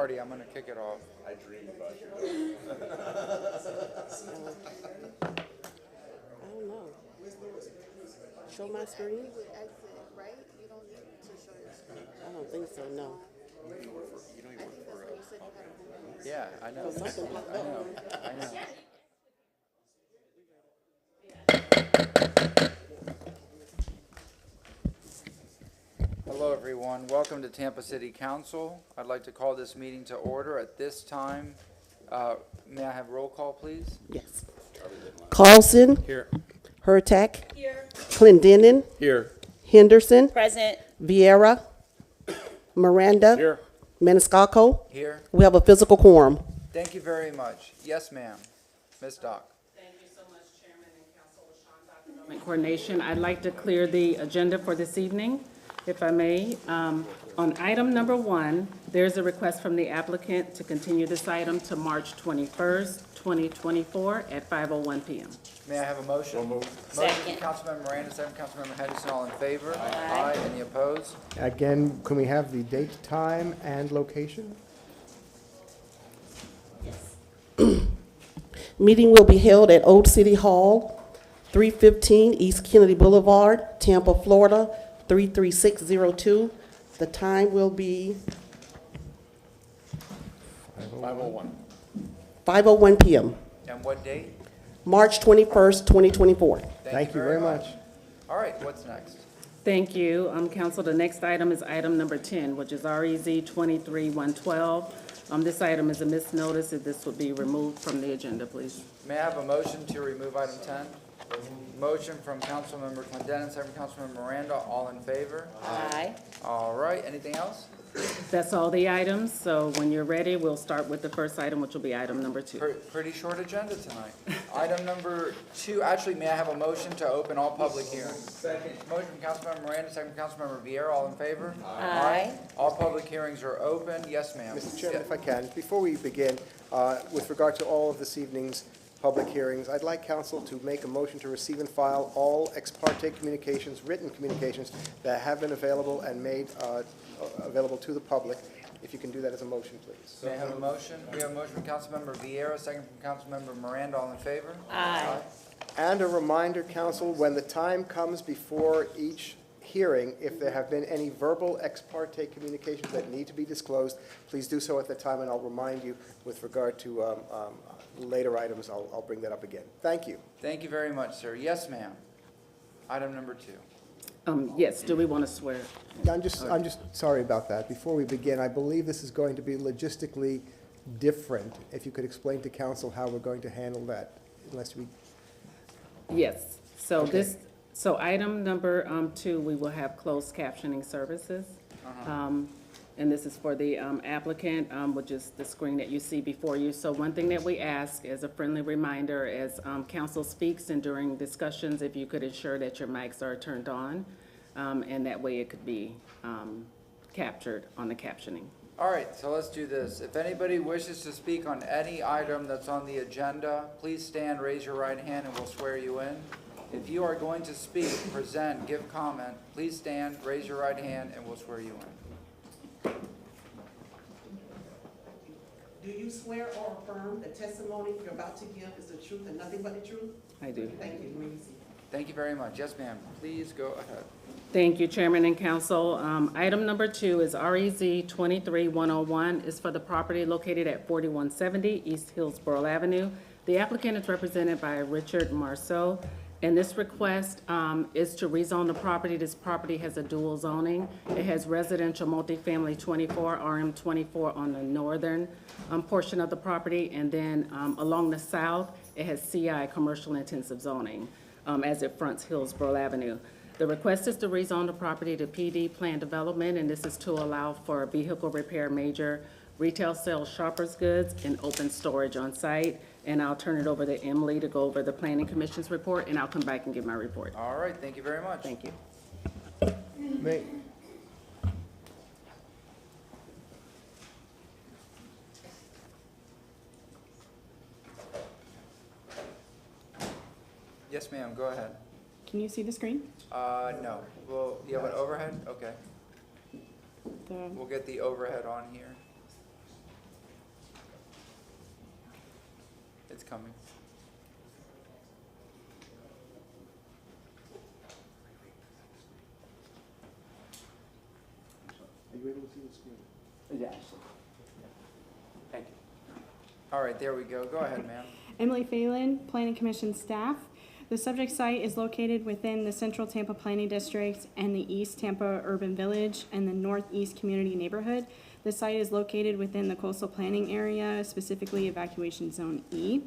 Marty, I'm going to kick it off. I dream about you. I don't know. Show my screen? You would exit, right? You don't need to show your screen. I don't think so, no. I think that's what you said you had a boom. Yeah, I know. Oh, something popped up. I know. Hello, everyone. Welcome to Tampa City Council. I'd like to call this meeting to order at this time. May I have roll call, please? Yes. Carlson. Here. Hurtak. Here. Clendenin. Here. Henderson. Present. Vieira. Miranda. Here. Maniscalco. Here. We have a physical quorum. Thank you very much. Yes, ma'am. Ms. Doc. Thank you so much, Chairman and Council LaShawn, Development Coordination. I'd like to clear the agenda for this evening, if I may. On item number 1, there's a request from the applicant to continue this item to March 21st, 2024 at 5:01 p.m. May I have a motion? Motion Second. from Councilmember Miranda, second from Councilmember Henderson. All in favor? Aye. Any opposed? Again, can we have the date, time, and location? Meeting will be held at Old City Hall, 315 East Kennedy Boulevard, Tampa, Florida, 33602. The time will be 501. 5:01 p.m., And what date? March 21st, 2024. Thank you very much. All right, what's next? Thank you, Council. The next item is item number 10, which is REZ 23-112. This item is a misnotice. If this would be removed from the agenda, please. May I have a motion to remove item 10? Motion from Councilmember Clendenin, second from Councilmember Miranda. All in favor? Aye. All right, anything else? That's all the items, so when you're ready, we'll start with the first item, which will be item number 2. Pretty short agenda tonight. Item number 2, actually, may I have a motion to open all public hearings? Second. Motion from Councilmember Miranda, second from Councilmember Vieira. All in favor? Aye. All public hearings are open. Yes, ma'am. Mr. Chairman, if I can, before we begin, with regard to all of this evening's public hearings, I'd like council to make a motion to receive and file all ex parte communications, written communications that have been available and made available to the public. If you can do that as a motion, please. May I have a motion? We have a motion from Councilmember Vieira, second from Councilmember Miranda. All in favor? Aye. And a reminder, council, when the time comes before each hearing, if there have been any verbal ex parte communications that need to be disclosed, please do so at the time, and I'll remind you with regard to later items. I'll bring that up again. Thank you. Thank you very much, sir. Yes, ma'am. Item number 2. Yes, do we want to swear? I'm just sorry about that. Before we begin, I believe this is going to be logistically different. If you could explain to council how we're going to handle that, unless we. Yes, so Okay. so item number 2, we will have closed captioning services. And this is for the applicant, which is the screen that you see before you. So one thing that we ask as a friendly reminder as council speaks and during discussions, if you could ensure that your mics are turned on, and that way it could be captured on the captioning. All right, so let's do this. If anybody wishes to speak on any item that's on the agenda, please stand, raise your right hand, and we'll swear you in. If you are going to speak, present, give comment, please stand, raise your right hand, and we'll swear you in. Do you swear or affirm the testimony you're about to give is the truth and nothing but the truth? I do. Thank you. Easy. Thank you very much. Yes, ma'am. Please go ahead. Thank you, Chairman and Council. Item number 2 is REZ 23-101. Is for the property located at 4170 East Hillsborough Avenue. The applicant is represented by Richard Marceau, and this request is to rezone the property. This property has a dual zoning. It has residential multifamily 24, RM 24 on the northern portion of the property, and then along the south, it has CI, commercial intensive zoning, as it fronts Hillsborough Avenue. The request is to rezone the property to PD plan development, and this is to allow for vehicle repair, major retail sales, shoppers goods, and open storage on site. And I'll turn it over to Emily to go over the Planning Commission's report, and I'll come back and give my report. All right, thank you very much. Thank you. May, Yes, ma'am, go ahead. Can you see the screen? No. Well, you have an overhead? Okay. The- We'll get the overhead on here. It's coming. Are you able to see the screen? Yeah. Thank you. All right, there we go. Go ahead, ma'am. Emily Phelan, Planning Commission staff. The subject site is located within the Central Tampa Planning District and the East Tampa Urban Village and the Northeast Community Neighborhood. The site is located within the coastal planning area, specifically Evacuation Zone E.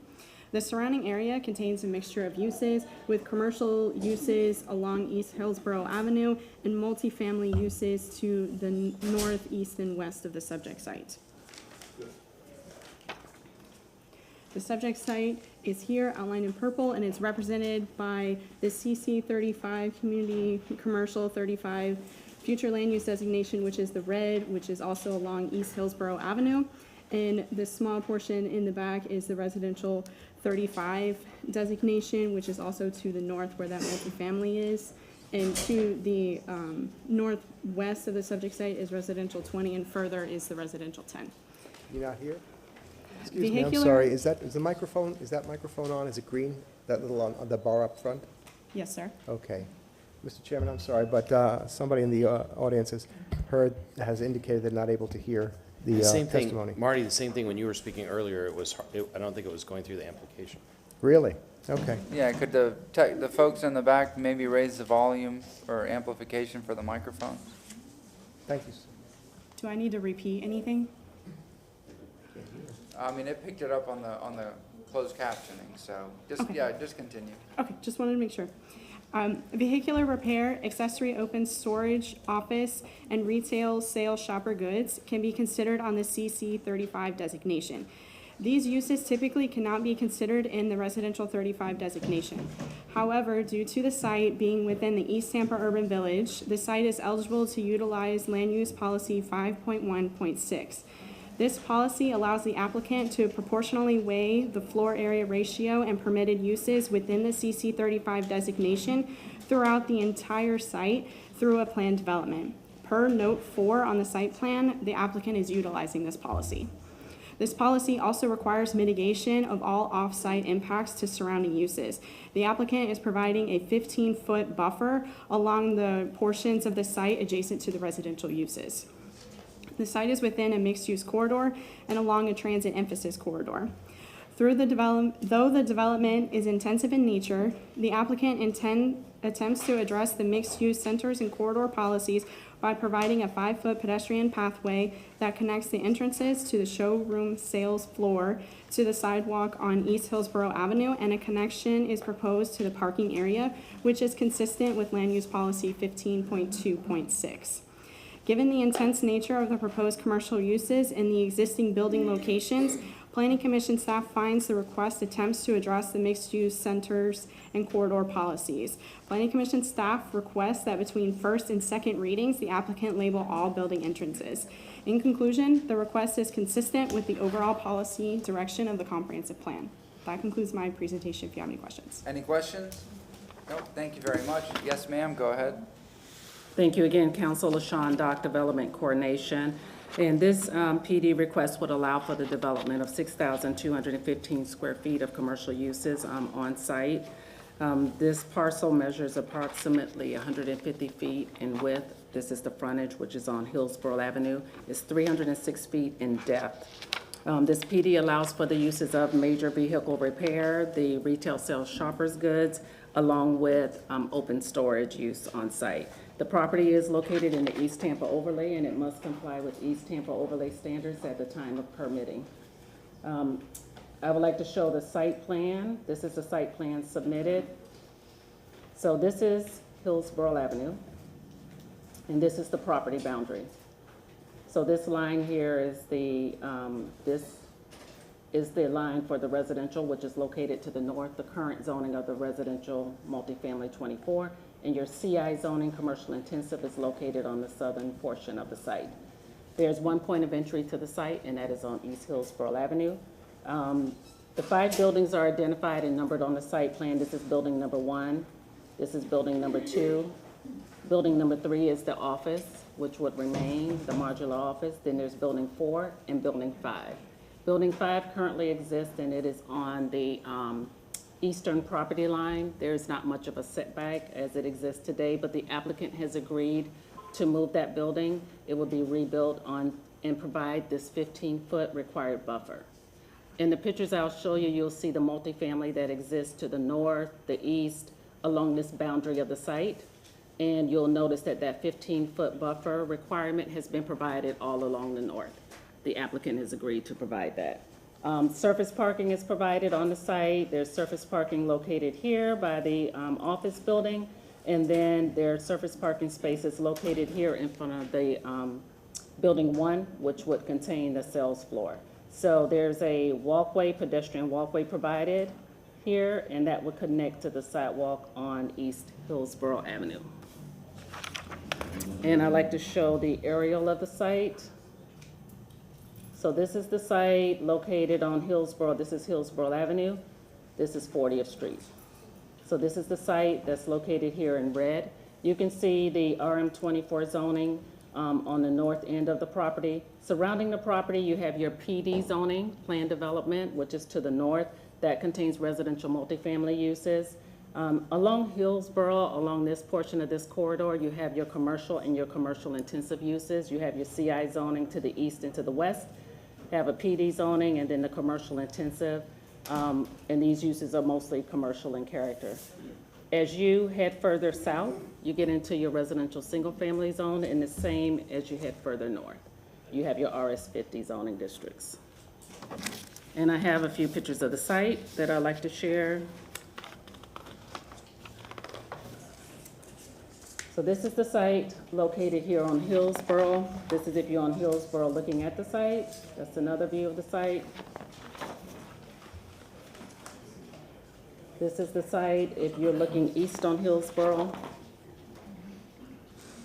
The surrounding area contains a mixture of uses with commercial uses along East Hillsborough Avenue and multifamily uses to the north, east, and west of the subject site. The subject site is here outlined in purple and is represented by the CC 35 Community Commercial 35 Future Land Use Designation, which is the red, which is also along East Hillsborough Avenue. And the small portion in the back is the residential 35 designation, which is also to the north where that multifamily is. And to the northwest of the subject site is residential 20, and further is the residential 10. You're not here? Excuse me, I'm Vehicular- sorry, is that microphone on? Is it green? That little on the bar up front? Yes, sir. Okay. Mr. Chairman, I'm sorry, but somebody in the audience has indicated they're not able to hear the Same thing, testimony. Marty, the same thing when you were speaking earlier, I don't think it was going through the application. Really? Okay. Yeah, could the folks in the back maybe raise the volume or amplification for the microphone? Thank you. Do I need to repeat anything? I mean, it picked it up on the closed captioning, so Okay. just continue. Okay, just wanted to make sure. Vehicular repair, accessory open storage, office, and retail sale shopper goods can be considered on the CC 35 designation. These uses typically cannot be considered in the residential 35 designation. However, due to the site being within the East Tampa Urban Village, the site is eligible to utilize Land Use Policy 5.1.6. This policy allows the applicant to proportionally weigh the floor area ratio and permitted uses within the CC 35 designation throughout the entire site through a planned development. Per Note 4 on the site plan, the applicant is utilizing this policy. This policy also requires mitigation of all off-site impacts to surrounding uses. The applicant is providing a 15-foot buffer along the portions of the site adjacent to the residential uses. The site is within a mixed-use corridor and along a transit emphasis corridor. Though the development is intensive in nature, the applicant attempts to address the mixed-use centers and corridor policies by providing a 5-foot pedestrian pathway that connects the entrances to the showroom sales floor to the sidewalk on East Hillsborough Avenue, and a connection is proposed to the parking area, which is consistent with Land Use Policy 15.2.6. Given the intense nature of the proposed commercial uses in the existing building locations, Planning Commission staff finds the request attempts to address the mixed-use centers and corridor policies. Planning Commission staff requests that between first and second readings, the applicant label all building entrances. In conclusion, the request is consistent with the overall policy direction of the comprehensive plan. That concludes my presentation if you have any questions. Any questions? No, thank you very much. Yes, ma'am, go ahead. Thank you again, Council. LaShawn Dock, Development Coordination. And this PD request would allow for the development of 6,215 square feet of commercial uses on site. This parcel measures approximately 150 feet in width. This is the frontage, which is on Hillsborough Avenue. It's 306 feet in depth. This PD allows for the uses of major vehicle repair, the retail sales shoppers goods, along with open storage use on site. The property is located in the East Tampa overlay, and it must comply with East Tampa overlay standards at the time of permitting. I would like to show the site plan. This is the site plan submitted. So this is Hillsborough Avenue, and this is the property boundary. So this line here is this is the line for the residential, which is located to the north, the current zoning of the residential multifamily 24. And your CI zoning, commercial intensive, is located on the southern portion of the site. There's one point of entry to the site, and that is on East Hillsborough Avenue. The 5 buildings are identified and numbered on the site plan. This is building number 1. This is building number 2. Building number 3 is the office, which would remain the modular office. Then there's building 4 and building 5. Building 5 currently exists, and it is on the eastern property line. There's not much of a setback as it exists today, but the applicant has agreed to move that building. It will be rebuilt on and provide this 15-foot required buffer. In the pictures I'll show you, you'll see the multifamily that exists to the north, the east, along this boundary of the site. And you'll notice that that 15-foot buffer requirement has been provided all along the north. The applicant has agreed to provide that. Surface parking is provided on the site. There's surface parking located here by the office building. And then there's surface parking spaces located here in front of the building 1, which would contain the sales floor. So there's a walkway, pedestrian walkway provided here, and that would connect to the sidewalk on East Hillsborough Avenue. And I'd like to show the aerial of the site. So this is the site located on Hillsborough. This is Hillsborough Avenue. This is 40th Street. So this is the site that's located here in red. You can see the RM24 zoning on the north end of the property. Surrounding the property, you have your PD zoning, plan development, which is to the north. That contains residential multifamily uses. Along Hillsborough, along this portion of this corridor, you have your commercial and your commercial intensive uses. You have your CI zoning to the east and to the west. You have a PD zoning and then the commercial intensive. And these uses are mostly commercial in character. As you head further south, you get into your residential single-family zone, and the same as you head further north. You have your RS50 zoning districts. And I have a few pictures of the site that I'd like to share. So this is the site located here on Hillsborough. This is if you're on Hillsborough looking at the site. That's another view of the site. This is the site if you're looking east on Hillsborough.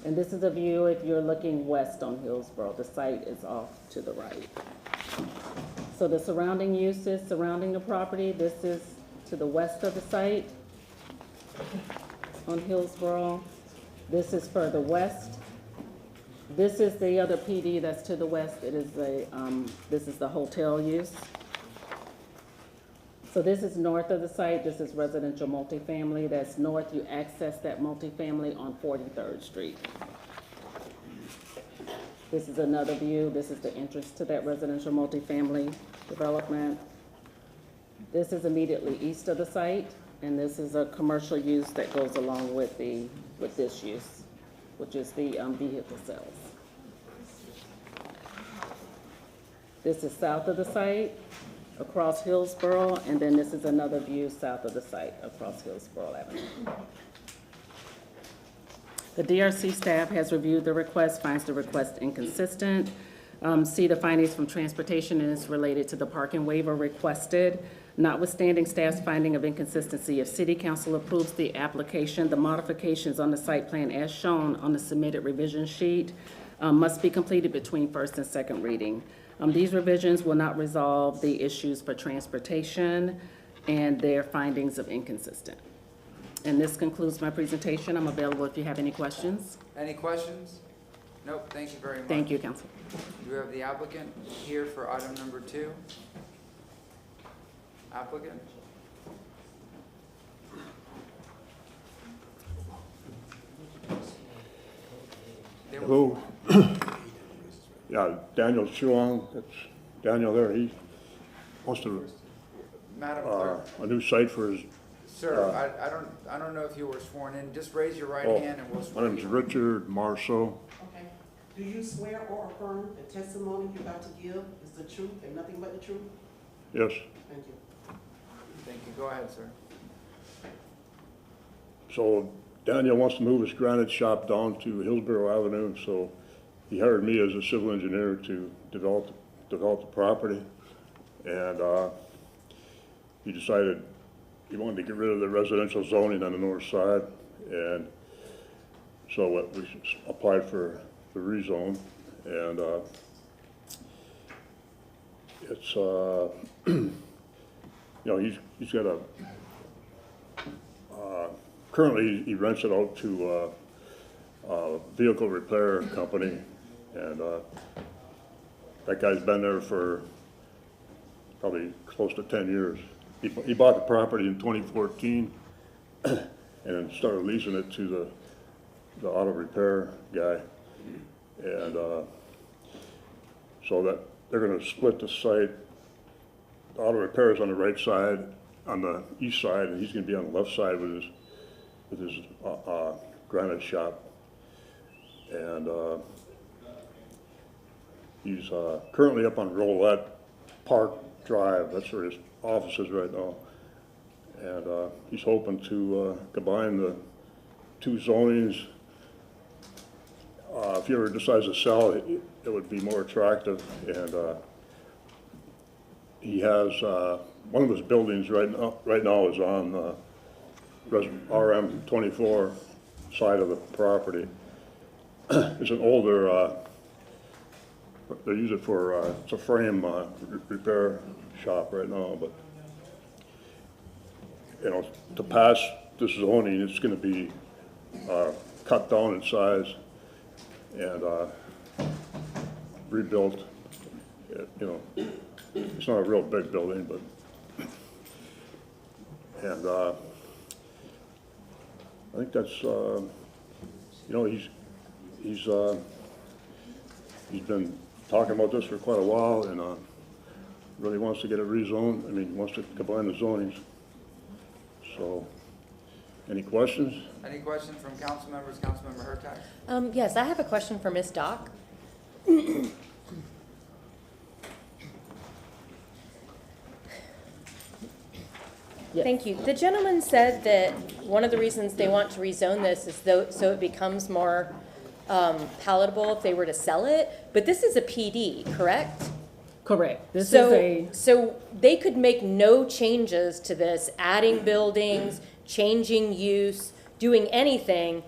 And this is a view if you're looking west on Hillsborough. The site is off to the right. So the surrounding uses surrounding the property, this is to the west of the site on Hillsborough. This is further west. This is the other PD that's to the west. It is this is the hotel use. So this is north of the site. This is residential multifamily. That's north. You access that multifamily on 43rd Street. This is another view. This is the entrance to that residential multifamily development. This is immediately east of the site, and this is a commercial use that goes along with this use, which is the vehicle sales. This is south of the site, across Hillsborough, and then this is another view south of the site, across Hillsborough Avenue. The DRC staff has reviewed the request, finds the request inconsistent. See the findings from transportation, and it's related to the parking waiver requested. Notwithstanding staff's finding of inconsistency, if City Council approves the application, the modifications on the site plan as shown on the submitted revision sheet must be completed between first and second reading. These revisions will not resolve the issues for transportation and their findings of inconsistent. And this concludes my presentation. I'm available if you have any questions. Any questions? Nope, thank you very much. Thank you, Council. Do we have the applicant here for item number 2? Applicant? Hello. Yeah, Daniel Chuang, that's Daniel there, he wants to, Madam Clerk? a new site for his, Sir, I don't know if you were sworn in. Just raise your right oh, hand and we'll my swear name's you. Richard Marceau. Okay. Do you swear or affirm the testimony you're about to give is the truth and nothing but the truth? Yes, Thank you. Thank you. Go ahead, sir. so Daniel wants to move his granite shop down to Hillsborough Avenue, so he hired me as a civil engineer to develop the property. And he decided he wanted to get rid of the residential zoning on the north side, and so we applied for the rezone, and it's you know, he's got a currently he rents it out to a vehicle repair company, and that guy's been there for probably close to 10 years. He bought the property in 2014 and then started leasing it to the auto repair guy. And so that they're gonna split the site. The auto repair is on the right side, on the east side, and he's gonna be on the left side with his granite shop. And he's currently up on Rolette Park Drive. That's where his office is right now. And he's hoping to combine the two zonings. If he ever decides to sell, it would be more attractive. And he has one of his buildings right now is on RM 24 side of the property. It's an older, they use it for, it's a frame repair shop right now, but, you know, to pass this zoning, it's gonna be cut down in size and rebuilt. You know, it's not a real big building, but, and I think that's, you know, he's been talking about this for quite a while and really wants to get it rezoned. I mean, wants to combine the zonings. So, any questions? Any questions from council members? Councilmember Hurtak? Yes, I have a question for Ms. Dock. Yes. Thank you. The gentleman said that one of the reasons they want to rezone this is so it becomes more palatable if they were to sell it, but this is a PD, correct? Correct. This is a, So they could make no changes to this, adding buildings, changing use, doing anything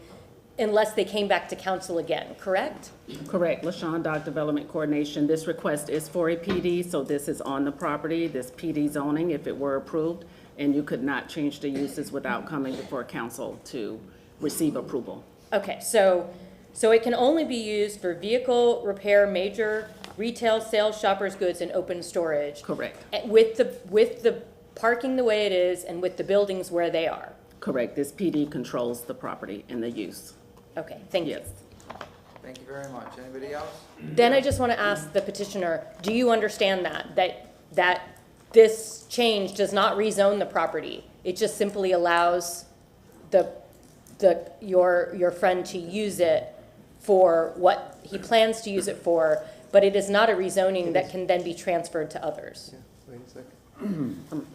unless they came back to council again, correct? correct, LaShawn Dock Development Coordination. This request is for a PD, so this is on the property, this PD zoning, if it were approved, and you could not change the uses without coming before council to receive approval. Okay, so it can only be used for vehicle repair, major retail sales, shoppers goods, and open storage. Correct. With the parking the way it is and with the buildings where they are. Correct. This PD controls the property and the use. Okay, thank you. Yes. Thank you very much. Anybody else? Then I just want to ask the petitioner, do you understand that this change does not rezone the property? It just simply allows your friend to use it for what he plans to use it for, but it is not a rezoning that can then be transferred to others. Wait a second.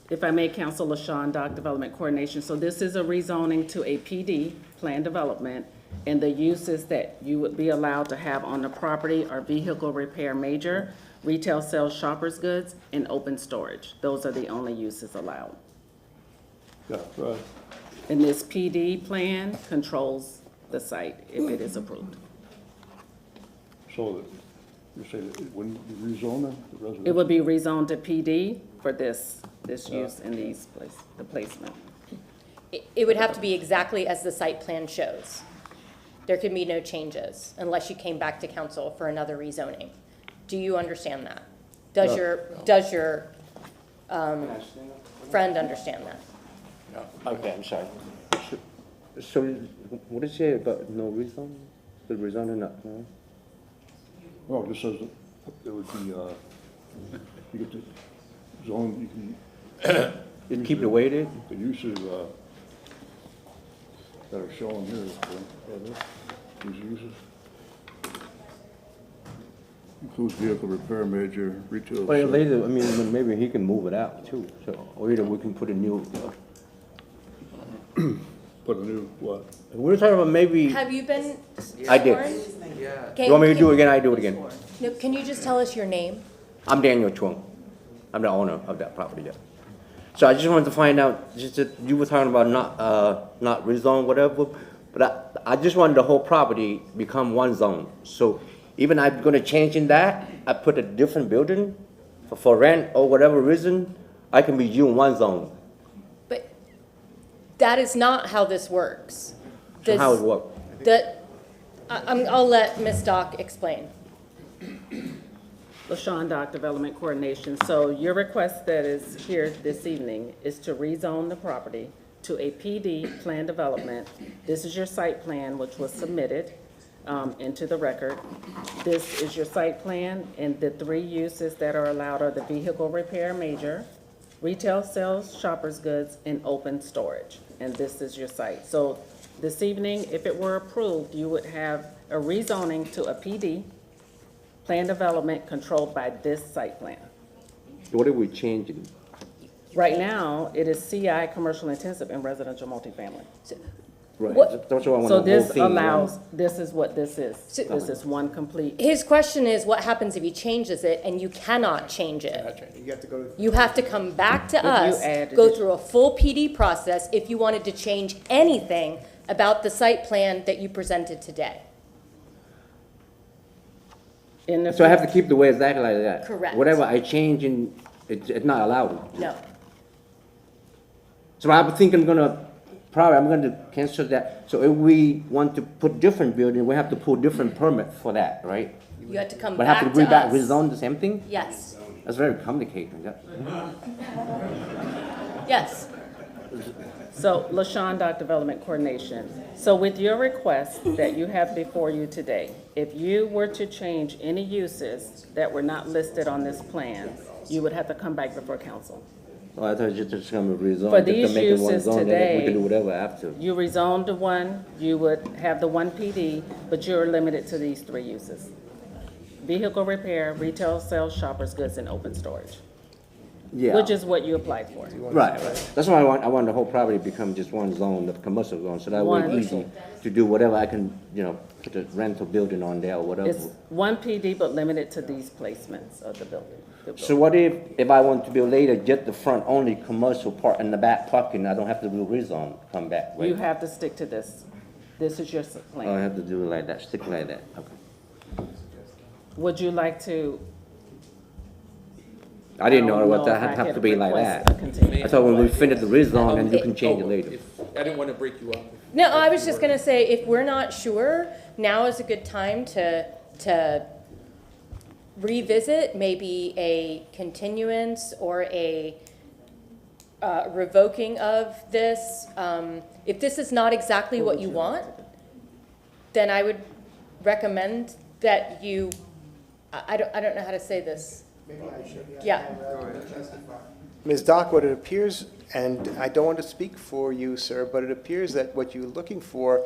If I may, Council, LaShawn Dock Development Coordination. So this is a rezoning to a PD, Plan Development, and the uses that you would be allowed to have on the property are vehicle repair major, retail sales, shoppers goods, and open storage. Those are the only uses allowed. Yeah, right. And this PD plan controls the site if it is approved. So you say that it wouldn't be rezoning the residential? It would be rezoned to PD for this use in these the placement. It would have to be exactly as the site plan shows. There could be no changes unless you came back to council for another rezoning. Do you understand that? Does your friend understand that? Okay, I'm sorry. So what is it about no rezone? The rezone or not? No? Well, it just says that it would be, you get the zone, you can. You keep it the way it is? The uses, that are shown here, these uses. Includes vehicle repair, major retail. Well, later, I mean, maybe he can move it out too, so, or either we can put a new, Put a new, what? we're talking about maybe, Have you been I did. sworn? Yeah. Can- You want me to do it can- again? I do it again. No, can you just tell us your name? I'm Daniel Chung. I'm the owner of that property, yeah. So I just wanted to find out, just that you were talking about not rezone, whatever, but I just wanted the whole property become one zone. So even I'm gonna change in that, I put a different building for rent or whatever reason, I can be you in one zone. But that is not how this works. So how it This- work? I'll let Ms. Dock explain. LaShawn, Dock Development Coordination. So your request that is here this evening is to rezone the property to a PD plan development. This is your site plan, which was submitted into the record. This is your site plan, and the three uses that are allowed are the vehicle repair major, retail sales, shoppers goods, and open storage. And this is your site. So this evening, if it were approved, you would have a rezoning to a PD plan development controlled by this site plan. What are we changing? Right now, it is CI, commercial intensive, and residential multifamily. Right, What- that's what I want. So the whole this thing, allows, this is what this is. So- This is one complete, His question is, what happens if he changes it and you cannot change it? You have to go to You have to come back to If you us, add go addition- through a full PD process if you wanted to change anything about the site plan that you presented today. in the. So I have to keep the way exactly like that? Correct. Whatever I change in, it's not allowed? No. So I'm thinking I'm gonna cancel that. So if we want to put different building, we have to pull different permit for that, right? You have to come But have back to to us. rezone the same thing? Yes, That's very complicated. yes. So LaShawn, Dock Development Coordination. So with your request that you have before you today, if you were to change any uses that were not listed on this plan, you would have to come back before council. Oh, I thought you just gonna rezone. For just to these make it one uses zone, and then we today- can do whatever after. You rezoned to one, you would have the one PD, but you're limited to these three uses. Vehicle repair, retail sales, shoppers goods, and open storage, Yeah. which is what you applied for. Right, right. That's why I want the whole property to become just one zone, the commercial zone, so that way One. it's easy to do whatever I can, put a rental building on there or whatever. It's one PD, but limited to these placements of the building. So what if I want to build later, just the front only commercial part and the back parking, I don't have to do rezone, come back, right? You have to stick to this. This is your Oh, I plan. have to do it like that, stick like that, okay. Would you like to? I didn't know don't what if that I had to could be like request that. a continuance. I thought when we finish the rezone, then you can change it later. I didn't want to break you up. No, I was just gonna say, if we're not sure, now is a good time to revisit maybe a continuance or a revoking of this. If this is not exactly what you want, then I would recommend that you, I don't know how to say this. Yeah, Ms. Dock, what it appears, and I don't want to speak for you, sir, but it appears that what you're looking for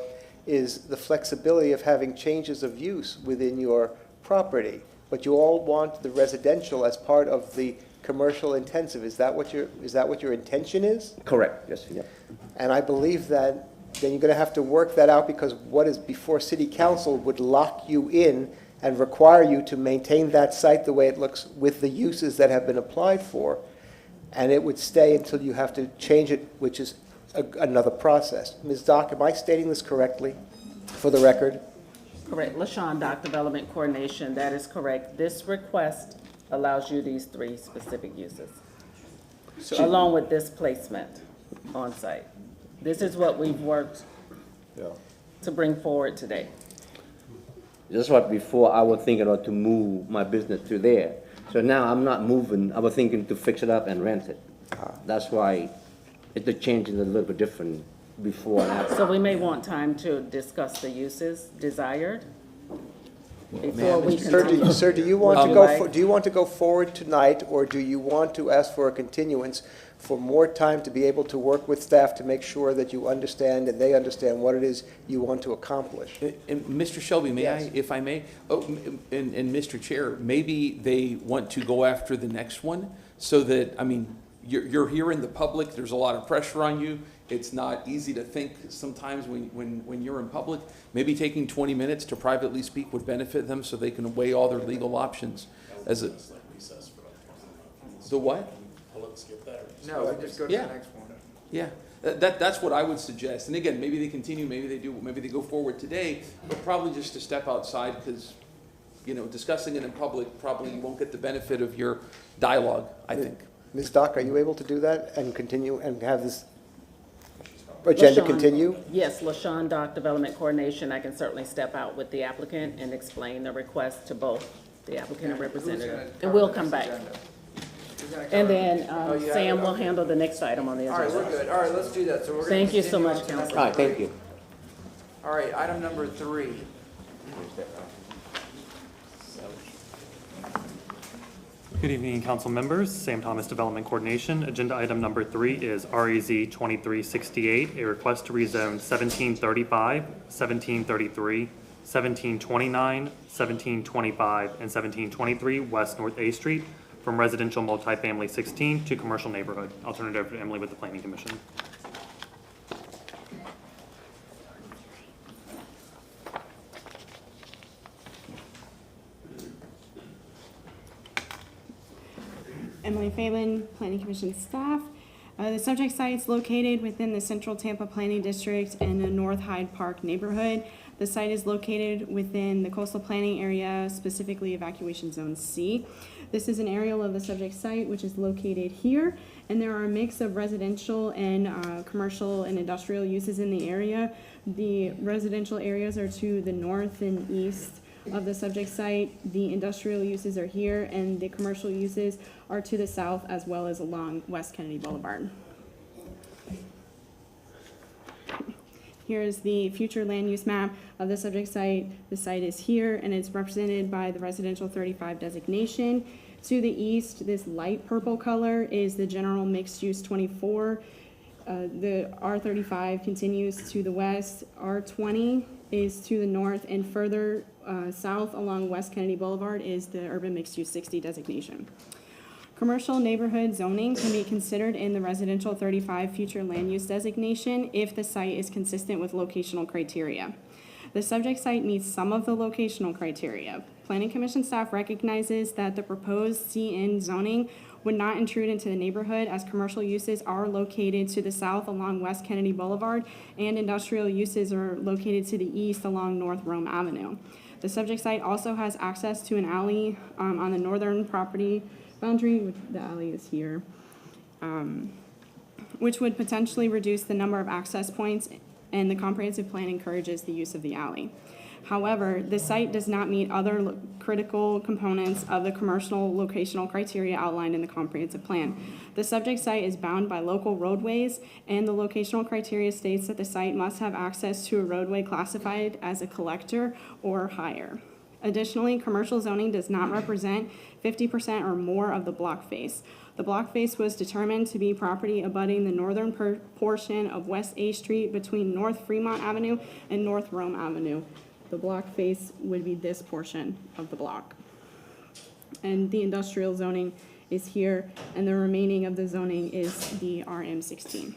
is the flexibility of having changes of use within your property. But you all want the residential as part of the commercial intensive. Is that what your intention is? Correct, yes, yeah. And I believe that then you're going to have to work that out, because what is before city council would lock you in and require you to maintain that site the way it looks with the uses that have been applied for. And it would stay until you have to change it, which is another process. Ms. Dock, am I stating this correctly for the record? Correct. LaShawn, Dock Development Coordination, that is correct. This request allows you these three specific uses, along with this placement on site. This is what we've worked to bring forward today. That's what before I was thinking of to move my business to there. So now I'm not moving, I was thinking to fix it up and rent it. That's why the change is a little bit different before and after. So we may want time to discuss the uses desired before we continue. Sir, do you want to Would go, you like- do you want to go forward tonight, or do you want to ask for a continuance for more time to be able to work with staff to make sure that you understand and they understand what it is you want to accomplish? And Mr. Shelby, may I, Yes. if I may? Oh, and Mr. Chair, maybe they want to go after the next one so that, I mean, you're here in the public, there's a lot of pressure on you. It's not easy to think sometimes when you're in public. Maybe taking 20 minutes to privately speak would benefit them so they can weigh all their legal options as a. The what? No, we just go to the Yeah. next one. Yeah, that's what I would suggest. And again, maybe they continue, maybe they do, maybe they go forward today, but probably just to step outside, because, discussing it in public, probably you won't get the benefit of your dialogue, I think. Ms. Dock, are you able to do that and continue and have this agenda LaShawn. continue? Yes, LaShawn, Dock Development Coordination, I can certainly step out with the applicant and explain the request to both the applicant and Who's gonna representative. cover And we'll this come back. agenda? Who's gonna And cover- then Oh, you have Sam it? will Okay. handle the next item on the All right, we're agenda. good. All right, let's do that. So we're gonna Thank you so continue much, on to number Council. All right, thank three. you. All right, item number 3. Good evening, council members. Sam Thomas, Development Coordination. Agenda item number 3 is REZ 2368, a request to rezone 1735, 1733, 1729, 1725, and 1723 West North A Street from residential multifamily 16 to commercial neighborhood. I'll turn it over to Emily with the Planning Commission. Emily Phelan, Planning Commission staff. The subject site is located within the Central Tampa Planning District in the North Hyde Park neighborhood. The site is located within the coastal planning area, specifically Evacuation Zone C. This is an aerial of the subject site, which is located here, and there are a mix of residential and commercial and industrial uses in the area. The residential areas are to the north and east of the subject site. The industrial uses are here, and the commercial uses are to the south as well as along West Kennedy Boulevard. Here's the future land use map of the subject site. The site is here, and it's represented by the residential 35 designation. To the east, this light purple color is the general mixed use 24. The R35 continues to the west. R20 is to the north, and further south along West Kennedy Boulevard is the urban mixed use 60 designation. Commercial neighborhood zoning can be considered in the residential 35 future land use designation if the site is consistent with locational criteria. The subject site meets some of the locational criteria. Planning Commission staff recognizes that the proposed CN zoning would not intrude into the neighborhood as commercial uses are located to the south along West Kennedy Boulevard and industrial uses are located to the east along North Rome Avenue. The subject site also has access to an alley on the northern property boundary. The alley is here, which would potentially reduce the number of access points, and the comprehensive plan encourages the use of the alley. However, the site does not meet other critical components of the commercial locational criteria outlined in the comprehensive plan. The subject site is bound by local roadways, and the locational criteria states that the site must have access to a roadway classified as a collector or higher. Additionally, commercial zoning does not represent 50% or more of the block face. The block face was determined to be property abutting the northern portion of West A Street between North Fremont Avenue and North Rome Avenue. The block face would be this portion of the block. And the industrial zoning is here, and the remaining of the zoning is the RM16.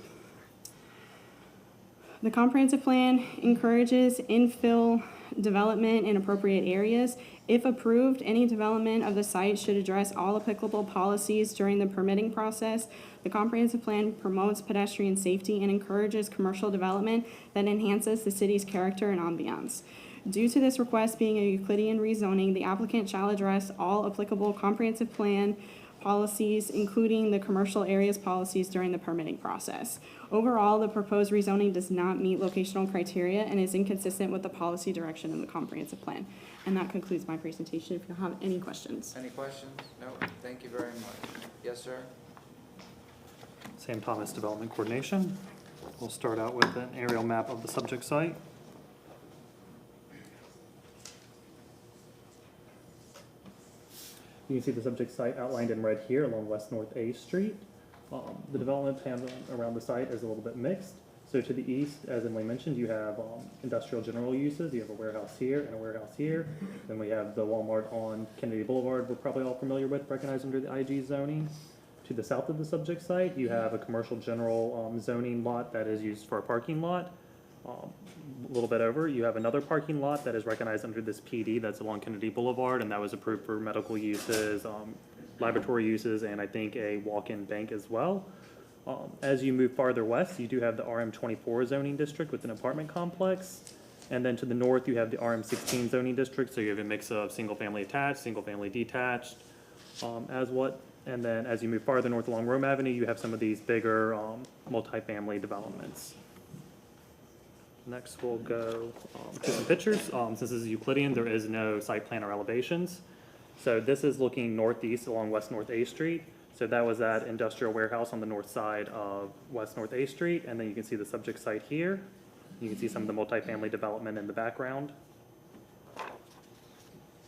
The comprehensive plan encourages infill development in appropriate areas. If approved, any development of the site should address all applicable policies during the permitting process. The comprehensive plan promotes pedestrian safety and encourages commercial development that enhances the city's character and ambiance. Due to this request being a Euclidean rezoning, the applicant shall address all applicable comprehensive plan policies, including the commercial areas policies during the permitting process. Overall, the proposed rezoning does not meet locational criteria and is inconsistent with the policy direction in the comprehensive plan. And that concludes my presentation. If you have any questions. Any questions? No? Thank you very much. Yes, sir? Sam Thomas, Development Coordination. We'll start out with an aerial map of the subject site. You can see the subject site outlined in red here along West North A Street. The development plan around the site is a little bit mixed. So to the east, as Emily mentioned, you have industrial general uses. You have a warehouse here and a warehouse here. Then we have the Walmart on Kennedy Boulevard we're probably all familiar with, recognized under the IG zoning. To the south of the subject site, you have a commercial general zoning lot that is used for a parking lot. A little bit over, you have another parking lot that is recognized under this PD that's along Kennedy Boulevard, and that was approved for medical uses, laboratory uses, and I think a walk-in bank as well. As you move farther west, you do have the RM24 zoning district with an apartment complex. And then to the north, you have the RM16 zoning district, so you have a mix of single-family attached, single-family detached, and then as you move farther north along Rome Avenue, you have some of these bigger multifamily developments. Next, we'll go to some pictures. Since this is Euclidean, there is no site plan or elevations. So this is looking northeast along West North A Street. So that was that industrial warehouse on the north side of West North A Street, and then you can see the subject site here. You can see some of the multifamily development in the background.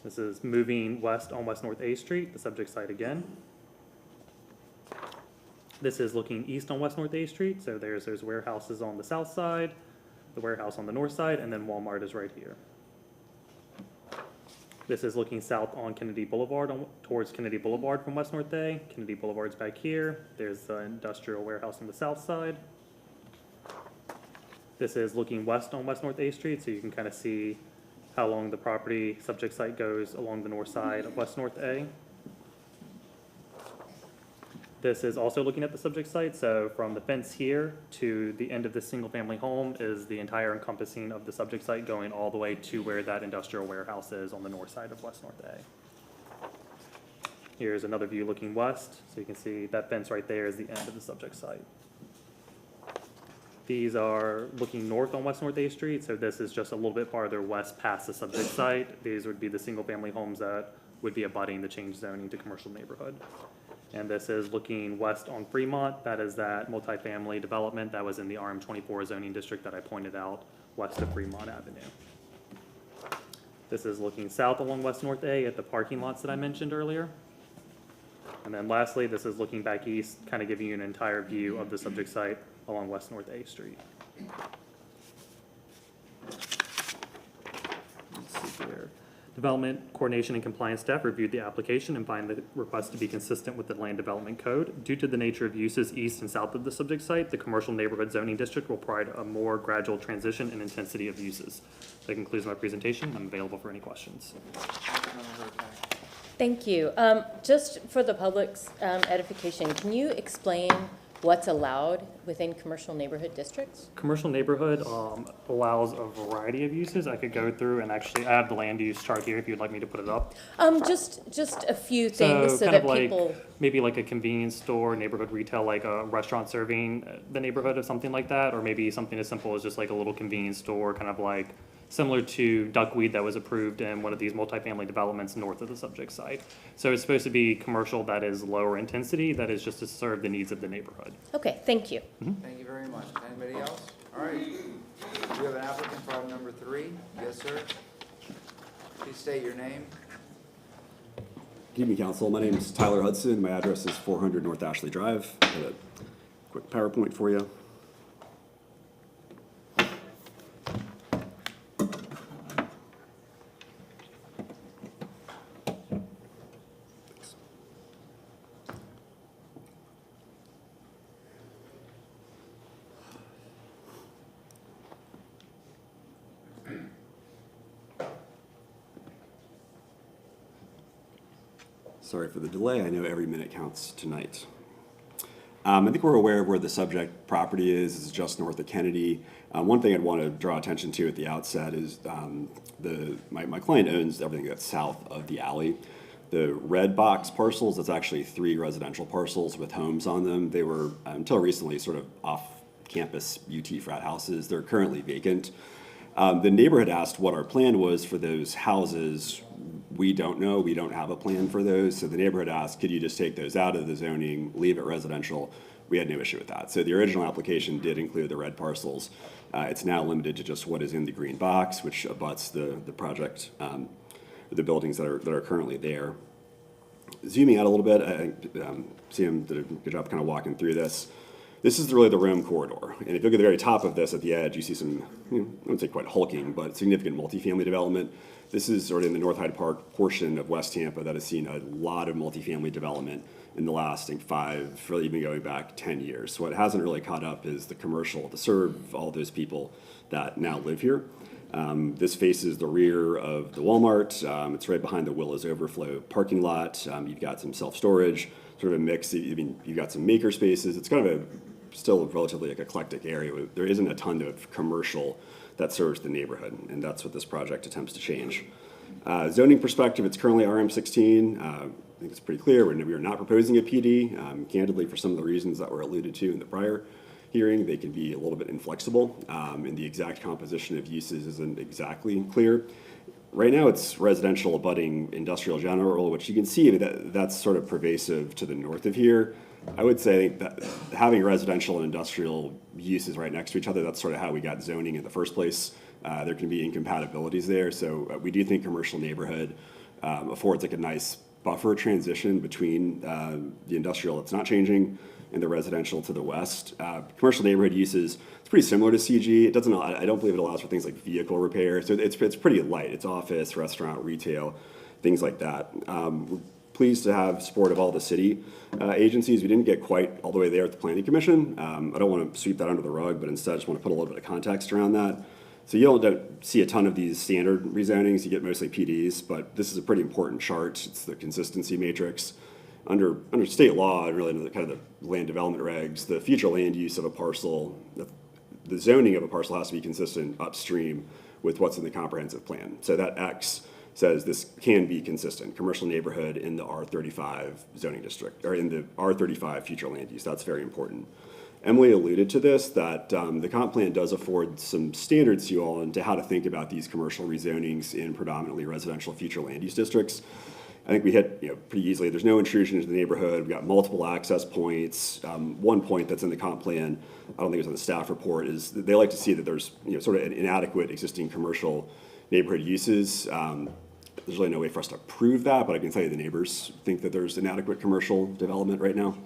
This is moving west on West North A Street, the subject site again. This is looking east on West North A Street, so there's warehouses on the south side, the warehouse on the north side, and then Walmart is right here. This is looking south on Kennedy Boulevard, towards Kennedy Boulevard from West North A. Kennedy Boulevard's back here. There's the industrial warehouse on the south side. This is looking west on West North A Street, so you can kind of see how long the property subject site goes along the north side of West North A. This is also looking at the subject site, so from the fence here to the end of this single-family home is the entire encompassing of the subject site going all the way to where that industrial warehouse is on the north side of West North A. Here's another view looking west, so you can see that fence right there is the end of the subject site. These are looking north on West North A Street, so this is just a little bit farther west past the subject site. These would be the single-family homes that would be abutting the change zoning to commercial neighborhood. And this is looking west on Fremont. That is that multifamily development that was in the RM24 zoning district that I pointed out west of Fremont Avenue. This is looking south along West North A at the parking lots that I mentioned earlier. And then lastly, this is looking back east, kind of giving you an entire view of the subject site along West North A Street. Let's see here. Development Coordination and Compliance staff reviewed the application and find the request to be consistent with the Land Development Code. Due to the nature of uses east and south of the subject site, the Commercial Neighborhood Zoning District will provide a more gradual transition and intensity of uses. That concludes my presentation. I'm available for any questions. Thank you. Just for the public's edification, can you explain what's allowed within commercial neighborhood districts? Commercial neighborhood allows a variety of uses. I could go through and actually I have the land use chart here if you'd like me to put it up. Just a few things so kind that of like, people. maybe like a convenience store, neighborhood retail, like a restaurant serving the neighborhood or something like that, or maybe something as simple as just like a little convenience store, kind of like similar to duckweed that was approved in one of these multifamily developments north of the subject site. So it's supposed to be commercial that is lower intensity, that is just to serve the needs of the neighborhood. Okay, thank you. Thank you very much. Anybody else? All right. We have an applicant for item number 3. Yes, sir. Please state your name. Good evening, Council. My name is Tyler Hudson. My address is 400 North Ashley Drive. I have a quick PowerPoint for you. Sorry for the delay. I know every minute counts tonight. I think we're aware of where the subject property is. It's just north of Kennedy. One thing I'd want to draw attention to at the outset is my client owns everything that's south of the alley. The red box parcels, that's actually 3 residential parcels with homes on them. They were, until recently, sort of off-campus UT frat houses. They're currently vacant. The neighbor had asked what our plan was for those houses. We don't know. We don't have a plan for those. So the neighbor had asked, could you just take those out of the zoning, leave it residential? We had no issue with that. So the original application did include the red parcels. It's now limited to just what is in the green box, which abuts the project, the buildings that are currently there. Zooming out a little bit, I think Sam did a good job kind of walking through this. This is really the Rome corridor. And if you look at the very top of this at the edge, you see some, I wouldn't say quite hulking, but significant multifamily development. This is sort of in the North Hyde Park portion of West Tampa that has seen a lot of multifamily development in the last, I think, 5, really even going back 10 years. So what hasn't really caught up is the commercial to serve all those people that now live here. This faces the rear of the Walmart. It's right behind the Willows Overflow parking lot. You've got some self-storage, sort of a mix. I mean, you've got some maker spaces. It's kind of still relatively like eclectic area. There isn't a ton of commercial that serves the neighborhood, and that's what this project attempts to change. Zoning perspective, it's currently RM16. I think it's pretty clear. We are not proposing a PD. Candidly, for some of the reasons that were alluded to in the prior hearing, they can be a little bit inflexible, and the exact composition of uses isn't exactly clear. Right now, it's residential abutting industrial general, which you can see that's sort of pervasive to the north of here. I would say that having residential and industrial uses right next to each other, that's sort of how we got zoning in the first place. There can be incompatibilities there, so we do think commercial neighborhood affords like a nice buffer transition between the industrial that's not changing and the residential to the west. Commercial neighborhood uses, it's pretty similar to CG. It doesn't, I don't believe it allows for things like vehicle repair, so it's pretty light. It's office, restaurant, retail, things like that. We're pleased to have support of all the city agencies. We didn't get quite all the way there at the Planning Commission. I don't want to sweep that under the rug, but instead I just want to put a little bit of context around that. So you don't see a ton of these standard rezonings, you get mostly PDs, but this is a pretty important chart. It's the consistency matrix. Under state law, and really under the kind of the land development regs, the future land use of a parcel, the zoning of a parcel has to be consistent upstream with what's in the comprehensive plan. So that X says this can be consistent, commercial neighborhood in the R35 zoning district, or in the R35 future land use. That's very important. Emily alluded to this, that the comp plan does afford some standards to you all into how to think about these commercial rezonings in predominantly residential future land use districts. I think we hit pretty easily. There's no intrusion into the neighborhood. We've got multiple access points. One point that's in the comp plan, I don't think it's on the staff report, is that they like to see that there's sort of an inadequate existing commercial neighborhood uses. There's really no way for us to prove that, but I can tell you the neighbors think that there's inadequate commercial development right now.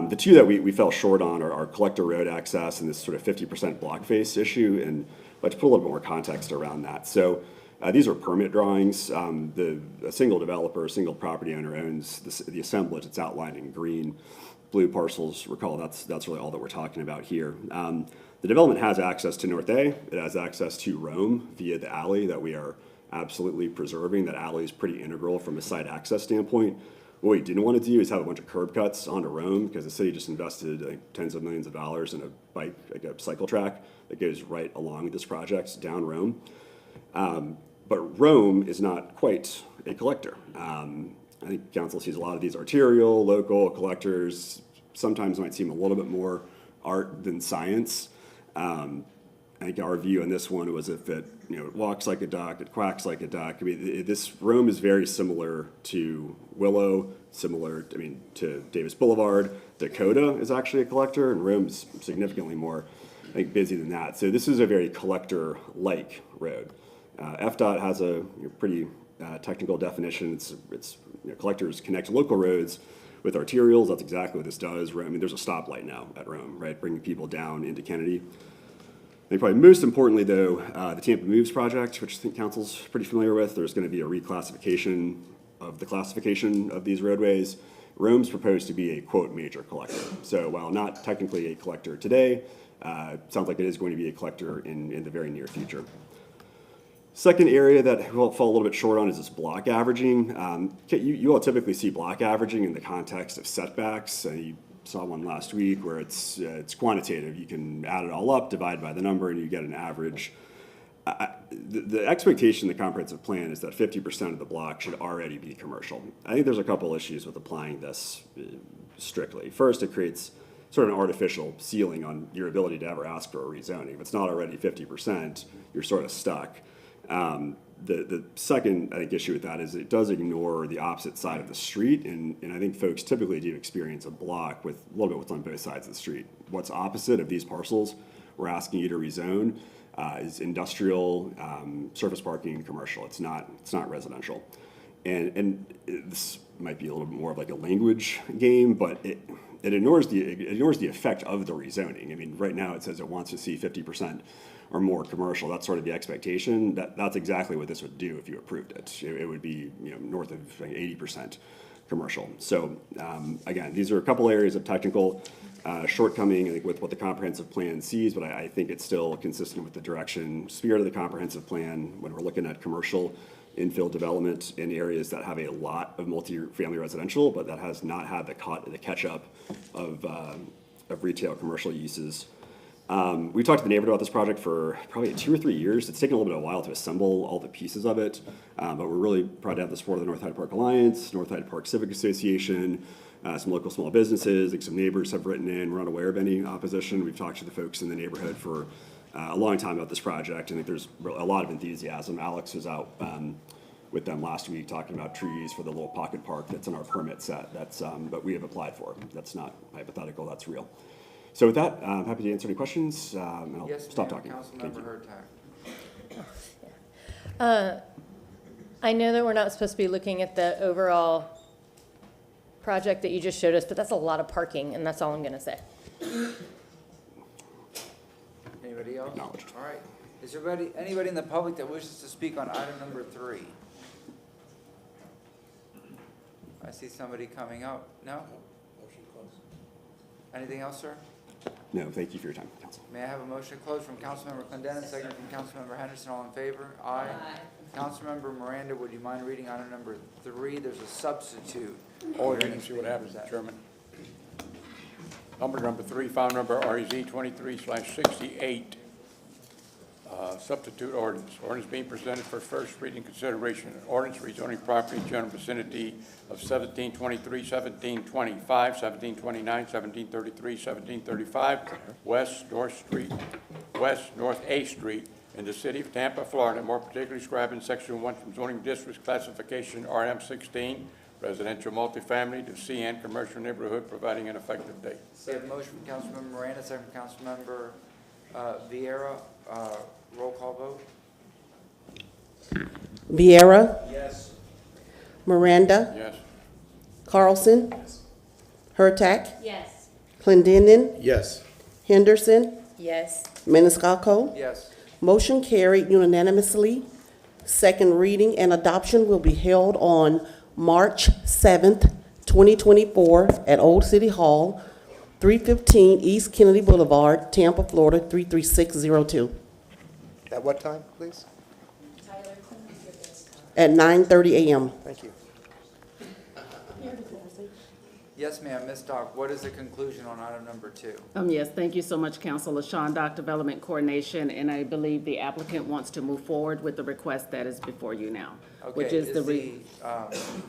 The two that we fell short on are collector road access and this sort of 50% block face issue, and I'd like to put a little bit more context around that. So these are permit drawings. A single developer, a single property owner owns the assemblage. It's outlined in green. Blue parcels, recall, that's really all that we're talking about here. The development has access to North A. It has access to Rome via the alley that we are absolutely preserving. That alley is pretty integral from a site access standpoint. What we didn't want to do is have a bunch of curb cuts onto Rome, because the city just invested tens of millions of dollars in a cycle track that goes right along this project down Rome. But Rome is not quite a collector. I think council sees a lot of these arterial, local collectors, sometimes might seem a little bit more art than science. I think our view on this one was if it walks like a duck, it quacks like a duck. I mean, this Rome is very similar to Willow, to Davis Boulevard. Dakota is actually a collector, and Rome's significantly more, I think, busy than that. So this is a very collector-like road. FDOT has a pretty technical definition. It's collectors connect local roads with arterials. That's exactly what this does. I mean, there's a stoplight now at Rome, right, bringing people down into Kennedy. I think probably most importantly, though, the Tampa Moves project, which I think council's pretty familiar with. There's going to be a reclassification of the classification of these roadways. Rome's proposed to be a, quote, major collector. So while not technically a collector today, sounds like it is going to be a collector in the very near future. Second area that we'll fall a little bit short on is this block averaging. You all typically see block averaging in the context of setbacks. You saw one last week where it's quantitative. You can add it all up, divide by the number, and you get an average. The expectation in the comprehensive plan is that 50% of the block should already be commercial. I think there's a couple issues with applying this strictly. First, it creates sort of an artificial ceiling on your ability to ever ask for a rezoning. If it's not already 50%, you're sort of stuck. The second, I think, issue with that is it does ignore the opposite side of the street, and I think folks typically do experience a block with a little bit what's on both sides of the street. What's opposite of these parcels we're asking you to rezone is industrial, surface parking, commercial. It's not residential. And this might be a little bit more of like a language game, but it ignores the effect of the rezoning. I mean, right now it says it wants to see 50% or more commercial. That's sort of the expectation. That's exactly what this would do if you approved it. It would be north of 80% commercial. So again, these are a couple areas of technical shortcoming, I think, with what the comprehensive plan sees, but I think it's still consistent with the direction, spirit of the comprehensive plan when we're looking at commercial infill development in areas that have a lot of multi-family residential, but that has not had the catch-up of retail commercial uses. We talked to the neighborhood about this project for probably 2 or 3 years. It's taken a little bit of a while to assemble all the pieces of it, but we're really proud to have the support of the North Hyde Park Alliance, North Hyde Park Civic Association, some local small businesses. Like some neighbors have written in. We're unaware of any opposition. We've talked to the folks in the neighborhood for a long time about this project. I think there's a lot of enthusiasm. Alex was out with them last week talking about trees for the little pocket park that's in our permit set. That's but we have applied for. That's not hypothetical. That's real. So with that, I'm happy to answer any questions, and I'll Yes, stop ma'am. talking. Thank Councilmember you. Hurtak. I know that we're not supposed to be looking at the overall project that you just showed us, but that's a lot of parking, and that's all I'm gonna say. Anybody else? Acknowledged. All right. Is there anybody in the public that wishes to speak on item number 3? I see somebody coming up. No? Anything else, sir? No, thank you for your time, Council. May I have a motion to close from Councilmember Clendenin, second from Councilmember Henderson, all in favor? Aye. Councilmember Miranda, would you mind reading item number 3? There's a substitute. Hold it and see what happens, Chairman. Number 3, file number REZ 23/68. Substitute ordinance. Ordinance being presented for first reading consideration. Ordinance rezoning property general vicinity of 1723, 1725, 1729, 1733, 1735, West North A Street in the city of Tampa, Florida, more particularly described in section 1 from zoning districts classification RM16, residential multifamily to CN commercial neighborhood, providing an effective date. We have a motion from Councilmember Miranda, second from Councilmember Vieira. Roll call vote. Vieira. Yes. Miranda. Yes. Carlson. Hurtak. Yes. Clendenin. Yes. Henderson. Yes. Maniscalco. Yes. Motion carried unanimously. Second reading and adoption will be held on March 7th, 2024 at Old City Hall, 315 East Kennedy Boulevard, Tampa, Florida, 33602, At what time, please? at 9:30 a.m. Thank you. Yes, ma'am. Ms. Doc, what is the conclusion on item number 2? Yes, thank you so much, Council. LaShawn, Doc Development Coordination, and I believe the applicant wants to move forward with the request that is before you now, which Okay, is the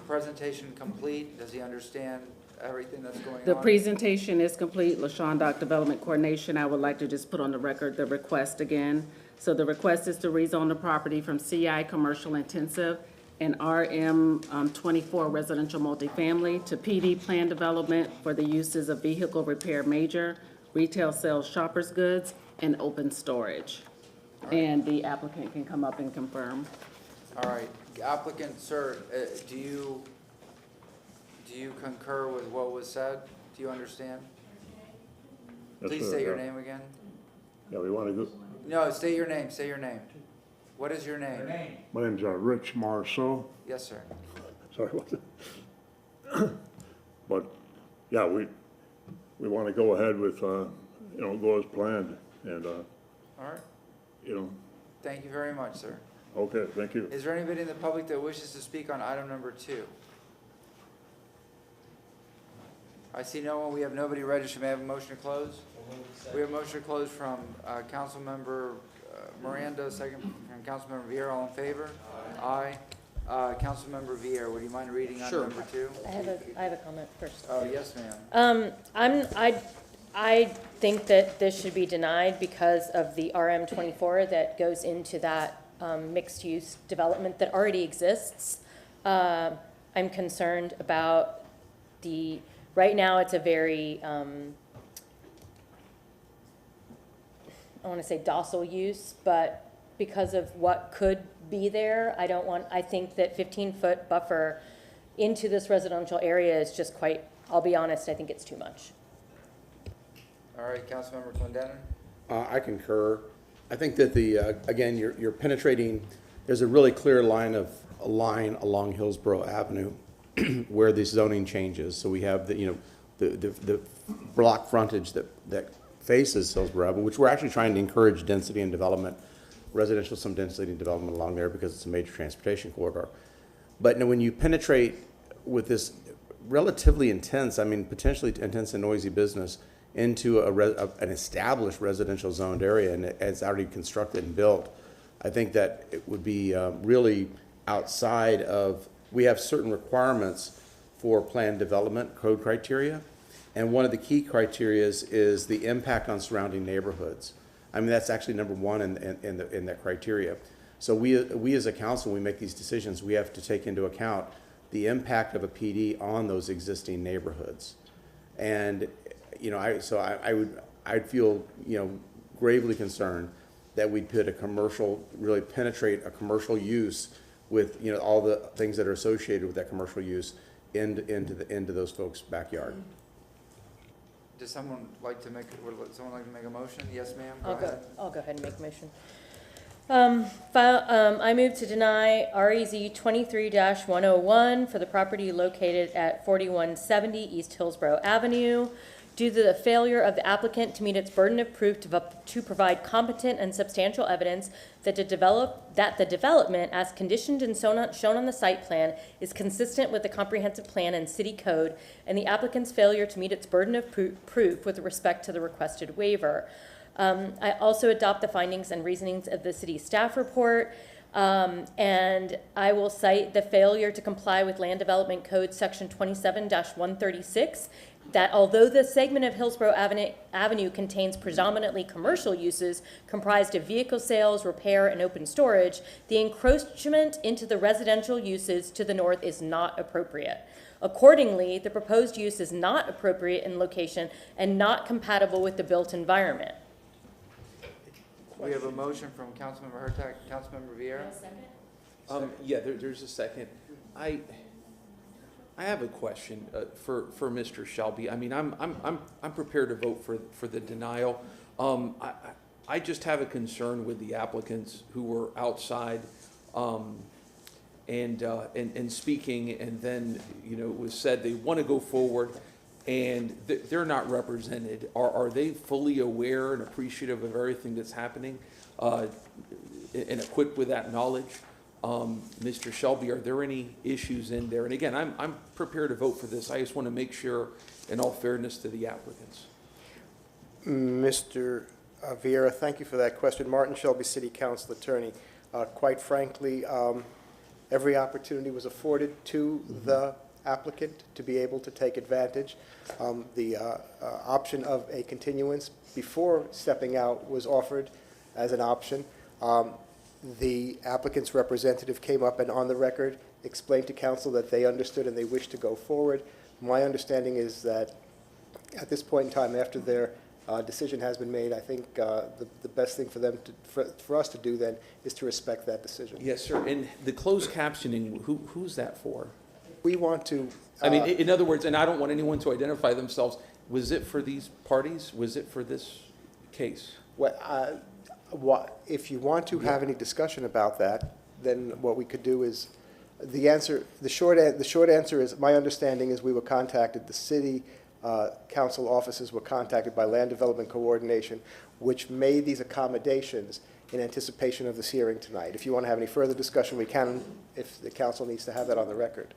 presentation complete? Does he understand everything that's going on? The presentation is complete. LaShawn, Doc Development Coordination. I would like to just put on the record the request again. So the request is to rezone the property from CI Commercial Intensive and RM 24 Residential Multifamily to PD Plan Development for the uses of vehicle repair major, retail sales shoppers goods, and open storage. And the applicant can come up and confirm. All right. Applicant, sir, do you concur with what was said? Do you understand? Yes, Please sir, state your yeah. name again. Yeah, we want to go, No, state your name. Say your name. What is your name? my name's Rich Marceau. Yes, sir. Sorry about that. But, yeah, we want to go ahead with, go as planned, and, All right. Thank you very much, sir. okay, thank you. Is there anybody in the public that wishes to speak on item number 2? I see no one. We have nobody registered. May I have a motion to close? We have a motion to close from Councilmember Miranda, second from Councilmember Vieira. All in favor? Aye. Councilmember Vieira, would you mind reading item number 2? I have a comment first. Oh, yes, ma'am. I think that this should be denied because of the RM 24 that goes into that mixed-use development that already exists. I'm concerned about right now it's a very, I want to say docile use, but because of what could be there, I think that 15-foot buffer into this residential area is just quite, I'll be honest, I think it's too much. All right, Councilmember Clendenin? I concur. I think that again, you're penetrating, there's a really clear line along Hillsborough Avenue where this zoning changes. So we have the block frontage that faces Hillsborough Avenue, which we're actually trying to encourage density and development, some density and development along there because it's a major transportation corridor. But when you penetrate with this relatively intense, potentially intense and noisy business into an established residential zoned area, and it's already constructed and built, I think that it would be really outside of, we have certain requirements for planned development code criteria, and one of the key criteria is the impact on surrounding neighborhoods. I mean, that's actually number one in that criteria. So we as a council, when we make these decisions, we have to take into account the impact of a PD on those existing neighborhoods. And, you know, I'd feel, you know, gravely concerned that we'd put a commercial, really penetrate a commercial use with, you know, all the things that are associated with that commercial use into those folks' backyard. Does someone like to make, would someone like to make a motion? Yes, ma'am, I'll go ahead and make a motion. I move to deny REZ 23-101 for the property located at 4170 East Hillsborough Avenue due to the failure of the applicant to meet its burden of proof to provide competent and substantial evidence that the development as conditioned and shown on the site plan is consistent with the comprehensive plan and city code, and the applicant's failure to meet its burden of proof with respect to the requested waiver. I also adopt the findings and reasonings of the city staff report, and I will cite the failure to comply with Land Development Code Section 27-136, that although the segment of Hillsborough Avenue contains predominantly commercial uses comprised of vehicle sales, repair, and open storage, the encroachment into the residential uses to the north is not appropriate. Accordingly, the proposed use is not appropriate in location and not compatible with the built environment. We have a motion from Councilmember Hurtak. Councilmember Vieira? Yeah, there's a second. I have a question for Mr. Shelby. I mean, I'm prepared to vote for the denial. I just have a concern with the applicants who were outside and speaking, and then, you know, it was said they want to go forward and they're not represented. Are they fully aware and appreciative of everything that's happening and equipped with that knowledge? Mr. Shelby, are there any issues in there? And again, I'm prepared to vote for this. I just want to make sure, in all fairness to the applicants. Mr. Vieira, thank you for that question. Martin Shelby, City Council Attorney. Quite frankly, every opportunity was afforded to the applicant to be able to take advantage. The option of a continuance before stepping out was offered as an option. The applicant's representative came up and on the record explained to council that they understood and they wished to go forward. My understanding is that at this point in time, after their decision has been made, I think the best thing for them for us to do then is to respect that decision. Yes, sir. And the closed captioning, who's that for? We want to. I mean, in other words, and I don't want anyone to identify themselves, was it for these parties? Was it for this case? If you want to have any discussion about that, then what we could do is, the short answer is, my understanding is we were contacted, the city council offices were contacted by Land Development Coordination, which made these accommodations in anticipation of this hearing tonight. If you want to have any further discussion, we can, if the council needs to have that on the record.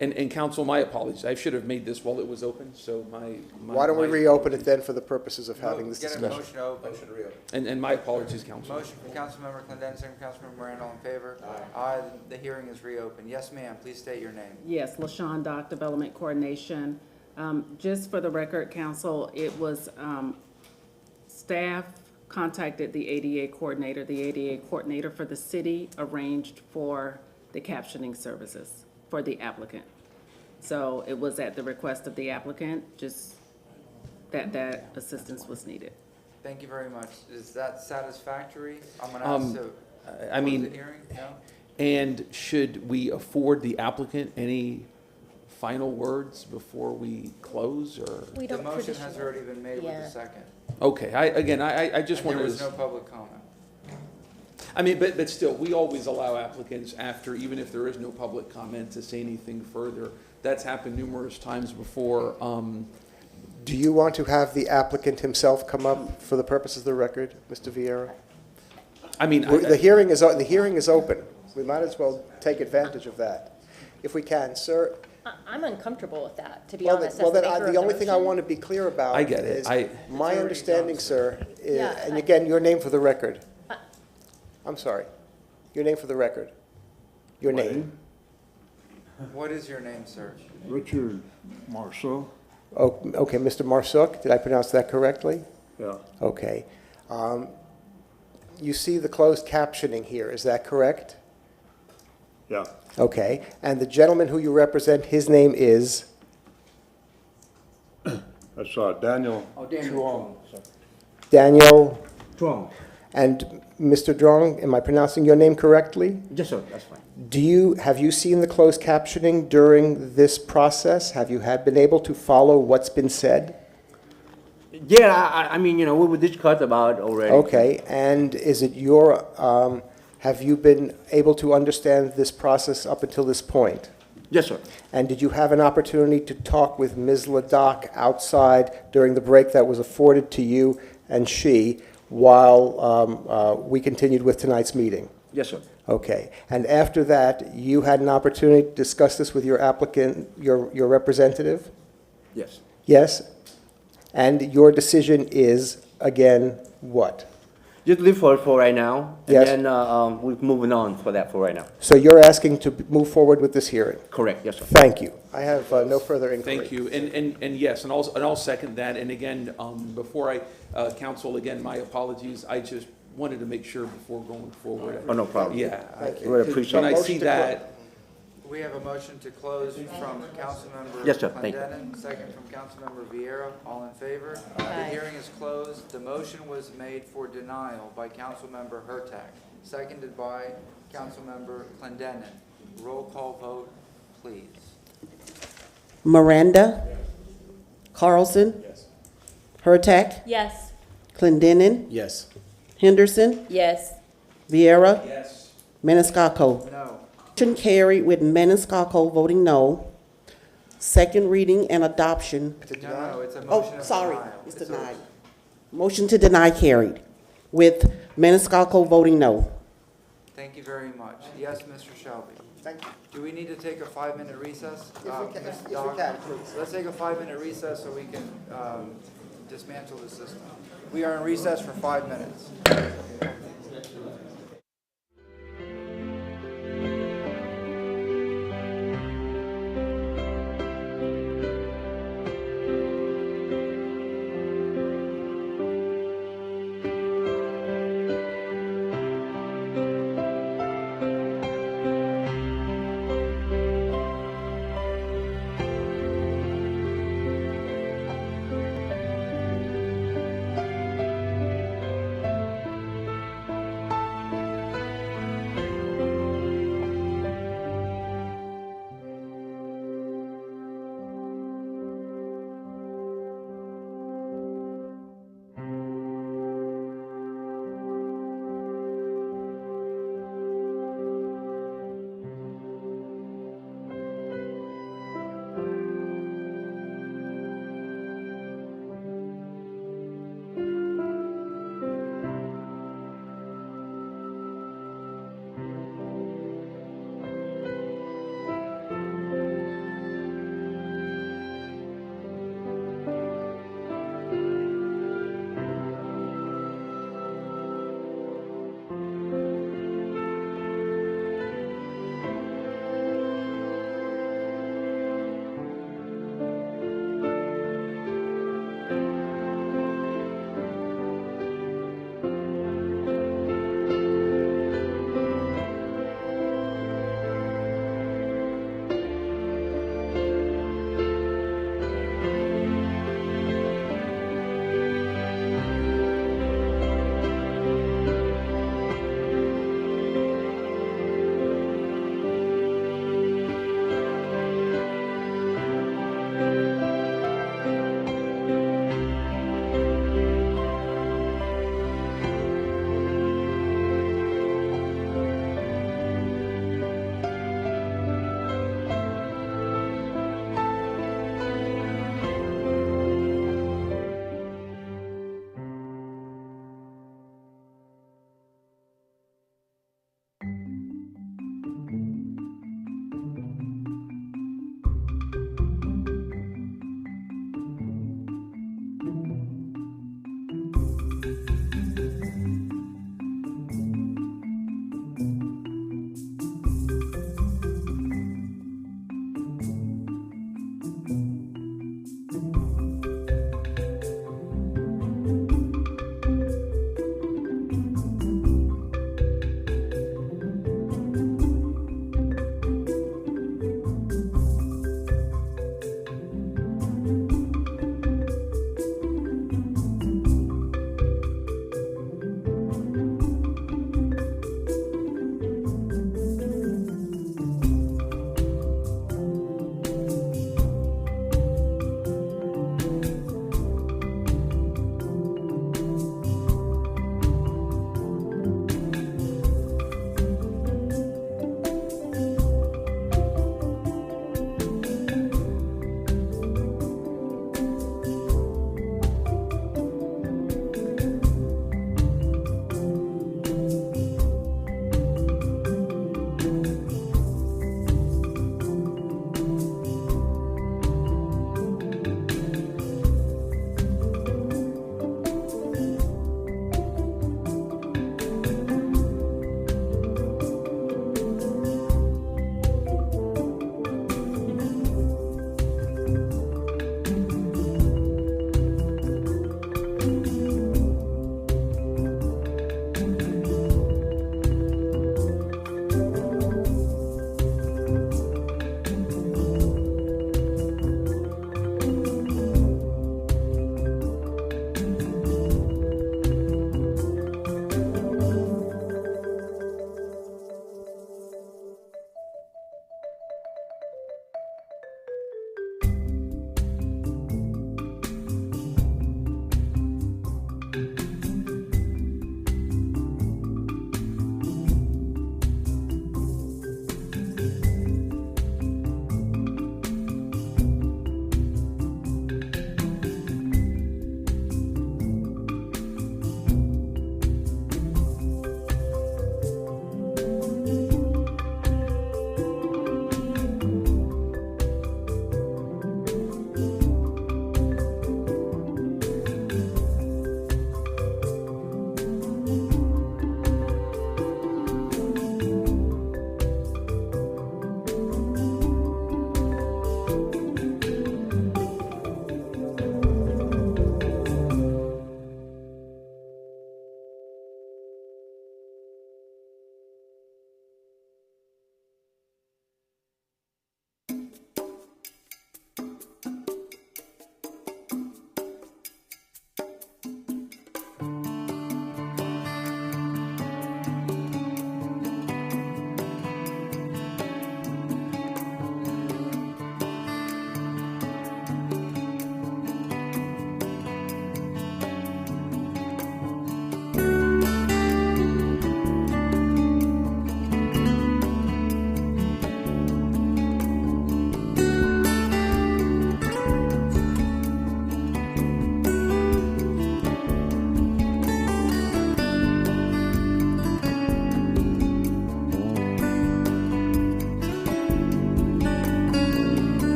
And counsel, my apologies. I should have made this while it was open, so Why don't we reopen it then for the purposes of having this Get a discussion? motion to open. And my apologies, counsel. Motion from Councilmember Clendenin, second from Councilmember Miranda, all in favor? Aye. The hearing is reopened. Yes, ma'am, please state your name. Yes, LaShawn Dock, Development Coordination. Just for the record, council, it was staff contacted the ADA coordinator. The ADA coordinator for the city arranged for the captioning services for the applicant. So it was at the request of the applicant, just that assistance was needed. Thank you very much. Is that satisfactory? I'm going to ask to I mean, close the hearing. No? and should we afford the applicant any final words before we close, or? We The don't motion has traditionally. already been made with Yeah. a second. Okay, I just And there wanted was no to, public comment. I mean, but still, we always allow applicants after, even if there is no public comment, to say anything further. That's happened numerous times before. Do you want to have the applicant himself come up for the purposes of the record, Mr. Vieira? I mean, The hearing is open. We might as well take advantage of that. If we can, sir. I'm uncomfortable with that, to be Well, honest. then, as the maker of the only thing I motion. want to be clear about I get it. is, I- my already understanding, done, sir, is, Yeah, and I- again, your name for the record. I'm sorry. Your name for the record. Your name? What is your name, sir? Richard Marceau? Oh, okay, Mr. Marsook, did I pronounce that correctly? Yeah. Okay. You see the closed captioning here, is that correct? Yeah. Okay, and the gentleman who you represent, his name is? That's Daniel Chuang. Daniel, Strong. and Mr. Drong, am I pronouncing your name correctly? Yes, sir, that's fine. Have you seen the closed captioning during this process? Have you been able to follow what's been said? Yeah, I mean, we discussed about already. Okay, and is it have you been able to understand this process up until this point? Yes, sir. And did you have an opportunity to talk with Ms. Ladakh outside during the break that was afforded to you and she while we continued with tonight's meeting? Yes, sir. Okay, and after that, you had an opportunity to discuss this with your applicant, your representative? Yes. Yes? And your decision is, again, what? Just leave for right now. Yes. And then we're moving on for right now. So you're asking to move forward with this hearing? Correct, yes, sir. Thank you. I have no further inquiry. Thank you, and yes, and I'll second that, and again, before I, counsel, again, my apologies, I just wanted to make sure before going forward. Oh, no problem. Yeah. Thank you. Really appreciate When it. I see that, We have a motion to close from Councilmember Yes, sir. Thank you. Clendenin, second from Councilmember Vieira. All in favor? The hearing is closed. The motion was made for denial by Councilmember Hurtak, seconded by Councilmember Clendenin. Roll call vote, please. Miranda. Carlson. Hurtak. Yes. Clendenin. Yes. Henderson. Yes. Vieira. yes, Maniscalco. No. Motion carried with Maniscalco voting no. Second reading and adoption. No, it's a motion Oh, of sorry, denial. it's denied. Motion to deny carried with Maniscalco voting no. Thank you very much. Yes, Mr. Shelby. Thank you. Do we need to take a 5-minute recess? If we can, Ms. if we Doc? can, please. Let's take a 5-minute recess so we can dismantle the system. We are in recess for 5 minutes.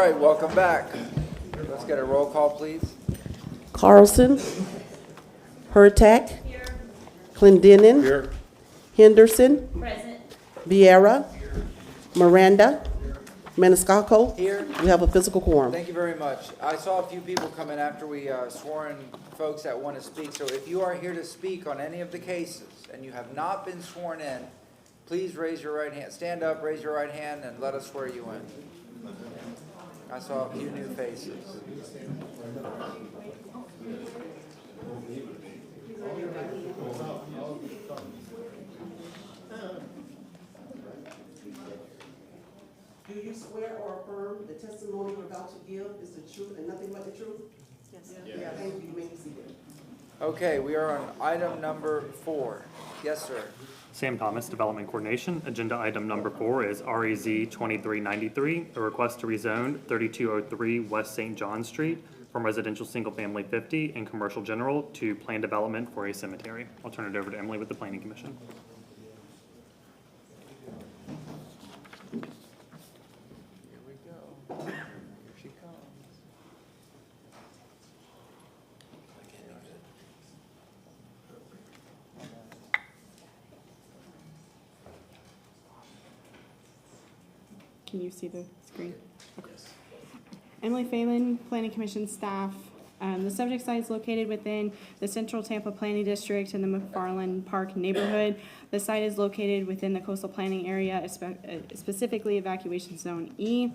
right, welcome back. Let's get a roll call, please. Carlson. Hurtak. Clendenin. Here. Henderson. Vieira. Miranda. Maniscalco. Here. We have a physical quorum. Thank you very much. I saw a few people come in after we swore in folks that want to speak. So if you are here to speak on any of the cases and you have not been sworn in, please raise your right hand. Stand up, raise your right hand, and let us swear you in. I saw a few new faces. Do you swear or affirm the testimony you're about to give is the truth and nothing but the truth? Yes. Thank you. You may be seated. Okay, we are on item number 4. Yes, sir. Sam Thomas, Development Coordination. Agenda item number 4 is REZ 2393, a request to rezone 3203 West St. John Street from residential single-family 50 and commercial general to planned development for a cemetery. I'll turn it over to Emily with the Planning Commission. Here we go. Here she comes. Can you see the screen? Okay. Emily Phelan, Planning Commission staff. The subject site is located within the Central Tampa Planning District in the McFarland Park neighborhood. The site is located within the coastal planning area, specifically Evacuation Zone E.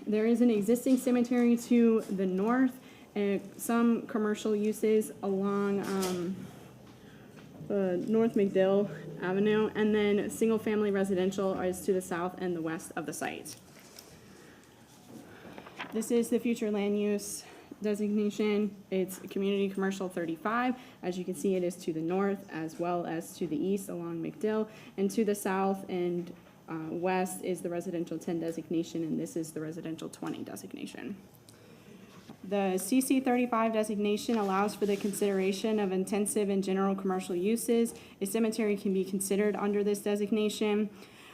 There is an existing cemetery to the north and some commercial uses along North McDill Avenue, and then single-family residential is to the south and the west of the site. This is the future land use designation. It's community commercial 35. As you can see, it is to the north as well as to the east along McDill, and to the south and west is the residential 10 designation, and this is the residential 20 designation. The CC 35 designation allows for the consideration of intensive and general commercial uses. A cemetery can be considered under this designation.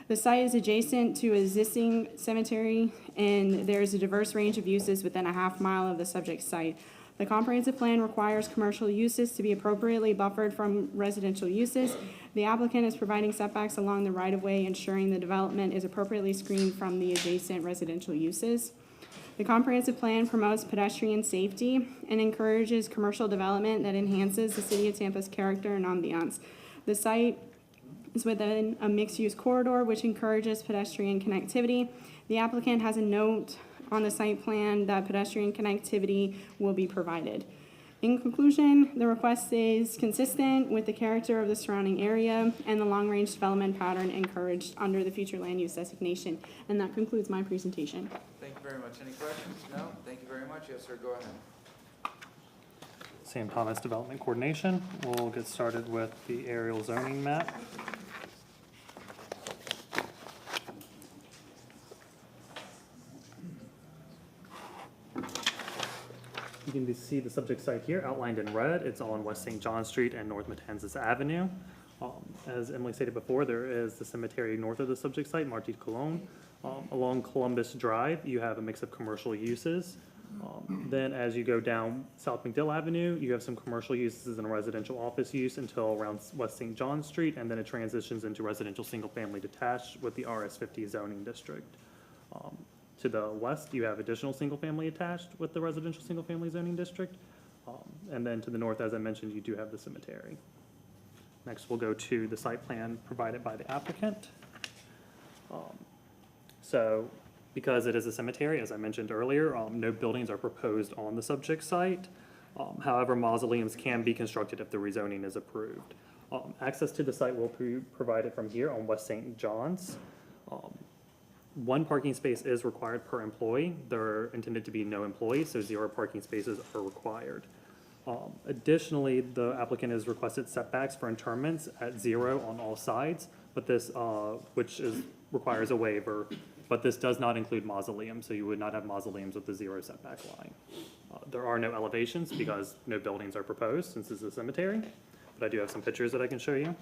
The site is adjacent to an existing cemetery, and there is a diverse range of uses within a half mile of the subject site. The comprehensive plan requires commercial uses to be appropriately buffered from residential uses. The applicant is providing setbacks along the right-of-way, ensuring the development is appropriately screened from the adjacent residential uses. The comprehensive plan promotes pedestrian safety and encourages commercial development that enhances the city of Tampa's character and ambiance. The site is within a mixed-use corridor which encourages pedestrian connectivity. The applicant has a note on the site plan that pedestrian connectivity will be provided. In conclusion, the request is consistent with the character of the surrounding area and the long-range development pattern encouraged under the future land use designation. And that concludes my presentation. Thank you very much. Any questions? No? Thank you very much. Yes, sir. Go ahead. Sam Thomas, Development Coordination. We'll get started with the aerial zoning map. You can see the subject site here outlined in red. It's on West St. John Street and North Matanzas Avenue. As Emily stated before, there is the cemetery north of the subject site, Marti Colon. Along Columbus Drive, you have a mix of commercial uses. Then as you go down South McDill Avenue, you have some commercial uses and a residential office use until around West St. John Street, and then it transitions into residential single-family detached with the RS50 zoning district. To the west, you have additional single-family attached with the residential single-family zoning district. And then to the north, as I mentioned, you do have the cemetery. Next, we'll go to the site plan provided by the applicant. So because it is a cemetery, as I mentioned earlier, no buildings are proposed on the subject site. However, mausoleums can be constructed if the rezoning is approved. Access to the site will be provided from here on West St. John's. One parking space is required per employee. There are intended to be no employees, so 0 parking spaces are required. Additionally, the applicant has requested setbacks for interments at 0 on all sides, but this, requires a waiver, but this does not include mausoleums, so you would not have mausoleums with the 0 setback line. There are no elevations because no buildings are proposed since this is a cemetery, but I do have some pictures that I can show you.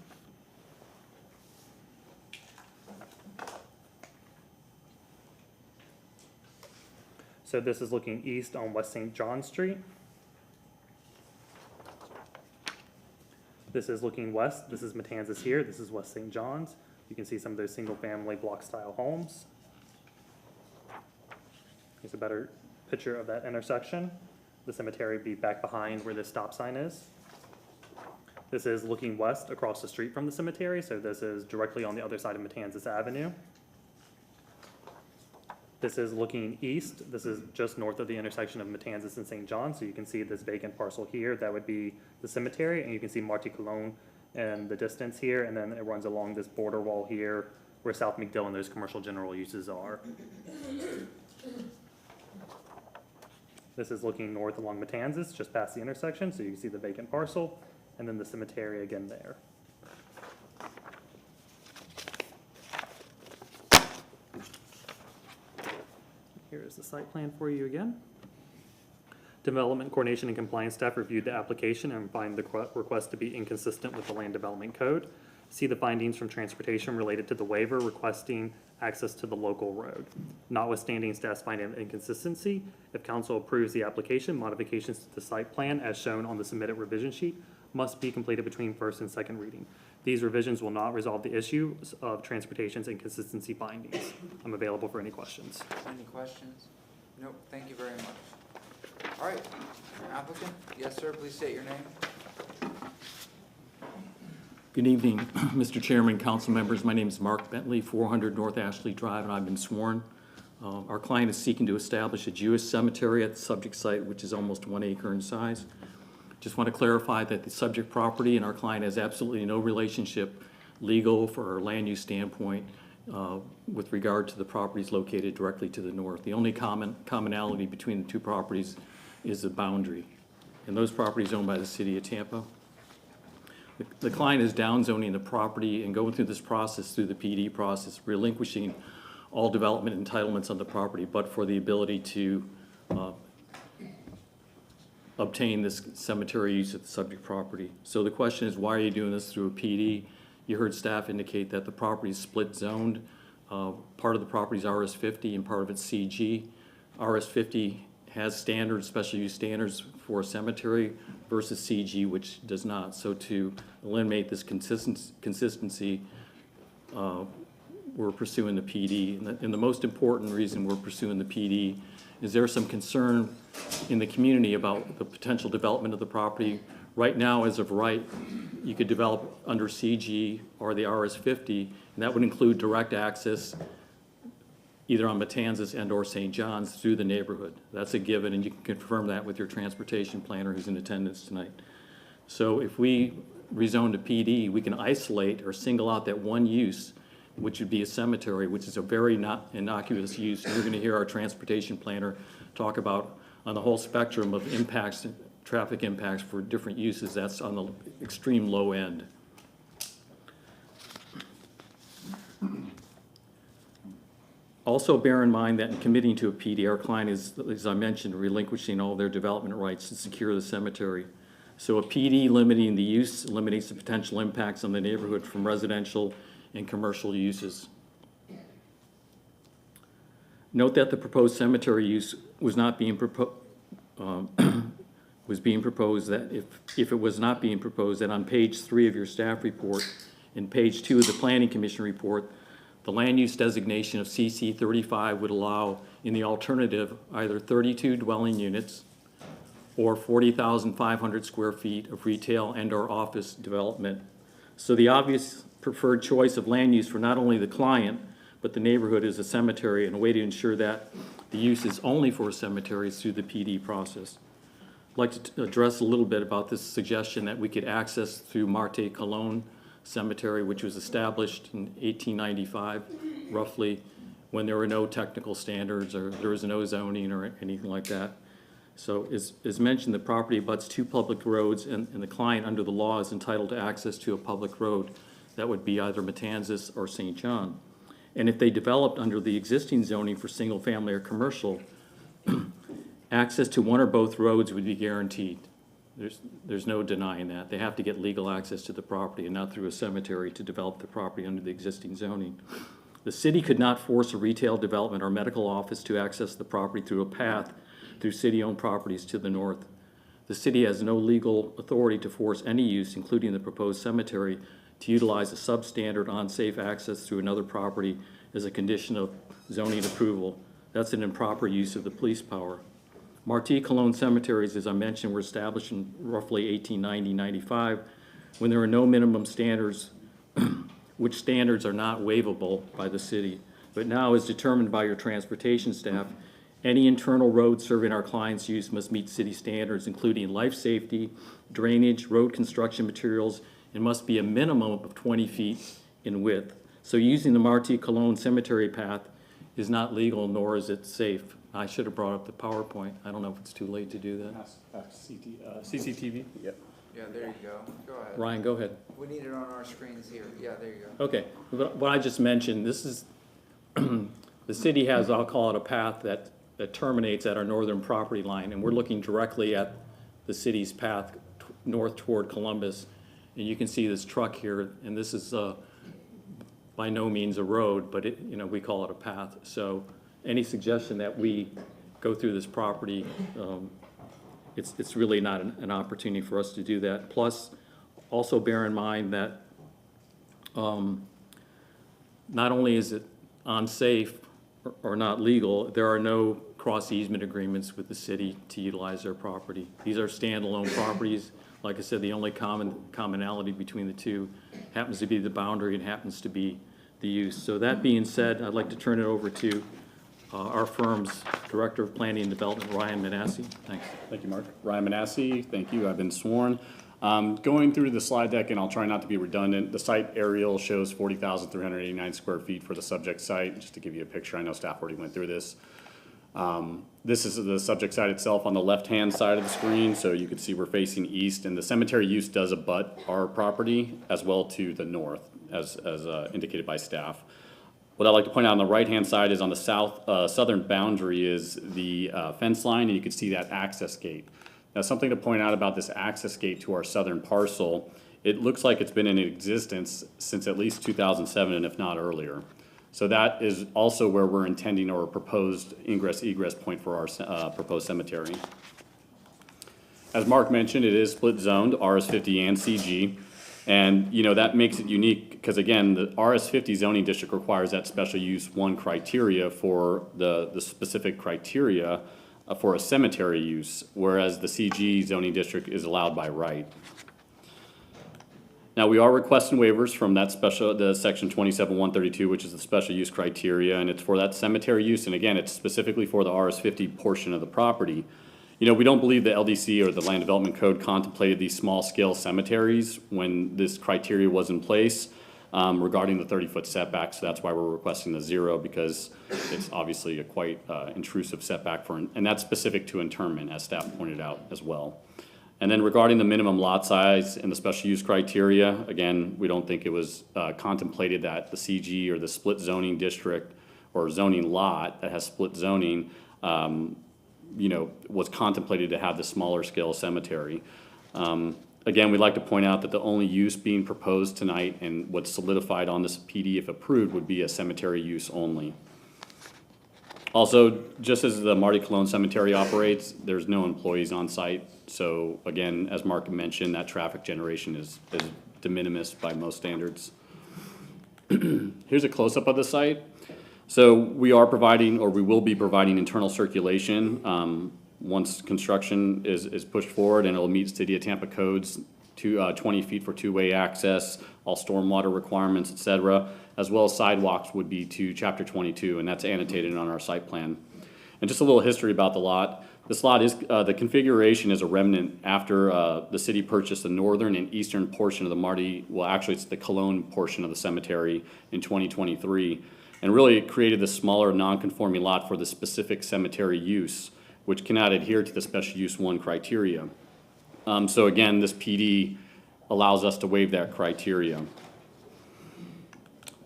So this is looking east on West St. John Street. This is looking west. This is Matanzas here. This is West St. John's. You can see some of those single-family block-style homes. Here's a better picture of that intersection. The cemetery would be back behind where this stop sign is. This is looking west across the street from the cemetery, so this is directly on the other side of Matanzas Avenue. This is looking east. This is just north of the intersection of Matanzas and St. John, so you can see this vacant parcel here. That would be the cemetery, and you can see Marty Cologne in the distance here, and then it runs along this border wall here where South McDill and those commercial general uses are. This is looking north along Matanzas, just past the intersection, so you can see the vacant parcel, and then the cemetery again there. Here is the site plan for you again. Development Coordination and Compliance staff reviewed the application and find the request to be inconsistent with the Land Development Code. See the findings from Transportation related to the waiver requesting access to the local road. Notwithstanding staff's finding of inconsistency, if council approves the application, modifications to the site plan as shown on the submitted revision sheet must be completed between first and second reading. These revisions will not resolve the issues of Transportation's inconsistency findings. I'm available for any questions. Any questions? Nope, thank you very much. All right, applicant? Yes, sir, please state your name. Good evening, Mr. Chairman, council members. My name is Mark Bentley, 400 North Ashley Drive, and I've been sworn. Our client is seeking to establish a Jewish cemetery at the subject site, which is almost 1 acre in size. Just want to clarify that the subject property and our client has absolutely no relationship, legal for our land use standpoint, with regard to the properties located directly to the north. The only commonality between the two properties is the boundary, and those properties owned by the city of Tampa. The client is downzoning the property and going through this process, through the PD process, relinquishing all development entitlements on the property, but for the ability to obtain this cemetery use at the subject property. So the question is, why are you doing this through a PD? You heard staff indicate that the property is split zoned. Part of the property is RS50 and part of it's CG. RS50 has standards, special use standards for a cemetery versus CG, which does not. So to eliminate this consistency, we're pursuing the PD. And the most important reason we're pursuing the PD is there's some concern in the community about the potential development of the property. Right now, as of right, you could develop under CG or the RS50, and that would include direct access either on Matanzas and or St. John's through the neighborhood. That's a given, and you can confirm that with your transportation planner who's in attendance tonight. So if we rezone to PD, we can isolate or single out that one use, which would be a cemetery, which is a very not innocuous use. And you're gonna hear our transportation planner talk about on the whole spectrum of impacts, traffic impacts for different uses. That's on the extreme low end. Also bear in mind that in committing to a PD, our client is, as I mentioned, relinquishing all their development rights to secure the cemetery. So a PD limiting the use eliminates the potential impacts on the neighborhood from residential and commercial uses. Note that the proposed cemetery use was not being proposed, that if it was not being proposed, that on page 3 of your staff report and page 2 of the Planning Commission report, the land use designation of CC 35 would allow, in the alternative, either 32 dwelling units or 40,500 square feet of retail and or office development. So the obvious preferred choice of land use for not only the client, but the neighborhood is a cemetery, and a way to ensure that the use is only for a cemetery is through the PD process. I'd like to address a little bit about this suggestion that we could access through Marte Cologne Cemetery, which was established in 1895, roughly, when there were no technical standards or there was no zoning or anything like that. So as mentioned, the property abuts 2 public roads, and the client under the law is entitled to access to a public road. That would be either Matanzas or St. John. And if they developed under the existing zoning for single family or commercial, access to one or both roads would be guaranteed. There's no denying that. They have to get legal access to the property and not through a cemetery to develop the property under the existing zoning. The city could not force a retail development or medical office to access the property through a path through city-owned properties to the north. The city has no legal authority to force any use, including the proposed cemetery, to utilize a substandard unsafe access through another property as a condition of zoning approval. That's an improper use of the police power. Marti Cologne cemeteries, as I mentioned, were established in roughly 1890-95 when there were no minimum standards, which standards are not waivable by the city, but now as determined by your transportation staff, any internal road serving our clients' use must meet city standards, including life safety, drainage, road construction materials, and must be a minimum of 20 feet in width. So using the Marti Cologne cemetery path is not legal, nor is it safe. I should have brought up the PowerPoint. I don't know if it's too late to do that. CCTV? Yep. Yeah, there you go. Go ahead. Ryan, go ahead. We need it on our screens here. Yeah, there you go. Okay, but what I just mentioned, this is, the city has, I'll call it a path that terminates at our northern property line, and we're looking directly at the city's path north toward Columbus. And you can see this truck here, and this is by no means a road, but it, we call it a path. So any suggestion that we go through this property, it's really not an opportunity for us to do that. Plus, also bear in mind that not only is it unsafe or not legal, there are no cross easement agreements with the city to utilize their property. These are standalone properties. Like I said, the only commonality between the two happens to be the boundary and happens to be the use. So that being said, I'd like to turn it over to our firm's Director of Planning and Development, Ryan Manassi. Thanks. Thank you, Mark. Ryan Manassi, thank you. I've been sworn. Going through the slide deck, and I'll try not to be redundant, the site aerial shows 40,389 square feet for the subject site. Just to give you a picture, I know staff already went through this. This is the subject site itself on the left-hand side of the screen, so you can see we're facing east, and the cemetery use does abut our property as well to the north, as indicated by staff. What I'd like to point out on the right-hand side is on the southern boundary is the fence line, and you can see that access gate. Now, something to point out about this access gate to our southern parcel, it looks like it's been in existence since at least 2007, and if not earlier. So that is also where we're intending our proposed ingress-egress point for our proposed cemetery. As Mark mentioned, it is split zoned, RS50 and CG. And, that makes it unique because, again, the RS50 zoning district requires that special use 1 criteria for the specific criteria for a cemetery use, whereas the CG zoning district is allowed by right. Now, we are requesting waivers from that the section 27-132, which is the special use criteria, and it's for that cemetery use, and again, it's specifically for the RS50 portion of the property. We don't believe the LDC or the Land Development Code contemplated these small-scale cemeteries when this criteria was in place regarding the 30-foot setback, so that's why we're requesting the 0, because it's obviously a quite intrusive setback and that's specific to interment, as staff pointed out as well. And then regarding the minimum lot size and the special use criteria, again, we don't think it was contemplated that the CG or the split zoning district or zoning lot that has split zoning, was contemplated to have the smaller scale cemetery. Again, we'd like to point out that the only use being proposed tonight and what's solidified on this PD, if approved, would be a cemetery use only. Also, just as the Marti Cologne Cemetery operates, there's no employees on site. So again, as Mark mentioned, that traffic generation is de minimis by most standards. Here's a close-up of the site. So we are providing, or we will be providing, internal circulation once construction is pushed forward, and it'll meet City of Tampa codes, 20 feet for two-way access, all stormwater requirements, et cetera, as well as sidewalks would be to Chapter 22, and that's annotated on our site plan. And just a little history about the lot. This lot is, the configuration is a remnant after the city purchased the northern and eastern portion of the Marti, well, actually it's the Cologne portion of the cemetery in 2023. And really it created this smaller non-conforming lot for the specific cemetery use, which cannot adhere to the special use 1 criteria. So again, this PD allows us to waive that criteria.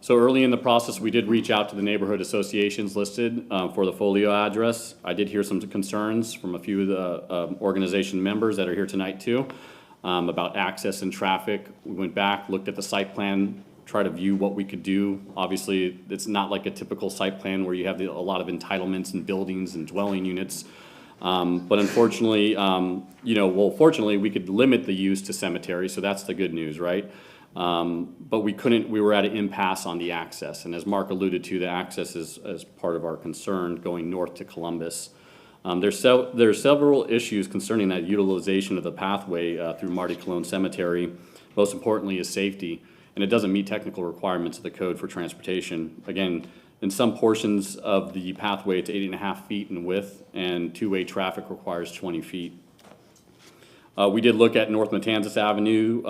So early in the process, we did reach out to the neighborhood associations listed for the folio address. I did hear some concerns from a few of the organization members that are here tonight too about access and traffic. We went back, looked at the site plan, try to view what we could do. Obviously, it's not like a typical site plan where you have a lot of entitlements and buildings and dwelling units. But unfortunately, fortunately, we could limit the use to cemetery, so that's the good news, right? But we couldn't, we were at an impasse on the access. And as Mark alluded to, the access is part of our concern going north to Columbus. There's several issues concerning that utilization of the pathway through Marty Cologne Cemetery. Most importantly is safety, and it doesn't meet technical requirements of the code for transportation. Again, in some portions of the pathway, it's 8.5 feet in width, and two-way traffic requires 20 feet. We did look at North Matanzas Avenue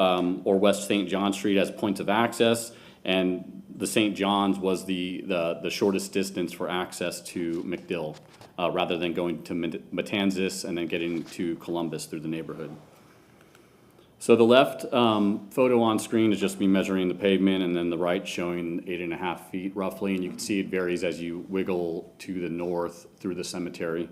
or West St. John Street as points of access, and the St. John's was the shortest distance for access to McDill, rather than going to Matanzas and then getting to Columbus through the neighborhood. So the left photo on screen is just me measuring the pavement, and then the right showing 8.5 feet roughly, and you can see it varies as you wiggle to the north through the cemetery.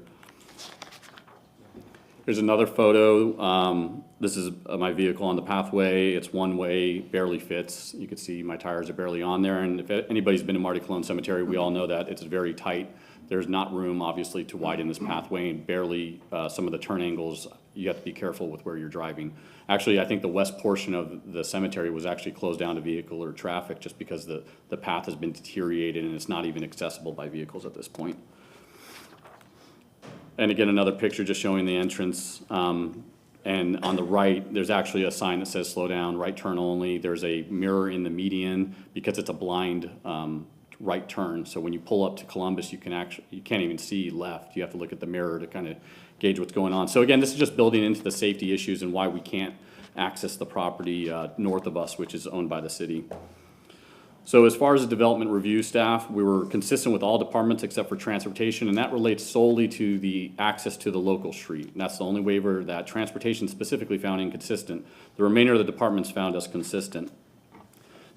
Here's another photo. This is my vehicle on the pathway. It's one way, barely fits. You can see my tires are barely on there, and if anybody's been to Marty Cologne Cemetery, we all know that it's very tight. There's not room, obviously, to widen this pathway, and barely some of the turn angles, you have to be careful with where you're driving. Actually, I think the west portion of the cemetery was actually closed down to vehicle or traffic just because the path has been deteriorated and it's not even accessible by vehicles at this point. And again, another picture just showing the entrance. And on the right, there's actually a sign that says slow down, right turn only. There's a mirror in the median because it's a blind right turn. So when you pull up to Columbus, you can't even see left. You have to look at the mirror to kind of gauge what's going on. So again, this is just building into the safety issues and why we can't access the property north of us, which is owned by the city. So as far as the development review staff, we were consistent with all departments except for transportation, and that relates solely to the access to the local street. And that's the only waiver that transportation specifically found inconsistent. The remainder of the departments found us consistent.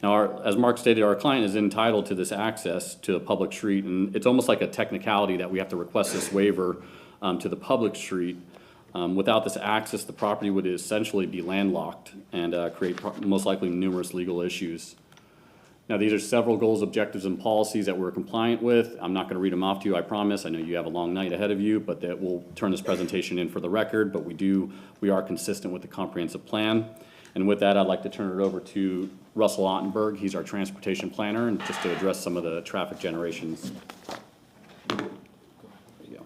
Now, as Mark stated, our client is entitled to this access to a public street, and it's almost like a technicality that we have to request this waiver to the public street. Without this access, the property would essentially be landlocked and create most likely numerous legal issues. Now, these are several goals, objectives, and policies that we're compliant with. I'm not going to read them off to you, I promise. I know you have a long night ahead of you, but that we'll turn this presentation in for the record, but we are consistent with the comprehensive plan. And with that, I'd like to turn it over to Russell Ottenberg. He's our transportation planner, and just to address some of the traffic generations. There you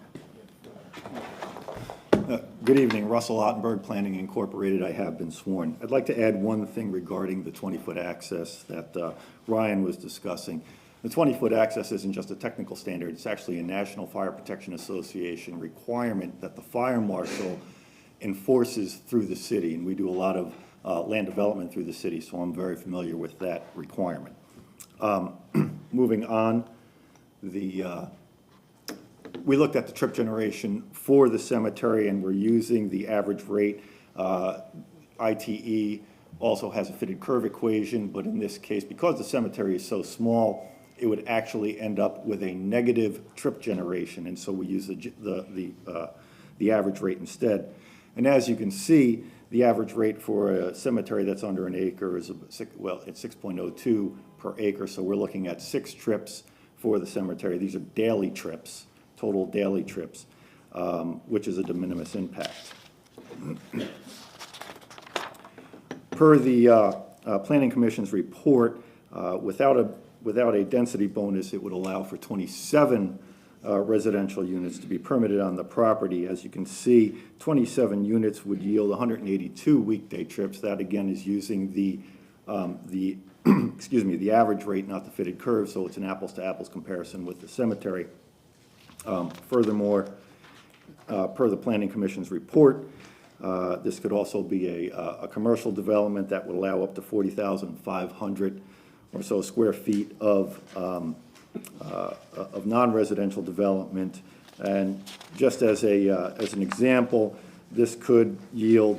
go. Good evening, Russell Ottenberg, Planning Incorporated. I have been sworn. I'd like to add one thing regarding the 20-foot access that Ryan was discussing. The 20-foot access isn't just a technical standard. It's actually a National Fire Protection Association requirement that the fire marshal enforces through the city, and we do a lot of land development through the city, so I'm very familiar with that requirement. Moving on, we looked at the trip generation for the cemetery, and we're using the average rate. ITE also has a fitted curve equation, but in this case, because the cemetery is so small, it would actually end up with a negative trip generation, and so we use the average rate instead. And as you can see, the average rate for a cemetery that's under an acre is, it's 6.02 per acre, so we're looking at 6 trips for the cemetery. These are daily trips, total daily trips, which is a de minimis impact. Per the Planning Commission's report, without a density bonus, it would allow for 27 residential units to be permitted on the property. As you can see, 27 units would yield 182 weekday trips. That again is using the excuse me, the average rate, not the fitted curve, so it's an apples to apples comparison with the cemetery. Furthermore, per the Planning Commission's report, this could also be a commercial development that would allow up to 40,500 or so square feet of non-residential development. And just as an example, this could yield,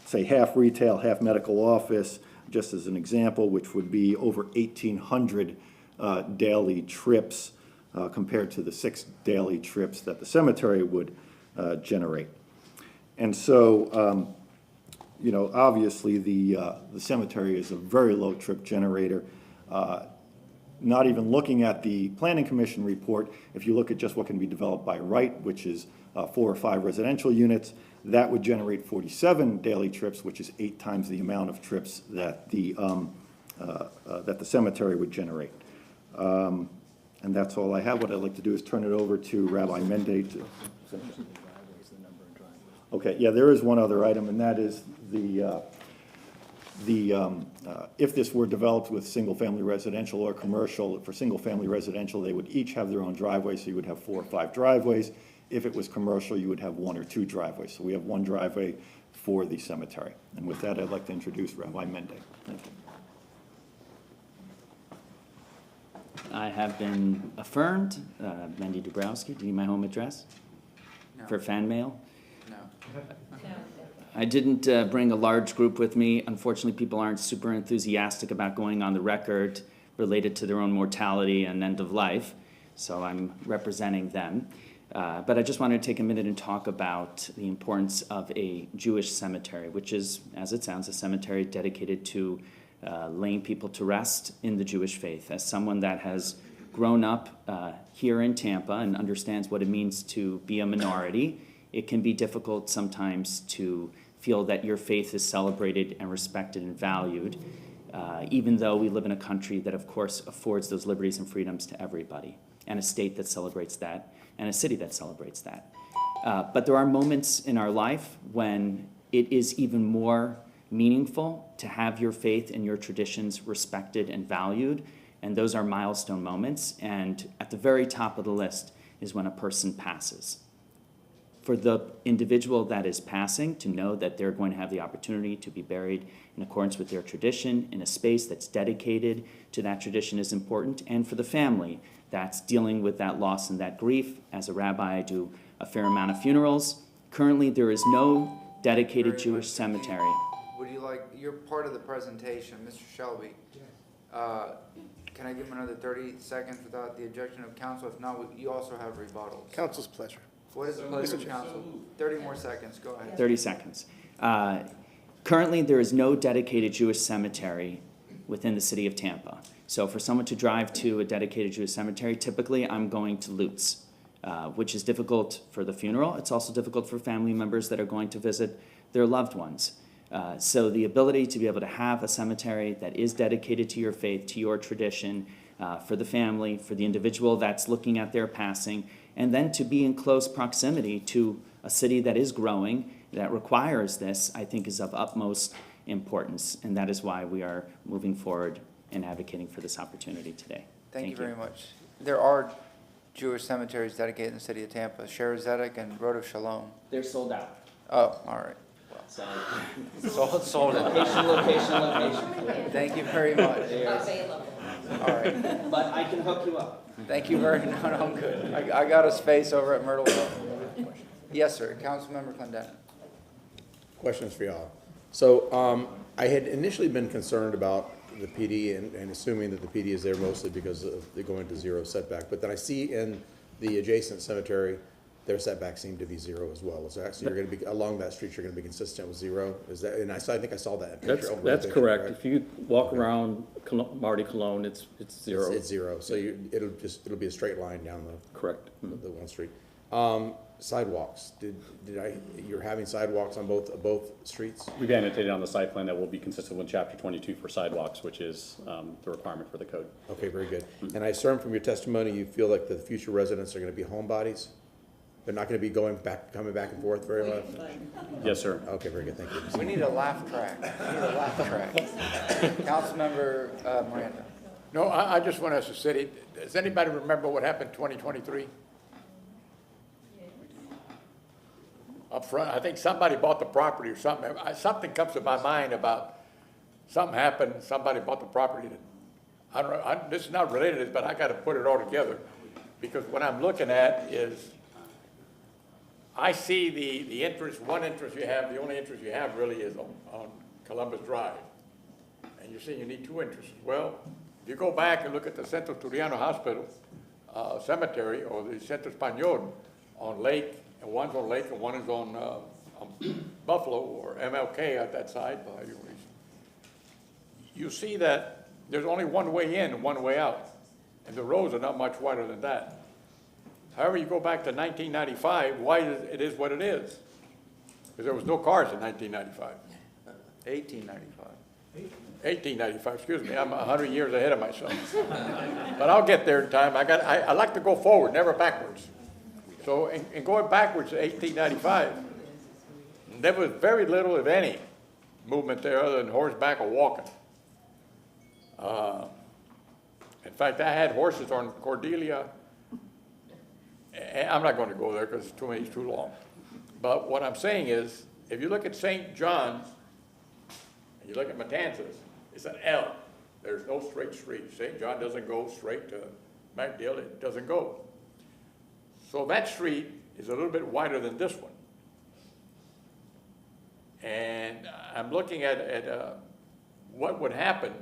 say half retail, half medical office, just as an example, which would be over 1,800 daily trips compared to the 6 daily trips that the cemetery would generate. And so you know, obviously, the cemetery is a very low trip generator. Not even looking at the Planning Commission report, if you look at just what can be developed by right, which is 4 or 5 residential units, that would generate 47 daily trips, which is 8 times the amount of trips that the cemetery would generate. And that's all I have. What I'd like to do is turn it over to Rabbi Mende to. Okay, yeah, there is one other item, and that is if this were developed with single-family residential or commercial, for single-family residential, they would each have their own driveway, so you would have 4 or 5 driveways. If it was commercial, you would have 1 or 2 driveways. So we have 1 driveway for the cemetery. And with that, I'd like to introduce Rabbi Mende. Thank you. I have been affirmed. Mendy Dubrowski, do you need my home address? No. For fan mail? No. I didn't bring a large group with me. Unfortunately, people aren't super enthusiastic about going on the record related to their own mortality and end of life, so I'm representing them. But I just wanted to take a minute and talk about the importance of a Jewish cemetery, which is, as it sounds, a cemetery dedicated to laying people to rest in the Jewish faith. As someone that has grown up here in Tampa and understands what it means to be a minority, it can be difficult sometimes to feel that your faith is celebrated and respected and valued, even though we live in a country that, of course, affords those liberties and freedoms to everybody, and a state that celebrates that, and a city that celebrates that. But there are moments in our life when it is even more meaningful to have your faith and your traditions respected and valued, and those are milestone moments. And at the very top of the list is when a person passes. For the individual that is passing to know that they're going to have the opportunity to be buried in accordance with their tradition in a space that's dedicated to that tradition is important, and for the family that's dealing with that loss and that grief. As a rabbi, I do a fair amount of funerals. Currently, there is no dedicated Jewish cemetery. Would you like, you're part of the presentation, Mr. Shelby. Can I give him another 30 seconds without the objection of council? If not, you also have rebuttals. Council's pleasure. What is the pleasure of council? 30 more seconds, go ahead. 30 seconds. Currently, there is no dedicated Jewish cemetery within the city of Tampa. So for someone to drive to a dedicated Jewish cemetery, typically I'm going to Lutz, which is difficult for the funeral. It's also difficult for family members that are going to visit their loved ones. So the ability to be able to have a cemetery that is dedicated to your faith, to your tradition, for the family, for the individual that's looking at their passing, and then to be in close proximity to a city that is growing, that requires this, I think is of utmost importance. And that is why we are moving forward and advocating for this opportunity today. Thank you very much. There are Jewish cemeteries dedicated in the city of Tampa, Sher Zedek and Road of Shalom. They're sold out. Oh, all right. So, Sold out. Location. Thank you very much. Available. All right. But I can hook you up. Thank you very much. No, I'm good. I got a space over at Myrtleville. Yes, sir. Councilmember Clendenin. Questions for y'all. So I had initially been concerned about the PD and assuming that the PD is there mostly because of they're going to 0 setback. But then I see in the adjacent cemetery, their setbacks seem to be 0 as well. So actually, you're going to be along that street. You're going to be consistent with 0. Is that? And I think I saw that in picture. That's correct. If you walk around Marty Cologne, it's 0. It's 0. So it'll be a straight line down the correct the one street. Sidewalks. You're having sidewalks on both streets? We've annotated on the site plan that will be consistent with chapter 22 for sidewalks, which is the requirement for the code. Okay, very good. And I assume from your testimony, you feel like the future residents are going to be homebodies? They're not going to be coming back and forth very much? Yes, sir. Okay, very good. Thank you. We need a laugh track. Councilmember Miranda. No, I just want to ask the city, does anybody remember what happened in 2023? Up front, I think somebody bought the property or something. Something comes to my mind about something happened, somebody bought the property. I don't know, this is not related to this, but I got to put it all together. Because what I'm looking at is, I see the entrance, one entrance you have, the only entrance you have really is on Columbus Drive. And you're saying you need 2 entrances. Well, if you go back and look at the Centro Turiano Hospital Cemetery or the Centro Español on Lake, and one's on Lake and one is on Buffalo or MLK at that side, you see that there's only one way in and one way out, and the roads are not much wider than that. However, you go back to 1995, why it is what it is? Because there was no cars in 1995. 1895. 1895, excuse me, I'm 100 years ahead of myself. But I'll get there in time. I like to go forward, never backwards. So in going backwards to 1895, there was very little, if any, movement there other than horseback or walking. In fact, I had horses on Cordelia. I'm not going to go there because it's too long. But what I'm saying is, if you look at St. John's, and you look at Matanzas, it's an L. There's no straight street. St. John doesn't go straight to MacDill. It doesn't go. So that street is a little bit wider than this one. And I'm looking at what would happen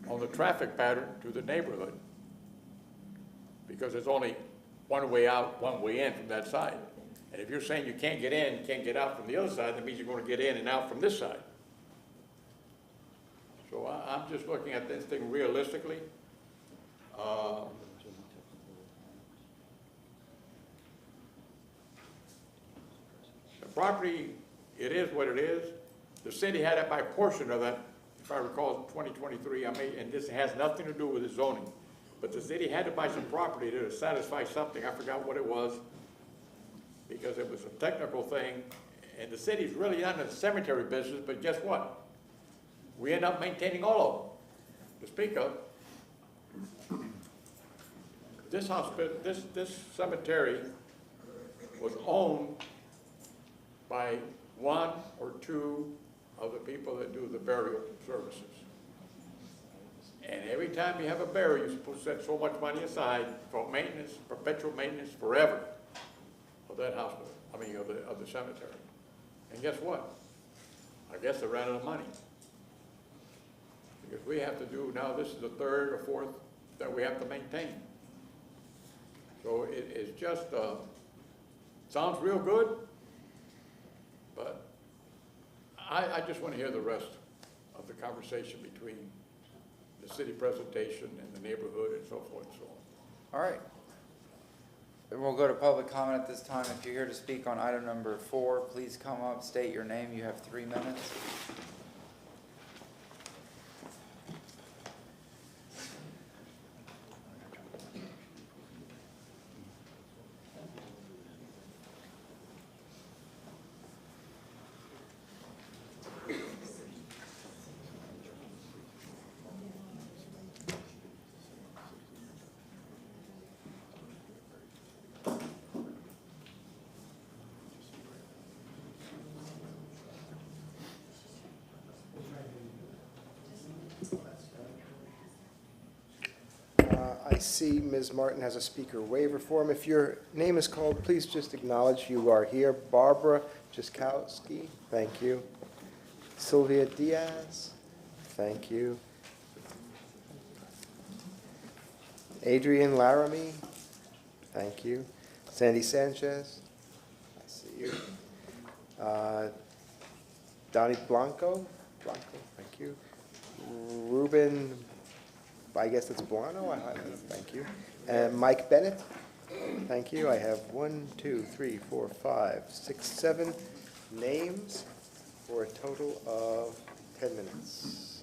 on the traffic pattern to the neighborhood, because there's only one way out, one way in from that side. And if you're saying you can't get in, you can't get out from the other side, that means you're going to get in and out from this side. So I'm just looking at this thing realistically. The property, it is what it is. The city had to buy a portion of that, if I recall, 2023, and this has nothing to do with the zoning. But the city had to buy some property to satisfy something. I forgot what it was, because it was a technical thing. And the city's really not in the cemetery business, but guess what? We end up maintaining all of them, to speak of. This hospital, this cemetery was owned by one or two of the people that do the burial services. And every time you have a burial, you're supposed to set so much money aside for maintenance, perpetual maintenance forever of that hospital, of the cemetery. And guess what? I guess they ran out of money. Because we have to do, now this is the third or fourth that we have to maintain. So it's just, sounds real good, but I just want to hear the rest of the conversation between the city presentation and the neighborhood and so forth and so on. All right. We'll go to public comment at this time. If you're here to speak on item number 4, please come up, state your name. You have 3 minutes. I see Ms. Martin has a speaker waiver form. If your name is called, please just acknowledge you are here. Barbara Jaskowski, thank you. Sylvia Diaz, thank you. Adrian Laramie, thank you. Sandy Sanchez, I see you. Donnie Blanco, thank you. Ruben, I guess it's Buono, I highlighted him, thank you. And Mike Bennett, thank you. I have 1, 2, 3, 4, 5, 6, 7 names for a total of 10 minutes.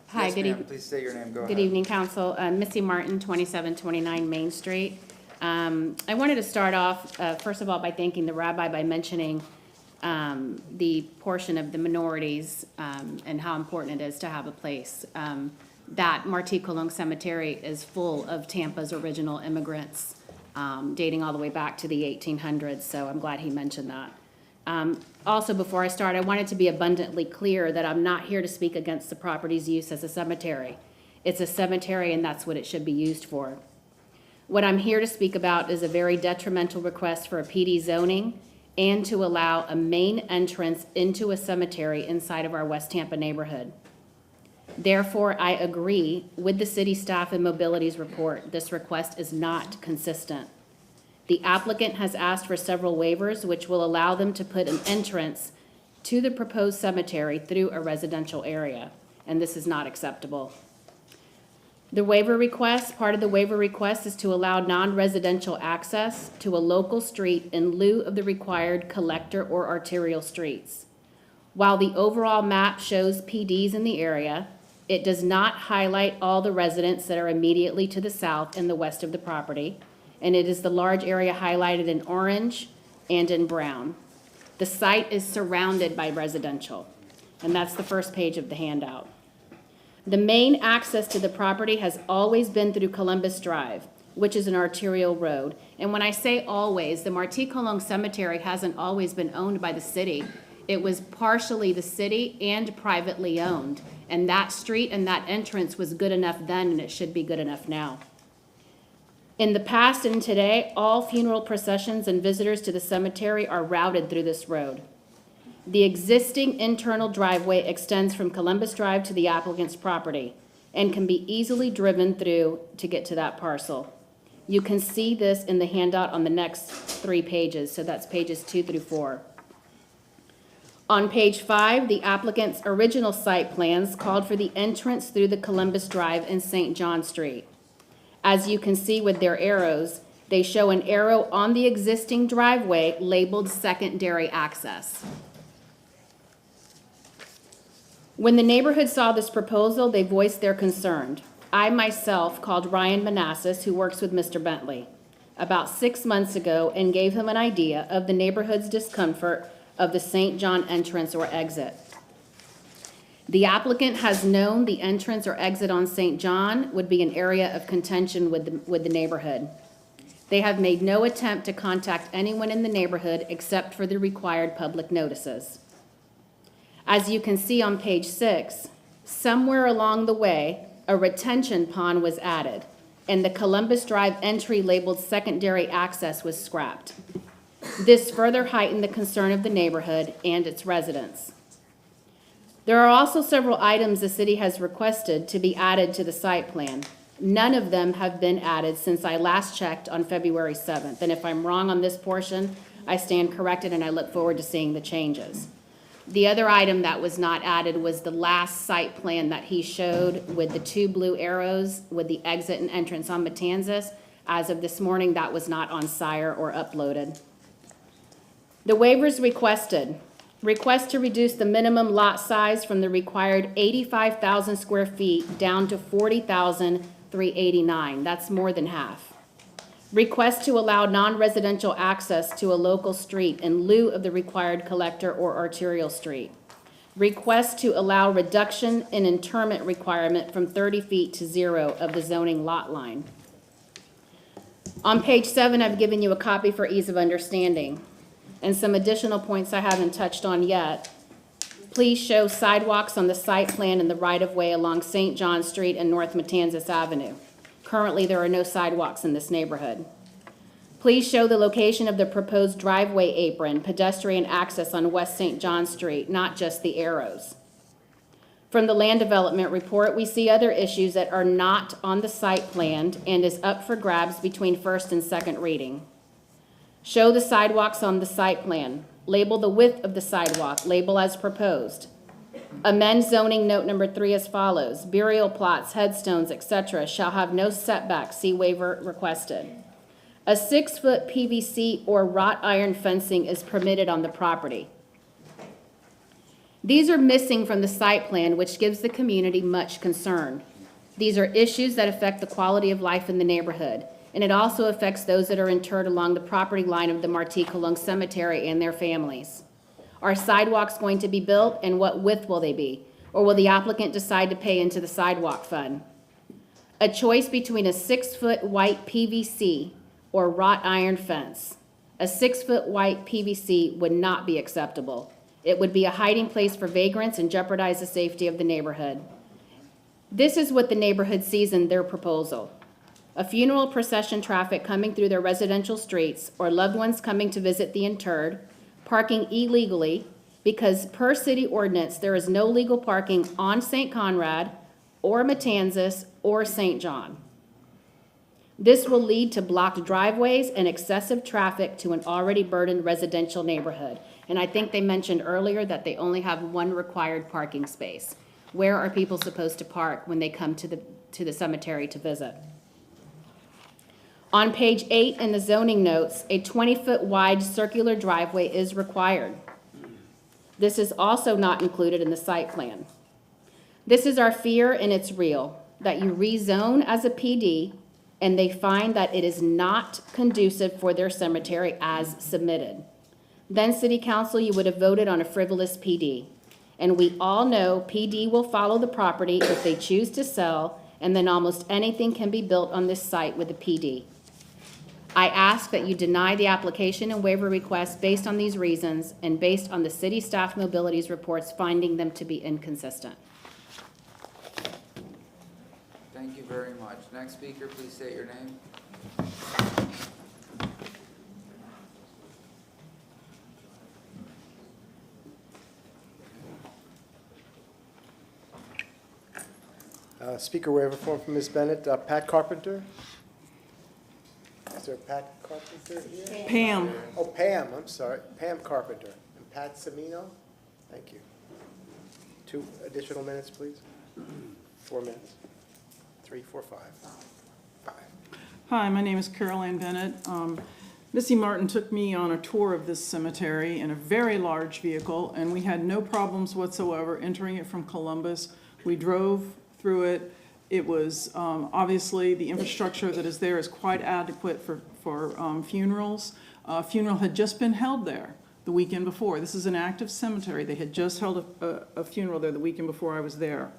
Hi, Yes, good ma'am. evening. Please state your name. Go ahead. Good evening, Council. Missy Martin, 2729 Main Street. I wanted to start off, first of all, by thanking the rabbi by mentioning the portion of the minorities and how important it is to have a place. That Marti Colon Cemetery is full of Tampa's original immigrants, dating all the way back to the 1800s, so I'm glad he mentioned that. Also, before I start, I wanted to be abundantly clear that I'm not here to speak against the property's use as a cemetery. It's a cemetery, and that's what it should be used for. What I'm here to speak about is a very detrimental request for a PD zoning and to allow a main entrance into a cemetery inside of our West Tampa neighborhood. Therefore, I agree with the city staff and mobility's report. This request is not consistent. The applicant has asked for several waivers, which will allow them to put an entrance to the proposed cemetery through a residential area, and this is not acceptable. The waiver request, part of the waiver request is to allow non-residential access to a local street in lieu of the required collector or arterial streets. While the overall map shows PDs in the area, it does not highlight all the residents that are immediately to the south and the west of the property, and it is the large area highlighted in orange and in brown. The site is surrounded by residential, and that's the first page of the handout. The main access to the property has always been through Columbus Drive, which is an arterial road. And when I say always, the Marti-Colon Cemetery hasn't always been owned by the city. It was partially the city and privately owned. And that street and that entrance was good enough then, and it should be good enough now. In the past and today, all funeral processions and visitors to the cemetery are routed through this road. The existing internal driveway extends from Columbus Drive to the applicant's property and can be easily driven through to get to that parcel. You can see this in the handout on the next 3 pages, so that's pages 2 through 4. On page 5, the applicant's original site plans called for the entrance through the Columbus Drive and St. John Street. As you can see with their arrows, they show an arrow on the existing driveway labeled secondary access. When the neighborhood saw this proposal, they voiced their concern. I myself called Ryan Manassas, who works with Mr. Bentley, about 6 months ago and gave him an idea of the neighborhood's discomfort of the St. John entrance or exit. The applicant has known the entrance or exit on St. John would be an area of contention with the neighborhood. They have made no attempt to contact anyone in the neighborhood except for the required public notices. As you can see on page 6, somewhere along the way, a retention pond was added, and the Columbus Drive entry labeled secondary access was scrapped. This further heightened the concern of the neighborhood and its residents. There are also several items the city has requested to be added to the site plan. None of them have been added since I last checked on February 7th, and if I'm wrong on this portion, I stand corrected and I look forward to seeing the changes. The other item that was not added was the last site plan that he showed with the 2 blue arrows with the exit and entrance on Matanzas. As of this morning, that was not on Sire or uploaded. The waivers requested. Request to reduce the minimum lot size from the required 85,000 square feet down to 40,389. That's more than half. Request to allow non-residential access to a local street in lieu of the required collector or arterial street. Request to allow reduction in interment requirement from 30 feet to 0 of the zoning lot line. On page 7, I've given you a copy for ease of understanding. And some additional points I haven't touched on yet. Please show sidewalks on the site plan in the right-of-way along St. John Street and North Matanzas Avenue. Currently, there are no sidewalks in this neighborhood. Please show the location of the proposed driveway apron, pedestrian access on West St. John Street, not just the arrows. From the land development report, we see other issues that are not on the site plan and is up for grabs between first and second reading. Show the sidewalks on the site plan. Label the width of the sidewalk. Label as proposed. Amend zoning note number 3 as follows. Burial plots, headstones, etc. shall have no setback. See waiver requested. A 6-foot PVC or wrought iron fencing is permitted on the property. These are missing from the site plan, which gives the community much concern. These are issues that affect the quality of life in the neighborhood, and it also affects those that are interred along the property line of the Marti-Colon Cemetery and their families. Are sidewalks going to be built, and what width will they be? Or will the applicant decide to pay into the sidewalk fund? A choice between a 6-foot white PVC or wrought iron fence. A 6-foot white PVC would not be acceptable. It would be a hiding place for vagrants and jeopardize the safety of the neighborhood. This is what the neighborhood sees in their proposal. A funeral procession traffic coming through their residential streets, or loved ones coming to visit the interred, parking illegally, because per city ordinance, there is no legal parking on St. Conrad or Matanzas or St. John. This will lead to blocked driveways and excessive traffic to an already burdened residential neighborhood. And I think they mentioned earlier that they only have one required parking space. Where are people supposed to park when they come to the cemetery to visit? On page 8 in the zoning notes, a 20-foot wide circular driveway is required. This is also not included in the site plan. This is our fear, and it's real, that you rezone as a PD and they find that it is not conducive for their cemetery as submitted. Then, City Council, you would have voted on a frivolous PD. And we all know PD will follow the property if they choose to sell, and then almost anything can be built on this site with a PD. I ask that you deny the application and waiver request based on these reasons and based on the city staff mobilities reports finding them to be inconsistent. Thank you very much. Next speaker, please state your name. Speaker waiver form from Ms. Bennett. Pat Carpenter? Is there Pat Carpenter here? Pam. Oh, Pam, I'm sorry. Pam Carpenter. And Pat Semino? Thank you. 2 additional minutes, please. 4 minutes. 3, 4, 5. 5. Hi, my name is Carol Ann Bennett. Missy Martin took me on a tour of this cemetery in a very large vehicle, and we had no problems whatsoever entering it from Columbus. We drove through it. It was obviously the infrastructure that is there is quite adequate for funerals. A funeral had just been held there the weekend before. This is an active cemetery. They had just held a funeral there the weekend before I was there.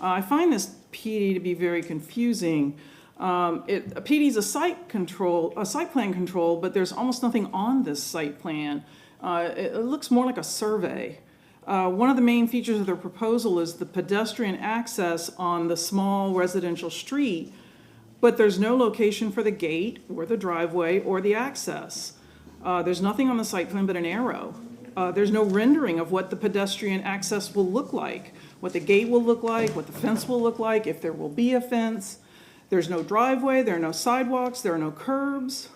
I find this PD to be very confusing. A PD is a site plan control, but there's almost nothing on this site plan. It looks more like a survey. One of the main features of their proposal is the pedestrian access on the small residential street, but there's no location for the gate or the driveway or the access. There's nothing on the site plan but an arrow. There's no rendering of what the pedestrian access will look like, what the gate will look like, what the fence will look like, if there will be a fence. There's no driveway, there are no sidewalks, there are no curbs.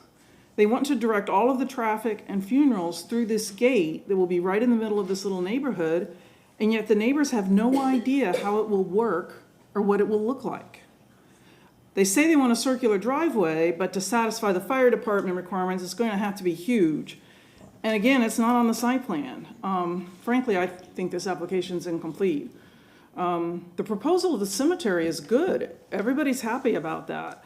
They want to direct all of the traffic and funerals through this gate that will be right in the middle of this little neighborhood, and yet the neighbors have no idea how it will work or what it will look like. They say they want a circular driveway, but to satisfy the fire department requirements, it's going to have to be huge. And again, it's not on the site plan. Frankly, I think this application is incomplete. The proposal of the cemetery is good. Everybody's happy about that.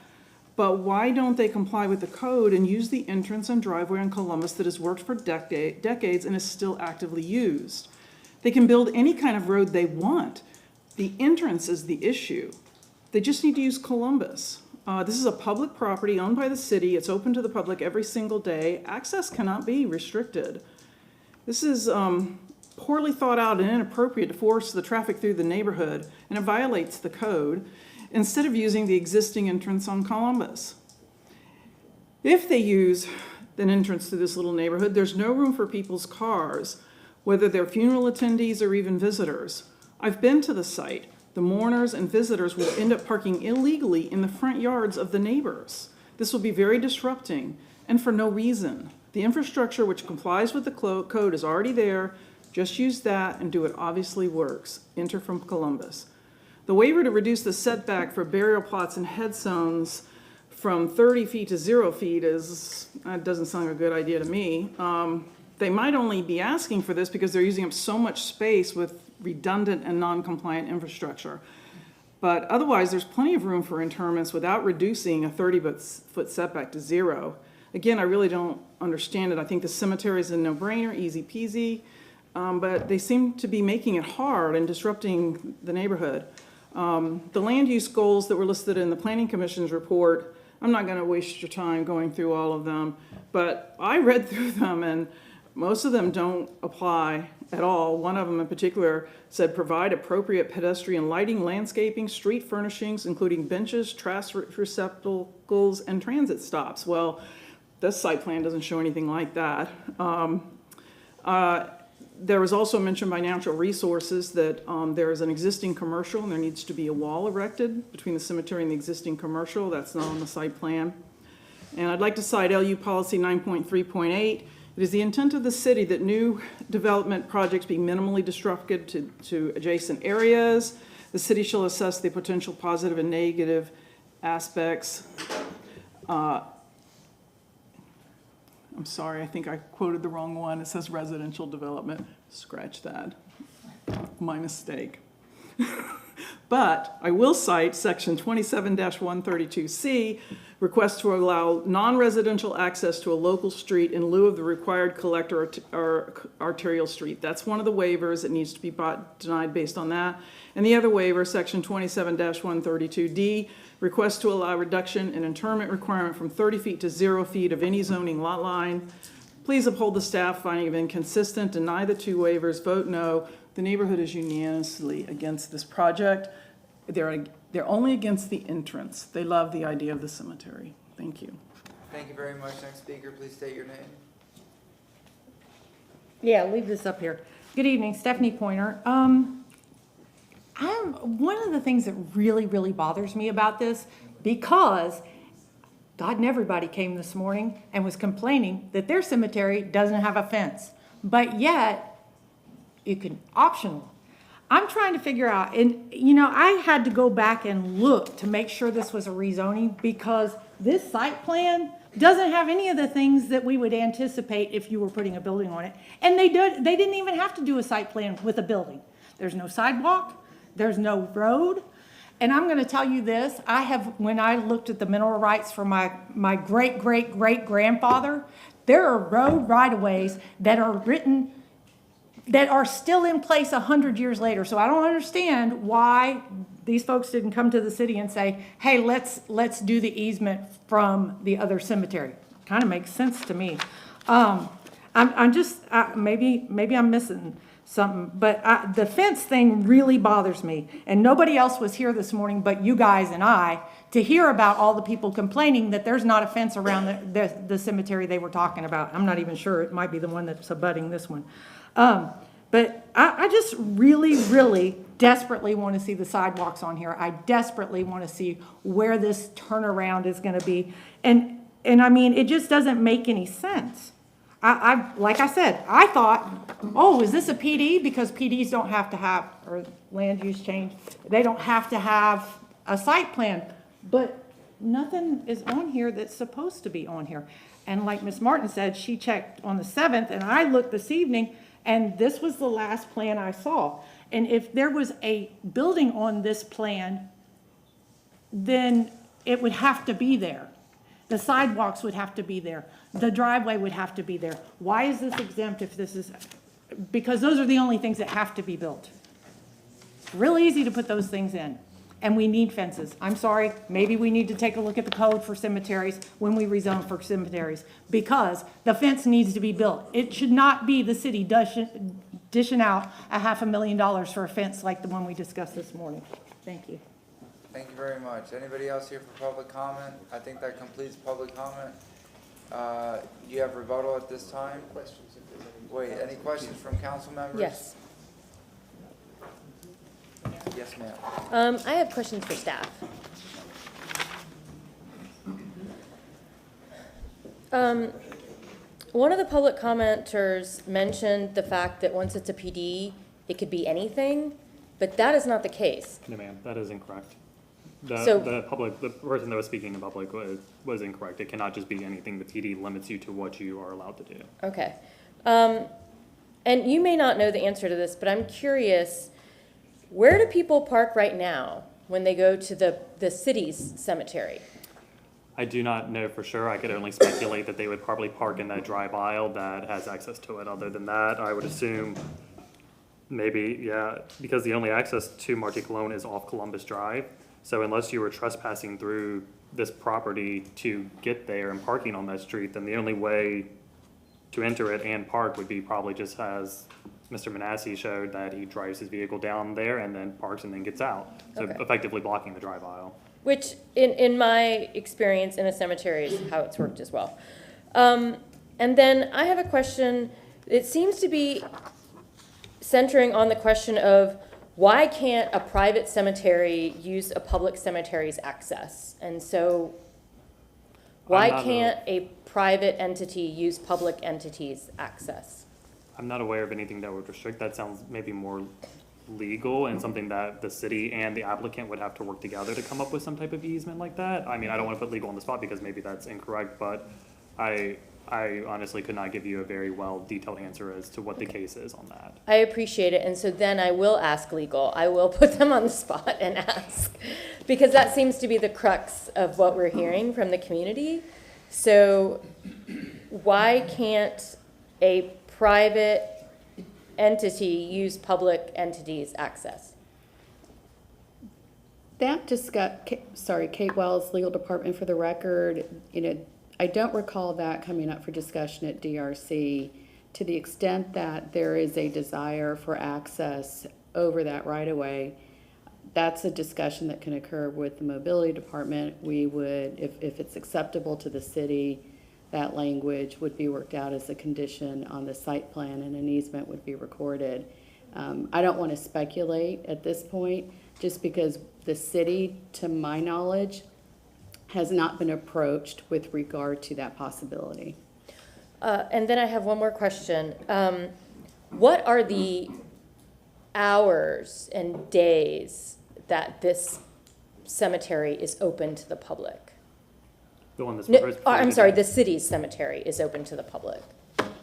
But why don't they comply with the code and use the entrance and driveway in Columbus that has worked for decades and is still actively used? They can build any kind of road they want. The entrance is the issue. They just need to use Columbus. This is a public property owned by the city. It's open to the public every single day. Access cannot be restricted. This is poorly thought out and inappropriate to force the traffic through the neighborhood, and it violates the code, instead of using the existing entrance on Columbus. If they use an entrance to this little neighborhood, there's no room for people's cars, whether they're funeral attendees or even visitors. I've been to the site. The mourners and visitors will end up parking illegally in the front yards of the neighbors. This will be very disrupting, and for no reason. The infrastructure which complies with the code is already there. Just use that and do it obviously works. Enter from Columbus. The waiver to reduce the setback for burial plots and headstones from 30 feet to 0 feet doesn't sound like a good idea to me. They might only be asking for this because they're using up so much space with redundant and non-compliant infrastructure. But otherwise, there's plenty of room for interments without reducing a 30-foot setback to 0. Again, I really don't understand it. I think the cemetery is a no-brainer, easy peasy, but they seem to be making it hard and disrupting the neighborhood. The land use goals that were listed in the Planning Commission's report, I'm not going to waste your time going through all of them, but I read through them and most of them don't apply at all. One of them in particular said provide appropriate pedestrian lighting, landscaping, street furnishings, including benches, trash receptacles, and transit stops. Well, this site plan doesn't show anything like that. There was also mentioned by Natural Resources that there is an existing commercial and there needs to be a wall erected between the cemetery and the existing commercial. That's not on the site plan. And I'd like to cite LU Policy 9.3.8. It is the intent of the city that new development projects be minimally disruptive to adjacent areas. The city shall assess the potential positive and negative aspects. I'm sorry, I think I quoted the wrong one. It says residential development. Scratch that. My mistake. But I will cite section 27-132C, request to allow non-residential access to a local street in lieu of the required collector or arterial street. That's one of the waivers that needs to be denied based on that. And the other waiver, section 27-132D, request to allow reduction in interment requirement from 30 feet to 0 feet of any zoning lot line. Please uphold the staff finding of inconsistent, deny the two waivers, vote no. The neighborhood is unanimously against this project. They're only against the entrance. They love the idea of the cemetery. Thank you. Thank you very much. Next speaker, please state your name. Yeah, leave this up here. Good evening, Stephanie Pointer. One of the things that really, really bothers me about this, because God and everybody came this morning and was complaining that their cemetery doesn't have a fence, but yet you can optional. I'm trying to figure out, and you know, I had to go back and look to make sure this was a rezoning because this site plan doesn't have any of the things that we would anticipate if you were putting a building on it. And they didn't even have to do a site plan with a building. There's no sidewalk, there's no road. And I'm gonna tell you this, when I looked at the mineral rights for my great-great-great-grandfather, there are road right-of-ways that are written that are still in place 100 years later. So I don't understand why these folks didn't come to the city and say, hey, let's do the easement from the other cemetery. Kind of makes sense to me. I'm just, maybe I'm missing something, but the fence thing really bothers me. And nobody else was here this morning but you guys and I to hear about all the people complaining that there's not a fence around the cemetery they were talking about. I'm not even sure. It might be the one that's abutting this one. But I just really, really desperately want to see the sidewalks on here. I desperately want to see where this turnaround is going to be. And I mean, it just doesn't make any sense. Like I said, I thought, oh, is this a PD? Because PDs don't have to have, or land use change, they don't have to have a site plan. But nothing is on here that's supposed to be on here. And like Ms. Martin said, she checked on the 7th, and I looked this evening, and this was the last plan I saw. And if there was a building on this plan, then it would have to be there. The sidewalks would have to be there. The driveway would have to be there. Why is this exempt if this is, because those are the only things that have to be built. Real easy to put those things in. And we need fences. I'm sorry, maybe we need to take a look at the code for cemeteries when we rezone for cemeteries, because the fence needs to be built. It should not be the city dishing out $500,000 for a fence like the one we discussed this morning. Thank you. Thank you very much. Anybody else here for public comment? I think that completes public comment. Do you have rebuttal at this time? Questions, if there's any. Wait, any questions from council members? Yes. Yes, ma'am. I have questions for staff. One of the public commenters mentioned the fact that once it's a PD, it could be anything, but that is not the case. No, ma'am, that is incorrect. The person that was speaking in public was incorrect. It cannot just be anything. The PD limits you to what you are allowed to do. Okay. And you may not know the answer to this, but I'm curious, where do people park right now when they go to the city's cemetery? I do not know for sure. I could only speculate that they would probably park in that drive aisle that has access to it. Other than that, I would assume maybe, yeah, because the only access to Marty Cologne is off Columbus Drive. So unless you were trespassing through this property to get there and parking on that street, then the only way to enter it and park would be probably just as Mr. Manassi showed, that he drives his vehicle down there and then parks and then gets out. So Okay. effectively blocking the drive aisle. Which, in my experience in a cemetery, is how it's worked as well. And then I have a question. It seems to be centering on the question of why can't a private cemetery use a public cemetery's access? And so why can't a private entity use public entities' access? I'm not aware of anything that would restrict. That sounds maybe more legal and something that the city and the applicant would have to work together to come up with some type of easement like that. I mean, I don't want to put legal on the spot because maybe that's incorrect, but I honestly could not give you a very well detailed answer as to what the case is on that. I appreciate it, and so then I will ask legal. I will put them on the spot and ask, because that seems to be the crux of what we're hearing from the community. So why can't a private entity use public entities' access? That Kate Wells, Legal Department, for the record, I don't recall that coming up for discussion at DRC. To the extent that there is a desire for access over that right-of-way, that's a discussion that can occur with the Mobility Department. We would, if it's acceptable to the city, that language would be worked out as a condition on the site plan and an easement would be recorded. I don't want to speculate at this point, just because the city, to my knowledge, has not been approached with regard to that possibility. And then I have one more question. What are the hours and days that this cemetery is open to the public? The one that's No, proposed. I'm sorry, the city's cemetery is open to the public.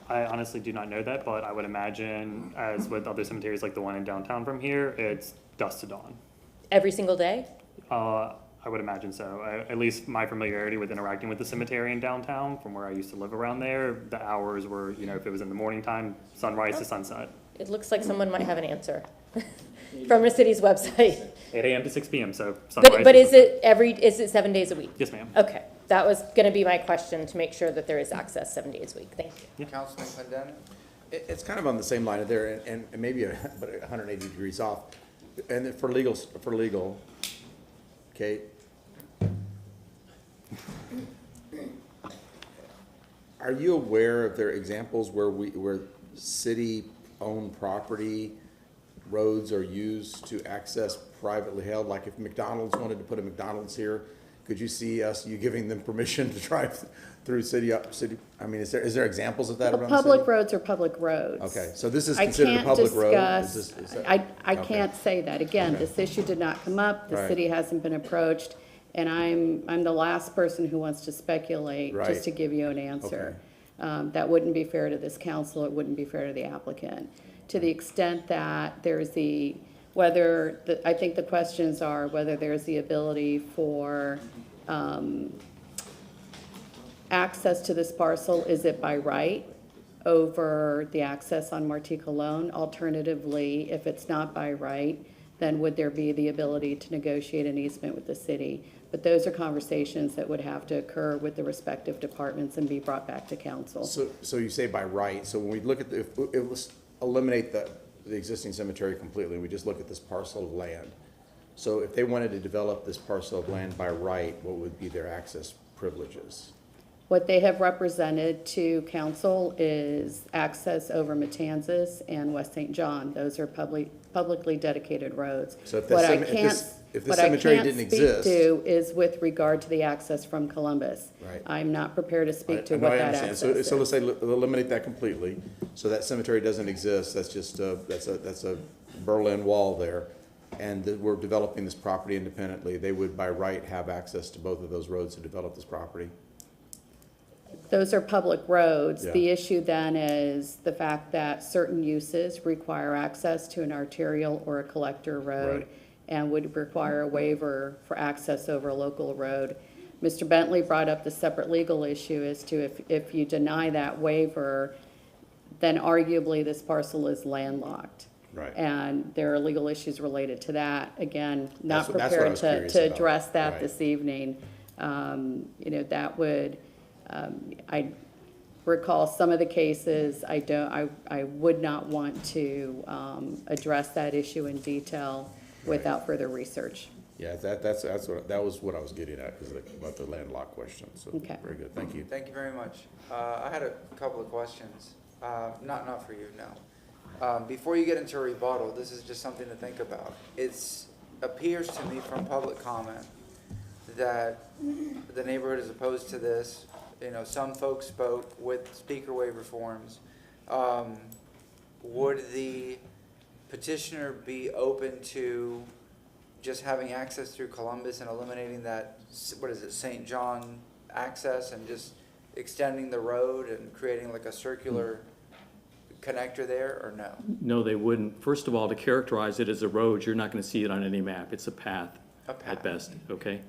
I honestly do not know that, but I would imagine, as with other cemeteries like the one in downtown from here, it's dusk to dawn. Every single day? I would imagine so. At least my familiarity with interacting with the cemetery in downtown, from where I used to live around there, the hours were, if it was in the morning time, sunrise to sunset. It looks like someone might have an answer from the city's website. 8 a.m. to 6 p.m., so sunrise. But is it 7 days a week? Yes, ma'am. Okay, that was gonna be my question, to make sure that there is access 7 days a week. Thank you. Councilman Clendenin? It's kind of on the same line there, and maybe but 180 degrees off. And then for legal, Kate, are you aware if there are examples where city-owned property roads are used to access privately held? Like if McDonald's wanted to put a McDonald's here, could you see you giving them permission to drive through city? I mean, is there examples of that around the city? Public roads are public roads. Okay, so this is considered a public road? I can't say that. Again, this issue did not come up. The Right. city hasn't been approached. And I'm the last person who wants to speculate Right. just to give you an answer. That wouldn't be fair to this council. It wouldn't be fair to the applicant. To the extent that there's I think the questions are whether there's the ability for access to this parcel. Is it by right over the access on Marti Colon? Alternatively, if it's not by right, then would there be the ability to negotiate an easement with the city? But those are conversations that would have to occur with the respective departments and be brought back to council. So you say by right, so when we look at let's eliminate the existing cemetery completely, we just look at this parcel of land. So if they wanted to develop this parcel of land by right, what would be their access privileges? What they have represented to council is access over Matanzas and West St. John. Those are publicly dedicated roads. So if What I this can't cemetery didn't exist. speak to is with regard to the access from Columbus. Right. I'm not prepared to speak to No, what I that understand. access is. So let's say eliminate that completely. So that cemetery doesn't exist. That's just that's a Berlin Wall there. And we're developing this property independently. They would by right have access to both of those roads to develop this property. Those are public roads. Yeah. The issue then is the fact that certain uses require access to an arterial or a collector road Right. and would require a waiver for access over a local road. Mr. Bentley brought up the separate legal issue as to if you deny that waiver, then arguably this parcel is landlocked. Right. And there are legal issues related to that. Again, not That's what I prepared was curious to about. address that Right. this evening. That would, I recall some of the cases. I would not want to address that issue in detail without further research. Yeah, that was what I was getting at, is about the landlocked question. So Okay. very good. Thank you. Thank you very much. I had a couple of questions. Not for you, no. Before you get into a rebuttal, this is just something to think about. It appears to me from public comment that the neighborhood is opposed to this. You know, some folks spoke with speaker waiver forms. Would the petitioner be open to just having access through Columbus and eliminating that, what is it, St. John access, and just extending the road and creating like a circular connector there, or no? No, they wouldn't. First of all, to characterize it as a road, you're not going to see it on any map. It's a path at best, okay?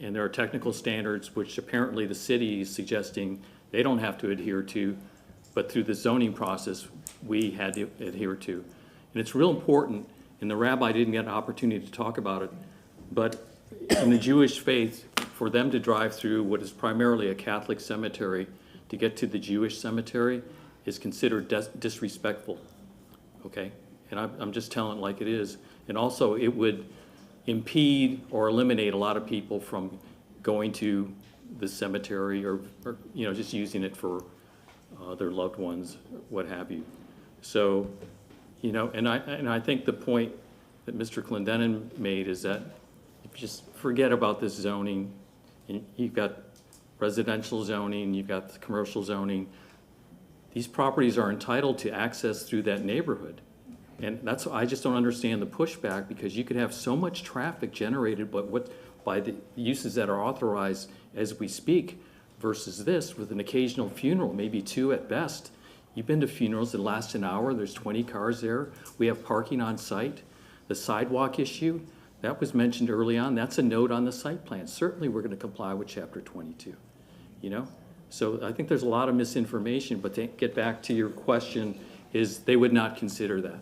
And there are technical standards which apparently the city is suggesting they don't have to adhere to, but through the zoning process, we had to adhere to. And it's real important, and the rabbi didn't get an opportunity to talk about it, but in the Jewish faith, for them to drive through what is primarily a Catholic cemetery to get to the Jewish cemetery is considered disrespectful, okay? And I'm just telling it like it is. And also, it would impede or eliminate a lot of people from going to the cemetery or you know, just using it for their loved ones, what have you. So, you know, and I think the point that Mr. Clendenin made is that if you just forget about this zoning, and you've got residential zoning, you've got the commercial zoning, these properties are entitled to access through that neighborhood. And that's, I just don't understand the pushback, because you could have so much traffic generated by the uses that are authorized as we speak versus this with an occasional funeral, maybe 2 at best. You've been to funerals that last an hour, there's 20 cars there. We have parking on site. The sidewalk issue, that was mentioned early on, that's a note on the site plan. Certainly we're gonna comply with chapter 22, you know? So I think there's a lot of misinformation, but to get back to your question, is they would not consider that.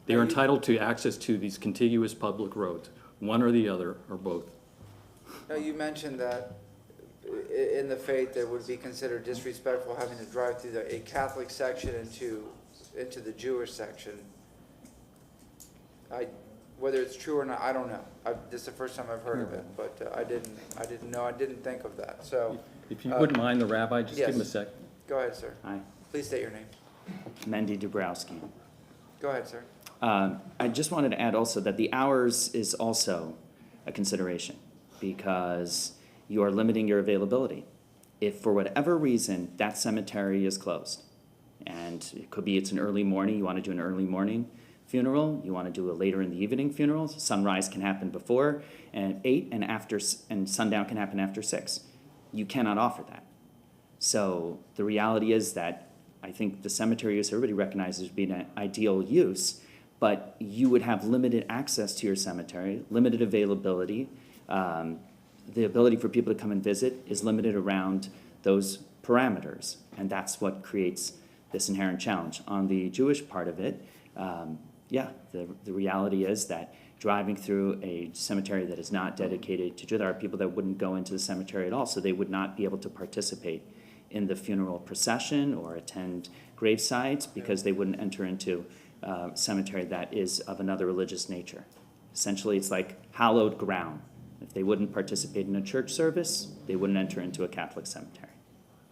They are entitled to access to these contiguous public roads, one or the other, or both. Now, you mentioned that in the faith it would be considered disrespectful having to drive through a Catholic section into the Jewish section. Whether it's true or not, I don't know. This is the first time I've heard of it, but I didn't know. I didn't think of that. So, if you wouldn't mind, the rabbi, just give him a sec. Go ahead, sir. Hi. Please state your name. Mendy Dubrowski. Go ahead, sir. I just wanted to add also that the hours is also a consideration, because you are limiting your availability. If for whatever reason that cemetery is closed, and it could be it's an early morning, you want to do an early morning funeral, you want to do a later in the evening funeral, sunrise can happen before and 8 and after, and sundown can happen after 6. You cannot offer that. So the reality is that I think the cemetery use everybody recognizes being an ideal use, but you would have limited access to your cemetery, limited availability. The ability for people to come and visit is limited around those parameters, and that's what creates this inherent challenge. On the Jewish part of it, the reality is that driving through a cemetery that is not dedicated to Jews, there are people that wouldn't go into the cemetery at all, so they would not be able to participate in the funeral procession or attend grave sites because they wouldn't enter into a cemetery that is of another religious nature. Essentially, it's like hallowed ground. If they wouldn't participate in a church service, they wouldn't enter into a Catholic cemetery.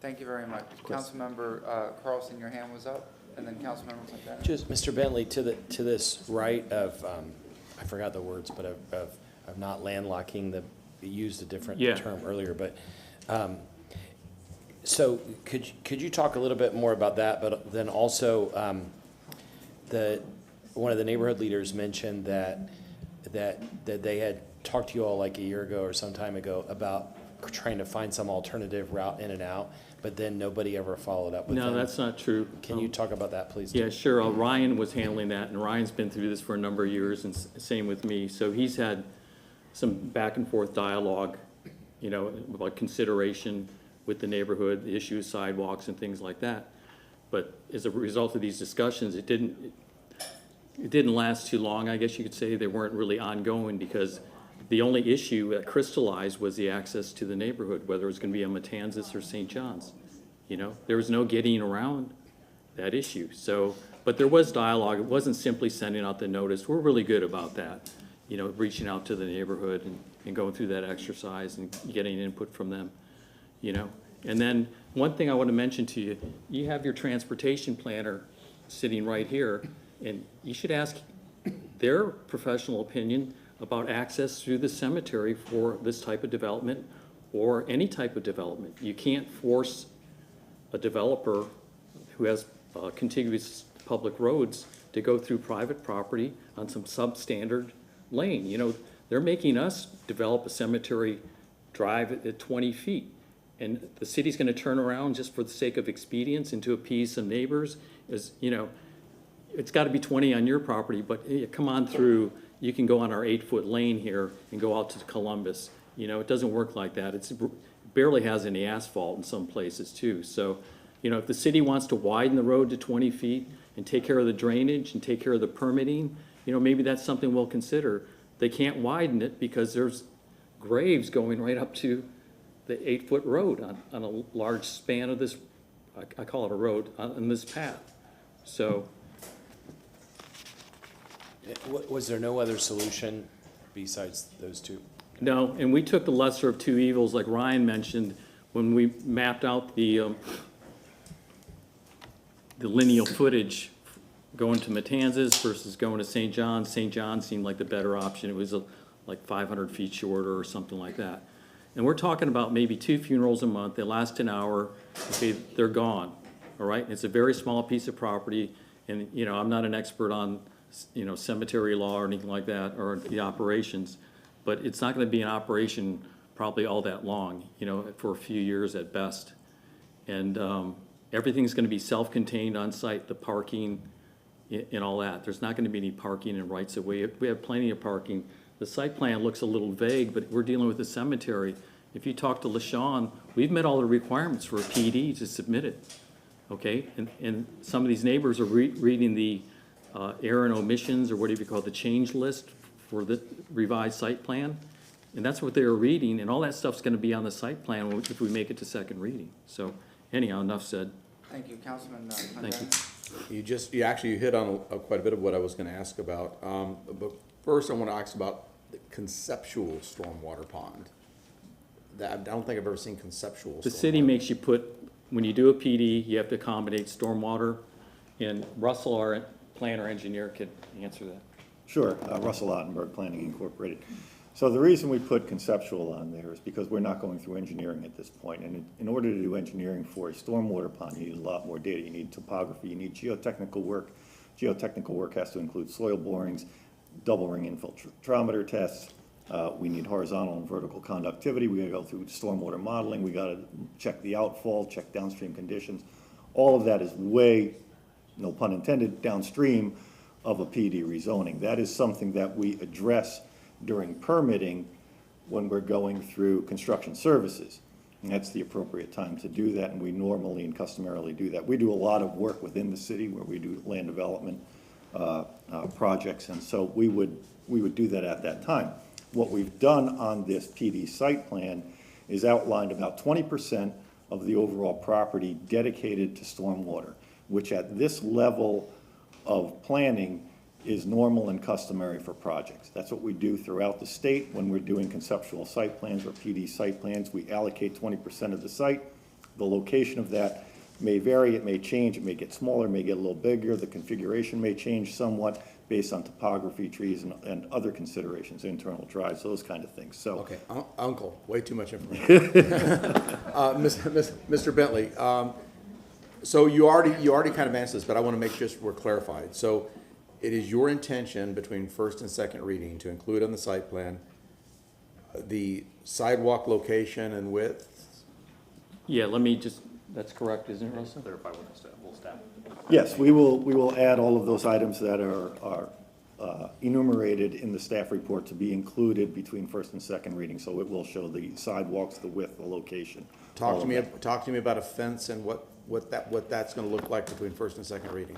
Thank you very much. Councilmember Carlson, your hand was up, and then Councilmember Clendenin. Just, Mr. Bentley, to this right of, I forgot the words, but of not landlocking, you used a different term earlier, but, so could you talk a little bit more about that, but then also, one of the neighborhood leaders mentioned that they had talked to you all like a year ago or some time ago about trying to find some alternative route in and out, but then nobody ever followed up with them. No, that's not true. Can you talk about that, please? Yeah, sure. Ryan was handling that, and Ryan's been through this for a number of years, and same with me. So he's had some back and forth dialogue, you know, about consideration with the neighborhood, the issue of sidewalks and things like that. But as a result of these discussions, it didn't last too long, I guess you could say. They weren't really ongoing because the only issue that crystallized was the access to the neighborhood, whether it was going to be on Matanzas or St. John's. You know, there was no getting around that issue. So, but there was dialogue. It wasn't simply sending out the notice. We're really good about that, you know, reaching out to the neighborhood and going through that exercise and getting input from them, you know. And then one thing I want to mention to you, you have your transportation planner sitting right here, and you should ask their professional opinion about access through the cemetery for this type of development or any type of development. You can't force a developer who has contiguous public roads to go through private property on some substandard lane. You know, they're making us develop a cemetery drive at 20 feet. And the city's gonna turn around just for the sake of expedience and to appease some neighbors, is, you know, it's gotta be 20 on your property, but hey, come on through, you can go on our 8-foot lane here and go out to Columbus. You know, it doesn't work like that. It barely has any asphalt in some places too. So, you know, if the city wants to widen the road to 20 feet and take care of the drainage and take care of the permitting, you know, maybe that's something we'll consider. They can't widen it because there's graves going right up to the 8-foot road on a large span of this, I call it a road, on this path. So, Was there no other solution besides those two? no, and we took the lesser of two evils, like Ryan mentioned, when we mapped out the lineal footage going to Matanzas versus going to St. John's. St. John's seemed like the better option. It was like 500 feet shorter or something like that. And we're talking about maybe 2 funerals a month. They last an hour. Okay, they're gone. All right. It's a very small piece of property, and you know, I'm not an expert on, you know, cemetery law or anything like that, or the operations, but it's not going to be an operation probably all that long. You know, for a few years at best, and everything's going to be self-contained on site. The parking and all that. There's not going to be any parking in rights of way. We have plenty of parking. The site plan looks a little vague, but we're dealing with a cemetery. If you talk to LaShawn, we've met all the requirements for a PD to submit it, okay? And some of these neighbors are reading the error and omissions, or whatever you call it, the change list for the revised site plan. And that's what they were reading, and all that stuff's gonna be on the site plan if we make it to second reading. So anyhow, enough said. Thank you, Councilman. Thank you. You actually hit on quite a bit of what I was gonna ask about. But first, I want to ask about the conceptual stormwater pond. I don't think I've ever seen conceptual. The city makes you put, when you do a PD, you have to accommodate stormwater, and Russell, our planner engineer, could answer that. Sure, Russell Ottenberg, Planning Incorporated. So the reason we put conceptual on there is because we're not going through engineering at this point. And in order to do engineering for a stormwater pond, you need a lot more data. You need topography, you need geotechnical work. Geotechnical work has to include soil borings, double ring infiltrometer tests. We need horizontal and vertical conductivity. We gotta go through stormwater modeling. We gotta check the outfall, check downstream conditions. All of that is way, no pun intended, downstream of a PD rezoning. That is something that we address during permitting when we're going through construction services. And that's the appropriate time to do that, and we normally and customarily do that. We do a lot of work within the city where we do land development projects, and so we would do that at that time. What we've done on this PD site plan is outlined about 20% of the overall property dedicated to stormwater, which at this level of planning is normal and customary for projects. That's what we do throughout the state when we're doing conceptual site plans or PD site plans. We allocate 20% of the site. The location of that may vary, it may change, it may get smaller, it may get a little bigger, the configuration may change somewhat based on topography, trees, and other considerations, internal drives, those kind of things. So, okay, Uncle, way too much information. Mr. Bentley, so you already kind of answered this, but I want to make sure we're clarified. So it is your intention between first and second reading to include on the site plan the sidewalk location and width? Yeah, let me just, that's correct, isn't it, Russell? Clarify what we'll staff. yes, we will add all of those items that are enumerated in the staff report to be included between first and second reading. So it will show the sidewalks, the width, the location. Talk to me about a fence and what that's going to look like between first and second reading.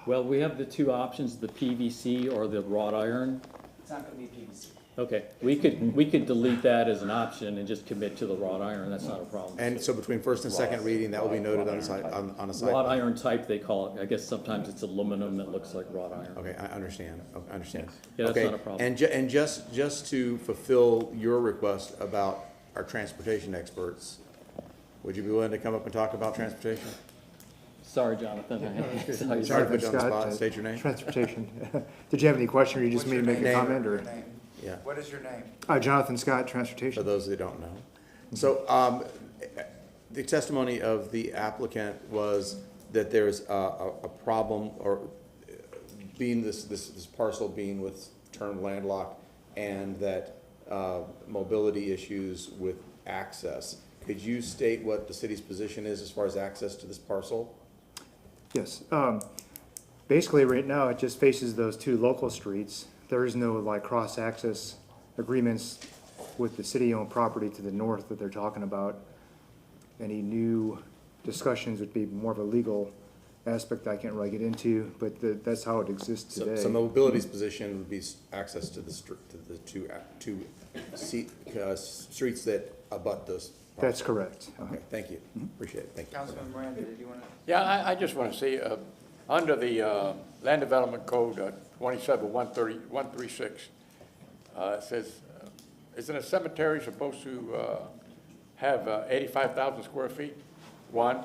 Well, we have the two options, the PVC or the wrought iron. It's not going to be PVC. Okay, we could delete that as an option and just commit to the wrought iron. That's not a problem. And so between first and second reading, that will be noted on a site. Wrought iron type, they call it. I guess sometimes it's aluminum that looks like wrought iron. Okay, I understand. Yeah, that's okay. not a problem. And just to fulfill your request about our transportation experts, would you be willing to come up and talk about transportation? Sorry, Jonathan. Sorry to put you on the spot. State your name. Transportation. Did you have any question, or you just What's need to your make a name? comment, or? Yeah. What is your name? Jonathan Scott, For Transportation. those that don't know. So, the testimony of the applicant was that there's a problem, or being this parcel being with term landlocked, and that mobility issues with access. Could you state what the city's position is as far as access to this parcel? Yes. Basically, right now, it just faces those two local streets. There is no like cross-access agreements with the city-owned property to the north that they're talking about. Any new discussions would be more of a legal aspect I can't really get into, but that's how it exists today. So mobility's position would be access to the two streets that abut those. That's correct. Okay, thank you. Appreciate it. Thank you. Councilman Miranda, did you want to? Yeah, I just want to see, under the Land Development Code 27-136, it says, isn't a cemetery supposed to have 85,000 square feet? One.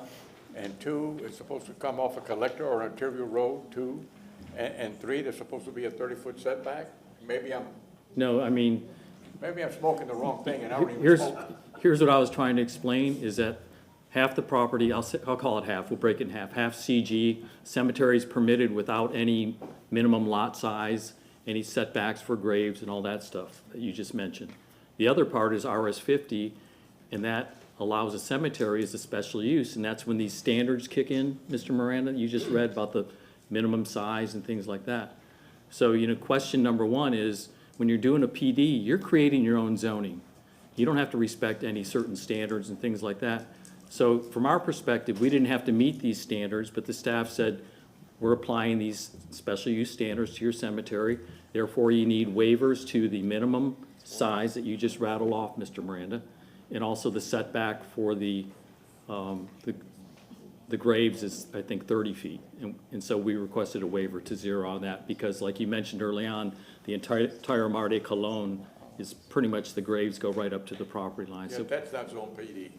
And two, it's supposed to come off a collector or an arterial road, two. And three, there's supposed to be a 30-foot setback? Maybe I'm smoking the wrong thing, and I don't even smoke. Here's what I was trying to explain, is that half the property, I'll call it half, we'll break it in half CG, cemeteries permitted without any minimum lot size, any setbacks for graves and all that stuff that you just mentioned. The other part is RS 50, and that allows a cemetery as a special use, and that's when these standards kick in, Mr. Miranda, you just read about the minimum size and things like that. So, question number one is, when you're doing a PD, you're creating your own zoning. You don't have to respect any certain standards and things like that. So from our perspective, we didn't have to meet these standards, but the staff said, we're applying these special use standards to your cemetery. Therefore, you need waivers to the minimum size that you just rattled off, Mr. Miranda, and also the setback for the graves is, I think, 30 feet. And so we requested a waiver to 0 on that because, like you mentioned early on, the entire Mar de Colon is pretty much the graves go right up to the property line. Yeah, So, that's not zone PD.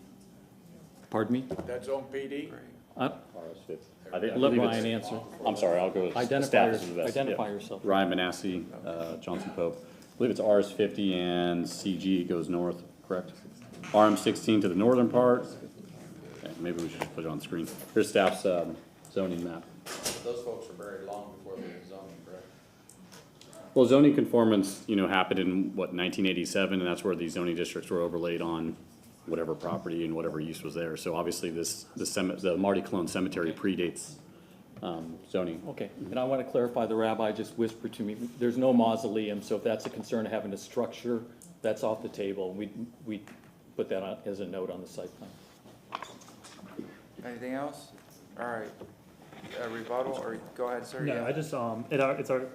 pardon me? That's zone PD? Let Ryan answer. I'm sorry, I'll go with Identify staff is the best. identify yourself. Ryan Manassi, Johnson Pope. I believe it's RS 50 and CG goes north, correct? RM 16 to the northern part. Okay, maybe we should just put it on the screen. Here's staff's zoning map. Those folks were buried long before the zoning, correct? Well, zoning conformance, happened in, 1987, and that's where these zoning districts were overlaid on whatever property and whatever use was there. So obviously the Marty Cologne Cemetery predates zoning. Okay, and I want to clarify, the rabbi just whispered to me, there's no mausoleum, so if that's a concern of having a structure, that's off the table. We put that on as a note on the site plan. Anything else? All right. Rebuttal, or go ahead, sir? No, Yeah. I just, it's already,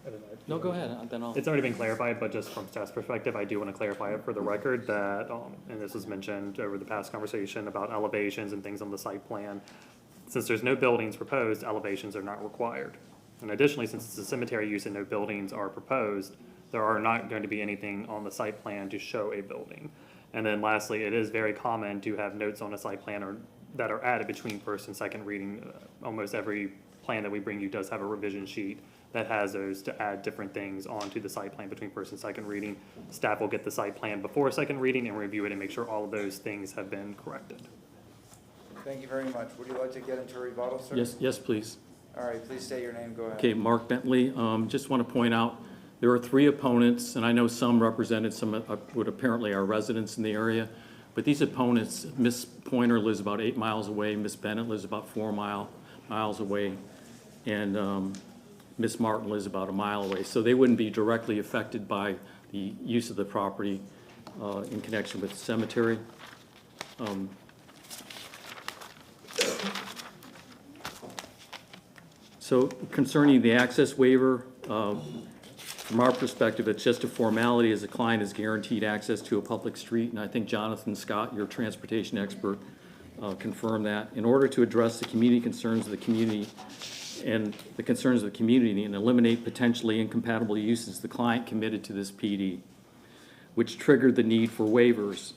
I don't know. No, go ahead, then I'll. It's already been clarified, but just from staff's perspective, I do want to clarify it for the record that, and this was mentioned over the past conversation about elevations and things on the site plan. Since there's no buildings proposed, elevations are not required. And additionally, since it's a cemetery use and no buildings are proposed, there are not going to be anything on the site plan to show a building. And then lastly, it is very common to have notes on a site plan that are added between first and second reading. Almost every plan that we bring you does have a revision sheet that has those to add different things onto the site plan between first and second reading. Staff will get the site plan before second reading and review it and make sure all of those things have been corrected. Thank you very much. Would you like to get into rebuttal, sir? Yes, please. All right, please state your name. Go ahead. Okay, Mark Bentley. Just want to point out, there are 3 opponents, and I know some represented some what apparently are residents in the area. But these opponents, Ms. Pointer lives about 8 miles away, Ms. Bennett lives about 4 miles away, and Ms. Martin lives about 1 mile away. So they wouldn't be directly affected by the use of the property in connection with the cemetery. So concerning the access waiver, from our perspective, it's just a formality as the client is guaranteed access to a public street. And I think Jonathan Scott, your transportation expert, confirmed that. In order to address the community concerns of the community and the concerns of the community and eliminate potentially incompatible uses, the client committed to this PD, which triggered the need for waivers.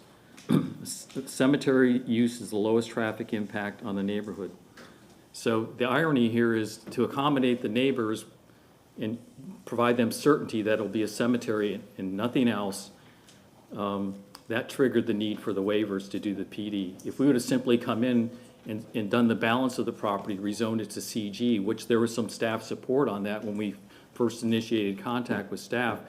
Cemetery use is the lowest traffic impact on the neighborhood. So the irony here is to accommodate the neighbors and provide them certainty that it'll be a cemetery and nothing else. That triggered the need for the waivers to do the PD. If we would have simply come in and done the balance of the property, rezoned it to CG, which there was some staff support on that when we first initiated contact with staff,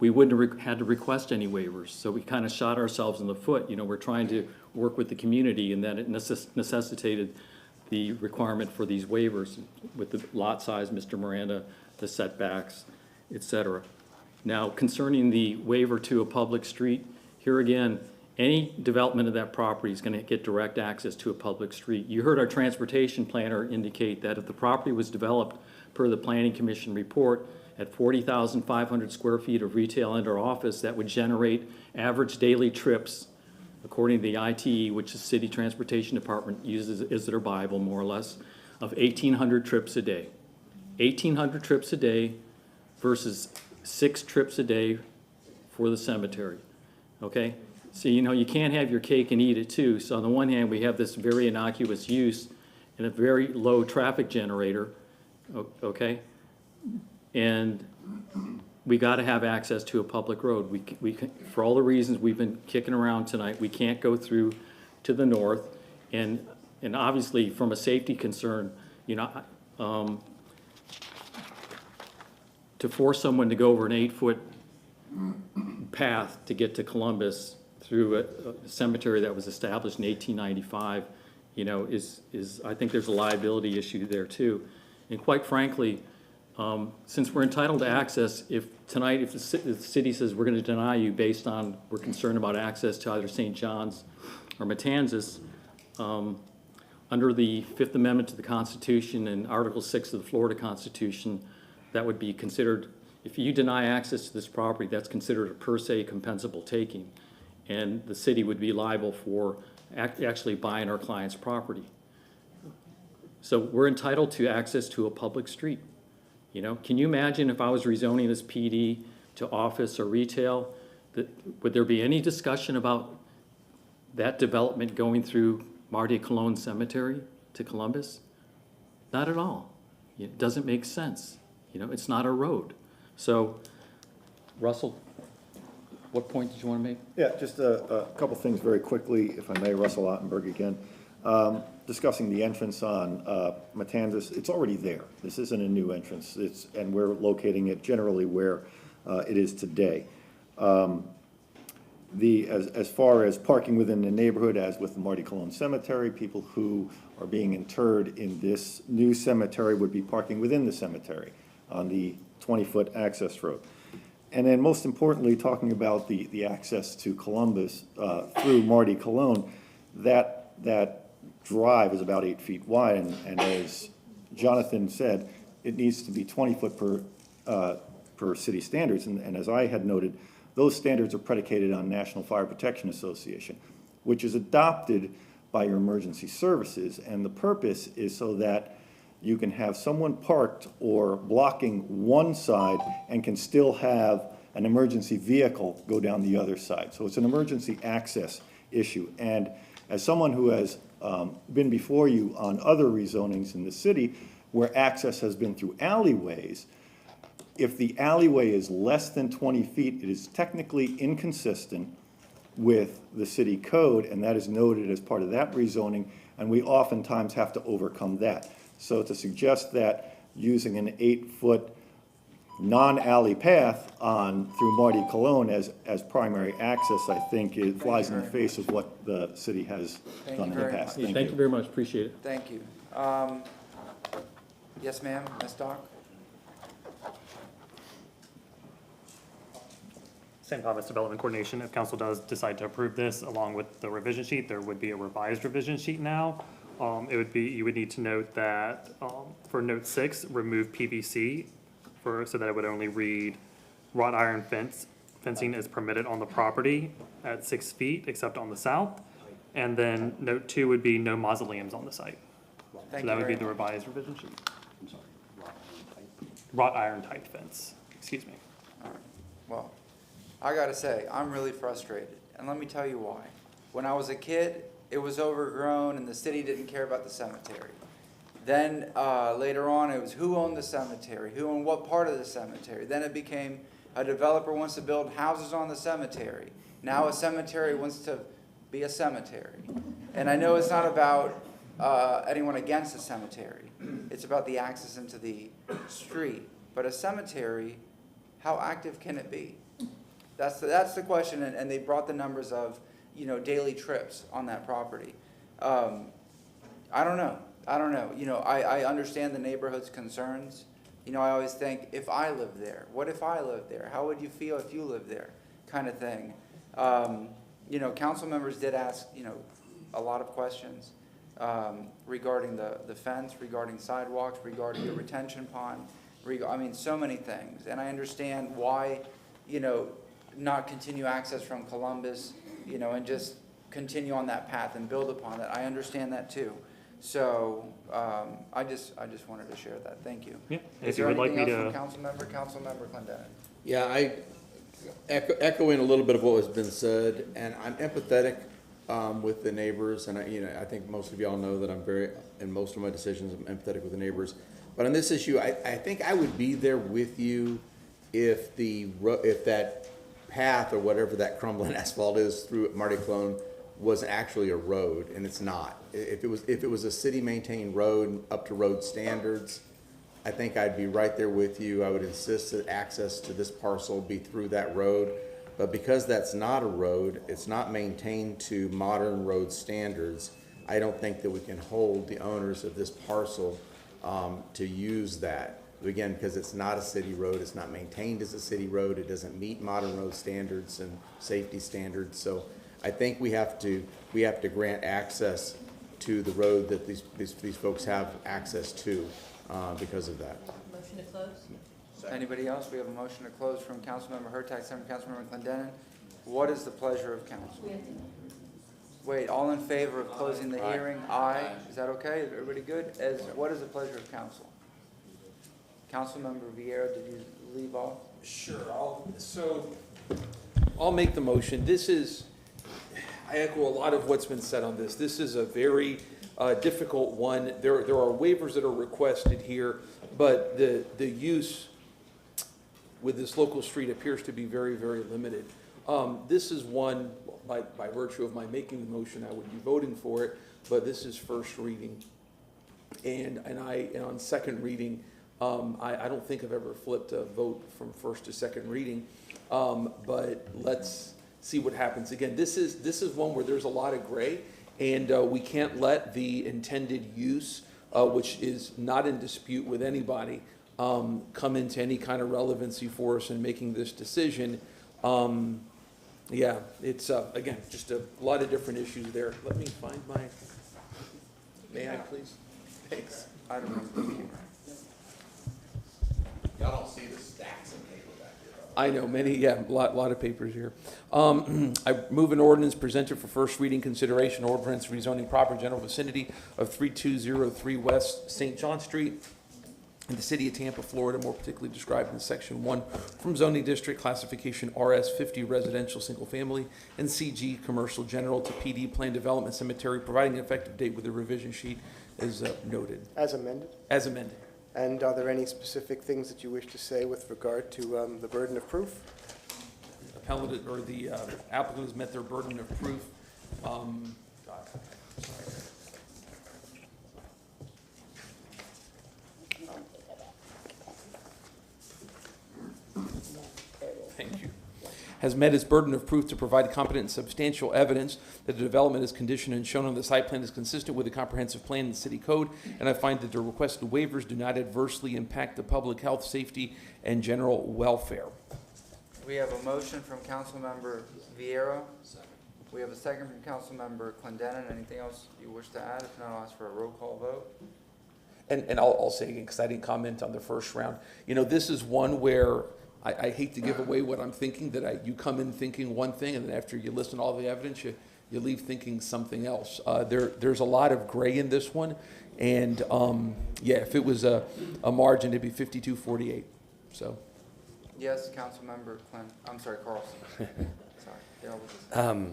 we wouldn't have had to request any waivers. So we kind of shot ourselves in the foot. You know, we're trying to work with the community, and then it necessitated the requirement for these waivers with the lot size, Mr. Miranda, the setbacks, et cetera. Now, concerning the waiver to a public street, here again, any development of that property is going to get direct access to a public street. You heard our transportation planner indicate that if the property was developed per the Planning Commission report at 40,500 square feet of retail and/or office, that would generate average daily trips, according to the ITE, which the City Transportation Department uses as their Bible, more or less, of 1,800 trips a day. 1,800 trips a day versus 6 trips a day for the cemetery, okay? So, you know, you can't have your cake and eat it too. So on the one hand, we have this very innocuous use and a very low traffic generator, okay? And we got to have access to a public road. We for all the reasons we've been kicking around tonight, we can't go through to the north. And obviously, from a safety concern, you know, to force someone to go over an 8-foot path to get to Columbus through a cemetery that was established in 1895, you know, is I think there's a liability issue there too. And quite frankly, since we're entitled to access, if the city says we're going to deny you based on we're concerned about access to either St. John's or Matanzas, under the Fifth Amendment to the Constitution and Article 6 of the Florida Constitution, that would be considered, if you deny access to this property, that's considered a per se compensable taking, and the city would be liable for actually buying our client's property. So we're entitled to access to a public street. You know, can you imagine if I was rezoning this PD to office or retail, would there be any discussion about that development going through Marty Colon Cemetery to Columbus? Not at all. It doesn't make sense. You know, it's not a road. So, Russell, what point did you want to make? Yeah, just a couple things very quickly, if I may. Russell Ottenberg again. Discussing the entrance on Matanzas, it's already there. This isn't a new entrance, and we're locating it generally where it is today. As far as parking within the neighborhood, as with the Marty Colon Cemetery, people who are being interred in this new cemetery would be parking within the cemetery on the 20-foot access road. And then most importantly, talking about the access to Columbus through Marty Colon, that drive is about 8 feet wide, and as Jonathan said, it needs to be 20 foot per city standards, and as I had noted, those standards are predicated on National Fire Protection Association, which is adopted by your emergency services, and the purpose is so that you can have someone parked or blocking one side and can still have an emergency vehicle go down the other side. So it's an emergency access issue, and as someone who has been before you on other rezonings in the city where access has been through alleyways, if the alleyway is less than 20 feet, it is technically inconsistent with the city code, and that is noted as part of that rezoning, and we oftentimes have to overcome that. So to suggest that using an 8-foot non-alley path through Marty Colon as primary access, I think it flies in the face of what the city has done in the past. Thank you very much, appreciate it. Thank you. Yes, ma'am, Ms. Doc? St. Thomas Development Coordination, if council does decide to approve this along with the revision sheet, there would be a revised revision sheet now. You would need to note that for note 6, remove PVC so that it would only read wrought iron fencing is permitted on the property at 6 feet except on the south. And then note 2 would be no mausoleums on the site. So that would be the revised revision sheet. I'm sorry, wrought iron type fence, excuse me. All right. Well, I gotta say, I'm really frustrated, and let me tell you why. When I was a kid, it was overgrown and the city didn't care about the cemetery. Then later on, it was who owned the cemetery, who owned what part of the cemetery. Then it became a developer wants to build houses on the cemetery. Now a cemetery wants to be a cemetery. And I know it's not about anyone against the cemetery. It's about the access into the street. But a cemetery, how active can it be? That's the question, and they brought the numbers of, daily trips on that property. I don't know. I understand the neighborhood's concerns. I always think, if I lived there, what if I lived there? How would you feel if you lived there? Kind of thing. Council members did ask, a lot of questions regarding the fence, regarding sidewalks, regarding the retention pond, so many things. And I understand why, not continue access from Columbus, and just continue on that path and build upon that. I understand that too. So I just wanted to share that. Thank you. Yeah. Is there anything else from Councilmember Clendenin? Yeah, I echoing a little bit of what has been said, and I'm empathetic with the neighbors, and I think most of y'all know that I'm in most of my decisions, I'm empathetic with the neighbors. But on this issue, I think I would be there with you if that path or whatever that crumbling asphalt is through Marty Clone was actually a road, and it's not. If it was a city maintained road up to road standards, I think I'd be right there with you. I would insist that access to this parcel be through that road. But because that's not a road, it's not maintained to modern road standards, I don't think that we can hold the owners of this parcel to use that. Again, because it's not a city road, it's not maintained as a city road, it doesn't meet modern road standards and safety standards. So I think we have to grant access to the road that these folks have access to because of that. Motion to close? Anybody else? We have a motion to close from Councilmember Hurtak, second from Councilmember Clendenin. What is the pleasure of council? Wait, all in favor of closing the hearing? Aye. Is that okay? Is everybody good? What is the pleasure of council? Councilmember Vieira, did you leave off? Sure. I'll make the motion. I echo a lot of what's been said on this. This is a very difficult one. There are waivers that are requested here, but the use with this local street appears to be very, very limited. This is one, by virtue of my making the motion, I would be voting for it, but this is first reading. And on second reading, I don't think I've ever flipped a vote from first to second reading, but let's see what happens. Again, this is one where there's a lot of gray, and we can't let the intended use, which is not in dispute with anybody, come into any kind of relevancy for us in making this decision. Yeah, it's, again, just a lot of different issues there. Let me find may I please? Thanks. I don't know. Y'all don't see the stacks of paper back here. I know, a lot of papers here. I move an ordinance presented for first reading consideration, ordinance rezoning proper general vicinity of 3203 West St. John Street in the city of Tampa, Florida, more particularly described in section 1 from zoning district classification RS50 residential single family and CG commercial general to PD plan development cemetery, providing an effective date with a revision sheet as noted. As amended? As amended. And are there any specific things that you wish to say with regard to the burden of proof? Appellant or the applicant has met their burden of proof. Thank you. Has met its burden of proof to provide competent and substantial evidence that the development is conditioned and shown on the site plan is consistent with the comprehensive plan and city code, and I find that the requested waivers do not adversely impact the public health, safety, and general welfare. We have a motion from Councilmember Vieira. We have a second from Councilmember Clendenin. Anything else you wish to add? If not, I'll ask for a roll call vote. And I'll say again, because I didn't comment on the first round, this is one where I hate to give away what I'm thinking, that you come in thinking one thing, and then after you listen to all the evidence, you leave thinking something else. There's a lot of gray in this one, and if it was a margin, it'd be 52-48. So. Yes, Councilmember I'm sorry, Carlson. Sorry.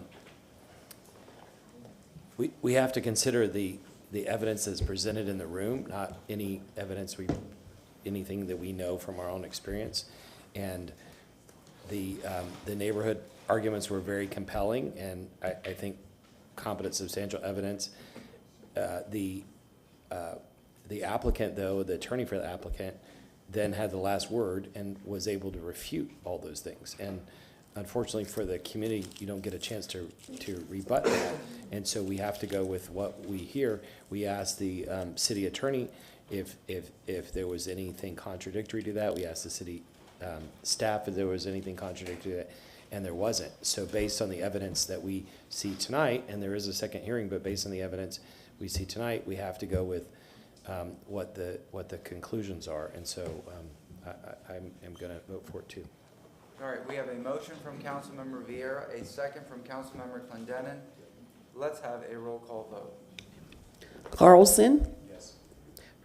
We have to consider the the evidence that's presented in the room, not any evidence anything that we know from our own experience. And the neighborhood arguments were very compelling, and I think competent, substantial evidence. The applicant, though, the attorney for the applicant, then had the last word and was able to refute all those things. And unfortunately for the community, you don't get a chance to rebut that. And so we have to go with what we hear. We asked the city attorney if there was anything contradictory to that. We asked the city staff if there was anything contradictory to that, and there wasn't. So based on the evidence that we see tonight, and there is a second hearing, but based on the evidence we see tonight, we have to go with what the conclusions are. And so I'm going to vote for it too. All right, we have a motion from Councilmember Vieira, a second from Councilmember Clendenin. Let's have a roll call vote. Carlson. Yes.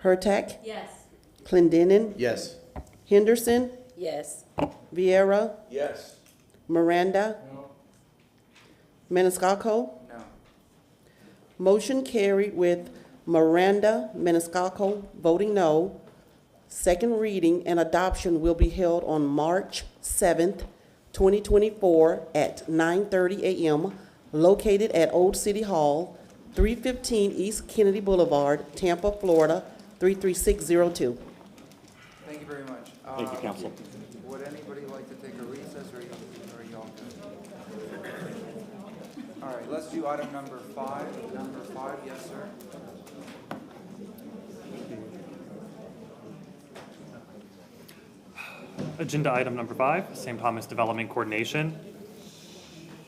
Hurtak. Yes. Clendenin. Yes. Henderson. Yes. Vieira. Yes. Miranda. No. Maniscalco. No. Motion carried with Miranda Maniscalco voting no. Second reading and adoption will be held on March 7th, 2024 at 9:30 a.m. located at Old City Hall, 315 East Kennedy Boulevard, Tampa, Florida, 33602. Thank you very much. Thank you, Council. Would anybody like to take a recess, or are you all good? All right, let's do item number 5. Number 5, yes, sir. Agenda item number 5, St. Thomas Development Coordination.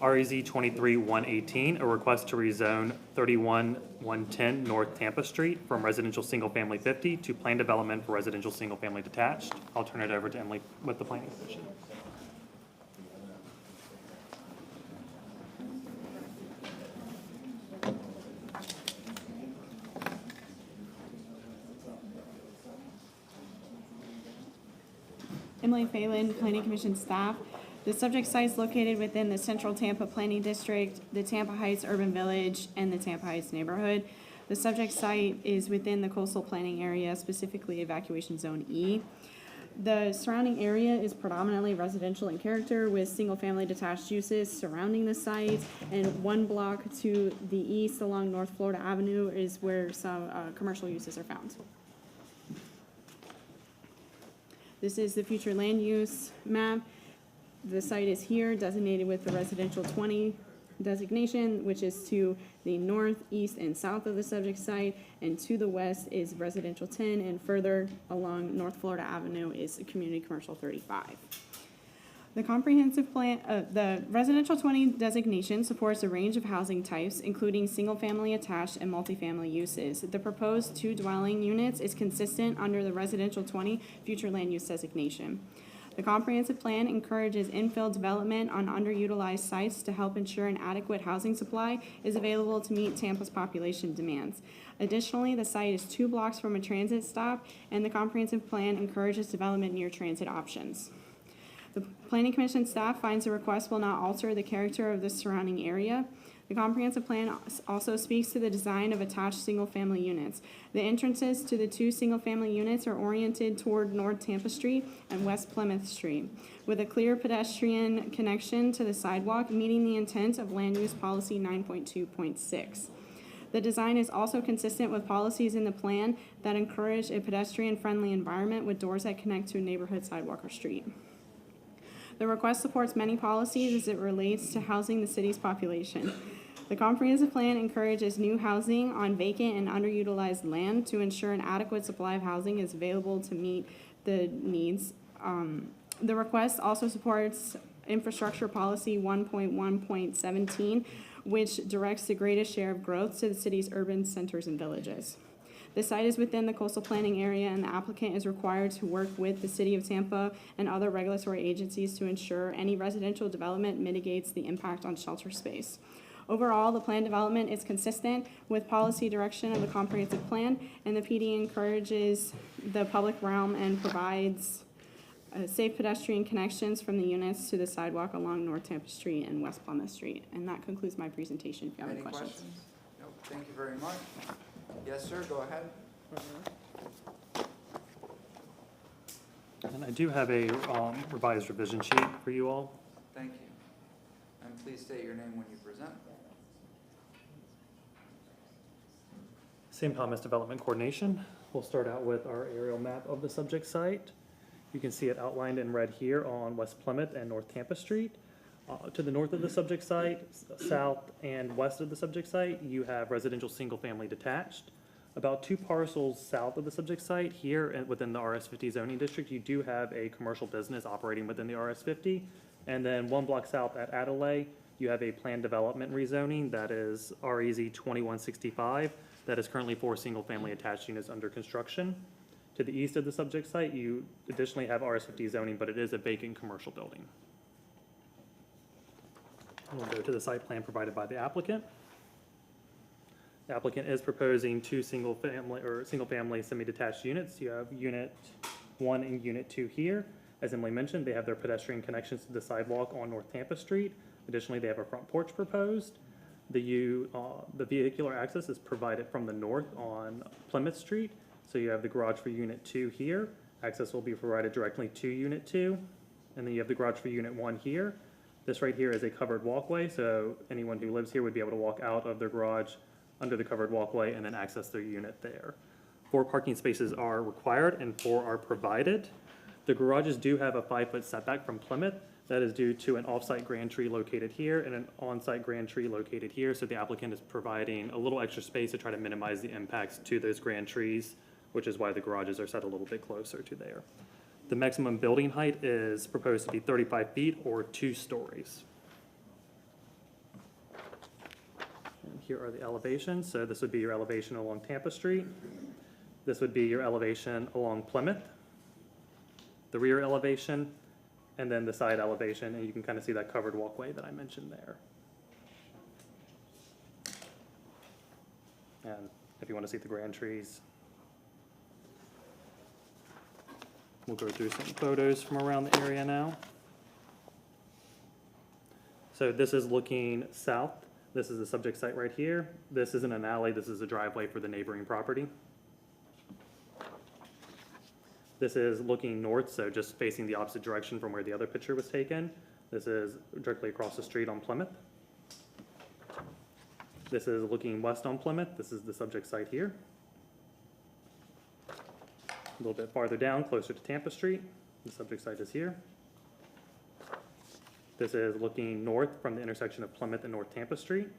REZ 23-118, a request to rezone 31-110 North Tampa Street from residential single-family 50 to planned development for residential single-family detached. I'll turn it over to Emily with the Planning Commission. Emily Phelan, Planning Commission staff. The subject site is located within the Central Tampa Planning District, the Tampa Heights Urban Village, and the Tampa Heights neighborhood. The subject site is within the coastal planning area, specifically Evacuation Zone E. The surrounding area is predominantly residential in character with single-family detached uses surrounding the site, and 1 block to the east along North Florida Avenue is where some commercial uses are found. This is the future land use map. The site is here, designated with the residential 20 designation, which is to the north, east, and south of the subject site, and to the west is residential 10, and further along North Florida Avenue is community commercial 35. The comprehensive plan, the residential 20 designation supports a range of housing types, including single-family attached and multifamily uses. The proposed 2 dwelling units is consistent under the residential 20 future land use designation. The comprehensive plan encourages infill development on underutilized sites to help ensure an adequate housing supply is available to meet Tampa's population demands. Additionally, the site is 2 blocks from a transit stop, and the comprehensive plan encourages development near transit options. The Planning Commission staff finds the request will not alter the character of the surrounding area. The comprehensive plan also speaks to the design of attached single-family units. The entrances to the 2 single-family units are oriented toward North Tampa Street and West Plymouth Street, with a clear pedestrian connection to the sidewalk, meeting the intent of Land Use Policy 9.2.6. The design is also consistent with policies in the plan that encourage a pedestrian-friendly environment with doors that connect to a neighborhood sidewalk or street. The request supports many policies as it relates to housing the city's population. The comprehensive plan encourages new housing on vacant and underutilized land to ensure an adequate supply of housing is available to meet the needs. The request also supports infrastructure policy 1.1.17, which directs the greatest share of growth to the city's urban centers and villages. The site is within the coastal planning area, and the applicant is required to work with the City of Tampa and other regulatory agencies to ensure any residential development mitigates the impact on shelter space. Overall, the plan development is consistent with policy direction of the comprehensive plan, and the PD encourages the public realm and provides safe pedestrian connections from the units to the sidewalk along North Tampa Street and West Plymouth Street. And that concludes my presentation. If you have any questions. Nope, thank you very much. Yes, sir, go ahead. And I do have a revised revision sheet for you all. Thank you. And please state your name when you present. St. Thomas Development Coordination. We'll start out with our aerial map of the subject site. You can see it outlined in red here on West Plymouth and North Tampa Street. To the north of the subject site, south and west of the subject site, you have residential single-family detached. About 2 parcels south of the subject site, here within the RS50 zoning district, you do have a commercial business operating within the RS50. And then 1 block south at Adelaide, you have a planned development rezoning that is REZ 2165 that is currently for single-family attached units under construction. To the east of the subject site, you additionally have RS50 zoning, but it is a vacant commercial building. We'll go to the site plan provided by the applicant. The applicant is proposing 2 single-family semi-detached units. You have Unit 1 and Unit 2 here. As Emily mentioned, they have their pedestrian connections to the sidewalk on North Tampa Street. Additionally, they have a front porch proposed. The vehicular access is provided from the north on Plymouth Street. So you have the garage for Unit 2 here. Access will be provided directly to Unit 2. And then you have the garage for Unit 1 here. This right here is a covered walkway, so anyone who lives here would be able to walk out of their garage under the covered walkway and then access their unit there. 4 parking spaces are required and 4 are provided. The garages do have a 5-foot setback from Plymouth. That is due to an off-site grand tree located here and an on-site grand tree located here. So the applicant is providing a little extra space to try to minimize the impacts to those grand trees, which is why the garages are set a little bit closer to there. The maximum building height is proposed to be 35 feet or 2 stories. And here are the elevations. So this would be your elevation along Tampa Street. This would be your elevation along Plymouth, the rear elevation, and then the side elevation. And you can kind of see that covered walkway that I mentioned there. And if you want to see the grand trees, we'll go through some photos from around the area now. So this is looking south. This is the subject site right here. This isn't an alley, this is a driveway for the neighboring property. This is looking north, so just facing the opposite direction from where the other picture was taken. This is directly across the street on Plymouth. This is looking west on Plymouth. This is the subject site here. A little bit farther down, closer to Tampa Street, the subject site is here. This is looking north from the intersection of Plymouth and North Tampa Street.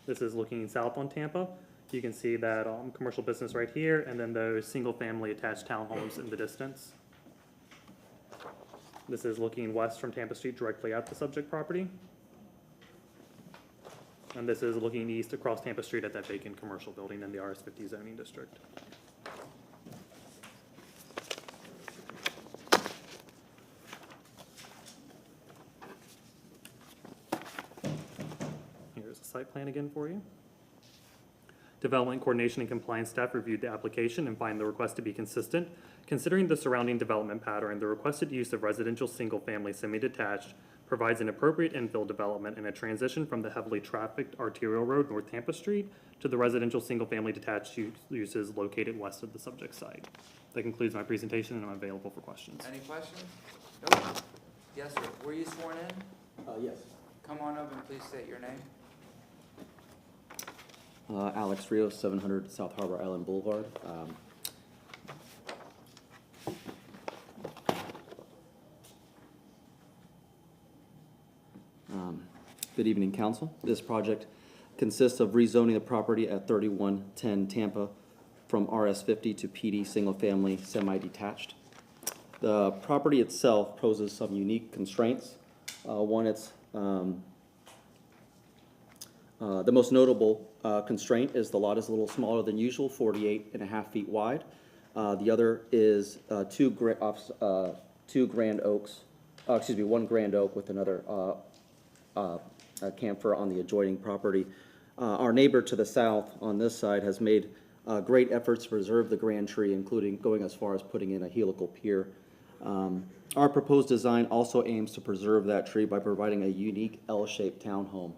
This is looking south on Tampa. You can see that commercial business right here, and then those single-family attached townhomes in the distance. This is looking west from Tampa Street directly at the subject property. And this is looking east across Tampa Street at that vacant commercial building in the RS50 zoning district. Here's a site plan again for you. Development Coordination and Compliance staff reviewed the application and find the request to be consistent. Considering the surrounding development pattern, the requested use of residential single-family semi-detached provides an appropriate infill development and a transition from the heavily trafficked arterial road North Tampa Street to the residential single-family detached uses located west of the subject site. That concludes my presentation, and I'm available for questions. Any questions? Nope. Yes, sir. Were you sworn in? Yes. Come on up and please state your name. Alex Rios, 700 South Harbor Island Boulevard. Good evening, council. This project consists of rezoning the property at 3110 Tampa from RS50 to PD single-family semi-detached. The property itself poses some unique constraints. One, it's the most notable constraint is the lot is a little smaller than usual, 48.5 feet wide. The other is one grand oak with another camphor on the adjoining property. Our neighbor to the south on this side has made great efforts to preserve the grand tree, including going as far as putting in a helical pier. Our proposed design also aims to preserve that tree by providing a unique L-shaped townhome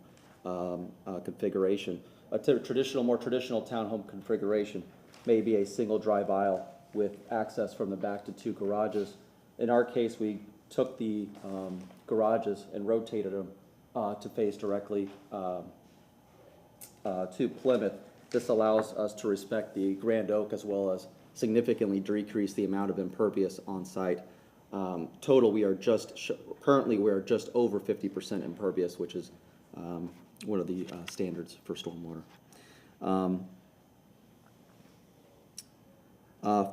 configuration. more traditional townhome configuration may be a single drive aisle with access from the back to 2 garages. In our case, we took the garages and rotated them to face directly to Plymouth. This allows us to respect the Grand Oak as well as significantly decrease the amount of impervious on site. Total, currently we are just over 50% impervious, which is one of the standards for stormwater.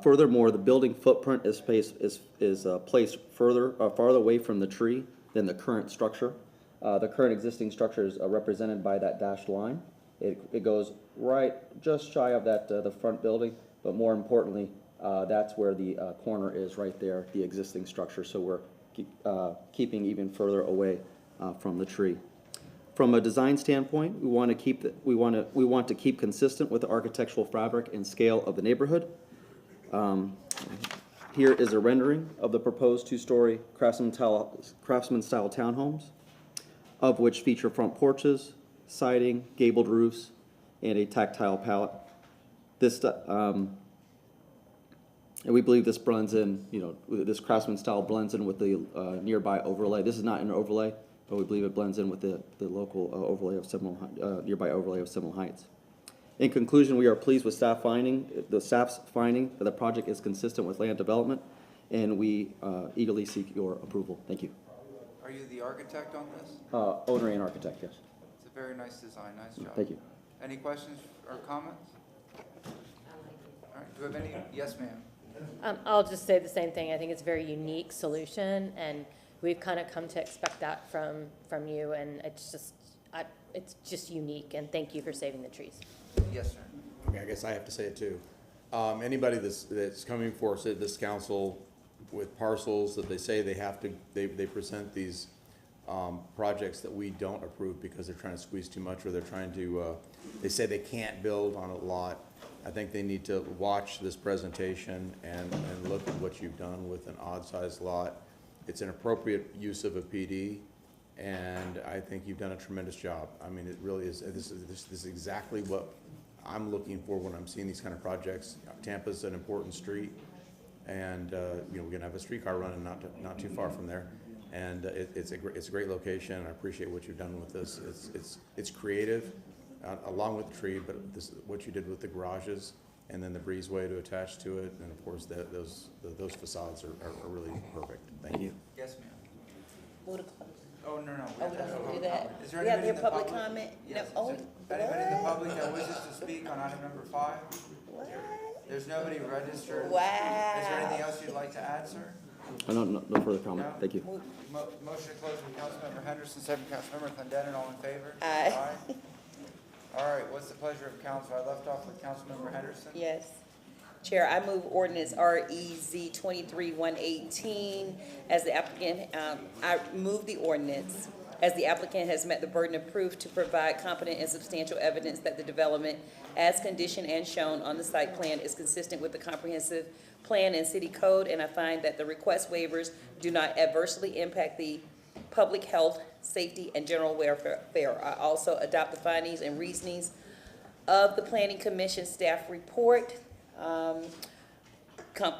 Furthermore, the building footprint is placed farther away from the tree than the current structure. The current existing structure is represented by that dashed line. It goes right just shy of that the front building, but more importantly, that's where the corner is right there, the existing structure. So we're keeping even further away from the tree. From a design standpoint, we want to keep consistent with the architectural fabric and scale of the neighborhood. Here is a rendering of the proposed 2-story craftsman-style townhomes, of which feature front porches, siding, gabled roofs, and a tactile palette. And we believe this blends in, this craftsman style blends in with the nearby overlay. This is not an overlay, but we believe it blends in with the local overlay of nearby overlay of Seminole Heights. In conclusion, we are pleased with staff's finding that the project is consistent with land development, and we eagerly seek your approval. Thank you. Are you the architect on this? Owner and architect, yes. It's a very nice design, nice job. Thank you. Any questions or comments? All right, do we have any? Yes, ma'am. I'll just say the same thing. I think it's a very unique solution, and we've kind of come to expect that from you, and it's just unique, and thank you for saving the trees. Yes, sir. Okay, I guess I have to say it too. Anybody that's coming for this council with parcels that they say they present these projects that we don't approve because they're trying to squeeze too much, or they're trying to, they say they can't build on a lot. I think they need to watch this presentation and look at what you've done with an odd-sized lot. It's an appropriate use of a PD, and I think you've done a tremendous job. I mean, it really is. This is exactly what I'm looking for when I'm seeing these kind of projects. Tampa's an important street, and we're gonna have a streetcar running not too far from there, and it's a great location. I appreciate what you've done with this. It's creative, along with the tree, but what you did with the garages and then the breezeway to attach to it, and of course those facades are really perfect. Thank you. Yes, ma'am. Move to close. Oh, no. Oh, we don't do that. Is there We have anybody in the public public? comment? Yes. No. Is there anybody in the public that wishes to speak on item number 5? What? There's nobody registered. Wow. Is there anything else you'd like to add, sir? No further comment. No? Thank you. Motion to close from Councilmember Henderson, second Councilmember Clendenin. All in favor? Aye. All right, what's the pleasure of council? I left off with Councilmember Henderson. Yes. Chair, I move ordinance REZ 23-118 as the applicant, I move the ordinance as the applicant has met the burden of proof to provide competent and substantial evidence that the development as conditioned and shown on the site plan is consistent with the comprehensive plan and city code, and I find that the request waivers do not adversely impact the public health, safety, and general welfare. I also adopt the findings and reasonings of the Planning Commission staff report.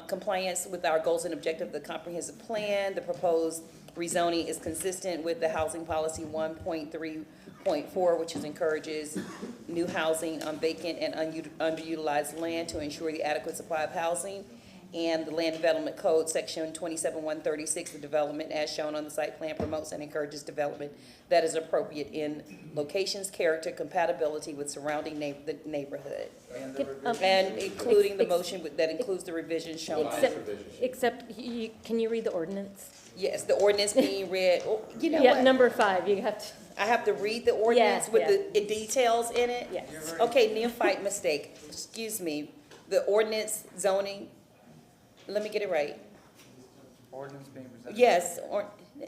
Compliance with our goals and objectives of the comprehensive plan. The proposed rezoning is consistent with the housing policy 1.3.4, which encourages new housing on vacant and underutilized land to ensure the adequate supply of housing. And the Land Development Code, Section 27-136, the development as shown on the site plan promotes and encourages development that is appropriate in locations, character, compatibility with surrounding the neighborhood. And including the motion that includes the revisions shown. Can you read the ordinance? Yes, the ordinance being read, you know Yeah, what? number 5, you have to. I have to read the ordinance with Yeah. the details in it? Yes. Okay, neophyte mistake, excuse me. The ordinance zoning, let me get it right. Ordinance being presented. Yes,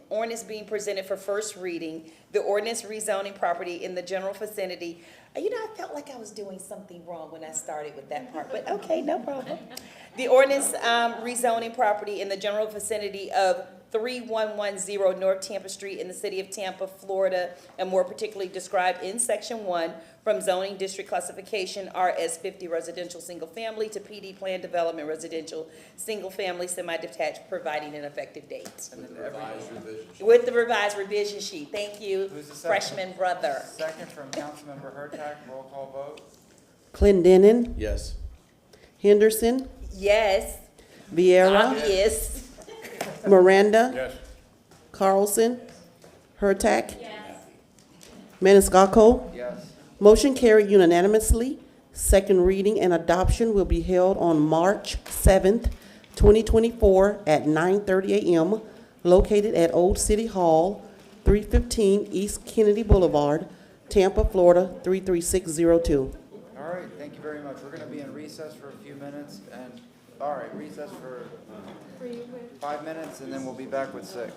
ordinance being presented for first reading. The ordinance rezoning property in the general vicinity. You know, I felt like I was doing something wrong when I started with that part, but okay, no problem. The ordinance rezoning property in the general vicinity of 3110 North Tampa Street in the city of Tampa, Florida, and more particularly described in section 1 from zoning district classification RS50 residential single family to PD plan development residential single family semi-detached, providing an effective date. With the revised revision sheet. Thank you, Who's the second? freshman brother. Second from Councilmember Hurtak, roll call vote. Clendenin, Yes. Henderson, Yes. Vieira, Obvious. Miranda, Yes. Carlson, Hurtak. Maniscalco. Yes. Motion carried unanimously. Second reading and adoption will be held on March 7th, 2024 at 9:30 a.m. located at Old City Hall, 315 East Kennedy Boulevard, Tampa, Florida, 33602. All right, thank you very much. We're going to be in recess for a few minutes, and, all right, recess for 5 minutes, and then we'll be back with 6.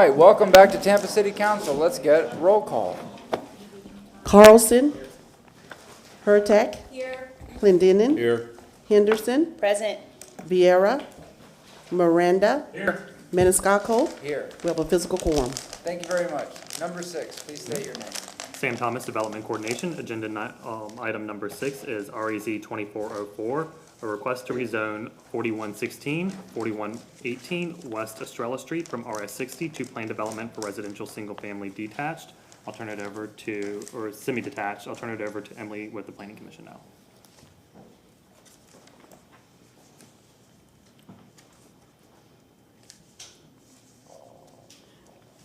right, welcome back to Tampa City Council. Let's get roll call. Carlson. Hurtak. Clendenin. Here. Henderson. Present. Vieira. Miranda. Maniscalco. Here. We have a physical quorum. Thank you very much. Number 6, please state your name. Sam Thomas, Development Coordination. Item number 6 is REZ 2404, a request to rezone 4116, 4118 West Estrella Street from RS60 to planned development for residential single-family detached. I'll turn it over to, or semi-detached. I'll turn it over to Emily with the Planning Commission now.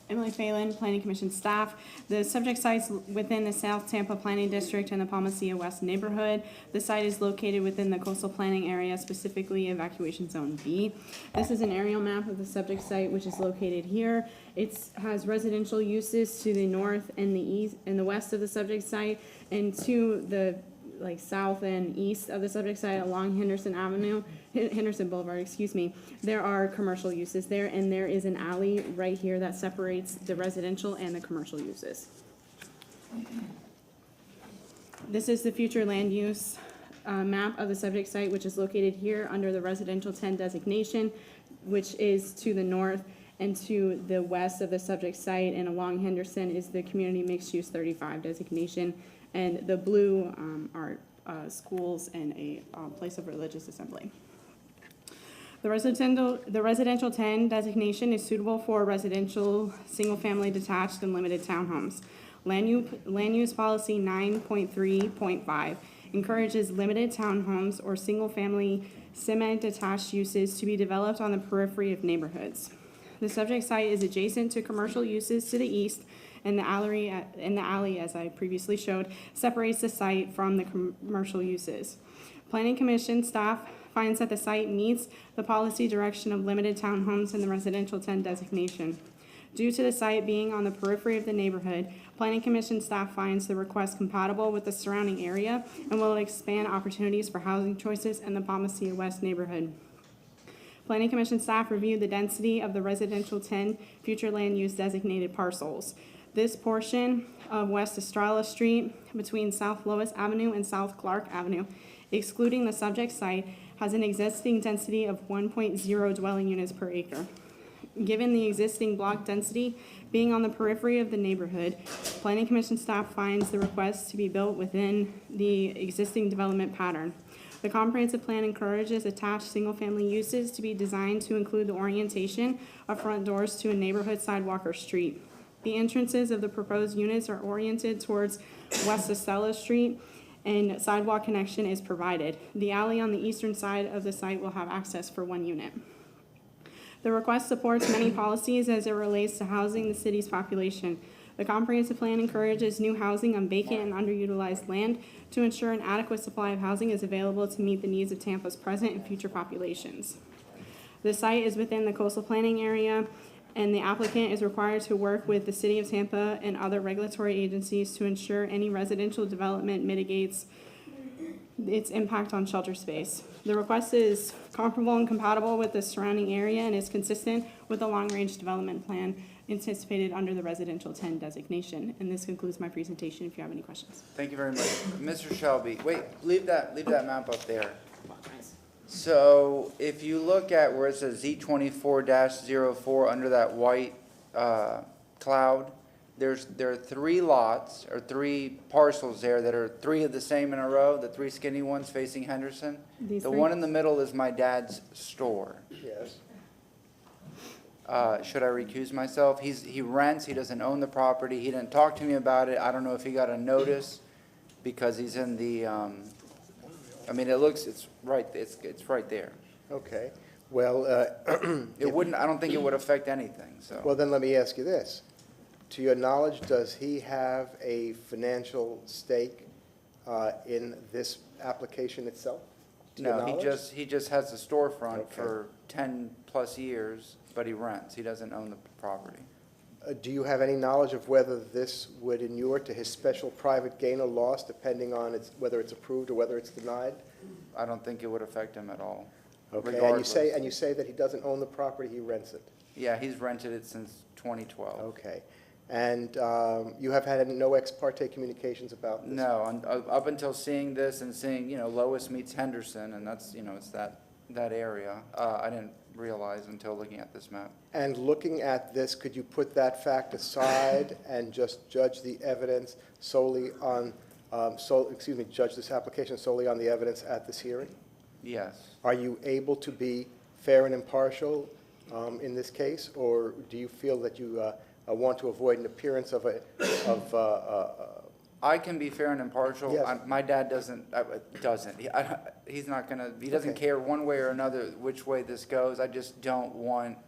Emily Phelan, Planning Commission staff. The subject site's within the South Tampa Planning District and the Palmacia West neighborhood. The site is located within the coastal planning area, specifically Evacuation Zone B. This is an aerial map of the subject site, which is located here. It has residential uses to the north and the east and the west of the subject site, and to the south and east of the subject site along Henderson Boulevard, excuse me. There are commercial uses there, and there is an alley right here that separates the residential and the commercial uses. This is the future land use map of the subject site, which is located here under the residential 10 designation, which is to the north and to the west of the subject site, and along Henderson is the community mixed use 35 designation. And the blue are schools and a place of religious assembly. The residential 10 designation is suitable for residential, single-family detached, and limited townhomes. Land use policy 9.3.5 encourages limited townhomes or single-family semi-detached uses to be developed on the periphery of neighborhoods. The subject site is adjacent to commercial uses to the east, and the alley, as I previously showed, separates the site from the commercial uses. Planning Commission staff finds that the site meets the policy direction of limited townhomes in the residential 10 designation. Due to the site being on the periphery of the neighborhood, Planning Commission staff finds the request compatible with the surrounding area and will expand opportunities for housing choices in the Palmacia West neighborhood. Planning Commission staff reviewed the density of the residential 10 future land use designated parcels. This portion of West Estrella Street between South Lois Avenue and South Clark Avenue, excluding the subject site, has an existing density of 1.0 dwelling units per acre. Given the existing block density being on the periphery of the neighborhood, Planning Commission staff finds the request to be built within the existing development pattern. The comprehensive plan encourages attached single-family uses to be designed to include the orientation of front doors to a neighborhood sidewalk or street. The entrances of the proposed units are oriented towards West Estrella Street, and sidewalk connection is provided. The alley on the eastern side of the site will have access for one unit. The request supports many policies as it relates to housing the city's population. The comprehensive plan encourages new housing on vacant and underutilized land to ensure an adequate supply of housing is available to meet the needs of Tampa's present and future populations. The site is within the coastal planning area, and the applicant is required to work with the City of Tampa and other regulatory agencies to ensure any residential development mitigates its impact on shelter space. The request is comparable and compatible with the surrounding area and is consistent with the long-range development plan anticipated under the residential 10 designation. And this concludes my presentation if you have any questions. Thank you very much. Mr. Shelby, wait, leave that map up there. So if you look at where it says Z24-04 under that white cloud, there are 3 lots or 3 parcels there that are 3 of the same in a row, the 3 skinny ones facing Henderson. These The 3? one in the middle is my dad's store. Yes. Should I recuse myself? He rents, he doesn't own the property, he didn't talk to me about it. I don't know if he got a notice because he's in the, I mean, it's right there. Okay. Well, It wouldn't, I don't think it would affect anything, so. well, then let me ask you this. To your knowledge, does he have a financial stake in this application itself? To your No, knowledge? he just has a storefront Okay. for 10+ years, but he rents. He doesn't own the property. Do you have any knowledge of whether this would inure to his special private gain or loss, depending on whether it's approved or whether it's denied? I don't think it would affect him at all. Okay, Regardless. and you say that he doesn't own the property, he rents it? Yeah, he's rented it since 2012. Okay. And you have had no ex parte communications about this? No, up until seeing this and seeing, Lois meets Henderson, and that's, it's that area. I didn't realize until looking at this map. And looking at this, could you put that fact aside and just judge the evidence solely on, judge this application solely on the evidence at this hearing? Yes. Are you able to be fair and impartial in this case, or do you feel that you want to avoid an appearance of I can be fair and impartial. Yes. My dad doesn't. He's not gonna. He doesn't Okay. care one way or another which way this goes. I just don't want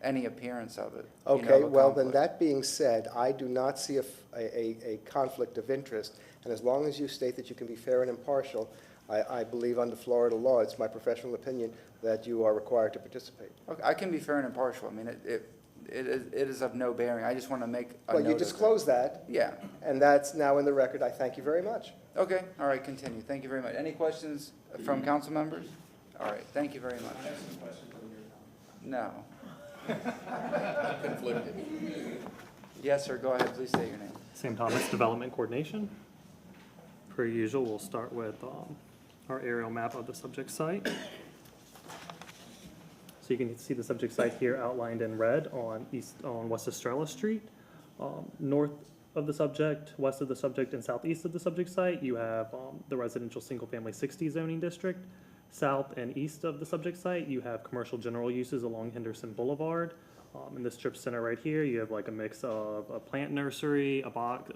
any appearance of it. Okay, of a well, then conflict. that being said, I do not see a conflict of interest, and as long as you state that you can be fair and impartial, I believe under Florida law, it's my professional opinion, that you are required to participate. Okay, I can be fair and impartial. I mean, it is of no bearing. I just want to make a Well, note you of it. disclosed that, Yeah. and that's now in the record. I thank you very much. Okay, all right, continue. Thank you very much. Any questions from council members? All right, thank you very much. No. Conflicted. Yes, sir, go ahead, please state your name. Sam Thomas, Development Coordination. Per usual, we'll start with our aerial map of the subject site. So you can see the subject site here outlined in red on West Estrella Street. North of the subject, west of the subject, and southeast of the subject site, you have the residential single-family 60 zoning district. South and east of the subject site, you have commercial general uses along Henderson Boulevard. In this strip center right here, you have like a mix of a plant nursery, not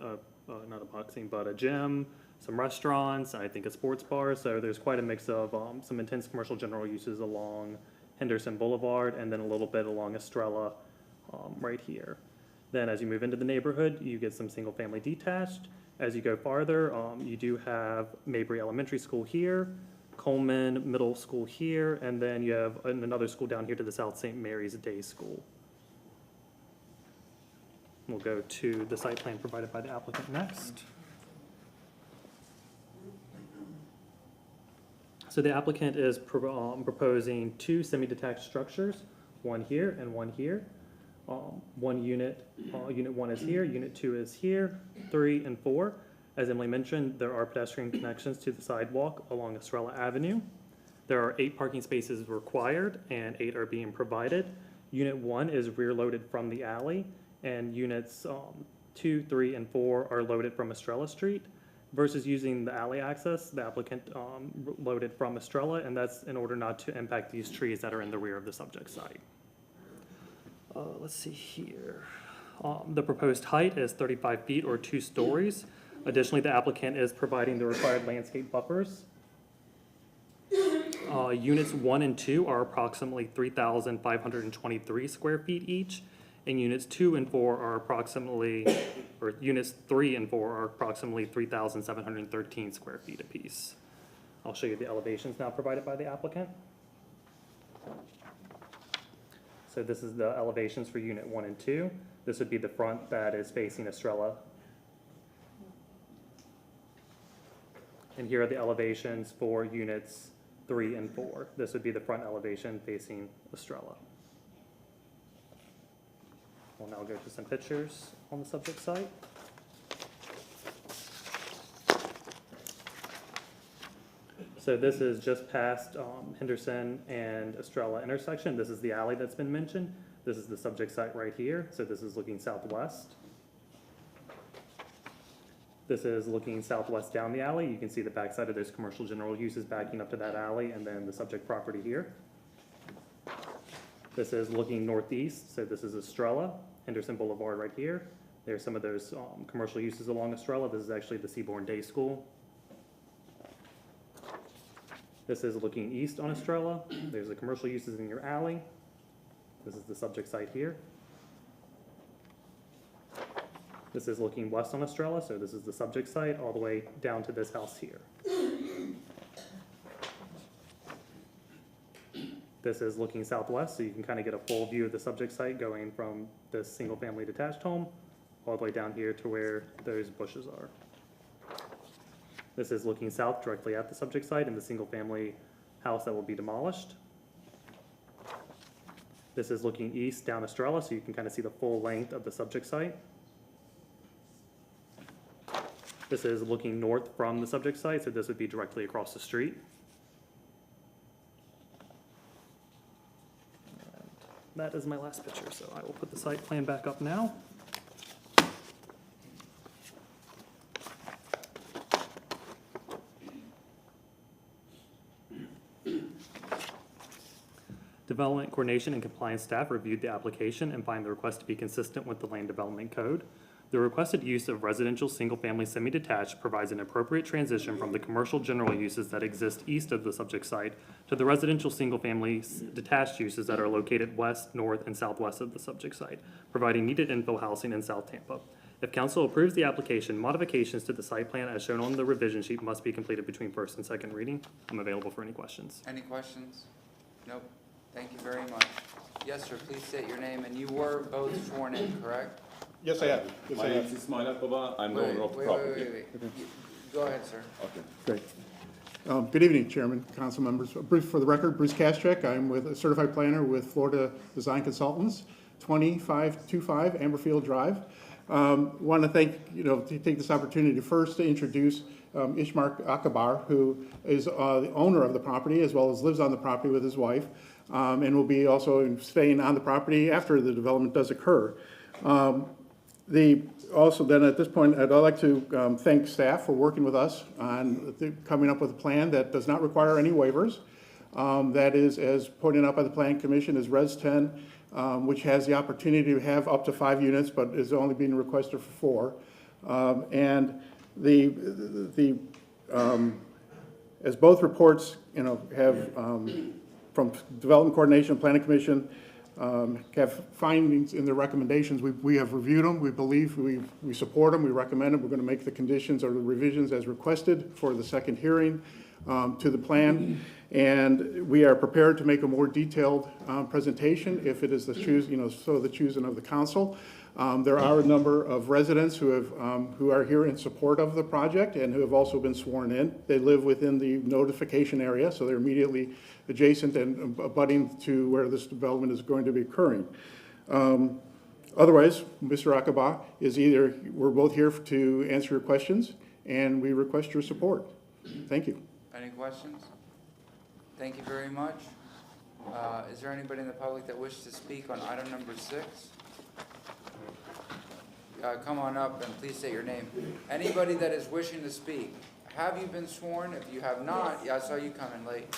a boxing, but a gym, some restaurants, I think a sports bar. So there's quite a mix of some intense commercial general uses along Henderson Boulevard, and then a little bit along Estrella right here. Then as you move into the neighborhood, you get some single-family detached. As you go farther, you do have Mabry Elementary School here, Coleman Middle School here, and then you have another school down here to the south, St. Mary's Day School. We'll go to the site plan provided by the applicant next. So the applicant is proposing two semi-detached structures, one here and one here. One unit, unit 1 is here, unit 2 is here, 3 and 4. As Emily mentioned, there are pedestrian connections to the sidewalk along Estrella Avenue. There are 8 parking spaces required and 8 are being provided. Unit 1 is rear loaded from the alley, and units 2, 3, and 4 are loaded from Estrella Street. Versus using the alley access, the applicant loaded from Estrella, and that's in order not to impact these trees that are in the rear of the subject site. Let's see here. The proposed height is 35 feet or 2 stories. Additionally, the applicant is providing the required landscape buffers. Units 1 and 2 are approximately 3,523 square feet each, and units 2 and 4 are units 3 and 4 are approximately 3,713 square feet apiece. I'll show you the elevations now provided by the applicant. So this is the elevations for unit 1 and 2. This would be the front that is facing Estrella. And here are the elevations for units 3 and 4. This would be the front elevation facing Estrella. We'll now go to some pictures on the subject site. So this is just past Henderson and Estrella intersection. This is the alley that's been mentioned. This is the subject site right here. So this is looking southwest. This is looking southwest down the alley. You can see the backside of those commercial general uses backing up to that alley, and then the subject property here. This is looking northeast. So this is Estrella, Henderson Boulevard right here. There's some of those commercial uses along Estrella. This is actually the Seaborn Day School. This is looking east on Estrella. There's the commercial uses in your alley. This is the subject site here. This is looking west on Estrella, so this is the subject site all the way down to this house here. This is looking southwest, so you can kind of get a full view of the subject site going from this single-family detached home all the way down here to where those bushes are. This is looking south directly at the subject site and the single-family house that will be demolished. This is looking east down Estrella, so you can kind of see the full length of the subject site. This is looking north from the subject site, so this would be directly across the street. And that is my last picture, so I will put the site plan back up now. Development Coordination and Compliance staff reviewed the application and find the request to be consistent with the Land Development Code. The requested use of residential single-family semi-detached provides an appropriate transition from the commercial general uses that exist east of the subject site to the residential single-family detached uses that are located west, north, and southwest of the subject site, providing needed infill housing in South Tampa. If council approves the application, modifications to the site plan as shown on the revision sheet must be completed between first and second reading. I'm available for any questions. Any questions? Nope. Thank you very much. Yes, sir, please state your name, and you were both sworn in, correct? Yes, I am. Yes, My I name am. is Ismail Akbaba. I'm the Wait, owner of the wait, property. Go ahead, sir. Okay. Great. Good evening, Chairman, council members. Brief for the record, Bruce Kaschek. I'm with a certified planner with Florida Design Consultants, 2525 Amberfield Drive. Want to thank, to take this opportunity first to introduce Ishmak Akabar, who is the owner of the property as well as lives on the property with his wife, and will be also staying on the property after the development does occur. Also then at this point, I'd like to thank staff for working with us on coming up with a plan that does not require any waivers. That is, as pointed out by the Planning Commission, is Res 10, which has the opportunity to have up to 5 units, but is only being requested for 4. And as both reports, have from Development Coordination and Planning Commission, have findings in their recommendations. We have reviewed them. We believe we support them. We recommend them. We're going to make the conditions or the revisions as requested for the second hearing to the plan. And we are prepared to make a more detailed presentation if it is the choosing of the council. There are a number of residents who are here in support of the project and who have also been sworn in. They live within the notification area, so they're immediately adjacent and abutting to where this development is going to be occurring. Otherwise, Mr. Akaba we're both here to answer your questions, and we request your support. Thank you. Any questions? Thank you very much. Is there anybody in the public that wishes to speak on item number 6? Come on up and please state your name. Anybody that is wishing to speak, have you been sworn? If you have not, I saw you coming late.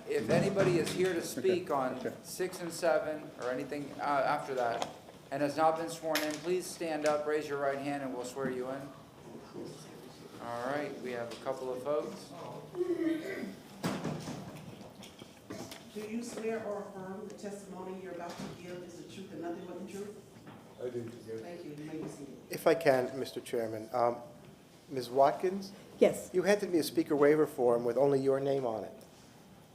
If anybody is here to speak on 6 and 7 or anything after that and has not been sworn in, please stand up, raise your right hand, and we'll swear you in. All right, we have a couple of folks. Do you swear or affirm the testimony you're about to give is the truth and nothing but the truth? I do. Thank you. You may be seated. If I can, Mr. Chairman, Ms. Watkins? Yes. You handed me a speaker waiver form with only your name on it.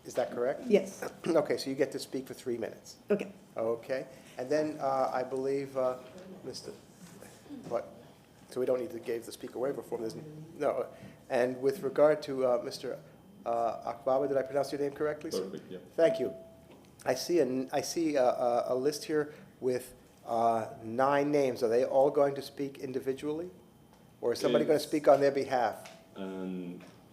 Is that correct? Yes. Okay, so you get to speak for 3 minutes. Okay. Okay. And then I believe, Mr. What? So we don't need to give the speaker waiver form. No. And with regard to Mr. Akbaba, did I pronounce your name correctly, sir? Perfect, yeah. Thank you. I see a list here with 9 names. Are they all going to speak individually? Or is somebody going to speak on their behalf?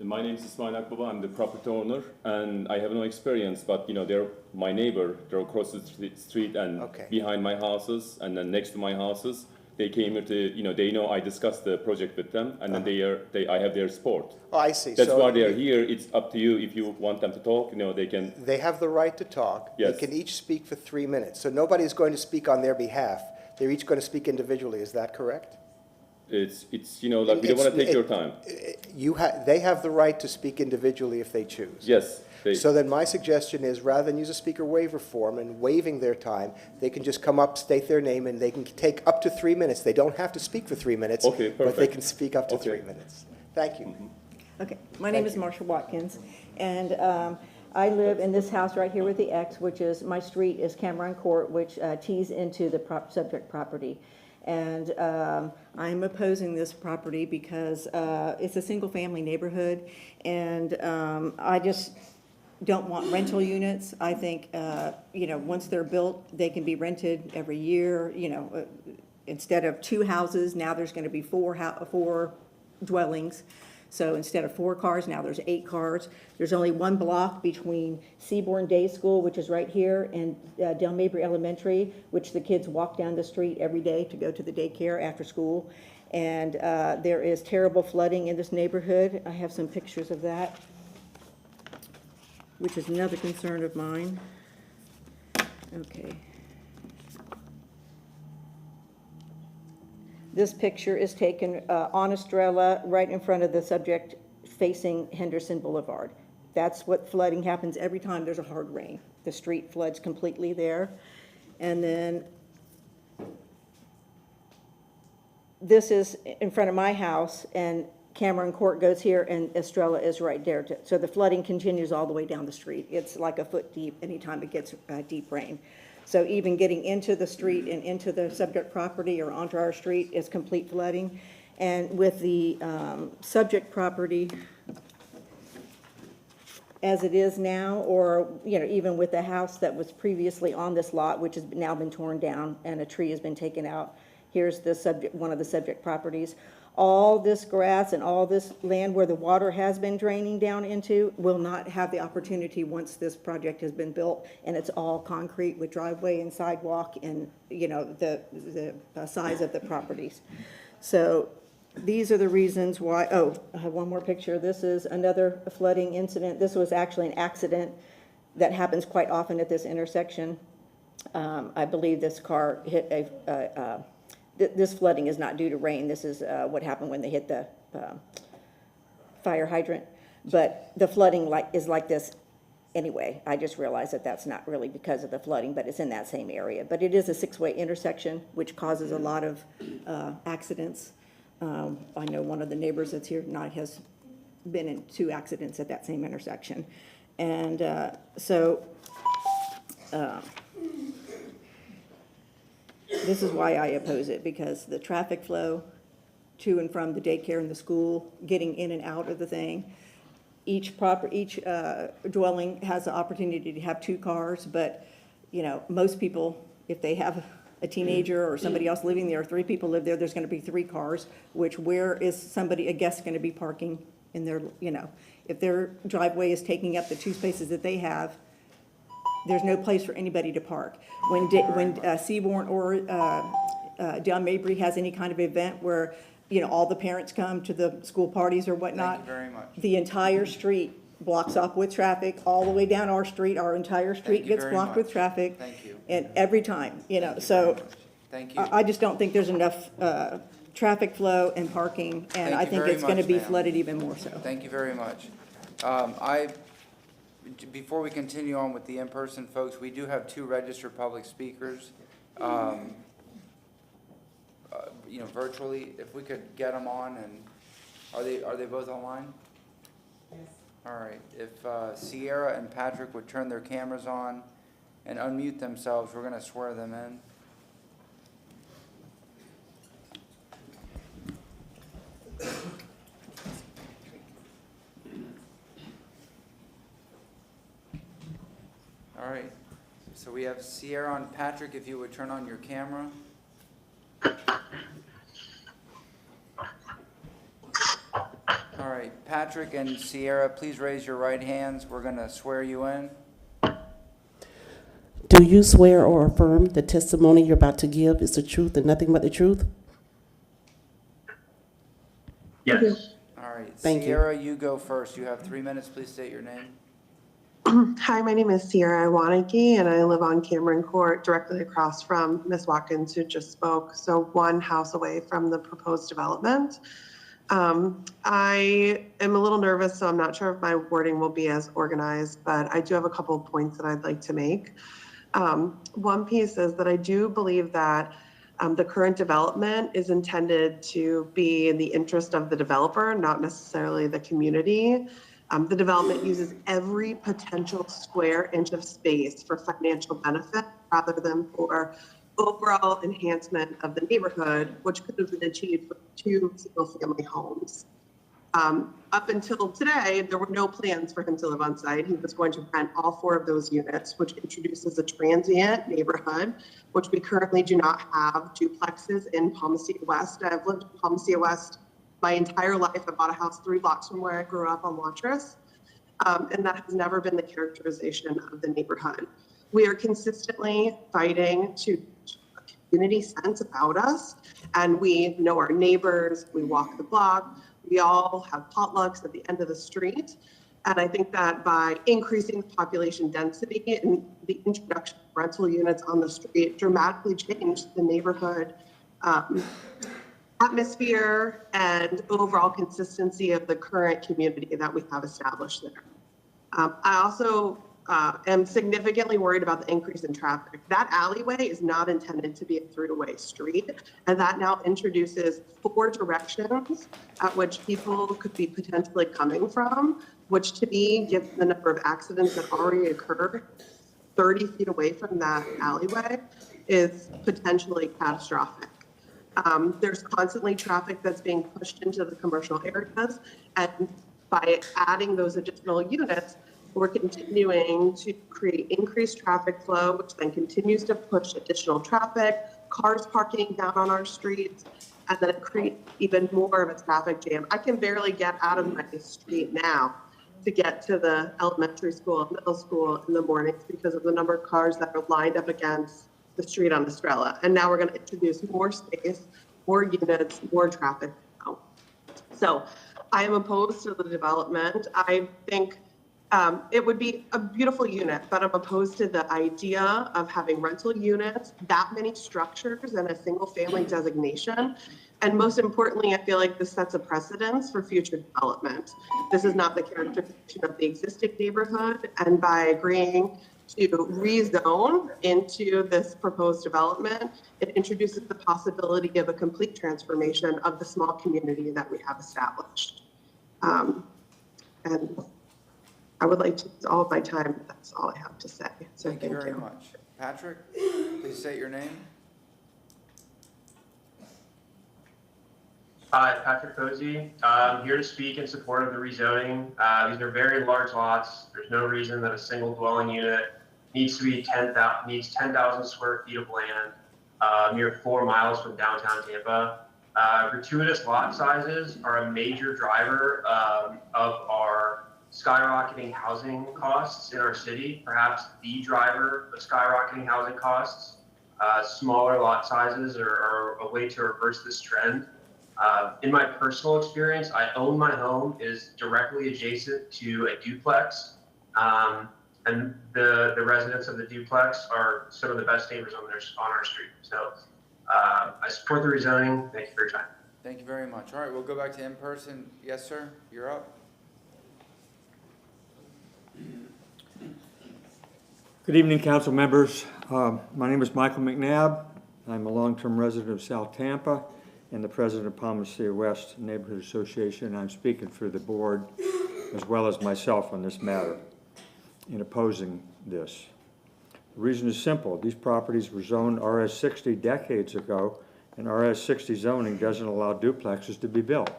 My name is Ismail Akbaba. I'm the property owner, and I have no experience, but they're my neighbor. They're across the street and behind my houses, and then next to my houses. They came here to, they know I discussed the project with them, and then I have their support. Oh, I see. That's why they're here. It's up to you if you want them to talk. They can. They have the right to talk. Yes. They can each speak for 3 minutes. So nobody is going to speak on their behalf. They're each going to speak individually. Is that correct? It's we don't want to take your time. They have the right to speak individually if they choose. Yes. So then my suggestion is, rather than use a speaker waiver form and waiving their time, they can just come up, state their name, and they can take up to 3 minutes. They don't have to speak for 3 minutes, Okay, but they perfect. can speak up to 3 minutes. Thank you. Okay, my name is Marsha Watkins, and I live in this house right here with the X, which is, my street is Cameron Court, which tees into the subject property. And I'm opposing this property because it's a single-family neighborhood, and don't want rental units. I think, once they're built, they can be rented every year, instead of 2 houses, now there's gonna be 4 dwellings. So instead of 4 cars, now there's 8 cars. There's only 1 block between Seaborn Day School, which is right here, and Del Mabry Elementary, which the kids walk down the street every day to go to the daycare after school. And there is terrible flooding in this neighborhood. I have some pictures of that, which is another concern of mine. Okay. This picture is taken on Estrella, right in front of the subject facing Henderson Boulevard. That's what flooding happens every time there's a hard rain. The street floods completely there. And then this is in front of my house, and Cameron Court goes here, and Estrella is right there. So the flooding continues all the way down the street. It's like a foot deep anytime it gets deep rain. So even getting into the street and into the subject property or onto our street is complete flooding. And with the subject property as it is now, or, even with the house that was previously on this lot, which has now been torn down and a tree has been taken out, here's the subject, one of the subject properties. All this grass and all this land where the water has been draining down into will not have the opportunity once this project has been built, and it's all concrete with driveway and sidewalk and, the size of the properties. So these are the reasons why. Oh, I have one more picture. This is another flooding incident. This was actually an accident that happens quite often at this intersection. I believe this car hit this flooding is not due to rain. This is what happened when they hit the fire hydrant. But the flooding is like this anyway. I just realized that that's not really because of the flooding, but it's in that same area. But it is a 6-way intersection, which causes a lot of accidents. I know one of the neighbors that's here tonight has been in 2 accidents at that same intersection. And this is why I oppose it, because the traffic flow to and from the daycare and the school, getting in and out of the thing. Each dwelling has the opportunity to have 2 cars, but, most people, if they have a teenager or somebody else living there, 3 people live there, there's gonna be 3 cars, which where is a guest gonna be parking in their, if their driveway is taking up the 2 spaces that they have, there's no place for anybody to park. When Seaborn or Del Mabry has any kind of event where, all the parents come to the school parties or whatnot. Thank you very much. The entire street blocks off with traffic, all the way down our street. Our entire street gets blocked with traffic. Thank you. And every time, so. Thank you. I just don't think there's enough traffic flow and parking, and I think it's gonna be flooded even more so. Thank you very much. Before we continue on with the in-person folks, we do have 2 registered public speakers, virtually. If we could get them on, and are they both online? Yes. All right. If Sierra and Patrick would turn their cameras on and unmute themselves, we're going to swear them in. All right, so we have Sierra and Patrick, if you would turn on your camera. All right, Patrick and Sierra, please raise your right hands. We're going to swear you in. Do you swear or affirm the testimony you're about to give is the truth and nothing but the truth? Yes. All right, Thank you. Sierra, you go first. You have 3 minutes. Please state your name. Hi, my name is Sierra Waneke, and I live on Cameron Court, directly across from Ms. Watkins, who just spoke, so 1 house away from the proposed development. I am a little nervous, so I'm not sure if my wording will be as organized, but I do have a couple of points that I'd like to make. One piece is that I do believe that the current development is intended to be in the interest of the developer, not necessarily the community. The development uses every potential square inch of space for financial benefit rather than for overall enhancement of the neighborhood, which could have been achieved with 2 single-family homes. Up until today, there were no plans for him to live on site. He was going to rent all 4 of those units, which introduces a transient neighborhood, which we currently do not have duplexes in Palmacia West. I've lived in Palmacia West my entire life. I bought a house 3 blocks from where I grew up on Watrous, and that has never been the characterization of the neighborhood. We are consistently fighting to a community sense about us, and we know our neighbors, we walk the block, we all have potlucks at the end of the street. And I think that by increasing the population density and the introduction of rental units on the street dramatically changed the neighborhood atmosphere and overall consistency of the current community that we have established there. I also am significantly worried about the increase in traffic. That alleyway is not intended to be a 3-way street, and that now introduces 4 directions at which people could be potentially coming from, which to me, given the number of accidents that already occur 30 feet away from that alleyway, is potentially catastrophic. There's constantly traffic that's being pushed into the commercial areas, and by adding those additional units, we're continuing to create increased traffic flow, which then continues to push additional traffic, cars parking down on our streets, and then it creates even more of a traffic jam. I can barely get out of my street now to get to the elementary school and middle school in the mornings because of the number of cars that are lined up against the street on Estrella. And now we're going to introduce more space, more units, more traffic now. So I am opposed to the development. I think it would be a beautiful unit, but I'm opposed to the idea of having rental units, that many structures, and a single family designation. And most importantly, I feel like this sets a precedence for future development. This is not the characterization of the existing neighborhood, and by agreeing to rezone into this proposed development, it introduces the possibility of a complete transformation of the small community that we have established. And I would like to use all of my time. That's all I have to say. So Thank you very much. Patrick, please state your name. Hi, Patrick Posey. I'm here to speak in support of the rezoning. These are very large lots. There's no reason that a single dwelling unit needs to be 10,000 square feet of land near 4 miles from downtown Tampa. Gratuitous lot sizes are a major driver of our skyrocketing housing costs in our city, perhaps the driver of skyrocketing housing costs. Smaller lot sizes are a way to reverse this trend. In my personal experience, I own my home. It is directly adjacent to a duplex, and the residents of the duplex are some of the best neighbors on our street. So I support the rezoning. Thank you for your time. Thank you very much. All right, we'll go back to in-person. Yes, sir, you're up. Good evening, council members. My name is Michael McNabb. I'm a long-term resident of South Tampa and the president of Palmacia West Neighborhood Association. I'm speaking for the board as well as myself on this matter in opposing this. The reason is simple. These properties were zoned RS60 decades ago, and RS60 zoning doesn't allow duplexes to be built.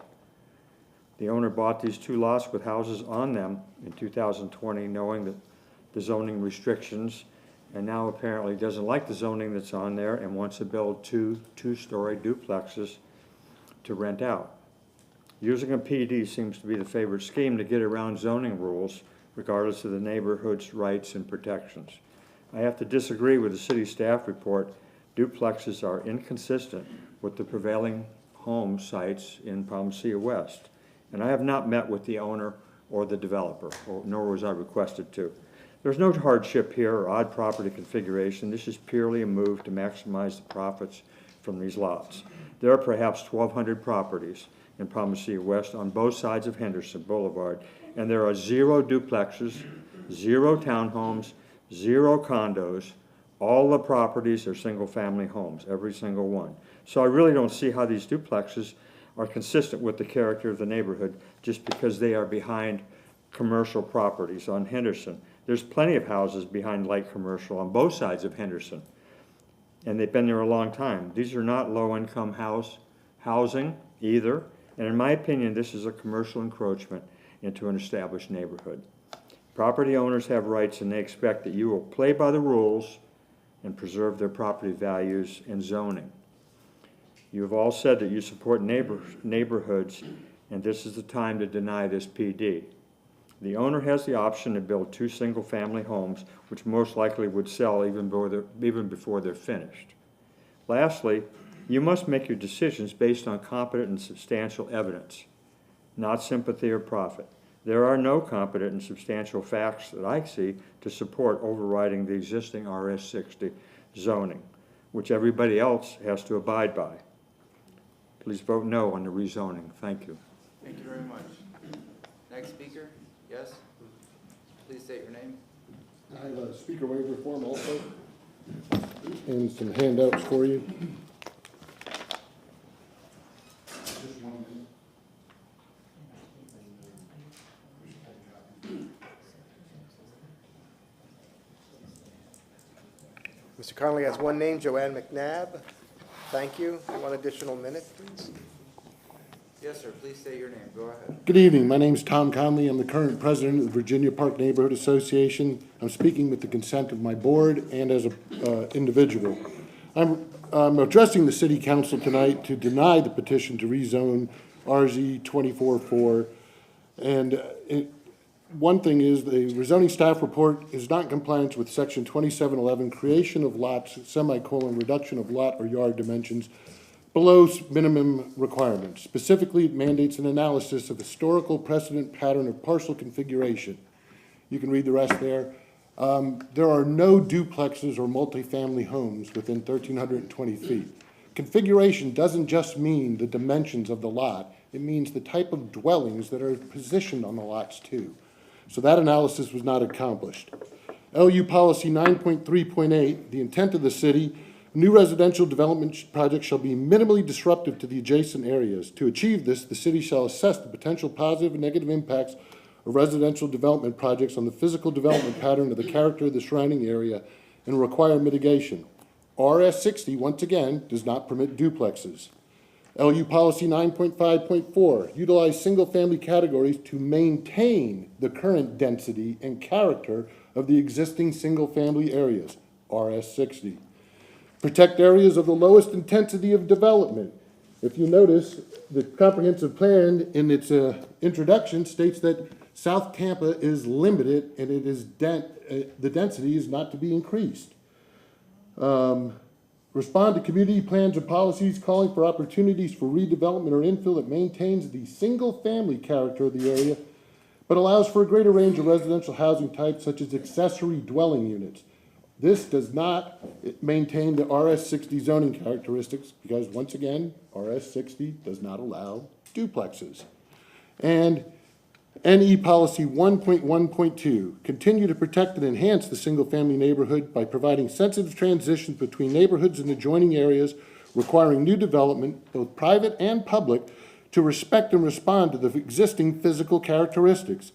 The owner bought these 2 lots with houses on them in 2020, knowing that the zoning restrictions, and now apparently doesn't like the zoning that's on there and wants to build 2 two-story duplexes to rent out. Using a PD seems to be the favorite scheme to get around zoning rules, regardless of the neighborhood's rights and protections. I have to disagree with the city staff report. Duplexes are inconsistent with the prevailing home sites in Palmacia West. And I have not met with the owner or the developer, nor was I requested to. There's no hardship here or odd property configuration. This is purely a move to maximize the profits from these lots. There are perhaps 1,200 properties in Palmacia West on both sides of Henderson Boulevard, and there are 0 duplexes, 0 townhomes, 0 condos. All the properties are single-family homes, every single one. So I really don't see how these duplexes are consistent with the character of the neighborhood just because they are behind commercial properties on Henderson. There's plenty of houses behind light commercial on both sides of Henderson, and they've been there a long time. These are not low-income housing either. And in my opinion, this is a commercial encroachment into an established neighborhood. Property owners have rights and they expect that you will play by the rules and preserve their property values and zoning. You have all said that you support neighborhoods, and this is the time to deny this PD. The owner has the option to build 2 single-family homes, which most likely would sell even before they're finished. Lastly, you must make your decisions based on competent and substantial evidence, not sympathy or profit. There are no competent and substantial facts that I see to support overriding the existing RS-60 zoning, which everybody else has to abide by. Please vote no on the rezoning. Thank you. Thank you very much. Next speaker, yes? Please state your name. I have a speaker waiver form also, and some handouts for you. Mr. Connolly has one name, Joanne McNabb. Thank you. One additional minute, please. Yes, sir, please state your name, go ahead. Good evening. My name is Tom Conley. I'm the current president of the Virginia Park Neighborhood Association. I'm speaking with the consent of my board and as an individual. I'm addressing the city council tonight to deny the petition to rezone RZ 24-4. And one thing is the rezoning staff report is not in compliance with section 2711, creation of lots, reduction of lot or yard dimensions below minimum requirements. Specifically, it mandates an analysis of historical precedent pattern of parcel configuration. You can read the rest there. There are no duplexes or multifamily homes within 1,320 feet. Configuration doesn't just mean the dimensions of the lot. It means the type of dwellings that are positioned on the lots too. So that analysis was not accomplished. LU Policy 9.3.8, the intent of the city, new residential development projects shall be minimally disruptive to the adjacent areas. To achieve this, the city shall assess the potential positive and negative impacts of residential development projects on the physical development pattern of the character of the surrounding area and require mitigation. RS 60, once again, does not permit duplexes. LU Policy 9.5.4, utilize single-family categories to maintain the current density and character of the existing single-family areas. RS 60. Protect areas of the lowest intensity of development. If you notice, the comprehensive plan in its introduction states that South Tampa is limited and it is the density is not to be increased. Respond to community plans and policies calling for opportunities for redevelopment or infill that maintains the single-family character of the area, but allows for a greater range of residential housing types such as accessory dwelling units. This does not maintain the RS 60 zoning characteristics because, once again, RS 60 does not allow duplexes. And NE Policy 1.1.2, continue to protect and enhance the single-family neighborhood by providing sensitive transitions between neighborhoods and adjoining areas, requiring new development, both private and public, to respect and respond to the existing physical characteristics.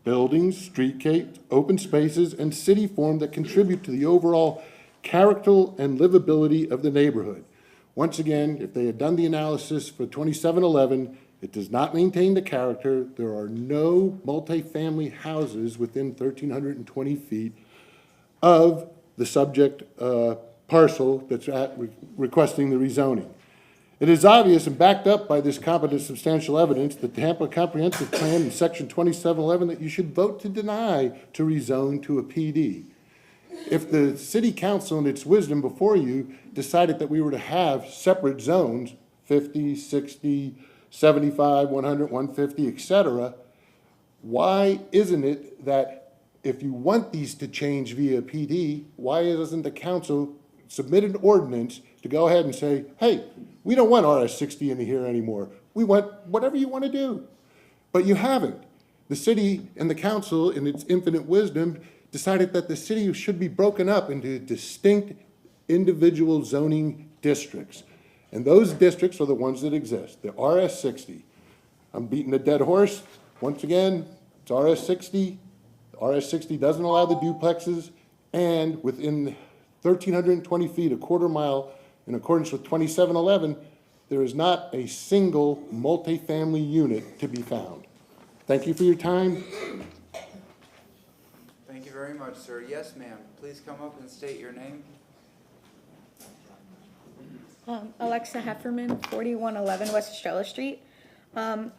Buildings, streetscapes, open spaces, and city form that contribute to the overall character and livability of the neighborhood. Once again, if they had done the analysis for 2711, it does not maintain the character. There are no multifamily houses within 1,320 feet of the subject parcel that's requesting the rezoning. It is obvious and backed up by this competent substantial evidence, the Tampa Comprehensive Plan in Section 2711, that you should vote to deny to rezone to a PD. If the city council in its wisdom before you decided that we were to have separate zones, 50, 60, 75, 100, 150, et cetera, why isn't it that if you want these to change via PD, why doesn't the council submit an ordinance to go ahead and say, hey, we don't want RS 60 in here anymore. We want whatever you want to do. But you haven't. The city and the council, in its infinite wisdom, decided that the city should be broken up into distinct individual zoning districts. And those districts are the ones that exist, the RS 60. I'm beating a dead horse. Once again, it's RS 60. RS 60 doesn't allow the duplexes, and within 1,320 feet, a quarter mile, in accordance with 2711, there is not a single multifamily unit to be found. Thank you for your time. Thank you very much, sir. Yes, ma'am. Please come up and state your name. Alexa Hefferman, 4111 West Estrella Street.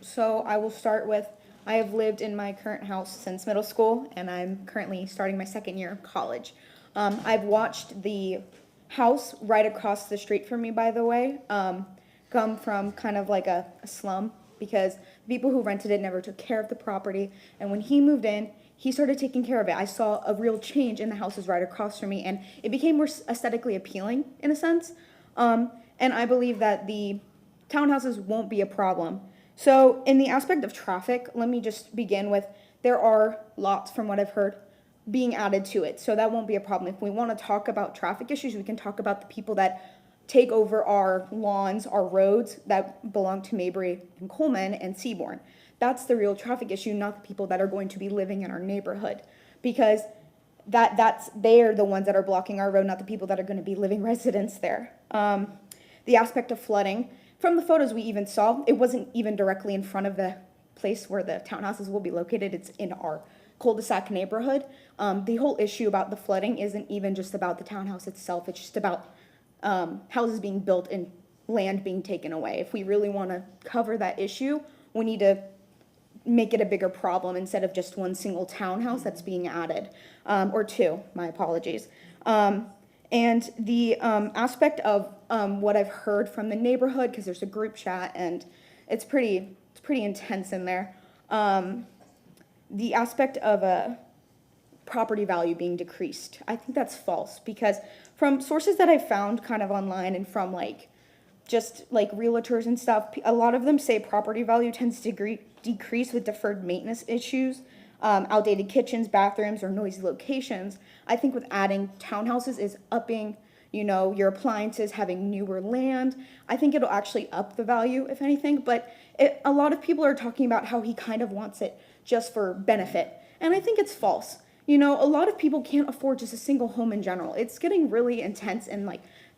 So I will start with, I have lived in my current house since middle school, and I'm currently starting my second year of college. I've watched the house right across the street from me, by the way, come from kind of like a slum, because the people who rented it never took care of the property. And when he moved in, he started taking care of it. I saw a real change in the houses right across from me, and it became more aesthetically appealing in a sense. And I believe that the townhouses won't be a problem. So in the aspect of traffic, let me just begin with, there are lots, from what I've heard, being added to it. So that won't be a problem. If we want to talk about traffic issues, we can talk about the people that take over our lawns, our roads that belong to Mabry and Coleman and Seabourn. That's the real traffic issue, not the people that are going to be living in our neighborhood. Because they are the ones that are blocking our road, not the people that are going to be living residents there. The aspect of flooding, from the photos we even saw, it wasn't even directly in front of the place where the townhouses will be located. It's in our cul-de-sac neighborhood. The whole issue about the flooding isn't even just about the townhouse itself. It's just about houses being built and land being taken away. If we really want to cover that issue, we need to make it a bigger problem instead of just one single townhouse that's being added, or two, my apologies. And the aspect of what I've heard from the neighborhood, because there's a group chat and it's pretty intense in there. The aspect of a property value being decreased, I think that's false, because from sources that I found kind of online and from just realtors and stuff, a lot of them say property value tends to decrease with deferred maintenance issues, outdated kitchens, bathrooms, or noisy locations. I think with adding townhouses is upping, your appliances, having newer land. I think it'll actually up the value, if anything, but a lot of people are talking about how he kind of wants it just for benefit. And I think it's false. A lot of people can't afford just a single home in general. It's getting really intense in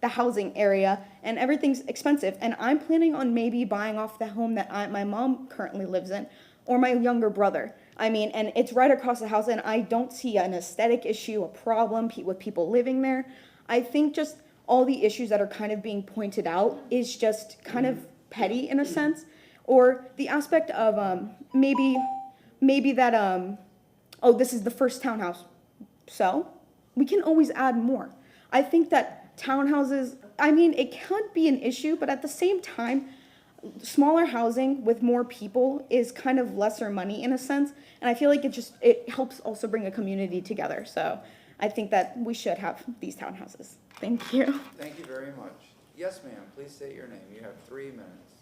the housing area, and everything's expensive. And I'm planning on maybe buying off the home that my mom currently lives in, or my younger brother. And it's right across the house, and I don't see an aesthetic issue, a problem with people living there. I think just all the issues that are kind of being pointed out is just kind of petty in a sense, or the aspect of maybe that, this is the first townhouse, so we can always add more. I think that townhouses, it could be an issue, but at the same time, smaller housing with more people is kind of lesser money in a sense, and I feel like it helps also bring a community together. So I think that we should have these townhouses. Thank you. Thank you very much. Yes, ma'am. Please state your name. You have 3 minutes.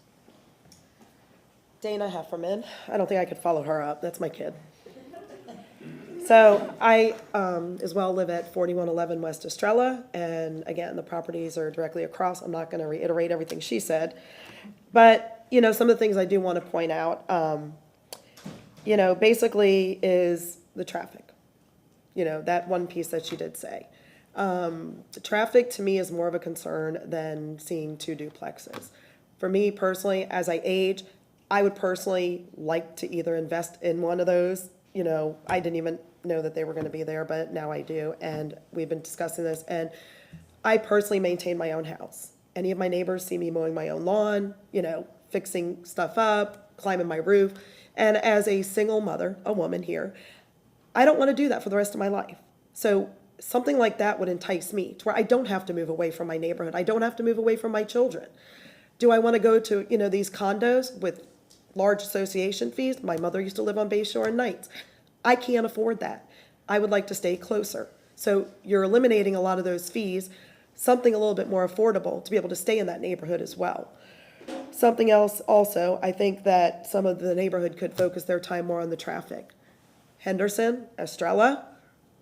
Dana Hefferman. I don't think I could follow her up. That's my kid. So I as well live at 4111 West Estrella, and again, the properties are directly across. I'm not going to reiterate everything she said, but some of the things I do want to point out, basically is the traffic. That one piece that she did say. The traffic to me is more of a concern than seeing 2 duplexes. For me personally, as I age, I would personally like to either invest in one of those. I didn't even know that they were going to be there, but now I do, and we've been discussing this, and I personally maintain my own house. Any of my neighbors see me mowing my own lawn, fixing stuff up, climbing my roof, and as a single mother, a woman here, I don't want to do that for the rest of my life. So something like that would entice me to where I don't have to move away from my neighborhood. I don't have to move away from my children. Do I want to go to, these condos with large association fees? My mother used to live on Bayshore and Nights. I can't afford that. I would like to stay closer. So you're eliminating a lot of those fees, something a little bit more affordable to be able to stay in that neighborhood as well. Something else also, I think that some of the neighborhood could focus their time more on the traffic. Henderson, Estrella,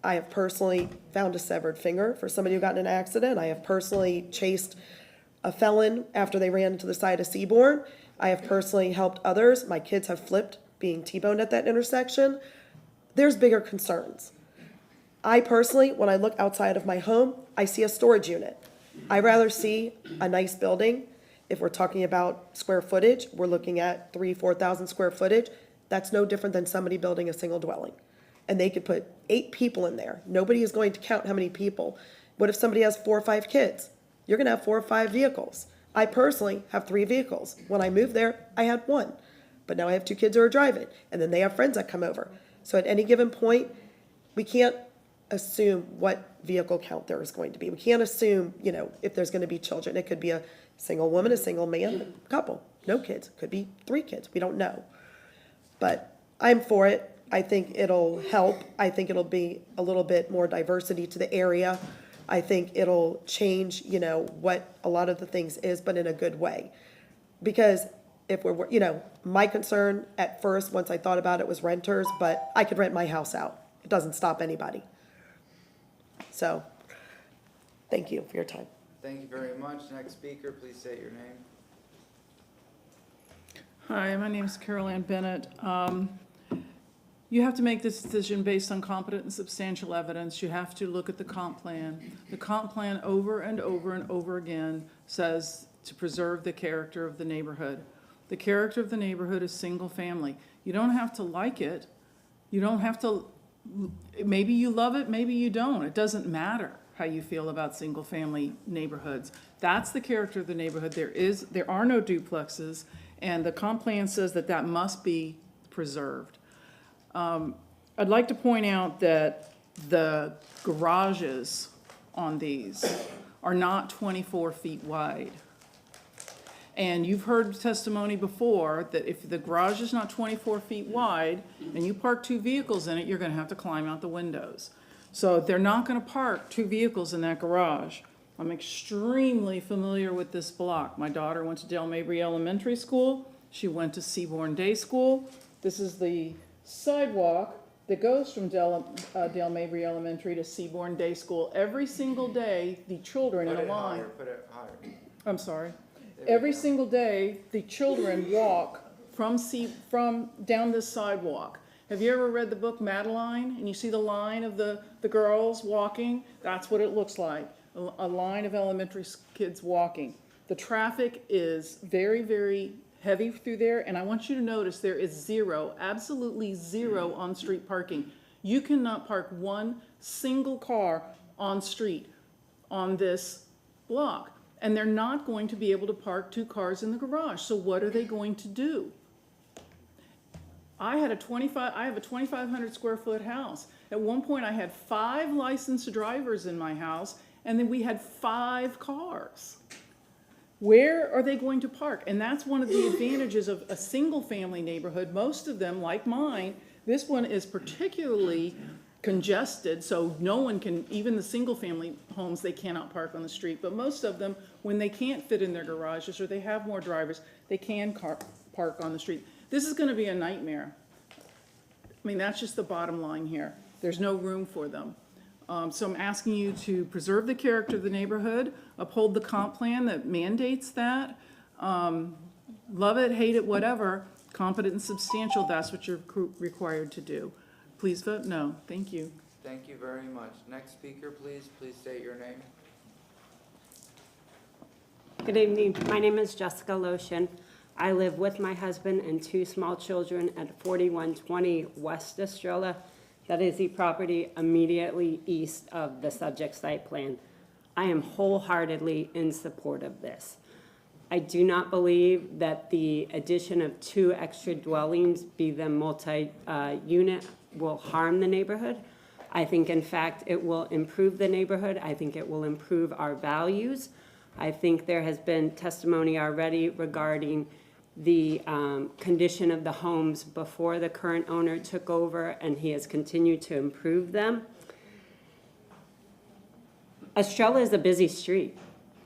I have personally found a severed finger for somebody who got in an accident. I have personally chased a felon after they ran into the side of Seabourn. I have personally helped others. My kids have flipped being T-boned at that intersection. There's bigger concerns. I personally, when I look outside of my home, I see a storage unit. I'd rather see a nice building. If we're talking about square footage, we're looking at 4,000 square footage. That's no different than somebody building a single dwelling. And they could put 8 people in there. Nobody is going to count how many people. What if somebody has 4 or 5 kids? You're gonna have 4 or 5 vehicles. I personally have 3 vehicles. When I moved there, I had 1. But now I have 2 kids who are driving, and then they have friends that come over. So at any given point, we can't assume what vehicle count there is going to be. We can't assume, if there's gonna be children. It could be a single woman, a single man, a couple, no kids. Could be 3 kids, we don't know. But I'm for it. I think it'll help. I think it'll be a little bit more diversity to the area. I think it'll change, what a lot of the things is, but in a good way. Because if my concern at first, once I thought about it, was renters, but I could rent my house out. It doesn't stop anybody. So, thank you for your time. Thank you very much. Next speaker, please state your name. Hi, my name is Carol Ann Bennett. You have to make this decision based on competent and substantial evidence. You have to look at the comp plan. The comp plan over and over and over again says to preserve the character of the neighborhood. The character of the neighborhood is single family. You don't have to like it. You don't have to, maybe you love it, maybe you don't. It doesn't matter how you feel about single family neighborhoods. That's the character of the neighborhood. There are no duplexes, and the comp plan says that that must be preserved. I'd like to point out that the garages on these are not 24 feet wide. And you've heard testimony before that if the garage is not 24 feet wide and you park 2 vehicles in it, you're gonna have to climb out the windows. So they're not gonna park 2 vehicles in that garage. I'm extremely familiar with this block. My daughter went to Dale Mabry Elementary School. She went to Seaborn Day School. This is the sidewalk that goes from Dale Mabry Elementary to Seaborn Day School. Every single day, the children in a line. Put it higher. I'm sorry. Every single day, the children walk from down this sidewalk. Have you ever read the book Madeline? And you see the line of the girls walking? That's what it looks like, a line of elementary kids walking. The traffic is very, very heavy through there, and I want you to notice there is zero, absolutely zero on-street parking. You cannot park one single car on street on this block, and they're not going to be able to park 2 cars in the garage. So what are they going to do? I have a 2,500 square foot house. At one point I had 5 licensed drivers in my house, and then we had 5 cars. Where are they going to park? And that's one of the advantages of a single-family neighborhood. Most of them, like mine, this one is particularly congested, so no one can, even the single-family homes, they cannot park on the street. But most of them, when they can't fit in their garages or they have more drivers, they can park on the street. This is going to be a nightmare. I mean, that's just the bottom line here. There's no room for them. So I'm asking you to preserve the character of the neighborhood, uphold the comp plan that mandates that. Love it, hate it, whatever, competent and substantial, that's what you're required to do. Please vote no. Thank you. Thank you very much. Next speaker, please. Please state your name. Good evening. My name is Jessica Lotion. I live with my husband and 2 small children at 4120 West Estrella. That is the property immediately east of the subject site plan. I am wholeheartedly in support of this. I do not believe that the addition of 2 extra dwellings, be them multi-unit, will harm the neighborhood. I think, in fact, it will improve the neighborhood. I think it will improve our values. I think there has been testimony already regarding the condition of the homes before the current owner took over, and he has continued to improve them. Estrella is a busy street.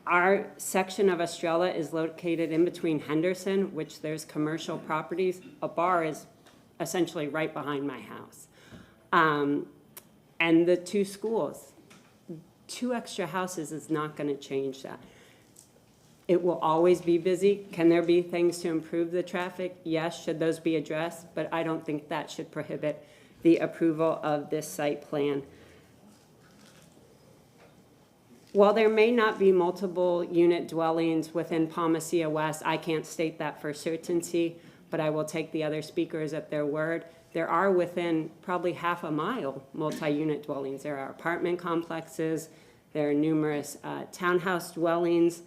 Our section of Estrella is located in between Henderson, which there's commercial properties. A bar is essentially right behind my house. And the 2 schools. 2 extra houses is not going to change that. It will always be busy. Can there be things to improve the traffic? Yes, should those be addressed? But I don't think that should prohibit the approval of this site plan. While there may not be multiple unit dwellings within Palmacia West, I can't state that for certainty, but I will take the other speakers at their word. There are within probably half a mile multi-unit dwellings. There are apartment complexes, there are numerous townhouse dwellings.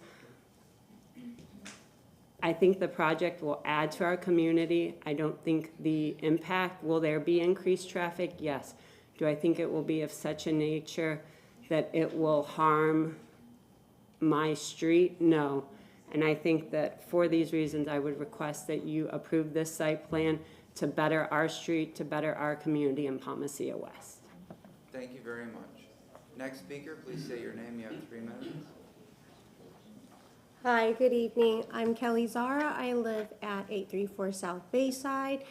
I think the project will add to our community. I don't think the impact, will there be increased traffic? Yes. Do I think it will be of such a nature that it will harm my street? No. And I think that for these reasons, I would request that you approve this site plan to better our street, to better our community in Palmacia West. Thank you very much. Next speaker, please say your name. You have 3 minutes. Hi, good evening. I'm Kelly Zara. I live at 834 South Bayside,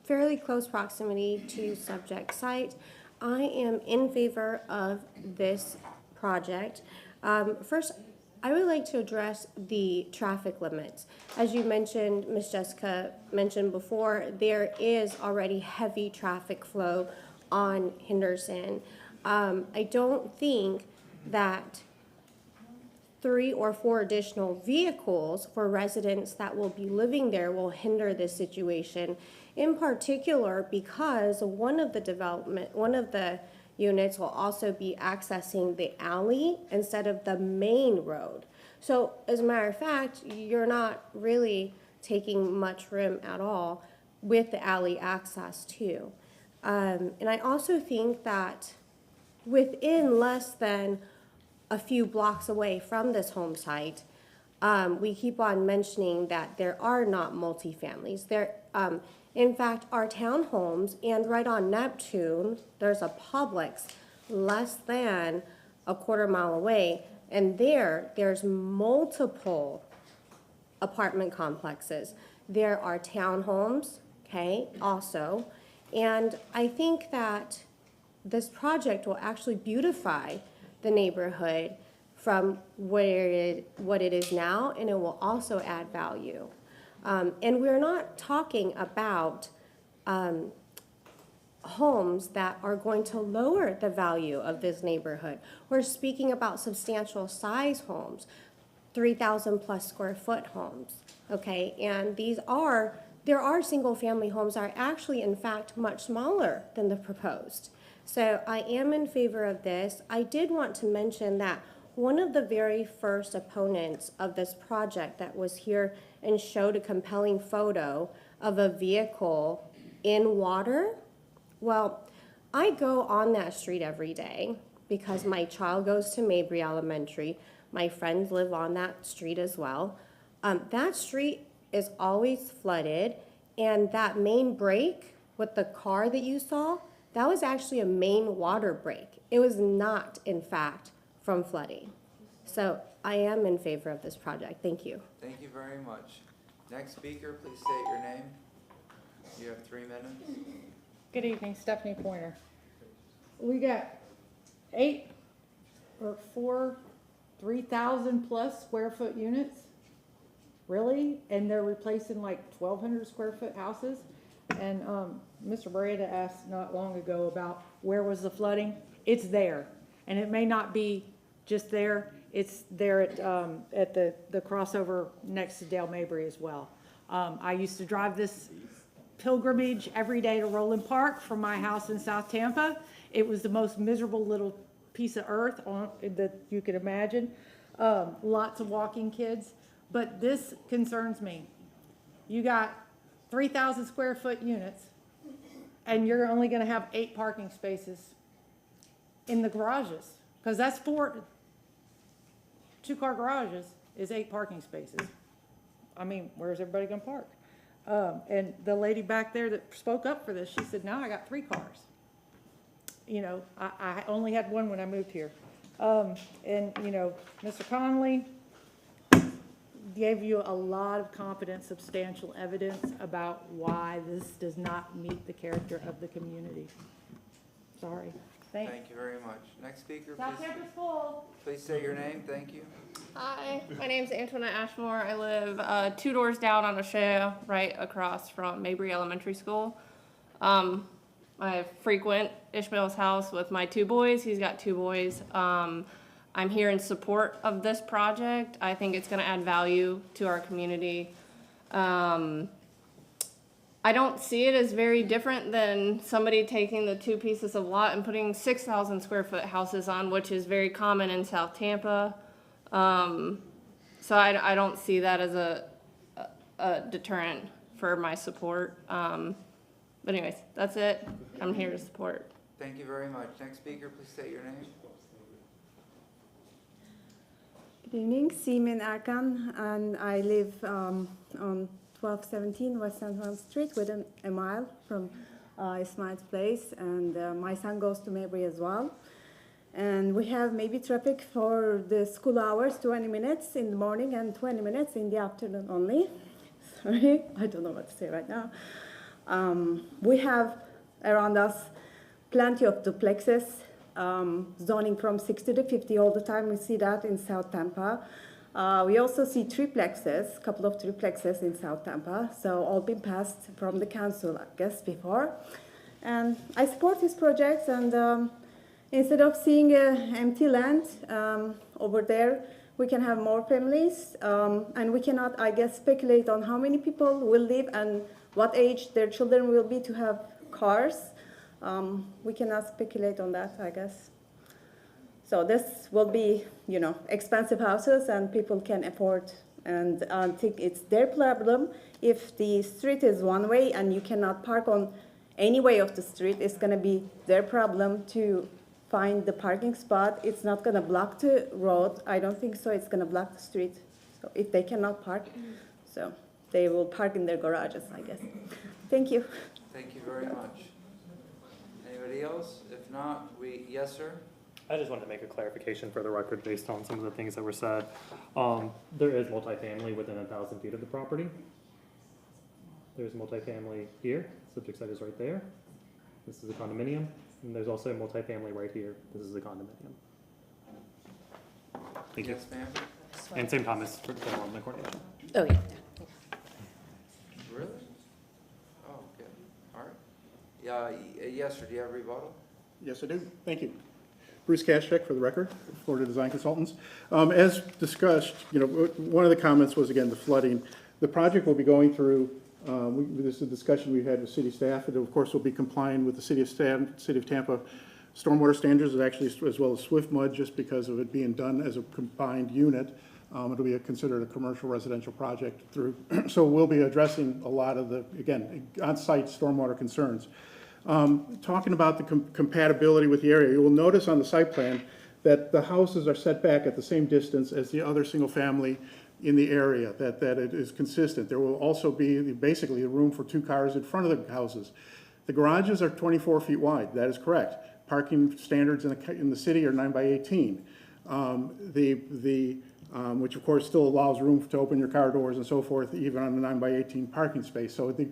fairly close proximity to subject site. I am in favor of this project. First, I would like to address the traffic limits. As you mentioned, Ms. Jessica mentioned before, there is already heavy traffic flow on Henderson. I don't think that 3 or 4 additional vehicles for residents that will be living there will hinder this situation. In particular, because one of the units will also be accessing the alley instead of the main road. So as a matter of fact, you're not really taking much room at all with the alley access too. And I also think that within less than a few blocks away from this home site, we keep on mentioning that there are not multifamilies. There, in fact, are townhomes, and right on Neptune, there's a Publix less than a quarter mile away, and there's multiple apartment complexes. There are townhomes, okay, also, and I think that this project will actually beautify the neighborhood from what it is now, and it will also add value. And we're not talking about homes that are going to lower the value of this neighborhood. We're speaking about substantial size homes, 3,000 plus square foot homes, okay? And there are single family homes that are actually, in fact, much smaller than the proposed. So I am in favor of this. I did want to mention that one of the very first opponents of this project that was here and showed a compelling photo of a vehicle in water. Well, I go on that street every day because my child goes to Mabry Elementary. My friends live on that street as well. That street is always flooded, and that main break with the car that you saw, that was actually a main water break. It was not, in fact, from flooding. So I am in favor of this project. Thank you. Thank you very much. Next speaker, please state your name. You have 3 minutes. Good evening, Stephanie Pointer. We got 8 or 4 3,000 plus square foot units? Really? And they're replacing like 1,200 square foot houses? And Mr. Beretta asked not long ago about where was the flooding. It's there. And it may not be just there. It's there at the crossover next to Dale Mabry as well. I used to drive this pilgrimage every day to Roland Park from my house in South Tampa. It was the most miserable little piece of earth that you could imagine. Lots of walking kids. But this concerns me. You got 3,000 square foot units, and you're only going to have 8 parking spaces in the garages, because that's 2-car garages is 8 parking spaces. I mean, where's everybody going to park? And the lady back there that spoke up for this, she said, "Now I got 3 cars." You know, I only had 1 when I moved here. And you know, Mr. Connolly gave you a lot of competent, substantial evidence about why this does not meet the character of the community. Sorry. Thanks. Thank you very much. Next speaker, South please. Tampa School. Please say your name. Thank you. Hi, my name's Antoinette Ashmore. I live 2 doors down on Estrella, right across from Mabry Elementary School. I frequent Ishmael's house with my 2 boys. He's got 2 boys. I'm here in support of this project. I think it's gonna add value to our community. I don't see it as very different than somebody taking the 2 pieces of lot and putting 6,000 square foot houses on, which is very common in South Tampa. So I don't see that as a deterrent for my support. But anyways, that's it. I'm here to support. Thank you very much. Next speaker, please state your name. Good evening, Simin Erkan, and I live on 1217 West San Juan Street, within a mile from Ismail's place, and my son goes to Mabry as well. And we have maybe traffic for the school hours, 20 minutes in the morning and 20 minutes in the afternoon only. Sorry, I don't know what to say right now. We have around us plenty of duplexes, zoning from 60 to 50 all the time. We see that in South Tampa. We also see triplexes, a couple of triplexes in South Tampa. So all been passed from the council, I guess, before. And I support these projects, and instead of seeing empty land over there, we can have more families, and we cannot, I guess, speculate on how many people will live and what age their children will be to have cars. We cannot speculate on that, I guess. So this will be, expensive houses, and people can afford, and I think it's their problem. If the street is one way and you cannot park on any way of the street, it's gonna be their problem to find the parking spot. It's not gonna block the road. I don't think so. It's gonna block the street. So if they cannot park, so they will park in their garages, I guess. Thank you. Thank you very much. Anybody else? If not, yes, sir? I just wanted to make a clarification for the record based on some of the things that were said. There is multifamily within 1,000 feet of the property. There's multifamily here, subject site is right there. This is a condominium, and there's also multifamily right here. This is a condominium. Thank you. Yes, ma'am? And same time as for development coordination. Oh, yeah. Really? Oh, okay. All right. Yeah, yes, sir. Do you have a rebuttal? Yes, I do. Thank you. Bruce Kashek for the record, Florida Design Consultants. As discussed, one of the comments was, again, the flooding. The project will be going through, this is a discussion we had with city staff, and of course will be complying with the City of Tampa stormwater standards, as well as SWIFT-MUD, just because of it being done as a combined unit. It'll be considered a commercial residential project through, so we'll be addressing a lot of the, again, on-site stormwater concerns. Talking about the compatibility with the area, you will notice on the site plan that the houses are set back at the same distance as the other single family in the area, that it is consistent. There will also be basically a room for 2 cars in front of the houses. The garages are 24 feet wide, that is correct. Parking standards in the city are 9 by 18. Which of course still allows room to open your car doors and so forth, even on the 9 by 18 parking space. So the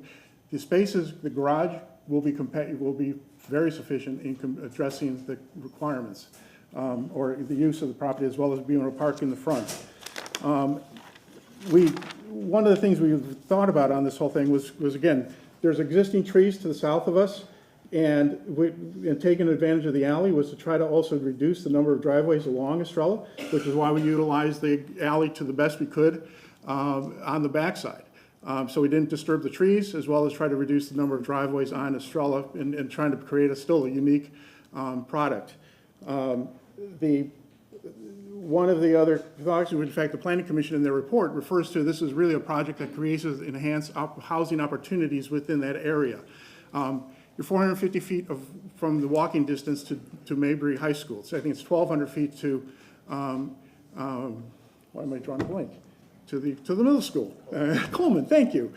spaces, the garage will be very sufficient in addressing the requirements or the use of the property, as well as being able to park in the front. One of the things we thought about on this whole thing was again, there's existing trees to the south of us, and taking advantage of the alley was to try to also reduce the number of driveways along Estrella, which is why we utilized the alley to the best we could on the backside. So we didn't disturb the trees, as well as try to reduce the number of driveways on Estrella and trying to create still a unique product. One of the other thoughts, in fact, the Planning Commission in their report refers to this as really a project that creates enhanced housing opportunities within that area. You're 450 feet from the walking distance to Mabry High School. So I think it's 1,200 feet to, why am I drawing a blank? To the middle school, Coleman, thank you.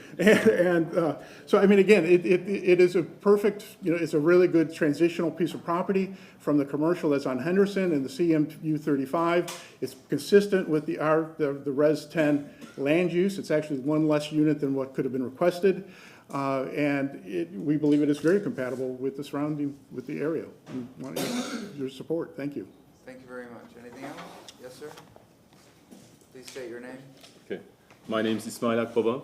So, I mean, again, it is a perfect, it's a really good transitional piece of property from the commercial that's on Henderson and the CMU 35. It's consistent with the Res 10 land use. It's actually one less unit than what could have been requested. We believe it is very compatible with the surrounding, with the area. We want your support. Thank you. Thank you very much. Anything else? Yes, sir? Please state your name. Okay. My name is Ismail Akbaba.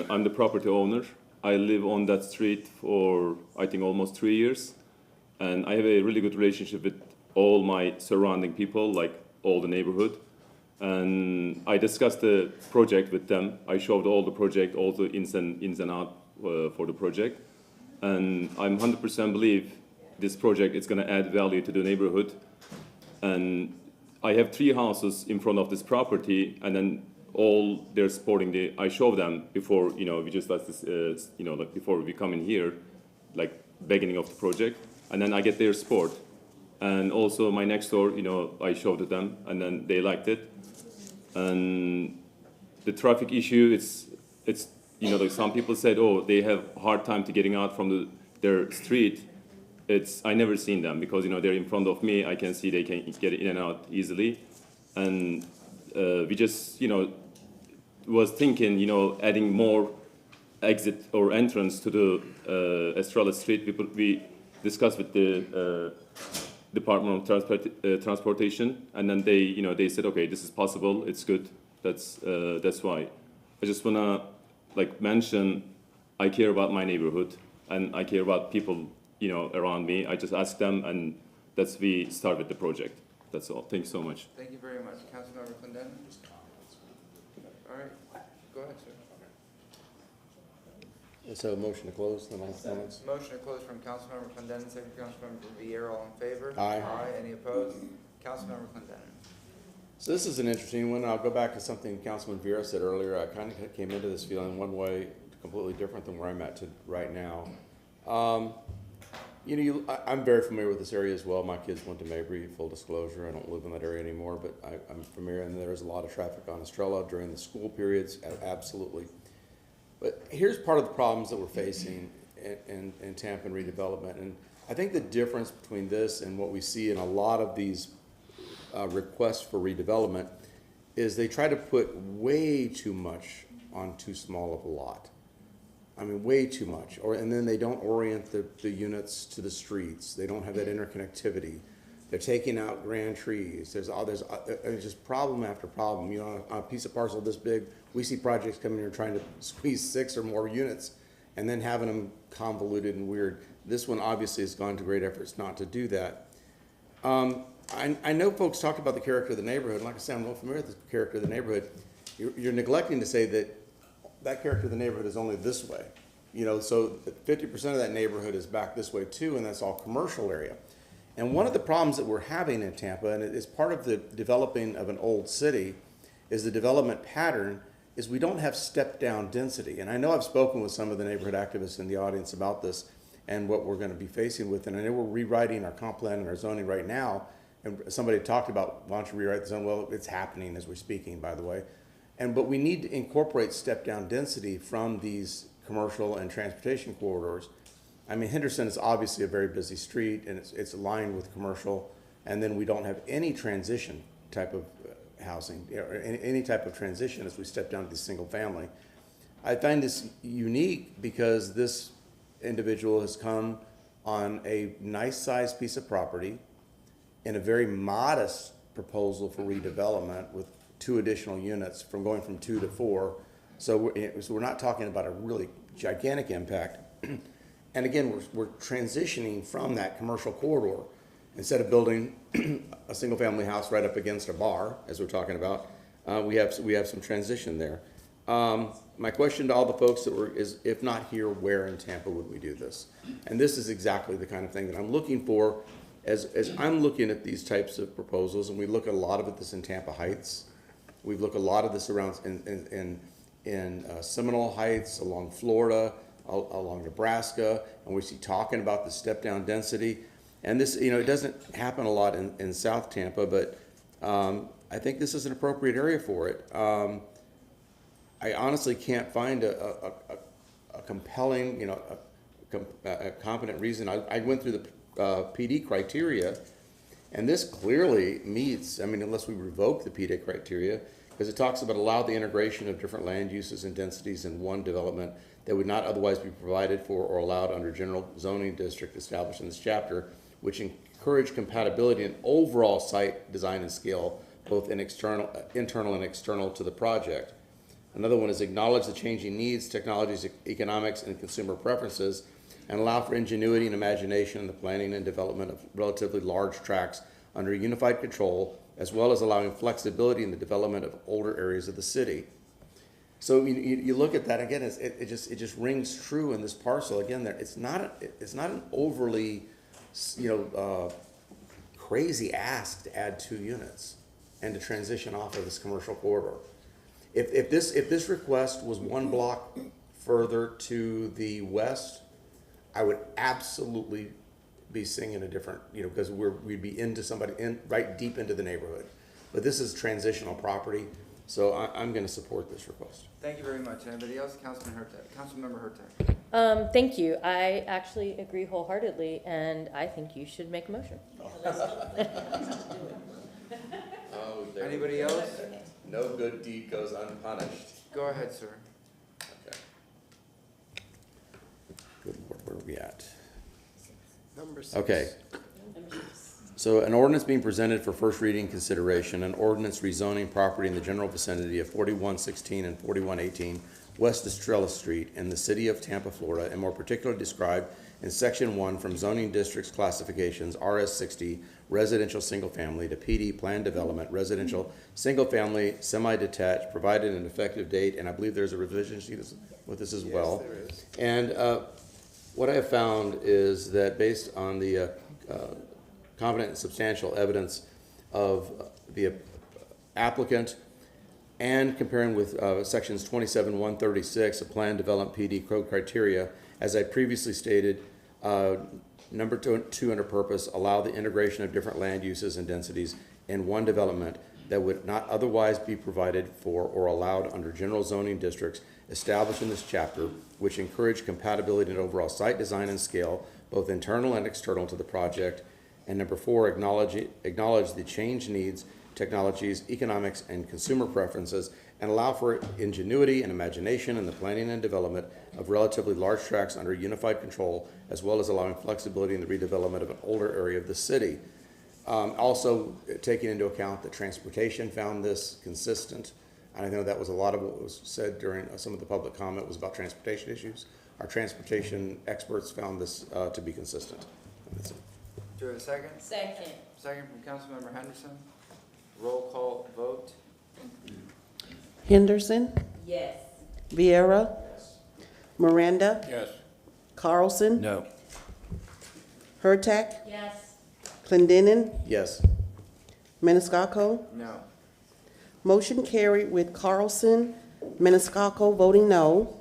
I'm the property owner. I live on that street for, I think, almost 3 years. and I have a really good relationship with all my surrounding people, like all the neighborhood. And I discussed the project with them. I showed all the project, all the ins and out for the project. And I'm 100% believe this project is gonna add value to the neighborhood. And I have 3 houses in front of this property, and then all they're supporting I show them before, we just let this, like before we come in here, like beginning of the project, and then I get their support. And also my next door, I showed it them, and then they liked it. And the traffic issue, it's like some people said, oh, they have hard time to getting out from their street. I never seen them because they're in front of me. I can see they can get in and out easily, and we just was thinking adding more exit or entrance to the Estrella Street. We discussed with the Department of Transportation, and then they said, okay, this is possible. It's good. That's why I just wanna mention I care about my neighborhood and I care about people around me. I just ask them, and we start with the project. That's all. Thanks so much. Thank you very much. Councilmember Clendenin? All right, go ahead, sir. So motion to close the comments? Motion to close from Councilmember Clendenin, second from Councilmember Vieira. All in favor? Aye. Aye. Any opposed? Councilmember Clendenin. So this is an interesting one. I'll go back to something Councilman Vieira said earlier. I kind of came into this feeling one way completely different than where I'm at right now. I'm very familiar with this area as well. My kids went to Mabry, full disclosure. I don't live in that area anymore, but I'm familiar, and there's a lot of traffic on Estrella during the school periods, absolutely. But here's part of the problems that we're facing in Tampa and redevelopment. And I think the difference between this and what we see in a lot of these requests for redevelopment is they try to put way too much on too small of a lot. I mean, way too much. And then they don't orient the units to the streets. They don't have that interconnectivity. They're taking out grand trees. There's just problem after problem. On a piece of parcel this big, we see projects coming here trying to squeeze 6 or more units and then having them convoluted and weird. This one obviously has gone to great efforts not to do that. I know folks talk about the character of the neighborhood, and like I said, I'm well familiar with the character of the neighborhood. You're neglecting to say that character of the neighborhood is only this way. So 50% of that neighborhood is back this way too, and that's all commercial area. And one of the problems that we're having in Tampa, and it is part of the developing of an old city, is the development pattern is we don't have step-down density. And I know I've spoken with some of the neighborhood activists in the audience about this and what we're going to be facing with. And I know we're rewriting our comp plan and our zoning right now. And somebody talked about, why don't you rewrite the zone? Well, it's happening as we're speaking, by the way. But we need to incorporate step-down density from these commercial and transportation corridors. I mean, Henderson is obviously a very busy street, and it's aligned with commercial, and then we don't have any transition type of housing, or any type of transition as we step down to the single family. I find this unique because this individual has come on a nice sized piece of property in a very modest proposal for redevelopment with 2 additional units going from 2 to 4. So we're not talking about a really gigantic impact. And again, we're transitioning from that commercial corridor. Instead of building a single family house right up against a bar, as we're talking about, we have some transition there. My question to all the folks is, if not here, where in Tampa would we do this? And this is exactly the kind of thing that I'm looking for as I'm looking at these types of proposals, and we look at a lot of this in Tampa Heights. We look a lot of this around in Seminole Heights, along Florida, along Nebraska, and we see talking about the step-down density. And this, it doesn't happen a lot in South Tampa, but I think this is an appropriate area for it. I honestly can't find a compelling, a competent reason. I went through the PD criteria, and this clearly meets, unless we revoke the PD criteria, because it talks about allow the integration of different land uses and densities in one development that would not otherwise be provided for or allowed under general zoning district established in this chapter, which encourage compatibility in overall site design and scale, both in internal and external to the project. Another one is acknowledge the changing needs, technologies, economics, and consumer preferences, and allow for ingenuity and imagination in the planning and development of relatively large tracts under unified control, as well as allowing flexibility in the development of older areas of the city. So you look at that again, it just rings true in this parcel again. There, it's not an overly, crazy ask to add 2 units and to transition off of this commercial corridor. If this request was 1 block further to the west, I would absolutely be singing a different, because we'd be into somebody right deep into the neighborhood. But this is transitional property, so I'm going to support this request. Thank you very much. Anybody else? Councilmember Hurtak. Thank you. I actually agree wholeheartedly, and I think you should make a motion. Anybody else? No good deed goes unpunished. Go ahead, sir. Okay. Good Lord, where are we at? Number 6. Okay. So an ordinance being presented for first reading consideration, an ordinance rezoning property in the general vicinity of 4116 and 4118 West Estrella Street in the city of Tampa, Florida, and more particularly described in section 1 from zoning districts classifications RS60 residential single family to PD planned development residential single family semi-detached, provided an effective date, and I believe there's a revision sheet with this as well. There is. And what I have found is that based on the competent and substantial evidence of the applicant and comparing with sections 27-136 of Plan Development PD Code criteria, as I previously stated, number 2 under purpose, allow the integration of different land uses and densities in one development that would not otherwise be provided for or allowed under general zoning districts established in this chapter, which encourage compatibility in overall site design and scale, both internal and external to the project. And number 4, acknowledge the change needs, technologies, economics, and consumer preferences, and allow for ingenuity and imagination in the planning and development of relatively large tracts under unified control, as well as allowing flexibility in the redevelopment of an older area of the city. Also taking into account that transportation found this consistent. And I know that was a lot of what was said during some of the public comment was about transportation issues. Our transportation experts found this to be consistent. And that's it. Do we have a second? Second. Second from Councilmember Henderson. Roll call vote. Henderson, Yes. Vieira, Miranda, Yes. Carlson, No. Hurtak, Yes. Clendenin, Yes. Maniscalco. No. Motion carried with Carlson, Maniscalco voting no.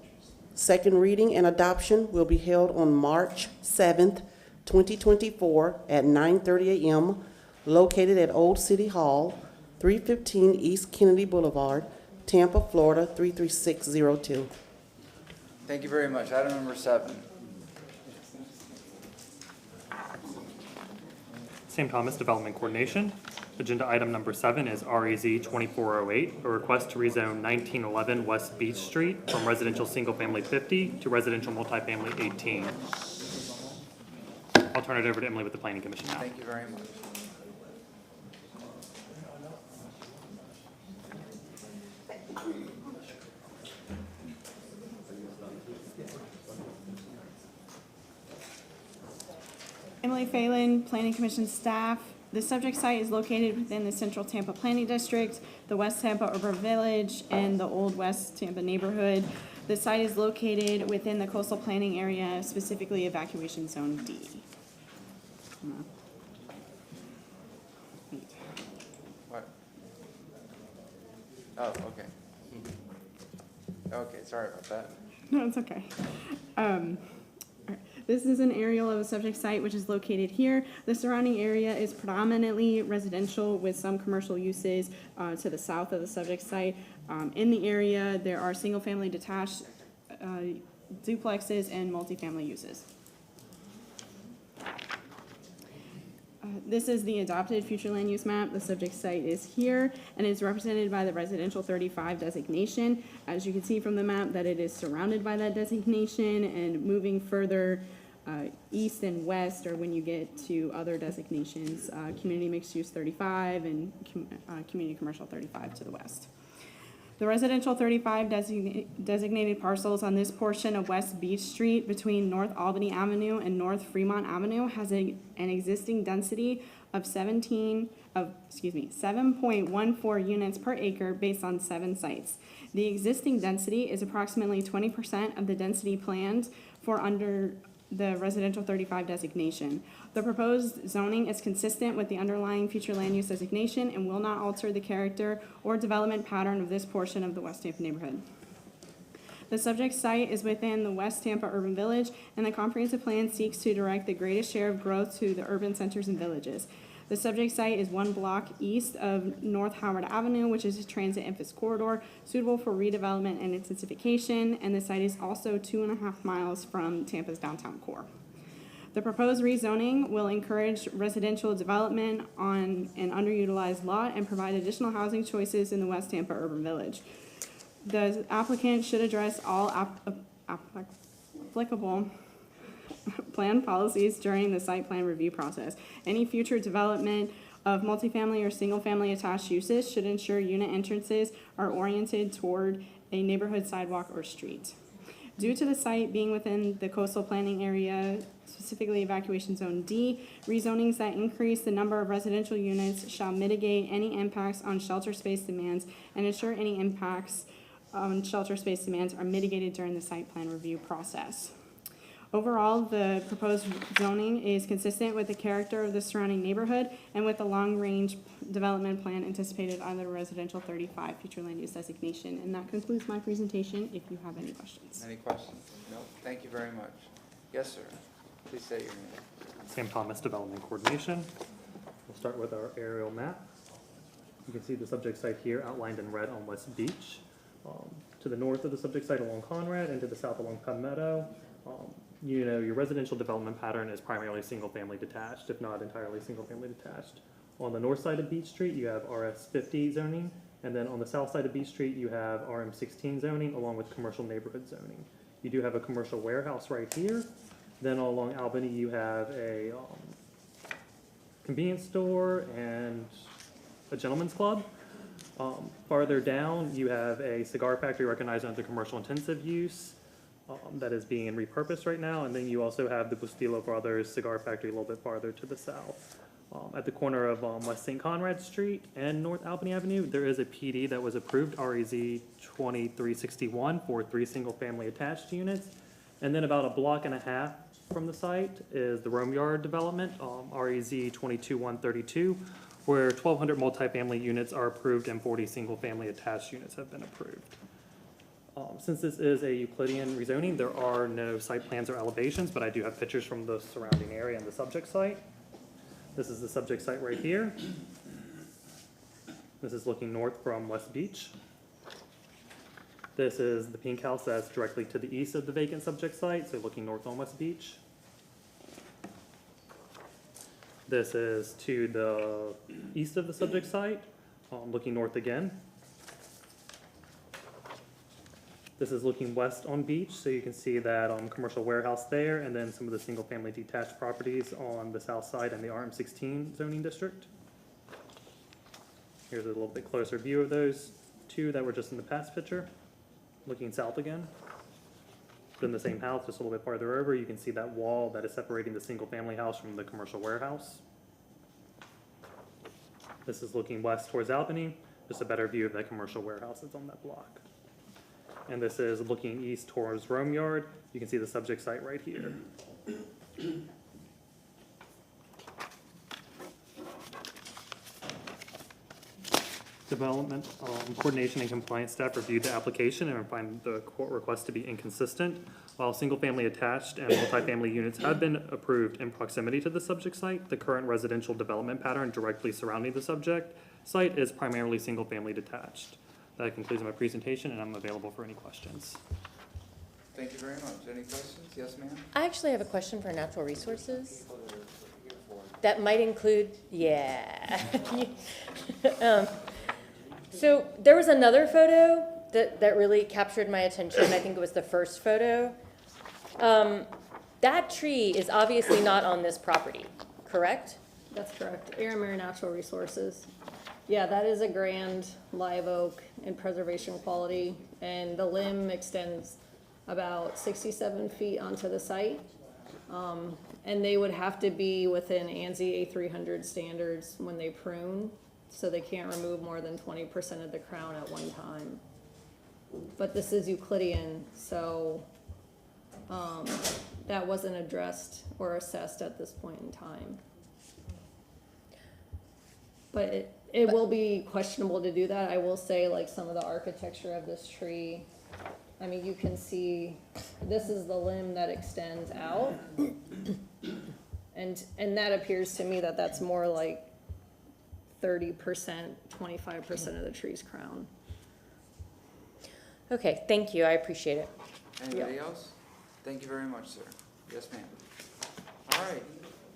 Second reading and adoption will be held on March 7th, 2024 at 9:30 a.m. located at Old City Hall, 315 East Kennedy Boulevard, Tampa, Florida, 33602. Thank you very much. Item number 7. St. Thomas Development Coordination. Agenda item number 7 is REZ 2408, a request to rezone 1911 West Beach Street from residential single-family 50 to residential multifamily 18. I'll turn it over to Emily with the Planning Commission now. Thank you very much. Emily Phelan, Planning Commission staff. The subject site is located within the Central Tampa Planning District, the West Tampa Urban Village, and the Old West Tampa neighborhood. The site is located within the coastal planning area, specifically Evacuation Zone D. What? Oh, okay. Okay, sorry about that. No, it's okay. This is an aerial of a subject site which is located here. The surrounding area is predominantly residential with some commercial uses to the south of the subject site. In the area, there are single-family detached duplexes and multifamily uses. This is the adopted future land use map. The subject site is here and is represented by the residential 35 designation. As you can see from the map that it is surrounded by that designation, and moving further east and west, or when you get to other designations, community mixed use 35 and community commercial 35 to the west. The residential 35 designated parcels on this portion of West Beach Street between North Albany Avenue and North Fremont Avenue has an existing density of 7.14 units per acre based on 7 sites. The existing density is approximately 20% of the density planned for under the residential 35 designation. The proposed zoning is consistent with the underlying future land use designation and will not alter the character or development pattern of this portion of the West Tampa neighborhood. The subject site is within the West Tampa Urban Village, and the comprehensive plan seeks to direct the greatest share of growth to the urban centers and villages. The subject site is 1 block east of North Howard Avenue, which is a transit infrastructure corridor suitable for redevelopment and intensification, and the site is also 2.5 miles from Tampa's downtown core. The proposed rezoning will encourage residential development on an underutilized lot and provide additional housing choices in the West Tampa Urban Village. The applicant should address all applicable plan policies during the site plan review process. Any future development of multifamily or single-family attached uses should ensure unit entrances are oriented toward a neighborhood sidewalk or street. Due to the site being within the coastal planning area, specifically evacuation zone D, rezonings that increase the number of residential units shall mitigate any impacts on shelter space demands and ensure any impacts on shelter space demands are mitigated during the site plan review process. Overall, the proposed zoning is consistent with the character of the surrounding neighborhood and with the long-range development plan anticipated under the residential 35 future land use designation. And that concludes my presentation, if you have any questions. Any questions? No? Thank you very much. Yes, sir. Please say your name. Sam Thomas, Development Coordination. We'll start with our aerial map. You can see the subject site here outlined in red on West Beach. To the north of the subject site along Conrad and to the south along Penn Meadow. You know, your residential development pattern is primarily single-family detached, if not entirely single-family detached. On the north side of Beach Street, you have RS50 zoning, and then on the south side of Beach Street, you have RM16 zoning, along with commercial neighborhood zoning. You do have a commercial warehouse right here. Then along Albany, you have a convenience store and a gentleman's club. Farther down, you have a cigar factory recognized under commercial intensive use. That is being repurposed right now, and then you also have the Bustillo Brothers Cigar Factory a little bit farther to the south. At the corner of West St. Conrad Street and North Albany Avenue, there is a PD that was approved, REZ 2361, for 3 single-family attached units. And then about a block and a half from the site is the Rome Yard development, REZ 22132, where 1,200 multifamily units are approved and 40 single-family attached units have been approved. Since this is a Euclidean rezoning, there are no site plans or elevations, but I do have pictures from the surrounding area and the subject site. This is the subject site right here. This is looking north from West Beach. This is the pink house that's directly to the east of the vacant subject site, so looking north on West Beach. This is to the east of the subject site, looking north again. This is looking west on Beach, so you can see that commercial warehouse there, and then some of the single-family detached properties on the south side and the RM16 zoning district. Here's a little bit closer view of those 2 that were just in the past picture. Looking south again. Then the same house, just a little bit farther over, you can see that wall that is separating the single-family house from the commercial warehouse. This is looking west towards Albany, just a better view of that commercial warehouse that's on that block. And this is looking east towards Rome Yard. You can see the subject site right here. Development, coordination and compliance staff reviewed the application and find the court request to be inconsistent. While single-family attached and multifamily units have been approved in proximity to the subject site, the current residential development pattern directly surrounding the subject site is primarily single-family detached. That concludes my presentation, and I'm available for any questions. Thank you very much. Any questions? Yes, ma'am? I actually have a question for natural resources. That might include, yeah. So there was another photo that really captured my attention. I think it was the first photo. That tree is obviously not on this property, correct? That's correct. Air and Natural Resources. Yeah, that is a grand live oak in preservation quality, and the limb extends about 67 feet onto the site. And they would have to be within ANSI A300 standards when they prune, so they can't remove more than 20% of the crown at one time. But this is Euclidean, so that wasn't addressed or assessed at this point in time. But it will be questionable to do that. I will say, like, some of the architecture of this tree, I mean, you can see, this is the limb that extends out. And that appears to me that that's more like 30%, 25% of the tree's crown. Okay, thank you, I appreciate it. Anybody else? Thank you very much, sir. Yes, ma'am. All right,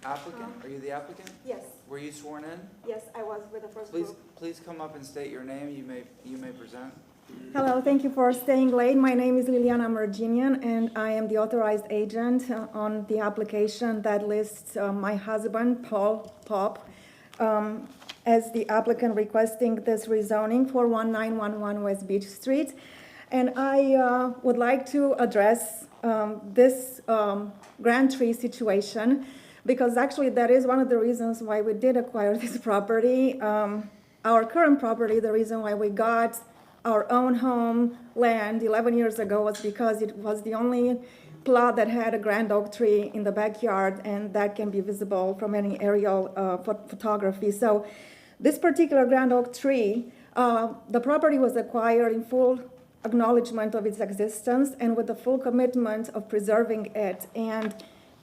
applicant, are you the applicant? Yes. Were you sworn in? Yes, I was with the first group. Please come up and state your name. You may present. Hello, thank you for staying late. My name is Liliana Merginian, and I am the authorized agent on the application that lists my husband, Paul Pop, as the applicant requesting this rezoning for 1911 West Beach Street. And I would like to address this grand tree situation, because actually that is one of the reasons why we did acquire this property. Our current property, the reason why we got our own home land 11 years ago was because it was the only plot that had a grand oak tree in the backyard, and that can be visible from any aerial photography. So this particular grand oak tree, the property was acquired in full acknowledgement of its existence and with the full commitment of preserving it. And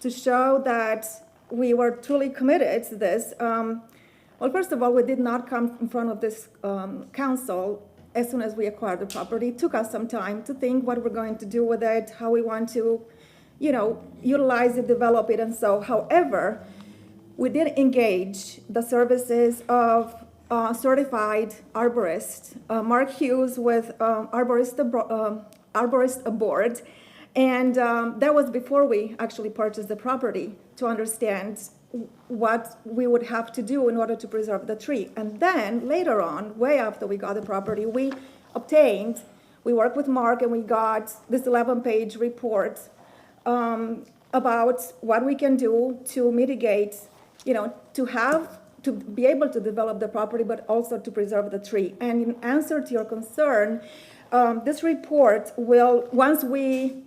to show that we were truly committed to this, well, first of all, we did not come in front of this council as soon as we acquired the property. It took us some time to think what we're going to do with it, how we want to, utilize it, develop it, and so. However, we did engage the services of certified arborist, Mark Hughes with Arborist Board, and that was before we actually purchased the property, to understand what we would have to do in order to preserve the tree. And then later on, way after we got the property, we worked with Mark, and we got this 11-page report about what we can do to mitigate, to be able to develop the property, but also to preserve the tree. And in answer to your concern, this report will, once we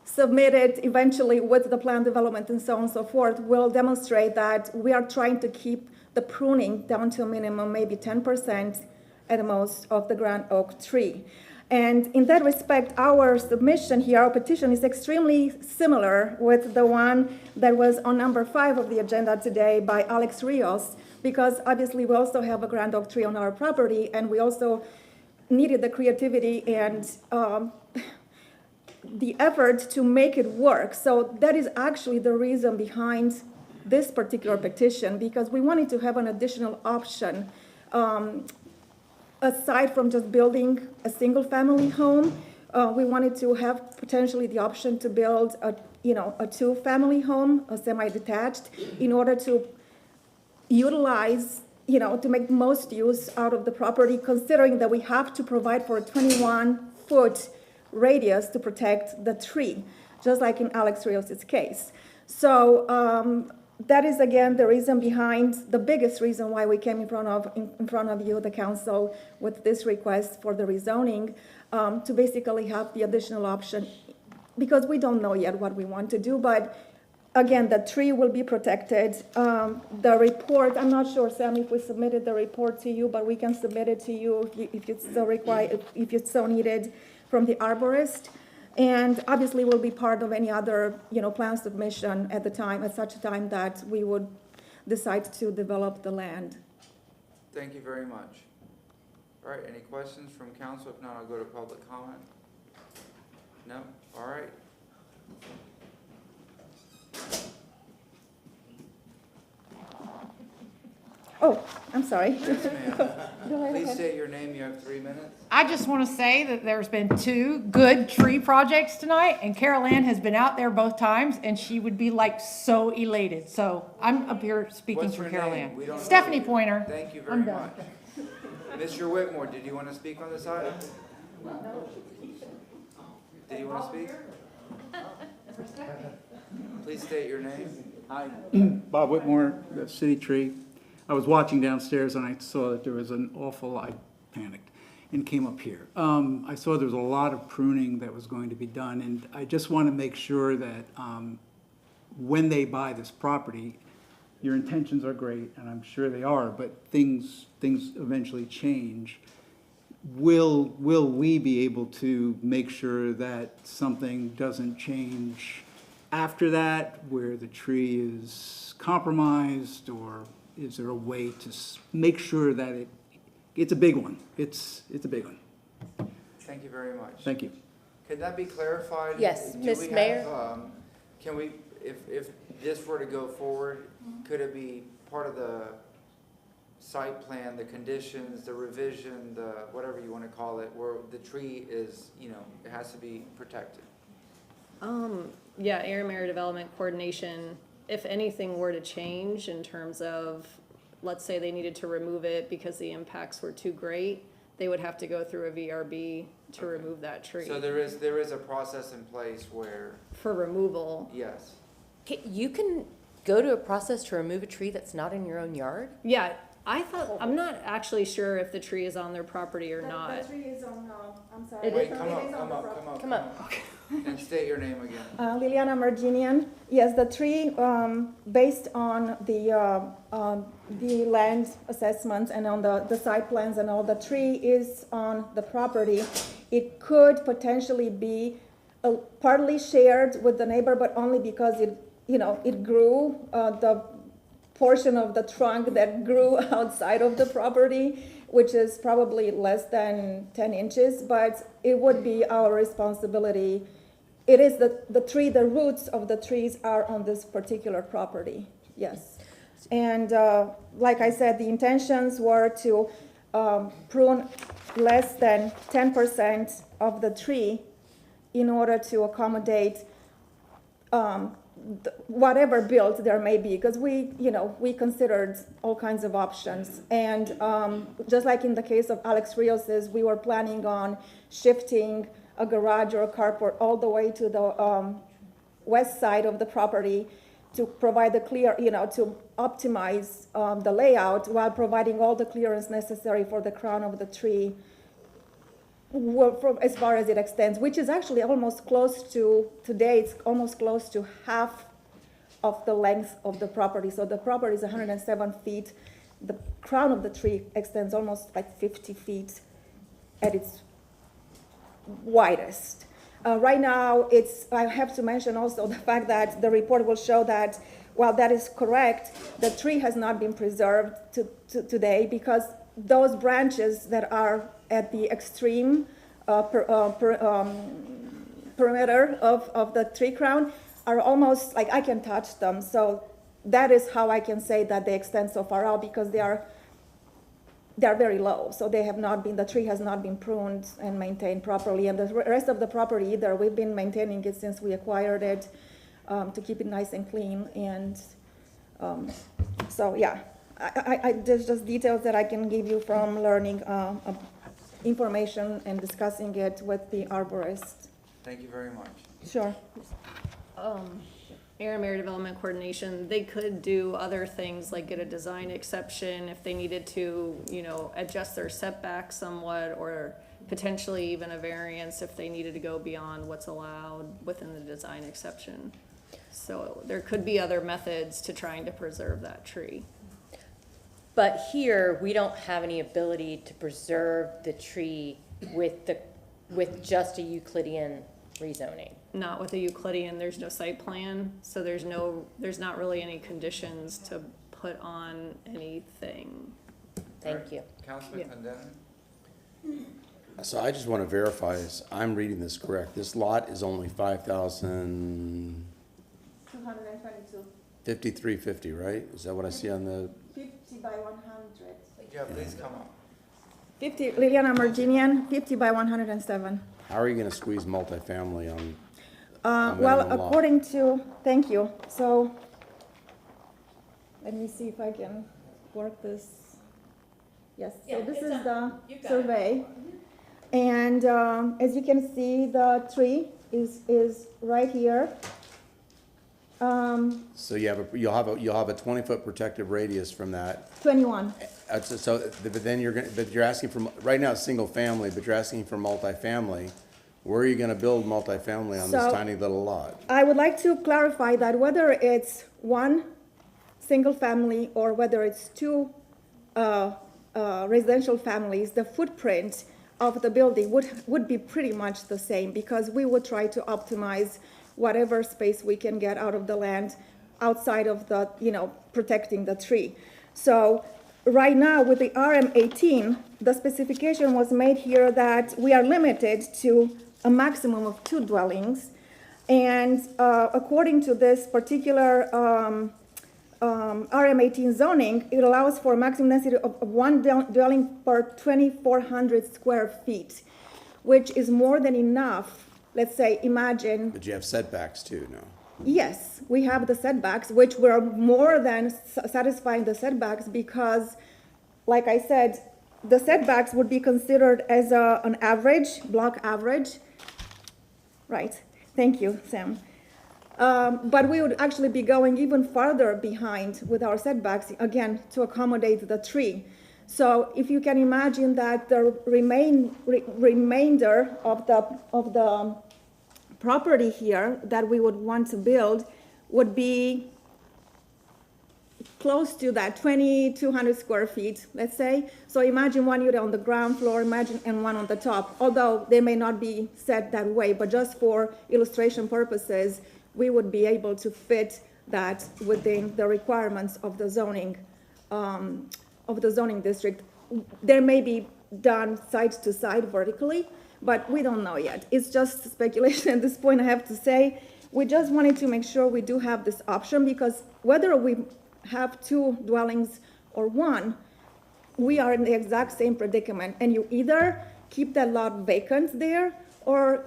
submit it eventually with the plan development and so on and so forth, will demonstrate that we are trying to keep the pruning down to a minimum, maybe 10% at the most, of the grand oak tree. And in that respect, our submission here, our petition, is extremely similar with the one that was on number 5 of the agenda today by Alex Rios, because obviously we also have a grand oak tree on our property, and we also needed the creativity and the effort to make it work. So that is actually the reason behind this particular petition, because we wanted to have an additional option aside from just building a single-family home. We wanted to have potentially the option to build a 2-family home, a semi-detached, in order to utilize, to make most use out of the property, considering that we have to provide for a 21-foot radius to protect the tree, just like in Alex Rios' case. So that is, again, the reason behind, the biggest reason why we came in front of you, the council, with this request for the rezoning, to basically have the additional option, because we don't know yet what we want to do, but again, the tree will be protected. The report, I'm not sure, Sam, if we submitted the report to you, but we can submit it to you if it's so required, if it's so needed, from the arborist. And obviously will be part of any other, plan submission at such a time that we would decide to develop the land. Thank you very much. All right, any questions from council? If not, I'll go to public comment. No? All right. Oh, I'm sorry. Yes, ma'am. Go ahead. Please state your name. You have 3 minutes. I just want to say that there's been 2 good tree projects tonight, and Carol Ann has been out there both times, and she would be so elated. So I'm up here speaking What's for your Carol name? Ann. We don't know Stephanie you. Pointer. Thank you very I'm done. much. Mr. Whitmore, did you want to speak on this item? Did you want to speak? Please state your name. Hi, Bob Whitmore, the City Tree. I was watching downstairs and I saw that there was an awful, I panicked and came up here. I saw there was a lot of pruning that was going to be done, and I just want to make sure that when they buy this property, your intentions are great, and I'm sure they are, but things eventually change. Will we be able to make sure that something doesn't change after that, where the tree is compromised, or is there a way to make sure that it's a big one? It's a big one. Thank you very much. Thank you. Could that be clarified? Yes, Do Ms. we Mayor? have, can we, if this were to go forward, could it be part of the site plan, the conditions, the revision, the whatever you want to call it, where the tree is, it has to be protected? Yeah, area development coordination, if anything were to change in terms of, let's say they needed to remove it because the impacts were too great, they would have to go through a VRB to remove that tree. So there is a process in place where, For removal. yes. You can go to a process to remove a tree that's not in your own yard? Yeah, I'm not actually sure if the tree is on their property or not. The tree is on, I'm sorry. It Wait, is- come It is up, on come the up, pro- come up. Come up. And state your name again. Liliana Marginian. Yes, the tree, based on the land assessments and on the site plans and all, the tree is on the property. It could potentially be partly shared with the neighbor, but only because it grew, the portion of the trunk that grew outside of the property, which is probably less than 10 inches, but it would be our responsibility. It is the tree, the roots of the trees are on this particular property, yes. And like I said, the intentions were to prune less than 10% of the tree in order to accommodate whatever build there may be, because we considered all kinds of options. And just like in the case of Alex Rios's, we were planning on shifting a garage or a carport all the way to the west side of the property to provide the clear, to optimize the layout while providing all the clearance necessary for the crown of the tree as far as it extends, which is actually almost close to, today it's almost close to half of the length of the property. So the property is 107 feet. The crown of the tree extends almost like 50 feet at its widest. Right now, I have to mention also the fact that the report will show that while that is correct, the tree has not been preserved today because those branches that are at the extreme perimeter of the tree crown are almost like I can touch them. So that is how I can say that they extend so far out, because they are very low. So the tree has not been pruned and maintained properly. And the rest of the property either, we've been maintaining it since we acquired it to keep it nice and clean. And so yeah, there's just details that I can give you from learning information and discussing it with the arborist. Thank you very much. Sure. Area development coordination, they could do other things like get a design exception if they needed to, adjust their setback somewhat, or potentially even a variance if they needed to go beyond what's allowed within the design exception. So there could be other methods to trying to preserve that tree. But here, we don't have any ability to preserve the tree with just a Euclidean rezoning. Not with a Euclidean, there's no site plan, so there's not really any conditions to put on anything. Thank you. Councilman Clendenin? So I just want to verify this, I'm reading this correct. This lot is only 5,000. 222. 5350, right? Is that what I see on the? 50 by 100. Yeah, please come up. 50, Liliana Marginian, 50 by 107. How are you going to squeeze multifamily on? Well, minimum lot? according to, thank you. So let me see if I can work this. Yes, Yeah, so this it's is on. the You've got it. survey. And as you can see, the tree is right here. So you'll have a 20-foot protective radius from that. 21. But then you're asking for, right now it's single family, but you're asking for multifamily. Where are you gonna build multifamily on this So- tiny little lot? I would like to clarify that whether it's one single family or whether it's two residential families, the footprint of the building would be pretty much the same, because we would try to optimize whatever space we can get out of the land outside of the, protecting the tree. So right now with the RM18, the specification was made here that we are limited to a maximum of 2 dwellings. And according to this particular RM18 zoning, it allows for a maximum density of 1 dwelling per 2,400 square feet, which is more than enough. Let's say, imagine. But you have setbacks too, no? Yes, we have the setbacks, which were more than satisfying the setbacks, because, like I said, the setbacks would be considered as an average, block average. Right, thank you, Sam. But we would actually be going even farther behind with our setbacks, again, to accommodate the tree. So if you can imagine that the remainder of the property here that we would want to build would be close to that 2,200 square feet, let's say. So imagine one unit on the ground floor, and one on the top, although they may not be set that way, but just for illustration purposes, we would be able to fit that within the requirements of the zoning district. There may be done side to side vertically, but we don't know yet. It's just speculation at this point, I have to say. We just wanted to make sure we do have this option, because whether we have 2 dwellings or 1, we are in the exact same predicament. And you either keep that lot vacant there, or,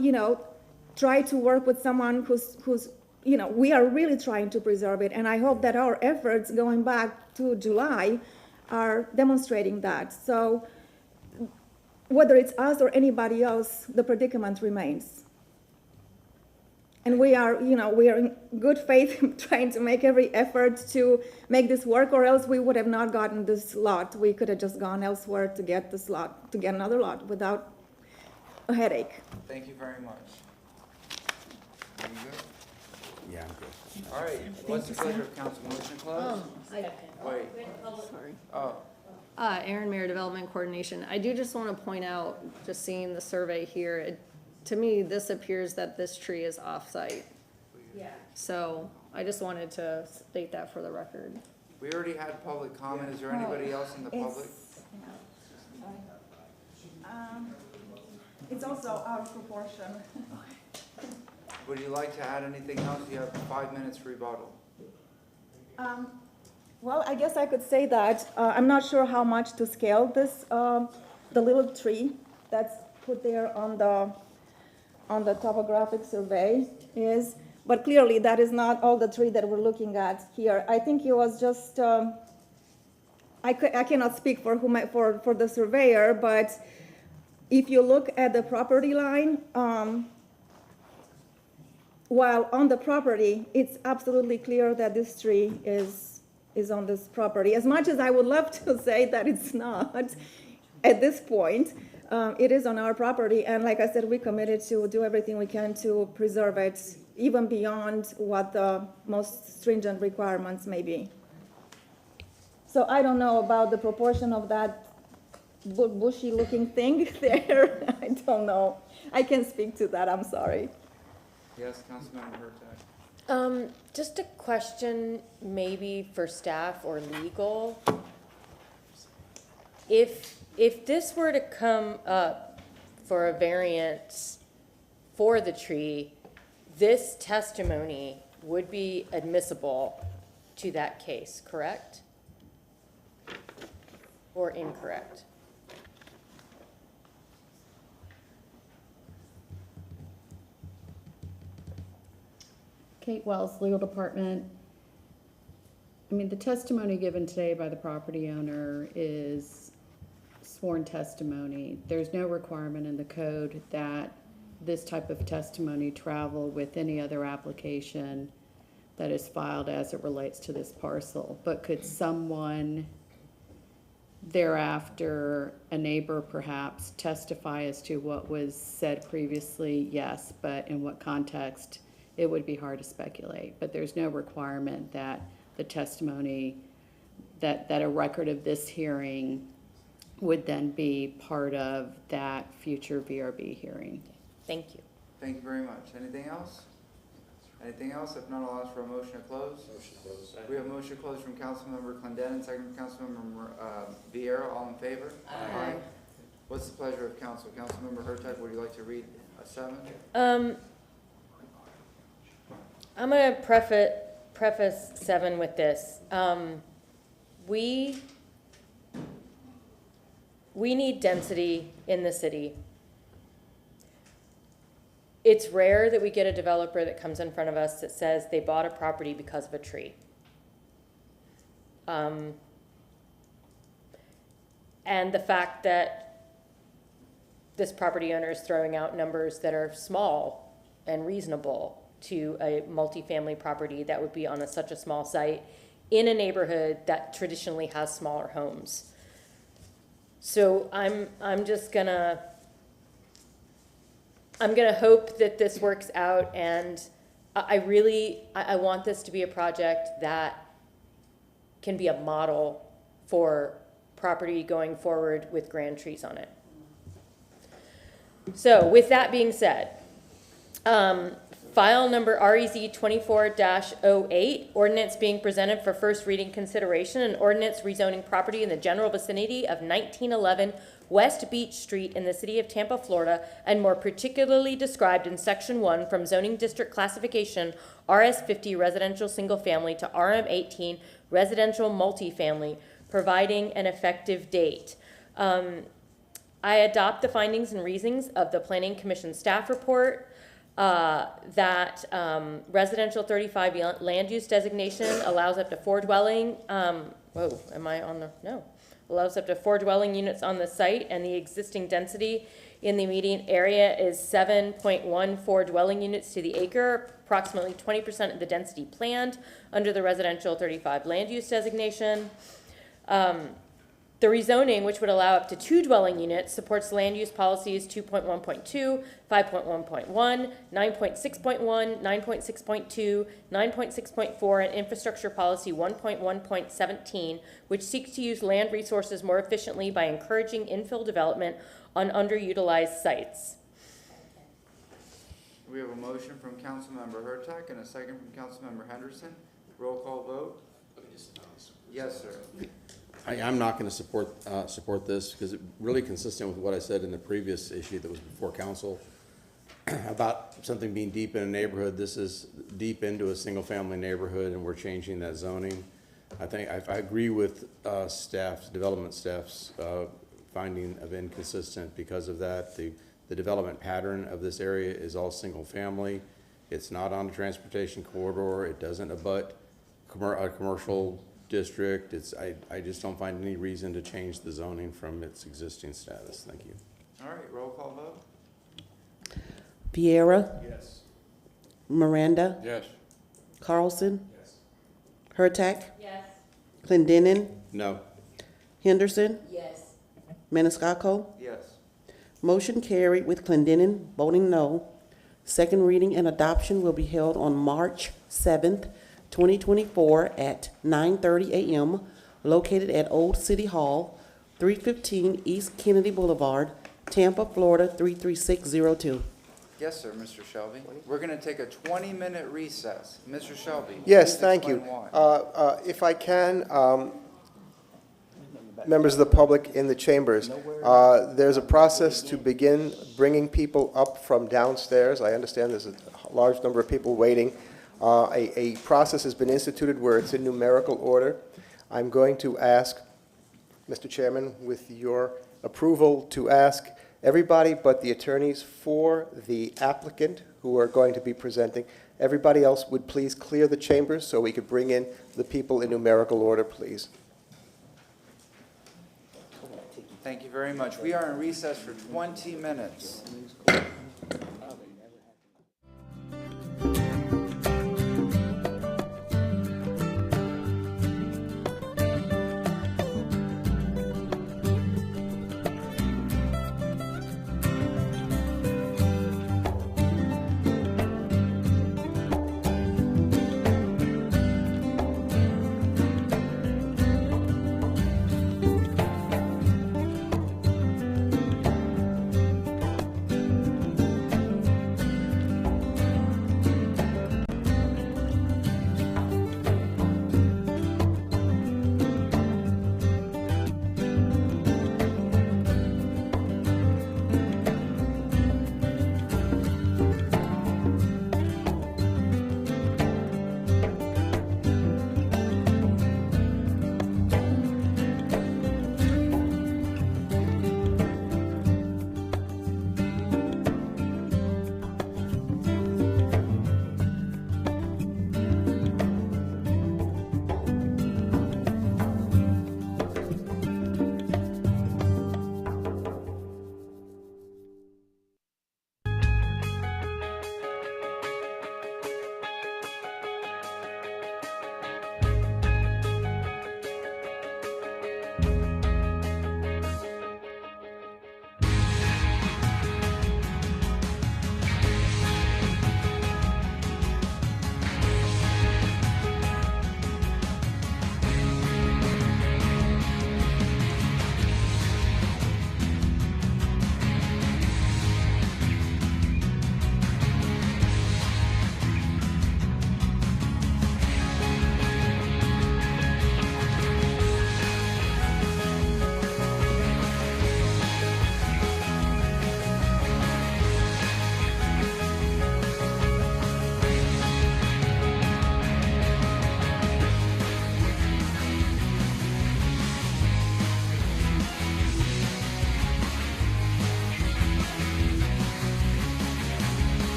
try to work with someone who's we are really trying to preserve it. And I hope that our efforts going back to July are demonstrating that. So whether it's us or anybody else, the predicament remains. And we are in good faith trying to make every effort to make this work, or else we would have not gotten this lot. We could have just gone elsewhere to get this lot, to get another lot without a headache. Thank you very much. Are you good? Yeah, I'm good. All right, what's the pleasure of council? Motion to close? Wait. Sorry. Oh, Aaron, Mayor Development Coordination. I do just want to point out, just seeing the survey here, to me, this appears that this tree is off-site. Yeah. So I just wanted to state that for the record. we already had public comment. Is there anybody else in the public? It's also out of proportion. Would you like to add anything else? You have 5 minutes rebuttal. Well, I guess I could say that I'm not sure how much to scale this, the little tree that's put there on the topographic survey is, but clearly that is not all the tree that we're looking at here. I think it was just, I cannot speak for for the surveyor, but if you look at the property line, while on the property, it's absolutely clear that this tree is on this property. As much as I would love to say that it's not, at this point, it is on our property. And like I said, we committed to do everything we can to preserve it, even beyond what the most stringent requirements may be. So I don't know about the proportion of that bushy looking thing there. I don't know. I can't speak to that, I'm sorry. Yes, Councilmember Hurtak. Just a question maybe for staff or legal. If this were to come up for a variance for the tree, this testimony would be admissible to that case, correct? Or incorrect? Kate Wells, Legal Department. I mean, the testimony given today by the property owner is sworn testimony. There's no requirement in the code that this type of testimony travel with any other application that is filed as it relates to this parcel. But could someone thereafter, a neighbor perhaps, testify as to what was said previously? Yes, but in what context, it would be hard to speculate. But there's no requirement that the testimony, that a record of this hearing would then be part of that future VRB hearing. Thank you. Thank you very much. Anything else? Anything else? If not, I'll ask for a motion to close. Motion to close. We have a motion to close from Councilmember Clendenin, second from Councilmember Vieira. All in favor? Aye. What's the pleasure of council? Councilmember Hurtak, would you like to read a 7? I'm going to preface 7 with this. We need density in the city. It's rare that we get a developer that comes in front of us that says they bought a property because of a tree. And the fact that this property owner is throwing out numbers that are small and reasonable to a multifamily property that would be on such a small site in a neighborhood that traditionally has smaller homes. So I'm just gonna hope that this works out, and I want this to be a project that can be a model for property going forward with grand trees on it. So with that being said, file number REZ 24-08, ordinance being presented for first reading consideration, an ordinance rezoning property in the general vicinity of 1911 West Beach Street in the city of Tampa, Florida, and more particularly described in section 1 from zoning district classification RS50 residential single family to RM18 residential multifamily, providing an effective date. I adopt the findings and reasons of the Planning Commission staff report that residential 35 land use designation allows up to 4 dwelling, whoa, am I on the, no. Allows up to 4 dwelling units on the site, and the existing density in the immediate area is 7.14 dwelling units to the acre, approximately 20% of the density planned under the residential 35 land use designation. The rezoning, which would allow up to 2 dwelling units, supports land use policies 2.1.2, 5.1.1, 9.6.1, 9.6.2, 9.6.4, and infrastructure policy 1.1.17, which seeks to use land resources more efficiently by encouraging infill development on underutilized sites. We have a motion from Councilmember Hurtak and a second from Councilmember Henderson. Roll call vote. Yes, sir. I'm not going to support this because it's really consistent with what I said in the previous issue that was before council about something being deep in a neighborhood. This is deep into a single-family neighborhood, and we're changing that zoning. I think I agree with development staff's finding of inconsistent because of that. The development pattern of this area is all single-family. It's not on a transportation corridor. It doesn't abut a commercial district. I just don't find any reason to change the zoning from its existing status. Thank you. All right, roll call vote. Vieira. Yes. Miranda. Yes. Carlson. Yes. Hurtak. Yes. Clendenin. No. Henderson. Yes. Maniscalco. Yes. Motion carried with Clendenin voting no. Second reading and adoption will be held on March 7th, 2024 at 9:30 a.m. located at Old City Hall, 315 East Kennedy Boulevard, Tampa, Florida 33602. Yes, sir, Mr. Shelby. We're going to take a 20-minute recess. Mr. Shelby. Yes, please thank you. explain why. If I can, members of the public in the chambers, there's a process to begin bringing people up from downstairs. I understand there's a large number of people waiting. A process has been instituted where it's in numerical order. I'm going to ask, Mr. Chairman, with your approval, to ask everybody but the attorneys for the applicant who are going to be presenting, everybody else would please clear the chambers so we could bring in the people in numerical order, please. Thank you very much. We are in recess for 20 minutes.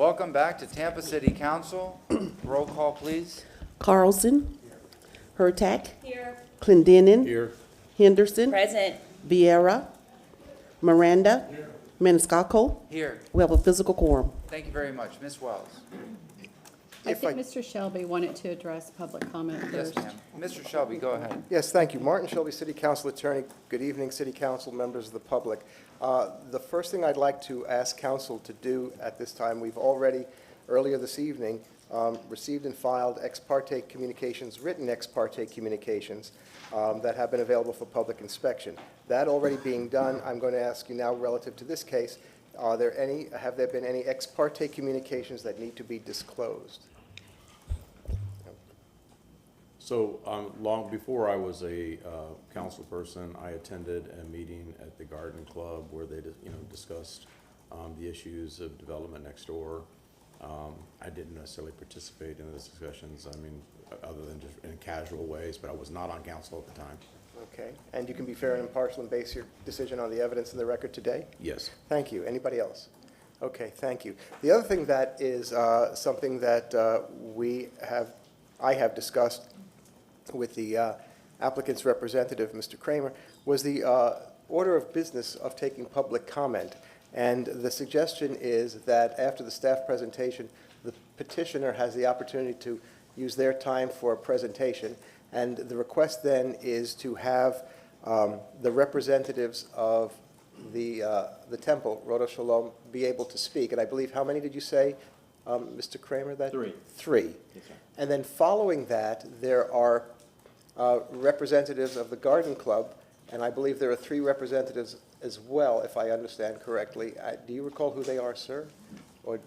Welcome back to Tampa City Council. Roll call, please. Carlson. Hurtak. Here. Clendenin. Here. Henderson. Present. Vieira. Miranda. Maniscalco. Here. We have a physical quorum. Thank you very much. Ms. Wells. I think Mr. Shelby wanted to address public comment Yes, first. ma'am. Mr. Shelby, go ahead. Yes, thank you. Martin Shelby, City Council Attorney. Good evening, City Council, members of the public. The first thing I'd like to ask council to do at this time, we've already, earlier this evening, received and filed ex parte communications, written ex parte communications that have been available for public inspection. That already being done, I'm going to ask you now relative to this case, have there been any ex parte communications that need to be disclosed? So, long before I was a council person, I attended a meeting at the Garden Club where they, discussed the issues of development next door. I didn't necessarily participate in those discussions, other than just in casual ways, but I was not on council at the time. Okay, and you can be fair and impartial and base your decision on the evidence in the record today? Yes. Thank you. Anybody else? Okay, thank you. The other thing that is something that I have discussed with the applicant's representative, Mr. Kramer, was the order of business of taking public comment. And the suggestion is that after the staff presentation, the petitioner has the opportunity to use their time for a presentation. And the request then is to have the representatives of the temple, Rodo Shalom, be able to speak. And I believe, how many did you say, Mr. Kramer? Three. Yes, sir. And then following that, there are representatives of the Garden Club, and I believe there are 3 representatives as well, if I understand correctly. Do you recall who they are, sir? Or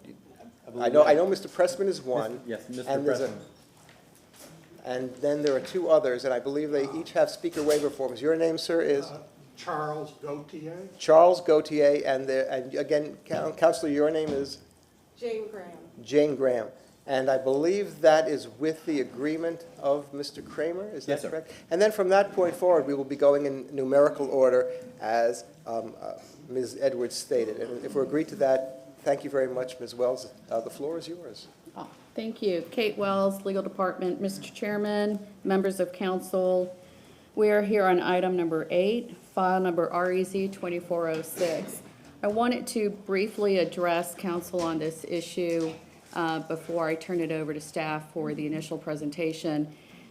I know Mr. Pressman is one. Yes, Mr. And Pressman. and then there are 2 others, and I believe they each have speaker waiver forms. Your name, sir, is? Charles Gautier. Charles Gautier, and again, Counselor, your name is? Jane Graham. Jane Graham. And I believe that is with the agreement of Mr. Kramer, is that Yes, sir. correct? And then from that point forward, we will be going in numerical order as Ms. Edwards stated. And if we're agreed to that, thank you very much, Ms. Wells. The floor is yours. Oh, thank you. Kate Wells, Legal Department. Mr. Chairman, members of council, we are here on item number 8, file number REZ 2406. I wanted to briefly address council on this issue before I turn it over to staff for the initial presentation.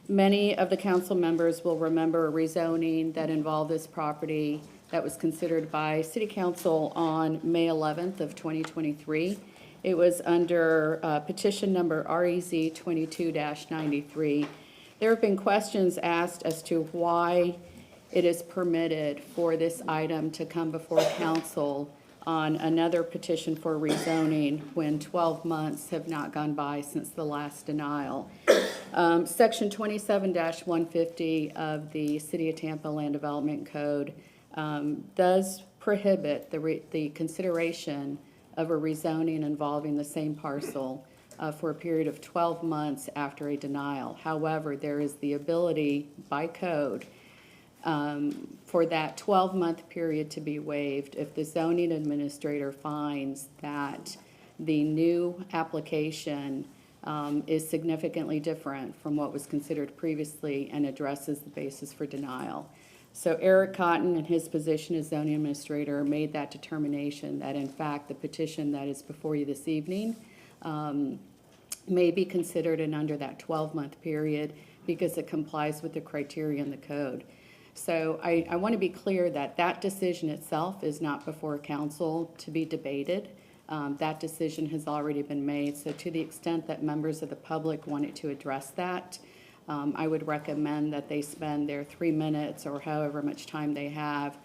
Many of the council members will remember a rezoning that involved this property that was considered by City Council on May 11th of 2023. It was under petition number REZ 22-93. There have been questions asked as to why it is permitted for this item to come before council on another petition for rezoning when 12 months have not gone by since the last denial. Section 27-150 of the City of Tampa Land Development Code does prohibit the consideration of a rezoning involving the same parcel for a period of 12 months after a denial. However, there is the ability by code for that 12-month period to be waived if the zoning administrator finds that the new application is significantly different from what was considered previously and addresses the basis for denial. So Eric Cotton, in his position as zoning administrator, made that determination that in fact the petition that is before you this evening may be considered and under that 12-month period because it complies with the criteria in the code. So I want to be clear that that decision itself is not before council to be debated. That decision has already been made. So to the extent that members of the public wanted to address that, I would recommend that they spend their 3 minutes or however much time they have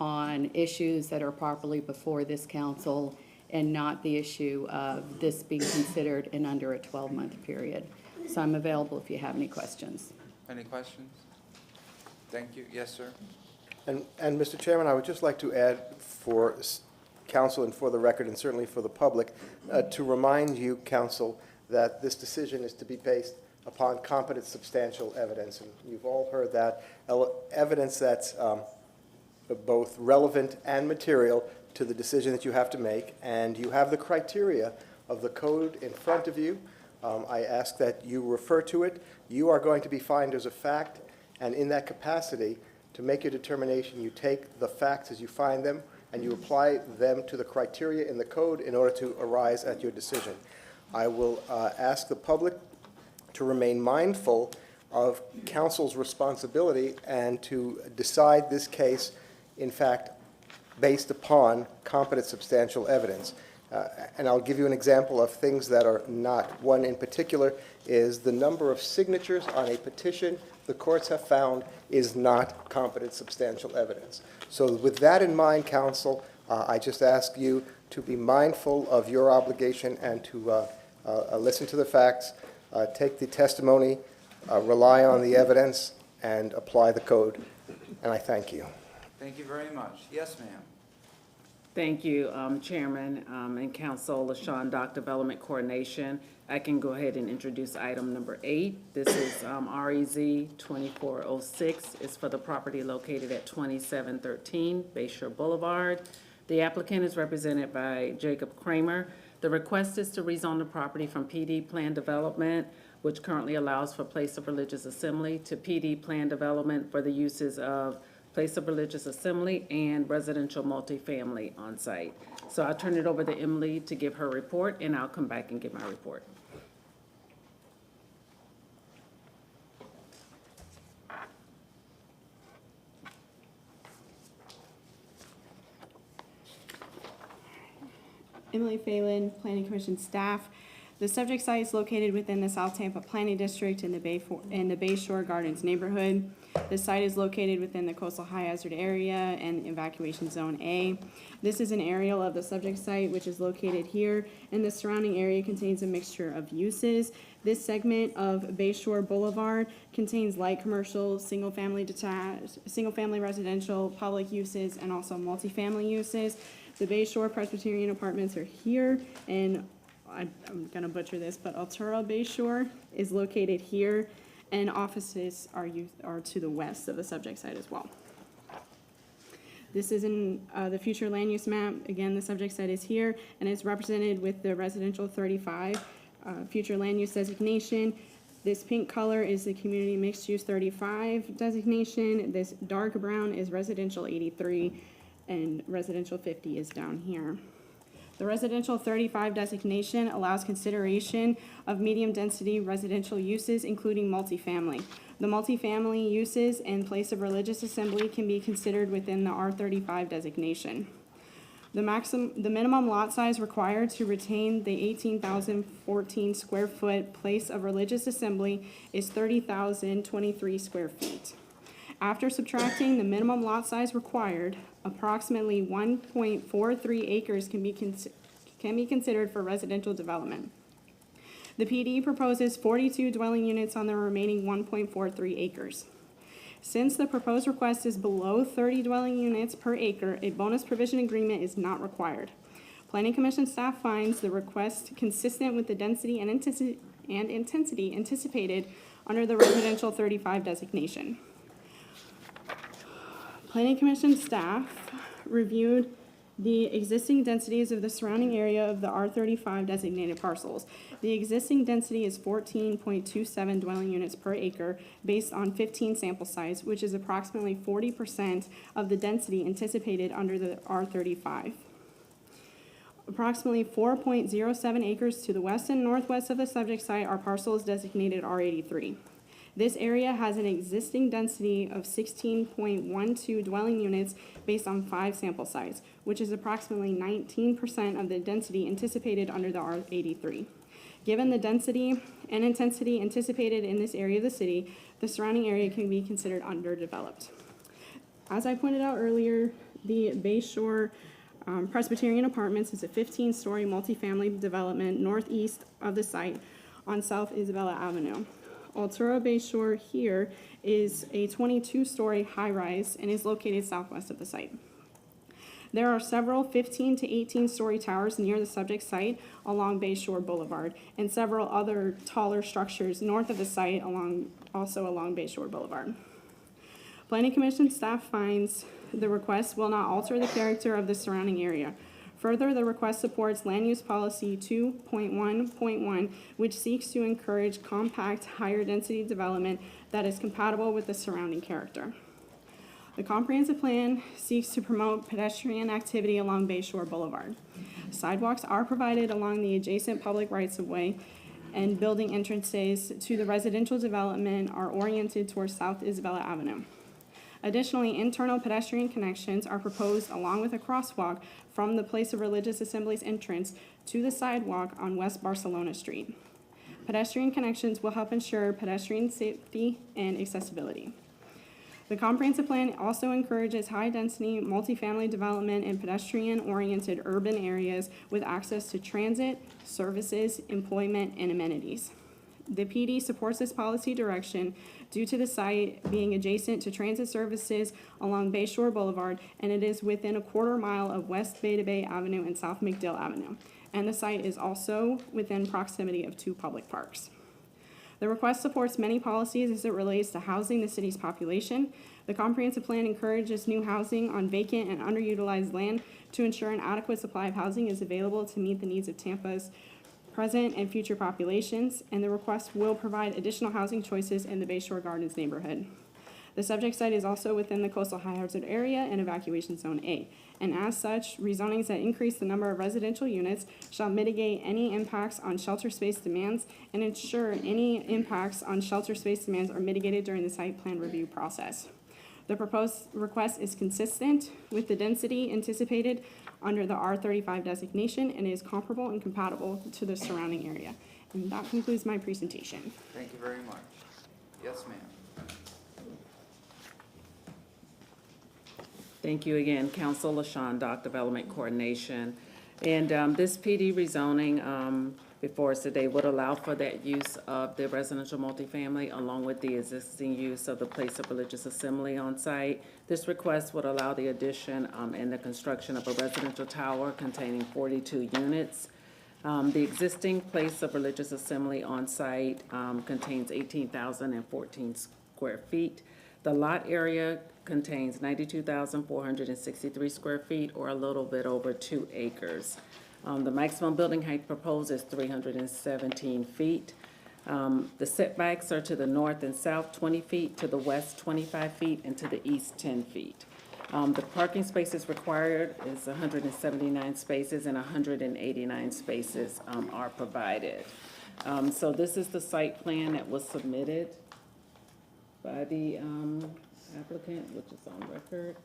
on issues that are properly before this council and not the issue of this being considered in under a 12-month period. So I'm available if you have any questions. Any questions? Thank you. Yes, sir. And Mr. Chairman, I would just like to add for council and for the record and certainly for the public to remind you, council, that this decision is to be based upon competent substantial evidence. And you've all heard that evidence that's both relevant and material to the decision that you have to make. And you have the criteria of the code in front of you. I ask that you refer to it. You are going to be finders of fact, and in that capacity, to make your determination, you take the facts as you find them, and you apply them to the criteria in the code in order to arise at your decision. I will ask the public to remain mindful of council's responsibility and to decide this case, in fact, based upon competent substantial evidence. And I'll give you an example of things that are not. One in particular is the number of signatures on a petition the courts have found is not competent substantial evidence. So with that in mind, counsel, I just ask you to be mindful of your obligation and to listen to the facts, take the testimony, rely on the evidence, and apply the code. And I thank you. Thank you very much. Yes, ma'am. Thank you, Chairman and Council. LaShawn, Dock Development Coordination. I can go ahead and introduce item number 8. This is REZ 2406. It's for the property located at 2713 Bayshore Boulevard. The applicant is represented by Jacob Kramer. The request is to rezone the property from PD Plan Development, which currently allows for place of religious assembly, to PD Plan Development for the uses of place of religious assembly and residential multifamily on site. So I'll turn it over to Emily to give her report, and I'll come back and give my report. Emily Phelan, Planning Commission staff. The subject site is located within the South Tampa Planning District in the Bayshore Gardens neighborhood. The site is located within the coastal high hazard area and evacuation zone A. This is an aerial of the subject site, which is located here, and the surrounding area contains a mixture of uses. This segment of Bayshore Boulevard contains light commercial, single-family detached, single-family residential, public uses, and also multifamily uses. The Bayshore Presbyterian Apartments are here, and I'm gonna butcher this, but Altura Bayshore is located here, and offices are to the west of the subject site as well. This is in the future land use map. Again, the subject site is here, and it's represented with the residential 35 future land use designation. This pink color is the community mixed use 35 designation. This dark brown is residential 83, and residential 50 is down here. The residential 35 designation allows consideration of medium-density residential uses, including multifamily. The multifamily uses and place of religious assembly can be considered within the R35 designation. The minimum lot size required to retain the 18,014 square foot place of religious assembly is 30,023 square feet. After subtracting the minimum lot size required, approximately 1.43 acres can be considered for residential development. The PD proposes 42 dwelling units on the remaining 1.43 acres. Since the proposed request is below 30 dwelling units per acre, a bonus provision agreement is not required. Planning Commission staff finds the request consistent with the density and intensity anticipated under the residential 35 designation. Planning Commission staff reviewed the existing densities of the surrounding area of the R35 designated parcels. The existing density is 14.27 dwelling units per acre based on 15 sample size, which is approximately 40% of the density anticipated under the R35. Approximately 4.07 acres to the west and northwest of the subject site are parcels designated R83. This area has an existing density of 16.12 dwelling units based on 5 sample size, which is approximately 19% of the density anticipated under the R83. Given the density and intensity anticipated in this area of the city, the surrounding area can be considered underdeveloped. As I pointed out earlier, the Bayshore Presbyterian Apartments is a 15-story multifamily development northeast of the site on South Isabella Avenue. Altura Bayshore here is a 22-story high-rise and is located southwest of the site. There are several 15 to 18-story towers near the subject site along Bayshore Boulevard, and several other taller structures north of the site also along Bayshore Boulevard. Planning Commission staff finds the request will not alter the character of the surrounding area. Further, the request supports Land Use Policy 2.1.1, which seeks to encourage compact, higher-density development that is compatible with the surrounding character. The comprehensive plan seeks to promote pedestrian activity along Bayshore Boulevard. Sidewalks are provided along the adjacent public rights-of-way, and building entrances to the residential development are oriented towards South Isabella Avenue. Additionally, internal pedestrian connections are proposed along with a crosswalk from the Place of Religious Assembly's entrance to the sidewalk on West Barcelona Street. Pedestrian connections will help ensure pedestrian safety and accessibility. The comprehensive plan also encourages high-density multifamily development in pedestrian-oriented urban areas with access to transit, services, employment, and amenities. The PD supports this policy direction due to the site being adjacent to transit services along Bayshore Boulevard, and it is within a quarter mile of West Beta Bay Avenue and South McDill Avenue. And the site is also within proximity of 2 public parks. The request supports many policies as it relates to housing the city's population. The comprehensive plan encourages new housing on vacant and underutilized land to ensure an adequate supply of housing is available to meet the needs of Tampa's present and future populations, and the request will provide additional housing choices in the Bayshore Gardens neighborhood. The subject site is also within the coastal high hazard area and evacuation zone A, and as such, rezonings that increase the number of residential units shall mitigate any impacts on shelter space demands and ensure any impacts on shelter space demands are mitigated during the site plan review process. The proposed request is consistent with the density anticipated under the R35 designation and is comparable and compatible to the surrounding area. And that concludes my presentation. Thank you very much. Yes, ma'am. Thank you again, Council LaShawn, Dock Development Coordination. And this PD rezoning before us today would allow for that use of the residential multifamily along with the existing use of the Place of Religious Assembly on site. This request would allow the addition and the construction of a residential tower containing 42 units. The existing Place of Religious Assembly on site contains 18,014 square feet. The lot area contains 92,463 square feet, or a little bit over 2 acres. The maximum building height proposed is 317 feet. The setbacks are to the north and south 20 feet, to the west 25 feet, and to the east 10 feet. The parking spaces required is 179 spaces, and 189 spaces are provided. So this is the site plan that was submitted by the applicant, which is on record.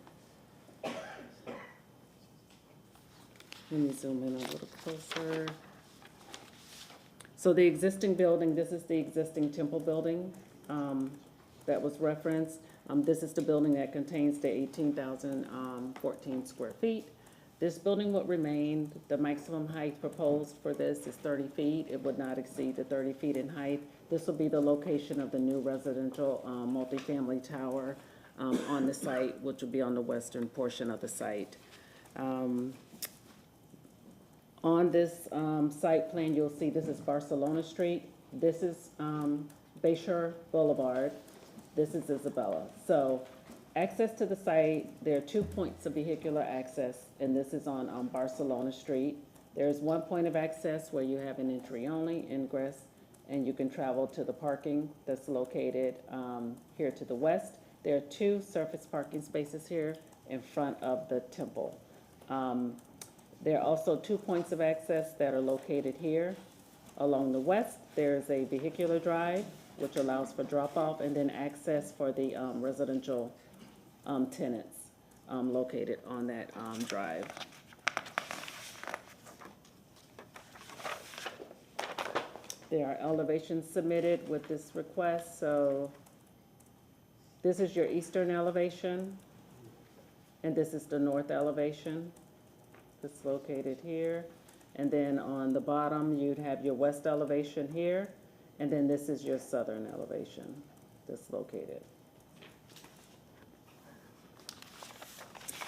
Let me zoom in a little closer. So the existing building, this is the existing temple building that was referenced. This is the building that contains the 18,014 square feet. This building would remain. The maximum height proposed for this is 30 feet. It would not exceed the 30 feet in height. This will be the location of the new residential multifamily tower on the site, which will be on the western portion of the site. On this site plan, you'll see this is Barcelona Street. This is Bayshore Boulevard. This is Isabella. So access to the site, there are 2 points of vehicular access, and this is on Barcelona Street. There's 1 point of access where you have an entry-only ingress, and you can travel to the parking that's located here to the west. There are 2 surface parking spaces here in front of the temple. There are also 2 points of access that are located here. Along the west, there's a vehicular drive, which allows for drop-off, and then access for the residential tenants located on that drive. There are elevations submitted with this request. So this is your eastern elevation, and this is the north elevation. It's located here. And then on the bottom, you'd have your west elevation here, and then this is your southern elevation that's located.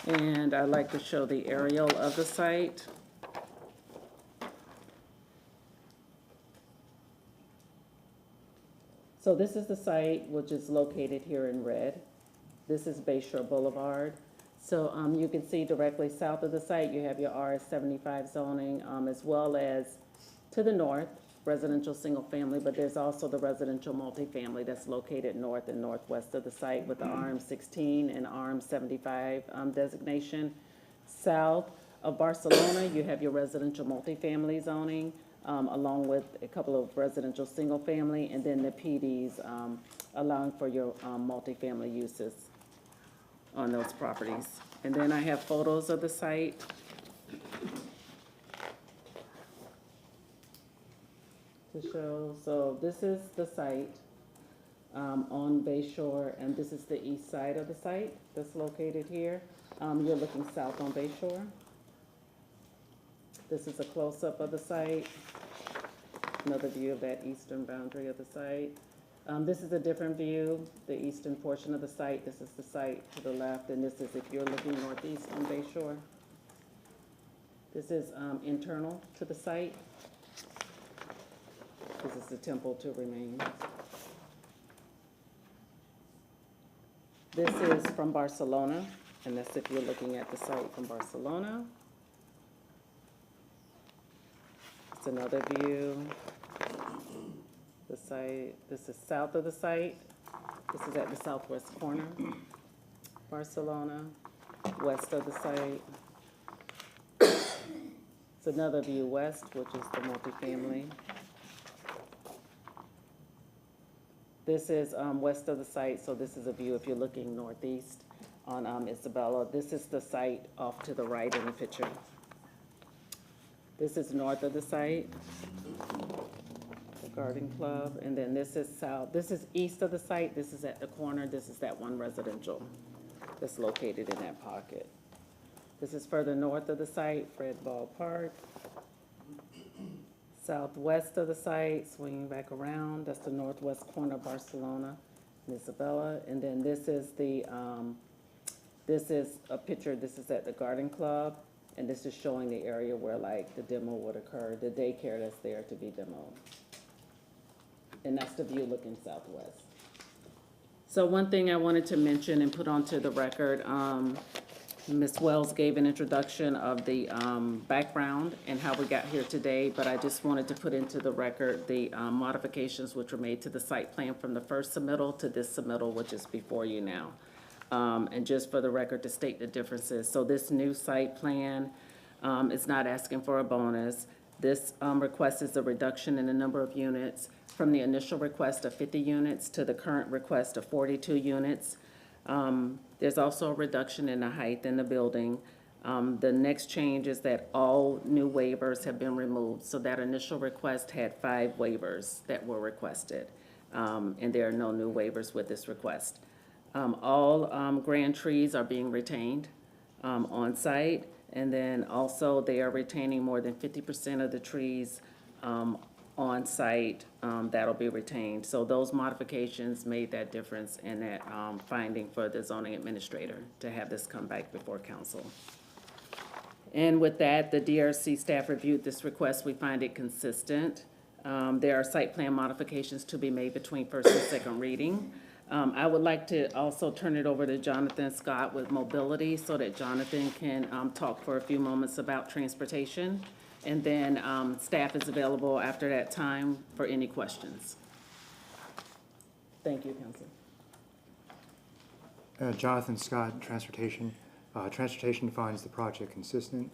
And I'd like to show the aerial of the site. So this is the site, which is located here in red. This is Bayshore Boulevard. So you can see directly south of the site, you have your RS-75 zoning, as well as to the north, residential single-family, but there's also the residential multifamily that's located north and northwest of the site with the RM-16 and RM-75 designation. South of Barcelona, you have your residential multifamily zoning, along with a couple of residential single-family, and then the PDs allowing for your multifamily uses on those properties. And then I have photos of the site. To show, so this is the site on Bayshore, and this is the east side of the site that's located here. You're looking south on Bayshore. This is a close-up of the site. Another view of that eastern boundary of the site. This is a different view, the eastern portion of the site. This is the site to the left, and this is if you're looking northeast on Bayshore. This is internal to the site. This is the temple to remain. This is from Barcelona, and that's if you're looking at the site from Barcelona. It's another view. The site, this is south of the site. This is at the southwest corner. Barcelona, west of the site. It's another view west, which is the multifamily. This is west of the site, so this is a view if you're looking northeast on Isabella. This is the site off to the right in the picture. This is north of the site, the garden club, and then this is south. This is east of the site. This is at the corner. This is that one residential that's located in that pocket. This is further north of the site, Fred Ball Park. Southwest of the site, swinging back around, that's the northwest corner of Barcelona and Isabella. And then this is the, this is a picture, this is at the garden club, and this is showing the area where like the demo would occur, the daycare that's there to be demoed. And that's the view looking southwest. So one thing I wanted to mention and put onto the record, Ms. Wells gave an introduction of the background and how we got here today, but I just wanted to put into the record the modifications which were made to the site plan from the first submittal to this submittal, which is before you now. And just for the record to state the differences. So this new site plan is not asking for a bonus. This request is a reduction in the number of units from the initial request of 50 units to the current request of 42 units. There's also a reduction in the height in the building. The next change is that all new waivers have been removed. So that initial request had 5 waivers that were requested. And there are no new waivers with this request. All grand trees are being retained on site. And then also they are retaining more than 50% of the trees on site that'll be retained. So those modifications made that difference in that finding for the zoning administrator to have this come back before council. And with that, the DRC staff reviewed this request. We find it consistent. There are site plan modifications to be made between first and second reading. I would like to also turn it over to Jonathan Scott with mobility so that Jonathan can talk for a few moments about transportation. And then staff is available after that time for any questions. Thank you, Council. Jonathan Scott, Transportation. Transportation finds the project consistent.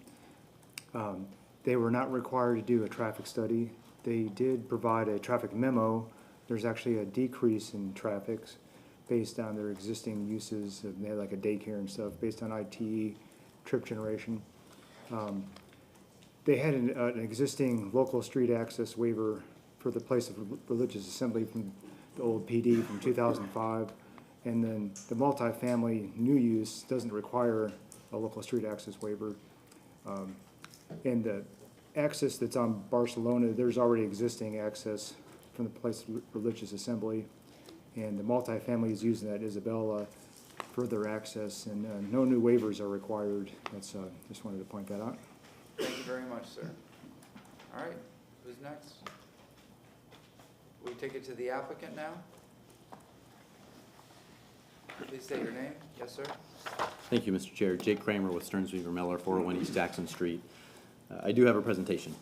They were not required to do a traffic study. They did provide a traffic memo. There's actually a decrease in traffic based on their existing uses. They had like a daycare and stuff based on ITE, trip generation. They had an existing local street access waiver for the place of religious assembly from the old PD from 2005. And then the multifamily new use doesn't require a local street access waiver. And the access that's on Barcelona, there's already existing access from the place of religious assembly. And the multifamily is using that Isabella further access, and no new waivers are required. That's just wanted to point that out. Thank you very much, sir. All right, who's next? We take it to the applicant now. Please state your name. Yes, sir. Thank you, Mr. Chair. Jake Kramer with Stearns Weaver Miller, 401 East Jackson Street. I do have a presentation.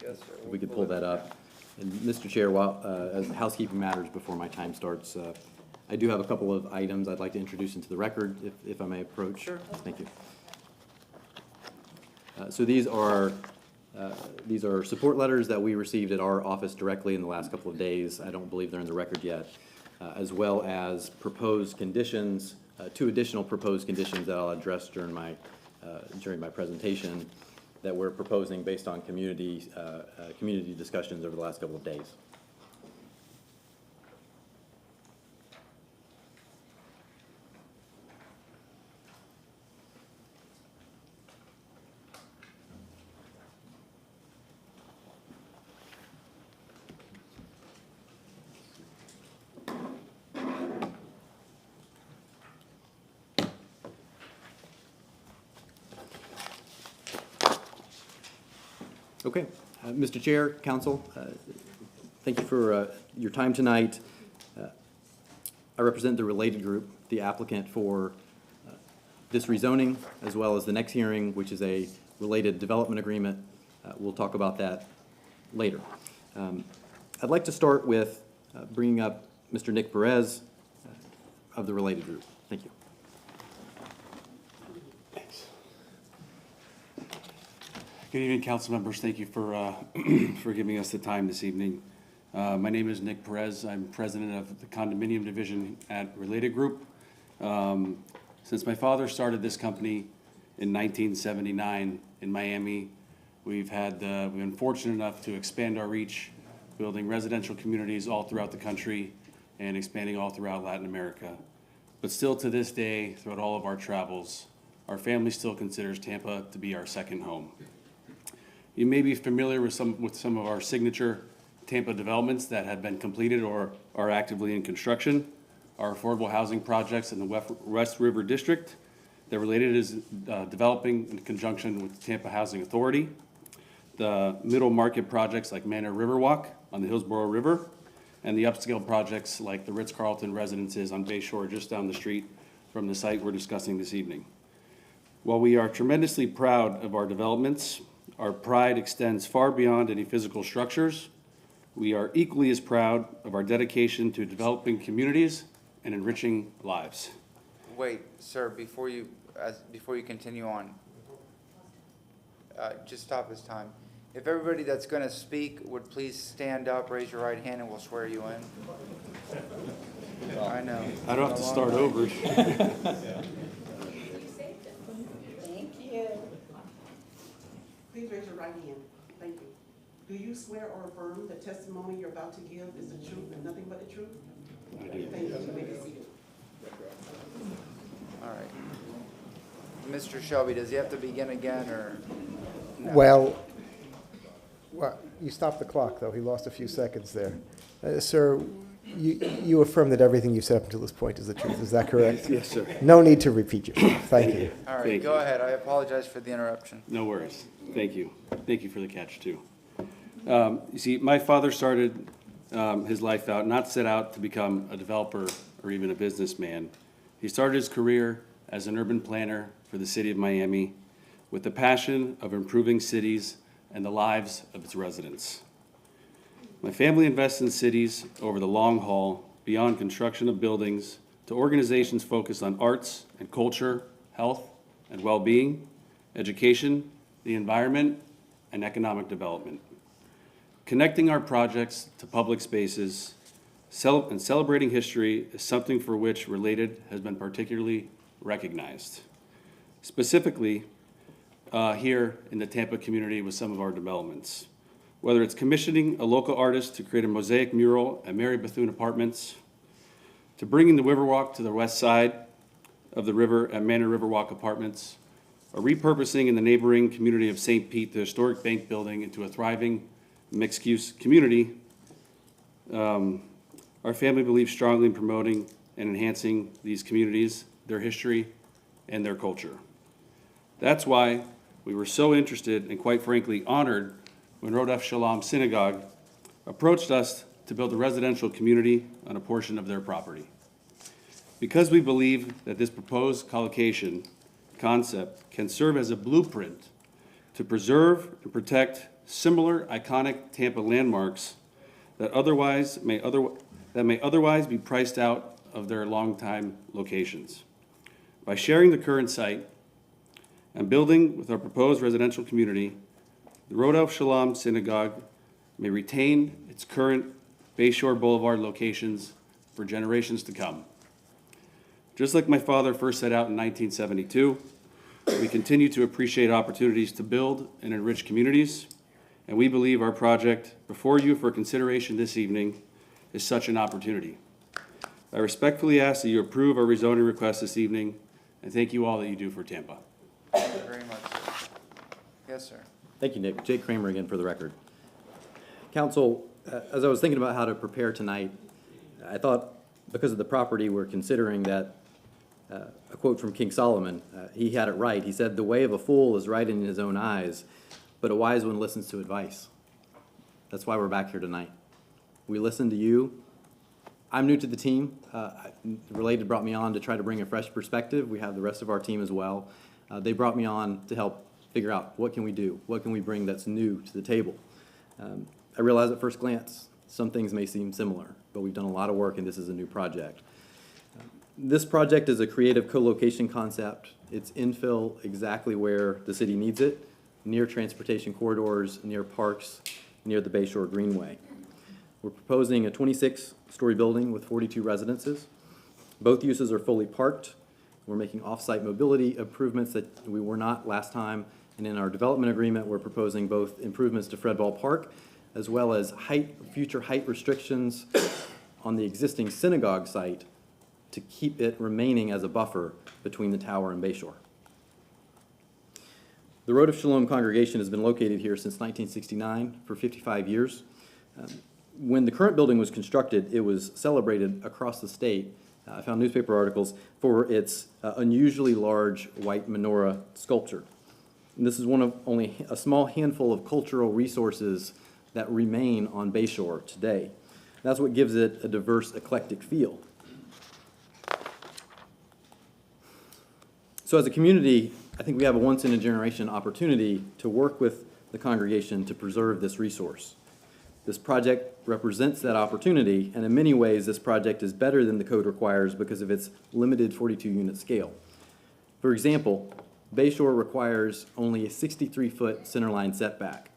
Yes, sir. If we could pull that up. And Mr. Chair, while, as housekeeping matters before my time starts, I do have a couple of items I'd like to introduce into the record, if I may approach. Sure. Thank you. So these are support letters that we received at our office directly in the last couple of days. I don't believe they're in the record yet, as well as proposed conditions, 2 additional proposed conditions that I'll address during my presentation that we're proposing based on community discussions over the last couple of days. Okay, Mr. Chair, Council, thank you for your time tonight. I represent the related group, the applicant for this rezoning, as well as the next hearing, which is a related development agreement. We'll talk about that later. I'd like to start with bringing up Mr. Nick Perez of the related group. Thank you. Good evening, council members. Thank you for for giving us the time this evening. My name is Nick Perez. I'm president of the condominium division at Related Group. Since my father started this company in 1979 in Miami, we've been fortunate enough to expand our reach, building residential communities all throughout the country and expanding all throughout Latin America. But still to this day, throughout all of our travels, our family still considers Tampa to be our second home. You may be familiar with some of our signature Tampa developments that have been completed or are actively in construction. Our affordable housing projects in the West River District. That Related is developing in conjunction with the Tampa Housing Authority. The middle market projects like Manor Riverwalk on the Hillsborough River, and the upscale projects like the Ritz-Carlton Residences on Bayshore just down the street from the site we're discussing this evening. While we are tremendously proud of our developments, our pride extends far beyond any physical structures. We are equally as proud of our dedication to developing communities and enriching lives. Wait, sir, before you continue on, just stop this time. If everybody that's going to speak would please stand up, raise your right hand, and we'll swear you in. I know. I don't have to start over. Please raise your right hand. Thank you. Do you swear or affirm the testimony you're about to give is the truth and nothing but the truth? I do. Thank you. You may be seated. All right. Mr. Shelby, does he have to begin again, or? No? Well, you stopped the clock, though. He lost a few seconds there. Sir, you affirm that everything you've said up until this point is the truth. Is that correct? Yes, sir. No need to repeat yourself. Thank you. All right, Thank go you. ahead. I apologize for the interruption. No worries. Thank you. Thank you for the catch, too. You see, my father started his life out, not set out to become a developer or even a businessman. He started his career as an urban planner for the city of Miami with the passion of improving cities and the lives of its residents. My family invests in cities over the long haul, beyond construction of buildings, to organizations focused on arts and culture, health and well-being, education, the environment, and economic development. Connecting our projects to public spaces and celebrating history is something for which Related has been particularly recognized. Specifically, here in the Tampa community with some of our developments. Whether it's commissioning a local artist to create a mosaic mural at Mary Bethune Apartments, to bringing the Riverwalk to the west side of the river at Manor Riverwalk Apartments, or repurposing in the neighboring community of St. Pete the historic bank building into a thriving mixed-use community, our family believes strongly in promoting and enhancing these communities, their history, and their culture. That's why we were so interested and, quite frankly, honored when Rodef Shalom Synagogue approached us to build a residential community on a portion of their property. Because we believe that this proposed collocation concept can serve as a blueprint to preserve and protect similar iconic Tampa landmarks that may otherwise be priced out of their longtime locations. By sharing the current site and building with our proposed residential community, the Rodolph Shalom Synagogue may retain its current Bayshore Boulevard locations for generations to come. Just like my father first set out in 1972, we continue to appreciate opportunities to build and enrich communities, and we believe our project before you for consideration this evening is such an opportunity. I respectfully ask that you approve our rezoning request this evening, and thank you all that you do for Tampa. Thank you very much. Yes, sir. Thank you, Nick. Jake Kramer again for the record. Council, as I was thinking about how to prepare tonight, I thought because of the property we're considering that a quote from King Solomon, he had it right. He said, "The way of a fool is right in his own eyes, but a wise one listens to advice." That's why we're back here tonight. We listen to you. I'm new to the team. Related brought me on to try to bring a fresh perspective. We have the rest of our team as well. They brought me on to help figure out what can we do? What can we bring that's new to the table? I realize at first glance, some things may seem similar, but we've done a lot of work and this is a new project. This project is a creative co-location concept. It's infill exactly where the city needs it, near transportation corridors, near parks, near the Bayshore Greenway. We're proposing a 26-story building with 42 residences. Both uses are fully parked. We're making off-site mobility improvements that we were not last time. And in our development agreement, we're proposing both improvements to Fred Ball Park as well as future height restrictions on the existing synagogue site to keep it remaining as a buffer between the tower and Bayshore. The Road of Shalom congregation has been located here since 1969 for 55 years. When the current building was constructed, it was celebrated across the state. I found newspaper articles for its unusually large white menorah sculpture. And this is one of only a small handful of cultural resources that remain on Bayshore today. That's what gives it a diverse, eclectic feel. So as a community, I think we have a once-in-a-generation opportunity to work with the congregation to preserve this resource. This project represents that opportunity, and in many ways, this project is better than the code requires because of its limited 42-unit scale. For example, Bayshore requires only a 63-foot centerline setback.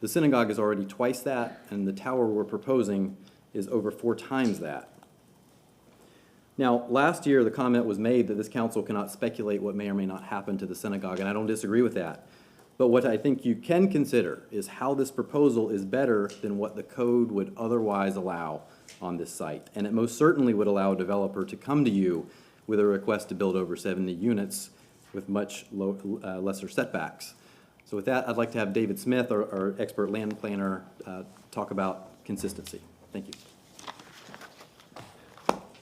The synagogue is already twice that, and the tower we're proposing is over 4 times that. Now, last year, the comment was made that this council cannot speculate what may or may not happen to the synagogue, and I don't disagree with that. But what I think you can consider is how this proposal is better than what the code would otherwise allow on this site. And it most certainly would allow a developer to come to you with a request to build over 70 units with much lesser setbacks. So with that, I'd like to have David Smith, our expert land planner, talk about consistency. Thank you.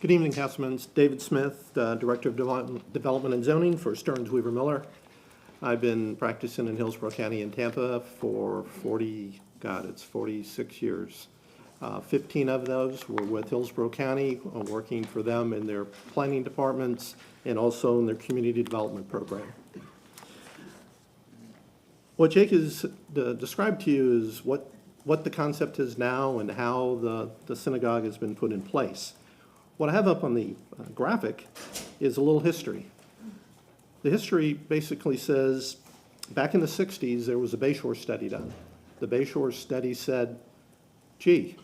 Good evening, Councilman. It's David Smith, Director of Development and Zoning for Stearns Weaver Miller. I've been practicing in Hillsborough County and Tampa for 46 years. 15 of those were with Hillsborough County, working for them in their planning departments and also in their community development program. What Jake has described to you is what the concept is now and how the synagogue has been put in place. What I have up on the graphic is a little history. The history basically says, back in the 60s, there was a Bayshore study done. The Bayshore study said, gee,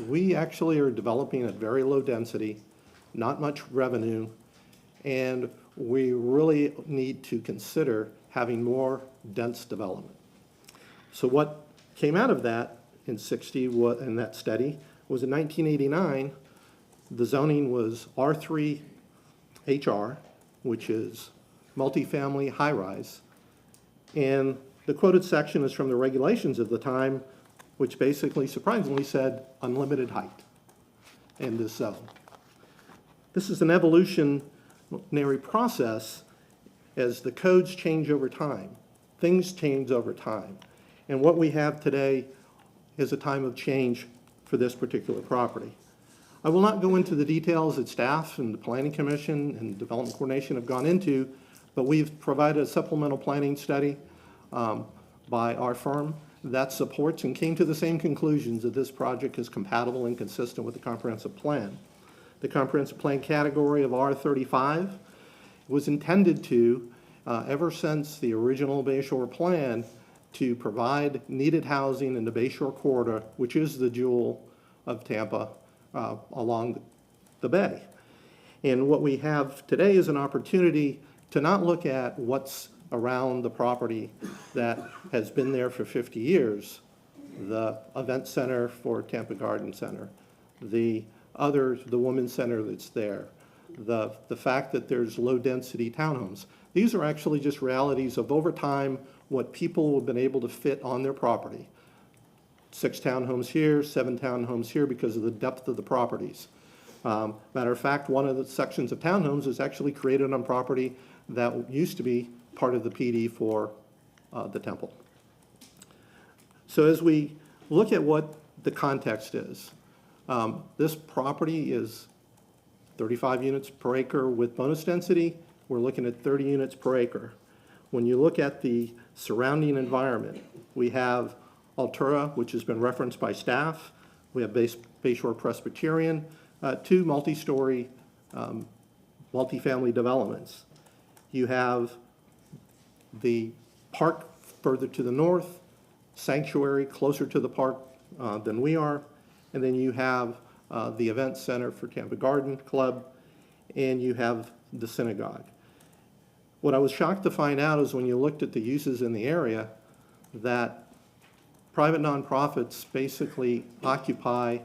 we actually are developing at very low density, not much revenue, and we really need to consider having more dense development. So what came out of that in in that study was in 1989, the zoning was R3 HR, which is multifamily high-rise. And the quoted section is from the regulations of the time, which basically, surprisingly, said unlimited height in this zone. This is an evolutionary process as the codes change over time. Things change over time. And what we have today is a time of change for this particular property. I will not go into the details that staff and the Planning Commission and Development Coordination have gone into, But we've provided a supplemental planning study by our firm that supports and came to the same conclusions that this project is compatible and consistent with the comprehensive plan. The comprehensive plan category of R35 was intended to, ever since the original Bayshore plan, to provide needed housing in the Bayshore corridor, which is the jewel of Tampa along the bay. And what we have today is an opportunity to not look at what's around the property that has been there for 50 years, the event center for Tampa Garden Center, the women's center that's there, the fact that there's low-density townhomes. These are actually just realities of, over time, what people have been able to fit on their property. 6 townhomes here, 7 townhomes here because of the depth of the properties. Matter of fact, one of the sections of townhomes is actually created on property that used to be part of the PD for the temple. So as we look at what the context is, this property is 35 units per acre with bonus density. We're looking at 30 units per acre. When you look at the surrounding environment, we have Altura, which has been referenced by staff. We have Bayshore Presbyterian, 2 multi-story multifamily developments. You have the park further to the north, sanctuary closer to the park than we are, and then you have the event center for Tampa Garden Club, and you have the synagogue. What I was shocked to find out is when you looked at the uses in the area, that private nonprofits basically occupy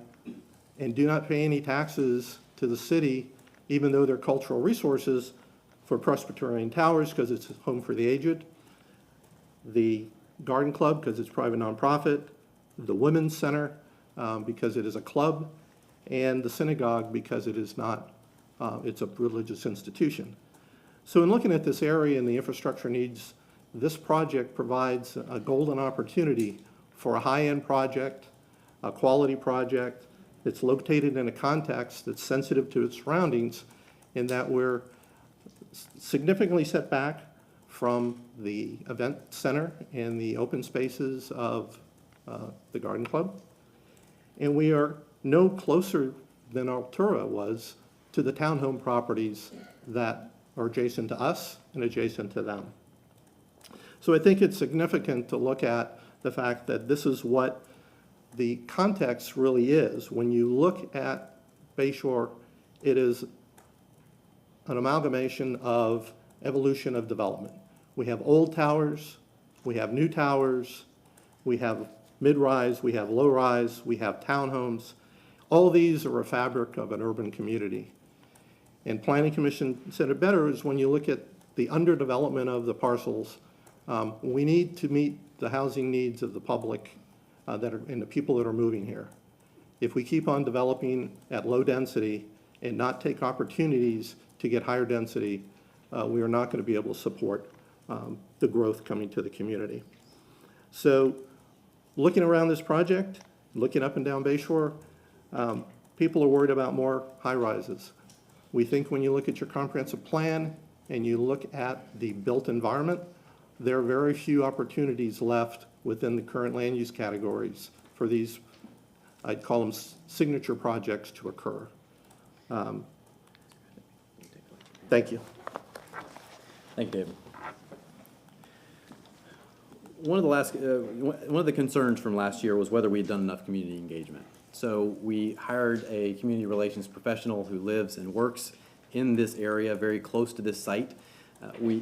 and do not pay any taxes to the city, even though they're cultural resources, for Presbyterian Towers because it's home for the aged, the Garden Club because it's private nonprofit, the Women's Center because it is a club, and the synagogue because it is not, it's a religious institution. So in looking at this area and the infrastructure needs, this project provides a golden opportunity for a high-end project, a quality project that's located in a context that's sensitive to its surroundings, in that we're significantly set back from the event center and the open spaces of the Garden Club. And we are no closer than Altura was to the townhome properties that are adjacent to us and adjacent to them. So I think it's significant to look at the fact that this is what the context really is. When you look at Bayshore, it is an amalgamation of evolution of development. We have old towers, we have new towers, we have mid-rise, we have low-rise, we have townhomes. All these are a fabric of an urban community. And Planning Commission said it better is when you look at the underdevelopment of the parcels, we need to meet the housing needs of the public and the people that are moving here. If we keep on developing at low density and not take opportunities to get higher density, we are not going to be able to support the growth coming to the community. So looking around this project, looking up and down Bayshore, people are worried about more high-rises. We think when you look at your comprehensive plan and you look at the built environment, there are very few opportunities left within the current land use categories for these, I'd call them signature projects, to occur. Thank you. Thank you, David. One of the concerns from last year was whether we had done enough community engagement. So we hired a community relations professional who lives and works in this area, very close to this site.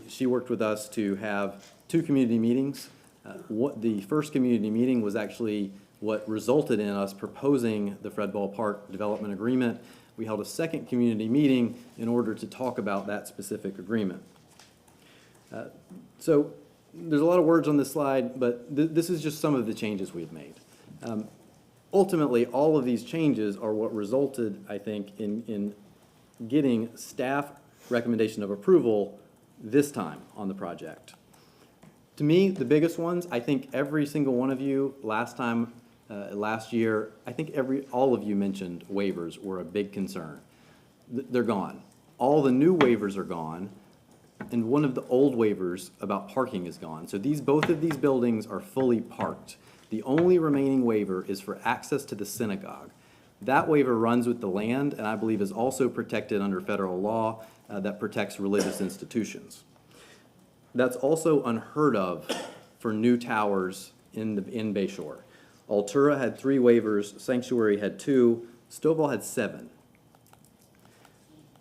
She worked with us to have 2 community meetings. The first community meeting was actually what resulted in us proposing the Fred Ball Park Development Agreement. We held a second community meeting in order to talk about that specific agreement. So there's a lot of words on this slide, but this is just some of the changes we've made. Ultimately, all of these changes are what resulted, I think, in getting staff recommendation of approval this time on the project. To me, the biggest ones, I think every single one of you last year, I think all of you mentioned waivers were a big concern. They're gone. All the new waivers are gone. and one of the old waivers about parking is gone. So both of these buildings are fully parked. The only remaining waiver is for access to the synagogue. That waiver runs with the land and I believe is also protected under federal law that protects religious institutions. That's also unheard of for new towers in Bayshore. Altura had 3 waivers, Sanctuary had 2, Stovall had 7.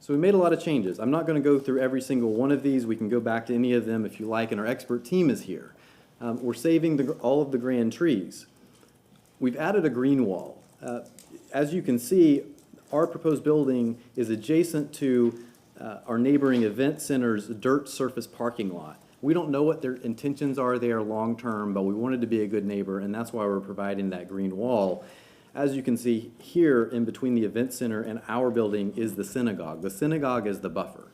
So we made a lot of changes. I'm not going to go through every single one of these. We can go back to any of them if you like, and our expert team is here. We're saving all of the grand trees. We've added a green wall. As you can see, our proposed building is adjacent to our neighboring event center's dirt surface parking lot. We don't know what their intentions are there long-term, but we wanted to be a good neighbor, and that's why we're providing that green wall. As you can see here, in between the event center and our building is the synagogue. The synagogue is the buffer.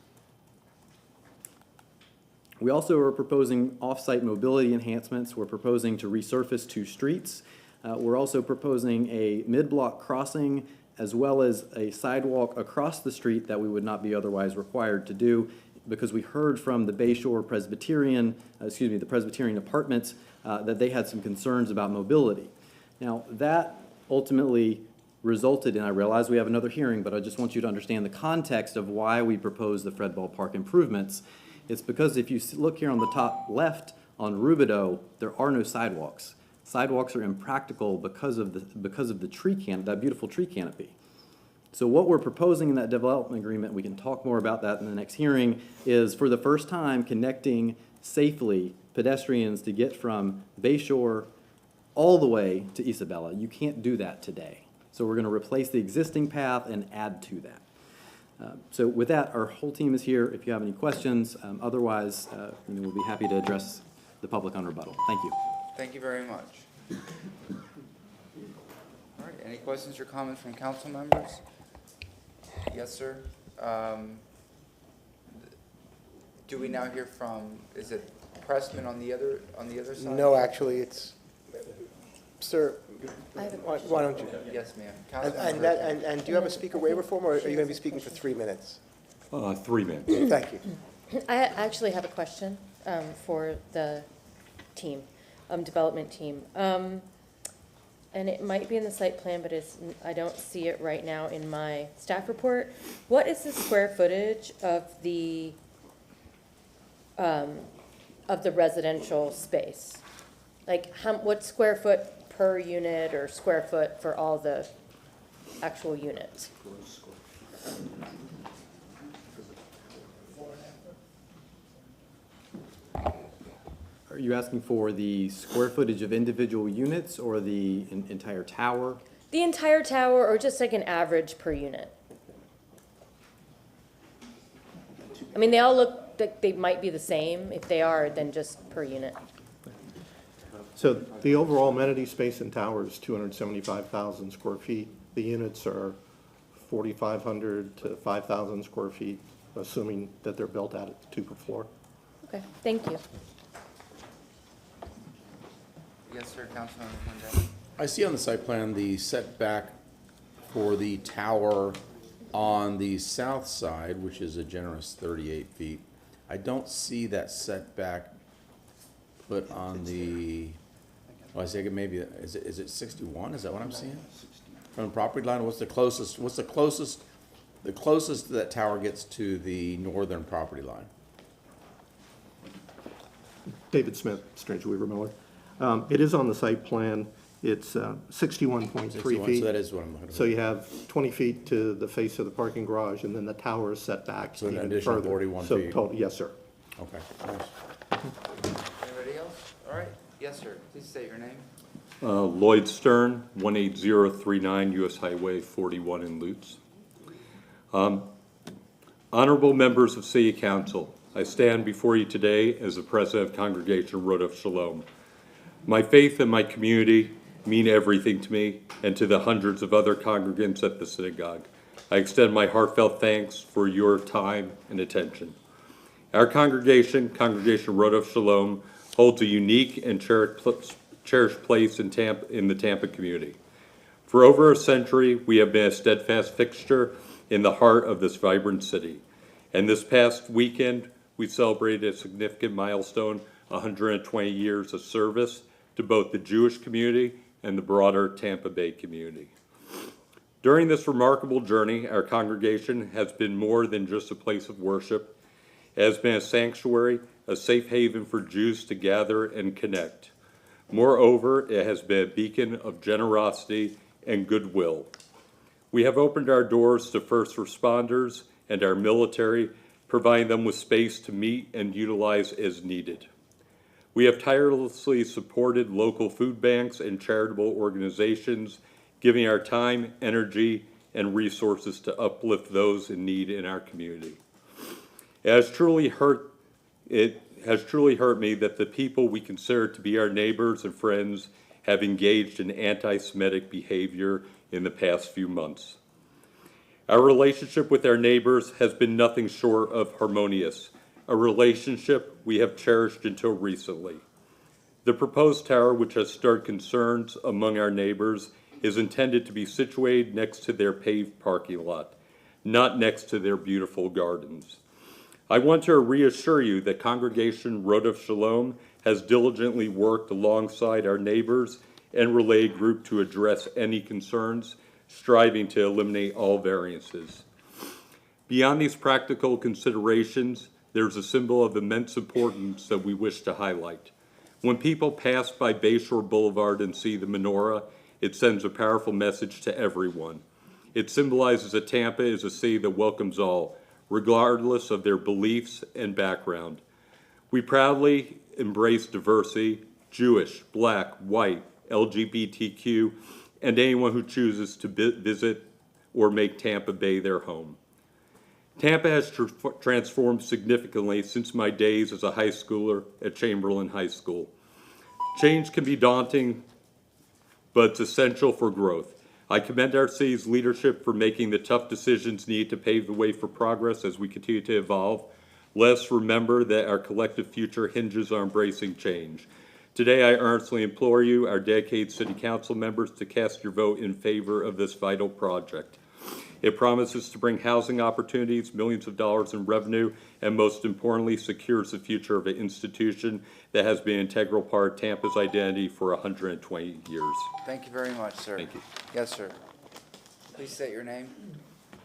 We also are proposing off-site mobility enhancements. We're proposing to resurface 2 streets. We're also proposing a mid-block crossing as well as a sidewalk across the street that we would not be otherwise required to do, because we heard from the Bayshore the Presbyterian Apartments, that they had some concerns about mobility. Now, that ultimately resulted in, I realize we have another hearing, but I just want you to understand the context of why we propose the Fred Ball Park improvements. It's because if you look here on the top left on Rubidoux, there are no sidewalks. Sidewalks are impractical because of the tree that beautiful tree canopy. So what we're proposing in that development agreement, we can talk more about that in the next hearing, is for the first time connecting safely pedestrians to get from Bayshore all the way to Isabella. You can't do that today. So we're going to replace the existing path and add to that. So with that, our whole team is here if you have any questions. Otherwise, we'll be happy to address the public on rebuttal. Thank you. Thank you very much. All right, any questions or comments from council members? Yes, sir. Do we now hear from, is it Pressman on the other side? No, actually, it's, sir, why don't you? Yes, ma'am. And do you have a speaker waiver form, or are you going to be speaking for 3 minutes? 3 minutes. Thank you. I actually have a question for the team, development team. And it might be in the site plan, but I don't see it right now in my staff report. What is the square footage of the residential space? Like, what square foot per unit or square foot for all the actual units? Are you asking for the square footage of individual units or the entire tower? The entire tower, or just like an average per unit? I mean, they all look like they might be the same. If they are, then just per unit. So the overall amenity space in tower is 275,000 square feet. The units are 4,500 to 5,000 square feet, assuming that they're built out at 2 per floor. Okay, thank you. Yes, sir, Councilman Monday. I see on the site plan the setback for the tower on the south side, which is a generous 38 feet. I don't see that setback put on the, well, I say maybe, is it 61? Is that what I'm seeing? From the property line, what's the closest that tower gets to the northern property line? David Smith, Strange Weaver Miller. It is on the site plan. It's 61.3 feet. So that is what I'm looking for. So you have 20 feet to the face of the parking garage, and then the tower is set back So an even additional further. 41 So feet. total, yes, sir. Okay. Anybody else? All right. Yes, sir. Please state your name. Lloyd Stern, 18039 US Highway 41 in Lutz. Honorable members of City Council, I stand before you today as the president of Congregation Road of Shalom. My faith and my community mean everything to me and to the hundreds of other congregants at the synagogue. I extend my heartfelt thanks for your time and attention. Our congregation, Congregation Road of Shalom, holds a unique and cherished place in the Tampa community. For over a century, we have been a steadfast fixture in the heart of this vibrant city. And this past weekend, we celebrated a significant milestone, 120 years of service to both the Jewish community and the broader Tampa Bay community. During this remarkable journey, our congregation has been more than just a place of worship. It has been a sanctuary, a safe haven for Jews to gather and connect. Moreover, it has been a beacon of generosity and goodwill. We have opened our doors to first responders and our military, providing them with space to meet and utilize as needed. We have tirelessly supported local food banks and charitable organizations, giving our time, energy, and resources to uplift those in need in our community. It has truly hurt me that the people we consider to be our neighbors and friends have engaged in anti-Semitic behavior in the past few months. Our relationship with our neighbors has been nothing short of harmonious, a relationship we have cherished until recently. The proposed tower, which has stirred concerns among our neighbors, is intended to be situated next to their paved parking lot, not next to their beautiful gardens. I want to reassure you that Congregation Road of Shalom has diligently worked alongside our neighbors and related group to address any concerns, striving to eliminate all variances. Beyond these practical considerations, there's a symbol of immense importance that we wish to highlight. When people pass by Bayshore Boulevard and see the menorah, it sends a powerful message to everyone. It symbolizes that Tampa is a city that welcomes all, regardless of their beliefs and background. We proudly embrace diversity, Jewish, Black, white, LGBTQ, and anyone who chooses to visit or make Tampa Bay their home. Tampa has transformed significantly since my days as a high schooler at Chamberlain High School. Change can be daunting, but it's essential for growth. I commend our city's leadership for making the tough decisions needed to pave the way for progress as we continue to evolve. Let us remember that our collective future hinges on embracing change. Today, I earnestly implore you, our dedicated city council members, to cast your vote in favor of this vital project. It promises to bring housing opportunities, millions of dollars in revenue, and most importantly, secures the future of an institution that has been an integral part of Tampa's identity for 120 years. Thank you very much, sir. Thank you. Yes, sir. Please state your name.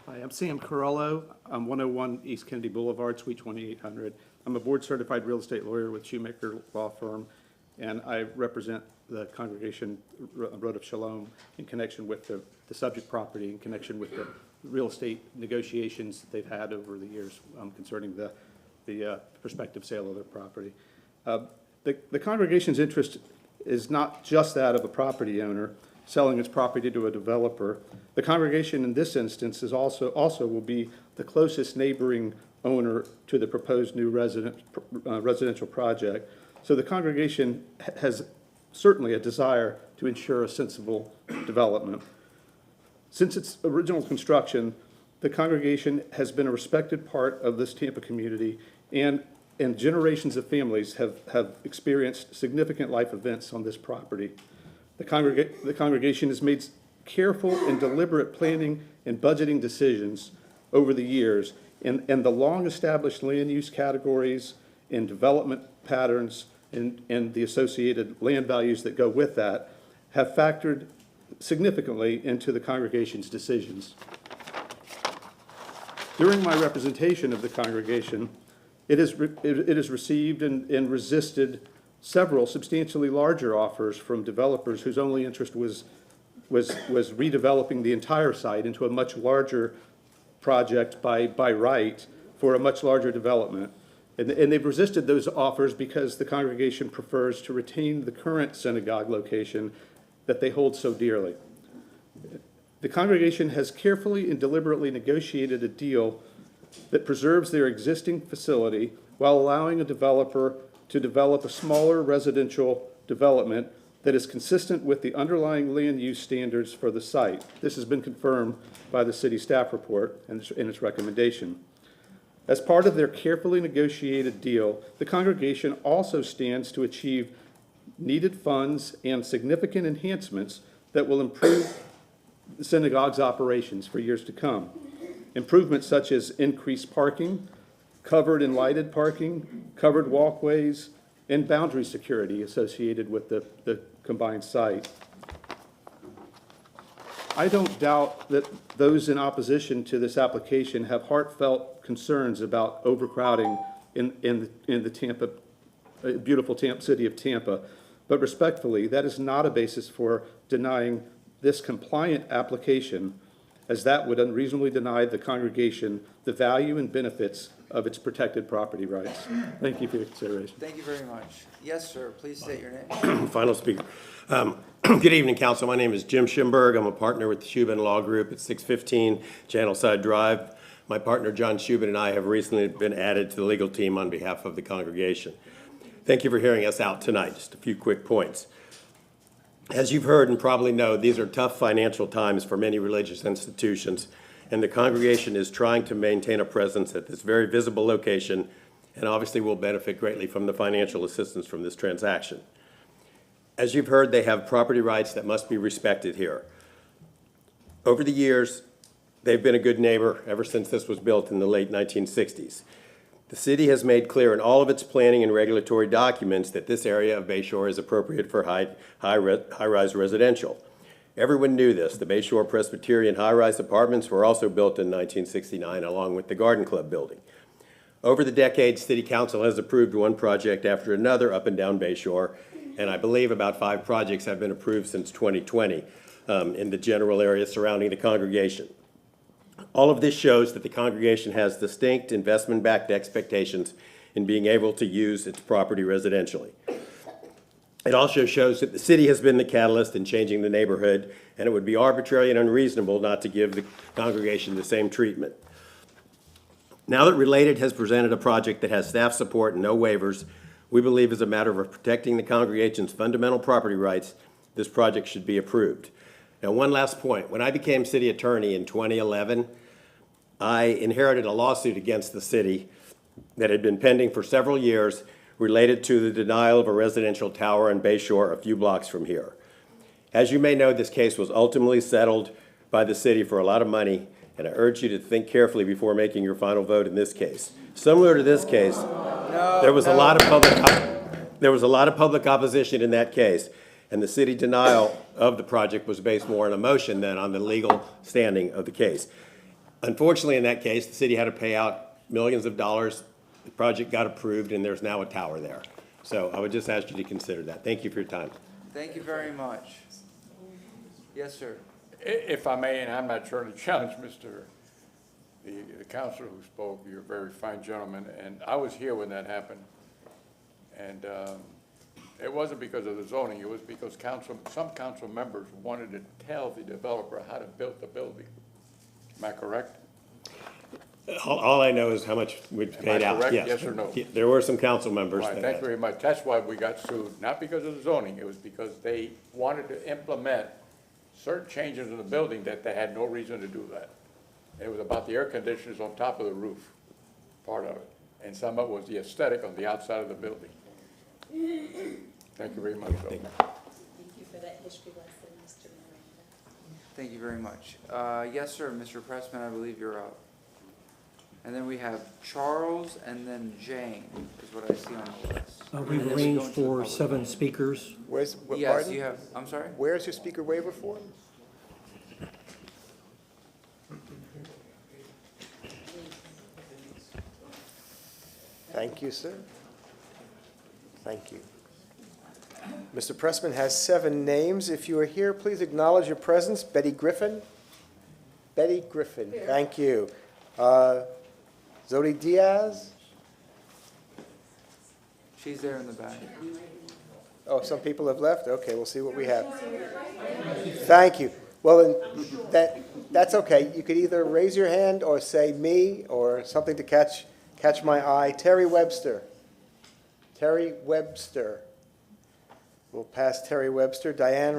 Hi, I'm Sam Corello. I'm 101 East Kennedy Boulevard, Suite 2800. I'm a board-certified real estate lawyer with Shoemaker Law Firm, and I represent the Congregation Road of Shalom in connection with the subject property, in connection with the real estate negotiations that they've had over the years concerning the prospective sale of their property. The congregation's interest is not just that of a property owner selling its property to a developer. The congregation in this instance is also will be the closest neighboring owner to the proposed new residential project. So the congregation has certainly a desire to ensure a sensible development. Since its original construction, the congregation has been a respected part of this Tampa community, and generations of families have experienced significant life events on this property. The congregation has made careful and deliberate planning and budgeting decisions over the years, and the long-established land use categories and development patterns and the associated land values that go with that have factored significantly into the congregation's decisions. During my representation of the congregation, it has received and resisted several substantially larger offers from developers whose only interest was redeveloping the entire site into a much larger project by right for a much larger development. And they've resisted those offers because the congregation prefers to retain the current synagogue location that they hold so dearly. The congregation has carefully and deliberately negotiated a deal that preserves their existing facility while allowing a developer to develop a smaller residential development that is consistent with the underlying land use standards for the site. This has been confirmed by the city staff report and its recommendation. As part of their carefully negotiated deal, the congregation also stands to achieve needed funds and significant enhancements that will improve the synagogue's operations for years to come. Improvements such as increased parking, covered and lighted parking, covered walkways, and boundary security associated with the combined site. I don't doubt that those in opposition to this application have heartfelt concerns about overcrowding in the Tampa, beautiful city of Tampa. But respectfully, that is not a basis for denying this compliant application, as that would unreasonably deny the congregation the value and benefits of its protected property rights. Thank you for your consideration. Thank you very much. Yes, sir, please state your name. Final speaker. Good evening, council. My name is Jim Schimberg. I'm a partner with the Shubin Law Group at 615 Channelside Drive. My partner, John Shubin, and I have recently been added to the legal team on behalf of the congregation. Thank you for hearing us out tonight. Just a few quick points. As you've heard and probably know, these are tough financial times for many religious institutions, and the congregation is trying to maintain a presence at this very visible location, and obviously will benefit greatly from the financial assistance from this transaction. As you've heard, they have property rights that must be respected here. Over the years, they've been a good neighbor ever since this was built in the late 1960s. The city has made clear in all of its planning and regulatory documents that this area of Bayshore is appropriate for high-rise residential. Everyone knew this. The Bayshore Presbyterian high-rise apartments were also built in 1969, along with the Garden Club building. Over the decades, City Council has approved one project after another up and down Bayshore, and I believe about 5 projects have been approved since 2020 in the general area surrounding the congregation. All of this shows that the congregation has distinct investment-backed expectations in being able to use its property residentially. It also shows that the city has been the catalyst in changing the neighborhood, and it would be arbitrary and unreasonable not to give the congregation the same treatment. Now that Related has presented a project that has staff support and no waivers, we believe as a matter of protecting the congregation's fundamental property rights, this project should be approved. Now, one last point. When I became city attorney in 2011, I inherited a lawsuit against the city that had been pending for several years related to the denial of a residential tower in Bayshore a few blocks from here. As you may know, this case was ultimately settled by the city for a lot of money, and I urge you to think carefully before making your final vote in this case. Similar to this case, there was a lot of public opposition in that case, and the city denial of the project was based more on emotion than on the legal standing of the case. Unfortunately, in that case, the city had to pay out millions of dollars. The project got approved, and there's now a tower there. So I would just ask you to consider that. Thank you for your time. Thank you very much. Yes, sir. If I may, and I'm not trying to challenge the counselor who spoke, you're a very fine gentleman, and I was here when that happened. And it wasn't because of the zoning, it was because some council members wanted to tell the developer how to build the building. Am I correct? All I know is how much we paid out. Correct? Yes or no? There were some council members. All right, thank you very much. That's why we got sued, not because of the zoning, it was because they wanted to implement certain changes in the building that they had no reason to do that. It was about the air conditioners on top of the roof, part of it. And some of it was the aesthetic on the outside of the building. Thank you very much. Thank you for that history lesson, Mr. Miranda. Thank you very much. Yes, sir, Mr. Pressman, I believe you're up. And then we have Charles and then Jane is what I see on the list. We've And then we go arranged into the for public 7 comment. speakers. Yes, pardon? you have, I'm sorry? Where's your speaker waiver form? Thank you, sir. Thank you. Mr. Pressman has 7 names. If you are here, please acknowledge your presence. Betty Griffin? Betty Griffin, thank you. Zodi Diaz? She's there in the back. Oh, some people have left? Okay, we'll see what we have. Thank you. Well, then, that's okay. You could either raise your hand or say me or something to catch my eye. Terry Webster. Terry Webster. We'll pass Terry Webster. Diane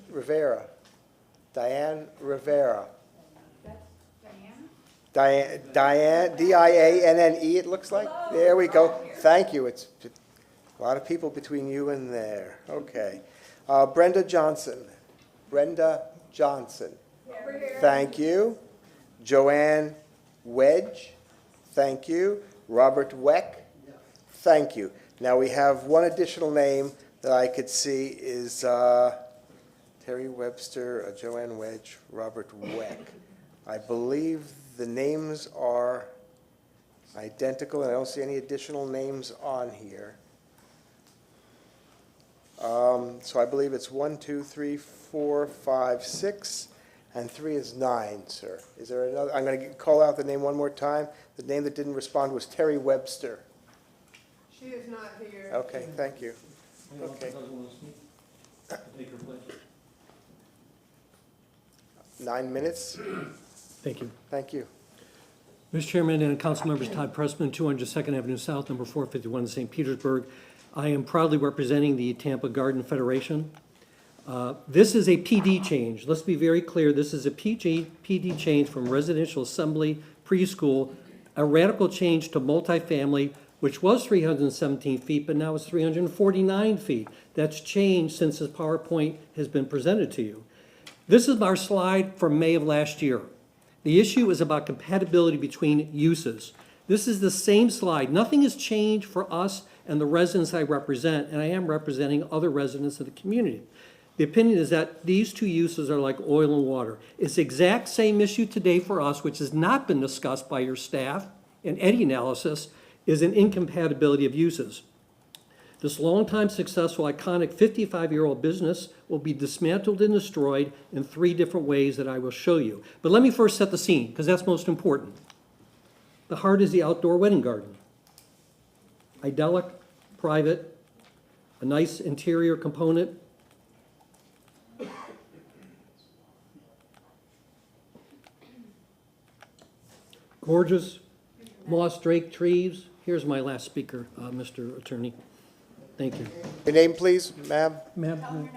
Rivera. Diane Rivera. Diane, D-I-A-N-N-E, it looks like. There we go. Thank you. It's a lot of people between you and there. Okay. Brenda Johnson. Brenda Johnson. Thank you. Joanne Wedge. Thank you. Robert Weck? Thank you. Now, we have one additional name that I could see is Terry Webster, Joanne Wedge, Robert Weck. I believe the names are identical, and I don't see any additional names on here. So I believe it's 1, 2, 3, 4, 5, 6, and 3 is 9, sir. Is there another? I'm going to call out the name one more time. The name that didn't respond was Terry Webster. She is not here. Okay, thank you. Okay. 9 minutes? Thank you. Thank you. Mr. Chairman and Council members, Todd Pressman, 200 Second Avenue South, number 451, St. Petersburg. I am proudly representing the Tampa Garden Federation. This is a PD change. Let's be very clear. This is a PD change from residential assembly preschool, a radical change to multifamily, which was 317 feet, but now it's 349 feet. That's changed since this PowerPoint has been presented to you. This is our slide from May of last year. The issue is about compatibility between uses. This is the same slide. Nothing has changed for us and the residents I represent, and I am representing other residents of the community. The opinion is that these two uses are like oil and water. It's the exact same issue today for us, which has not been discussed by your staff in any analysis, is an incompatibility of uses. This long-time successful, iconic 55-year-old business will be dismantled and destroyed in 3 different ways that I will show you. But let me first set the scene, because that's most important. The heart is the outdoor wedding garden. Idyllic, private, a nice interior component. Gorgeous moss drake trees. Here's my last speaker, Mr. Attorney. Thank you. Your name, please, ma'am? Ma'am?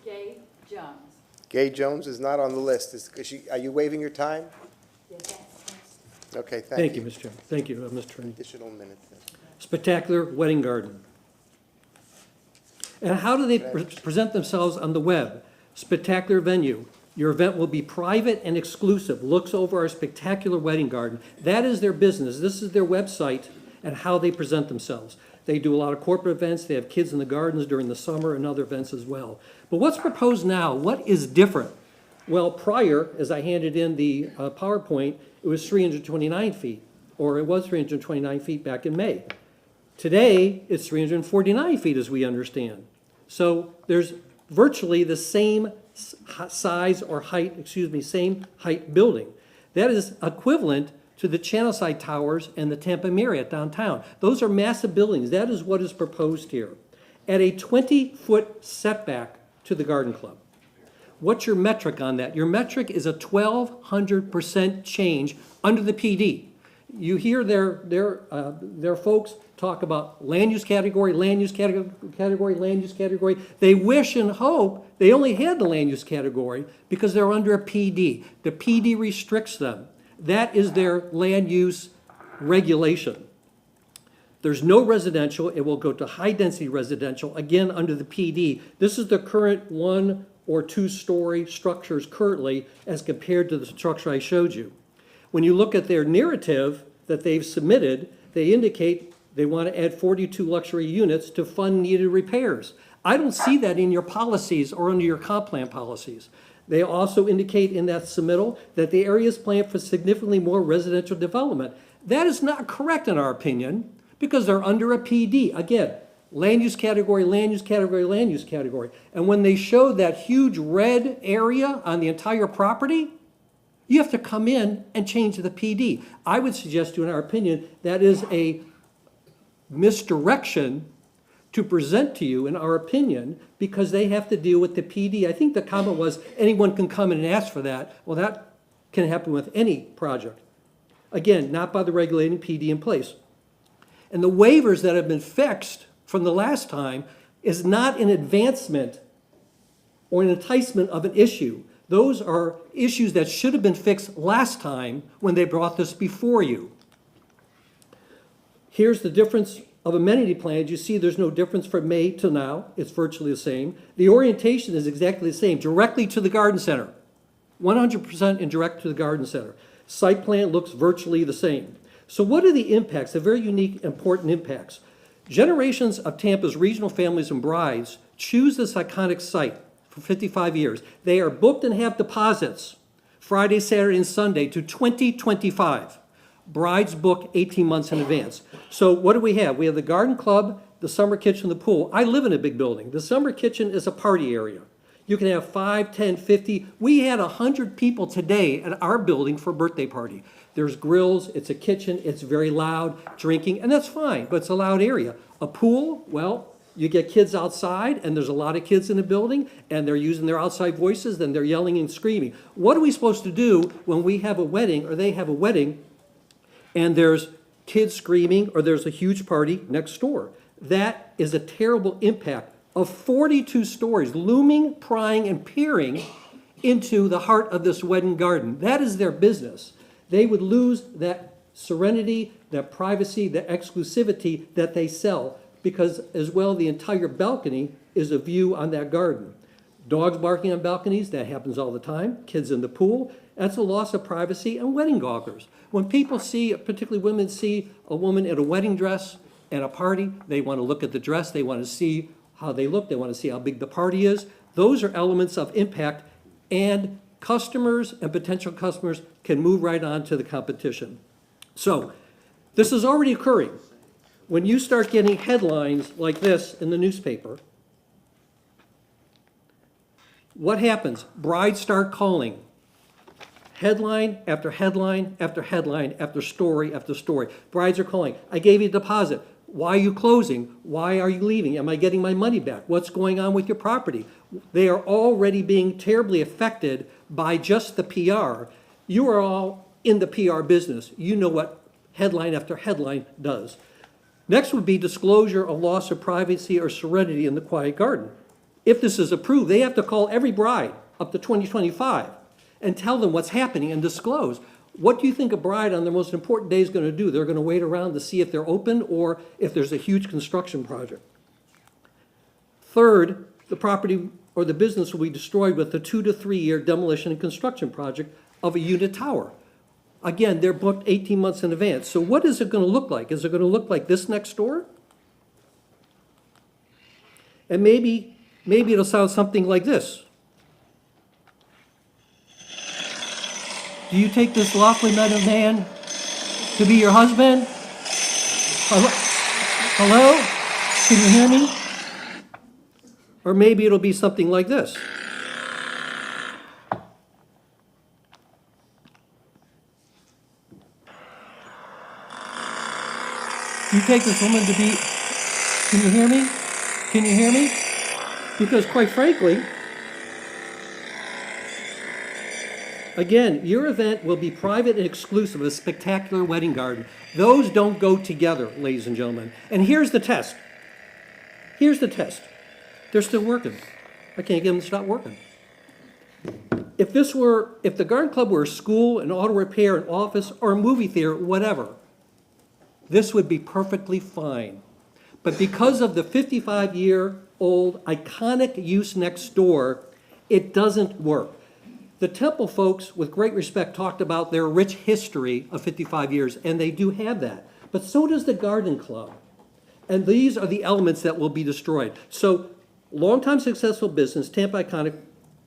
Gay Jones. Gay Jones is not on the list. Are you waiving your time? Yes. Okay, Thank you, Mr. Chairman. Thank you, Mr. Attorney. Additional minute. Spectacular wedding garden. And how do they present themselves on the web? Spectacular venue. Your event will be private and exclusive, looks over our spectacular wedding garden. That is their business. This is their website and how they present themselves. They do a lot of corporate events. They have kids in the gardens during the summer and other events as well. But what's proposed now? What is different? Well, prior, as I handed in the PowerPoint, it was 329 feet, or it was 329 feet back in May. Today, it's 349 feet as we understand. So there's virtually the same size or height, same height building. That is equivalent to the Channelside Towers and the Tampa Marriott downtown. Those are massive buildings. That is what is proposed here. At a 20-foot setback to the garden club. What's your metric on that? Your metric is a 1,200% change under the PD. You hear their folks talk about land use category, land use category, land use category. They wish and hope they only had the land use category because they're under a PD. The PD restricts them. That is their land use regulation. There's no residential. It will go to high-density residential, again, under the PD. This is the current 1 or 2-story structures currently as compared to the structure I showed you. When you look at their narrative that they've submitted, they indicate they want to add 42 luxury units to fund needed repairs. I don't see that in your policies or under your comp plan policies. They also indicate in that submittal that the area is planned for significantly more residential development. That is not correct in our opinion because they're under a PD. Again, land use category, land use category, land use category. And when they show that huge red area on the entire property, you have to come in and change the PD. I would suggest to you, in our opinion, that is a misdirection to present to you, in our opinion, because they have to deal with the PD. I think the comment was anyone can come in and ask for that. Well, that can happen with any project. Again, not by the regulating PD in place. And the waivers that have been fixed from the last time is not an advancement or an enticement of an issue. Those are issues that should have been fixed last time when they brought this before you. Here's the difference of amenity plans. You see there's no difference from May to now. It's virtually the same. The orientation is exactly the same, directly to the garden center. 100% and direct to the garden center. Site plan looks virtually the same. So what are the impacts, the very unique, important impacts? Generations of Tampa's regional families and brides choose this iconic site for 55 years. They are booked and have deposits Friday, Saturday, and Sunday to 2025. Brides book 18 months in advance. So what do we have? We have the garden club, the summer kitchen, the pool. I live in a big building. The summer kitchen is a party area. You can have 5, 10, 50. We had 100 people today at our building for a birthday party. There's grills, it's a kitchen, it's very loud, drinking, and that's fine, but it's a loud area. A pool, well, you get kids outside, and there's a lot of kids in the building, and they're using their outside voices, then they're yelling and screaming. What are we supposed to do when we have a wedding, or they have a wedding, and there's kids screaming, or there's a huge party next door? That is a terrible impact of 42 stories looming, prying, and peering into the heart of this wedding garden. That is their business. They would lose that serenity, that privacy, that exclusivity that they sell, because as well the entire balcony is a view on that garden. Dogs barking on balconies, that happens all the time. Kids in the pool, that's a loss of privacy, and wedding gawkers. When people see, particularly women see a woman in a wedding dress at a party, they want to look at the dress, they want to see how they look, they want to see how big the party is. Those are elements of impact, and customers and potential customers can move right on to the competition. So this is already occurring. When you start getting headlines like this in the newspaper, what happens? Brides start calling. Headline after headline after headline after story after story. Brides are calling. I gave you a deposit. Why are you closing? Why are you leaving? Am I getting my money back? What's going on with your property? They are already being terribly affected by just the PR. You are all in the PR business. You know what headline after headline does. Next would be disclosure of loss of privacy or serenity in the quiet garden. If this is approved, they have to call every bride up to 2025 and tell them what's happening and disclose. What do you think a bride on their most important day is going to do? They're going to wait around to see if they're open or if there's a huge construction project. Third, the property or the business will be destroyed with a 2 to 3 year demolition and construction project of a unit tower. Again, they're booked 18 months in advance. So what is it going to look like? Is it going to look like this next door? And maybe it'll sound something like this. Do you take this lawfully wedded man to be your husband? Hello? Can you hear me? Or maybe it'll be something like this. You take this woman to be, can you hear me? Can you hear me? Because quite frankly, again, your event will be private and exclusive, a spectacular wedding garden. Those don't go together, ladies and gentlemen. And here's the test. Here's the test. They're still working. I can't get them to stop working. If the garden club were a school, an auto repair, an office, or a movie theater, whatever, this would be perfectly fine. But because of the 55-year-old iconic use next door, it doesn't work. The Temple folks, with great respect, talked about their rich history of 55 years, and they do have that. But so does the garden club. And these are the elements that will be destroyed. So, longtime successful business, Tampa Iconic,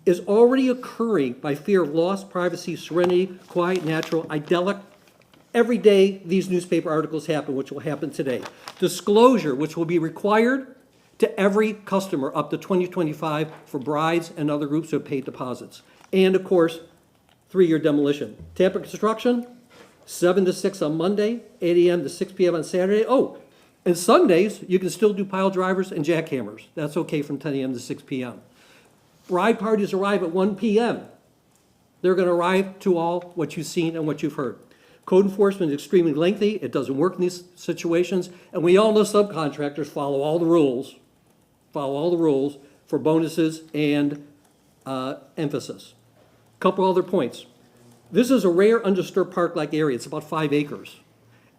is already occurring by fear of lost privacy, serenity, quiet, natural, idyllic. Every day these newspaper articles happen, which will happen today. Disclosure, which will be required to every customer up to 2025 for brides and other groups who have paid deposits. And of course, 3-year demolition. Tampa Construction, 7 to 6 on Monday, 8 a.m. to 6 p.m. on Saturday. Oh, and Sundays, you can still do pile drivers and jackhammers. That's okay from 10 a.m. to 6 p.m. Bride parties arrive at 1 p.m. They're going to arrive to all what you've seen and what you've heard. Code enforcement is extremely lengthy. It doesn't work in these situations. And we all know subcontractors follow all the rules for bonuses and emphasis. Couple other points. This is a rare undisturbed park-like area. It's about 5 acres.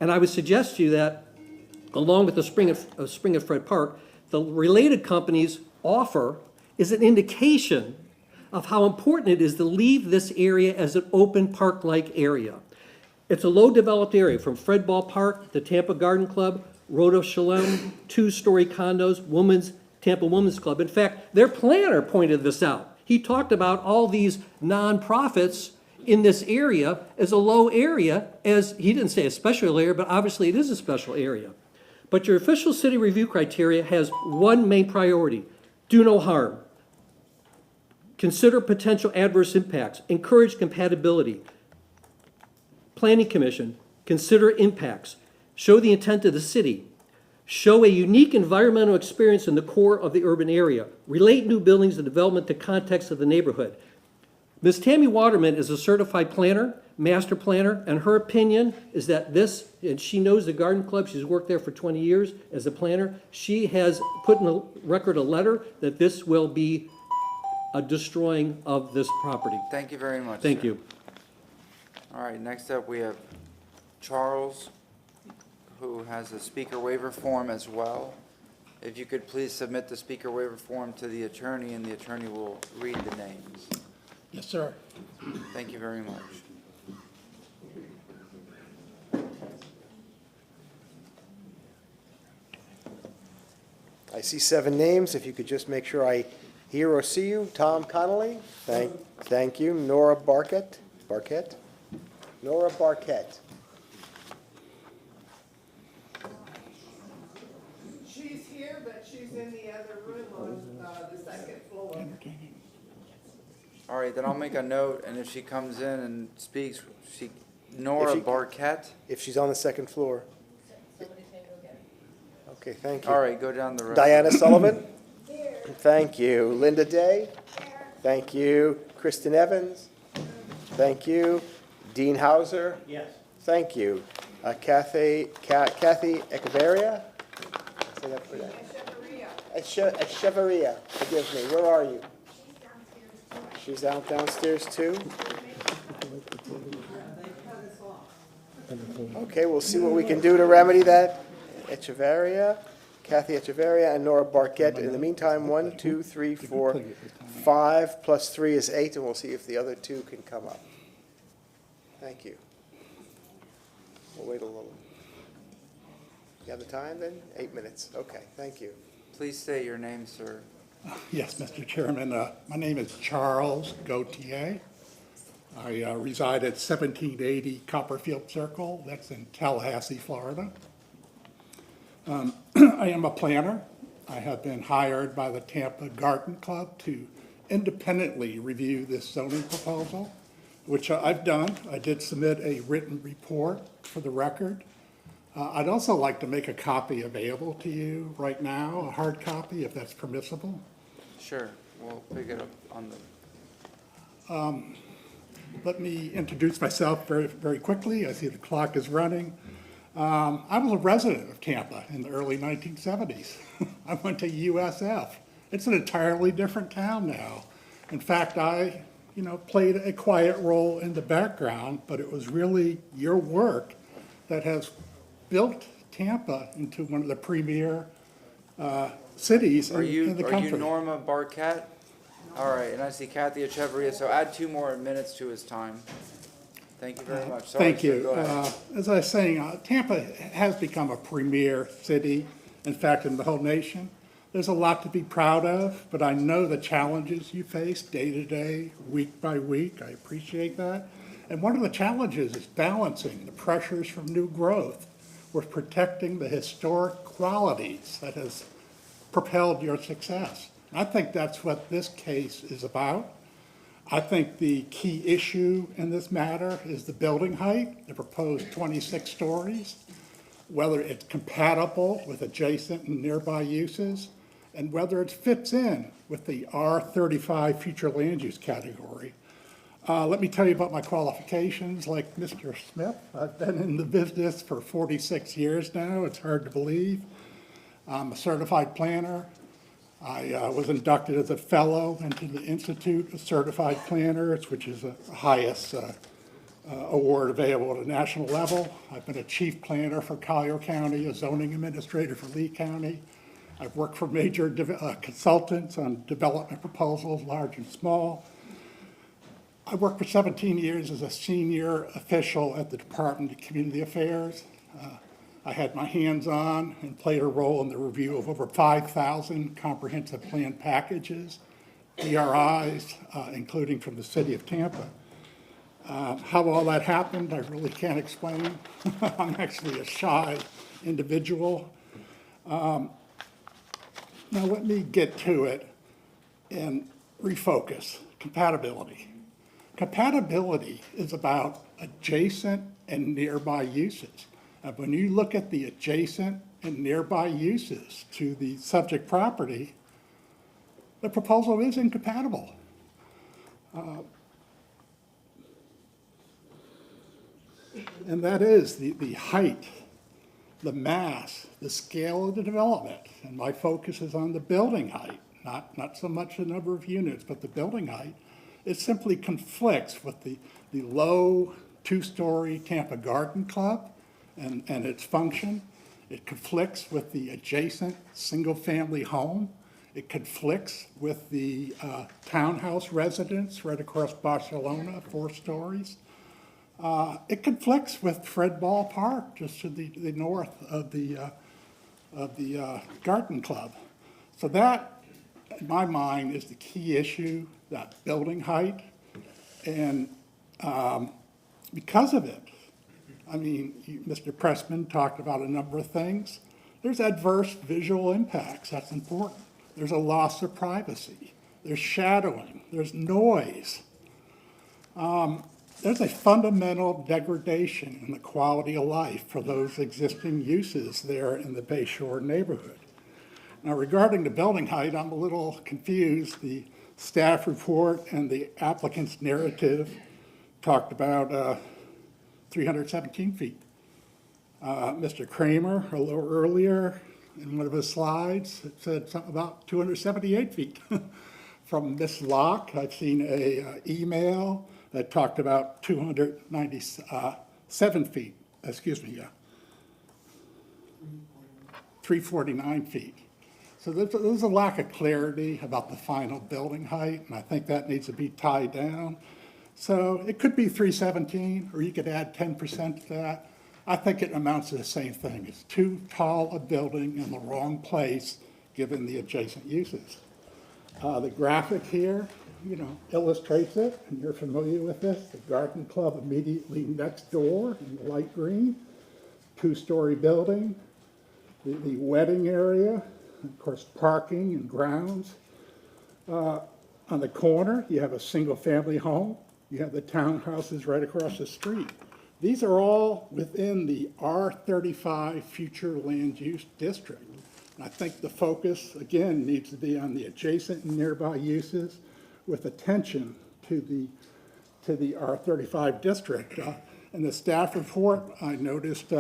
And I would suggest to you that, along with the Spring and Fred Park, the related companies' offer is an indication of how important it is to leave this area as an open park-like area. It's a low-developed area from Fred Ball Park, the Tampa Garden Club, Road of Shalom, two-story condos, Tampa Women's Club. In fact, their planner pointed this out. He talked about all these nonprofits in this area as a low area, as he didn't say a special area, but obviously it is a special area. But your official city review criteria has one main priority: do no harm. Consider potential adverse impacts. Encourage compatibility. Planning Commission, consider impacts. Show the intent of the city. Show a unique environmental experience in the core of the urban area. Relate new buildings and development to context of the neighborhood. Ms. Tammy Waterman is a certified planner, master planner, and her opinion is that this, and she knows the Garden Club, she's worked there for 20 years as a planner. She has put in the record a letter that this will be a destroying of this property. Thank you very much. Thank sir. you. All right, next up, we have Charles, who has a speaker waiver form as well. If you could please submit the speaker waiver form to the attorney, and the attorney will read the names. Yes, sir. Thank you very much. I see 7 names. If you could just make sure I hear or see you. Tom Connolly, thank you. Nora Barquette? Nora Barquette. She's here, but she's in the other room on the second floor. All right, then I'll make a note, and if she comes in and speaks, Nora Barquette? If she's on the second floor. Okay, thank you. All right, go down the road. Diana Sullivan? Here. Thank you. Linda Day? Here. Thank you. Kristen Evans? Thank you. Dean Hauser? Yes. Thank you. Kathy Echeverria? Say that for that. Echeverria, forgive me. Where are you? She's out downstairs too? Okay, we'll see what we can do to remedy that. Echeverria, Kathy Echeverria, and Nora Barquette. In the meantime, 1, 2, 3, 4, 5 plus 3 is 8, and we'll see if the other 2 can come up. Thank you. We'll wait a little. You have the time then? 8 minutes. Okay, thank you. Please state your name, sir. Yes, Mr. Chairman. My name is Charles Gautier. I reside at 1780 Copperfield Circle. That's in Tallahassee, Florida. I am a planner. I have been hired by the Tampa Garden Club to independently review this zoning proposal, which I've done. I did submit a written report for the record. I'd also like to make a copy available to you right now, a hard copy, if that's permissible. Sure, we'll pick it up on the... Let me introduce myself very, very quickly. I see the clock is running. I was a resident of Tampa in the early 1970s. I went to USF. It's an entirely different town now. In fact, I, played a quiet role in the background, but it was really your work that has built Tampa into one of the premier cities in the country. Are you Norma Barquette? All right, and I see Kathy Echeverria, so add 2 more minutes to his time. Thank you very much. Sorry, Thank sir, you. go ahead. As I was saying, Tampa has become a premier city, in fact, in the whole nation. There's a lot to be proud of, but I know the challenges you face day to day, week by week. I appreciate that. And one of the challenges is balancing the pressures from new growth with protecting the historic qualities that has propelled your success. I think that's what this case is about. I think the key issue in this matter is the building height, the proposed 26 stories, whether it's compatible with adjacent and nearby uses, and whether it fits in with the R35 future land use category. Let me tell you about my qualifications. Like Mr. Smith, I've been in the business for 46 years now. It's hard to believe. I'm a certified planner. I was inducted as a fellow into the Institute of Certified Planners, which is the highest award available at a national level. I've been a chief planner for Collier County, a zoning administrator for Lee County. I've worked for major consultants on development proposals, large and small. I worked for 17 years as a senior official at the Department of Community Affairs. I had my hands on and played a role in the review of over 5,000 comprehensive plan packages, DRIs, including from the city of Tampa. How all that happened, I really can't explain. I'm actually a shy individual. Now let me get to it and refocus. Compatibility. Compatibility is about adjacent and nearby uses. When you look at the adjacent and nearby uses to the subject property, the proposal is incompatible. And that is the height, the mass, the scale of the development. And my focus is on the building height, not so much the number of units, but the building height. It simply conflicts with the low two-story Tampa Garden Club and its function. It conflicts with the adjacent single-family home. It conflicts with the townhouse residence right across Barcelona, 4 stories. It conflicts with Fred Ball Park, just to the north of the Garden Club. So that, in my mind, is the key issue, that building height. And because of it, I mean, Mr. Pressman talked about a number of things. There's adverse visual impacts, that's important. There's a loss of privacy. There's shadowing. There's noise. There's a fundamental degradation in the quality of life for those existing uses there in the Bayshore neighborhood. Now, regarding the building height, I'm a little confused. The staff report and the applicant's narrative talked about 317 feet. Mr. Kramer, a little earlier, in one of his slides, it said something about 278 feet. From Ms. Locke, I've seen a email that talked about 297 feet, 349 feet. So there's a lack of clarity about the final building height, and I think that needs to be tied down. So it could be 317, or you could add 10% to that. I think it amounts to the same thing. It's too tall a building in the wrong place, given the adjacent uses. The graphic here, illustrates it, and you're familiar with this. The garden club immediately next door in the light green, 2-story building, the wedding area, of course, parking and grounds. On the corner, you have a single-family home. You have the townhouses right across the street. These are all within the R35 future land use district. And I think the focus, again, needs to be on the adjacent and nearby uses with attention to the R35 district. In the staff report, I noticed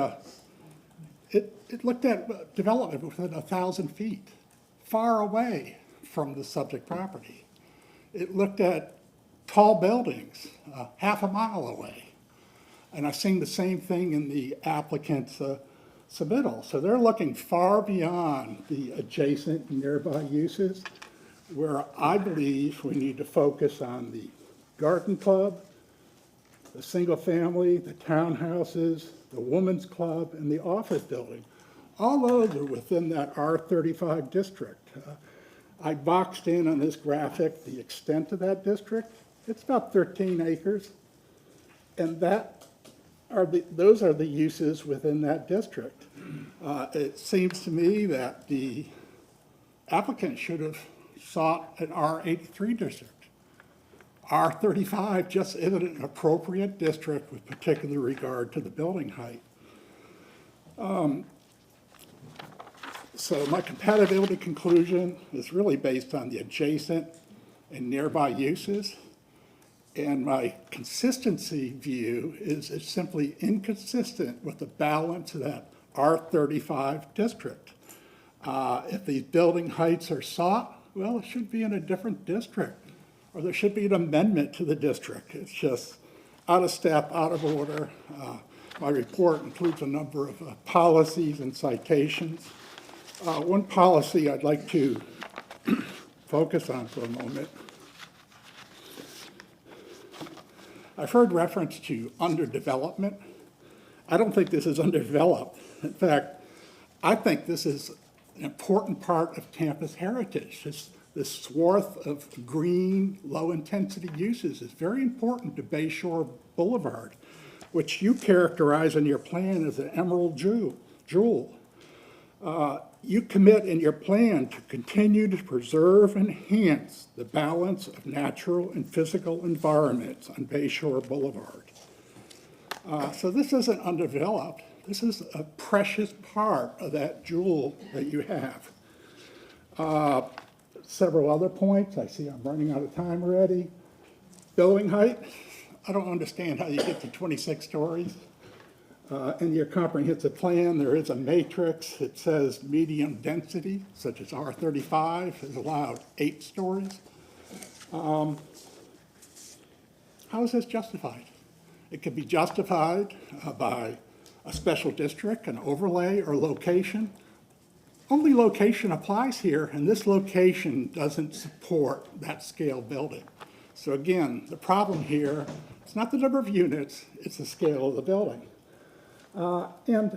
it looked at development within 1,000 feet, far away from the subject property. It looked at tall buildings, half a mile away. And I've seen the same thing in the applicant's submittal. So they're looking far beyond the adjacent and nearby uses, where I believe we need to focus on the garden club, the single family, the townhouses, the women's club, and the office building. All those are within that R35 district. I boxed in on this graphic the extent of that district. It's about 13 acres. And those are the uses within that district. It seems to me that the applicant should have sought an R83 district. R35 just isn't an appropriate district with particular regard to the building height. So my compatibility conclusion is really based on the adjacent and nearby uses. And my consistency view is it's simply inconsistent with the balance of that R35 district. If these building heights are sought, well, it should be in a different district, or there should be an amendment to the district. It's just out of step, out of order. My report includes a number of policies and citations. One policy I'd like to focus on for a moment I've heard reference to underdevelopment. I don't think this is underdeveloped. In fact, I think this is an important part of Tampa's heritage. This swath of green, low-intensity uses is very important to Bayshore Boulevard, which you characterize in your plan as an emerald jewel. You commit in your plan to continue to preserve and enhance the balance of natural and physical environments on Bayshore Boulevard. So this isn't undeveloped. This is a precious part of that jewel that you have. Several other points. I see I'm running out of time already. Building height. I don't understand how you get to 26 stories. In your comprehensive plan, there is a matrix. It says medium density, such as R35, is allowed 8 stories. How is this justified? It could be justified by a special district, an overlay, or location. Only location applies here, and this location doesn't support that scale building. So again, the problem here, it's not the number of units, it's the scale of the building. And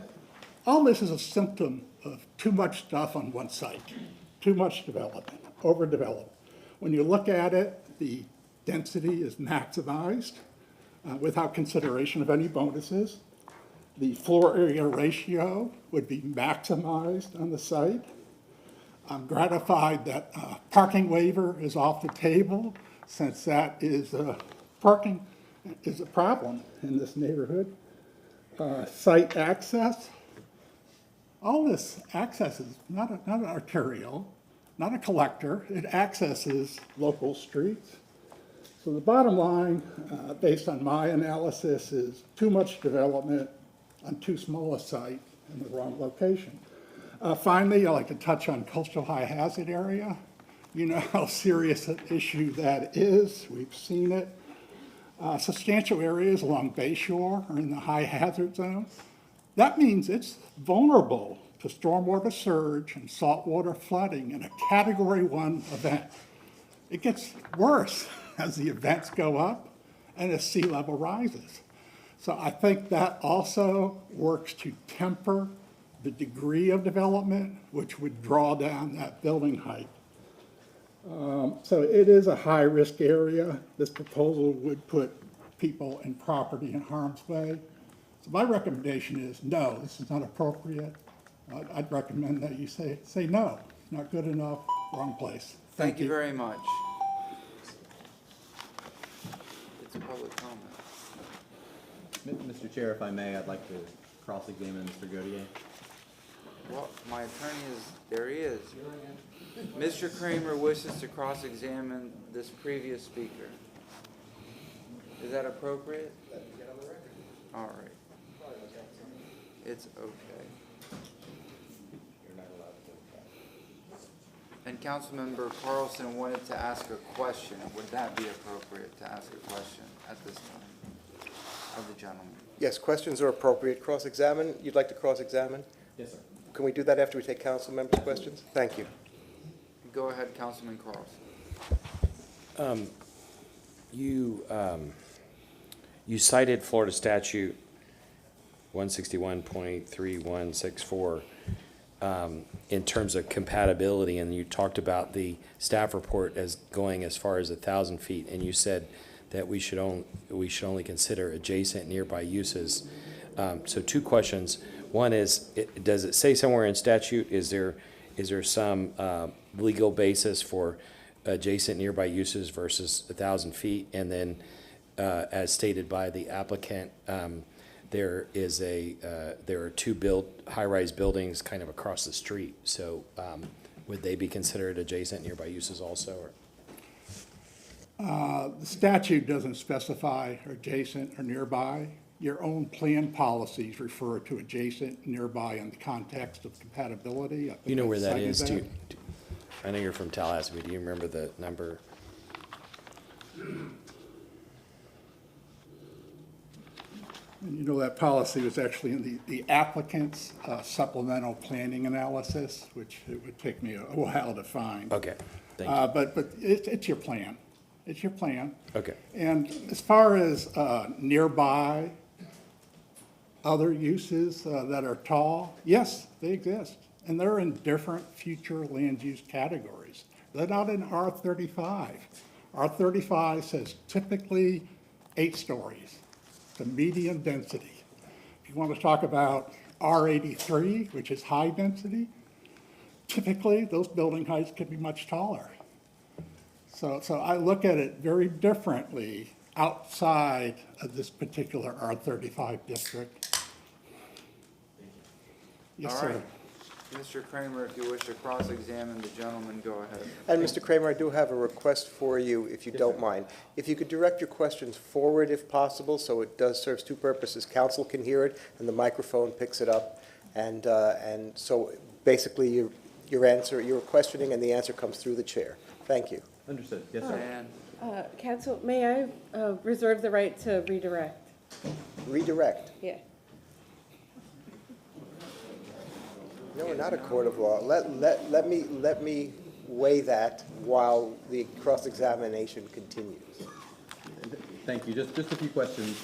all this is a symptom of too much stuff on one site, too much development, overdeveloped. When you look at it, the density is maximized without consideration of any bonuses. The floor area ratio would be maximized on the site. I'm gratified that parking waiver is off the table, since that is parking is a problem in this neighborhood. Site access. All this access is not an arterial, not a collector. It accesses local streets. So the bottom line, based on my analysis, is too much development on too small a site in the wrong location. Finally, I'd like to touch on coastal high hazard area. You know how serious an issue that is. We've seen it. Substantial areas along Bayshore are in the high hazard zone. That means it's vulnerable to stormwater surge and saltwater flooding in a Category 1 event. It gets worse as the events go up and as sea level rises. So I think that also works to temper the degree of development, which would draw down that building height. So it is a high-risk area. This proposal would put people and property in harm's way. So my recommendation is no, this is not appropriate. I'd recommend that you say no, it's not good enough, wrong place. Thank you very much. It's a public comment. Mr. Chair, if I may, I'd like to cross-examine Mr. Godier. Well, my attorney is, there he is. Mr. Kramer wishes to cross-examine this previous speaker. Is that appropriate? All right. It's okay. And Councilmember Carlson wanted to ask a question. Would that be appropriate to ask a question at this time of the gentleman? Yes, questions are appropriate. Cross-examine, you'd like to cross-examine? Yes, sir. Can we do that after we take council members' questions? Thank you. Go ahead, Councilman Carlson. You cited Florida statute 161.3164 in terms of compatibility, and you talked about the staff report as going as far as 1,000 feet, and you said that we should only consider adjacent nearby uses. So 2 questions. One is, does it say somewhere in statute, is there some legal basis for adjacent nearby uses versus 1,000 feet? And then, as stated by the applicant, there are 2 high-rise buildings kind of across the street. So would they be considered adjacent nearby uses also? Or? The statute doesn't specify adjacent or nearby. Your own plan policies refer to adjacent, nearby in the context of compatibility. You know where that is? I know you're from Tallahassee, but do you remember the number? And you know that policy was actually in the applicant's supplemental planning analysis, which it would take me a while to find. Okay, thank you. But it's your plan. It's your plan. Okay. And as far as nearby other uses that are tall, yes, they exist. And they're in different future land use categories. They're not in R35. R35 says typically 8 stories, the medium density. If you want to talk about R83, which is high density, typically those building heights can be much taller. So I look at it very differently outside of this particular R35 district. Yes, All sir. right. Mr. Kramer, if you wish to cross-examine the gentleman, go ahead. And Mr. Kramer, I do have a request for you, if you don't mind. If you could direct your questions forward if possible, so it does serves 2 purposes. Council can hear it, and the microphone picks it up. And so basically, your questioning and the answer comes through the chair. Thank you. Understood. Yes, sir. And Council, may I reserve the right to redirect? Redirect. Yeah. No, we're not a court of law. Let me weigh that while the cross-examination continues. Thank you. Just a few questions.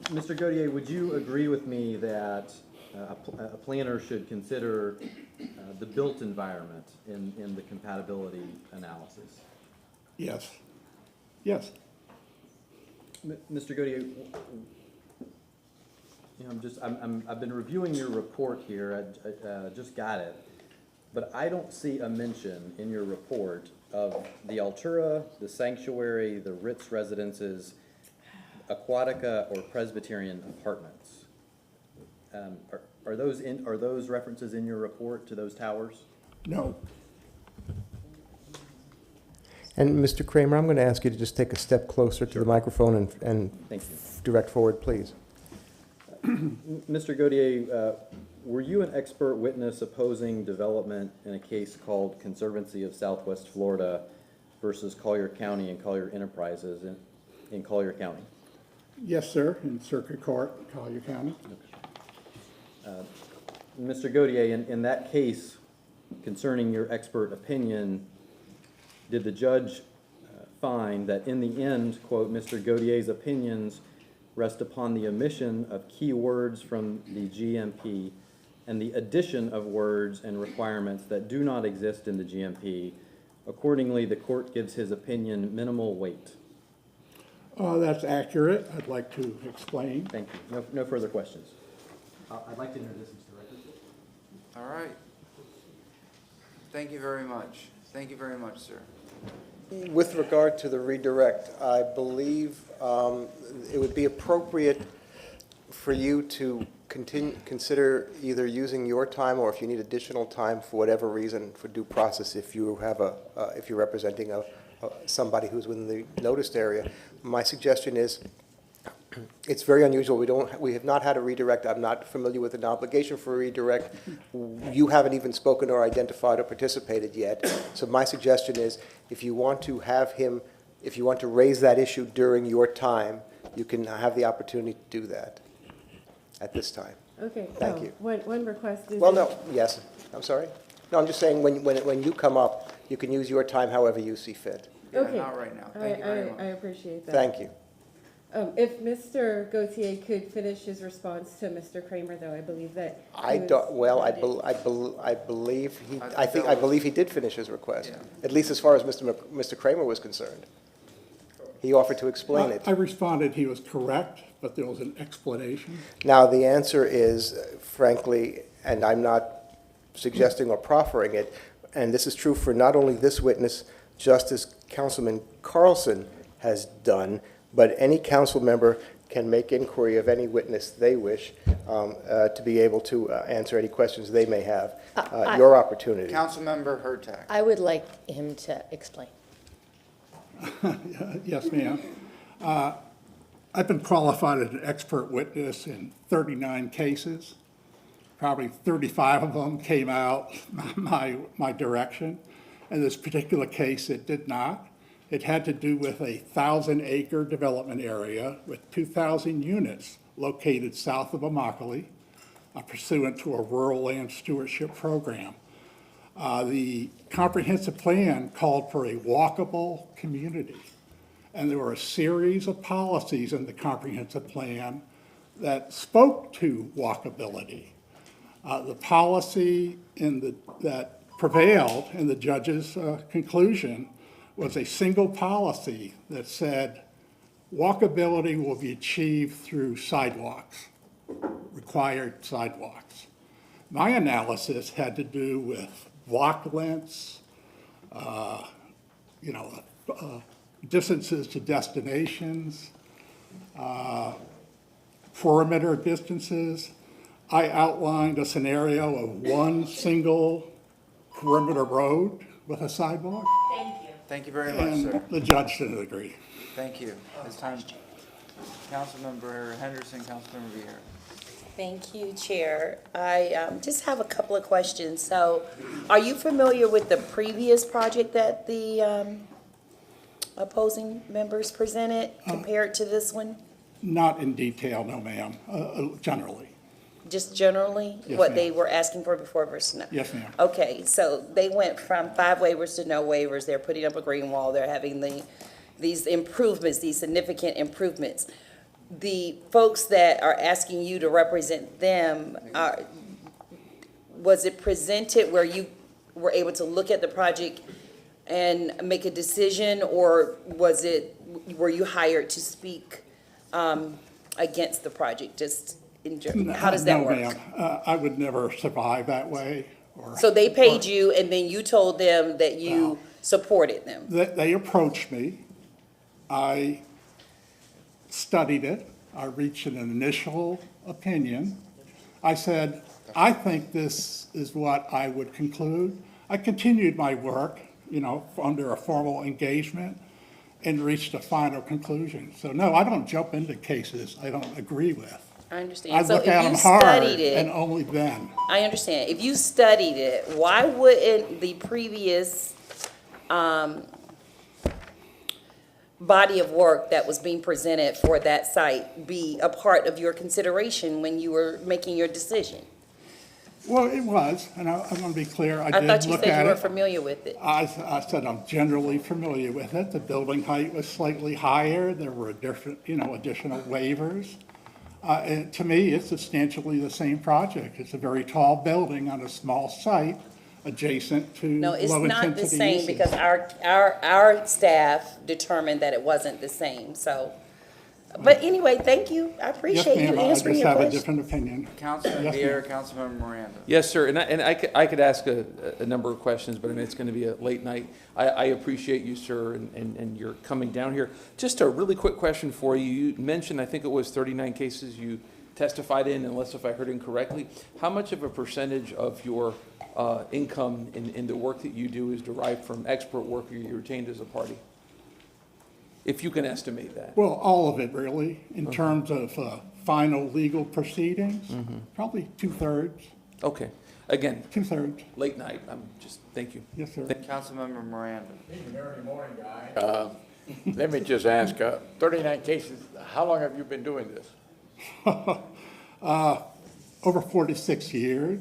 Mr. Gaudier, would you agree with me that a planner should consider the built environment in the compatibility analysis? Yes. Yes. Mr. Gaudier, you know, I've been reviewing your report here. I just got it, but I don't see a mention in your report of the Altura, the Sanctuary, the Ritz residences, Aquatica, or Presbyterian apartments. Are those references in your report to those towers? No. And Mr. Kramer, I'm going to ask you to just take a step closer to the microphone and Thank you. direct forward, please. Mr. Gaudier, were you an expert witness opposing development in a case called Conservancy of Southwest Florida versus Collier County and Collier Enterprises in Collier County? Yes, sir, in Circuit Court, Collier County. Mr. Gaudier, in that case concerning your expert opinion, did the judge find that in the end, quote, Mr. Gaudier's opinions rest upon the omission of key words from the GMP and the addition of words and requirements that do not exist in the GMP. Accordingly, the court gives his opinion minimal weight. That's accurate. I'd like to explain. Thank you. No further questions. I'd like to introduce Mr. Record. all right. Thank you very much. Thank you very much, sir. With regard to the redirect, I believe it would be appropriate for you to consider either using your time, or if you need additional time for whatever reason for due process, if you have if you're representing somebody who's within the noticed area. My suggestion is, it's very unusual. We have not had a redirect. I'm not familiar with an obligation for a redirect. You haven't even spoken or identified or participated yet. So my suggestion is, if you want to raise that issue during your time, you can have the opportunity to do that at this time. Okay. Thank you. One request is. Well, no, yes, I'm sorry. No, I'm just saying, when you come up, you can use your time however you see fit. Yeah, Okay. not right now. Thank you very much. I appreciate that. Thank you. If Mr. Gautier could finish his response to Mr. Kramer, though, I believe that. I believe he did finish his request, Yeah. at least as far as Mr. Kramer was concerned. He offered to explain it. I responded he was correct, but there was an explanation. Now, the answer is, frankly, and I'm not suggesting or proffering it, and this is true for not only this witness, just as Councilman Carlson has done, but any council member can make inquiry of any witness they wish to be able to answer any questions they may have. Your opportunity. Councilmember Hurtak. I would like him to explain. Yes, ma'am. I've been qualified as an expert witness in 39 cases. Probably 35 of them came out my direction. In this particular case, it did not. It had to do with a 1,000-acre development area with 2,000 units located south of Immokalee, pursuant to a rural land stewardship program. The comprehensive plan called for a walkable community. And there were a series of policies in the comprehensive plan that spoke to walkability. The policy that prevailed in the judge's conclusion was a single policy that said walkability will be achieved through sidewalks, required sidewalks. My analysis had to do with block lengths, distances to destinations, perimeter distances. I outlined a scenario of one single perimeter road with a sidewalk. Thank you. Thank you very much, sir. And the judge didn't agree. Thank you. It's time. Councilmember Henderson, Councilmember Vieira. Thank you, Chair. I just have a couple of questions. So, are you familiar with the previous project that the opposing members presented compared to this one? Not in detail, no ma'am, generally. Just generally? Yes, What ma'am. they were asking for before versus now? Yes, ma'am. Okay, so they went from 5 waivers to no waivers. They're putting up a green wall. They're having these improvements, these significant improvements. The folks that are asking you to represent them, was it presented where you were able to look at the project and make a decision, or were you hired to speak against the project? Just in general, how does that work? No, ma'am. I would never survive that way. So they paid you, and then you told them that you supported them? They approached me. I studied it. I reached an initial opinion. I said, I think this is what I would conclude. I continued my work, under a formal engagement and reached a final conclusion. So no, I don't jump into cases I don't agree with. I understand. I So look if at you them hard studied it- and only then. I understand. If you studied it, why wouldn't the previous body of work that was being presented for that site be a part of your consideration when you were making your decision? Well, it was, and I'm going to be clear, I I did thought you look said at you were it. familiar with it. I said I'm generally familiar with it. The building height was slightly higher. There were additional waivers. And to me, it's substantially the same project. It's a very tall building on a small site adjacent to No, it's not the low-intensity same uses. because our staff determined that it wasn't the same, so. But anyway, thank you. I appreciate you Yes, ma'am, answering your I just have a question. different opinion. Councilman Yes, Vieira, ma'am. Councilmember Miranda. Yes, sir, and I could ask a number of questions, but I mean, it's going to be a late night. I appreciate you, sir, and your coming down here. Just a really quick question for you. You mentioned, I think it was 39 cases you testified in, unless if I heard incorrectly. How much of a percentage of your income in the work that you do is derived from expert work you retained as a party? If you can estimate that. Well, all of it, really, in terms of final legal proceedings, probably 2/3. Okay. Again. 2/3. Late night. Thank you. Yes, sir. Councilmember Miranda. Being an early morning guy. Let me just ask, 39 cases, how long have you been doing this? Over 46 years.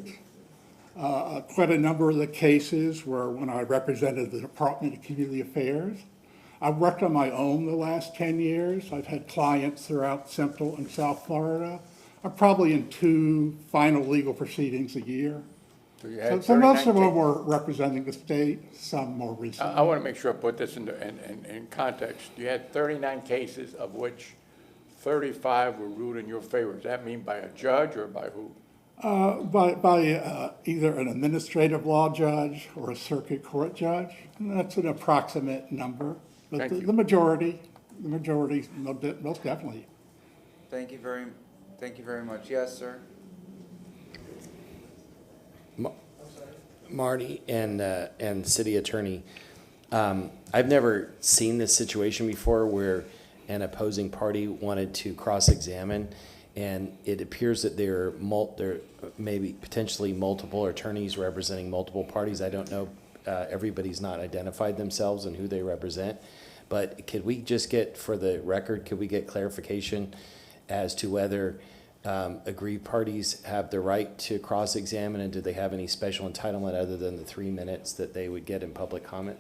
Quite a number of the cases were when I represented the Department of Community Affairs. I've worked on my own the last 10 years. I've had clients throughout Central and South Florida. I'm probably in 2 final legal proceedings a year. So you had So most 39 of them cases. were representing the state, some more recently. I want to make sure I put this in context. You had 39 cases, of which 35 were ruled in your favor. Does that mean by a judge or by who? By either an administrative law judge or a circuit court judge. And that's an approximate number. But Thank you. the majority, most definitely. Thank you very much. Yes, sir. Marty and city attorney, I've never seen this situation before where an opposing party wanted to cross-examine, and it appears that there may be potentially multiple attorneys representing multiple parties. I don't know, everybody's not identified themselves and who they represent, but could we just get, for the record, could we get clarification as to whether aggrieved parties have the right to cross-examine, and do they have any special entitlement other than the 3 minutes that they would get in public comment?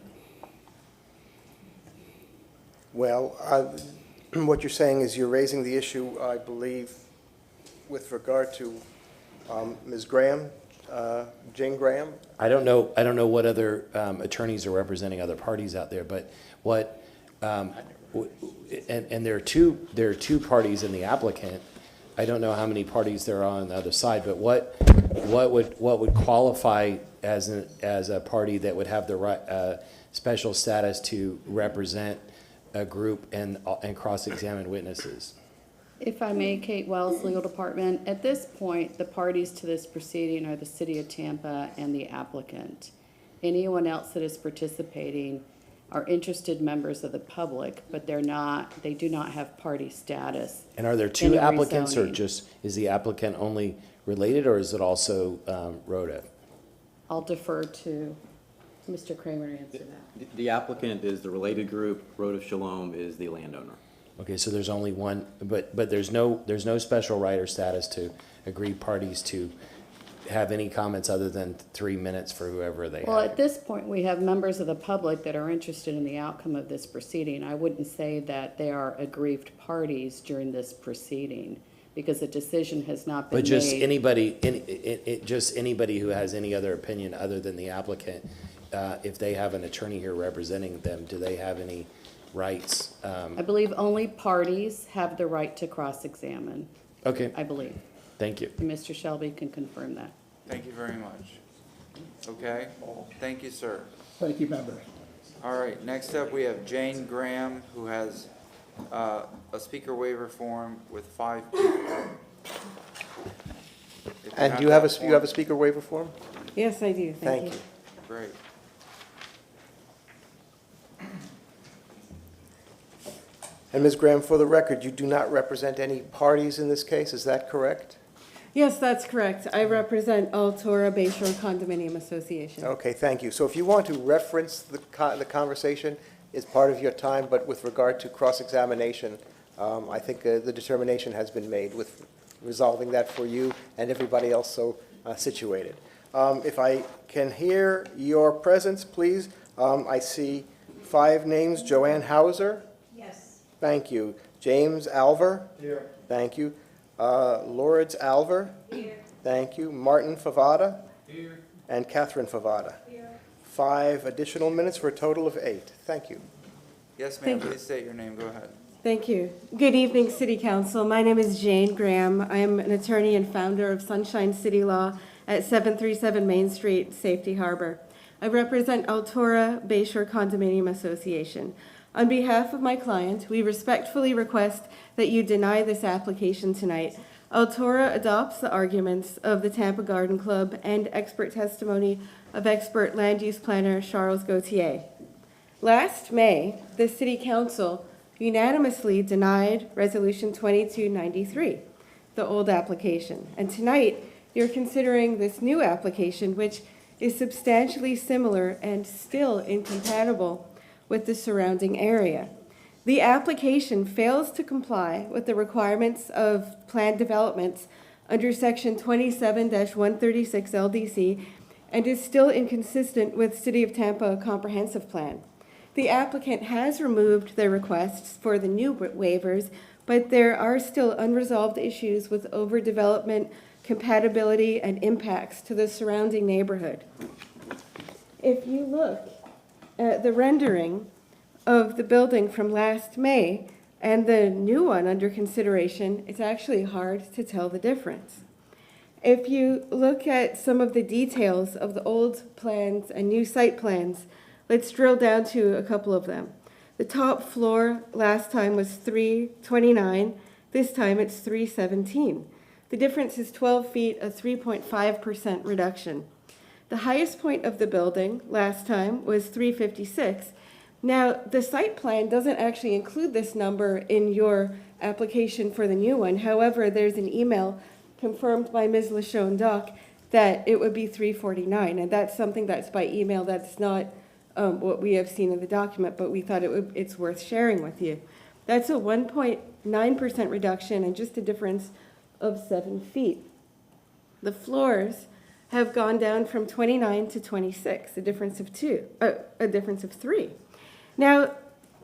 Well, what you're saying is you're raising the issue, I believe, with regard to Ms. Graham, Jane Graham? I don't know what other attorneys are representing other parties out there, but what, and there are two parties in the applicant. I don't know how many parties there are on the other side, but what would qualify as a party that would have the right, special status to represent a group and cross-examine witnesses? If I may, Kate Wells, Legal Department. At this point, the parties to this proceeding are the City of Tampa and the applicant. Anyone else that is participating are interested members of the public, but they do not have party status. And are there two applicants, or is the applicant only related, or is it also Rhoda? I'll defer to Mr. Kramer to answer that. The applicant is the related group, Road of Shalom is the landowner. Okay, so there's only one, but there's no special right or status to aggrieved parties to have any comments other than 3 minutes for whoever they Well, have. at this point, we have members of the public that are interested in the outcome of this proceeding. I wouldn't say that they are aggrieved parties during this proceeding, because a decision has not been made. But just anybody who has any other opinion other than the applicant, if they have an attorney here representing them, do they have any rights? I believe only parties have the right to cross-examine. Okay. I believe. Thank you. And Mr. Shelby can confirm that. Thank you very much. Okay, thank you, sir. Thank you, members. All right, next up, we have Jane Graham, who has a speaker waiver form with 5 people. And you have a speaker waiver form? Yes, I do. Thank you. Great. And Ms. Graham, for the record, you do not represent any parties in this case, is that correct? Yes, that's correct. I represent Altora Bayshore Condominium Association. Okay, thank you. So if you want to reference the conversation, it's part of your time, but with regard to cross-examination, I think the determination has been made with resolving that for you and everybody else so situated. If I can hear your presence, please. I see 5 names. Joanne Hauser? Yes. Thank you. James Alver? Here. Thank you. Lourdes Alver? Here. Thank you. Martin Favada? Here. And Catherine Favada? Here. 5 additional minutes for a total of 8. Thank you. Yes, ma'am, Thank you. please state your name, go ahead. Thank you. Good evening, City Council. My name is Jane Graham. I am an attorney and founder of Sunshine City Law at 737 Main Street, Safety Harbor. I represent Altora Bayshore Condominium Association. On behalf of my client, we respectfully request that you deny this application tonight. Altora adopts the arguments of the Tampa Garden Club and expert testimony of expert land use planner Charles Gauthier. Last May, the City Council unanimously denied Resolution 2293, the old application. And tonight, you're considering this new application, which is substantially similar and still incompatible with the surrounding area. The application fails to comply with the requirements of planned developments under Section 27-136 LDC and is still inconsistent with City of Tampa Comprehensive Plan. The applicant has removed their requests for the new waivers, but there are still unresolved issues with overdevelopment, compatibility, and impacts to the surrounding neighborhood. If you look at the rendering of the building from last May and the new one under consideration, it's actually hard to tell the difference. If you look at some of the details of the old plans and new site plans, let's drill down to a couple of them. The top floor last time was 329, this time it's 317. The difference is 12 feet, a 3.5% reduction. The highest point of the building last time was 356. Now, the site plan doesn't actually include this number in your application for the new one. However, there's an email confirmed by Ms. LaShawn Dock that it would be 349, and that's something that's by email. That's not what we have seen in the document, but we thought it's worth sharing with you. That's a 1.9% reduction and just a difference of 7 feet. The floors have gone down from 29 to 26, a difference of 3. Now,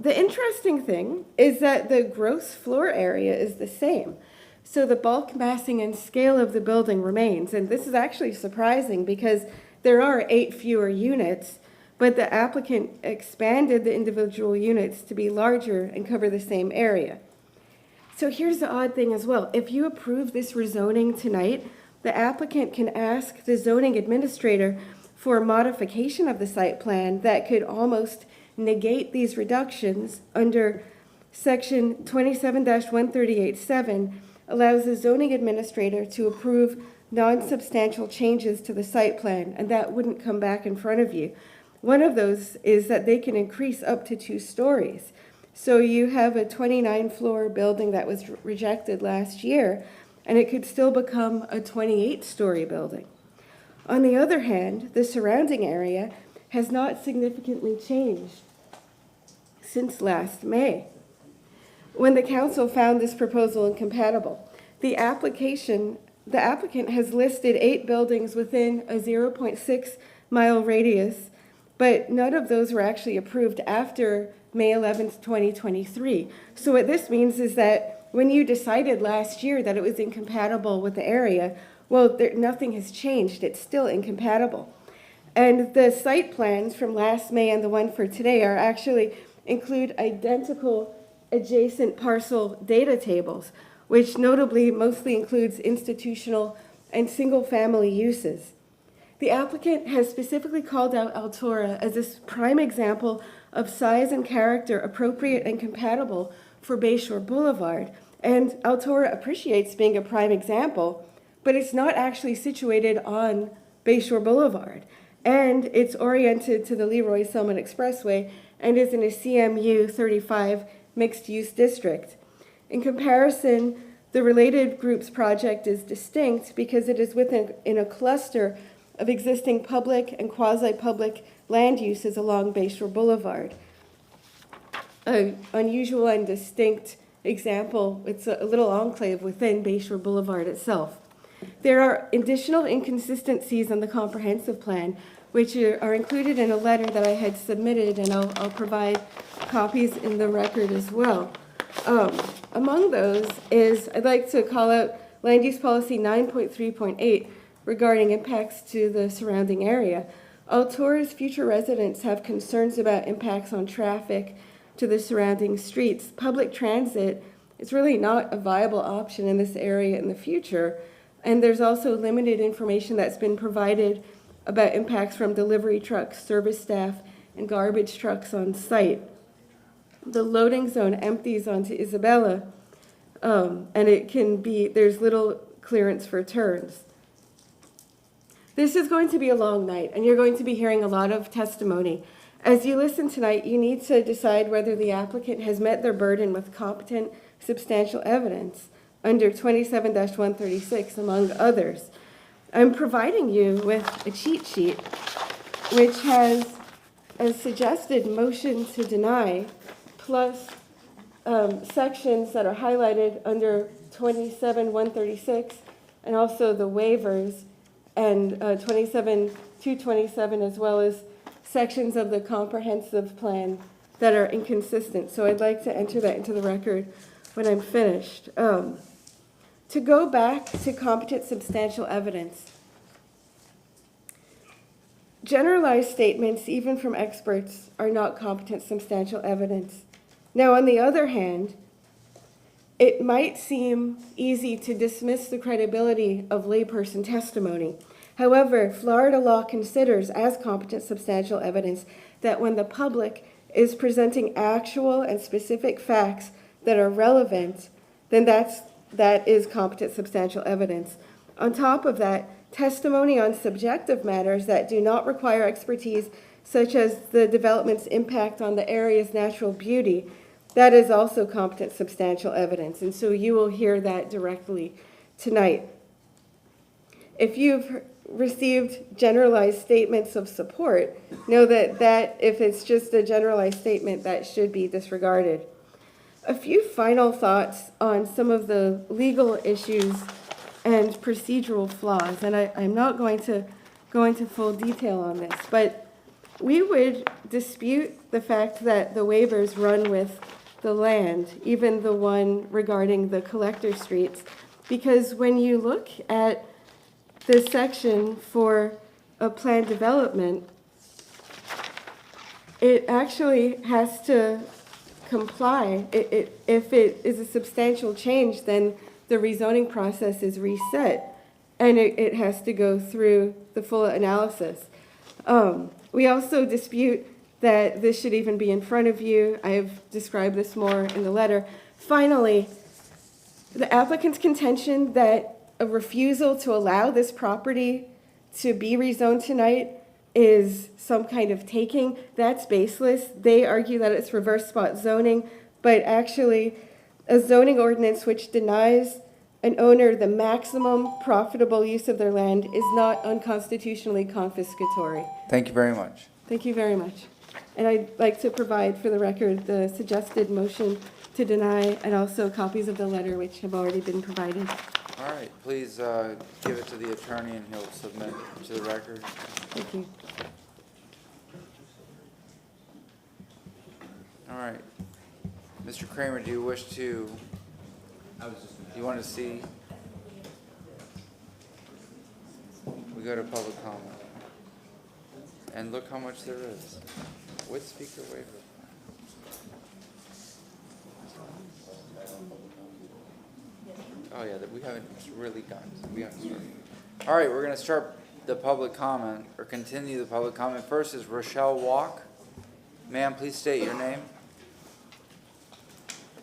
the interesting thing is that the gross floor area is the same. So the bulk massing and scale of the building remains. And this is actually surprising because there are 8 fewer units, but the applicant expanded the individual units to be larger and cover the same area. So here's the odd thing as well. If you approve this rezoning tonight, the applicant can ask the zoning administrator for a modification of the site plan that could almost negate these reductions under section 27-138.7 allows the zoning administrator to approve non-substantial changes to the site plan, and that wouldn't come back in front of you. One of those is that they can increase up to 2 stories. So you have a 29-floor building that was rejected last year, and it could still become a 28-story building. On the other hand, the surrounding area has not significantly changed since last May, when the council found this proposal incompatible. The applicant has listed 8 buildings within a 0.6-mile radius, but none of those were actually approved after May 11th, 2023. So what this means is that when you decided last year that it was incompatible with the area, well, nothing has changed. It's still incompatible. And the site plans from last May and the one for today are actually include identical adjacent parcel data tables, which notably mostly includes institutional and single-family uses. The applicant has specifically called out Altura as this prime example of size and character appropriate and compatible for Bayshore Boulevard. And Altura appreciates being a prime example, but it's not actually situated on Bayshore Boulevard. And it's oriented to the Leroy Selman Expressway and is in a CMU 35 mixed-use district. In comparison, the related group's project is distinct because it is within a cluster of existing public and quasi-public land uses along Bayshore Boulevard. An unusual and distinct example, it's a little enclave within Bayshore Boulevard itself. There are additional inconsistencies on the comprehensive plan, which are included in a letter that I had submitted, and I'll provide copies in the record as well. Among those is, I'd like to call out Land Use Policy 9.3.8 regarding impacts to the surrounding area. Altura's future residents have concerns about impacts on traffic to the surrounding streets. Public transit is really not a viable option in this area in the future, and there's also limited information that's been provided about impacts from delivery trucks, service staff, and garbage trucks on site. The loading zone empties onto Isabella, and there's little clearance for turns. This is going to be a long night, and you're going to be hearing a lot of testimony. As you listen tonight, you need to decide whether the applicant has met their burden with competent, substantial evidence under 27-136, among others. I'm providing you with a cheat sheet which has a suggested motion to deny plus sections that are highlighted under 27-136 and also the waivers and 27-227 as well as sections of the comprehensive plan that are inconsistent. So I'd like to enter that into the record when I'm finished. To go back to competent substantial evidence, generalized statements, even from experts, are not competent substantial evidence. Now, on the other hand, it might seem easy to dismiss the credibility of layperson testimony. However, Florida law considers as competent substantial evidence that when the public is presenting actual and specific facts that are relevant, then that is competent substantial evidence. On top of that, testimony on subjective matters that do not require expertise, such as the development's impact on the area's natural beauty, that is also competent substantial evidence. And so you will hear that directly tonight. If you've received generalized statements of support, know that if it's just a generalized statement, that should be disregarded. A few final thoughts on some of the legal issues and procedural flaws. And I'm not going to go into full detail on this, but we would dispute the fact that the waivers run with the land, even the one regarding the collector streets, because when you look at the section for a planned development, it actually has to comply. If it is a substantial change, then the rezoning process is reset, and it has to go through the full analysis. We also dispute that this should even be in front of you. I have described this more in the letter. Finally, the applicant's contention that a refusal to allow this property to be rezoned tonight is some kind of taking. That's baseless. They argue that it's reverse spot zoning, but actually a zoning ordinance which denies an owner the maximum profitable use of their land is not unconstitutionally confiscatory. Thank you very much. Thank you very much. And I'd like to provide for the record the suggested motion to deny and also copies of the letter which have already been provided. All right, please give it to the attorney and he'll submit to the record. Thank you. All right. Mr. Kramer, do you wish to, you want to see? We go to public comment. And look how much there is. With speaker waiver. Oh yeah, that we haven't really gotten, we haven't started. All right, we're gonna start the public comment, or continue the public comment. First is Rochelle Walk. Ma'am, please state your name.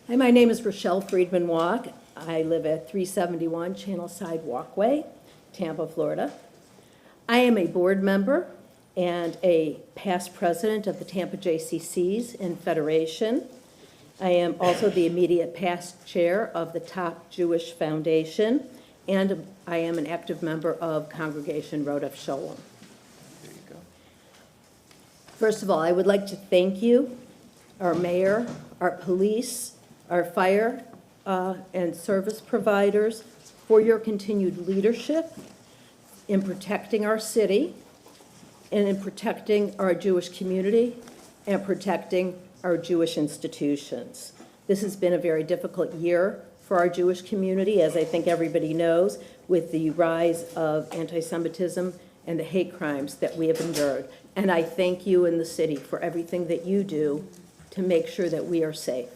Hi, my name is Rochelle Friedman Walk. I live at 371 Channelside Walkway, Tampa, Florida. I am a board member and a past president of the Tampa JCCs and Federation. I am also the immediate past chair of the Top Jewish Foundation, and I am an active member of Congregation Rodef Sholom. There you go. First of all, I would like to thank you, our mayor, our police, our fire and service providers for your continued leadership in protecting our city and in protecting our Jewish community and protecting our Jewish institutions. This has been a very difficult year for our Jewish community, as I think everybody knows, with the rise of anti-Semitism and the hate crimes that we have endured. And I thank you in the city for everything that you do to make sure that we are safe.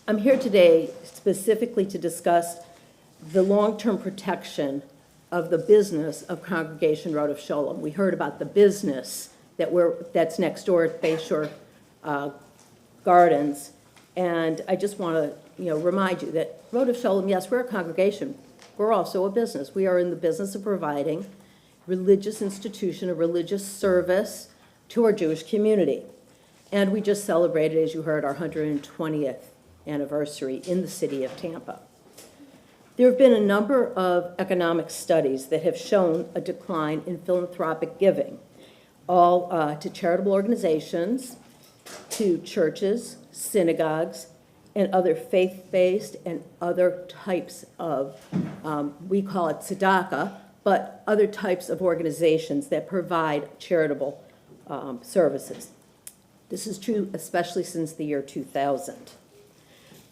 I'm here today specifically to discuss the long-term protection of the business of Congregation Rodef Sholom. We heard about the business that's next door at Bayshore Gardens, and I just want to remind you that Rodef Sholom, yes, we're a congregation, we're also a business. We are in the business of providing religious institution, a religious service to our Jewish community. And we just celebrated, as you heard, our 120th anniversary in the city of Tampa. There have been a number of economic studies that have shown a decline in philanthropic giving, all to charitable organizations, to churches, synagogues, and other faith-based and other types of, we call it tzedakah, but other types of organizations that provide charitable services. This is true especially since the year 2000.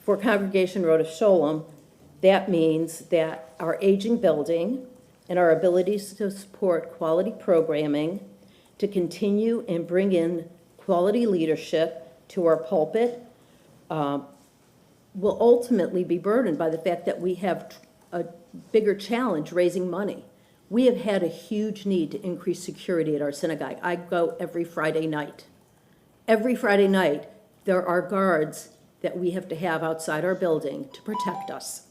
For Congregation Rodef Sholom, that means that our aging building and our abilities to support quality programming, to continue and bring in quality leadership to our pulpit, will ultimately be burdened by the fact that we have a bigger challenge raising money. We have had a huge need to increase security at our synagogue. I go every Friday night. Every Friday night, there are guards that we have to have outside our building to protect us.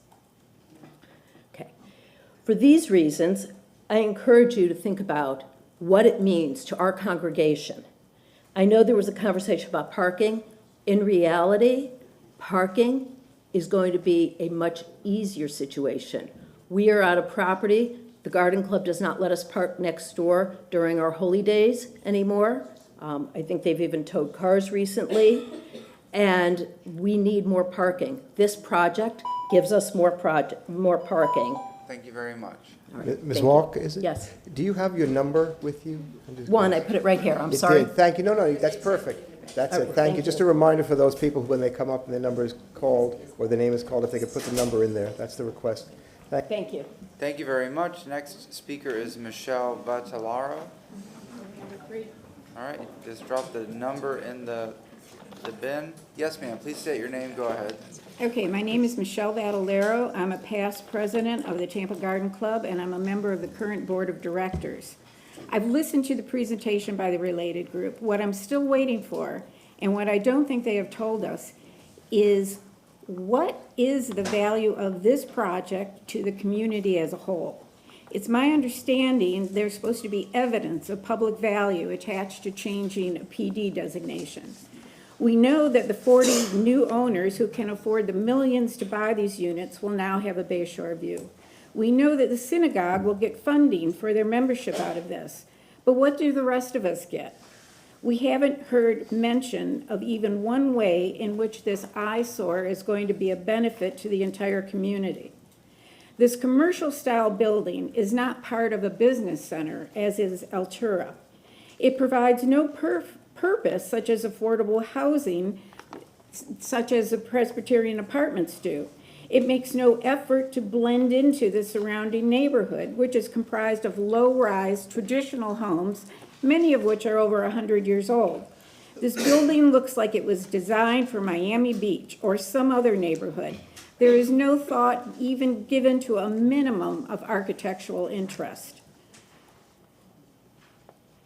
Okay. For these reasons, I encourage you to think about what it means to our congregation. I know there was a conversation about parking. In reality, parking is going to be a much easier situation. We are out of property. The Garden Club does not let us park next door during our holy days anymore. I think they've even towed cars recently. And we need more parking. This project gives us more parking. Thank you very much. All right, Ms. thank Walk, you. is it? Yes. Do you have your number with you? One, I put it right here, I'm It sorry. did. Thank you. No, that's perfect. That's it. Thank you. Just a reminder for those people, when they come up and their number is called, or their name is called, if they could put the number in there. That's the request. Thank you. Thank you very much. Next speaker is Michelle Batalaro. All right, just drop the number in the bin. Yes, ma'am, please state your name, go ahead. Okay, my name is Michelle Vadalero. I'm a past president of the Tampa Garden Club, and I'm a member of the current board of directors. I've listened to the presentation by the related group. What I'm still waiting for, and what I don't think they have told us, is what is the value of this project to the community as a whole? It's my understanding there's supposed to be evidence of public value attached to changing a PD designation. We know that the 40 new owners who can afford the millions to buy these units will now have a Bayshore view. We know that the synagogue will get funding for their membership out of this. But what do the rest of us get? We haven't heard mention of even one way in which this eyesore is going to be a benefit to the entire community. This commercial-style building is not part of a business center, as is Altura. It provides no purpose, such as affordable housing, such as the Presbyterian apartments do. It makes no effort to blend into the surrounding neighborhood, which is comprised of low-rise traditional homes, many of which are over 100 years old. This building looks like it was designed for Miami Beach or some other neighborhood. There is no thought even given to a minimum of architectural interest.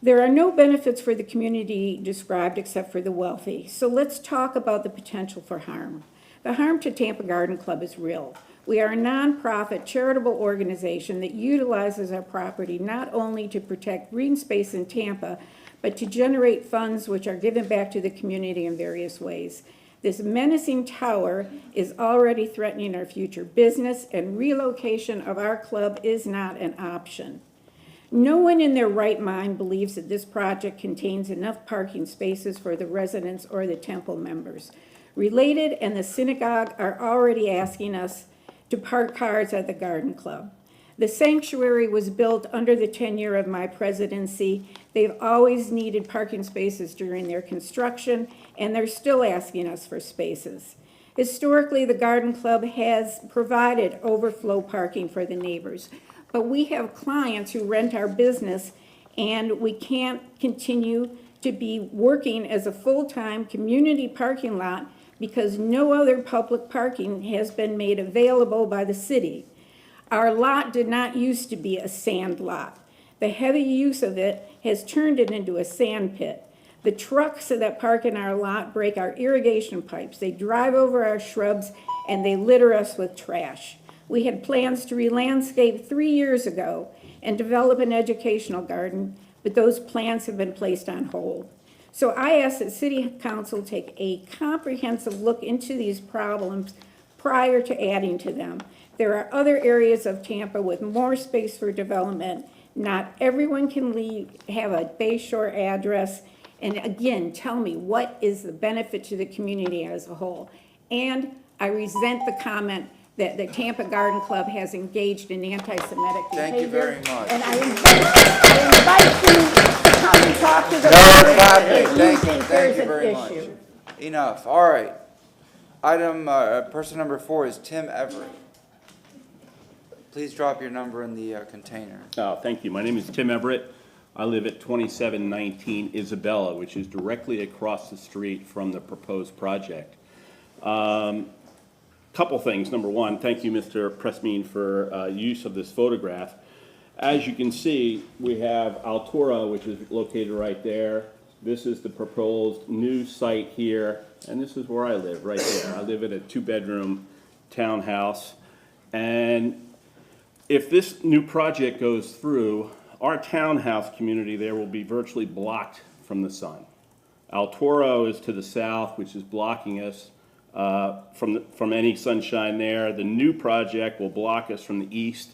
There are no benefits for the community described except for the wealthy. So let's talk about the potential for harm. The harm to Tampa Garden Club is real. We are a nonprofit charitable organization that utilizes our property not only to protect green space in Tampa, but to generate funds which are given back to the community in various ways. This menacing tower is already threatening our future business, and relocation of our club is not an option. No one in their right mind believes that this project contains enough parking spaces for the residents or the temple members. Related and the synagogue are already asking us to park cars at the garden club. The sanctuary was built under the tenure of my presidency. They've always needed parking spaces during their construction, and they're still asking us for spaces. Historically, the garden club has provided overflow parking for the neighbors, but we have clients who rent our business, and we can't continue to be working as a full-time community parking lot because no other public parking has been made available by the city. Our lot did not used to be a sand lot. The heavy use of it has turned it into a sand pit. The trucks that park in our lot break our irrigation pipes. They drive over our shrubs, and they litter us with trash. We had plans to re-landscape 3 years ago and develop an educational garden, but those plans have been placed on hold. So I ask that City Council take a comprehensive look into these problems prior to adding to them. There are other areas of Tampa with more space for development. Not everyone can have a Bayshore address. And again, tell me, what is the benefit to the community as a whole? And I resent the comment that the Tampa Garden Club has engaged in anti-Semitic behavior. Thank you very much. And I invite you to come and talk to the No, board if you thank think you there's an very much. issue. Enough, all right. Person number 4 is Tim Everett. Please drop your number in the container. Thank you. My name is Tim Everett. I live at 2719 Isabella, which is directly across the street from the proposed project. Couple things. Number one, thank you, Mr. Pressmean, for use of this photograph. As you can see, we have Altura, which is located right there. This is the proposed new site here, and this is where I live, right there. I live in a 2-bedroom townhouse, and if this new project goes through, our townhouse community there will be virtually blocked from the sun. Altura is to the south, which is blocking us from any sunshine there. The new project will block us from the east.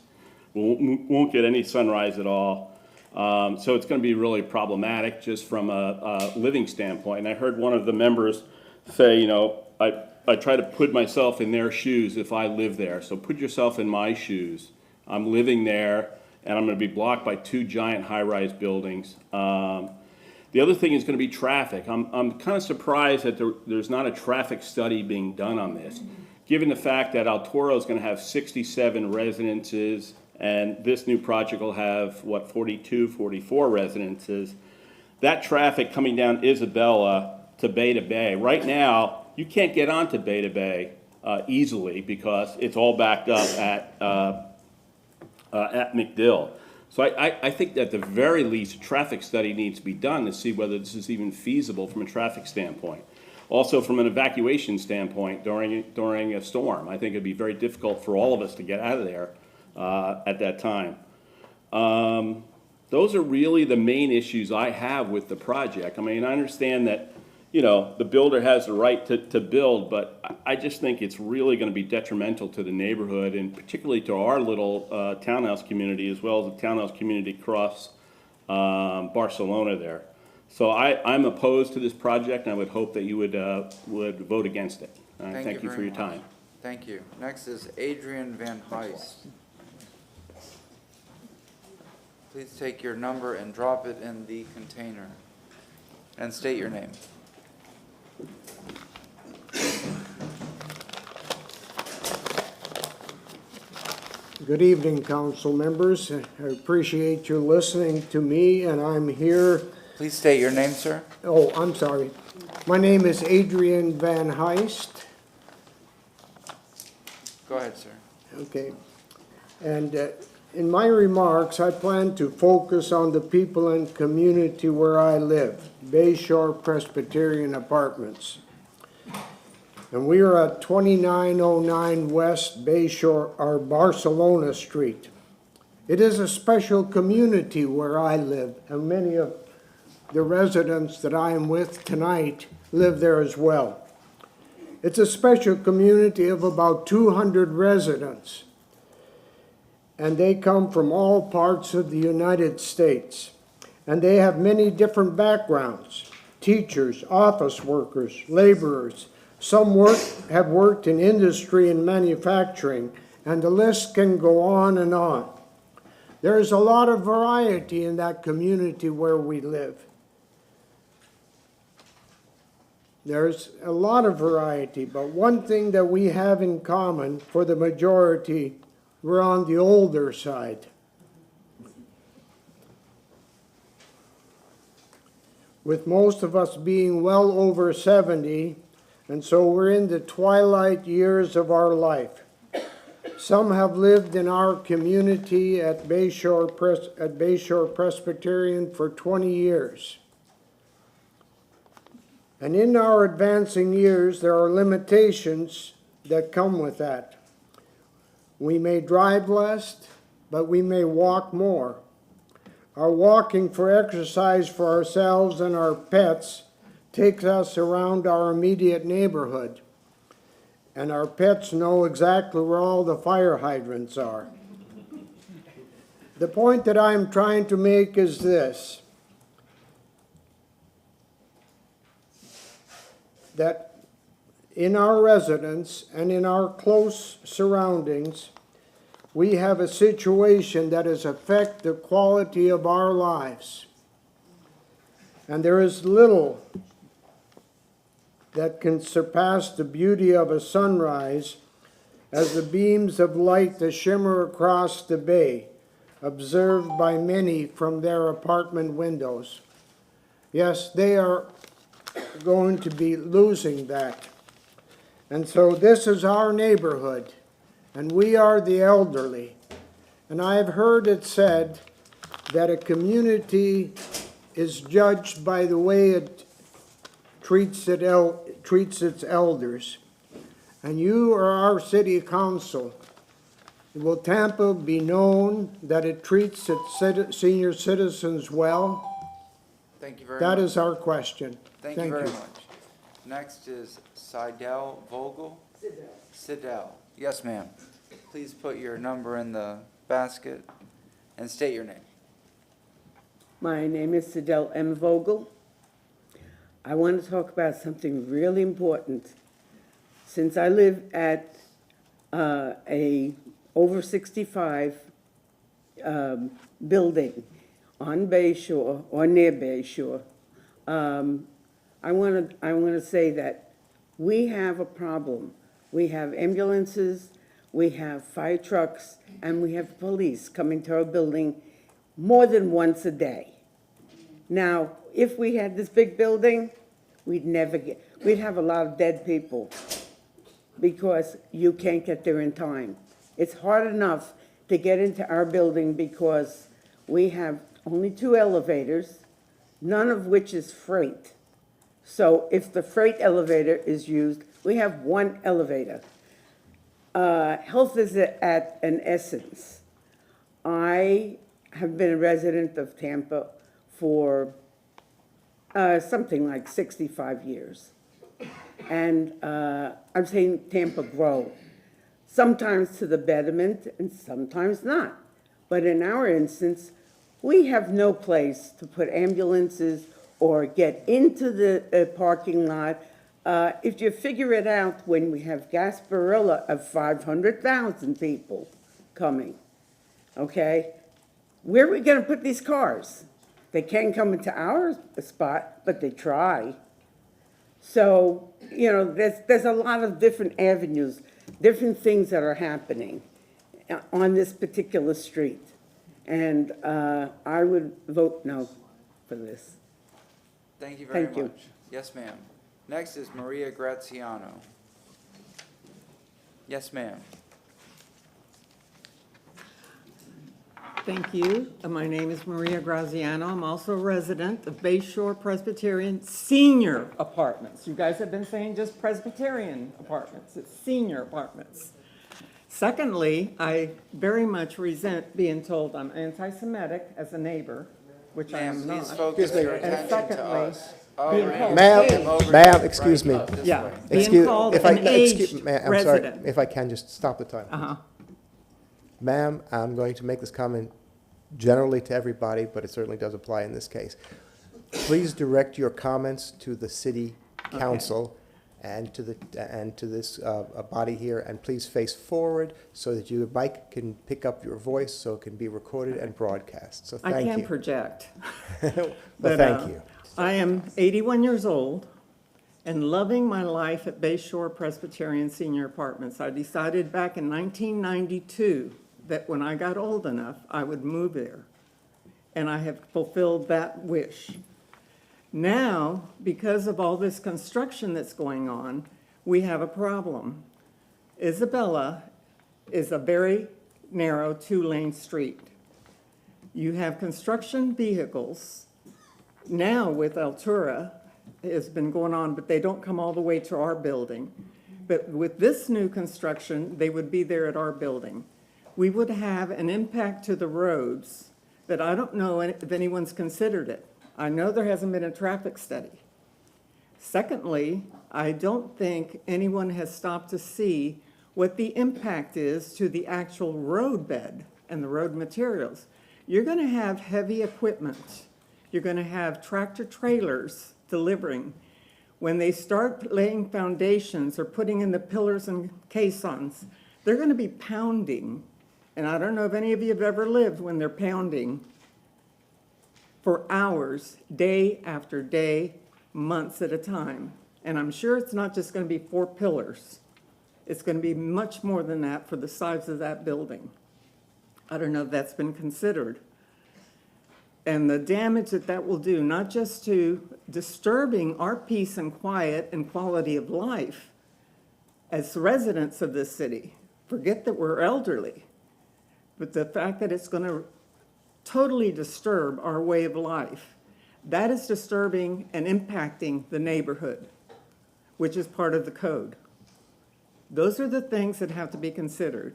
We won't get any sunrise at all. So it's going to be really problematic just from a living standpoint. And I heard one of the members say, you know, try to put myself in their shoes if I live there. So put yourself in my shoes. I'm living there, and I'm going to be blocked by 2 giant high-rise buildings. The other thing is going to be traffic. I'm kind of surprised that there's not a traffic study being done on this, given the fact that El Toro is going to have 67 residences, and this new project will have, 44 residences. That traffic coming down Isabella to Bay. Right now, you can't get onto Bay easily because it's all backed up at McDill. So I think at the very least, a traffic study needs to be done to see whether this is even feasible from a traffic standpoint. Also, from an evacuation standpoint during a storm, I think it'd be very difficult for all of us to get out of there at that time. Those are really the main issues I have with the project. I mean, I understand that, you know, the builder has the right to build, but I just think it's really going to be detrimental to the neighborhood, and particularly to our little townhouse community, as well as the townhouse community across Barcelona there. So I'm opposed to this project, and I would hope that you would vote against it. Thank you for your time. Thank you. Next is Adrian Van Heist. Please take your number and drop it in the container, and state your name. Good evening, council members. I appreciate you listening to me, and I'm here. Please state your name, sir. Oh, I'm sorry. My name is Adrian Van Heist. Go ahead, sir. Okay. And in my remarks, I plan to focus on the people and community where I live, Bayshore Presbyterian Apartments. And we are at 2909 West Bayshore, or Barcelona Street. It is a special community where I live, and many of the residents that I am with tonight live there as well. It's a special community of about 200 residents, and they come from all parts of the United States. And they have many different backgrounds: teachers, office workers, laborers. Some have worked in industry and manufacturing, and the list can go on and on. There is a lot of variety in that community where we live. There's a lot of variety, but one thing that we have in common for the majority, we're on the older side. With most of us being well over 70, and so we're in the twilight years of our life. Some have lived in our community at Bayshore Presbyterian for 20 years. And in our advancing years, there are limitations that come with that. We may drive less, but we may walk more. Our walking for exercise for ourselves and our pets takes us around our immediate neighborhood. And our pets know exactly where all the fire hydrants are. The point that I'm trying to make is this: that in our residence and in our close surroundings, we have a situation that has affected the quality of our lives. And there is little that can surpass the beauty of a sunrise as the beams of light that shimmer across the bay, observed by many from their apartment windows. Yes, they are going to be losing that. And so this is our neighborhood, and we are the elderly. And I've heard it said that a community is judged by the way it treats its elders. And you are our city council. Will Tampa be known that it treats its senior citizens well? Thank you very much. That is our question. Thank you very much. Next is Sidel Vogel. Sidel. Yes, ma'am. Please put your number in the basket and state your name. My name is Sidel M. Vogel. I want to talk about something really important. since I live at a over 65 building on Bayshore or near Bayshore, I want to say that we have a problem. We have ambulances, we have fire trucks, and we have police coming to our building more than once a day. Now, if we had this big building, we'd have a lot of dead people because you can't get there in time. It's hard enough to get into our building because we have only 2 elevators, none of which is freight. So if the freight elevator is used, we have 1 elevator. Health is at an essence. I have been a resident of Tampa for something like 65 years. And I've seen Tampa grow, sometimes to the betterment and sometimes not. But in our instance, we have no place to put ambulances or get into the parking lot. If you figure it out, when we have Gasparilla of 500,000 people coming, okay, where are we going to put these cars? They can't come into our spot, but they try. So, you know, there's a lot of different avenues, different things that are happening on this particular street. And I would vote no for this. Thank you very Thank you. much. Yes, ma'am. Next is Maria Graziano. Yes, ma'am. Thank you. My name is Maria Graziano. I'm also a resident of Bayshore Presbyterian Senior Apartments. You guys have been saying just Presbyterian apartments. It's senior apartments. Secondly, I very much resent being told I'm anti-Semitic as a neighbor, which I am not. Please focus your attention to us. being called Ma'am, excuse me. Yeah, Excuse- being called if I- an aged excuse- ma'am, I'm sorry, resident. if I can just stop the time. Uh-huh. Ma'am, I'm going to make this comment generally to everybody, but it certainly does apply in this case. Please direct your comments to the city council and to this body here, and please face forward so that your mic can pick up your voice, so it can be recorded and broadcast. So thank you. I can project. Well, But, thank you. I am 81 years old and loving my life at Bayshore Presbyterian Senior Apartments. I decided back in 1992 that when I got old enough, I would move there. And I have fulfilled that wish. Now, because of all this construction that's going on, we have a problem. Isabella is a very narrow 2-lane street. You have construction vehicles. Now with Altura, it's been going on, but they don't come all the way to our building. But with this new construction, they would be there at our building. We would have an impact to the roads that I don't know if anyone's considered it. I know there hasn't been a traffic study. Secondly, I don't think anyone has stopped to see what the impact is to the actual road bed and the road materials. You're going to have heavy equipment. You're going to have tractor trailers delivering. When they start laying foundations or putting in the pillars and caissons, they're going to be pounding. And I don't know if any of you have ever lived when they're pounding for hours, day after day, months at a time. And I'm sure it's not just going to be 4 pillars. It's going to be much more than that for the size of that building. I don't know if that's been considered. And the damage that that will do, not just to disturbing our peace and quiet and quality of life as residents of this city. Forget that we're elderly, but the fact that it's going to totally disturb our way of life, that is disturbing and impacting the neighborhood, which is part of the code. Those are the things that have to be considered.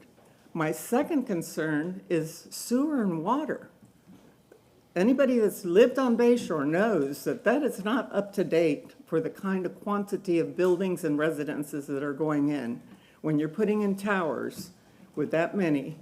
My second concern is sewer and water. Anybody that's lived on Bayshore knows that that is not up to date for the kind of quantity of buildings and residences that are going in. When you're putting in towers with that many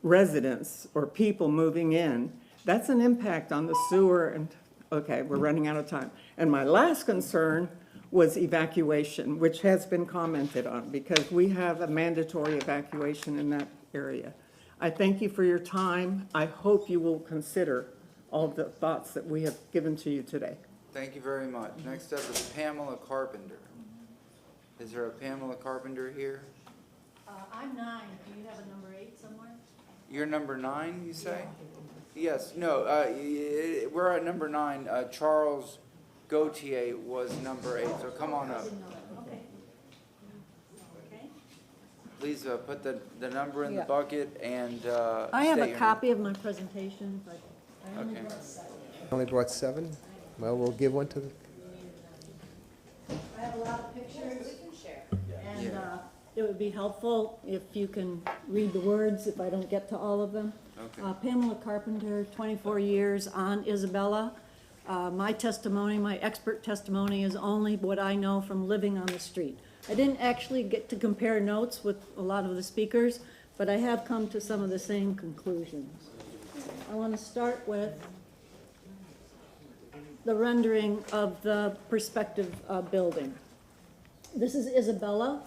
residents or people moving in, that's an impact on the sewer and, okay, we're running out of time. And my last concern was evacuation, which has been commented on, because we have a mandatory evacuation in that area. I thank you for your time. I hope you will consider all the thoughts that we have given to you today. Thank you very much. Next up is Pamela Carpenter. Is there a Pamela Carpenter here? I'm 9. Do you have a number 8 somewhere? You're number 9, you say? Yes, no, we're at number 9. Charles Gautier was number 8, so come on up. Okay. Please put the number in the Yeah. bucket and I have state a your copy of my presentation, but I only Okay. brought 7. Only brought 7? Well, we'll give one to the, I have a lot of pictures. And Yeah. it would be helpful if you can read the words if I don't get to all of them. Okay. Pamela Carpenter, 24 years on Isabella. My testimony, my expert testimony is only what I know from living on the street. I didn't actually get to compare notes with a lot of the speakers, but I have come to some of the same conclusions. I want to start with the rendering of the perspective building. This is Isabella.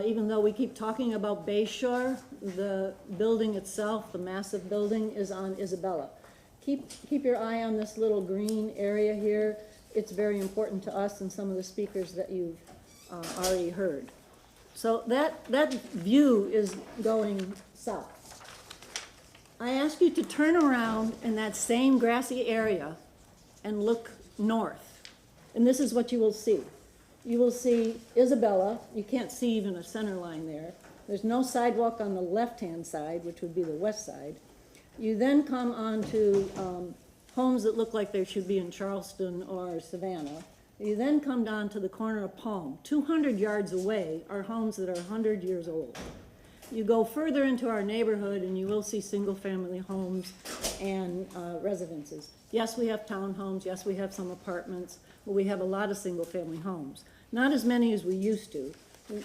Even though we keep talking about Bayshore, the building itself, the massive building, is on Isabella. Keep your eye on this little green area here. It's very important to us and some of the speakers that you've already heard. So that view is going south. I ask you to turn around in that same grassy area and look north. And this is what you will see. You will see Isabella. You can't see even a center line there. There's no sidewalk on the left-hand side, which would be the west side. You then come on to homes that look like they should be in Charleston or Savannah. You then come down to the corner of Palm. 200 yards away are homes that are 100 years old. You go further into our neighborhood and you will see single-family homes and residences. Yes, we have townhomes. Yes, we have some apartments. But we have a lot of single-family homes. Not as many as we used to.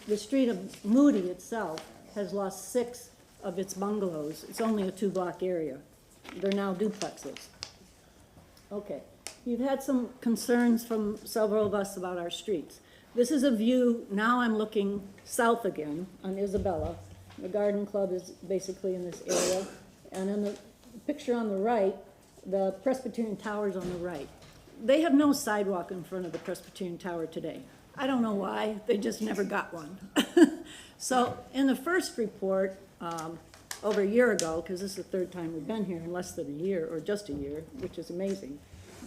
The street of Moody itself has lost 6 of its bungalows. It's only a 2-block area. They're now duplexes. Okay. You've had some concerns from several of us about our streets. This is a view. Now I'm looking south again on Isabella. The garden club is basically in this area. And in the picture on the right, the Presbyterian Tower's on the right. They have no sidewalk in front of the Presbyterian Tower today. I don't know why, they just never got one. So in the first report, over a year ago, because this is the 3rd time we've been here in less than a year, or just a year, which is amazing,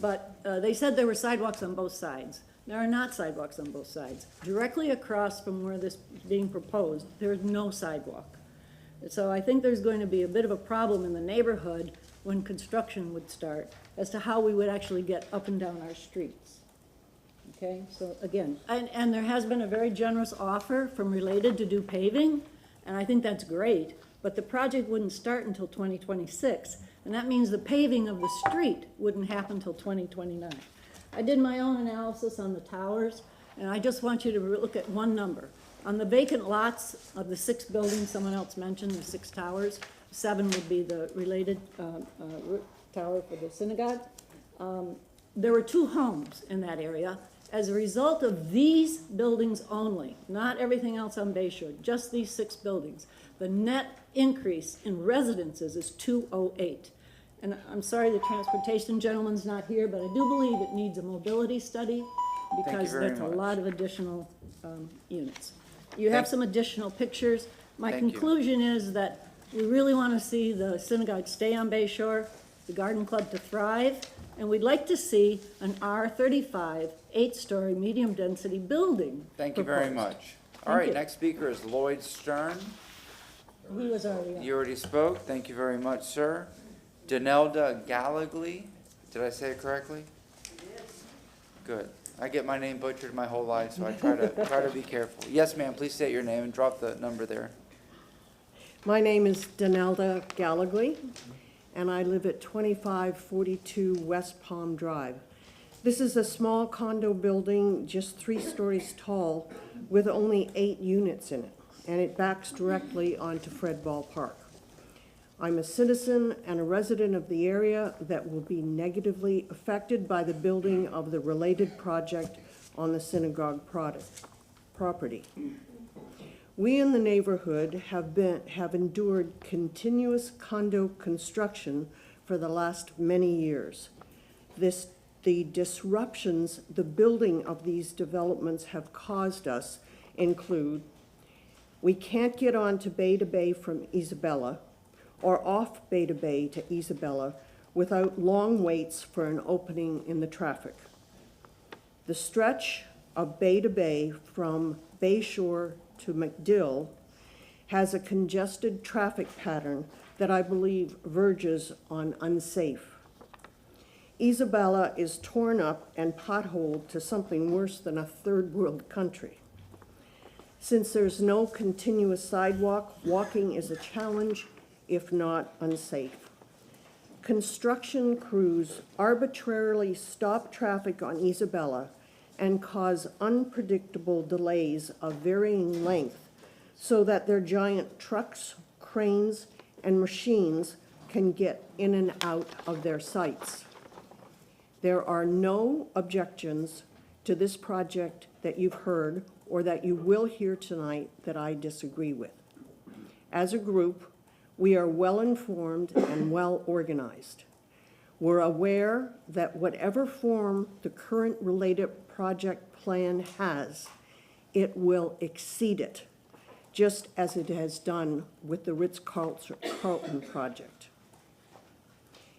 but they said there were sidewalks on both sides. There are not sidewalks on both sides. Directly across from where this is being proposed, there is no sidewalk. So I think there's going to be a bit of a problem in the neighborhood when construction would start as to how we would actually get up and down our streets. Okay, so again, and there has been a very generous offer from Related to do paving, and I think that's great, but the project wouldn't start until 2026, and that means the paving of the street wouldn't happen until 2029. I did my own analysis on the towers, and I just want you to look at one number. On the vacant lots of the 6 buildings, someone else mentioned the 6 towers, 7 would be the Related tower for the synagogue. There were 2 homes in that area. As a result of these buildings only, not everything else on Bayshore, just these 6 buildings, the net increase in residences is 208. And I'm sorry the transportation gentleman's not here, but I do believe it needs a mobility study because that's a lot of additional units. You have some additional pictures. My conclusion is that we really want to see the synagogue stay on Bayshore, the garden club to thrive, and we'd like to see an R35 8-story medium-density building. Thank you very much. All right, next speaker is Lloyd Stern. He was already on. You already spoke. Thank you very much, sir. Danelda Gallagly. Did I say it correctly? Yes. Good. I get my name butchered my whole life, so I try to be careful. Yes, ma'am. Please state your name and drop the number there. My name is Danelda Gallagly, and I live at 2542 West Palm Drive. This is a small condo building, just 3 stories tall, with only 8 units in it, and it backs directly onto Fred Ball Park. I'm a citizen and a resident of the area that will be negatively affected by the building of the Related project on the synagogue property. We in the neighborhood have endured continuous condo construction for the last many years. The disruptions the building of these developments have caused us include: we can't get on to Bay from Isabella or off Bay to Isabella without long waits for an opening in the traffic. The stretch of Bay from Bayshore to MacDill has a congested traffic pattern that I believe verges on unsafe. Isabella is torn up and potholed to something worse than a third world country. Since there's no continuous sidewalk, walking is a challenge, if not unsafe. Construction crews arbitrarily stop traffic on Isabella and cause unpredictable delays of varying length so that their giant trucks, cranes, and machines can get in and out of their sites. There are no objections to this project that you've heard or that you will hear tonight that I disagree with. As a group, we are well-informed and well-organized. We're aware that whatever form the current related project plan has, it will exceed it, just as it has done with the Ritz-Carlton project.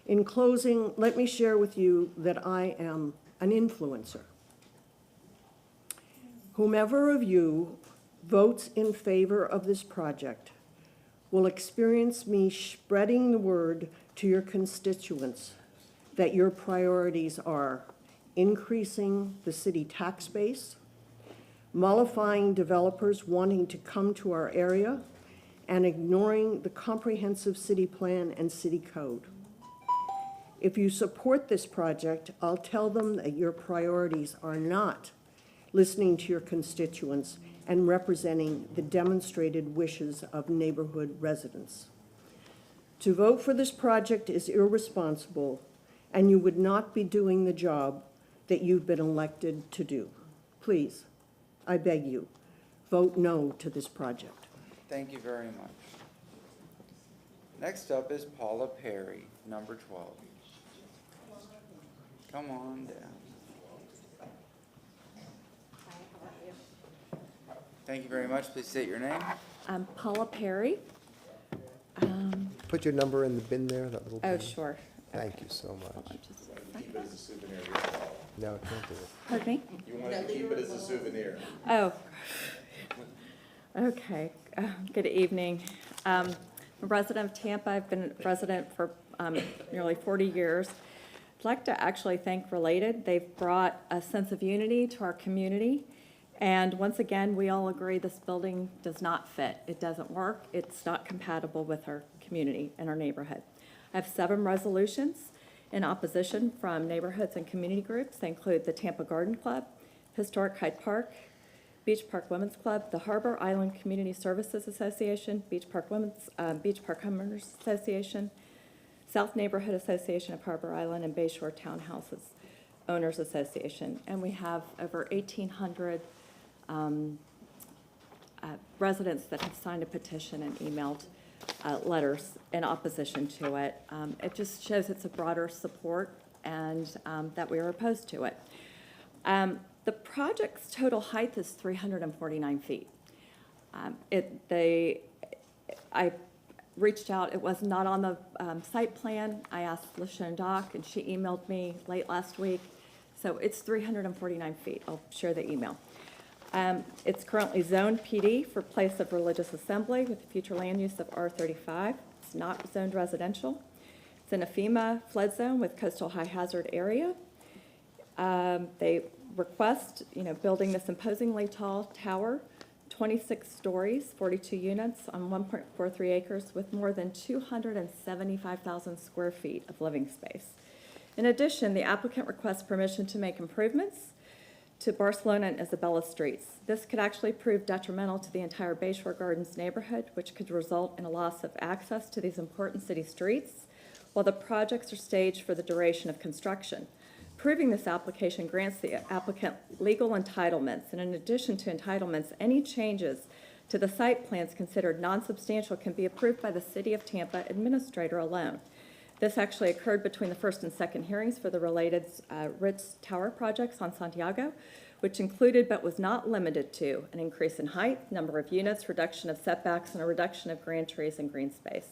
In closing, let me share with you that I am an influencer. Whomever of you votes in favor of this project will experience me spreading the word to your constituents that your priorities are increasing the city tax base, mollifying developers wanting to come to our area, and ignoring the comprehensive city plan and city code. If you support this project, I'll tell them that your priorities are not listening to your constituents and representing the demonstrated wishes of neighborhood residents. To vote for this project is irresponsible, and you would not be doing the job that you've been elected to do. Please, I beg you, vote no to this project. Thank you very much. Next up is Paula Perry, number 12. Come on down. Thank you very much. Please state your name. I'm Paula Perry. Put your number in the bin there, that little bin. Oh, sure. Thank you so much. Keep it as a souvenir. No, I can't do it. Pardon me? You want to keep it as a souvenir. Oh, okay. Good evening. I'm a resident of Tampa. I've been a resident for nearly 40 years. I'd like to actually thank Related. They've brought a sense of unity to our community. And once again, we all agree this building does not fit. It doesn't work. It's not compatible with our community and our neighborhood. I have 7 resolutions in opposition from neighborhoods and community groups. They include the Tampa Garden Club, Historic Hyde Park, Beach Park Women's Club, the Harbor Island Community Services Association, Beach Park Homeowners Association, South Neighborhood Association of Harbor Island, and Bayshore Townhouses Owners Association. And we have over 1,800 residents that have signed a petition and emailed letters in opposition to it. It just shows it's a broader support and that we are opposed to it. The project's total height is 349 feet. I reached out, it was not on the site plan. I asked LaShawn Dock and she emailed me late last week. So it's 349 feet. I'll share the email. It's currently zoned PD for place of religious assembly with future land use of R35. It's not zoned residential. It's in a FEMA flood zone with coastal high hazard area. They request, building this imposingly tall tower, 26 stories, 42 units on 1.43 acres with more than 275,000 square feet of living space. In addition, the applicant requests permission to make improvements to Barcelona and Isabella streets. This could actually prove detrimental to the entire Bayshore Gardens neighborhood, which could result in a loss of access to these important city streets, while the projects are staged for the duration of construction. Approving this application grants the applicant legal entitlements, and in addition to entitlements, any changes to the site plans considered non-substantial can be approved by the City of Tampa administrator alone. This actually occurred between the first and second hearings for the related Ritz Tower projects on Santiago, which included but was not limited to an increase in height, number of units, reduction of setbacks, and a reduction of grand trees and green space.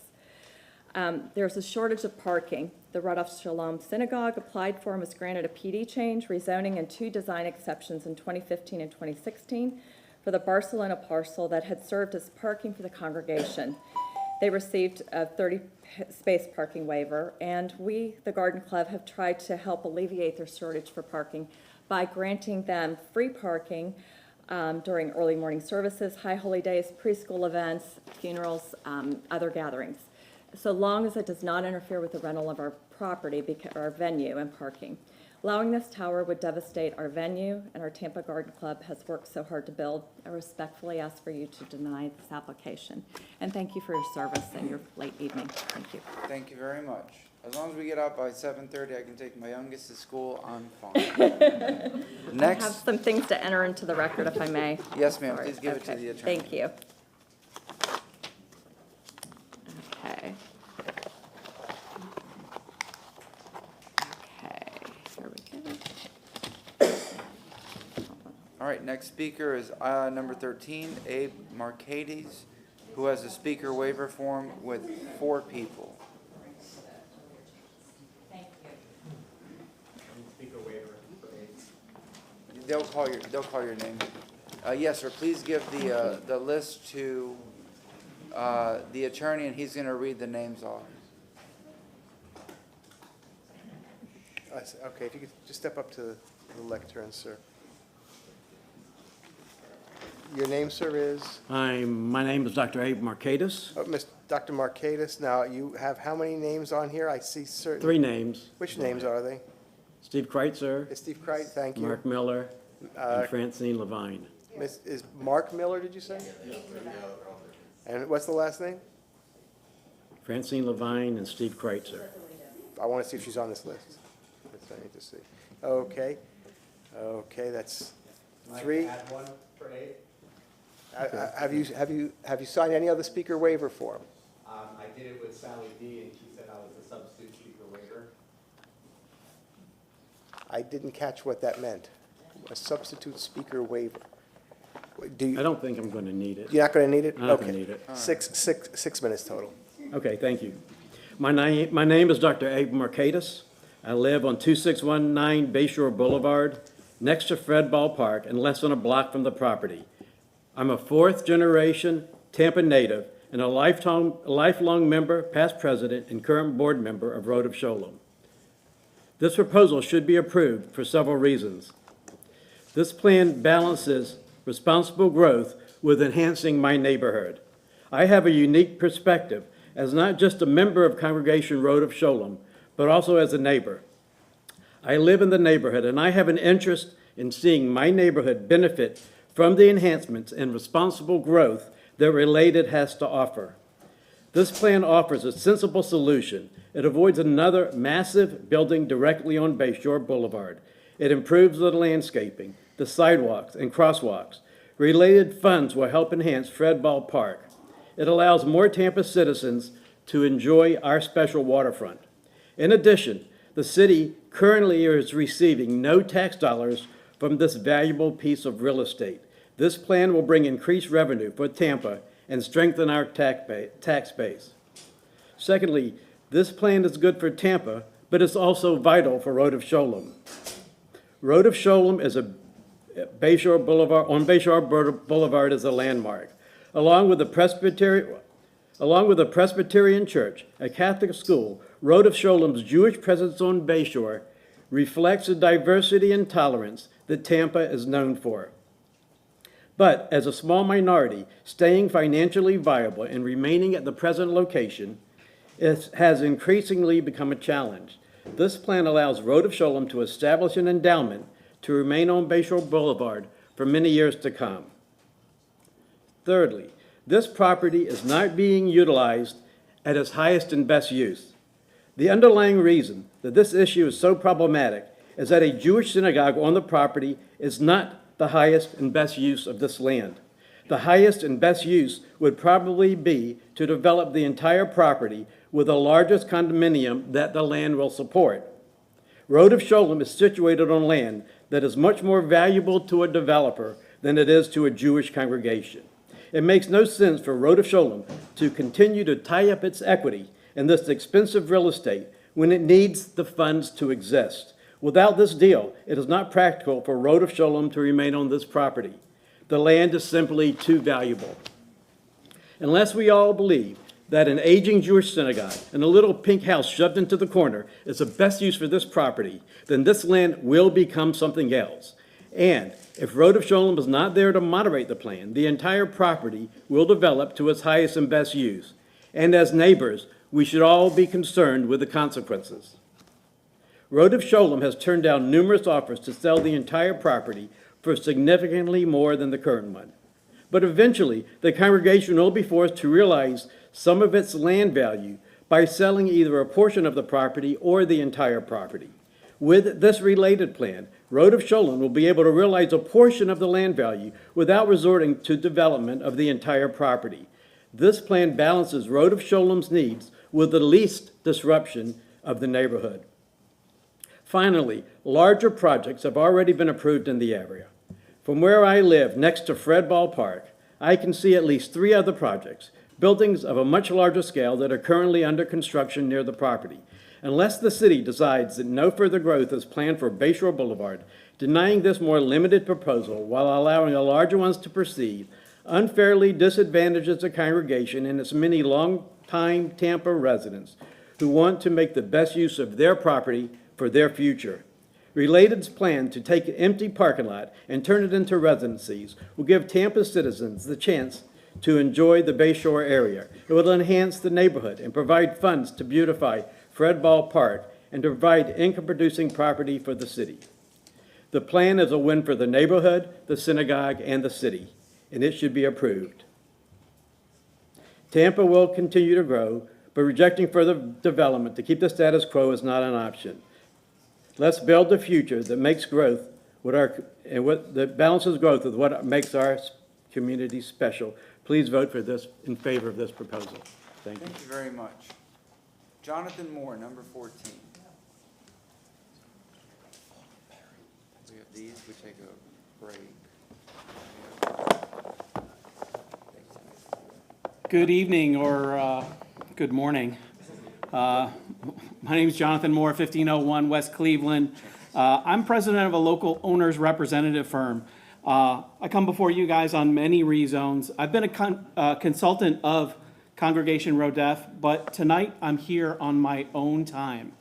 There's a shortage of parking. The Rodolph Shalom Synagogue applied for and was granted a PD change, rezoning, and 2 design exceptions in 2015 and 2016 for the Barcelona parcel that had served as parking for the congregation. They received a 30-space parking waiver, and we, the Garden Club, have tried to help alleviate their shortage for parking by granting them free parking during early morning services, high holy days, preschool events, funerals, other gatherings, so long as it does not interfere with the rental of our property, our venue, and parking. Allowing this tower would devastate our venue, and our Tampa Garden Club has worked so hard to build. I respectfully ask for you to deny this application. And thank you for your service and your late evening. Thank you. Thank you very much. As long as we get out by 7:30, I can take my youngest to school, I'm fine. Next. I have some things to enter into the record, if I may. Yes, ma'am, Sorry. please give it to the attorney. Thank you. Okay. Here we go. All right, next speaker is number 13, Abe Marcades, who has a speaker waiver form with 4 people. They'll call your name. Yes, sir, please give the list to the attorney, and he's going to read the names off. Okay, if you could just step up to the lectern, sir. Your name, sir, is? My name is Dr. Abe Marcades. Dr. Marcades. Now, you have how many names on here? I see certain. 3 names. Which names are they? Steve Kreitzer. Steve Kreitzer, thank you. Mark Miller, and Francine Levine. Is Mark Miller, did you say? And what's the last name? Francine Levine and Steve Kreitzer. I want to see if she's on this list. That's what I need to see. Okay. Okay, that's 3. Add one for 8. Have you signed any other speaker waiver form? I did it with Sally D, and she said I was a substitute speaker waiver. I didn't catch what that meant. A substitute speaker waiver. I don't think I'm going to need it. You're not going to need it? I'm not going to need it. 6 minutes total. Okay, thank you. My name is Dr. Abe Marcades. I live on 2619 Bayshore Boulevard, next to Fred Ball Park, and less than a block from the property. I'm a 4th-generation Tampa native and a lifelong member, past president, and current board member of Road of Sholem. This proposal should be approved for several reasons. This plan balances responsible growth with enhancing my neighborhood. I have a unique perspective as not just a member of Congregation Road of Sholem, but also as a neighbor. I live in the neighborhood, and I have an interest in seeing my neighborhood benefit from the enhancements and responsible growth that Related has to offer. This plan offers a sensible solution. It avoids another massive building directly on Bayshore Boulevard. It improves the landscaping, the sidewalks, and crosswalks. Related funds will help enhance Fred Ball Park. It allows more Tampa citizens to enjoy our special waterfront. In addition, the city currently is receiving no tax dollars from this valuable piece of real estate. This plan will bring increased revenue for Tampa and strengthen our tax base. Secondly, this plan is good for Tampa, but it's also vital for Road of Sholem. Road of Sholem is a Bayshore Boulevard, on Bayshore Boulevard is a landmark. Along with the Presbyterian Church, a Catholic school, Road of Sholem's Jewish presence on Bayshore reflects the diversity and tolerance that Tampa is known for. But as a small minority, staying financially viable and remaining at the present location has increasingly become a challenge. This plan allows Road of Sholem to establish an endowment to remain on Bayshore Boulevard for many years to come. Thirdly, this property is not being utilized at its highest and best use. The underlying reason that this issue is so problematic is that a Jewish synagogue on the property is not the highest and best use of this land. The highest and best use would probably be to develop the entire property with the largest condominium that the land will support. Road of Sholem is situated on land that is much more valuable to a developer than it is to a Jewish congregation. It makes no sense for Road of Sholem to continue to tie up its equity in this expensive real estate when it needs the funds to exist. Without this deal, it is not practical for Road of Sholem to remain on this property. The land is simply too valuable. Unless we all believe that an aging Jewish synagogue and a little pink house shoved into the corner is the best use for this property, then this land will become something else. And if Road of Sholem is not there to moderate the plan, the entire property will develop to its highest and best use. And as neighbors, we should all be concerned with the consequences. Road of Sholem has turned down numerous offers to sell the entire property for significantly more than the current one. But eventually, the congregation will be forced to realize some of its land value by selling either a portion of the property or the entire property. With this related plan, Road of Sholem will be able to realize a portion of the land value without resorting to development of the entire property. This plan balances Road of Sholem's needs with the least disruption of the neighborhood. Finally, larger projects have already been approved in the area. From where I live, next to Fred Ball Park, I can see at least 3 other projects, buildings of a much larger scale that are currently under construction near the property. Unless the city decides that no further growth is planned for Bayshore Boulevard, denying this more limited proposal while allowing the larger ones to proceed unfairly disadvantages the congregation and its many long-time Tampa residents who want to make the best use of their property for their future. Related's plan to take an empty parking lot and turn it into residencies will give Tampa citizens the chance to enjoy the Bayshore area. It will enhance the neighborhood and provide funds to beautify Fred Ball Park and to provide income-producing property for the city. The plan is a win for the neighborhood, the synagogue, and the city, and it should be approved. Tampa will continue to grow, but rejecting further development to keep the status quo is not an option. Let's build a future that makes growth that balances growth with what makes our community special. Please vote for this in favor of this proposal. Thank you. Thank you very much. Jonathan Moore, number 14. We have these, we take a break. Good evening or good morning. My name is Jonathan Moore, 1501 West Cleveland. I'm president of a local owner's representative firm. I come before you guys on many rezones. I've been a consultant of Congregation Rodef, but tonight I'm here on my own time.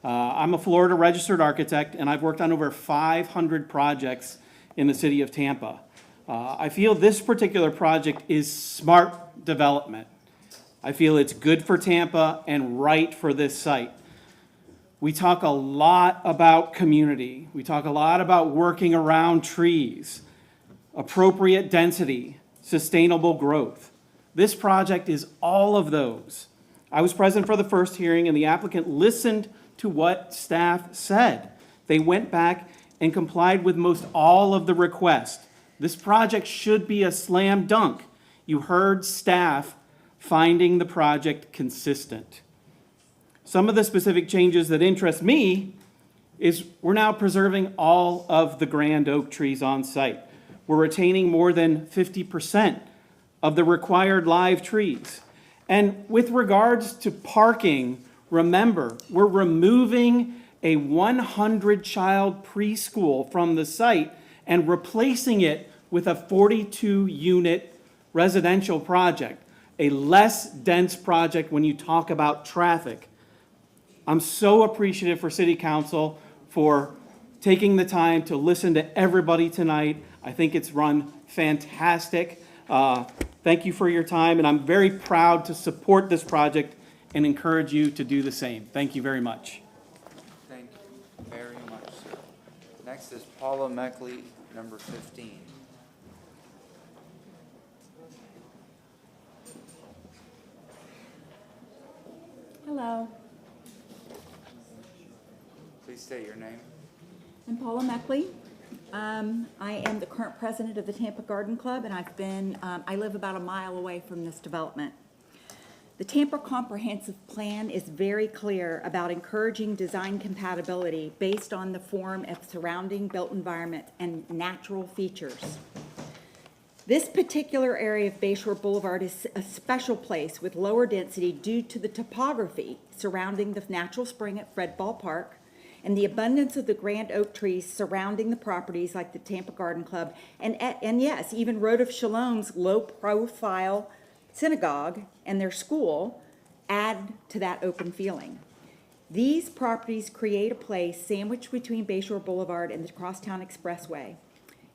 I'm a Florida registered architect, and I've worked on over 500 projects in the city of Tampa. I feel this particular project is smart development. I feel it's good for Tampa and right for this site. We talk a lot about community. We talk a lot about working around trees, appropriate density, sustainable growth. This project is all of those. I was present for the first hearing, and the applicant listened to what staff said. They went back and complied with most all of the requests. This project should be a slam dunk. You heard staff finding the project consistent. Some of the specific changes that interest me is we're now preserving all of the grand oak trees on site. We're retaining more than 50% of the required live trees. And with regards to parking, remember, we're removing a 100-child preschool from the site and replacing it with a 42-unit residential project, a less dense project when you talk about traffic. I'm so appreciative for City Council for taking the time to listen to everybody tonight. I think it's run fantastic. Thank you for your time, and I'm very proud to support this project and encourage you to do the same. Thank you very much. Thank you very much, sir. Next is Paula Meckley, number 15. Hello. Please state your name. I'm Paula Meckley. I am the current president of the Tampa Garden Club, and I live about a mile away from this development. The Tampa Comprehensive Plan is very clear about encouraging design compatibility based on the form of surrounding built environment and natural features. This particular area of Bayshore Boulevard is a special place with lower density due to the topography surrounding the natural spring at Fred Ball Park and the abundance of the grand oak trees surrounding the properties like the Tampa Garden Club and yes, even Road of Shalom's low-profile synagogue and their school add to that open feeling. These properties create a place sandwiched between Bayshore Boulevard and the Crosstown Expressway.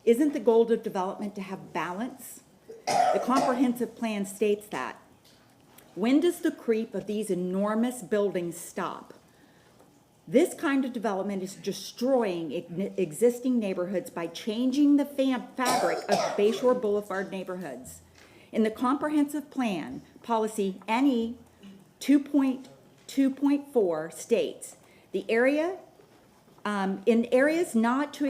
Isn't the goal of development to have balance? The comprehensive plan states that. When does the creep of these enormous buildings stop? This kind of development is destroying existing neighborhoods by changing the fabric of Bayshore Boulevard neighborhoods. In the comprehensive plan, policy NE 2.2.4 states, the area, in areas not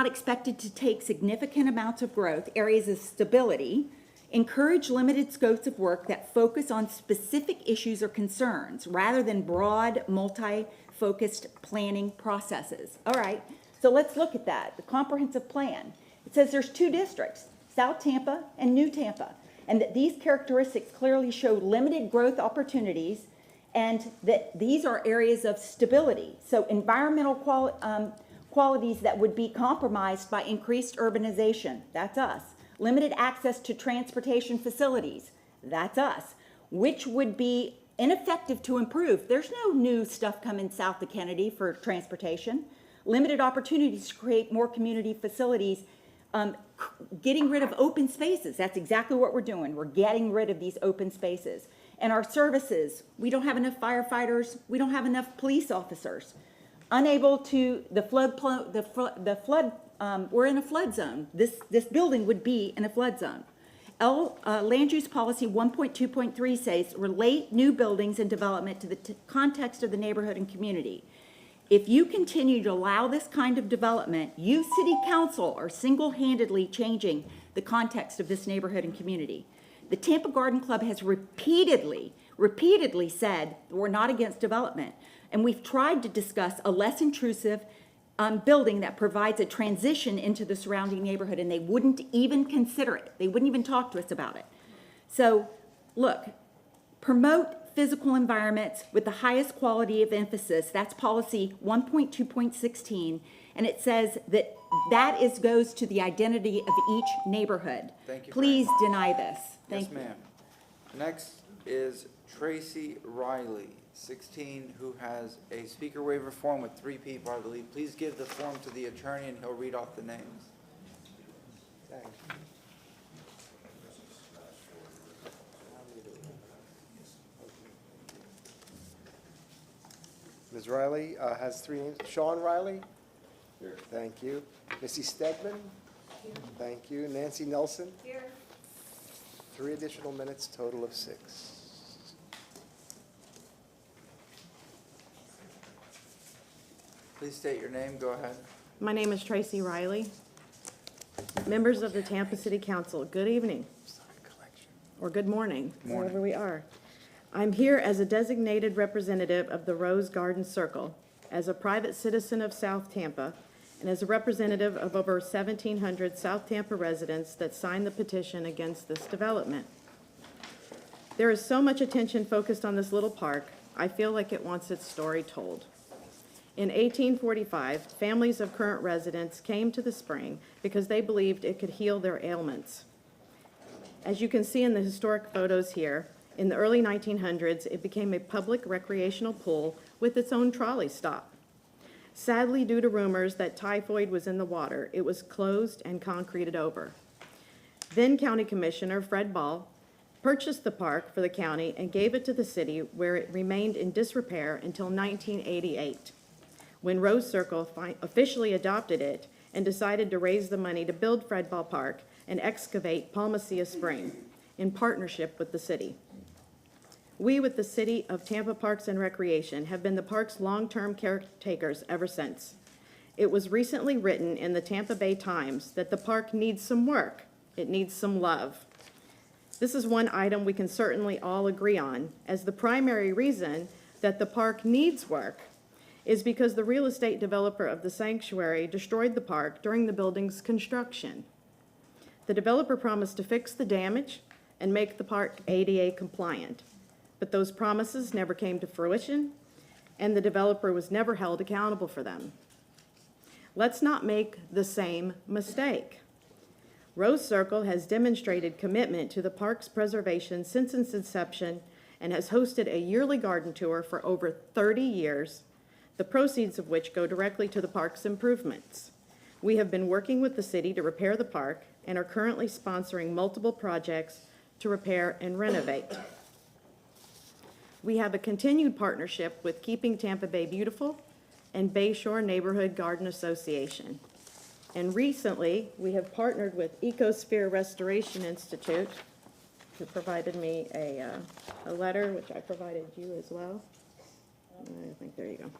expected to take significant amounts of growth, areas of stability, encourage limited scopes of work that focus on specific issues or concerns rather than broad, multi-focused planning processes. All right, so let's look at that, the comprehensive plan. It says there's 2 districts, South Tampa and New Tampa, and that these characteristics clearly show limited growth opportunities and that these are areas of stability. So environmental qualities that would be compromised by increased urbanization, that's us. Limited access to transportation facilities, that's us, which would be ineffective to improve. There's no new stuff coming south of Kennedy for transportation. Limited opportunities to create more community facilities. Getting rid of open spaces, that's exactly what we're doing. We're getting rid of these open spaces. And our services, we don't have enough firefighters, we don't have enough police officers. Unable to, we're in a flood zone. This building would be in a flood zone. Land use policy 1.2.3 says, relate new buildings and development to the context of the neighborhood and community. If you continue to allow this kind of development, you, City Council, are single-handedly changing the context of this neighborhood and community. The Tampa Garden Club has repeatedly said we're not against development, and we've tried to discuss a less intrusive building that provides a transition into the surrounding neighborhood, and they wouldn't even consider it. They wouldn't even talk to us about it. So, look, promote physical environments with the highest quality of emphasis. That's policy 1.2.16, and it says that goes to the identity of each neighborhood. Thank you. Please deny this. Yes, ma'am. Next is Tracy Riley, 16, who has a speaker waiver form with 3 people, I believe. Please give the form to the attorney and he'll read off the names. Thanks. Ms. Riley has 3 names. Sean Riley? Here. Thank you. Missy Stegman? Here. Thank you. Nancy Nelson? Here. 3 additional minutes, total of 6. Please state your name. Go ahead. My name is Tracy Riley. Members of the Tampa City Council, good evening. Or good morning, wherever we are. I'm here as a designated representative of the Rose Garden Circle, as a private citizen of South Tampa, and as a representative of over 1,700 South Tampa residents that signed the petition against this development. There is so much attention focused on this little park, I feel like it wants its story told. In 1845, families of current residents came to the spring because they believed it could heal their ailments. As you can see in the historic photos here, in the early 1900s, it became a public recreational pool with its own trolley stop. Sadly, due to rumors that typhoid was in the water, it was closed and concreted over. Then County Commissioner Fred Ball purchased the park for the county and gave it to the city, where it remained in disrepair until 1988, when Rose Circle officially adopted it and decided to raise the money to build Fred Ball Park and excavate Palmacia Spring in partnership with the city. We, with the City of Tampa Parks and Recreation, have been the park's long-term caretakers ever since. It was recently written in the Tampa Bay Times that the park needs some work. It needs some love. This is one item we can certainly all agree on, as the primary reason that the park needs work is because the real estate developer of the sanctuary destroyed the park during the building's construction. The developer promised to fix the damage and make the park ADA compliant, but those promises never came to fruition, and the developer was never held accountable for them. Let's not make the same mistake. Rose Circle has demonstrated commitment to the park's preservation since its inception and has hosted a yearly garden tour for over 30 years, the proceeds of which go directly to the park's improvements. We have been working with the city to repair the park and are currently sponsoring multiple projects to repair and renovate. We have a continued partnership with Keeping Tampa Bay Beautiful and Bayshore Neighborhood Garden Association. And recently, we have partnered with Ecosphere Restoration Institute, who provided me a letter, which I provided you as well. I think, there you go.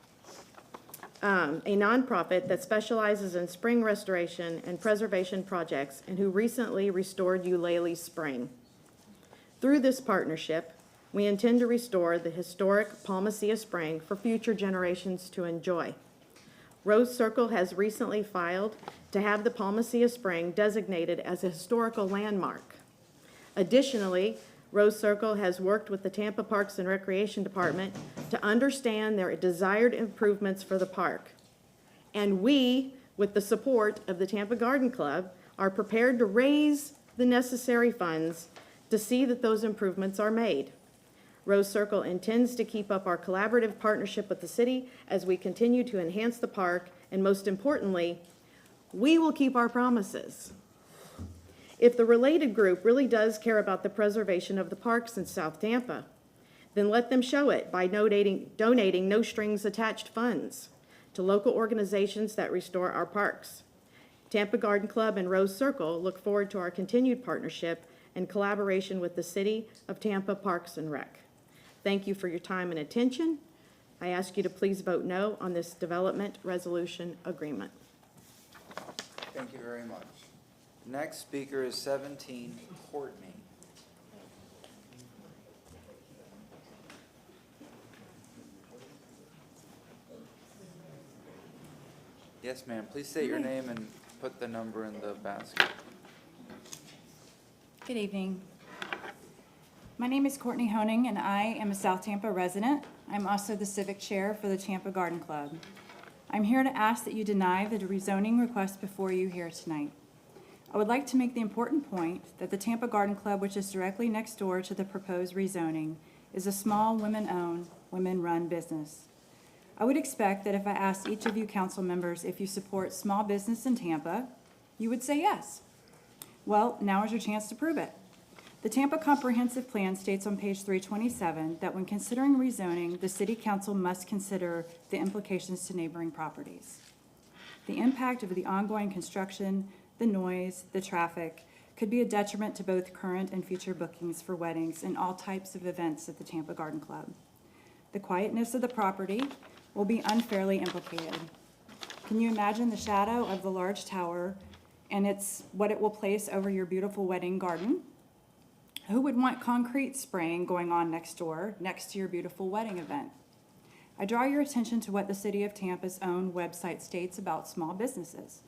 A nonprofit that specializes in spring restoration and preservation projects and who recently restored Eulalie Spring. Through this partnership, we intend to restore the historic Palmacia Spring for future generations to enjoy. Rose Circle has recently filed to have the Palmacia Spring designated as a historical landmark. Additionally, Rose Circle has worked with the Tampa Parks and Recreation Department to understand their desired improvements for the park. And we, with the support of the Tampa Garden Club, are prepared to raise the necessary funds to see that those improvements are made. Rose Circle intends to keep up our collaborative partnership with the city as we continue to enhance the park, and most importantly, we will keep our promises. If the related group really does care about the preservation of the parks in South Tampa, then let them show it by donating no-strings-attached funds to local organizations that restore our parks. Tampa Garden Club and Rose Circle look forward to our continued partnership and collaboration with the City of Tampa Parks and Rec. Thank you for your time and attention. I ask you to please vote no on this development resolution agreement. Thank you very much. Next speaker is 17, Courtney. Yes, ma'am. Please state your name and put the number in the basket. Good evening. My name is Courtney Honing, and I am a South Tampa resident. I'm also the Civic Chair for the Tampa Garden Club. I'm here to ask that you deny the rezoning request before you here tonight. I would like to make the important point that the Tampa Garden Club, which is directly next door to the proposed rezoning, is a small women-owned, women-run business. I would expect that if I asked each of you council members if you support small business in Tampa, you would say yes. Well, now is your chance to prove it. The Tampa Comprehensive Plan states on page 327 that when considering rezoning, the City Council must consider the implications to neighboring properties. The impact of the ongoing construction, the noise, the traffic, could be a detriment to both current and future bookings for weddings and all types of events at the Tampa Garden Club. The quietness of the property will be unfairly implicated. Can you imagine the shadow of the large tower and what it will place over your beautiful wedding garden? Who would want concrete spraying going on next door, next to your beautiful wedding event? I draw your attention to what the City of Tampa's own website states about small businesses.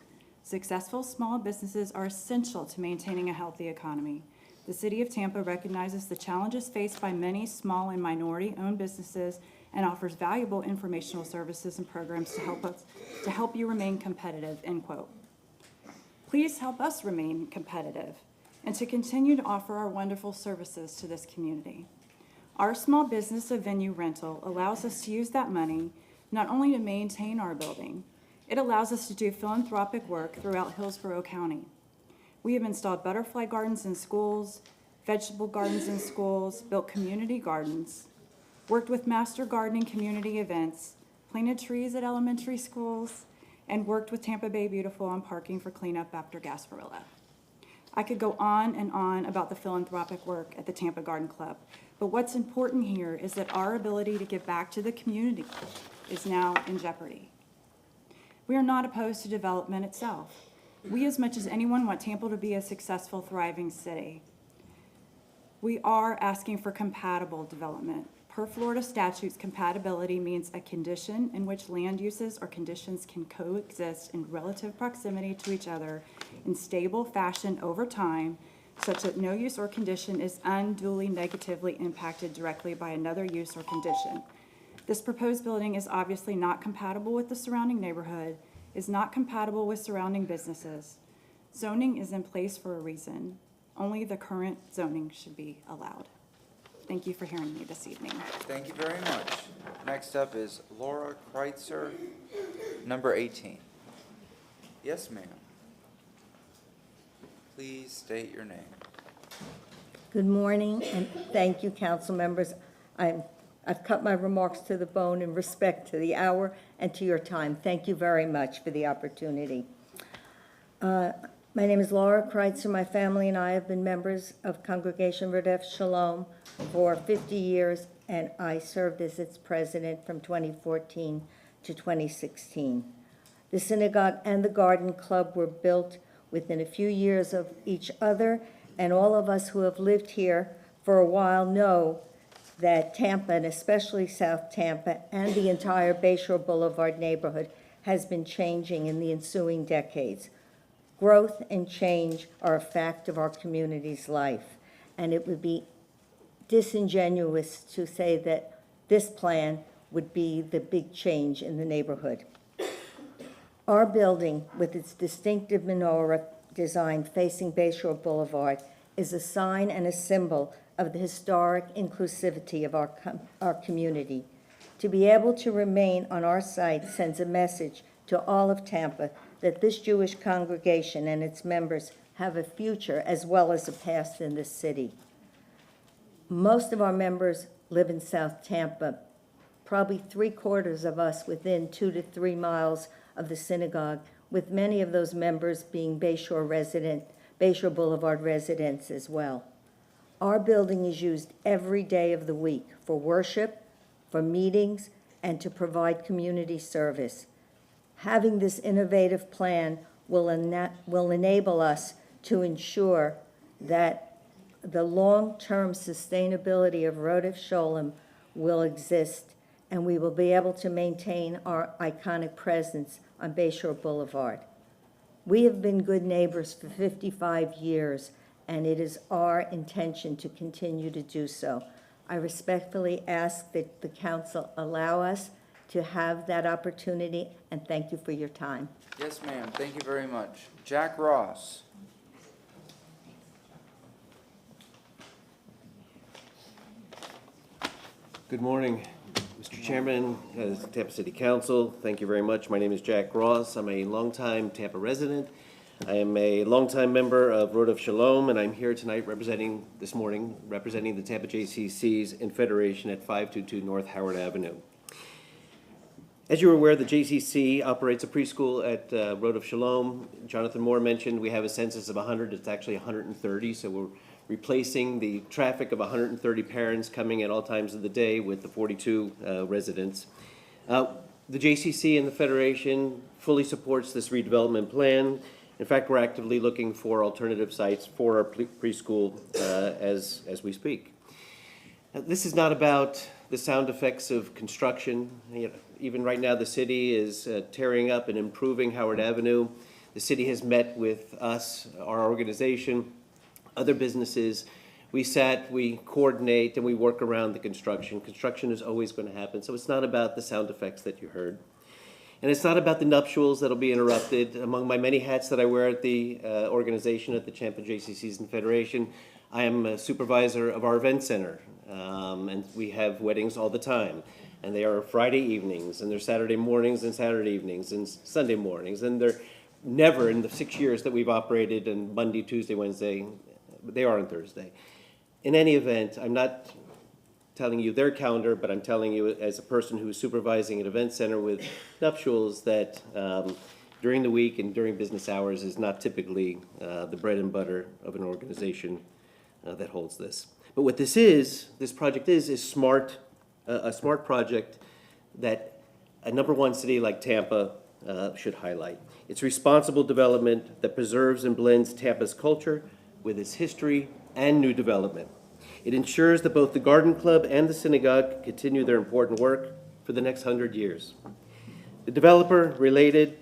Successful small businesses are essential to maintaining a healthy economy. The City of Tampa recognizes the challenges faced by many small and minority-owned businesses and offers valuable informational services and programs to help you remain competitive, end quote. Please help us remain competitive and to continue to offer our wonderful services to this community. Our small business of venue rental allows us to use that money not only to maintain our building, it allows us to do philanthropic work throughout Hillsborough County. We have installed butterfly gardens in schools, vegetable gardens in schools, built community gardens, worked with master gardening community events, planted trees at elementary schools, and worked with Tampa Bay Beautiful on parking for cleanup after Gasparilla. I could go on and on about the philanthropic work at the Tampa Garden Club, but what's important here is that our ability to give back to the community is now in jeopardy. We are not opposed to development itself. We, as much as anyone, want Tampa to be a successful, thriving city. We are asking for compatible development. Per Florida statutes, compatibility means a condition in which land uses or conditions can coexist in relative proximity to each other in stable fashion over time, such that no use or condition is unduly negatively impacted directly by another use or condition. This proposed building is obviously not compatible with the surrounding neighborhood, is not compatible with surrounding businesses. Zoning is in place for a reason. Only the current zoning should be allowed. Thank you for hearing me this evening. Thank you very much. Next up is Laura Kreitzer, number 18. Yes, ma'am. Please state your name. Good morning, and thank you, council members. I've cut my remarks to the bone in respect to the hour and to your time. Thank you very much for the opportunity. My name is Laura Kreitzer. My family and I have been members of Congregation Rodef Shalom for 50 years, and I served as its president from 2014 to 2016. The synagogue and the garden club were built within a few years of each other, and all of us who have lived here for a while know that Tampa, and especially South Tampa, and the entire Bayshore Boulevard neighborhood has been changing in the ensuing decades. Growth and change are a fact of our community's life, and it would be disingenuous to say that this plan would be the big change in the neighborhood. Our building, with its distinctive menorah design facing Bayshore Boulevard, is a sign and a symbol of the historic inclusivity of our community. To be able to remain on our site sends a message to all of Tampa that this Jewish congregation and its members have a future as well as a past in this city. Most of our members live in South Tampa, probably 3/4 of us within 2 to 3 miles of the synagogue, with many of those members being Bayshore Boulevard residents as well. Our building is used every day of the week for worship, for meetings, and to provide community service. Having this innovative plan will enable us to ensure that the long-term sustainability of Rodef Sholem will exist, and we will be able to maintain our iconic presence on Bayshore Boulevard. We have been good neighbors for 55 years, and it is our intention to continue to do so. I respectfully ask that the council allow us to have that opportunity, and thank you for your time. Yes, ma'am. Thank you very much. Jack Ross. Good morning, Mr. Chairman, Tampa City Council. Thank you very much. My name is Jack Ross. I'm a longtime Tampa resident. I am a longtime member of Rodef Shalom, and I'm here tonight representing the Tampa JCC's in Federation at 522 North Howard Avenue. As you're aware, the JCC operates a preschool at Rodef Shalom. Jonathan Moore mentioned we have a census of 100. It's actually 130, so we're replacing the traffic of 130 parents coming at all times of the day with the 42 residents. The JCC and the Federation fully supports this redevelopment plan. In fact, we're actively looking for alternative sites for our preschool as we speak. This is not about the sound effects of construction. Even right now, the city is tearing up and improving Howard Avenue. The city has met with us, our organization, other businesses. We coordinate, and we work around the construction. Construction is always going to happen, so it's not about the sound effects that you heard. And it's not about the nuptials that'll be interrupted. Among my many hats that I wear at the organization at the Tampa JCC's and Federation, I am a supervisor of our event center, and we have weddings all the time. And they are Friday evenings, and they're Saturday mornings and Saturday evenings and Sunday mornings. And they're never in the 6 years that we've operated on Monday, Tuesday, Wednesday, they are on Thursday. In any event, I'm not telling you their calendar, but I'm telling you as a person who's supervising an event center with nuptials that during the week and during business hours is not typically the bread and butter of an organization that holds this. But what this project is smart, a smart project that a #1 city like Tampa should highlight. It's responsible development that preserves and blends Tampa's culture with its history and new development. It ensures that both the Garden Club and the synagogue continue their important work for the next 100 years. The developer, Related,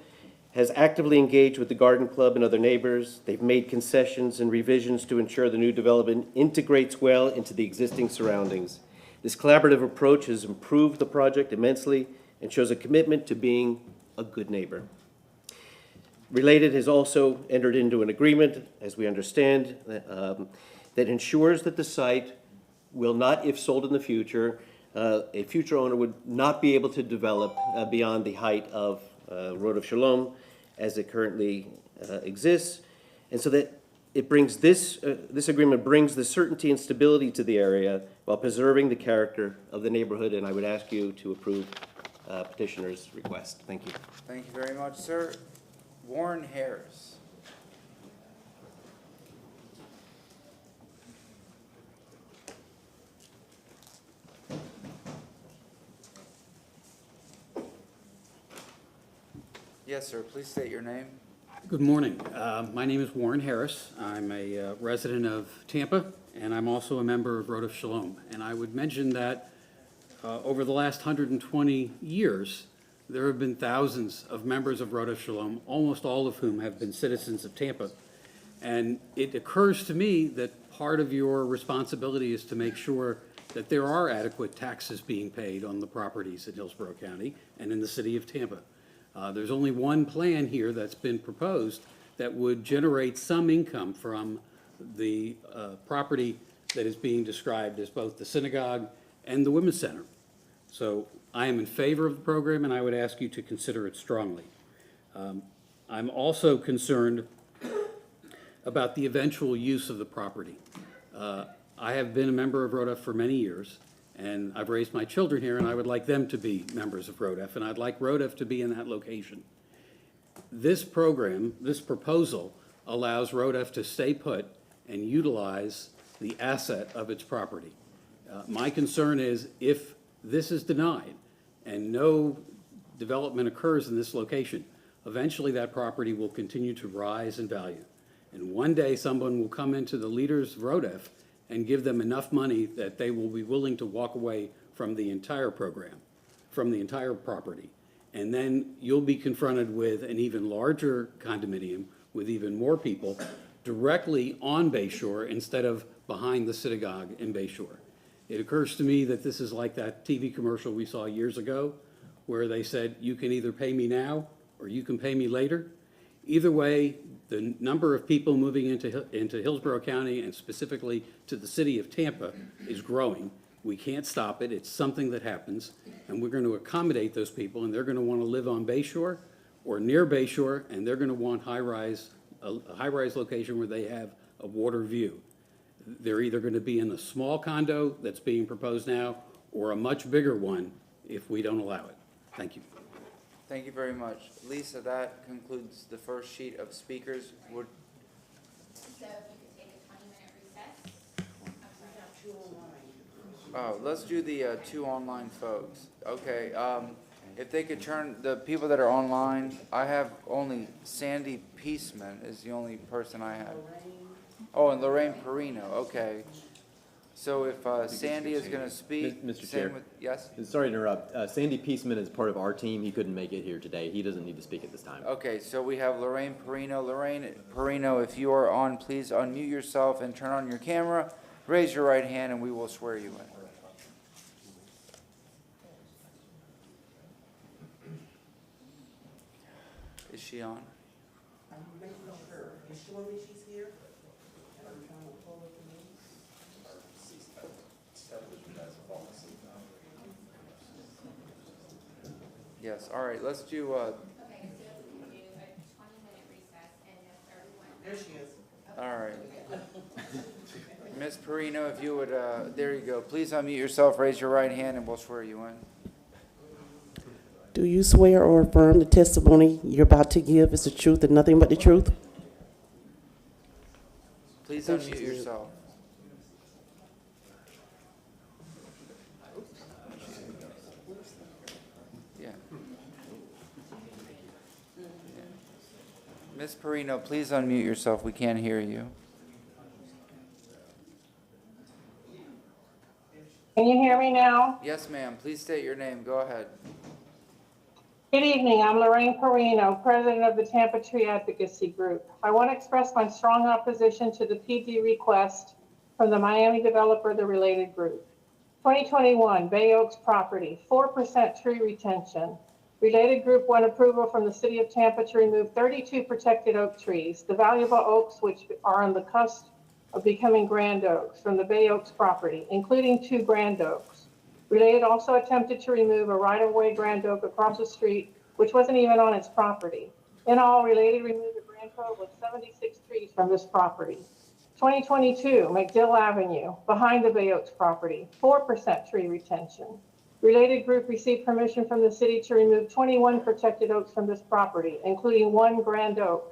has actively engaged with the Garden Club and other neighbors. They've made concessions and revisions to ensure the new development integrates well into the existing surroundings. This collaborative approach has improved the project immensely and shows a commitment to being a good neighbor. Related has also entered into an agreement, as we understand, that ensures that the site will not, if sold in the future, a future owner would not be able to develop beyond the height of Road of Shalom as it currently exists. And so that it brings this agreement brings the certainty and stability to the area while preserving the character of the neighborhood. And I would ask you to approve petitioner's request. Thank you. Thank you very much, sir. Warren Harris. Yes, sir. Please state your name. Good morning. My name is Warren Harris. I'm a resident of Tampa, and I'm also a member of Road of Shalom. And I would mention that over the last 120 years, there have been thousands of members of Road of Shalom, almost all of whom have been citizens of Tampa. And it occurs to me that part of your responsibility is to make sure that there are adequate taxes being paid on the properties in Hillsborough County and in the city of Tampa. There's only one plan here that's been proposed that would generate some income from the property that is being described as both the synagogue and the Women's Center. So I am in favor of the program, and I would ask you to consider it strongly. I'm also concerned about the eventual use of the property. I have been a member of RODF for many years, and I've raised my children here, and I would like them to be members of RODF, and I'd like RODF to be in that location. This program, this proposal, allows RODF to stay put and utilize the asset of its property. My concern is if this is denied and no development occurs in this location, eventually that property will continue to rise in value. And one day someone will come into the leaders of RODF and give them enough money that they will be willing to walk away from the entire program, from the entire property. And then you'll be confronted with an even larger condominium with even more people directly on Bayshore instead of behind the synagogue in Bayshore. It occurs to me that this is like that TV commercial we saw years ago where they said, you can either pay me now or you can pay me later. Either way, the number of people moving into Hillsborough County and specifically to the city of Tampa is growing. We can't stop it. It's something that happens, and we're going to accommodate those people, and they're going to want to live on Bayshore or near Bayshore, and they're going to want a high-rise location where they have a water view. They're either going to be in a small condo that's being proposed now or a much bigger one if we don't allow it. Thank you. Thank you very much. Lisa, that concludes the first sheet of speakers. Would So if you could take a 20-minute recess. Oh, let's do the two online folks. Okay, if they could turn, the people that are online, I have only Sandy Peaceman is the only person I have. Oh, and Lorraine Perino, okay. So if Sandy is going to speak. Mr. Chair. Yes? Sorry to interrupt. Sandy Peaceman is part of our team. He couldn't make it here today. He doesn't need to speak at this time. Okay, so we have Lorraine Perino. Lorraine Perino, if you are on, please unmute yourself and turn on your camera. Raise your right hand and we will swear you in. Is she on? Yes, all right, let's do, Okay, so we can do a 20-minute recess and if everyone. There she is. all right. Ms. Perino, if you would, there you go. Please unmute yourself, raise your right hand, and we'll swear you in. Do you swear or affirm the testimony you're about to give is the truth and nothing but the truth? Please unmute yourself. Yeah. Ms. Perino, please unmute yourself. We can't hear you. Can you hear me now? Yes, ma'am. Please state your name. Go ahead. Good evening. I'm Lorraine Perino, president of the Tampa Tree Advocacy Group. I want to express my strong opposition to the PD request from the Miami developer, the Related Group. 2021, Bay Oaks property, 4% tree retention. Related Group won approval from the city of Tampa to remove 32 protected oak trees, the valuable oaks which are on the cusp of becoming grand oaks from the Bay Oaks property, including 2 grand oaks. Related also attempted to remove a right-of-way grand oak across the street, which wasn't even on its property. In all, Related removed a grand total of 76 trees from this property. 2022, McDill Avenue, behind the Bay Oaks property, 4% tree retention. Related Group received permission from the city to remove 21 protected oaks from this property, including 1 grand oak.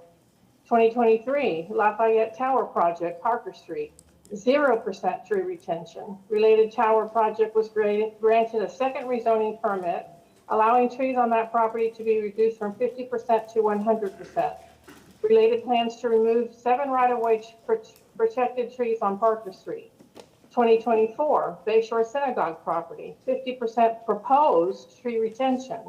2023, Lafayette Tower Project, Parker Street, 0% tree retention. Related Tower Project was granted a second rezoning permit, allowing trees on that property to be reduced from 50% to 100%. Related plans to remove 7 right-of-way protected trees on Parker Street. 2024, Bayshore Synagogue property, 50% proposed tree retention.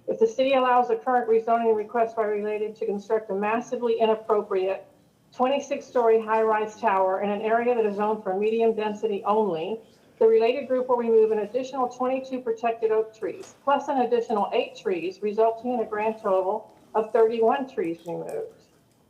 If the city allows a current rezoning request by Related to construct a massively inappropriate 26-story high-rise tower in an area that is zoned for medium density only, the Related Group will remove an additional 22 protected oak trees, plus an additional 8 trees, resulting in a grand total of 31 trees removed.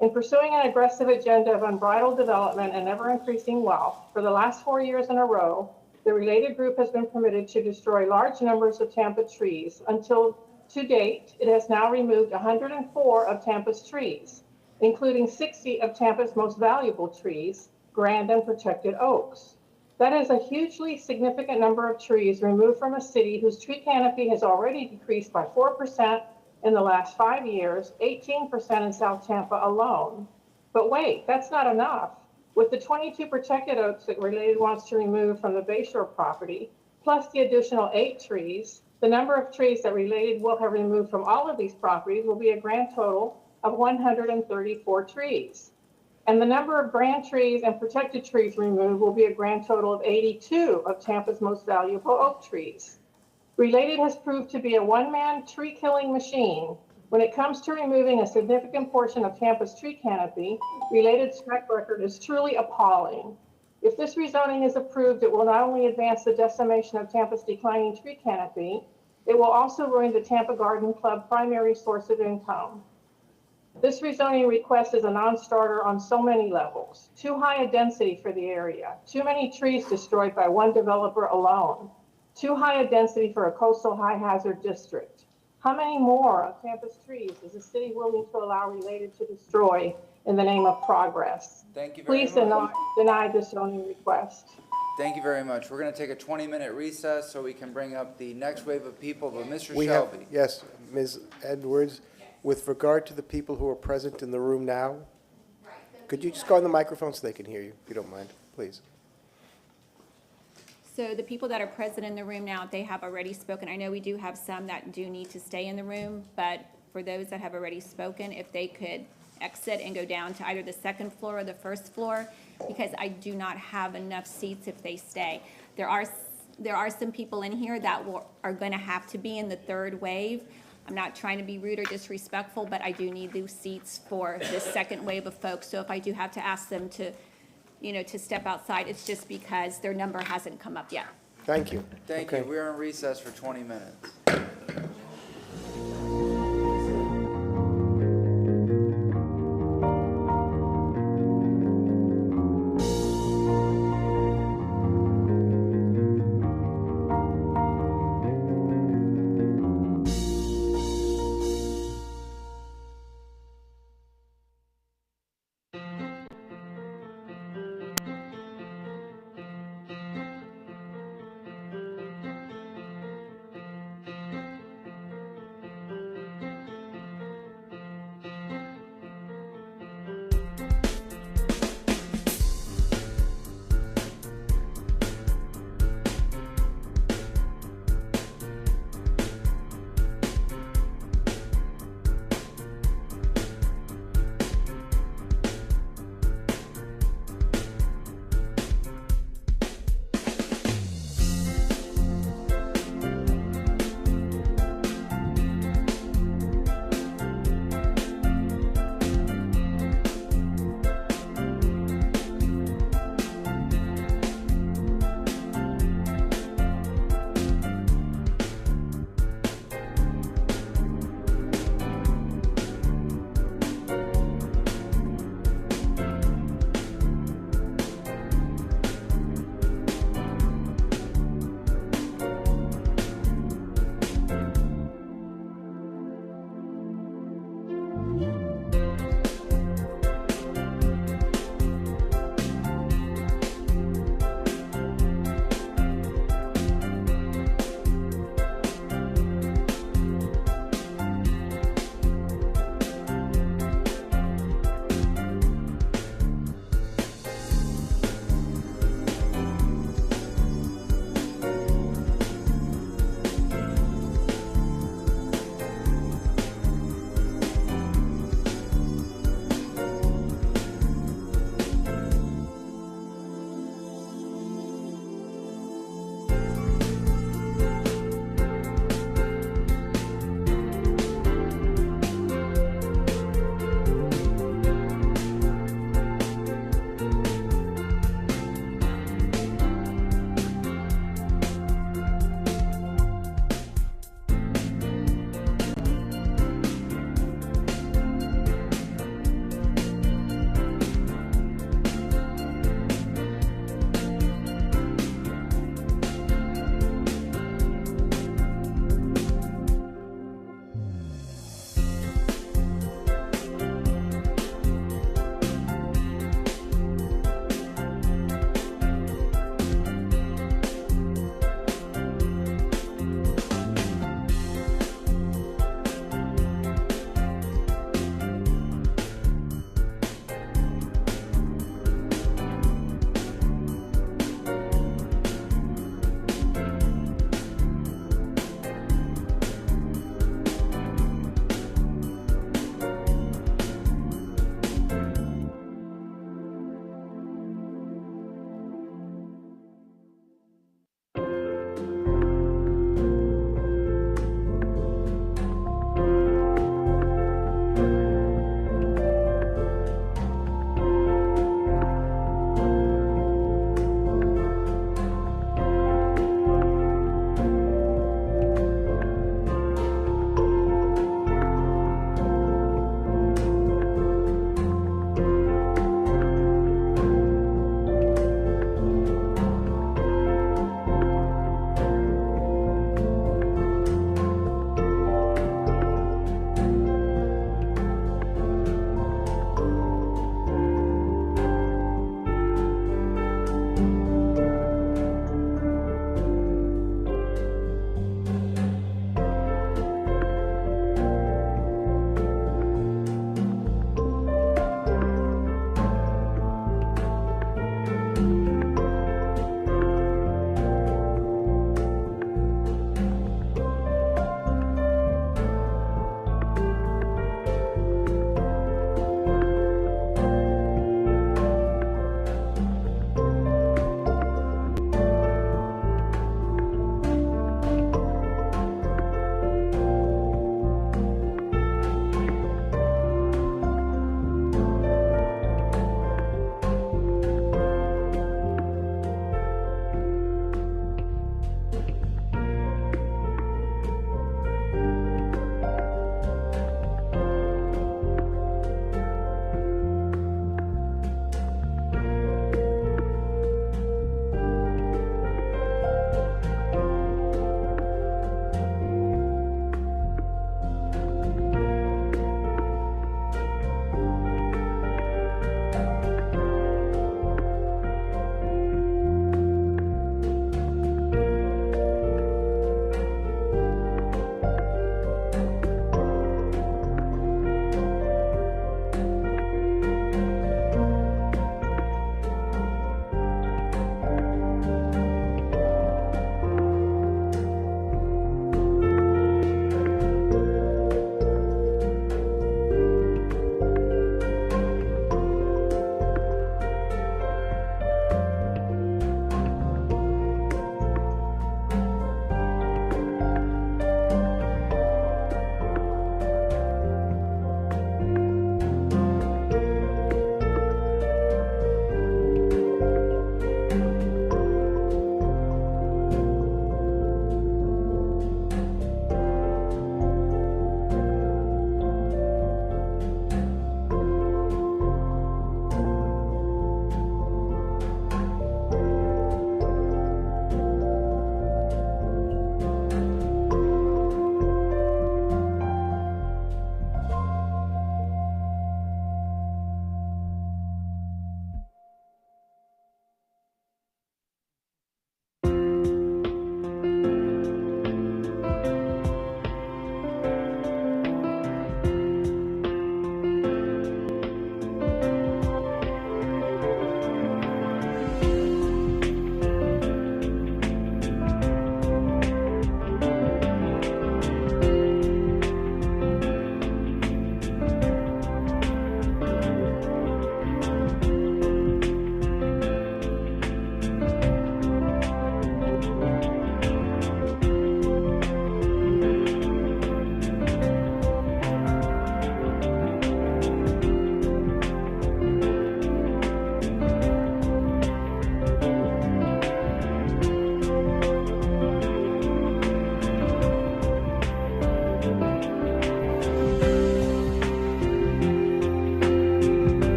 In pursuing an aggressive agenda of unbridled development and ever-increasing wealth, for the last 4 years in a row, the Related Group has been permitted to destroy large numbers of Tampa trees. Until to date, it has now removed 104 of Tampa's trees, including 60 of Tampa's most valuable trees, grand and protected oaks. That is a hugely significant number of trees removed from a city whose tree canopy has already decreased by 4% in the last 5 years, 18% in South Tampa alone. But wait, that's not enough. With the 22 protected oaks that Related wants to remove from the Bayshore property, plus the additional 8 trees, the number of trees that Related will have removed from all of these properties will be a grand total of 134 trees. And the number of grand trees and protected trees removed will be a grand total of 82 of Tampa's most valuable oak trees. Related has proved to be a one-man tree-killing machine. When it comes to removing a significant portion of Tampa's tree canopy, Related's track record is truly appalling. If this rezoning is approved, it will not only advance the decimation of Tampa's declining tree canopy, it will also ruin the Tampa Garden Club primary source of income. This rezoning request is a non-starter on so many levels. Too high a density for the area, too many trees destroyed by one developer alone, too high a density for a coastal high hazard district. How many more of Tampa's trees is the city willing to allow Related to destroy in the name of progress? Thank you very Please much. deny this zoning request. Thank you very much. We're going to take a 20-minute recess so we can bring up the next wave of people, but Mr. We have, Shelby. yes, Ms. Edwards, with regard to the people who are present in the room now, could you just go on the microphone so they can hear you, if you don't mind, please? So the people that are present in the room now, they have already spoken. I know we do have some that do need to stay in the room, but for those that have already spoken, if they could exit and go down to either the second floor or the first floor, because I do not have enough seats if they stay. There are some people in here that are going to have to be in the third wave. I'm not trying to be rude or disrespectful, but I do need those seats for the second wave of folks. So if I do have to ask them to, to step outside, it's just because their number hasn't come up yet. Thank you. Thank you. We're in recess for 20 minutes.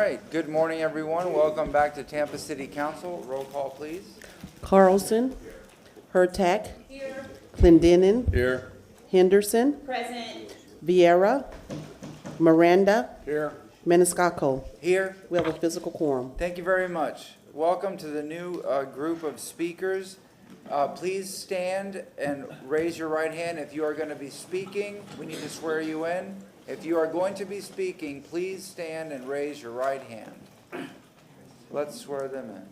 right, good morning, everyone. Welcome back to Tampa City Council. Roll call, please. Carlson. Hurtak. Clendenin. Here. Henderson. Present. Vieira. Miranda. Here. Maniscalco. Here. We have a physical quorum. Thank you very much. Welcome to the new group of speakers. Please stand and raise your right hand if you are going to be speaking. We need to swear you in. If you are going to be speaking, please stand and raise your right hand. Let's swear them in.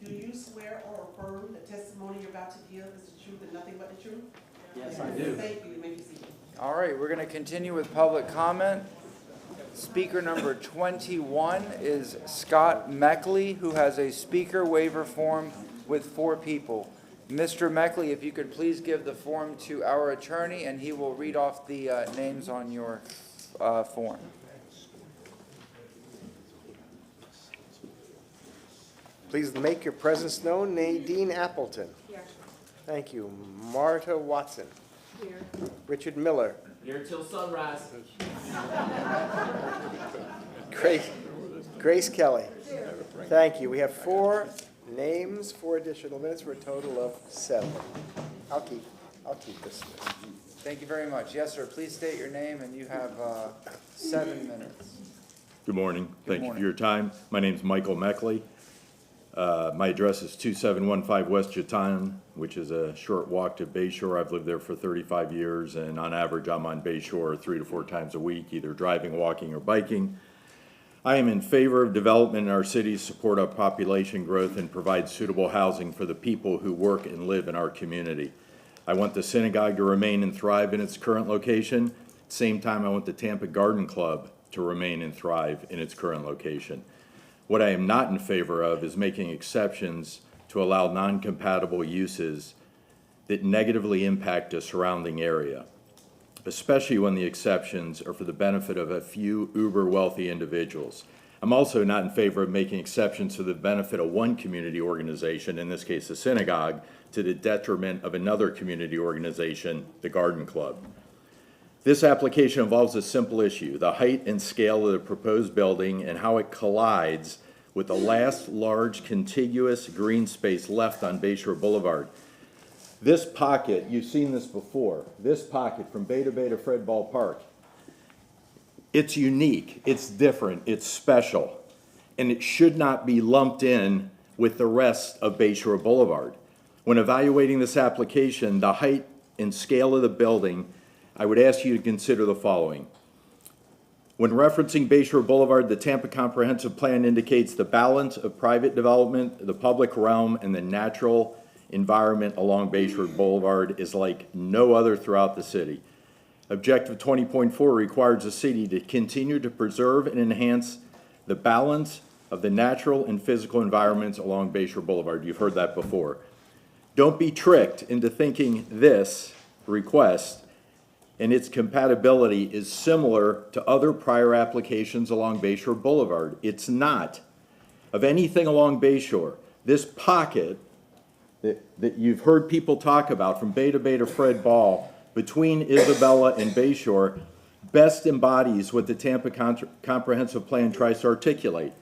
Do you swear or affirm the testimony you're about to give is the truth and nothing but the truth? Yes, I do. Thank you. You may be seated. All right, we're going to continue with public comment. Speaker number 21 is Scott Meckley, who has a speaker waiver form with 4 people. Mr. Meckley, if you could please give the form to our attorney, and he will read off the names on your form. Please make your presence known. Nadine Appleton. Here. Thank you. Marta Watson. Here. Richard Miller. Here till sunrise. Grace Kelly. Thank you. We have 4 names, 4 additional minutes for a total of 7. I'll keep this. Thank you very much. Yes, sir. Please state your name, and you have 7 minutes. Good morning. Thank you morning. for your time. My name's Michael Meckley. My address is 2715 West Jatan, which is a short walk to Bayshore. I've lived there for 35 years, and on average, I'm on Bayshore 3 to 4 times a week, either driving, walking, or biking. I am in favor of development in our city, support our population growth, and provide suitable housing for the people who work and live in our community. I want the synagogue to remain and thrive in its current location. At the same time, I want the Tampa Garden Club to remain and thrive in its current location. What I am not in favor of is making exceptions to allow non-compatible uses that negatively impact a surrounding area, especially when the exceptions are for the benefit of a few uber-wealthy individuals. I'm also not in favor of making exceptions to the benefit of one community organization, in this case the synagogue, to the detriment of another community organization, the Garden Club. This application involves a simple issue: the height and scale of the proposed building and how it collides with the last large contiguous green space left on Bayshore Boulevard. This pocket, you've seen this before, this pocket from Bay to Fred Ball Park, it's unique, it's different, it's special, and it should not be lumped in with the rest of Bayshore Boulevard. When evaluating this application, the height and scale of the building, I would ask you to consider the following. When referencing Bayshore Boulevard, the Tampa Comprehensive Plan indicates the balance of private development, the public realm, and the natural environment along Bayshore Boulevard is like no other throughout the city. Objective 20.4 requires the city to continue to preserve and enhance the balance of the natural and physical environments along Bayshore Boulevard. You've heard that before. Don't be tricked into thinking this request and its compatibility is similar to other prior applications along Bayshore Boulevard. It's not. Of anything along Bayshore, this pocket that you've heard people talk about from Bay to Fred Ball between Isabella and Bayshore best embodies what the Tampa Comprehensive Plan tries to articulate.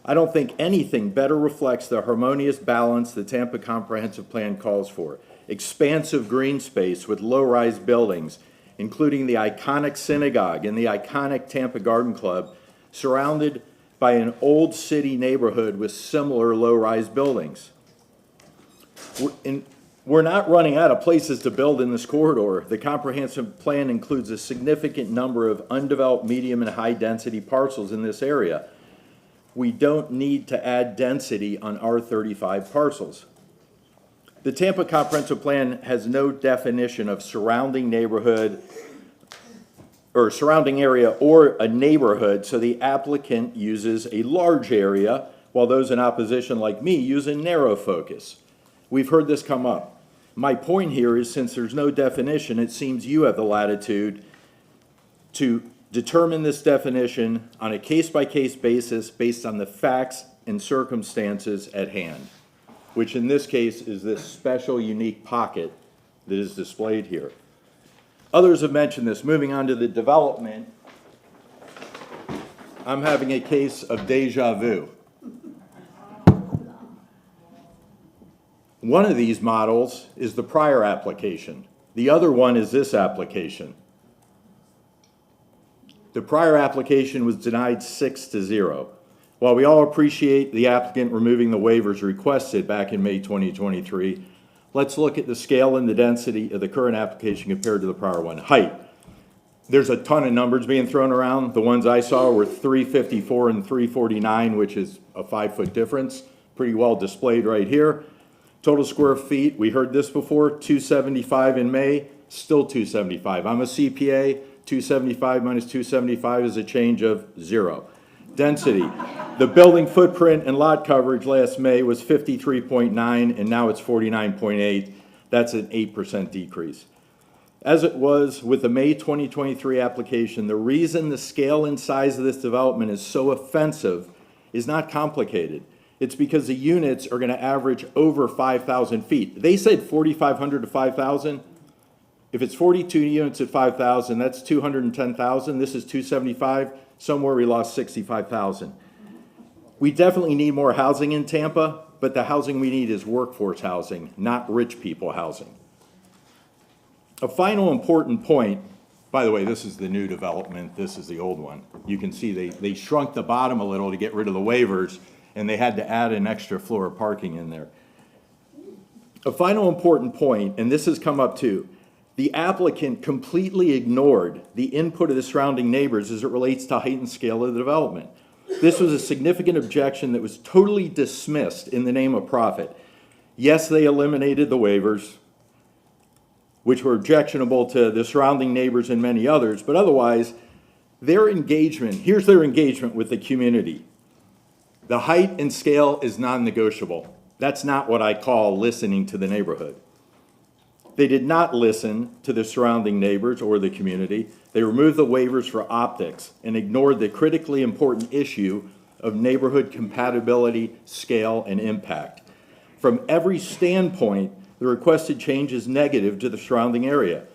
I don't think anything better reflects the harmonious balance the Tampa Comprehensive Plan calls for. Expansive green space with low-rise buildings, including the iconic synagogue and the iconic Tampa Garden Club, surrounded by an old city neighborhood with similar low-rise buildings. We're not running out of places to build in this corridor. The comprehensive plan includes a significant number of undeveloped medium and high-density parcels in this area. We don't need to add density on R35 parcels. The Tampa Comprehensive Plan has no definition of surrounding neighborhood or surrounding area or a neighborhood, so the applicant uses a large area while those in opposition like me use a narrow focus. We've heard this come up. My point here is, since there's no definition, it seems you have the latitude to determine this definition on a case-by-case basis based on the facts and circumstances at hand, which in this case is this special, unique pocket that is displayed here. Others have mentioned this. Moving on to the development, I'm having a case of deja vu. One of these models is the prior application. The other one is this application. The prior application was denied 6-0. While we all appreciate the applicant removing the waivers requested back in May 2023, let's look at the scale and the density of the current application compared to the prior one. Height. There's a ton of numbers being thrown around. The ones I saw were 354 and 349, which is a 5-foot difference. Pretty well displayed right here. Total square feet, we heard this before, 275 in May, still 275. I'm a CPA, 275 minus 275 is a change of 0. Density, the building footprint and lot coverage last May was 53.9 and now it's 49.8. That's an 8% decrease. As it was with the May 2023 application, the reason the scale and size of this development is so offensive is not complicated. It's because the units are going to average over 5,000 feet. They said 4,500 to 5,000. If it's 42 units at 5,000, that's 210,000. This is 275. Somewhere we lost 65,000. We definitely need more housing in Tampa, but the housing we need is workforce housing, not rich people housing. A final important point, by the way, this is the new development, this is the old one. You can see they shrunk the bottom a little to get rid of the waivers, and they had to add an extra floor of parking in there. A final important point, and this has come up too, the applicant completely ignored the input of the surrounding neighbors as it relates to height and scale of the development. This was a significant objection that was totally dismissed in the name of profit. Yes, they eliminated the waivers, which were objectionable to the surrounding neighbors and many others, but otherwise, their engagement, here's their engagement with the community. The height and scale is non-negotiable. That's not what I call listening to the neighborhood. They did not listen to the surrounding neighbors or the community. They removed the waivers for optics and ignored the critically important issue of neighborhood compatibility, scale, and impact. From every standpoint, the requested change is negative to the surrounding area.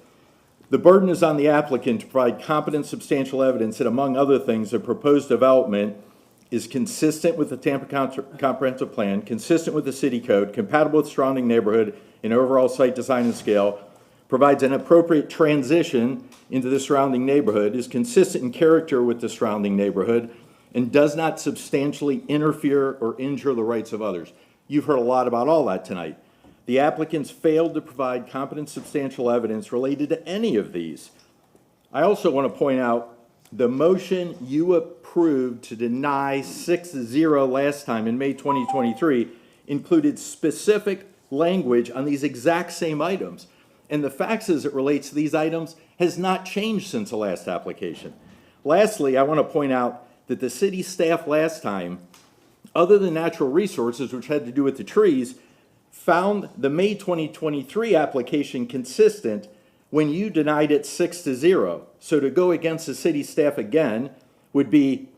The burden is on the applicant to provide competent, substantial evidence that, among other things, the proposed development is consistent with the Tampa Comprehensive Plan, consistent with the city code, compatible with surrounding neighborhood and overall site design and scale, provides an appropriate transition into the surrounding neighborhood, is consistent in character with the surrounding neighborhood, and does not substantially interfere or injure the rights of others. You've heard a lot about all that tonight. The applicants failed to provide competent, substantial evidence related to any of these. I also want to point out the motion you approved to deny 6-0 last time in May 2023 included specific language on these exact same items. And the facts as it relates to these items has not changed since the last application. Lastly, I want to point out that the city staff last time, other than natural resources, which had to do with the trees, found the May 2023 application consistent when you denied it 6-0. So to go against the city staff again would be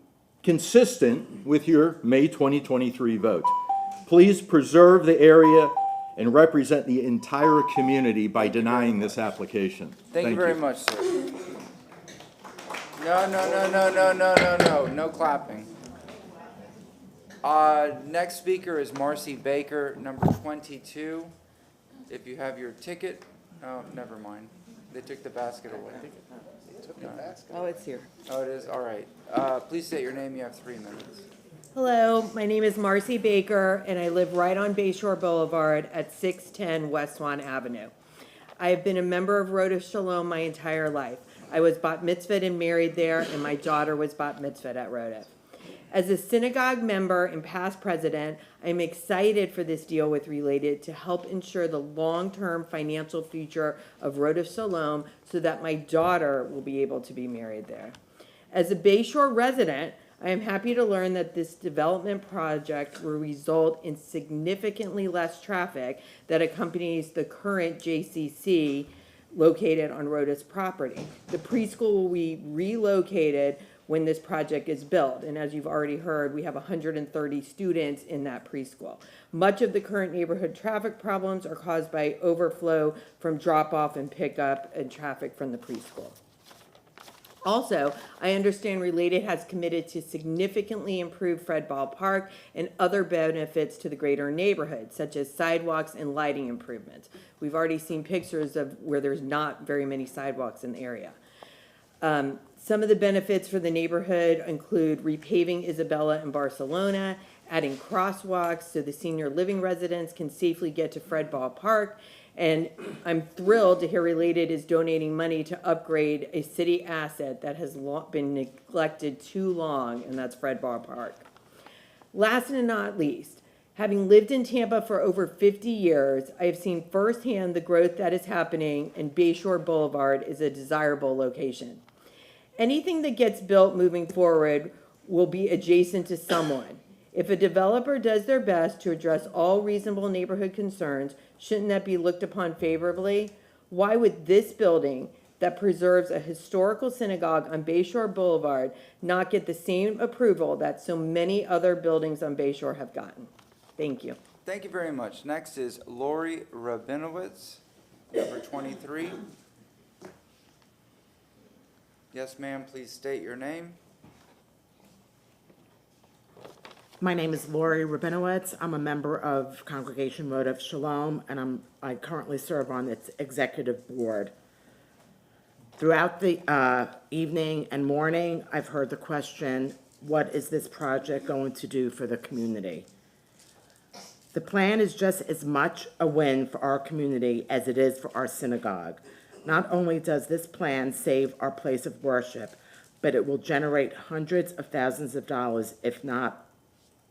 consistent with your May 2023 vote. Please preserve the area and represent the entire community by denying this application. Thank you very much, sir. No clapping. Next speaker is Marcy Baker, number 22. If you have your ticket, oh, never mind. They took the basket away. They took the basket. Oh, it's here. Oh, it is? All right. Please state your name. You have 3 minutes. Hello, my name is Marcy Baker, and I live right on Bayshore Boulevard at 610 West Swan Avenue. I have been a member of Road of Shalom my entire life. I was bat mitzvahed and married there, and my daughter was bat mitzvahed at Rodef. As a synagogue member and past president, I'm excited for this deal with Related to help ensure the long-term financial future of Road of Shalom so that my daughter will be able to be married there. As a Bayshore resident, I am happy to learn that this development project will result in significantly less traffic that accompanies the current JCC located on Rodef's property. The preschool will be relocated when this project is built. And as you've already heard, we have 130 students in that preschool. Much of the current neighborhood traffic problems are caused by overflow from drop-off and pickup and traffic from the preschool. Also, I understand Related has committed to significantly improve Fred Ball Park and other benefits to the greater neighborhood, such as sidewalks and lighting improvements. We've already seen pictures of where there's not very many sidewalks in the area. Some of the benefits for the neighborhood include repaving Isabella and Barcelona, adding crosswalks so the senior living residents can safely get to Fred Ball Park. And I'm thrilled to hear Related is donating money to upgrade a city asset that has been neglected too long, and that's Fred Ball Park. Last and not least, having lived in Tampa for over 50 years, I have seen firsthand the growth that is happening, and Bayshore Boulevard is a desirable location. Anything that gets built moving forward will be adjacent to someone. If a developer does their best to address all reasonable neighborhood concerns, shouldn't that be looked upon favorably? Why would this building that preserves a historical synagogue on Bayshore Boulevard not get the same approval that so many other buildings on Bayshore have gotten? Thank you. Thank you very much. Next is Lori Rabinowitz, number 23. Yes, ma'am, please state your name. My name is Lori Rabinowitz. I'm a member of Congregation Road of Shalom, and I currently serve on its executive board. Throughout the evening and morning, I've heard the question, what is this project going to do for the community? The plan is just as much a win for our community as it is for our synagogue. Not only does this plan save our place of worship, but it will generate hundreds of thousands of dollars, if not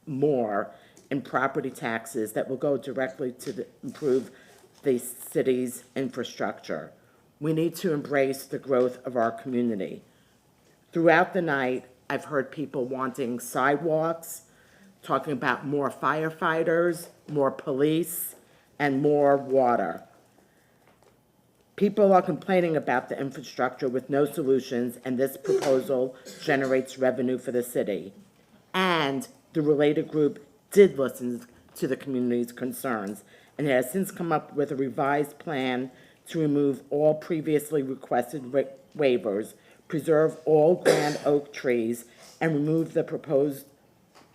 more, in property taxes that will go directly to improve the city's infrastructure. We need to embrace the growth of our community. Throughout the night, I've heard people wanting sidewalks, talking about more firefighters, more police, and more water. People are complaining about the infrastructure with no solutions, and this proposal generates revenue for the city. And the Related group did listen to the community's concerns and has since come up with a revised plan to remove all previously requested waivers, preserve all grand oak trees, and remove the proposed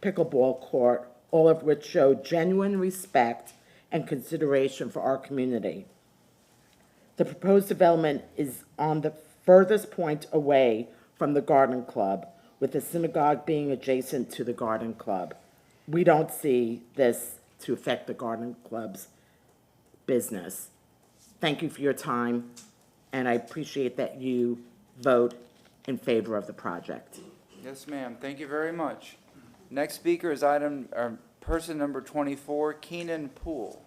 pickleball court, all of which show genuine respect and consideration for our community. The proposed development is on the furthest point away from the garden club, with the synagogue being adjacent to the garden club. We don't see this to affect the garden club's business. Thank you for your time, and I appreciate that you vote in favor of the project. Yes, ma'am. Thank you very much. Next speaker is person number 24, Keenan Poole.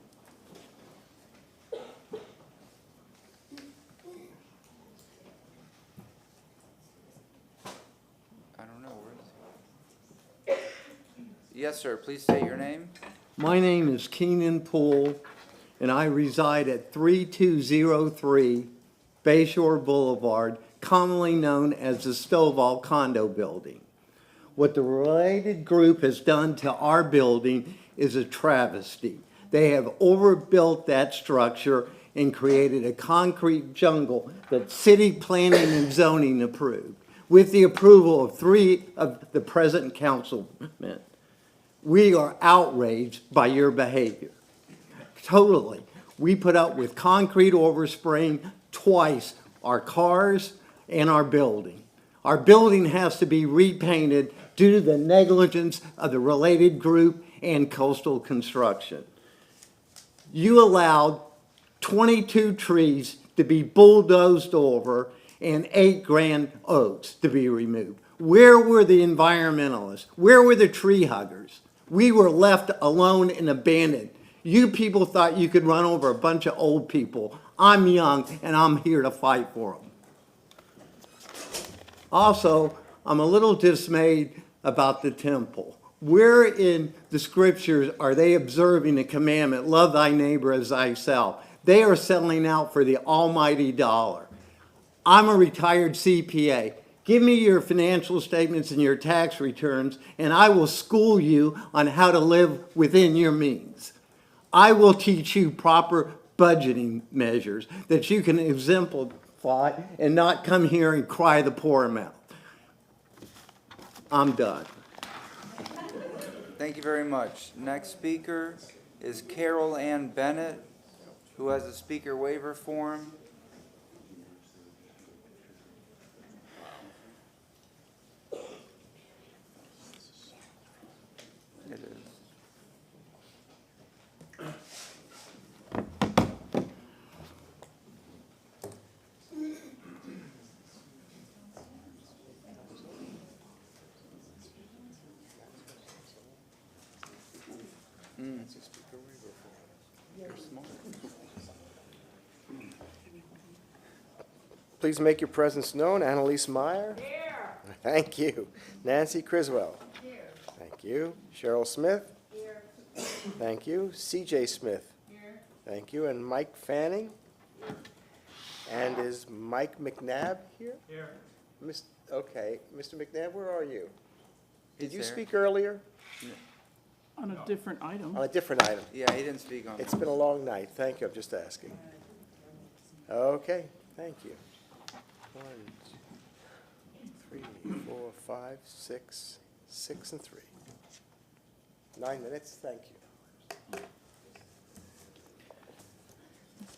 Yes, sir. Please state your name. My name is Keenan Poole, and I reside at 3203 Bayshore Boulevard, commonly known as the Stovall Condo Building. What the Related group has done to our building is a travesty. They have overbuilt that structure and created a concrete jungle that city planning and zoning approved, with the approval of 3 of the present councilmen. We are outraged by your behavior. Totally. We put up with concrete overspraying twice our cars and our building. Our building has to be repainted due to the negligence of the Related group and Coastal Construction. You allowed 22 trees to be bulldozed over and 8 grand oaks to be removed. Where were the environmentalists? Where were the tree huggers? We were left alone and abandoned. You people thought you could run over a bunch of old people. I'm young, and I'm here to fight for them. Also, I'm a little dismayed about the temple. Where in the scriptures are they observing the commandment, love thy neighbor as thyself? They are selling out for the almighty dollar. I'm a retired CPA. Give me your financial statements and your tax returns, and I will school you on how to live within your means. I will teach you proper budgeting measures that you can exemplify testify and not come here and cry the poor mouth. I'm done. Thank you very much. Next speaker is Carol Ann Bennett, who has a speaker waiver form. It is. Please make your presence known. Annalise Meyer. Here. Thank you. Nancy Criswell. Here. Thank you. Cheryl Smith. Here. Thank you. C.J. Smith. Here. Thank you. And Mike Fanning. Here. And is Mike McNabb here? Here. Okay. Mr. McNabb, where are you? Did you speak earlier? On a different item. On a different item. Yeah, he didn't speak on It's been a long night. Thank you. I'm just asking. Okay. Thank you. 1, 2, 3, 4, 5, 6, 6 and 3. 9 minutes. Thank you.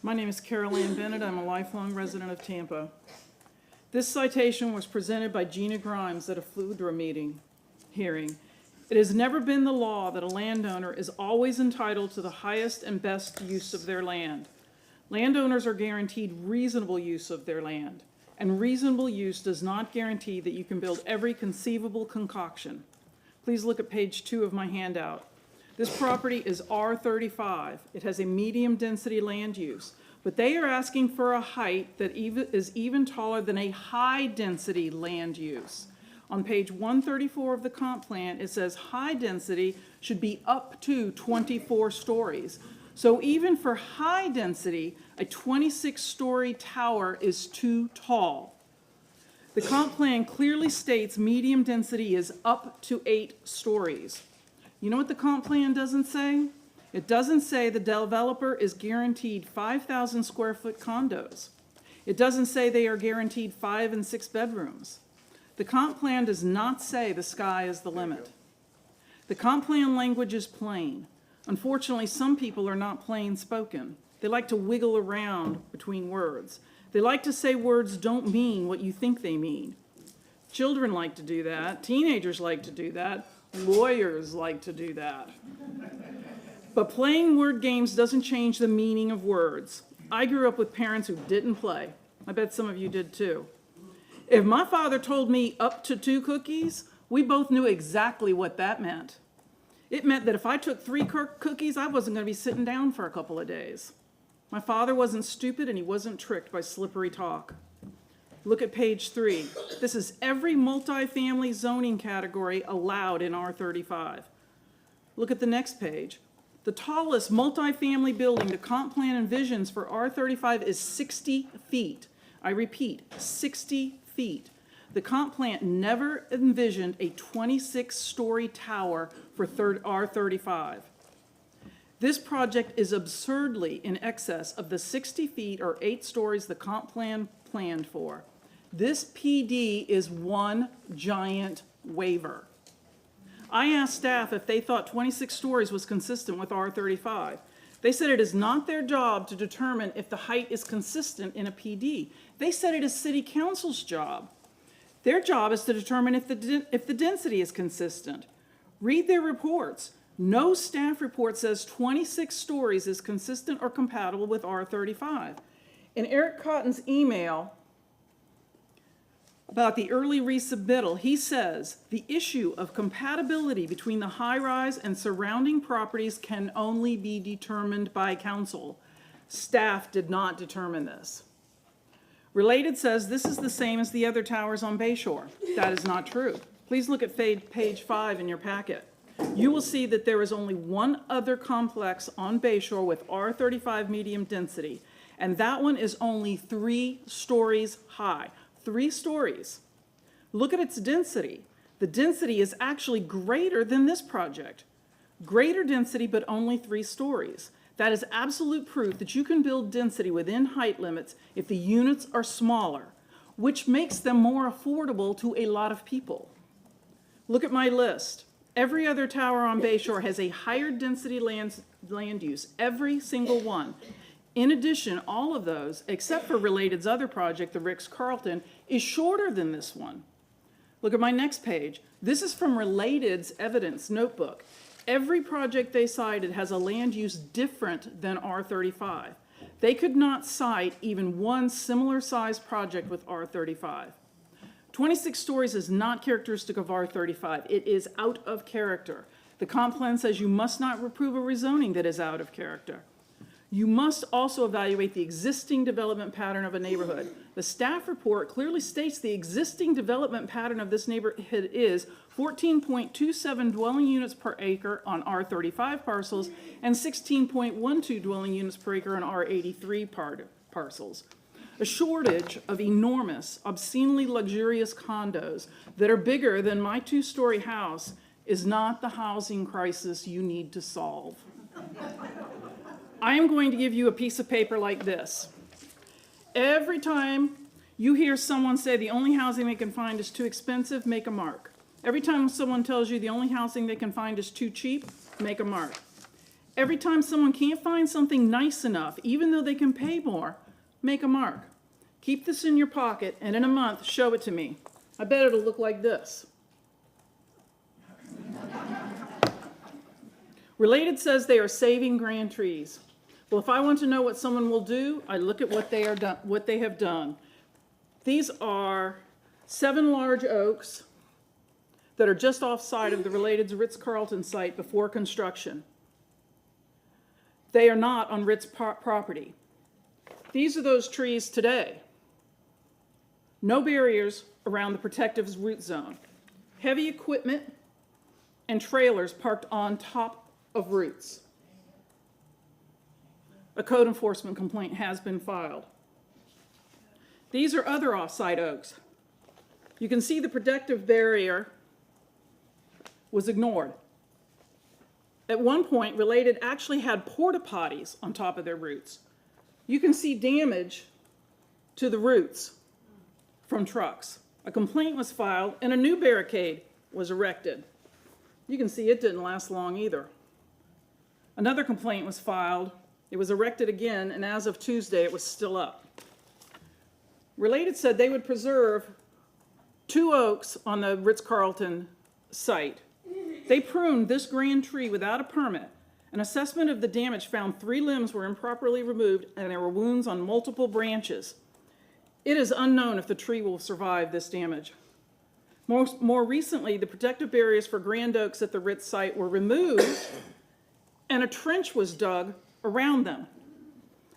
My name is Carol Ann Bennett. I'm a lifelong resident of Tampa. This citation was presented by Gina Grimes at a FLUDRA hearing. It has never been the law that a landowner is always entitled to the highest and best use of their land. Landowners are guaranteed reasonable use of their land, and reasonable use does not guarantee that you can build every conceivable concoction. Please look at page 2 of my handout. This property is R35. It has a medium density land use, but they are asking for a height that is even taller than a high density land use. On page 134 of the comp plan, it says high density should be up to 24 stories. So even for high density, a 26-story tower is too tall. The comp plan clearly states medium density is up to 8 stories. You know what the comp plan doesn't say? It doesn't say the developer is guaranteed 5,000 square foot condos. It doesn't say they are guaranteed 5 and 6 bedrooms. The comp plan does not say the sky is the limit. The comp plan language is plain. Unfortunately, some people are not plain spoken. They like to wiggle around between words. They like to say words don't mean what you think they mean. Children like to do that. Teenagers like to do that. Lawyers like to do that. But playing word games doesn't change the meaning of words. I grew up with parents who didn't play. I bet some of you did too. If my father told me up to 2 cookies, we both knew exactly what that meant. It meant that if I took 3 cookies, I wasn't going to be sitting down for a couple of days. My father wasn't stupid and he wasn't tricked by slippery talk. Look at page 3. This is every multifamily zoning category allowed in R35. Look at the next page. The tallest multifamily building the comp plan envisions for R35 is 60 feet. I repeat, 60 feet. The comp plan never envisioned a 26-story tower for R35. This project is absurdly in excess of the 60 feet or 8 stories the comp plan planned for. This PD is one giant waiver. I asked staff if they thought 26 stories was consistent with R35. They said it is not their job to determine if the height is consistent in a PD. They said it is City Council's job. Their job is to determine if the density is consistent. Read their reports. No staff report says 26 stories is consistent or compatible with R35. In Eric Cotton's email about the early resubmittal, he says the issue of compatibility between the high-rise and surrounding properties can only be determined by council. Staff did not determine this. Related says this is the same as the other towers on Bayshore. That is not true. Please look at page 5 in your packet. You will see that there is only one other complex on Bayshore with R35 medium density, and that one is only 3 stories high. 3 stories. Look at its density. The density is actually greater than this project. Greater density, but only 3 stories. That is absolute proof that you can build density within height limits if the units are smaller, which makes them more affordable to a lot of people. Look at my list. Every other tower on Bayshore has a higher density land use, every single one. In addition, all of those, except for Related's other project, the Ritz-Carlton, is shorter than this one. Look at my next page. This is from Related's evidence notebook. Every project they cited has a land use different than R35. They could not cite even one similar sized project with R35. 26 stories is not characteristic of R35. It is out of character. The comp plan says you must not approve a rezoning that is out of character. You must also evaluate the existing development pattern of a neighborhood. The staff report clearly states the existing development pattern of this neighborhood is 14.27 dwelling units per acre on R35 parcels and 16.12 dwelling units per acre on R83 parcels. A shortage of enormous, obscenely luxurious condos that are bigger than my two-story house is not the housing crisis you need to solve. I am going to give you a piece of paper like this. Every time you hear someone say the only housing they can find is too expensive, make a mark. Every time someone tells you the only housing they can find is too cheap, make a mark. Every time someone can't find something nice enough, even though they can pay more, make a mark. Keep this in your pocket, and in a month, show it to me. I bet it'll look like this. Related says they are saving grand trees. Well, if I want to know what someone will do, I look at what they have done. These are 7 large oaks that are just offside of the Related's Ritz-Carlton site before construction. They are not on Ritz property. These are those trees today. No barriers around the protective root zone. Heavy equipment and trailers parked on top of roots. A code enforcement complaint has been filed. These are other off-site oaks. You can see the protective barrier was ignored. At one point, Related actually had porta potties on top of their roots. You can see damage to the roots from trucks. A complaint was filed and a new barricade was erected. You can see it didn't last long either. Another complaint was filed. It was erected again, and as of Tuesday, it was still up. Related said they would preserve 2 oaks on the Ritz-Carlton site. They pruned this grand tree without a permit. An assessment of the damage found 3 limbs were improperly removed, and there were wounds on multiple branches. It is unknown if the tree will survive this damage. More recently, the protective barriers for grand oaks at the Ritz site were removed, and a trench was dug around them.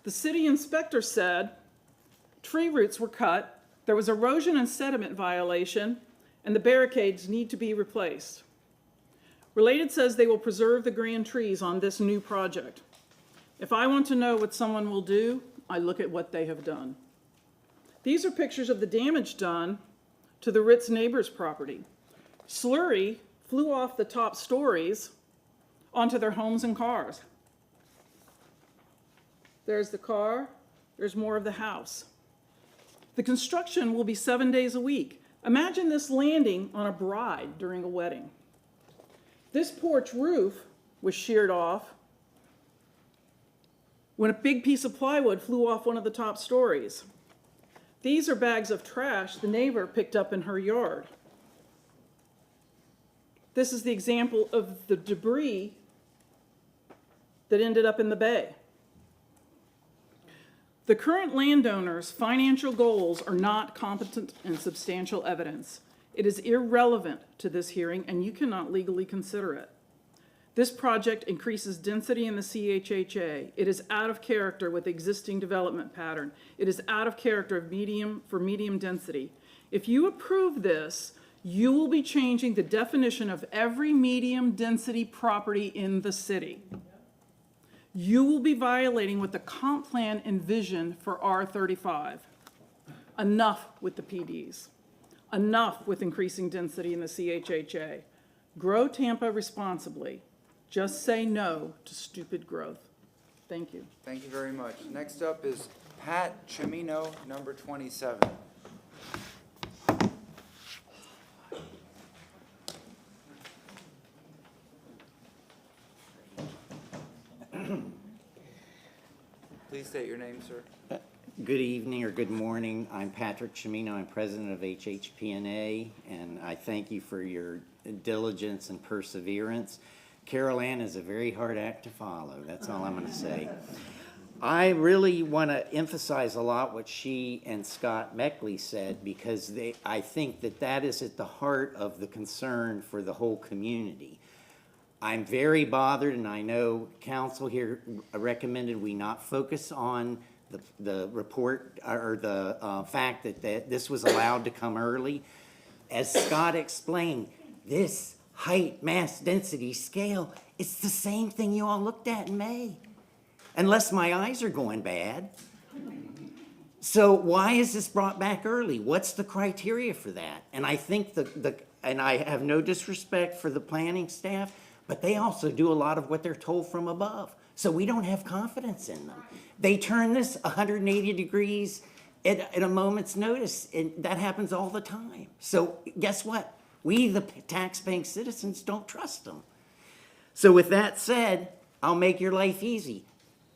The city inspector said tree roots were cut, there was erosion and sediment violation, and the barricades need to be replaced. Related says they will preserve the grand trees on this new project. If I want to know what someone will do, I look at what they have done. These are pictures of the damage done to the Ritz neighbors' property. Slurry flew off the top stories onto their homes and cars. There's the car, there's more of the house. The construction will be 7 days a week. Imagine this landing on a bride during a wedding. This porch roof was sheared off when a big piece of plywood flew off one of the top stories. These are bags of trash the neighbor picked up in her yard. This is the example of the debris that ended up in the bay. The current landowner's financial goals are not competent and substantial evidence. It is irrelevant to this hearing, and you cannot legally consider it. This project increases density in the CHHA. It is out of character with existing development pattern. It is out of character for medium density. If you approve this, you will be changing the definition of every medium density property in the city. You will be violating what the comp plan envisioned for R35. Enough with the PDs. Enough with increasing density in the CHHA. Grow Tampa responsibly. Just say no to stupid growth. Thank you. Thank you very much. Next up is Pat Chimino, number 27. Please state your name, sir. Good evening or good morning. I'm Patrick Chimino. I'm president of HHPNA, and I thank you for your diligence and perseverance. Carol Ann is a very hard act to follow. That's all I'm going to say. I really want to emphasize a lot what she and Scott Meckley said, because I think that is at the heart of the concern for the whole community. I'm very bothered, and I know council here recommended we not focus on the report or the fact that this was allowed to come early. As Scott explained, this height, mass density scale, it's the same thing you all looked at in May, unless my eyes are going bad. So why is this brought back early? What's the criteria for that? And I think and I have no disrespect for the planning staff, but they also do a lot of what they're told from above. So we don't have confidence in them. They turn this 180 degrees at a moment's notice, and that happens all the time. So guess what? We, the tax-paying citizens, don't trust them. So with that said, I'll make your life easy.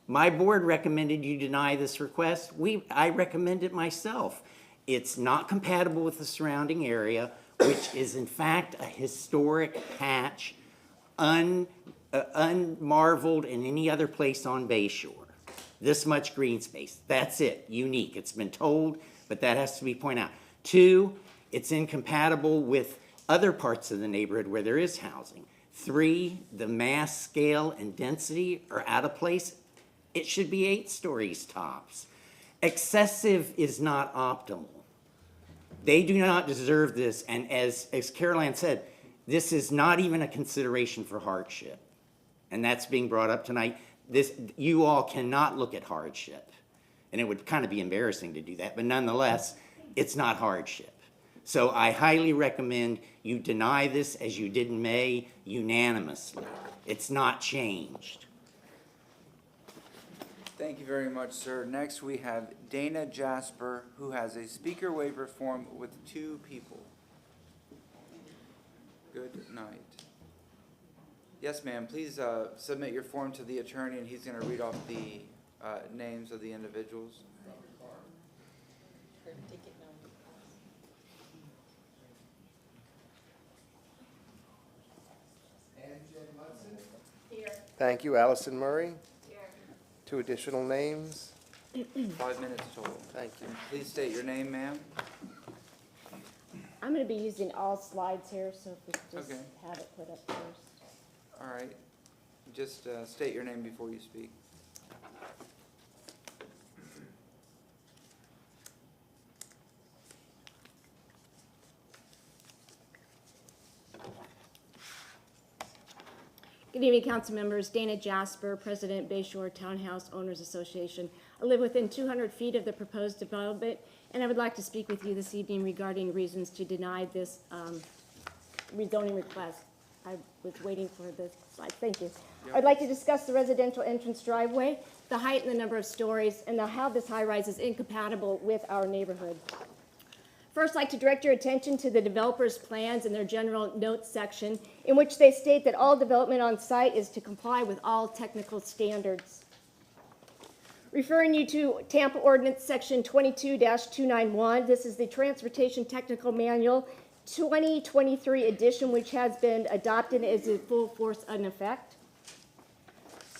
My board recommended you deny this request. I recommend it myself. It's not compatible with the surrounding area, which is in fact a historic patch, unmarveled in any other place on Bayshore. This much green space, that's it, unique. It's been told, but that has to be pointed out. 2, it's incompatible with other parts of the neighborhood where there is housing. 3, the mass scale and density are out of place. It should be 8 stories tops. Excessive is not optimal. They do not deserve this, and as Carol Ann said, this is not even a consideration for hardship. And that's being brought up tonight. You all cannot look at hardship. And it would kind of be embarrassing to do that, but nonetheless, it's not hardship. So I highly recommend you deny this as you did in May unanimously. It's not changed. Thank you very much, sir. Next, we have Dana Jasper, who has a speaker waiver form with 2 people. Good night. Yes, ma'am, please submit your form to the attorney, and he's going to read off the names of the individuals. Thank you. Allison Murray. 2 additional names. 5 minutes total. Thank you. Please state your name, ma'am. I'm going to be using all slides here, so if we just Okay. have it put up first. All right. Just state your name before you speak. Good evening, council members. Dana Jasper, President, Bayshore Townhouse Owners Association. I live within 200 feet of the proposed development, and I would like to speak with you this evening regarding reasons to deny this rezoning request. I was waiting for this slide. Thank you. Yep. I'd like to discuss the residential entrance driveway, the height and the number of stories, and how this high-rise is incompatible with our neighborhood. First, I'd like to direct your attention to the developer's plans in their general notes section, in which they state that all development on site is to comply with all technical standards. Referring you to Tampa Ordinance Section 22-291, this is the Transportation Technical Manual 2023 edition, which has been adopted as in full force and effect.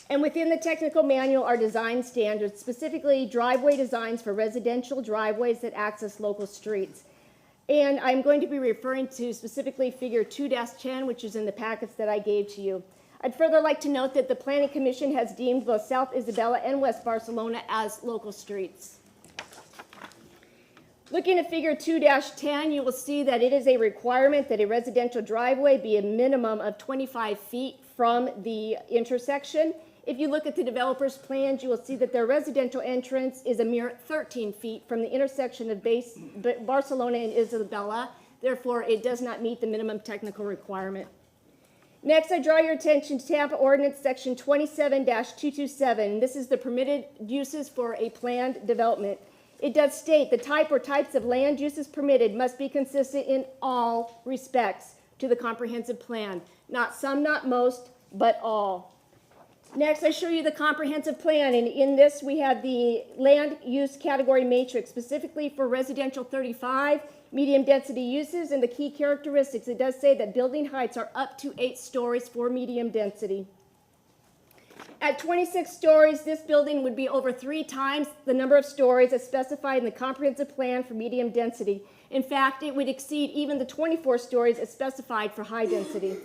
And within the technical manual are design standards, specifically driveway designs for residential driveways that access local streets. And I'm going to be referring to specifically figure 2-10, which is in the packets that I gave to you. I'd further like to note that the Planning Commission has deemed both South Isabella and West Barcelona as local streets. Looking at figure 2-10, you will see that it is a requirement that a residential driveway be a minimum of 25 feet from the intersection. If you look at the developer's plans, you will see that their residential entrance is a mere 13 feet from the intersection of Barcelona and Isabella. Therefore, it does not meet the minimum technical requirement. Next, I draw your attention to Tampa Ordinance Section 27-227. This is the permitted uses for a planned development. It does state the type or types of land uses permitted must be consistent in all respects to the comprehensive plan. Not some, not most, but all. Next, I show you the comprehensive plan, and in this we have the land use category matrix, specifically for residential 35, medium density uses, and the key characteristics. It does say that building heights are up to 8 stories for medium density. At 26 stories, this building would be over 3 times the number of stories as specified in the comprehensive plan for medium density. In fact, it would exceed even the 24 stories as specified for high density.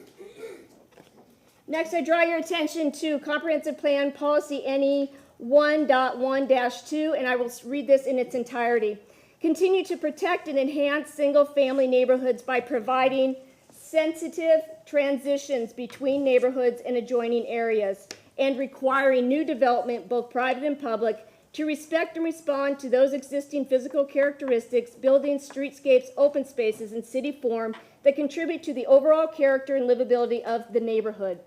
Next, I draw your attention to Comprehensive Plan Policy NE 1.1-2, and I will read this in its entirety. Continue to protect and enhance single-family neighborhoods by providing sensitive transitions between neighborhoods and adjoining areas, and requiring new development, both private and public, to respect and respond to those existing physical characteristics, buildings, streetscapes, open spaces, and city form that contribute to the overall character and livability of the neighborhood.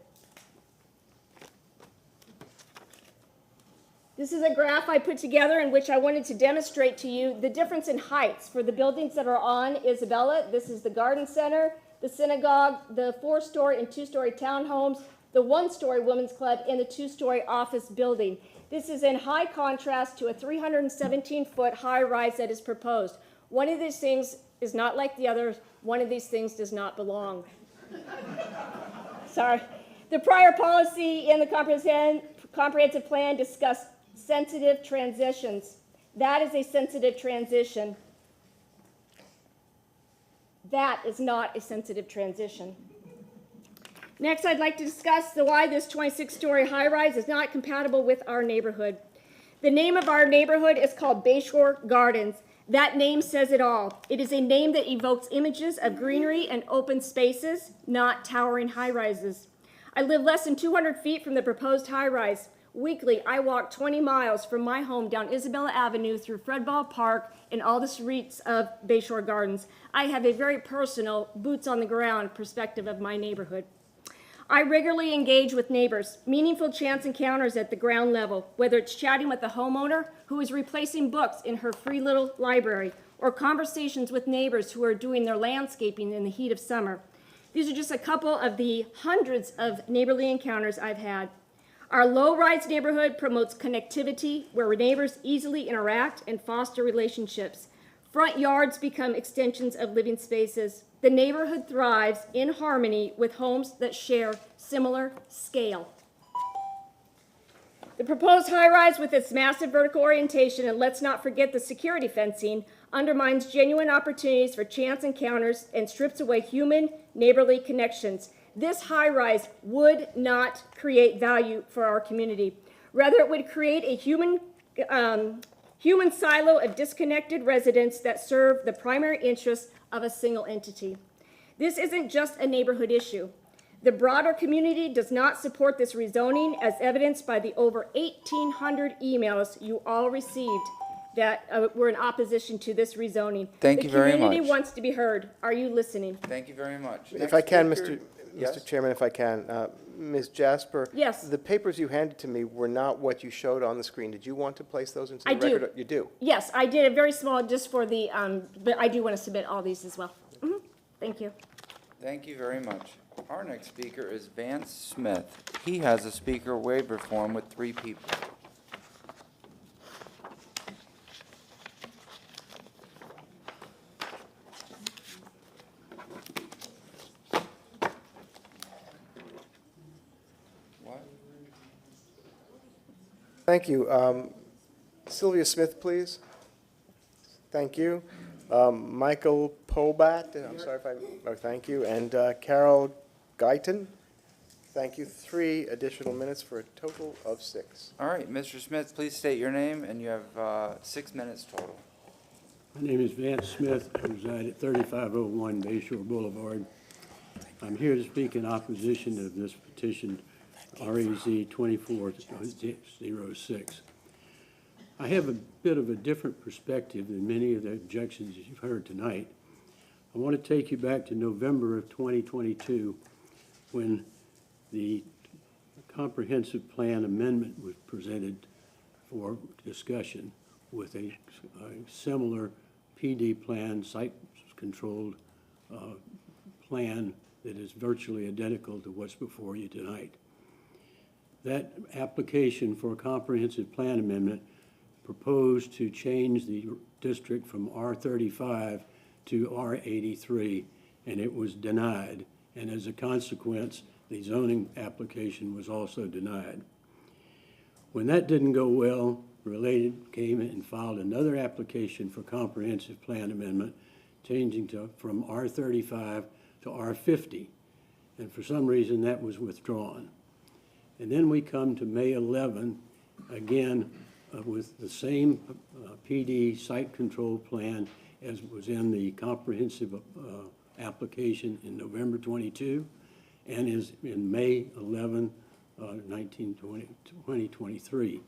This is a graph I put together in which I wanted to demonstrate to you the difference in heights for the buildings that are on Isabella. This is the Garden Center, the synagogue, the 4-story and 2-story townhomes, the 1-story women's club, and the 2-story office building. This is in high contrast to a 317-foot high rise that is proposed. One of these things is not like the other. One of these things does not belong. Sorry. The prior policy in the comprehensive plan discussed sensitive transitions. That is a sensitive transition. That is not a sensitive transition. Next, I'd like to discuss why this 26-story high-rise is not compatible with our neighborhood. The name of our neighborhood is called Bayshore Gardens. That name says it all. It is a name that evokes images of greenery and open spaces, not towering high-rises. I live less than 200 feet from the proposed high-rise. Weekly, I walk 20 miles from my home down Isabella Avenue through Fredball Park and all the streets of Bayshore Gardens. I have a very personal, boots-on-the-ground perspective of my neighborhood. I regularly engage with neighbors, meaningful chance encounters at the ground level, whether it's chatting with a homeowner who is replacing books in her free little library, or conversations with neighbors who are doing their landscaping in the heat of summer. These are just a couple of the hundreds of neighborly encounters I've had. Our low-rise neighborhood promotes connectivity where neighbors easily interact and foster relationships. Front yards become extensions of living spaces. The neighborhood thrives in harmony with homes that share similar scale. The proposed high-rise with its massive vertical orientation, and let's not forget the security fencing, undermines genuine opportunities for chance encounters and strips away human neighborly connections. This high-rise would not create value for our community. Rather, it would create a human silo of disconnected residents that serve the primary interests of a single entity. This isn't just a neighborhood issue. The broader community does not support this rezoning, as evidenced by the over 1,800 emails you all received that were in opposition to this rezoning. Thank you very much. The community wants to be heard. Are you listening? Thank you very much. If I can, Speaker- Mr. Chairman, if I can, Ms. Jasper? Yes. The papers you handed to me were not what you showed on the screen. Did you want to place those into the I do. record? You do? Yes, I did a very small, just for the, but I do want to submit all these as well. Thank you. Thank you very much. Our next speaker is Vance Smith. He has a speaker waiver form with 3 people. What? Thank you. Sylvia Smith, please. Thank you. Michael Pobat, I'm sorry if thank you, and Carol Guyton. Thank you. 3 additional minutes for a total of 6. All right, Mr. Smith, please state your name, and you have 6 minutes total. My name is Vance Smith. I reside at 3501 Bayshore Boulevard. I'm here to speak in opposition of this petition, REZ 2406. I have a bit of a different perspective than many of the objections that you've heard tonight. I want to take you back to November of 2022 when The comprehensive plan amendment was presented for discussion with a similar PD plan, site-controlled plan that is virtually identical to what's before you tonight. That application for a comprehensive plan amendment proposed to change the district from R35 to R83, and it was denied. And as a consequence, the zoning application was also denied. When that didn't go well, Related came and filed another application for comprehensive plan amendment, changing from R35 to R50. And for some reason, that was withdrawn. And then we come to May 11, again, with the same PD site control plan as was in the comprehensive application in November 22 and is in May 11, 2023.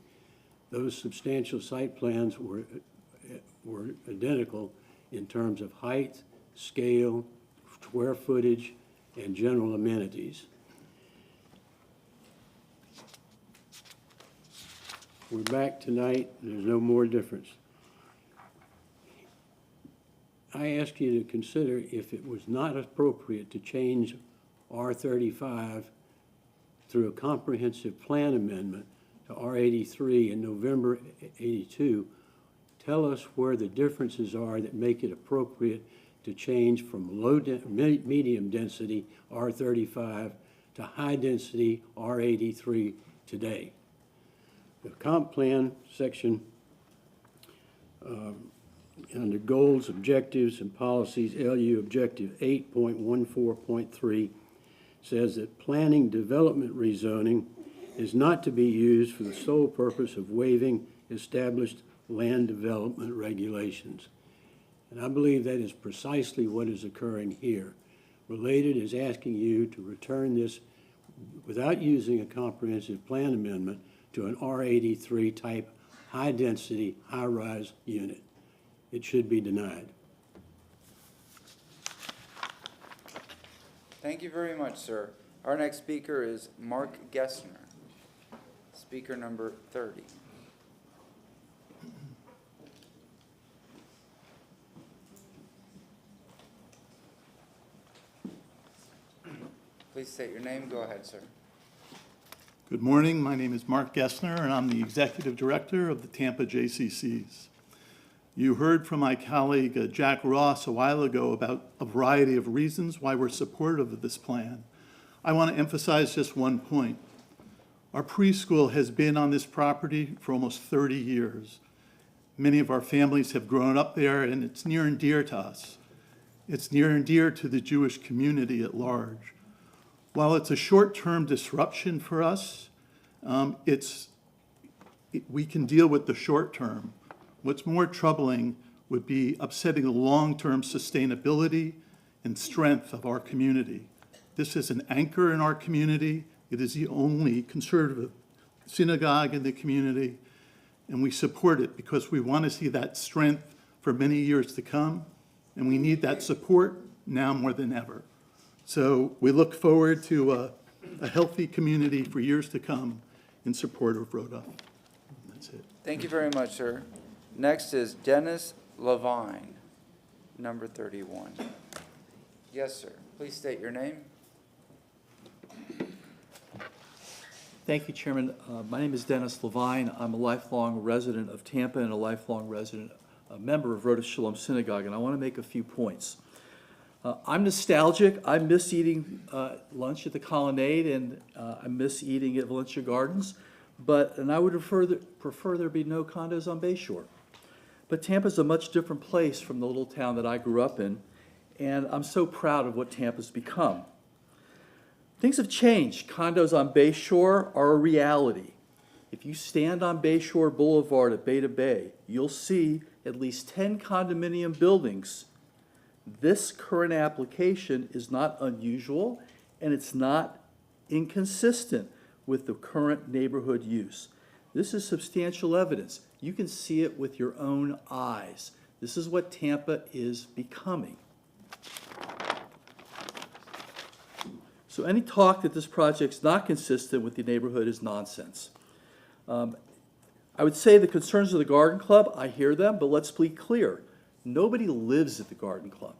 Those substantial site plans were identical in terms of height, scale, square footage, and general amenities. We're back tonight, there's no more difference. I ask you to consider if it was not appropriate to change R35 through a comprehensive plan amendment to R83 in November 82, tell us where the differences are that make it appropriate to change from medium density R35 to high density R83 today. The comp plan section under goals, objectives, and policies, LU objective 8.14.3 says that planning development rezoning is not to be used for the sole purpose of waiving established land development regulations. And I believe that is precisely what is occurring here. Related is asking you to return this without using a comprehensive plan amendment to an R83 type high-density, high-rise unit. It should be denied. Thank you very much, sir. Our next speaker is Mark Gessner, speaker number 30. Please state your name. Go ahead, sir. Good morning. My name is Mark Gessner, and I'm the Executive Director of the Tampa JCCs. You heard from my colleague Jack Ross a while ago about a variety of reasons why we're supportive of this plan. I want to emphasize just one point. Our preschool has been on this property for almost 30 years. Many of our families have grown up there, and it's near and dear to us. It's near and dear to the Jewish community at large. While it's a short-term disruption for us, we can deal with the short term. What's more troubling would be upsetting the long-term sustainability and strength of our community. This is an anchor in our community. It is the only conservative synagogue in the community, and we support it because we want to see that strength for many years to come, and we need that support now more than ever. So we look forward to a healthy community for years to come in support of Rhoda. That's it. Thank you very much, sir. Next is Dennis Levine, number 31. Yes, sir. Please state your name. Thank you, Chairman. My name is Dennis Levine. I'm a lifelong resident of Tampa and a lifelong resident, a member of Rhoda Shalom Synagogue, and I want to make a few points. I'm nostalgic. I miss eating lunch at the Colonnade, and I miss eating at Valencia Gardens, and I would prefer there be no condos on Bayshore. But Tampa's a much different place from the little town that I grew up in, and I'm so proud of what Tampa's become. Things have changed. Condos on Bayshore are a reality. If you stand on Bayshore Boulevard at Beta Bay, you'll see at least 10 condominium buildings. This current application is not unusual, and it's not inconsistent with the current neighborhood use. This is substantial evidence. You can see it with your own eyes. This is what Tampa is becoming. So any talk that this project's not consistent with the neighborhood is nonsense. I would say the concerns of the Garden Club, I hear them, but let's be clear. Nobody lives at the Garden Club.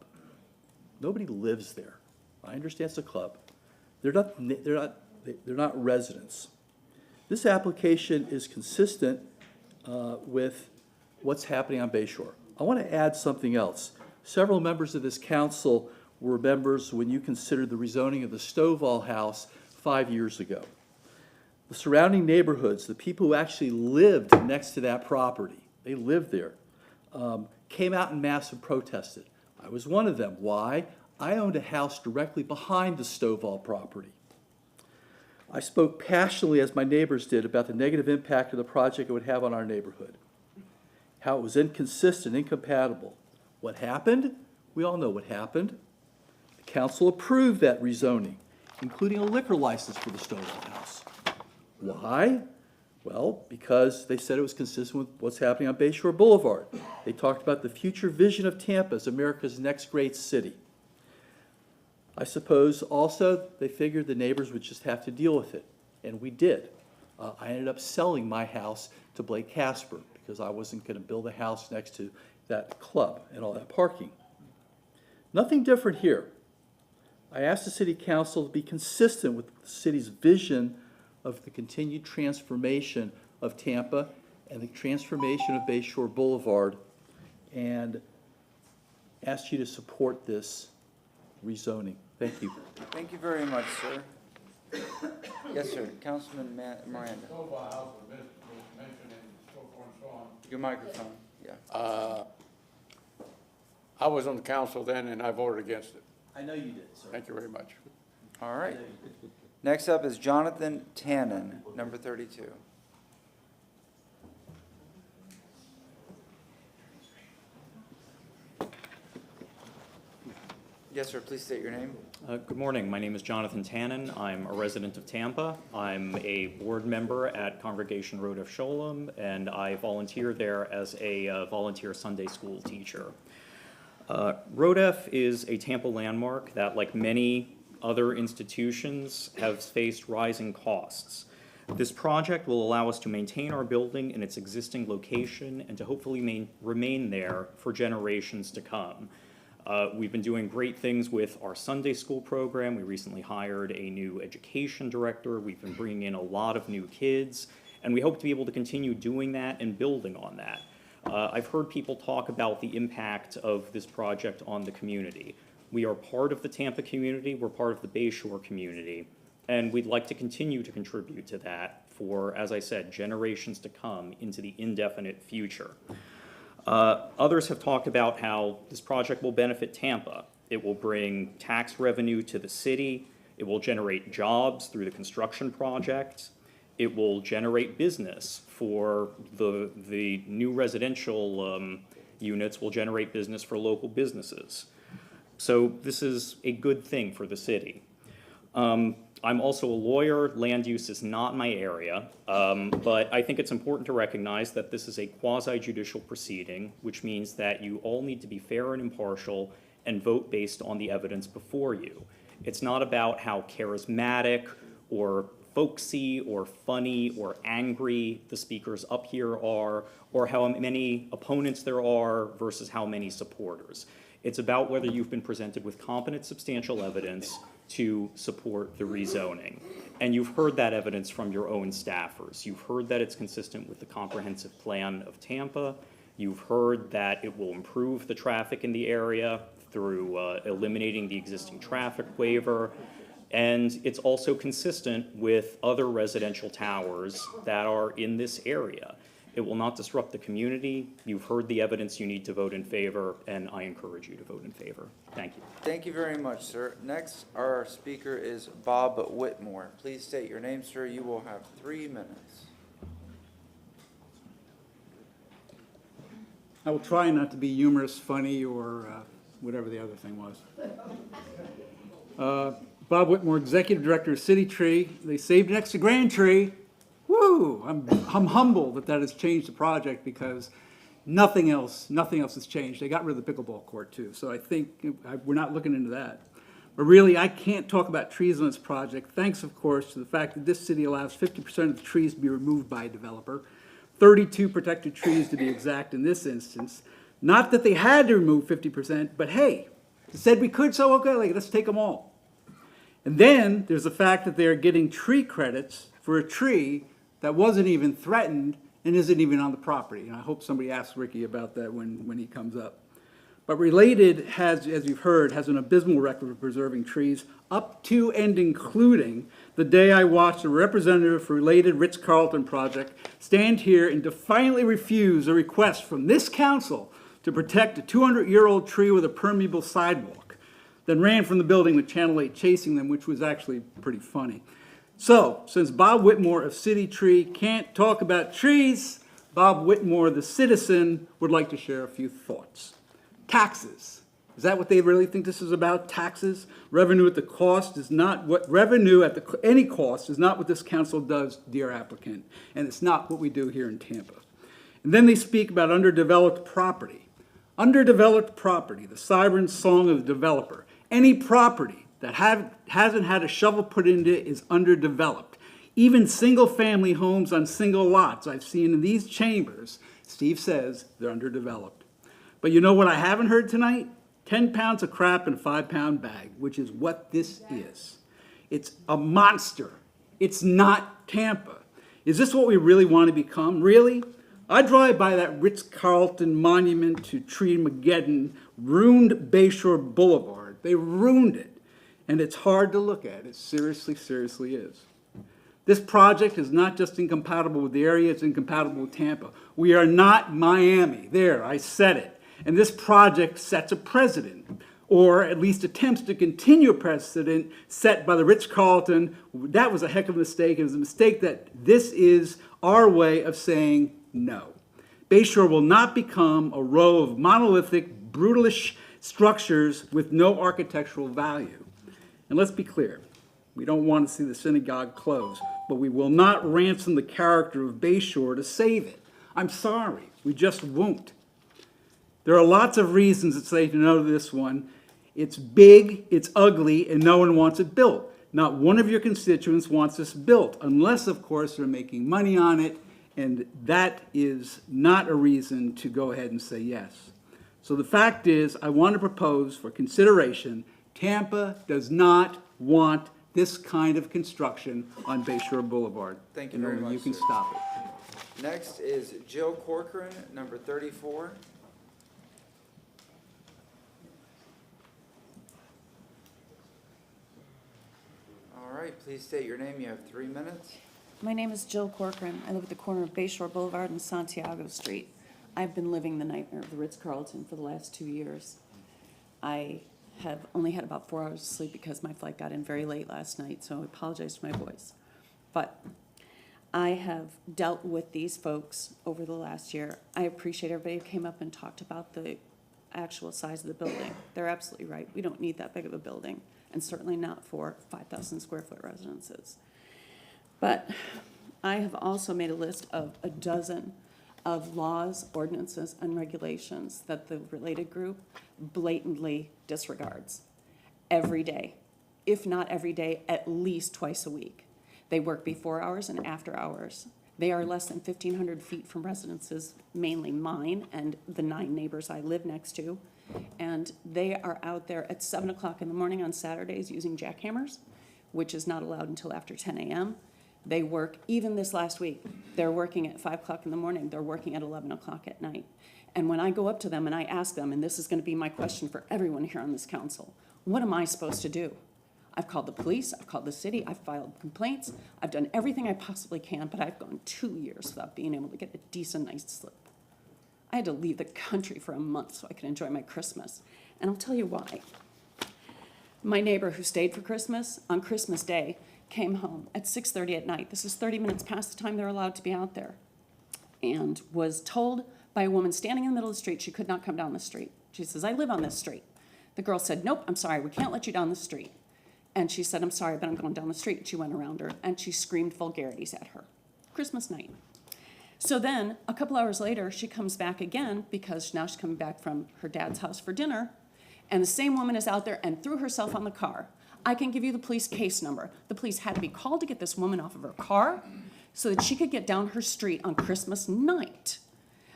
Nobody lives there. I understand it's a club. They're not residents. This application is consistent with what's happening on Bayshore. I want to add something else. Several members of this council were members when you considered the rezoning of the Stovall house 5 years ago. The surrounding neighborhoods, the people who actually lived next to that property, they lived there, came out in mass and protested. I was one of them. Why? I owned a house directly behind the Stovall property. I spoke passionately, as my neighbors did, about the negative impact of the project it would have on our neighborhood, how it was inconsistent, incompatible. What happened? We all know what happened. The council approved that rezoning, including a liquor license for the Stovall house. Why? Well, because they said it was consistent with what's happening on Bayshore Boulevard. They talked about the future vision of Tampa as America's next great city. I suppose also they figured the neighbors would just have to deal with it, and we did. I ended up selling my house to Blake Casper because I wasn't going to build a house next to that club and all that parking. Nothing different here. I asked the city council to be consistent with the city's vision of the continued transformation of Tampa and the transformation of Bayshore Boulevard, and asked you to support this rezoning. Thank you. Thank you very much, sir. Yes, sir. Councilman Miranda. Your microphone, yeah. I was on the council then, and I voted against it. I know you did, sir. Thank you very much. All right. Next up is Jonathan Tannen, number 32. Yes, sir. Please state your name. Good morning. My name is Jonathan Tannen. I'm a resident of Tampa. I'm a board member at Congregation Road of Sholem, and I volunteer there as a volunteer Sunday school teacher. RODEF is a Tampa landmark that, like many other institutions, has faced rising costs. This project will allow us to maintain our building in its existing location and to hopefully remain there for generations to come. We've been doing great things with our Sunday school program. We recently hired a new education director. We've been bringing in a lot of new kids, and we hope to be able to continue doing that and building on that. I've heard people talk about the impact of this project on the community. We are part of the Tampa community. We're part of the Bayshore community, and we'd like to continue to contribute to that for, as I said, generations to come into the indefinite future. Others have talked about how this project will benefit Tampa. It will bring tax revenue to the city. It will generate jobs through the construction project. It will generate business for the new residential units will generate business for local businesses. So this is a good thing for the city. I'm also a lawyer. Land use is not my area, but I think it's important to recognize that this is a quasi-judicial proceeding, which means that you all need to be fair and impartial and vote based on the evidence before you. It's not about how charismatic or folksy or funny or angry the speakers up here are, or how many opponents there are versus how many supporters. It's about whether you've been presented with competent, substantial evidence to support the rezoning. And you've heard that evidence from your own staffers. You've heard that it's consistent with the comprehensive plan of Tampa. You've heard that it will improve the traffic in the area through eliminating the existing traffic waiver. And it's also consistent with other residential towers that are in this area. It will not disrupt the community. You've heard the evidence. You need to vote in favor, and I encourage you to vote in favor. Thank you. Thank you very much, sir. Next, our speaker is Bob Whitmore. Please state your name, sir. You will have 3 minutes. I will try not to be humorous, funny, or whatever the other thing was. Bob Whitmore, Executive Director of City Tree. They saved an extra grand tree. Woo! I'm humbled that has changed the project because nothing else has changed. They got rid of the pickleball court too, so I think we're not looking into that. But really, I can't talk about trees on this project, thanks, of course, to the fact that this city allows 50% of the trees to be removed by a developer, 32 protected trees to be exact in this instance. Not that they had to remove 50%, but hey, they said we could, so okay, let's take them all. And then there's the fact that they're getting tree credits for a tree that wasn't even threatened and isn't even on the property. And I hope somebody asks Ricky about that when he comes up. But Related has, as you've heard, has an abysmal record of preserving trees up to and including the day I watched a representative for Related Ritz-Carlton project stand here and defiantly refuse a request from this council to protect a 200-year-old tree with a permeable sidewalk, then ran from the building with Channel 8 chasing them, which was actually pretty funny. So, since Bob Whitmore of City Tree can't talk about trees, Bob Whitmore, the citizen, would like to share a few thoughts. Taxes. Is that what they really think this is about? Taxes? Revenue at the cost is not what, revenue at any cost is not what this council does, dear applicant, and it's not what we do here in Tampa. And then they speak about underdeveloped property. Underdeveloped property, the siren song of the developer. Any property that hasn't had a shovel put into it is underdeveloped. Even single-family homes on single lots I've seen in these chambers, Steve says they're underdeveloped. But you know what I haven't heard tonight? 10 pounds of crap in a 5-pound bag, which is what this is. It's a monster. It's not Tampa. Is this what we really want to become? Really? I drive by that Ritz-Carlton monument to Tree-mageddon, ruined Bayshore Boulevard. They ruined it. And it's hard to look at. It seriously, seriously is. This project is not just incompatible with the area, it's incompatible with Tampa. We are not Miami. There, I said it. And this project sets a precedent, or at least attempts to continue a precedent set by the Ritz-Carlton. That was a heck of a mistake. It was a mistake that this is our way of saying no. Bayshore will not become a row of monolithic, brutalish structures with no architectural value. And let's be clear, we don't want to see the synagogue close, but we will not ransom the character of Bayshore to save it. I'm sorry, we just won't. There are lots of reasons that say no to this one. It's big, it's ugly, and no one wants it built. Not one of your constituents wants this built, unless, of course, they're making money on it, and that is not a reason to go ahead and say yes. So the fact is, I want to propose for consideration, Tampa does not want this kind of construction on Bayshore Boulevard. Thank you very much, You can sir. stop it. Next is Jill Corcoran, number 34. All right, please state your name. You have 3 minutes. My name is Jill Corcoran. I live at the corner of Bayshore Boulevard and Santiago Street. I've been living the nightmare of the Ritz-Carlton for the last 2 years. I have only had about 4 hours of sleep because my flight got in very late last night, so I apologize for my voice. But I have dealt with these folks over the last year. I appreciate everybody who came up and talked about the actual size of the building. They're absolutely right. We don't need that big of a building, and certainly not for 5,000 square foot residences. But I have also made a list of a dozen of laws, ordinances, and regulations that the Related group blatantly disregards every day. If not every day, at least twice a week. They work before hours and after hours. They are less than 1,500 feet from residences, mainly mine and the 9 neighbors I live next to. And they are out there at 7 o'clock in the morning on Saturdays using jackhammers, which is not allowed until after 10 a.m. They work, even this last week, they're working at 5 o'clock in the morning, they're working at 11 o'clock at night. And when I go up to them and I ask them, and this is gonna be my question for everyone here on this council, what am I supposed to do? I've called the police, I've called the city, I've filed complaints, I've done everything I possibly can, but I've gone 2 years without being able to get a decent night's sleep. I had to leave the country for a month so I could enjoy my Christmas. And I'll tell you why. My neighbor who stayed for Christmas, on Christmas Day, came home at 6:30 at night. This is 30 minutes past the time they're allowed to be out there. And was told by a woman standing in the middle of the street she could not come down the street. She says, I live on this street. The girl said, nope, I'm sorry, we can't let you down the street. And she said, I'm sorry, but I'm going down the street. And she went around her and she screamed vulgarities at her. Christmas night. So then, a couple hours later, she comes back again because now she's coming back from her dad's house for dinner. And the same woman is out there and threw herself on the car. I can give you the police case number. The police had to be called to get this woman off of her car so that she could get down her street on Christmas night.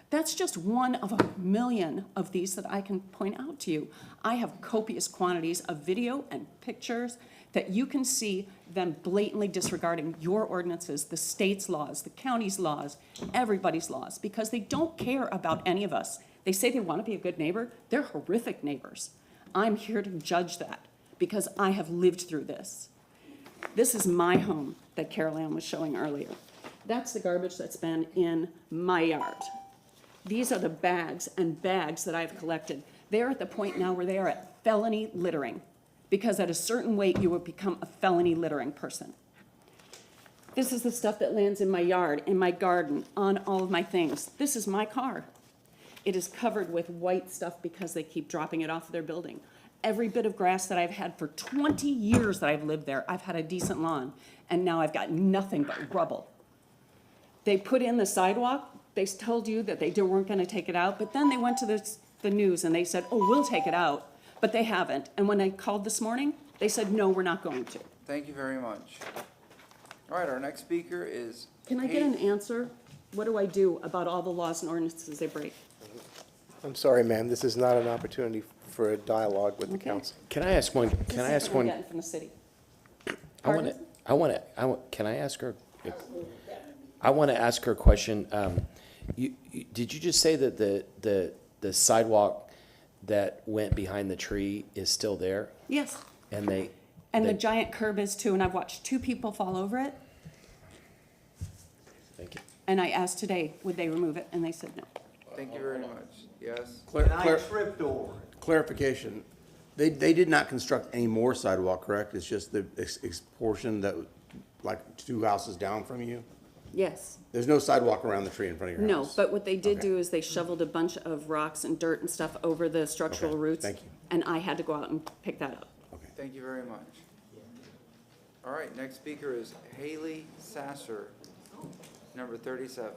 That's just one of a million of these that I can point out to you. I have copious quantities of video and pictures that you can see them blatantly disregarding your ordinances, the state's laws, the county's laws, everybody's laws, because they don't care about any of us. They say they want to be a good neighbor. They're horrific neighbors. I'm here to judge that because I have lived through this. This is my home that Carol Ann was showing earlier. That's the garbage that's been in my yard. These are the bags and bags that I've collected. They're at the point now where they are at felony littering, because at a certain weight you will become a felony littering person. This is the stuff that lands in my yard, in my garden, on all of my things. This is my car. It is covered with white stuff because they keep dropping it off their building. Every bit of grass that I've had for 20 years that I've lived there, I've had a decent lawn, and now I've got nothing but rubble. They put in the sidewalk. They told you that they weren't going to take it out, but then they went to the news and they said, oh, we'll take it out, but they haven't. And when I called this morning, they said, no, we're not going to. Thank you very much. All right, our next speaker is... Can I get an answer? What do I do about all the laws and ordinances they break? I'm sorry, ma'am, this is not an opportunity for a dialogue with the council. Can I ask one? This is what we're getting from the city. Can I ask her? I want to ask her a question. Did you just say that the sidewalk that went behind the tree is still there? Yes. And the giant curb is too, and I've watched 2 people fall over it. Thank you. And I asked today, would they remove it, and they said no. Thank you very much. Yes? I tripped over it. Clarification. They did not construct any more sidewalk, correct? It's just the portion that, like 2 houses down from you? Yes. There's no sidewalk around the tree in front of your house? No, but what they did do is they shoveled a bunch of rocks and dirt and stuff over the structural Okay, roots. thank you. And I had to go out and pick that up. Thank you very much. All right, next speaker is Haley Sasser, number 37.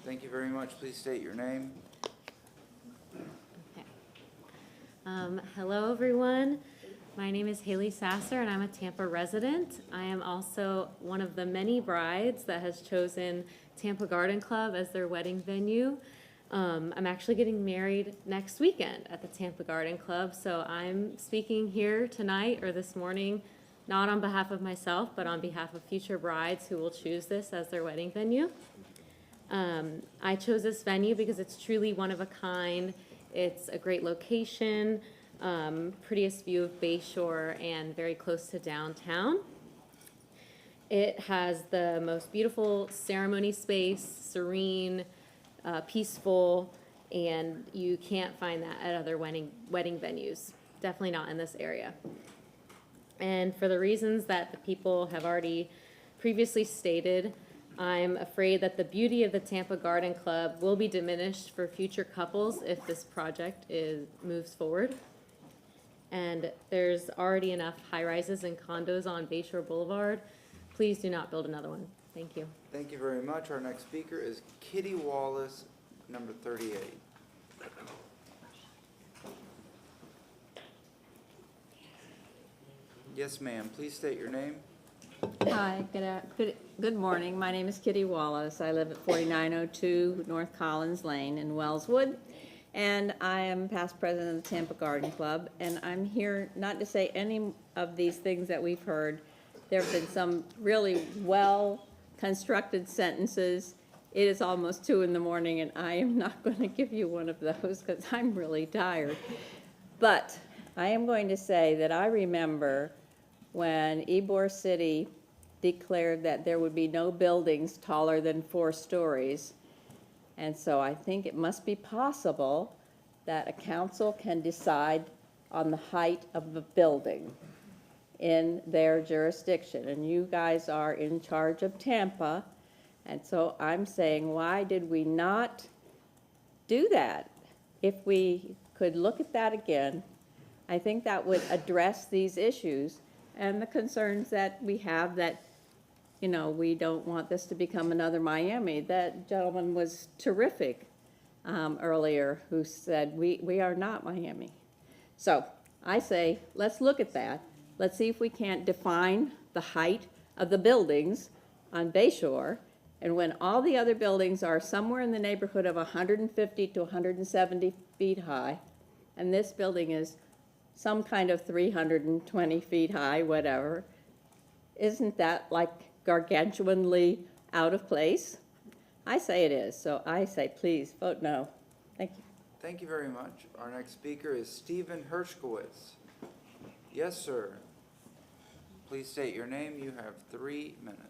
Thank you very much. Please state your name. Hello, everyone. My name is Haley Sasser, and I'm a Tampa resident. I am also one of the many brides that has chosen Tampa Garden Club as their wedding venue. I'm actually getting married next weekend at the Tampa Garden Club, so I'm speaking here tonight or this morning, not on behalf of myself, but on behalf of future brides who will choose this as their wedding venue. I chose this venue because it's truly one of a kind. It's a great location, prettiest view of Bayshore, and very close to downtown. It has the most beautiful ceremony space, serene, peaceful, and you can't find that at other wedding venues. Definitely not in this area. And for the reasons that the people have already previously stated, I'm afraid that the beauty of the Tampa Garden Club will be diminished for future couples if this project moves forward. And there's already enough high-rises and condos on Bayshore Boulevard. Please do not build another one. Thank you. Thank you very much. Our next speaker is Kitty Wallace, number 38. Yes, ma'am. Please state your name. Hi, good morning. My name is Kitty Wallace. I live at 4902 North Collins Lane in Wellswood, and I am past president of the Tampa Garden Club, and I'm here not to say any of these things that we've heard. There have been some really well-constructed sentences. It is almost 2 in the morning, and I am not going to give you one of those because I'm really tired. But I am going to say that I remember when Ybor City declared that there would be no buildings taller than 4 stories. And so I think it must be possible that a council can decide on the height of a building in their jurisdiction. And you guys are in charge of Tampa. And so I'm saying, why did we not do that? If we could look at that again, I think that would address these issues and the concerns that we have that, you know, we don't want this to become another Miami. That gentleman was terrific. earlier who said, we are not Miami. So I say, let's look at that. Let's see if we can't define the height of the buildings on Bayshore. And when all the other buildings are somewhere in the neighborhood of 150 to 170 feet high, and this building is some kind of 320 feet high, whatever, isn't that like gargantuanly out of place? I say it is, so I say please vote no. Thank you. Thank you very much. Our next speaker is Stephen Hershkowitz. Yes, sir. Please state your name. You have 3 minutes.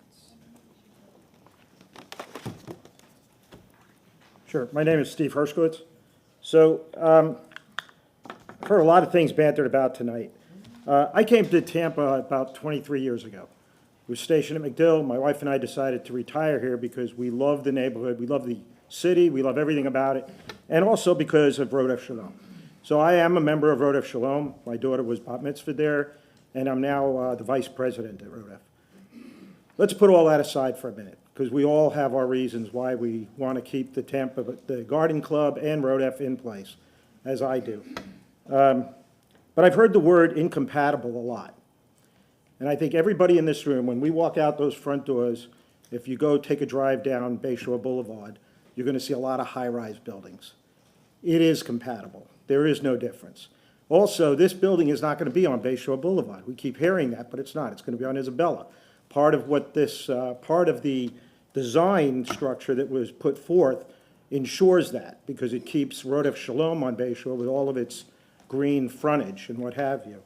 Sure. My name is Steve Hershkowitz. So, I've heard a lot of things bantered about tonight. I came to Tampa about 23 years ago. I was stationed at MacDill. My wife and I decided to retire here because we love the neighborhood, we love the city, we love everything about it, and also because of Rodef Shalom. So I am a member of Rodef Shalom. My daughter was bat mitzvah there, and I'm now the vice president at Rodef. Let's put all that aside for a minute, because we all have our reasons why we want to keep the Tampa, the Garden Club and Rodef in place, as I do. But I've heard the word incompatible a lot. And I think everybody in this room, when we walk out those front doors, if you go take a drive down Bayshore Boulevard, you're going to see a lot of high-rise buildings. It is compatible. There is no difference. Also, this building is not going to be on Bayshore Boulevard. We keep hearing that, but it's not. It's going to be on Isabella. Part of what this, part of the design structure that was put forth ensures that, because it keeps Rodef Shalom on Bayshore with all of its green frontage and what have you.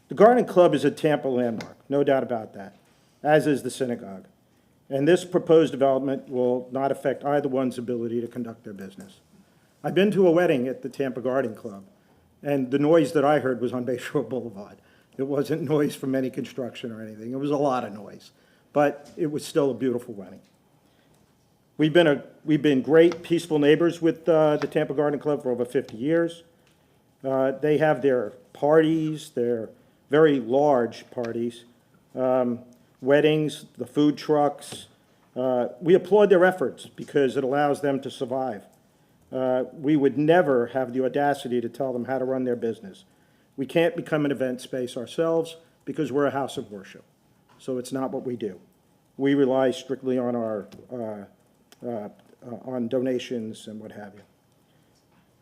The Garden Club is a Tampa landmark, no doubt about that, as is the synagogue. And this proposed development will not affect either one's ability to conduct their business. I've been to a wedding at the Tampa Garden Club, and the noise that I heard was on Bayshore Boulevard. It wasn't noise from any construction or anything. It was a lot of noise, but it was still a beautiful wedding. We've been great, peaceful neighbors with the Tampa Garden Club for over 50 years. They have their parties, their very large parties, weddings, the food trucks. We applaud their efforts because it allows them to survive. We would never have the audacity to tell them how to run their business. We can't become an event space ourselves because we're a house of worship. So it's not what we do. We rely strictly on our on donations and what have you.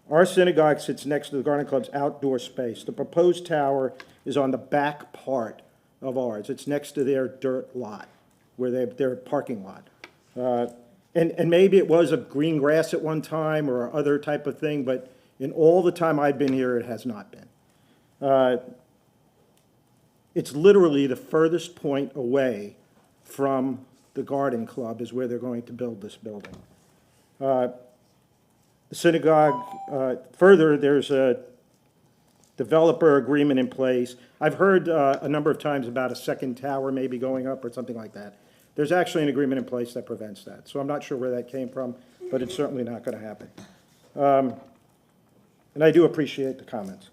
Our synagogue sits next to the Garden Club's outdoor space. The proposed tower is on the back part of ours. It's next to their dirt lot, where their parking lot. And maybe it was a green grass at one time or other type of thing, but in all the time I've been here, it has not been. It's literally the furthest point away from the Garden Club is where they're going to build this building. The synagogue, further, there's a developer agreement in place. I've heard a number of times about a second tower maybe going up or something like that. There's actually an agreement in place that prevents that. So I'm not sure where that came from, but it's certainly not going to happen. And I do appreciate the comments.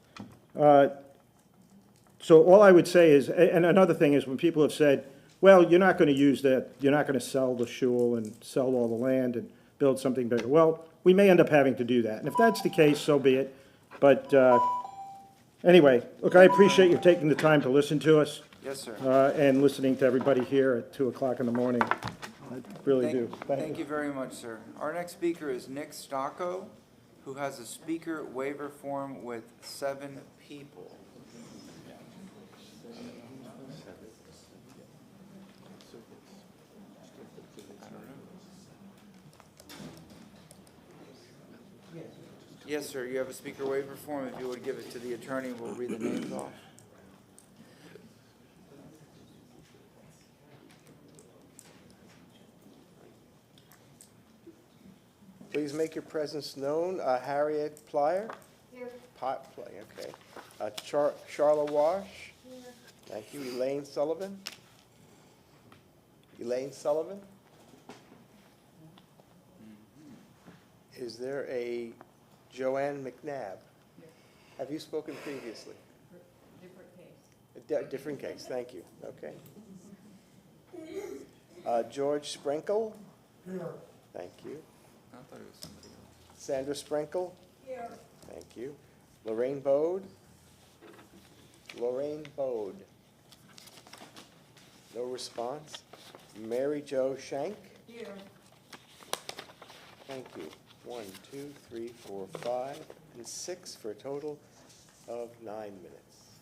So all I would say is, and another thing is when people have said, well, you're not going to use that, you're not going to sell the shul and sell all the land and build something bigger. Well, we may end up having to do that. And if that's the case, so be it. But anyway, look, I appreciate you taking the time to listen to us. Yes, sir. And listening to everybody here at 2 o'clock in the morning. I really do. Thank you very much, sir. Our next speaker is Nick Stocco, who has a speaker waiver form with 7 people. Yes, sir, you have a speaker waiver form. If you would give it to the attorney, we'll read the names off. Please make your presence known. Harriet Plyer? Here. Pot Plyer, okay. Charla Wash? Here. Thank you. Elaine Sullivan? Elaine Sullivan? Is there a Joanne McNabb? Have you spoken previously? Different case. A different case, thank you. Okay. George Sprinkle? Here. Thank you. thought it was somebody else. Sandra Sprinkle? Here. Thank you. Lorraine Bode? Lorraine Bode. No response. Mary Jo Shank? Here. Thank you. 1, 2, 3, 4, 5, and 6 for a total of 9 minutes.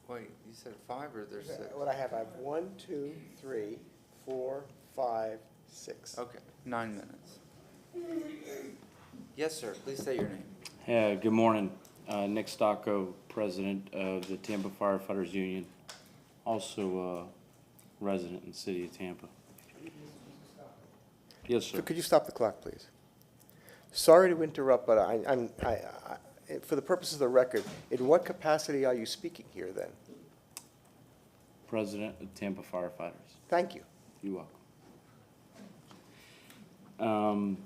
Wait, you said 5 or there's 6? What I have 1, 2, 3, 4, 5, 6. Okay, 9 minutes. Yes, sir, please state your name. Yeah, good morning. Nick Stocco, President of the Tampa Firefighters Union, also resident in the city of Tampa. Yes, sir. Could you stop the clock, please? Sorry to interrupt, but for the purposes of the record, in what capacity are you speaking here then? President of Tampa Firefighters. Thank you. You're welcome.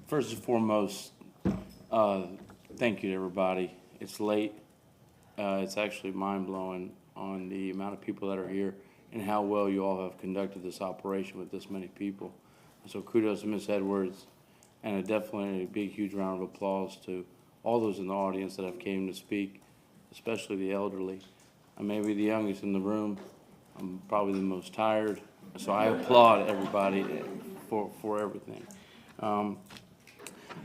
First and foremost, thank you to everybody. It's late. It's actually mind-blowing on the amount of people that are here and how well you all have conducted this operation with this many people. So kudos to Ms. Edwards, and definitely a big, huge round of applause to all those in the audience that have came to speak, especially the elderly. I may be the youngest in the room. I'm probably the most tired, so I applaud everybody for everything.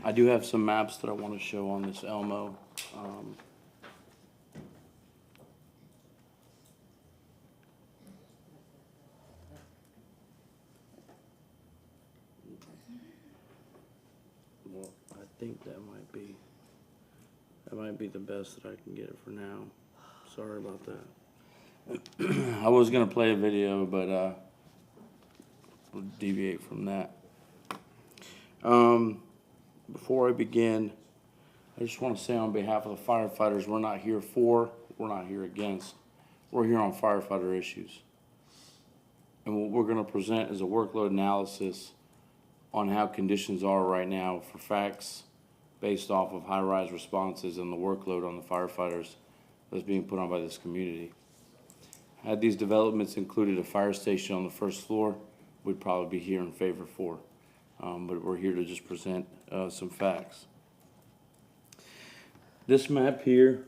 I do have some maps that I want to show on this Elmo. Well, I think that might be the best that I can get for now. Sorry about that. I was gonna play a video, but we'll deviate from that. Before I begin, I just want to say on behalf of the firefighters, we're not here for, we're not here against. We're here on firefighter issues. And what we're going to present is a workload analysis on how conditions are right now for facts based off of high-rise responses and the workload on the firefighters that's being put on by this community. Had these developments included a fire station on the first floor, we'd probably be here in favor for. But we're here to just present some facts. This map here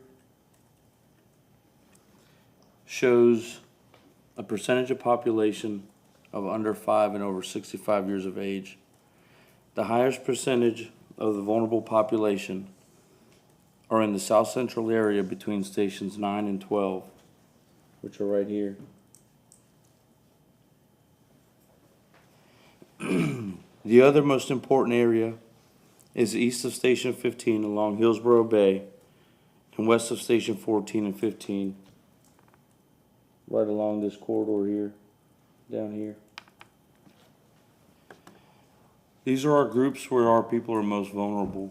shows a percentage of population of under 5 and over 65 years of age. The highest percentage of the vulnerable population are in the south central area between stations 9 and 12, which are right here. The other most important area is east of Station 15 along Hillsborough Bay and west of Station 14 and 15, right along this corridor here, down here. These are our groups where our people are most vulnerable,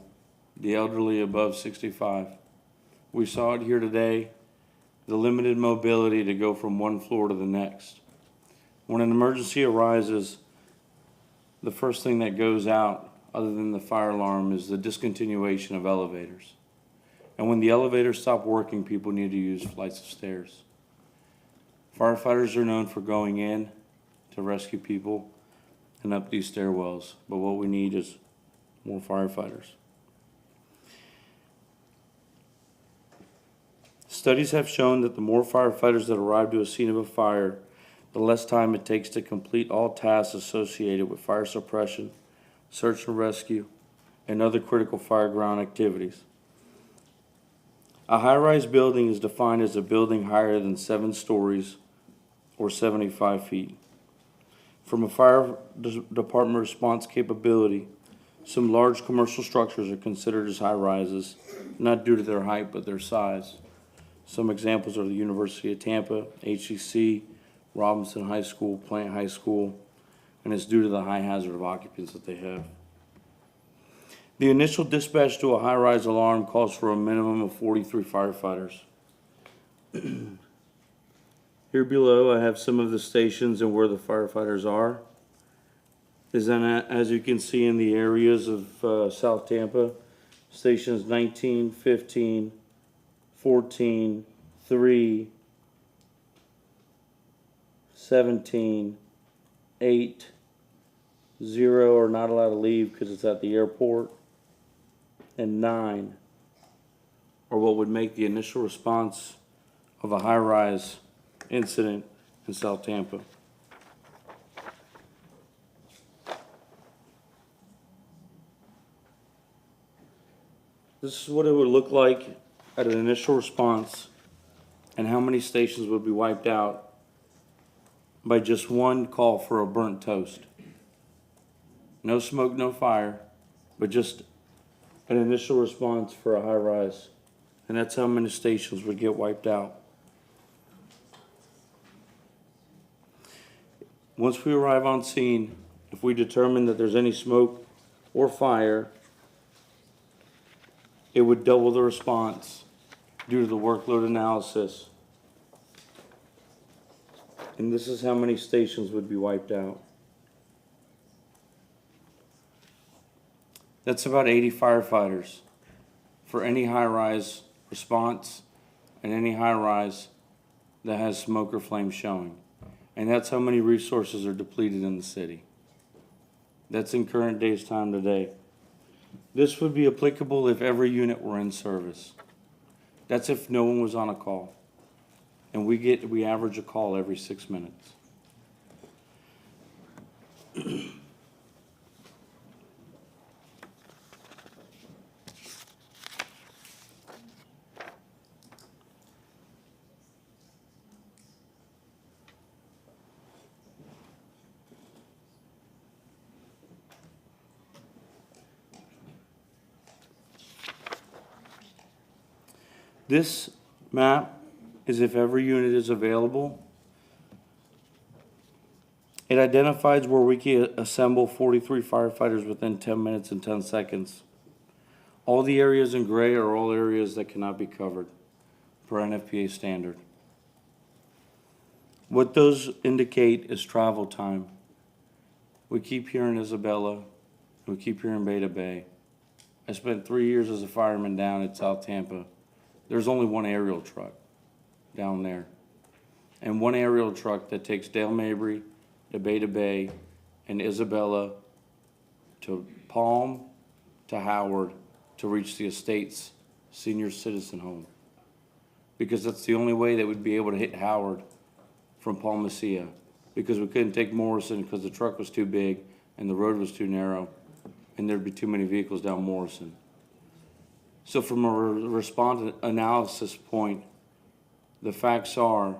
the elderly above 65. We saw it here today, the limited mobility to go from one floor to the next. When an emergency arises, the first thing that goes out, other than the fire alarm, is the discontinuation of elevators. And when the elevators stop working, people need to use flights of stairs. Firefighters are known for going in to rescue people and up these stairwells, but what we need is more firefighters. Studies have shown that the more firefighters that arrive to a scene of a fire, the less time it takes to complete all tasks associated with fire suppression, search and rescue, and other critical fireground activities. A high-rise building is defined as a building higher than 7 stories or 75 feet. From a fire department response capability, some large commercial structures are considered as high-rises, not due to their height but their size. Some examples are the University of Tampa, HCC, Robinson High School, Plant High School, and it's due to the high hazard of occupants that they have. The initial dispatch to a high-rise alarm calls for a minimum of 43 firefighters. Here below, I have some of the stations and where the firefighters are. As you can see in the areas of South Tampa, stations 19, 15, 14, 3, 17, 8, 0 are not allowed to leave because it's at the airport, and 9 are what would make the initial response of a high-rise incident in South Tampa. This is what it would look like at an initial response and how many stations would be wiped out by just one call for a burnt toast. No smoke, no fire, but just an initial response for a high rise. And that's how many stations would get wiped out. Once we arrive on scene, if we determine that there's any smoke or fire, it would double the response due to the workload analysis. And this is how many stations would be wiped out. That's about 80 firefighters for any high-rise response and any high-rise that has smoke or flame showing. And that's how many resources are depleted in the city. That's in current day's time today. This would be applicable if every unit were in service. That's if no one was on a call. And we average a call every 6 minutes. This map is if every unit is available. It identifies where we can assemble 43 firefighters within 10 minutes and 10 seconds. All the areas in gray are all areas that cannot be covered per NFPA standard. What those indicate is travel time. We keep hearing Isabella, we keep hearing Beta Bay. I spent 3 years as a fireman down at South Tampa. There's only one aerial truck down there. And one aerial truck that takes Dale Mabry to Beta Bay and Isabella to Palm to Howard to reach the Estates Senior Citizen Home. Because that's the only way that we'd be able to hit Howard from Palm Mesilla. Because we couldn't take Morrison because the truck was too big and the road was too narrow and there'd be too many vehicles down Morrison. So from a response analysis point, the facts are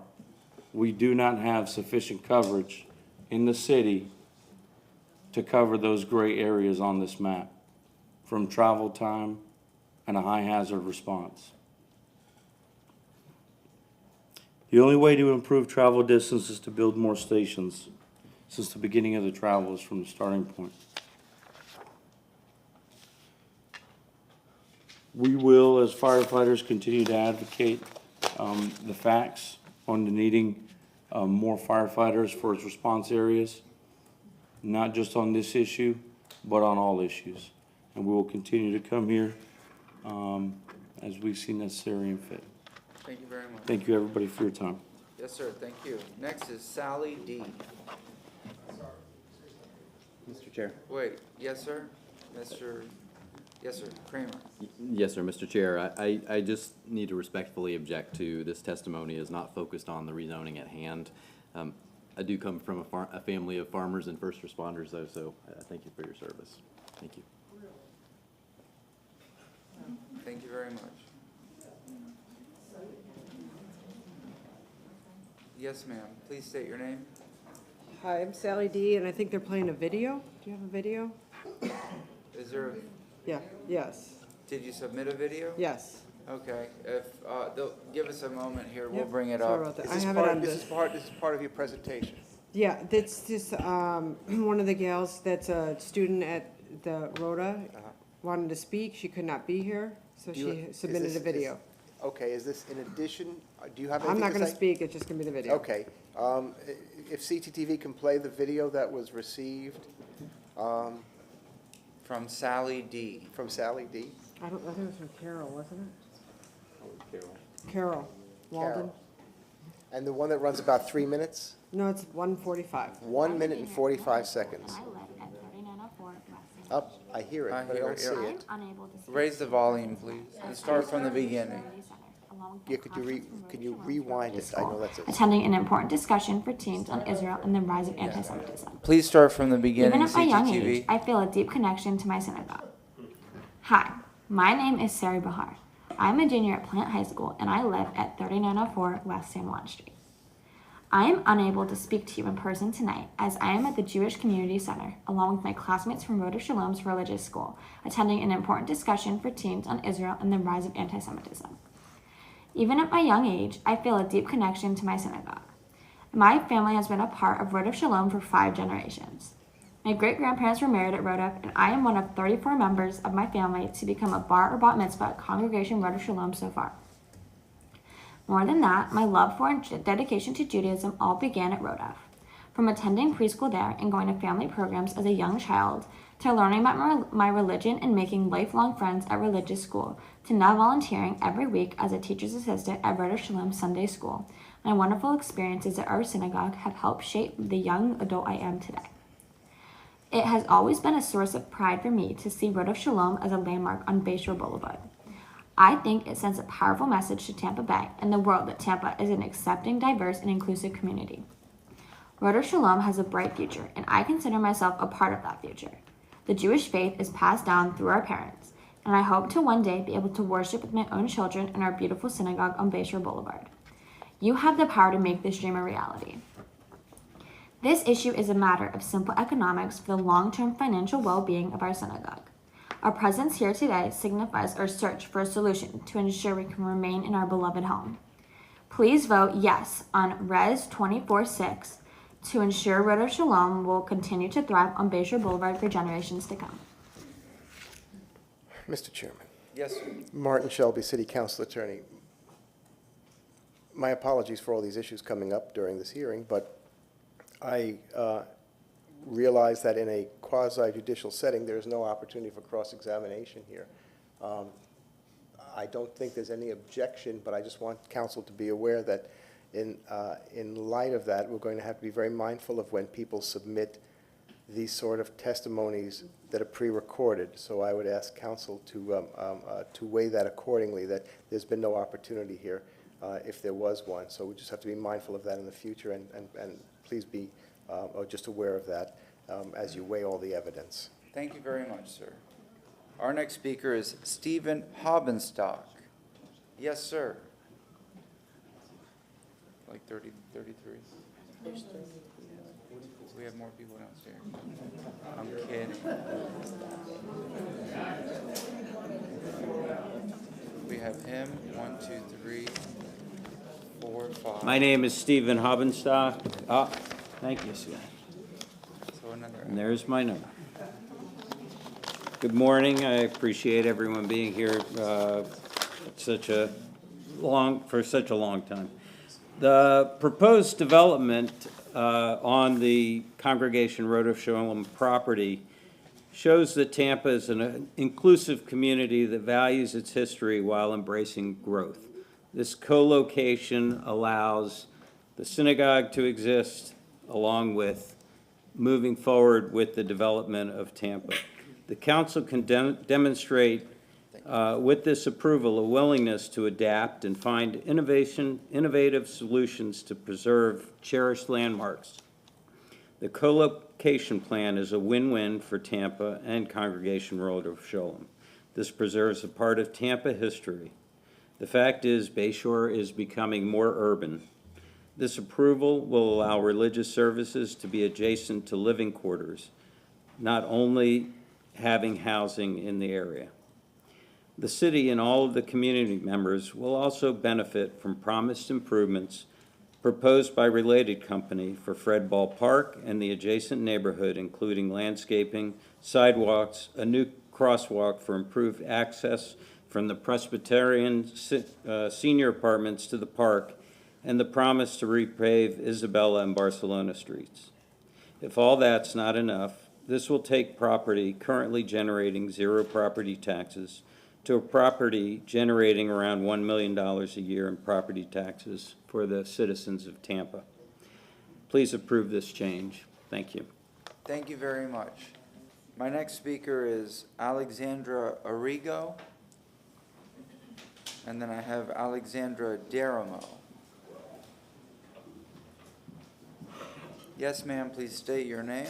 we do not have sufficient coverage in the city to cover those gray areas on this map from travel time and a high hazard response. The only way to improve travel distance is to build more stations, since the beginning of the travel is from the starting point. We will, as firefighters, continue to advocate the facts on the needing more firefighters for its response areas, not just on this issue, but on all issues. And we will continue to come here as we see necessary and fit. Thank you very much. Thank you, everybody, for your time. Yes, sir, thank you. Next is Sally D. Mr. Chair. Wait, yes, sir? Yes, sir, Kramer. Yes, sir, Mr. Chair. I just need to respectfully object to this testimony is not focused on the rezoning at hand. I do come from a family of farmers and first responders, though, so thank you for your service. Thank you. Thank you very much. Yes, ma'am. Please state your name. Hi, I'm Sally D, and I think they're playing a video. Do you have a video? Is there, Yeah, yes, did you submit a video? yes. Okay, if, they'll give us a moment here, we'll Yep, bring it sorry up. about that. Is I this have it on this is part of your presentation? Yeah, that's just, one of the gals that's a student at the Rhoda wanted to speak. She could not be here, so she submitted a video. Okay, is this in addition, do you have anything I'm to not gonna say? speak, it's just gonna be the video. Okay, if CTTV can play the video that was received, From Sally D. From Sally D. I think it was from Carol, wasn't it? Carol. Carol Walden. Carol. And the one that runs about 3 minutes? No, it's 1:45. 1 minute and 45 seconds. Up, I hear it, I but I hear don't it, see yeah. it. Unable to speak. Raise the volume, please, and start from the beginning. Yeah, could you rewind it? I know that's it. Attending an important discussion for teens on Israel and the rise of anti-Semitism. Please start from the beginning, Even at my young age, CTTV. I feel a deep connection to my synagogue. Hi, my name is Sari Bahar. I'm a junior at Plant High School, and I live at 3904 West San Juan Street. I am unable to speak to you in person tonight, as I am at the Jewish Community Center, along with my classmates from Road of Shalom's religious school, attending an important discussion for teens on Israel and the rise of anti-Semitism. Even at my young age, I feel a deep connection to my synagogue. My family has been a part of Road of Shalom for 5 generations. My great-grandparents were married at Road of, and I am one of 34 members of my family to become a bar or bat mitzvah at Congregation Road of Shalom so far. More than that, my love for and dedication to Judaism all began at Road of. From attending preschool there and going to family programs as a young child, to learning about my religion and making lifelong friends at religious school, to now volunteering every week as a teacher's assistant at Road of Shalom Sunday School, my wonderful experiences at our synagogue have helped shape the young adult I am today. It has always been a source of pride for me to see Road of Shalom as a landmark on Bayshore Boulevard. I think it sends a powerful message to Tampa Bay and the world that Tampa is an accepting, diverse, and inclusive community. Road of Shalom has a bright future, and I consider myself a part of that future. The Jewish faith is passed down through our parents, and I hope to one day be able to worship with my own children in our beautiful synagogue on Bayshore Boulevard. You have the power to make this dream a reality. This issue is a matter of simple economics for the long-term financial well-being of our synagogue. Our presence here today signifies our search for a solution to ensure we can remain in our beloved home. Please vote yes on Res 24-6 to ensure Road of Shalom will continue to thrive on Bayshore Boulevard for generations to come. Mr. Chairman. Yes, sir. Martin Shelby, City Council Attorney. My apologies for all these issues coming up during this hearing, but I realize that in a quasi-judicial setting, there is no opportunity for cross-examination here. I don't think there's any objection, but I just want council to be aware that in light of that, we're going to have to be very mindful of when people submit these sort of testimonies that are pre-recorded. So I would ask council to weigh that accordingly, that there's been no opportunity here if there was one. So we just have to be mindful of that in the future, and please be just aware of that as you weigh all the evidence. Thank you very much, sir. Our next speaker is Stephen Hobbenstock. Yes, sir. Like 30, 33? We have more people downstairs. I'm kidding. We have him, 1, 2, 3, 4, 5. My name is Stephen Hobbenstock. Thank you, sir. So another. And there's my number. Good morning. I appreciate everyone being here for such a long time. The proposed development on the Congregation Road of Shalom property shows that Tampa is an inclusive community that values its history while embracing growth. This co-location allows the synagogue to exist along with moving forward with the development of Tampa. The council can demonstrate with this approval a willingness to adapt and find innovative solutions to preserve cherished landmarks. The co-location plan is a win-win for Tampa and Congregation Road of Shalom. This preserves a part of Tampa history. The fact is, Bayshore is becoming more urban. This approval will allow religious services to be adjacent to living quarters, not only having housing in the area. The city and all of the community members will also benefit from promised improvements proposed by related company for Fred Ball Park and the adjacent neighborhood, including landscaping, sidewalks, a new crosswalk for improved access from the Presbyterian senior apartments to the park, and the promise to repave Isabella and Barcelona streets. If all that's not enough, this will take property currently generating zero property taxes to a property generating around $1 million a year in property taxes for the citizens of Tampa. Please approve this change. Thank you. Thank you very much. My next speaker is Alexandra Arrigo. And then I have Alexandra Deramo. Yes, ma'am, please state your name.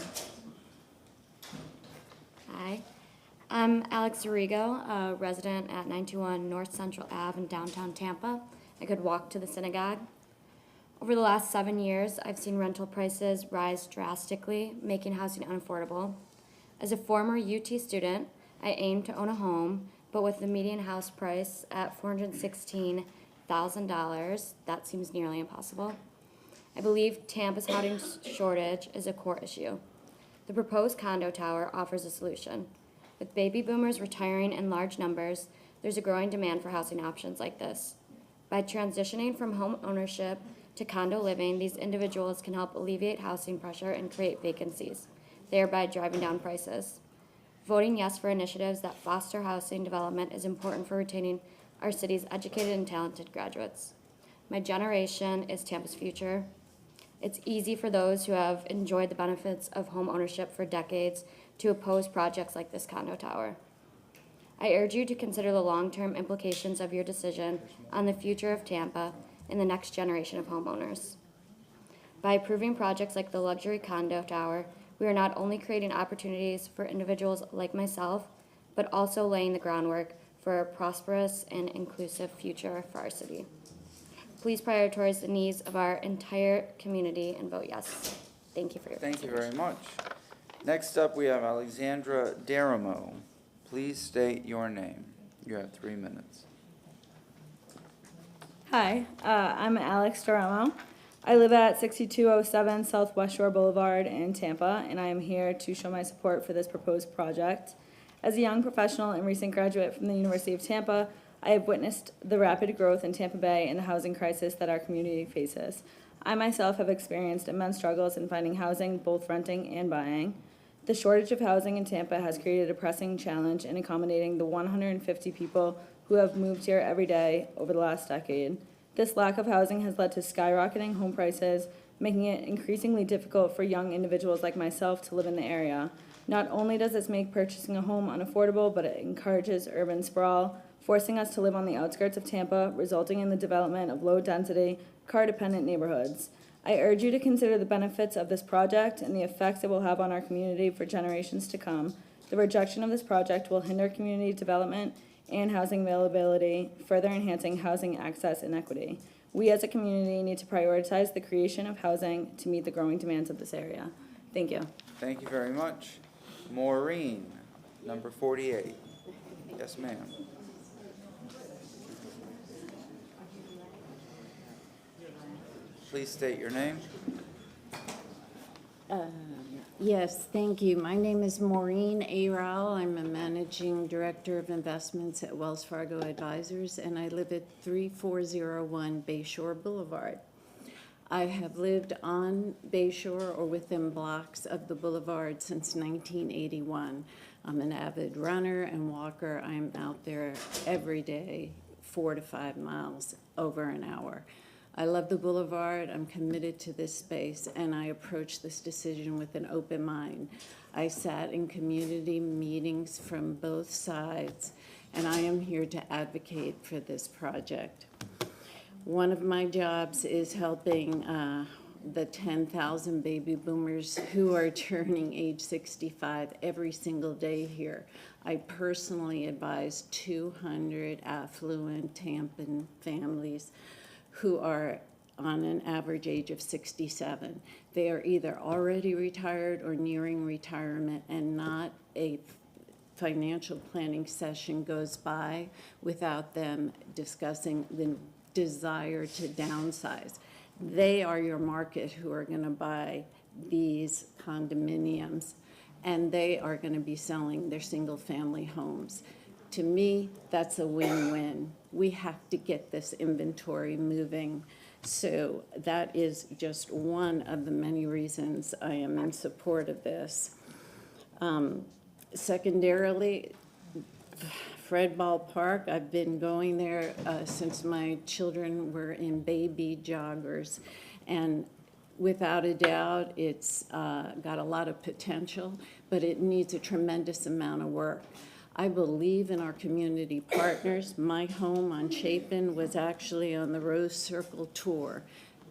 Hi, I'm Alex Arrigo, a resident at 921 North Central Ave in downtown Tampa. I could walk to the synagogue. Over the last 7 years, I've seen rental prices rise drastically, making housing unaffordable. As a former UT student, I aim to own a home, but with the median house price at $416,000, that seems nearly impossible. I believe Tampa's housing shortage is a core issue. The proposed condo tower offers a solution. With baby boomers retiring in large numbers, there's a growing demand for housing options like this. By transitioning from home ownership to condo living, these individuals can help alleviate housing pressure and create vacancies, thereby driving down prices. Voting yes for initiatives that foster housing development is important for retaining our city's educated and talented graduates. My generation is Tampa's future. It's easy for those who have enjoyed the benefits of home ownership for decades to oppose projects like this condo tower. I urge you to consider the long-term implications of your decision on the future of Tampa and the next generation of homeowners. By approving projects like the luxury condo tower, we are not only creating opportunities for individuals like myself, but also laying the groundwork for a prosperous and inclusive future for our city. Please prioritize the needs of our entire community and vote yes. Thank you for your Thank you consideration. very much. Next up, we have Alexandra Deramo. Please state your name. You have 3 minutes. Hi, I'm Alex Doramo. I live at 6207 South West Shore Boulevard in Tampa, and I am here to show my support for this proposed project. As a young professional and recent graduate from the University of Tampa, I have witnessed the rapid growth in Tampa Bay and the housing crisis that our community faces. I myself have experienced immense struggles in finding housing, both renting and buying. The shortage of housing in Tampa has created a pressing challenge in accommodating the 150 people who have moved here every day over the last decade. This lack of housing has led to skyrocketing home prices, making it increasingly difficult for young individuals like myself to live in the area. Not only does this make purchasing a home unaffordable, but it encourages urban sprawl, forcing us to live on the outskirts of Tampa, resulting in the development of low-density, car-dependent neighborhoods. I urge you to consider the benefits of this project and the effects it will have on our community for generations to come. The rejection of this project will hinder community development and housing availability, further enhancing housing access and equity. We as a community need to prioritize the creation of housing to meet the growing demands of this area. Thank you. Thank you very much. Maureen, number 48. Yes, ma'am. Please state your name. Yes, thank you. My name is Maureen Arel. I'm a Managing Director of Investments at Wells Fargo Advisors, and I live at 3401 Bayshore Boulevard. I have lived on Bayshore or within blocks of the boulevard since 1981. I'm an avid runner and walker. I'm out there every day, 4 to 5 miles, over an hour. I love the boulevard, I'm committed to this space, and I approach this decision with an open mind. I sat in community meetings from both sides, and I am here to advocate for this project. One of my jobs is helping the 10,000 baby boomers who are turning age 65 every single day here. I personally advise 200 affluent Tampan families who are on an average age of 67. They are either already retired or nearing retirement, and not a financial planning session goes by without them discussing the desire to downsize. They are your market who are going to buy these condominiums, and they are going to be selling their single-family homes. To me, that's a win-win. We have to get this inventory moving. So that is just one of the many reasons I am in support of this. Secondarily, Fred Ball Park, I've been going there since my children were in baby joggers. And Without a doubt, it's got a lot of potential, but it needs a tremendous amount of work. I believe in our community partners. My home on Chapin was actually on the Rose Circle Tour.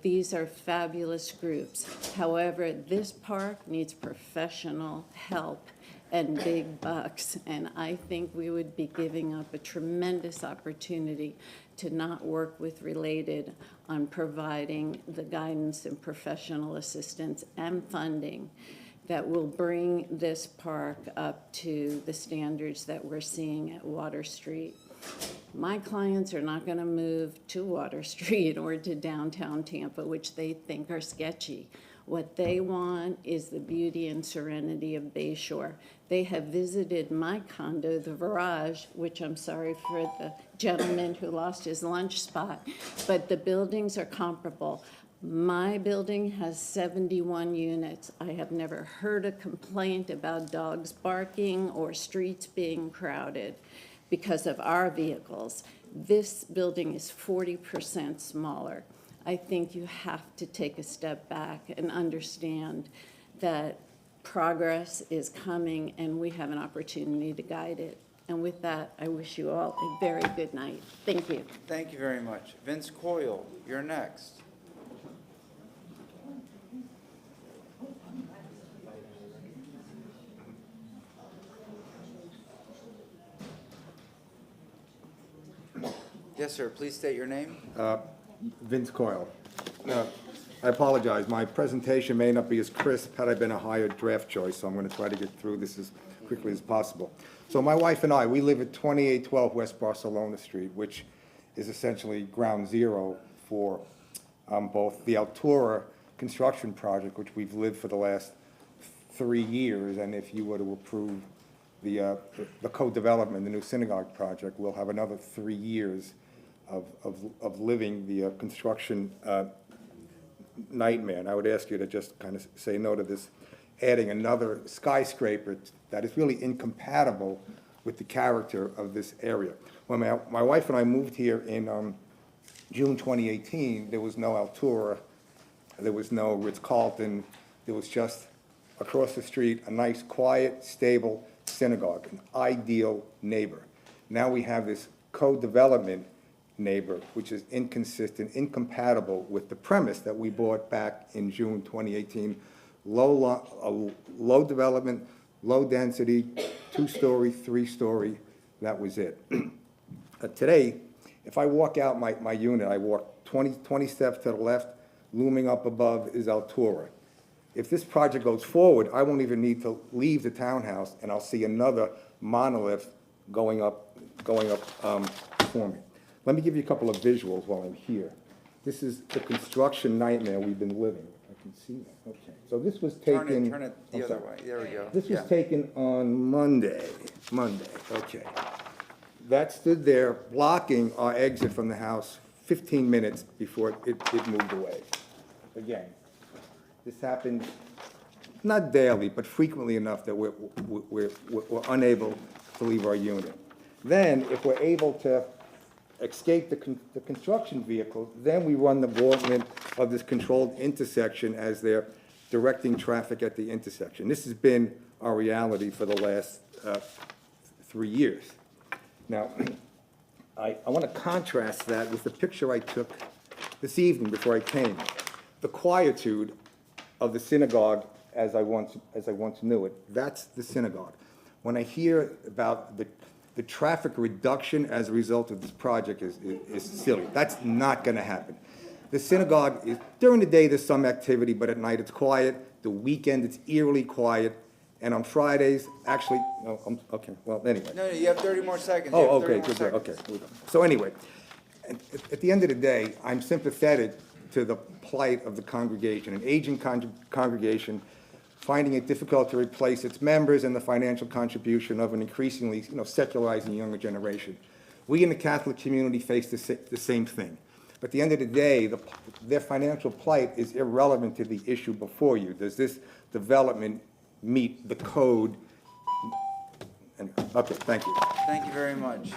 These are fabulous groups. However, this park needs professional help and big bucks, and I think we would be giving up a tremendous opportunity to not work with Related on providing the guidance and professional assistance and funding that will bring this park up to the standards that we're seeing at Water Street. My clients are not going to move to Water Street or to downtown Tampa, which they think are sketchy. What they want is the beauty and serenity of Bayshore. They have visited my condo, the Virage, which I'm sorry for the gentleman who lost his lunch spot, but the buildings are comparable. My building has 71 units. I have never heard a complaint about dogs barking or streets being crowded because of our vehicles. This building is 40% smaller. I think you have to take a step back and understand that progress is coming and we have an opportunity to guide it. And with that, I wish you all a very good night. Thank you. Thank you very much. Vince Coyle, you're next. Yes, sir. Please state your name. Vince Coyle. I apologize. My presentation may not be as crisp had I been a higher draft choice, so I'm going to try to get through this as quickly as possible. So my wife and I, we live at 2812 West Barcelona Street, which is essentially ground zero for both the Altura construction project, which we've lived for the last 3 years, and if you were to approve the co-development, the new synagogue project, we'll have another 3 years of living the construction nightmare. And I would ask you to just kind of say no to this, adding another skyscraper that is really incompatible with the character of this area. When my wife and I moved here in June 2018, there was no Altura, there was no Ritz-Carlton, there was just across the street a nice, quiet, stable synagogue, an ideal neighbor. Now we have this co-development neighbor, which is inconsistent, incompatible with the premise that we bought back in June 2018. Low development, low density, 2-story, 3-story, that was it. Today, if I walk out my unit, I walk 20 steps to the left, looming up above is Altura. If this project goes forward, I won't even need to leave the townhouse, and I'll see another monolith going up for me. Let me give you a couple of visuals while I'm here. This is the construction nightmare we've been living. I can see that. Okay. So this was taken. Turn it the other way. There we go. This was taken on Monday. Okay. That stood there blocking our exit from the house 15 minutes before it moved away. Again, this happens not daily, but frequently enough that we're unable to leave our unit. Then, if we're able to escape the construction vehicles, then we run the gauntlet of this controlled intersection as they're directing traffic at the intersection. This has been our reality for the last 3 years. Now, I want to contrast that with the picture I took this evening before I came. The quietude of the synagogue as I once knew it. That's the synagogue. When I hear about the traffic reduction as a result of this project is silly. That's not going to happen. The synagogue is, during the day there's some activity, but at night it's quiet. The weekend it's eerily quiet. And on Fridays, actually, no, okay, well, anyway. No, you have 30 more seconds. Oh, okay, good, okay. So anyway, at the end of the day, I'm sympathetic to the plight of the congregation, an aging congregation finding it difficult to replace its members and the financial contribution of an increasingly, secularizing younger generation. We in the Catholic community face the same thing. But at the end of the day, their financial plight is irrelevant to the issue before you. Does this development meet the code Anyway, okay, thank you. Thank you very much.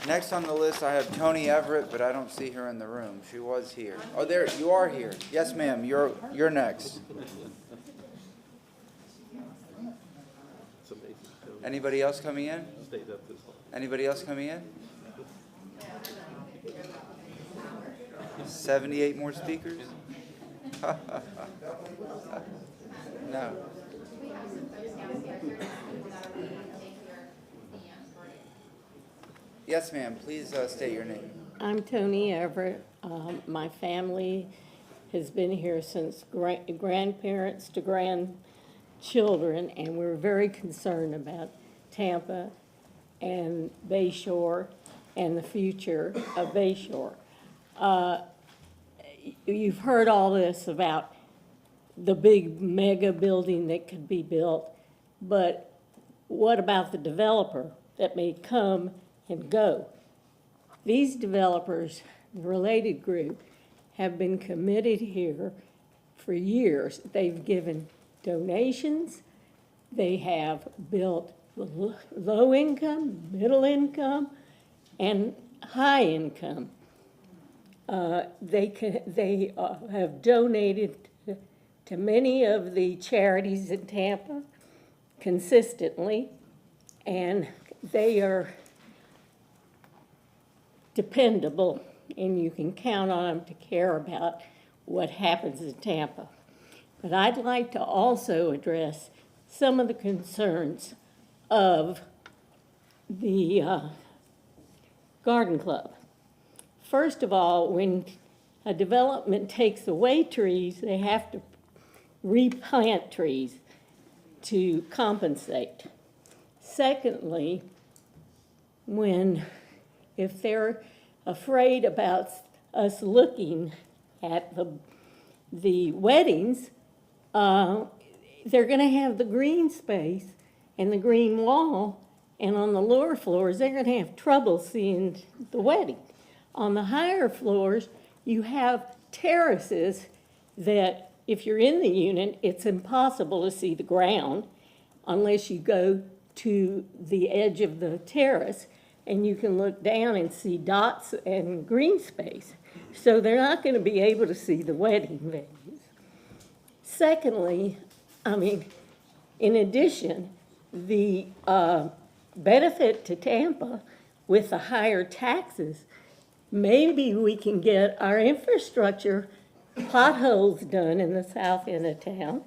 Next on the list, I have Tony Everett, but I don't see her in the room. She was here. Oh, there, you are here. Yes, ma'am, you're next. Anybody else coming in? Anybody else coming in? 78 more speakers? No. Yes, ma'am, please state your name. I'm Tony Everett. My family has been here since grandparents to grandchildren, and we're very concerned about Tampa and Bayshore and the future of Bayshore. You've heard all this about the big mega building that could be built, but what about the developer that may come and go? These developers, the related group, have been committed here for years. They've given donations. They have built low income, middle income, and high income. They have donated to many of the charities in Tampa consistently, and they are dependable, and you can count on them to care about what happens in Tampa. But I'd like to also address some of the concerns of the garden club. First of all, when a development takes away trees, they have to replant trees to compensate. Secondly, if they're afraid about us looking at the weddings, they're going to have the green space and the green wall, and on the lower floors, they're going to have trouble seeing the wedding. On the higher floors, you have terraces that, if you're in the unit, it's impossible to see the ground unless you go to the edge of the terrace, and you can look down and see dots and green space. So they're not going to be able to see the wedding venues. Secondly, in addition, the benefit to Tampa with the higher taxes, maybe we can get our infrastructure potholes done in the south end of town,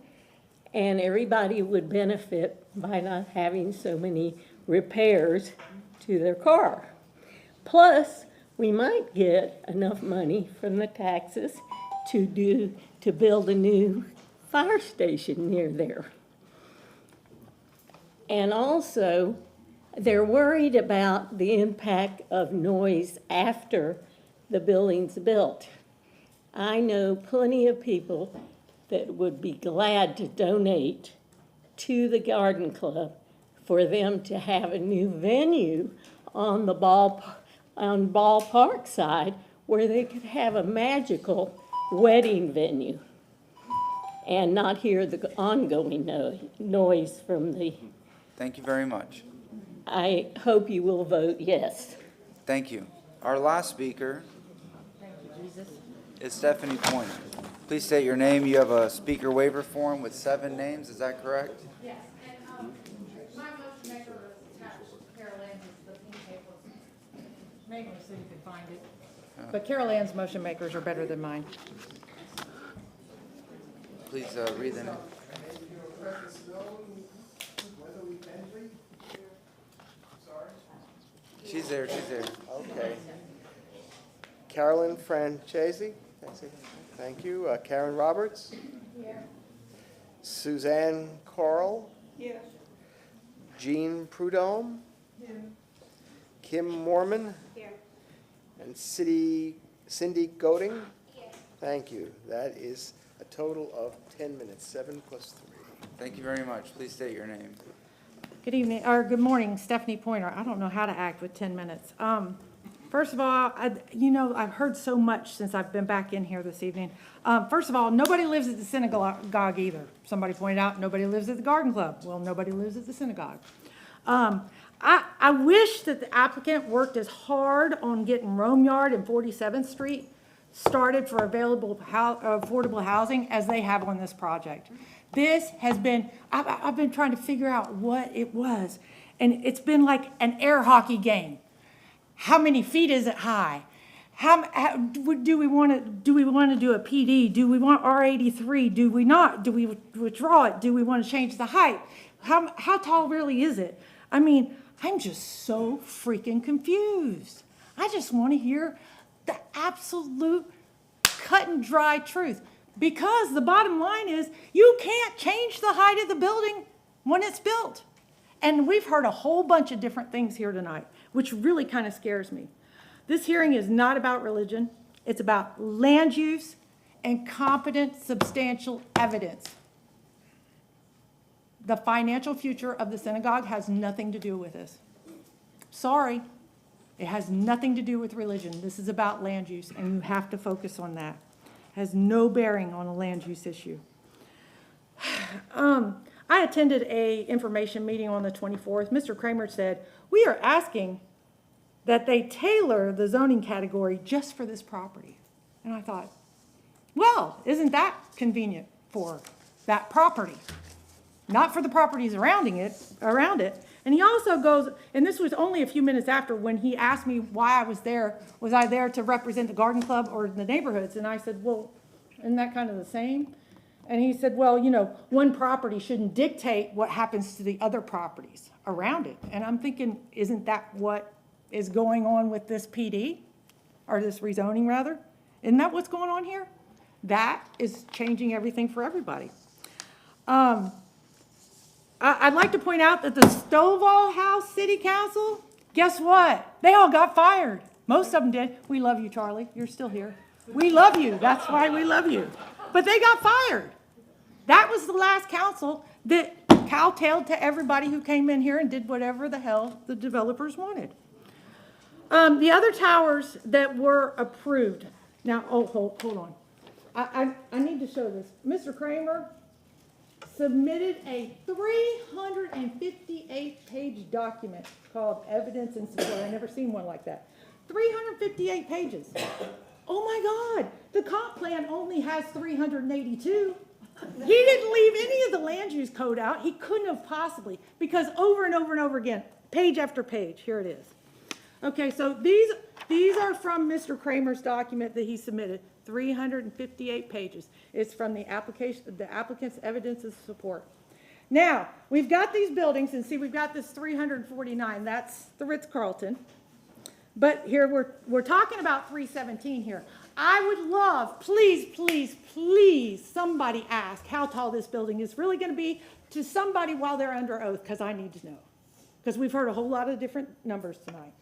and everybody would benefit by not having so many repairs to their car. Plus, we might get enough money from the taxes to build a new fire station near there. And also, they're worried about the impact of noise after the building's built. I know plenty of people that would be glad to donate to the garden club for them to have a new venue on the ballpark side where they could have a magical wedding venue and not hear the ongoing noise from the... Thank you very much. I hope you will vote yes. Thank you. Our last speaker is Stephanie Pointer. Please state your name. You have a speaker waiver form with 7 names. Is that correct? Yes, and my motion maker was attached to Carol Ann's, the pink paper. Maybe so you could find it. But Carol Ann's motion makers are better than mine. Please read the name. She's there, she's there. Okay. Carolyn Francesi, thank you. Karen Roberts? Here. Suzanne Coral? Here. Jean Prudhomme? Here. Kim Mormon? Here. And Cindy Goding? Here. Thank you. That is a total of 10 minutes, 7 plus 3. Thank you very much. Please state your name. Good evening, or good morning, Stephanie Pointer. I don't know how to act with 10 minutes. First of all, I've heard so much since I've been back in here this evening. First of all, nobody lives at the synagogue either. Somebody pointed out nobody lives at the garden club. Well, nobody lives at the synagogue. I wish that the applicant worked as hard on getting Rome Yard and 47th Street started for available affordable housing as they have on this project. This has been, I've been trying to figure out what it was, and it's been like an air hockey game. How many feet is it high? How do we want to do a PD? Do we want R83? Do we not? Do we withdraw it? Do we want to change the height? How tall really is it? I mean, I'm just so freaking confused. I just want to hear the absolute cut and dry truth. Because the bottom line is, you can't change the height of the building when it's built. And we've heard a whole bunch of different things here tonight, which really kind of scares me. This hearing is not about religion. It's about land use and competent, substantial evidence. The financial future of the synagogue has nothing to do with this. Sorry, it has nothing to do with religion. This is about land use, and you have to focus on that. It has no bearing on a land use issue. I attended a information meeting on the 24th. Mr. Kramer said, we are asking that they tailor the zoning category just for this property. And I thought, well, isn't that convenient for that property? Not for the properties around it. And he also goes, and this was only a few minutes after when he asked me why I was there. Was I there to represent the garden club or the neighborhoods? And I said, well, isn't that kind of the same? And he said, well, you know, one property shouldn't dictate what happens to the other properties around it. And I'm thinking, isn't that what is going on with this PD? Or this rezoning, rather? Isn't that what's going on here? That is changing everything for everybody. I'd like to point out that the Stovall House City Council, guess what? They all got fired. Most of them did. We love you, Charlie. You're still here. We love you. That's why we love you. But they got fired. That was the last council that kowtowed to everybody who came in here and did whatever the hell the developers wanted. The other towers that were approved. Now, hold on. I need to show this. Mr. Kramer submitted a 358-page document called Evidence and Support. I've never seen one like that. 358 pages. Oh my God, the comp plan only has 382. He didn't leave any of the land use code out. He couldn't have possibly, because over and over and over again, page after page, here it is. Okay, so these are from Mr. Kramer's document that he submitted, 358 pages. It's from the applicant's evidence of support. Now, we've got these buildings, and see, we've got this 349. That's the Ritz-Carlton. But here we're talking about 317 here. I would love, please, please, please, somebody ask how tall this building is really going to be to somebody while they're under oath, because I need to know. Because we've heard a whole lot of different numbers tonight.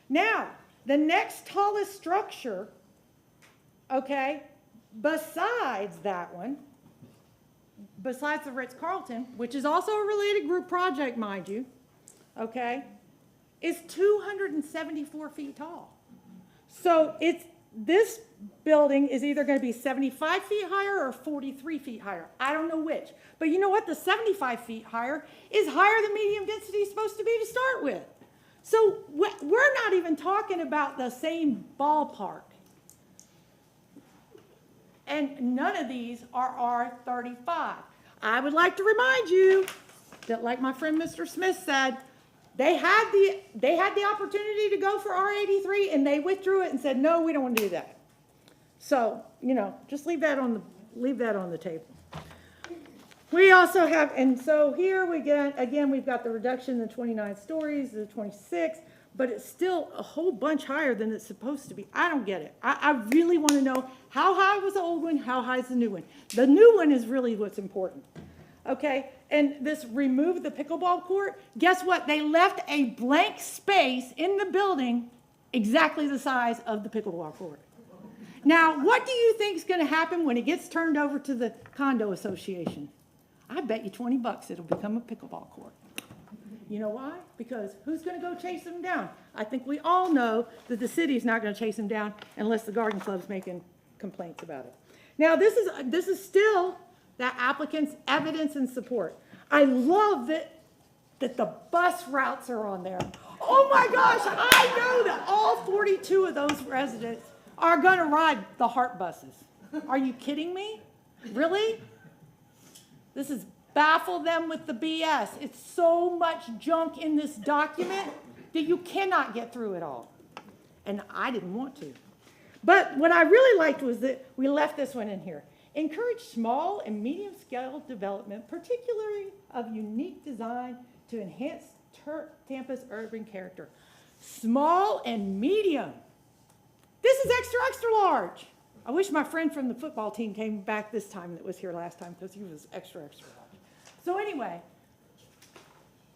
Now, the next tallest structure, okay, besides that one, besides the Ritz-Carlton, which is also a related group project, mind you, okay, is 274 feet tall. So this building is either going to be 75 feet higher or 43 feet higher. I don't know which. But you know what? The 75 feet higher is higher than medium density is supposed to be to start with. So we're not even talking about the same ballpark. And none of these are R35. I would like to remind you that, like my friend Mr. Smith said, they had the opportunity to go for R83 and they withdrew it and said, no, we don't want to do that. So, you know, just leave that on the table. We also have, and so here we get, again, we've got the reduction in the 29 stories, the 26, but it's still a whole bunch higher than it's supposed to be. I don't get it. I really want to know how high was the old one, how high is the new one. The new one is really what's important. Okay, and this remove the pickleball court, guess what? They left a blank space in the building exactly the size of the pickleball court. Now, what do you think is going to happen when it gets turned over to the condo association? I bet you $20 it'll become a pickleball court. You know why? Because who's going to go chase them down? I think we all know that the city's not going to chase them down unless the garden club's making complaints about it. Now, this is still that applicant's evidence and support. I love that that the bus routes are on there. Oh my gosh, I know that all 42 of those residents are gonna ride the HART buses. Are you kidding me? Really? This is baffle them with the BS. It's so much junk in this document that you cannot get through it all. And I didn't want to. But what I really liked was that we left this one in here. Encourage small and medium-scale development, particularly of unique design to enhance Tampa's urban character. Small and medium. This is extra, extra large. I wish my friend from the football team came back this time that was here last time because he was extra, extra large. So anyway,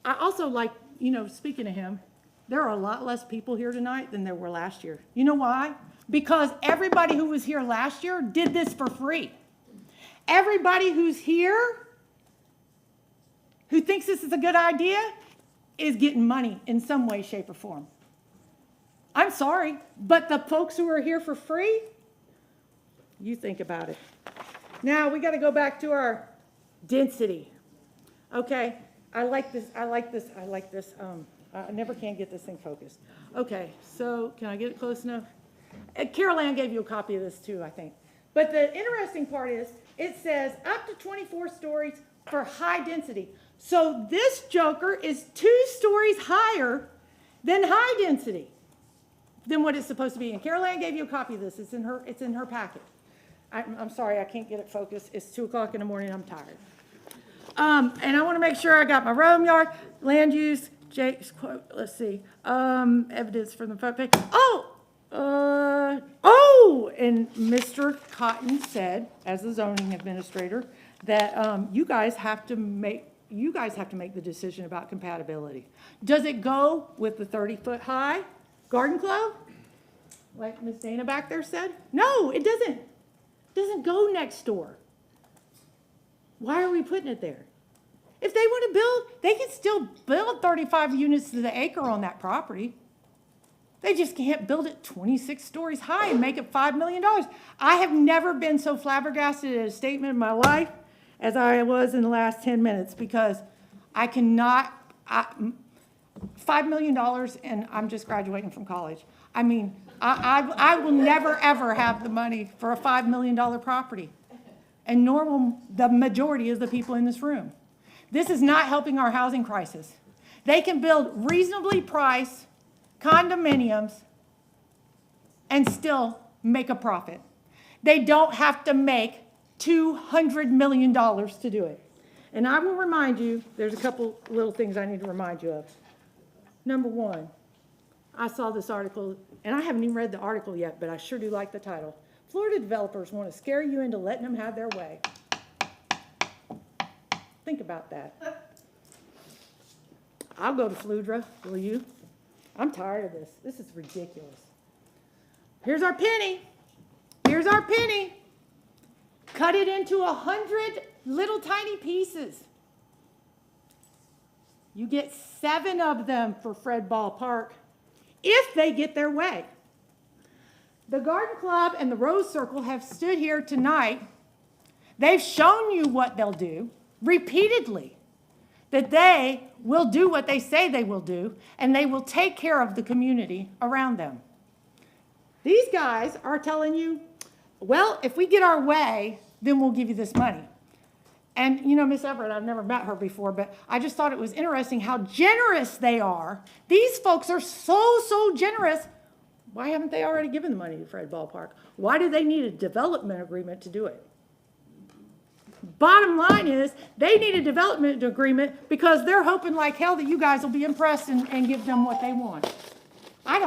I also like, speaking of him, there are a lot less people here tonight than there were last year. You know why? Because everybody who was here last year did this for free. Everybody who's here who thinks this is a good idea is getting money in some way, shape, or form. I'm sorry, but the folks who are here for free, you think about it. Now we got to go back to our density. Okay, I like this. I never can get this thing focused. Okay, so can I get it close enough? Carol Ann gave you a copy of this too, I think. But the interesting part is it says up to 24 stories for high density. So this joker is 2 stories higher than high density than what it's supposed to be. And Carol Ann gave you a copy of this. It's in her packet. I'm sorry, I can't get it focused. It's 2 o'clock in the morning. I'm tired. And I want to make sure I got my roam yard, land use, Jake's quote. Let's see. Evidence from the front page. And Mr. Cotton said, as the zoning administrator, that you guys have to make the decision about compatibility. Does it go with the 30-foot high garden club, like Ms. Dana back there said? No, it doesn't. It doesn't go next door. Why are we putting it there? If they want to build, they can still build 35 units to the acre on that property. They just can't build it 26 stories high and make it $5 million. I have never been so flabbergasted at a statement in my life as I was in the last 10 minutes because I cannot, $5 million and I'm just graduating from college. I mean, I will never, ever have the money for a $5 million property. And nor will the majority of the people in this room. This is not helping our housing crisis. They can build reasonably priced condominiums and still make a profit. They don't have to make $200 million to do it. And I will remind you, there's a couple little things I need to remind you of. Number one, I saw this article, and I haven't even read the article yet, but I sure do like the title. Florida developers want to scare you into letting them have their way. Think about that. I'll go to Florida, will you? I'm tired of this. This is ridiculous. Here's our penny. Here's our penny. Cut it into 100 little tiny pieces. You get 7 of them for Fred Ball Park if they get their way. The Garden Club and the Rose Circle have stood here tonight. They've shown you what they'll do repeatedly, that they will do what they say they will do, and they will take care of the community around them. These guys are telling you, well, if we get our way, then we'll give you this money. And, Miss Everett, I've never met her before, but I just thought it was interesting how generous they are. These folks are so generous. Why haven't they already given the money to Fred Ballpark? Why do they need a development agreement to do it? Bottom line is, they need a development agreement because they're hoping like hell that you guys will be impressed and give them what they want. I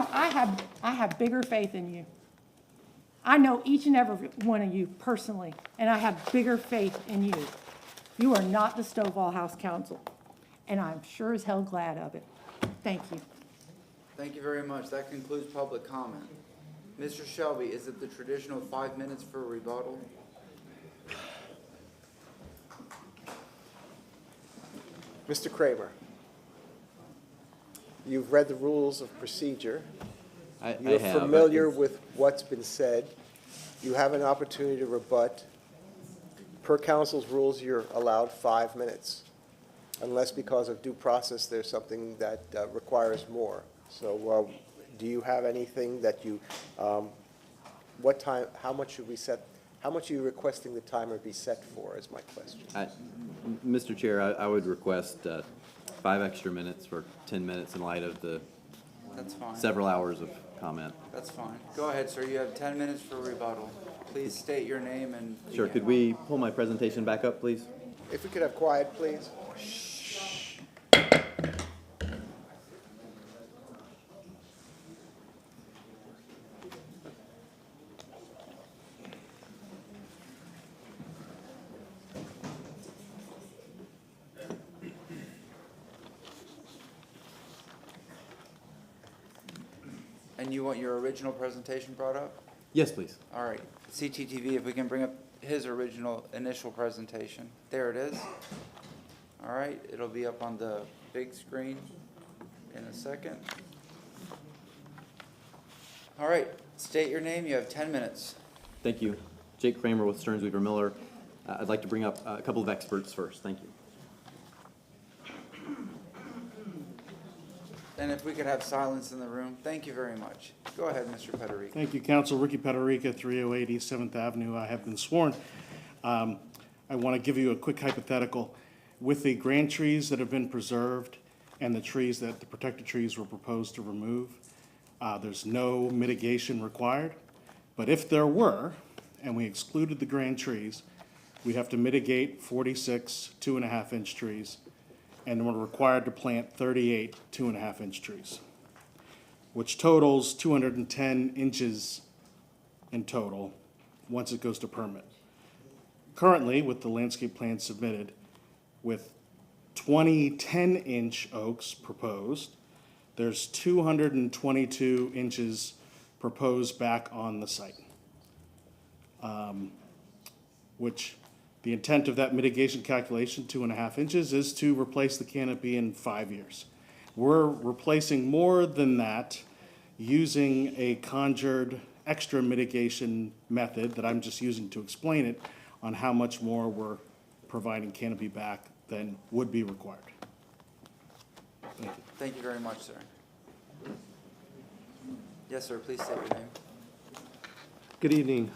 have bigger faith in you. I know each and every one of you personally, and I have bigger faith in you. You are not the Stovall House Council, and I'm sure as hell glad of it. Thank you. Thank you very much. That concludes public comment. Mr. Shelby, is it the traditional 5 minutes for a rebuttal? Mr. Kramer, you've read the rules of procedure. You're familiar with what's been said. You have an opportunity to rebut. Per council's rules, you're allowed 5 minutes. unless because of due process, there's something that requires more. So do you have anything that you, what time, how much should we set, how much are you requesting the timer be set for, is my question. Mr. Chair, I would request 5 extra minutes for 10 minutes in light of the That's fine. several hours of comment. That's fine. Go ahead, sir. You have 10 minutes for rebuttal. Please state your name and. Sure, could we pull my presentation back up, please? If we could have quiet, please. And you want your original presentation brought up? Yes, please. All right. CTTV, if we can bring up his original initial presentation. There it is. All right, it'll be up on the big screen in a second. All right, state your name. You have 10 minutes. Thank you. Jake Kramer with Stearns Weaver Miller. I'd like to bring up a couple of experts first. Thank you. And if we could have silence in the room, thank you very much. Go ahead, Mr. Federico. Thank you, Council. Ricky Federico, 308 East 7th Avenue. I have been sworn. I want to give you a quick hypothetical. With the grand trees that have been preserved and the trees that the protected trees were proposed to remove, there's no mitigation required. But if there were, and we excluded the grand trees, we'd have to mitigate 46 2.5-inch trees, and we're required to plant 38 2.5-inch trees, which totals 210 inches in total once it goes to permit. Currently, with the landscape plan submitted, with 20 10-inch oaks proposed, there's 222 inches proposed back on the site, which the intent of that mitigation calculation, 2.5 inches, is to replace the canopy in 5 years. We're replacing more than that using a conjured extra mitigation method that I'm just using to explain it on how much more we're providing canopy back than would be required. Thank you. Thank you very much, sir. Yes, sir, please state your name. Good evening,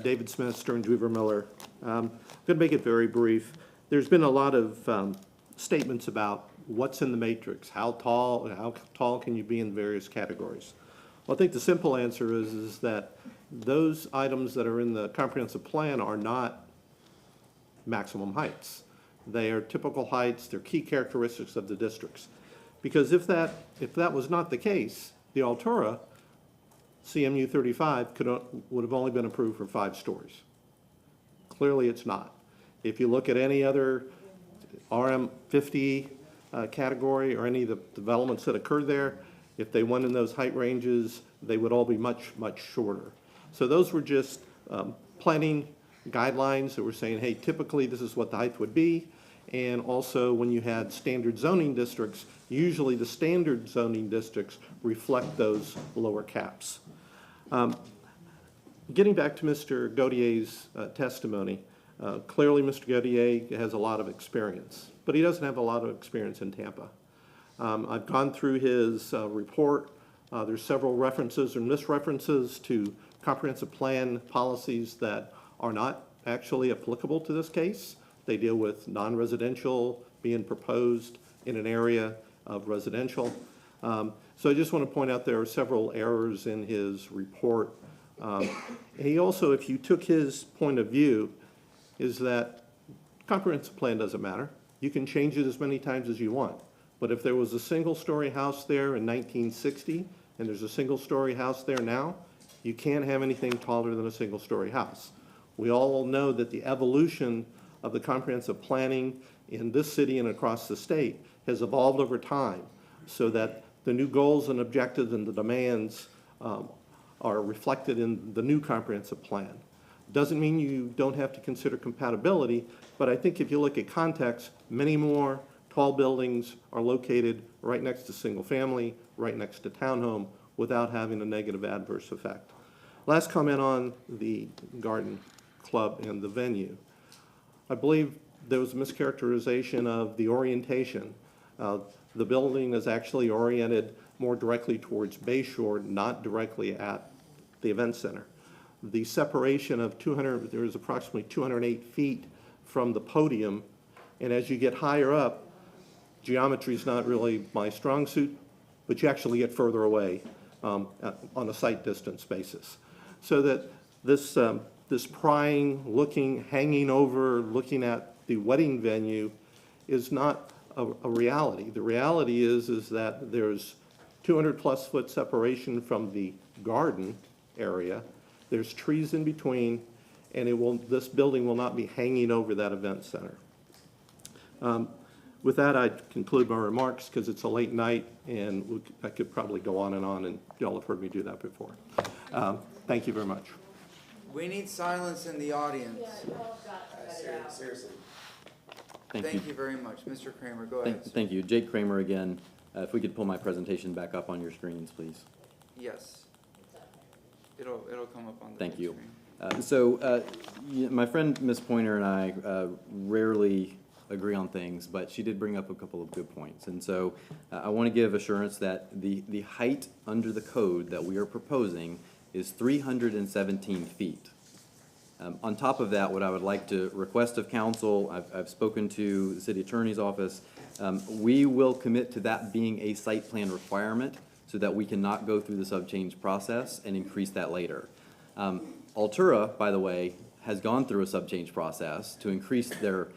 David Smith, Stearns Weaver Miller. Going to make it very brief. There's been a lot of statements about what's in the matrix, how tall can you be in various categories. Well, I think the simple answer is that those items that are in the comprehensive plan are not maximum heights. They are typical heights, they're key characteristics of the districts. Because if that was not the case, the Altura CMU 35 would have only been approved for 5 stories. Clearly it's not. If you look at any other RM 50 category or any of the developments that occurred there, if they went in those height ranges, they would all be much, much shorter. So those were just planning guidelines that were saying, hey, typically this is what the height would be. And also when you had standard zoning districts, usually the standard zoning districts reflect those lower caps. Getting back to Mr. Gaudier's testimony, clearly Mr. Gaudier has a lot of experience, but he doesn't have a lot of experience in Tampa. I've gone through his report. There's several references or misreferences to comprehensive plan policies that are not actually applicable to this case. They deal with non-residential being proposed in an area of residential. So I just want to point out there are several errors in his report. He also, if you took his point of view, is that comprehensive plan doesn't matter. You can change it as many times as you want. But if there was a single-story house there in 1960 and there's a single-story house there now, you can't have anything taller than a single-story house. We all know that the evolution of the comprehensive planning in this city and across the state has evolved over time so that the new goals and objectives and the demands are reflected in the new comprehensive plan. Doesn't mean you don't have to consider compatibility, but I think if you look at context, many more tall buildings are located right next to single family, right next to townhome, without having a negative adverse effect. Last comment on the garden club and the venue. I believe there was a mischaracterization of the orientation. The building is actually oriented more directly towards Bayshore, not directly at the event center. The separation of 200, there is approximately 208 feet from the podium, and as you get higher up, geometry is not really my strong suit, but you actually get further away on a sight distance basis. So that this, this prying, looking, hanging over, looking at the wedding venue is not a reality. The reality is that there's 200-plus foot separation from the garden area. There's trees in between, and this building will not be hanging over that event center. With that, I conclude my remarks because it's a late night, and I could probably go on, and y'all have heard me do that before. Thank you very much. We need silence in the audience. Seriously. Thank you very much. Mr. Kramer, go ahead. Thank you. Jake Kramer again. If we could pull my presentation back up on your screens, please. Yes. It'll come up on the Thank you. screen. My friend Ms. Pointer and I rarely agree on things, but she did bring up a couple of good points. And so I want to give assurance that the height under the code that we are proposing is 317 feet. On top of that, what I would like to request of council, I've spoken to the city attorney's office, we will commit to that being a site plan requirement so that we cannot go through the sub-change process and increase that later. Altura, by the way, has gone through a sub-change process to increase their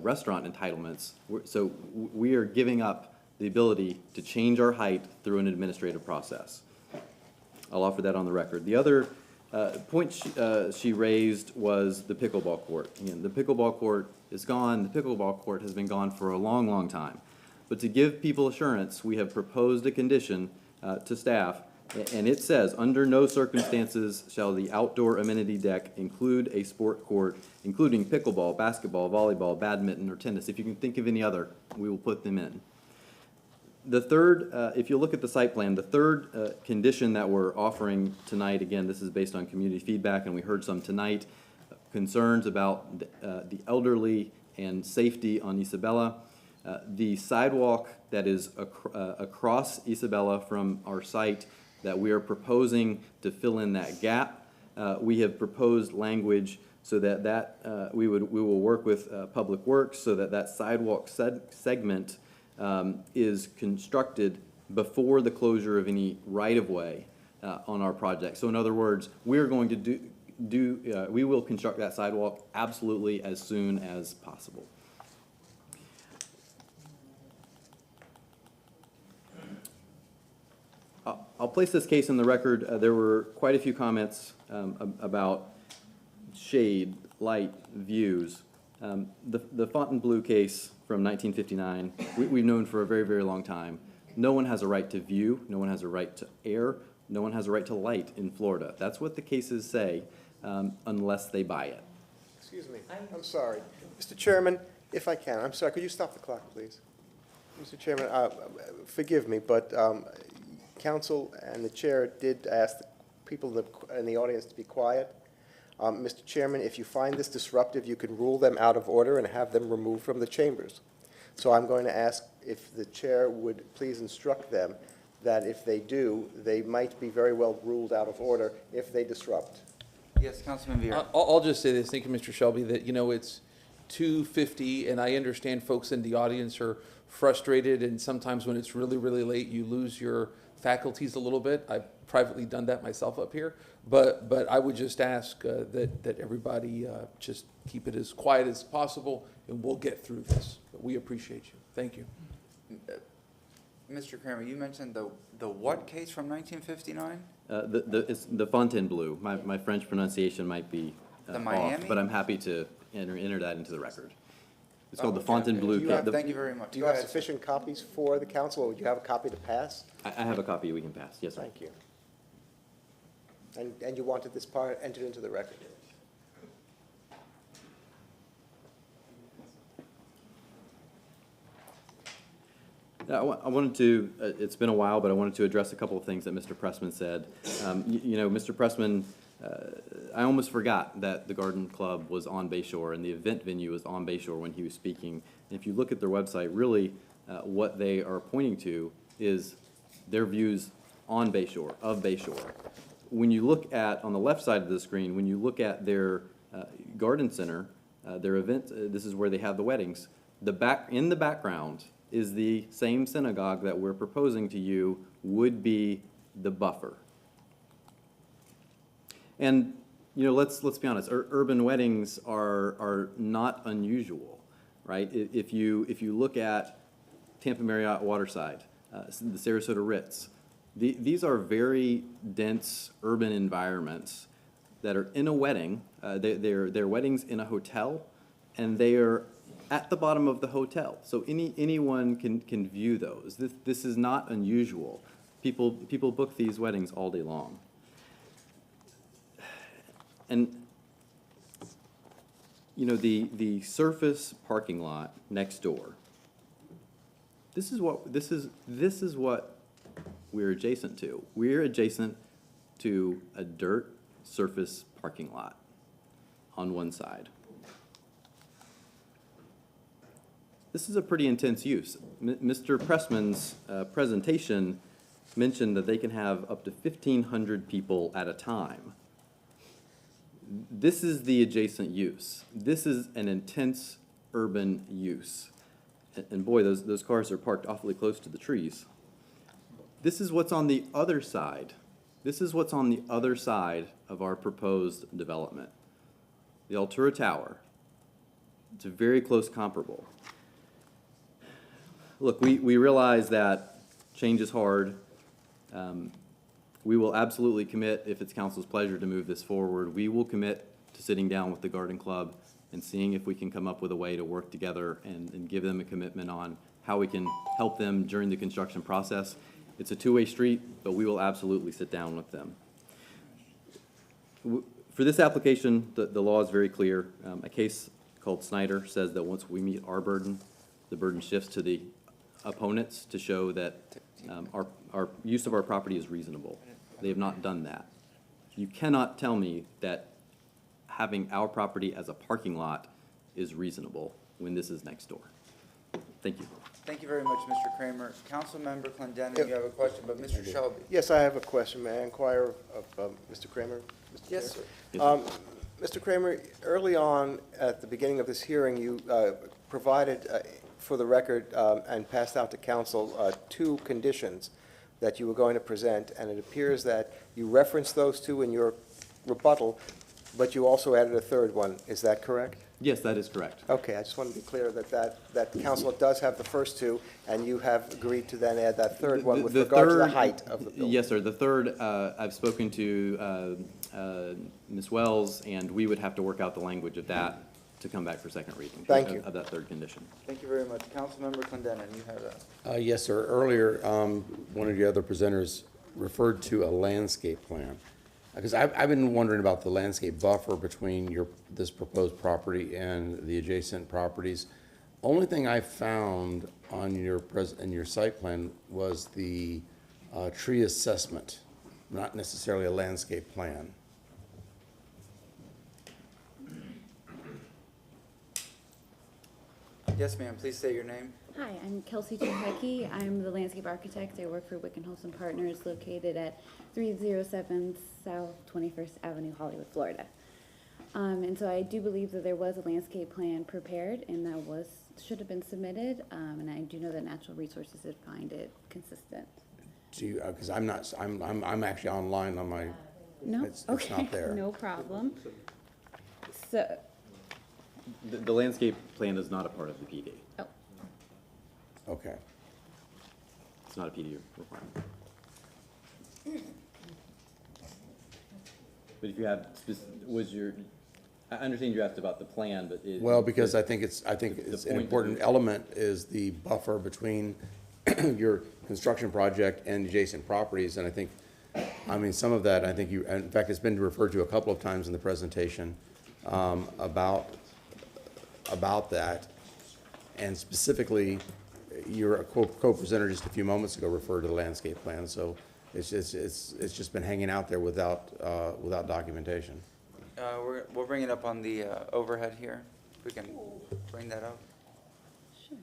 restaurant entitlements. So we are giving up the ability to change our height through an administrative process. I'll offer that on the record. The other point she raised was the pickleball court. Again, the pickleball court is gone. The pickleball court has been gone for a long, long time. But to give people assurance, we have proposed a condition to staff, and it says, under no circumstances shall the outdoor amenity deck include a sport court, including pickleball, basketball, volleyball, badminton, or tennis. If you can think of any other, we will put them in. The third, if you look at the site plan, the third condition that we're offering tonight, again, this is based on community feedback, and we heard some tonight, concerns about the elderly and safety on Isabella. The sidewalk that is across Isabella from our site that we are proposing to fill in that gap, we have proposed language so that we will work with Public Works so that sidewalk segment is constructed before the closure of any right-of-way on our project. So in other words, we're going to we will construct that sidewalk absolutely as soon as possible. I'll place this case in the record. There were quite a few comments about shade, light, views. The Fontainebleau case from 1959, we've known for a very, very long time. No one has a right to view, no one has a right to air, no one has a right to light in Florida. That's what the cases say, unless they buy it. Excuse me, I'm sorry. Mr. Chairman, if I can, I'm sorry, could you stop the clock, please? Mr. Chairman, forgive me, but council and the chair did ask the people in the audience to be quiet. Mr. Chairman, if you find this disruptive, you can rule them out of order and have them removed from the chambers. So I'm going to ask if the chair would please instruct them that if they do, they might be very well ruled out of order if they disrupt. Yes, Councilman Vera. I'll just say this, thank you, Mr. Shelby, that, you know, it's 2:50, and I understand folks in the audience are frustrated, and sometimes when it's really, really late, you lose your faculties a little bit. I've privately done that myself up here, but I would just ask that everybody just keep it as quiet as possible, and we'll get through this. But we appreciate you. Thank you. Mr. Kramer, you mentioned the what case from 1959? It's the Fontainebleau. My French pronunciation might be The Miami? off, but I'm happy to enter that into the record. It's called the Fontainebleau. Thank you very much. Do you have sufficient copies for the council, or would you have a copy to pass? I have a copy we can pass. Yes, sir. Thank you. And you wanted this part entered into the record? I wanted to, it's been a while, but I wanted to address a couple of things that Mr. Pressman said. You know, Mr. Pressman I almost forgot that the garden club was on Bayshore and the event venue was on Bayshore when he was speaking. And if you look at their website, really what they are pointing to is their views on Bayshore, of Bayshore. When you look at, on the left side of the screen, when you look at their garden center, their event, this is where they have the weddings, in the background is the same synagogue that we're proposing to you would be the buffer. And, you know, let's be honest, urban weddings are not unusual, right? If you look at Tampa Marriott Waterside, the Sarasota Ritz, these are very dense urban environments that are in a wedding. They're weddings in a hotel, and they are at the bottom of the hotel. So anyone can view those. This is not unusual. People book these weddings all day long. And, you know, the surface parking lot next door, this is what we're adjacent to. We're adjacent to a dirt surface parking lot on one side. This is a pretty intense use. Mr. Pressman's presentation mentioned that they can have up to 1,500 people at a time. This is the adjacent use. This is an intense urban use. And boy, those cars are parked awfully close to the trees. This is what's on the other side. This is what's on the other side of our proposed development. The Altura Tower. It's a very close comparable. Look, we realize that change is hard. We will absolutely commit, if it's council's pleasure to move this forward, we will commit to sitting down with the Garden Club and seeing if we can come up with a way to work together and give them a commitment on how we can help them during the construction process. It's a two-way street, but we will absolutely sit down with them. For this application, the law is very clear. A case called Snyder says that once we meet our burden, the burden shifts to the opponents to show that our use of our property is reasonable. They have not done that. You cannot tell me that having our property as a parking lot is reasonable when this is next door. Thank you. Thank you very much, Mr. Kramer. Councilmember Clendenin, you have a question, but Mr. Shelby. Yes, I have a question. May I inquire of Mr. Kramer? Mr. Yes, Chair? sir. Mr. Kramer, early on at the beginning of this hearing, you provided for the record and passed out to council two conditions that you were going to present, and it appears that you referenced those two in your rebuttal, but you also added a third one. Is that correct? Yes, that is correct. Okay, I just want to be clear that council does have the first two, and you have agreed to then add that third one with regard to the height of the building. Yes, sir. The third, I've spoken to Ms. Wells, and we would have to work out the language of that to come back for second reading. Thank you. Of that third condition. Thank you very much. Councilmember Clendenin, you have that. Yes, sir. Earlier, one of the other presenters referred to a landscape plan. Because I've been wondering about the landscape buffer between this proposed property and the adjacent properties. Only thing I found on in your site plan was the tree assessment, not necessarily a landscape plan. Yes, ma'am. Please state your name. Hi, I'm Kelsey Johecki. I'm the landscape architect. I work for Wickenholz & Partners located at 307 South 21st Avenue, Hollywood, Florida. And so I do believe that there was a landscape plan prepared and that should have been submitted. And I do know that Natural Resources did find it consistent. Do you, because I'm actually online on my, No? it's Okay, not there. no problem. So, The landscape plan is not a part of the PD. oh, Okay. It's not a PD requirement. But if you have, I understand you asked about the plan, but Well, because I think it's an important element is the buffer between your construction project and adjacent properties, and I think, some of that, I think in fact, it's been referred to a couple of times in the presentation, about that, and specifically, your co-presenter just a few moments ago referred to the landscape plan, so It's just been hanging out there without documentation. We'll bring it up on the overhead here. We can bring that up. Sure.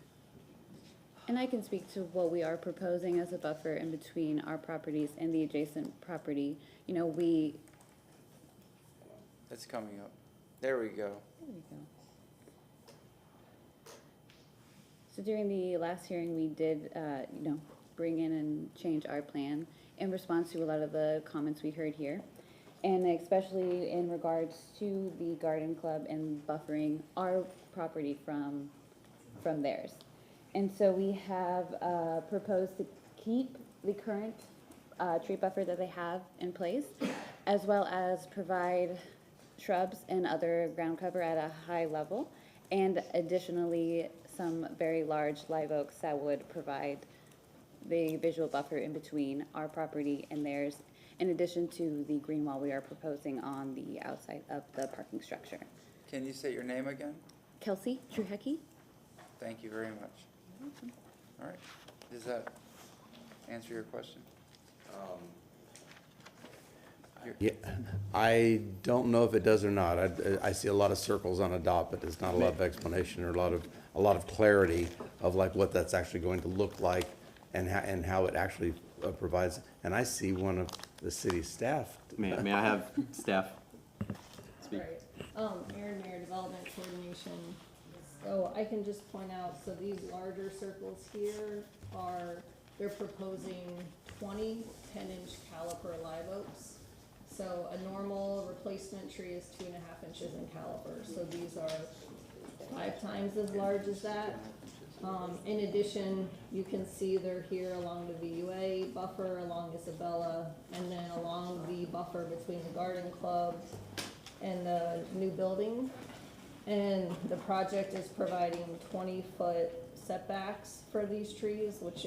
And I can speak to what we are proposing as a buffer in between our properties and the adjacent property. You know, It's coming up. There we go. There we go. So during the last hearing, we did, bring in and change our plan in response to a lot of the comments we heard here. And especially in regards to the garden club and buffering our property from theirs. And so we have proposed to keep the current tree buffer that they have in place, as well as provide shrubs and other ground cover at a high level, and additionally some very large live oaks that would provide the visual buffer in between our property and theirs, in addition to the green wall we are proposing on the outside of the parking structure. Can you say your name again? Kelsey Truhecki. Thank you very much. All right. Does that answer your question? Yeah, I don't know if it does or not. I see a lot of circles on a dot, but there's not a lot of explanation or a lot of clarity of like what that's actually going to look like and how it actually provides. And I see one of the city staff. May I have staff speak? Mayor Development Coordination. So I can just point out, so these larger circles here they're proposing 20 10-inch caliper live oaks. So a normal replacement tree is 2.5 inches in caliper. So these are 5 times as large as that. In addition, you can see they're here along the VUA buffer, along Isabella, and then along the buffer between the garden club and the new building. And the project is providing 20-foot setbacks for these trees, which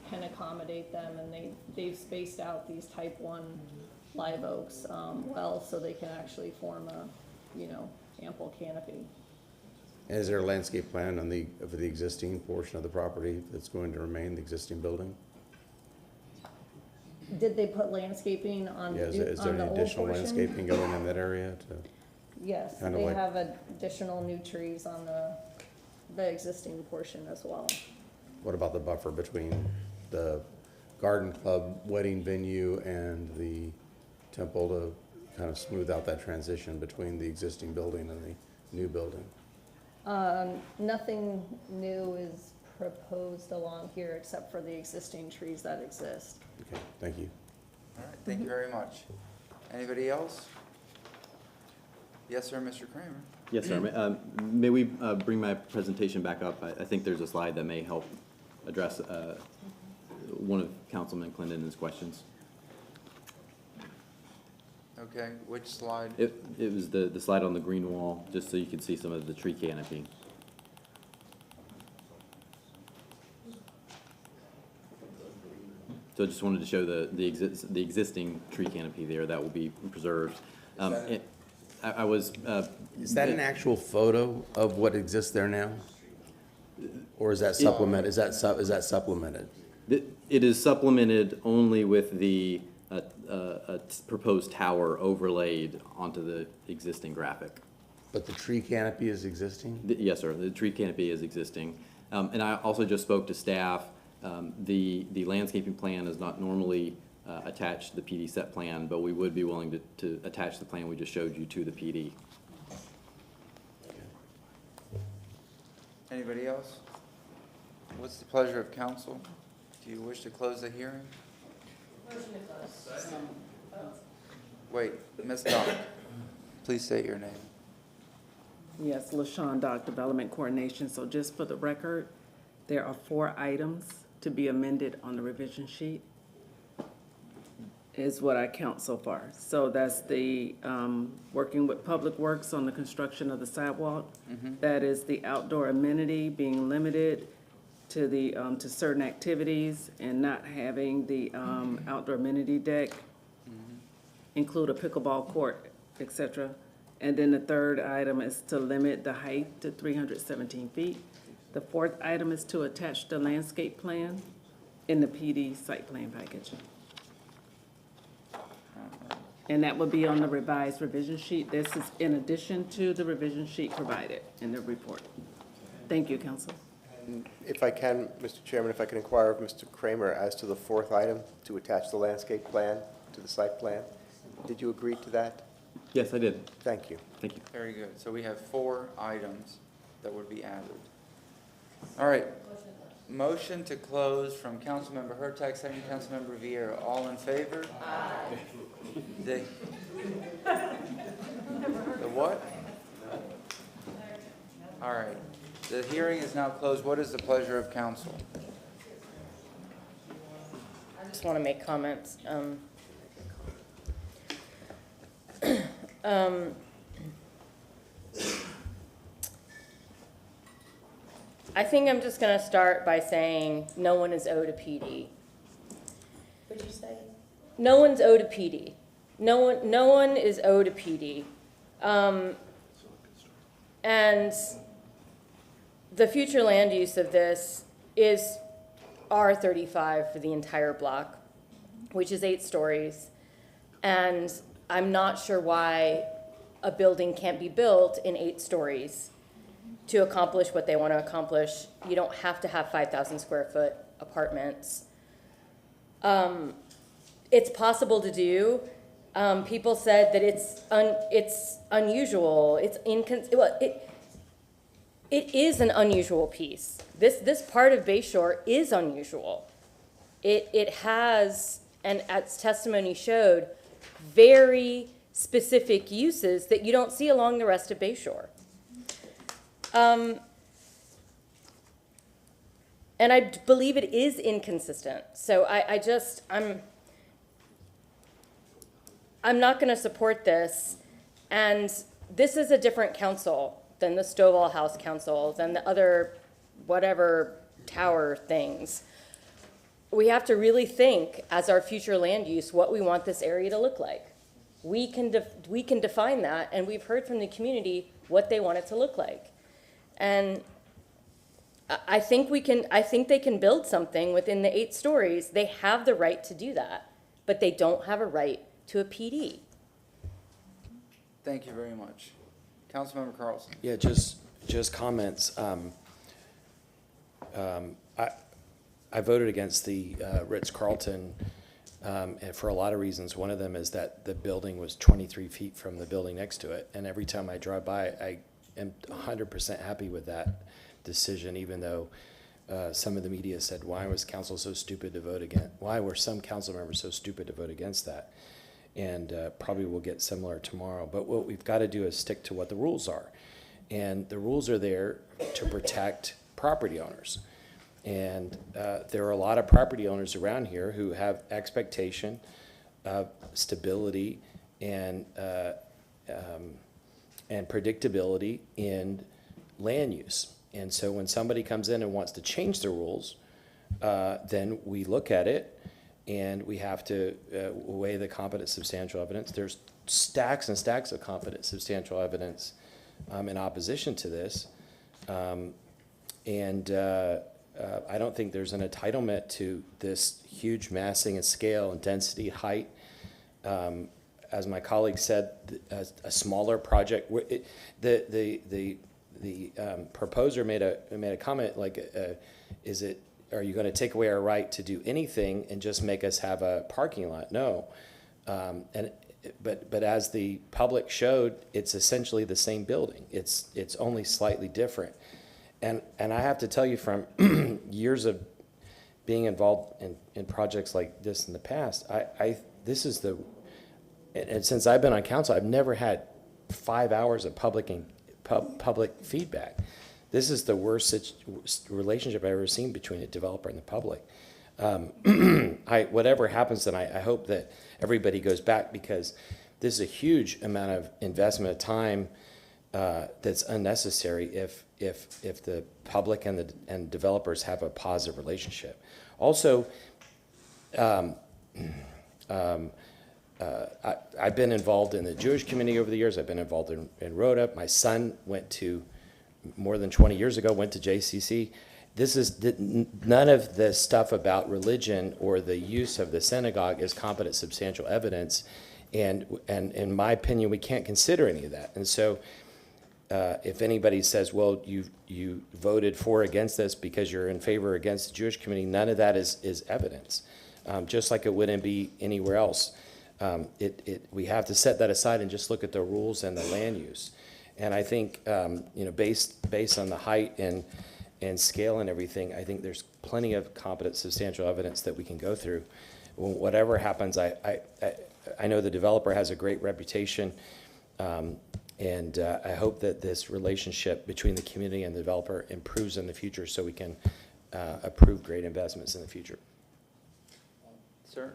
can accommodate them, and they've spaced out these type 1 live oaks well, so they can actually form a ample canopy. And is there a landscape plan for the existing portion of the property that's going to remain the existing building? Did they put landscaping on Yeah, is there any additional landscaping going in that area to? Yes, kind of they like- have additional new trees on the existing portion as well. What about the buffer between the garden club wedding venue and the temple to kind of smooth out that transition between the existing building and the new building? Nothing new is proposed along here except for the existing trees that exist. Okay, thank you. All right, thank you very much. Anybody else? Yes, sir, Mr. Kramer. Yes, sir. May we bring my presentation back up? I think there's a slide that may help address one of Councilman Clenden's questions. Okay, which slide? It was the slide on the green wall, just so you can see some of the tree canopy. So I just wanted to show the existing tree canopy there that will be preserved. Is that an actual photo of what exists there now? Or is that supplement, is that supplemented? It is supplemented only with the proposed tower overlaid onto the existing graphic. But the tree canopy is existing? Yes, sir, the tree canopy is existing. And I also just spoke to staff. The landscaping plan is not normally attached to the PD set plan, but we would be willing to attach the plan we just showed you to the PD. Anybody else? What's the pleasure of council? Do you wish to close the hearing? Wait, Ms. Dock, please state your name. Yes, LaShawn Dock, Development Coordination. So just for the record, there are 4 items to be amended on the revision sheet, is what I count so far. So that's the working with Public Works on the construction of the sidewalk. That is the outdoor amenity being limited to the to certain activities and not having the outdoor amenity deck include a pickleball court, etc. And then the 3rd item is to limit the height to 317 feet. The 4th item is to attach the landscape plan in the PD site plan package. And that will be on the revised revision sheet. This is in addition to the revision sheet provided in the report. Thank you, Council. If I can, Mr. Chairman, if I can inquire of Mr. Kramer as to the fourth item, to attach the landscape plan to the site plan. Did you agree to that? Yes, I did. Thank you. Thank you. Very good. So we have 4 items that would be added. All right. Motion to close from Councilmember Hurtak, second Councilmember Vieira. All in favor? Aye. The what? All right. The hearing is now closed. What is the pleasure of council? I just want to make comments. I think I'm just going to start by saying no one is owed a PD. What'd you say? No one's owed a PD. No one is owed a PD. And the future land use of this is R35 for the entire block, which is 8 stories. And I'm not sure why a building can't be built in 8 stories to accomplish what they want to accomplish. You don't have to have 5,000 square foot apartments. It's possible to do. People said that it's unusual. It is an unusual piece. This part of Bayshore is unusual. It has, and as testimony showed, very specific uses that you don't see along the rest of Bayshore. And I believe it is inconsistent. So I'm not going to support this. And this is a different council than the Stovall House Council, than the other whatever tower things. We have to really think, as our future land use, what we want this area to look like. We can define that, and we've heard from the community what they want it to look like. And I think they can build something within the 8 stories. They have the right to do that, but they don't have a right to a PD. Thank you very much. Councilmember Carlson. Yeah, just comments. I voted against the Ritz-Carlton and for a lot of reasons. One of them is that the building was 23 feet from the building next to it, and every time I drive by, I am 100% happy with that decision, even though some of the media said, why was council so stupid to vote against? Why were some council members so stupid to vote against that? And probably we'll get similar tomorrow. But what we've got to do is stick to what the rules are. And the rules are there to protect property owners. And there are a lot of property owners around here who have expectation of stability and predictability in land use. And so when somebody comes in and wants to change the rules, then we look at it and we have to weigh the competent substantial evidence. There's stacks and stacks of competent substantial evidence in opposition to this. I don't think there's an entitlement to this huge massing and scale and density, height. As my colleague said, a smaller project. The proposer made a comment like, are you going to take away our right to do anything and just make us have a parking lot? No. But as the public showed, it's essentially the same building. It's only slightly different. And I have to tell you, from years of being involved in projects like this in the past, this is and since I've been on council, I've never had 5 hours of public feedback. This is the worst relationship I've ever seen between a developer and the public. Whatever happens, then I hope that everybody goes back, because this is a huge amount of investment of time that's unnecessary if the public and developers have a positive relationship. Also, I've been involved in the Jewish community over the years. I've been involved in Rhoda. My son more than 20 years ago, went to JCC. None of the stuff about religion or the use of the synagogue is competent substantial evidence And in my opinion, we can't consider any of that. And so if anybody says, well, you voted for or against this because you're in favor or against the Jewish community, none of that is evidence, just like it wouldn't be anywhere else. We have to set that aside and just look at the rules and the land use. And I think, based on the height and scale and everything, I think there's plenty of competent, substantial evidence that we can go through. Whatever happens, I know the developer has a great reputation, and I hope that this relationship between the community and the developer improves in the future so we can approve great investments in the future. Sir?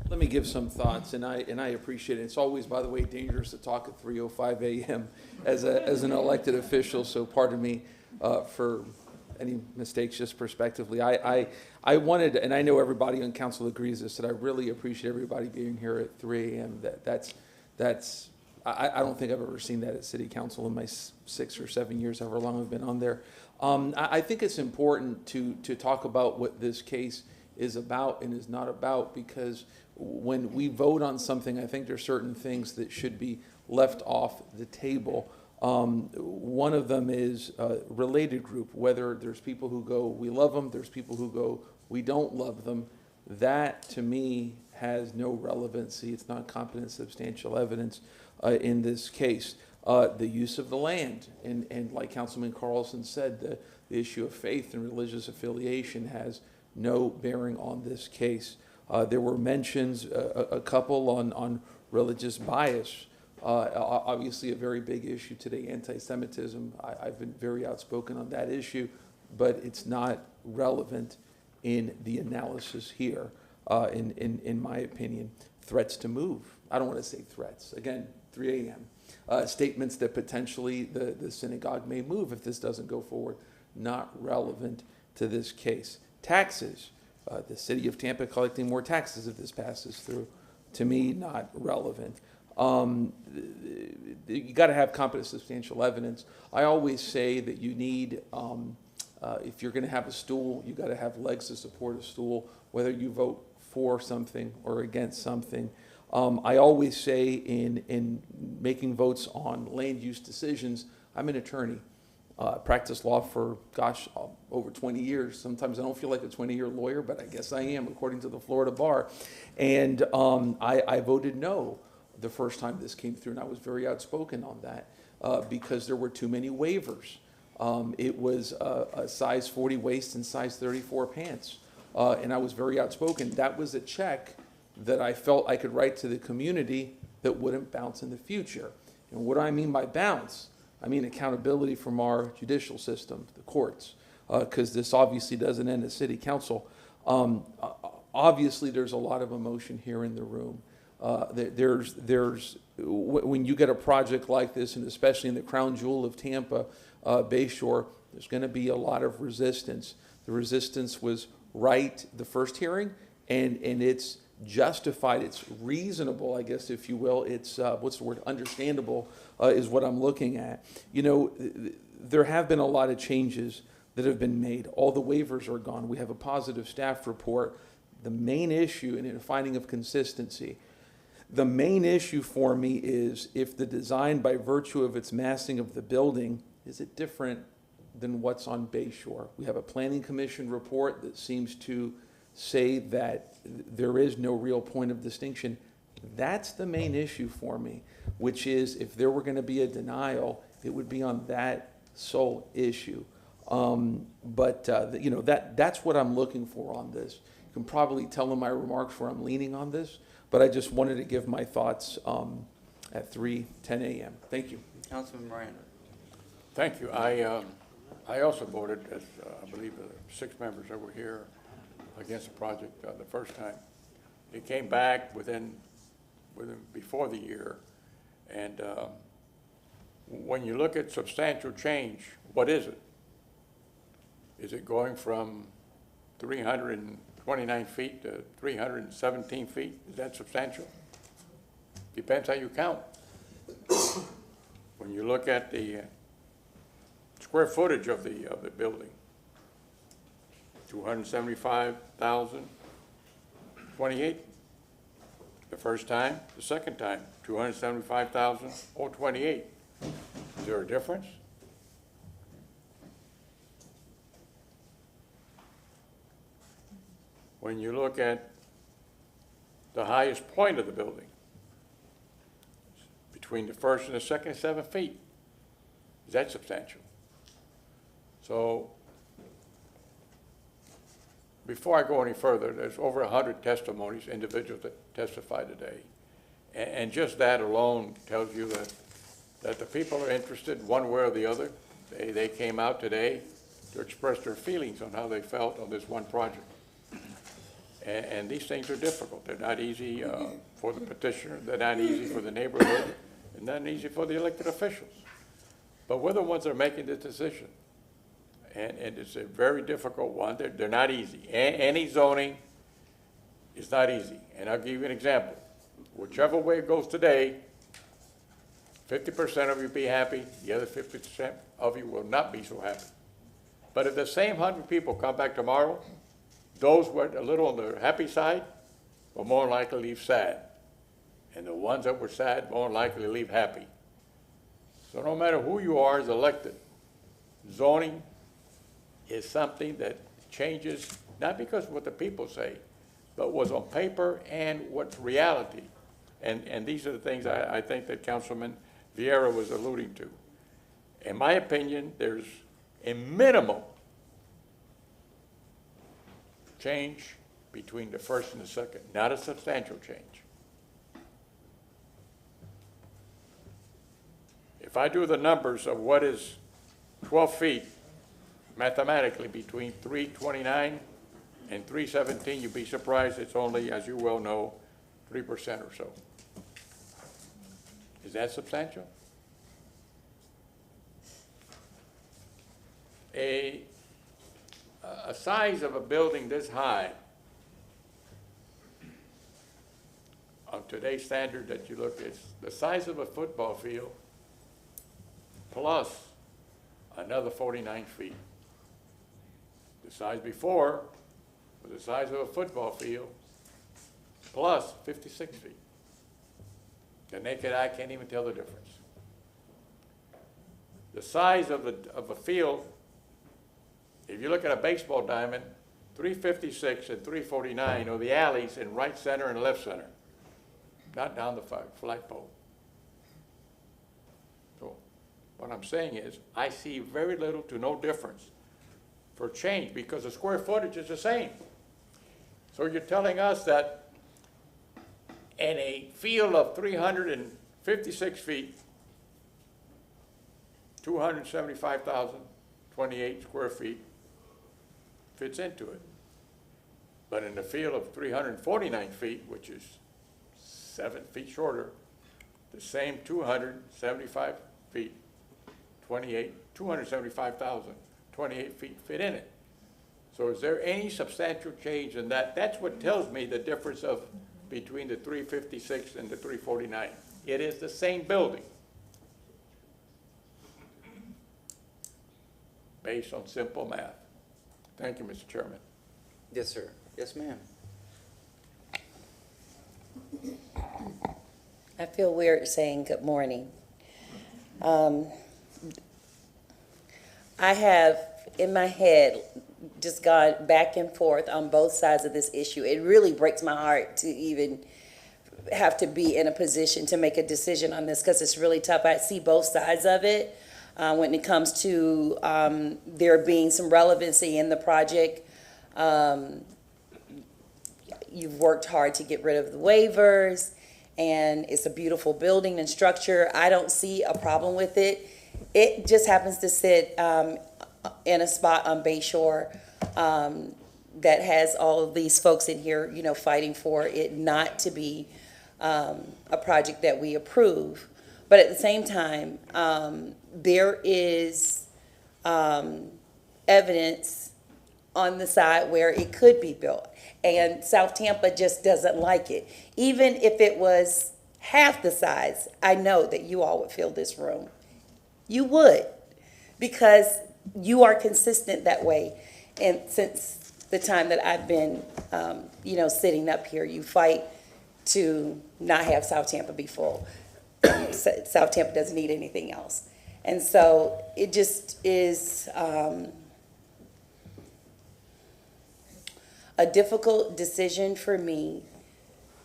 Let me give some thoughts, and I appreciate it. It's always, by the way, dangerous to talk at 3:05 a.m. as an elected official, so pardon me for any mistakes just prospectively. I wanted, and I know everybody on council agrees this, that I really appreciate everybody being here at 3 a.m. I don't think I've ever seen that at city council in my 6 or 7 years, however long I've been on there. I think it's important to talk about what this case is about and is not about, because when we vote on something, I think there's certain things that should be left off the table. One of them is related group, whether there's people who go, we love them, there's people who go, we don't love them. That, to me, has no relevancy. It's not competent, substantial evidence in this case. The use of the land, and like Councilman Carlson said, the issue of faith and religious affiliation has no bearing on this case. There were mentions, a couple on religious bias. Obviously a very big issue today, anti-Semitism. I've been very outspoken on that issue, but it's not relevant in the analysis here, in my opinion. Threats to move. I don't want to say threats. Again, 3 a.m. Statements that potentially the synagogue may move if this doesn't go forward. Not relevant to this case. Taxes. The city of Tampa collecting more taxes if this passes through. To me, not relevant. You got to have competent, substantial evidence. I always say that you need, if you're going to have a stool, you got to have legs to support a stool, whether you vote for something or against something. I always say in making votes on land use decisions, I'm an attorney. Practiced law for, over 20 years. Sometimes I don't feel like a 20-year lawyer, but I guess I am, according to the Florida bar. And I voted no the first time this came through, and I was very outspoken on that because there were too many waivers. It was a size 40 waist and size 34 pants, and I was very outspoken. That was a check that I felt I could write to the community that wouldn't bounce in the future. And what do I mean by bounce? I mean accountability from our judicial system, the courts, because this obviously doesn't end at city council. Obviously, there's a lot of emotion here in the room. When you get a project like this, and especially in the crown jewel of Tampa, Bayshore, there's going to be a lot of resistance. The resistance was right the first hearing, and it's justified, it's reasonable, I guess, if you will. It's, what's the word, understandable is what I'm looking at. You know, there have been a lot of changes that have been made. All the waivers are gone. We have a positive staff report. The main issue, and in a finding of consistency, the main issue for me is if the design, by virtue of its massing of the building, is it different than what's on Bayshore? We have a planning commission report that seems to say that there is no real point of distinction. That's the main issue for me, which is if there were going to be a denial, it would be on that sole issue. You know, that's what I'm looking for on this. You can probably tell in my remarks where I'm leaning on this, but I just wanted to give my thoughts at 3:10 a.m. Thank you. Councilman Miranda. Thank you. I also voted, as I believe 6 members that were here, against the project the first time. It came back before the year, and when you look at substantial change, what is it? Is it going from 329 feet to 317 feet? Is that substantial? Depends how you count. When you look at the square footage of the building, 275,028. The first time, the second time, 275,000 or 28. Is there a difference? When you look at the highest point of the building, between the first and the second, 7 feet. Is that substantial? So, before I go any further, there's over 100 testimonies, individuals that testify today. And just that alone tells you that the people are interested one way or the other. They came out today to express their feelings on how they felt on this one project. And these things are difficult. They're not easy for the petitioner. They're not easy for the neighborhood. And not easy for the elected officials. But we're the ones that are making this decision. And it's a very difficult one. They're not easy. Any zoning is not easy. And I'll give you an example. Whichever way it goes today, 50% of you be happy, the other 50% of you will not be so happy. But if the same 100 people come back tomorrow, those who were a little on the happy side will more likely leave sad. And the ones that were sad more likely leave happy. So no matter who you are as elected, zoning is something that changes, not because of what the people say, but what's on paper and what's reality. And these are the things I think that Councilman Vieira was alluding to. In my opinion, there's a minimal change between the first and the second, not a substantial change. If I do the numbers of what is 12 feet mathematically between 329 and 317, you'd be surprised it's only, as you well know, 3% or so. Is that substantial? A size of a building this high, on today's standard that you look at, the size of a football field plus another 49 feet. The size before was the size of a football field plus 56 feet. The naked eye can't even tell the difference. The size of a field, if you look at a baseball diamond, 356 and 349 are the alleys in right center and left center, not down the flagpole. So what I'm saying is I see very little to no difference for change because the square footage is the same. So you're telling us that in a field of 356 feet, 275,028 square feet fits into it. But in the field of 349 feet, which is 7 feet shorter, the same 275 feet, 275,028 feet fit in it. So is there any substantial change in that? That's what tells me the difference of between the 356 and the 349. It is the same building based on simple math. Thank you, Mr. Chairman. Yes, sir. Yes, ma'am. I feel weird saying good morning. I have, in my head, just gone back and forth on both sides of this issue. It really breaks my heart to even have to be in a position to make a decision on this because it's really tough. I see both sides of it when it comes to there being some relevancy in the project. You've worked hard to get rid of the waivers, and it's a beautiful building and structure. I don't see a problem with it. It just happens to sit in a spot on Bayshore that has all of these folks in here, you know, fighting for it not to be a project that we approve. But at the same time, there is evidence on the side where it could be built. And South Tampa just doesn't like it. Even if it was half the size, I know that you all would fill this room. You would, because you are consistent that way. And since the time that I've been, you know, sitting up here, you fight to not have South Tampa be full. South Tampa doesn't need anything else. And so it just is a difficult decision for me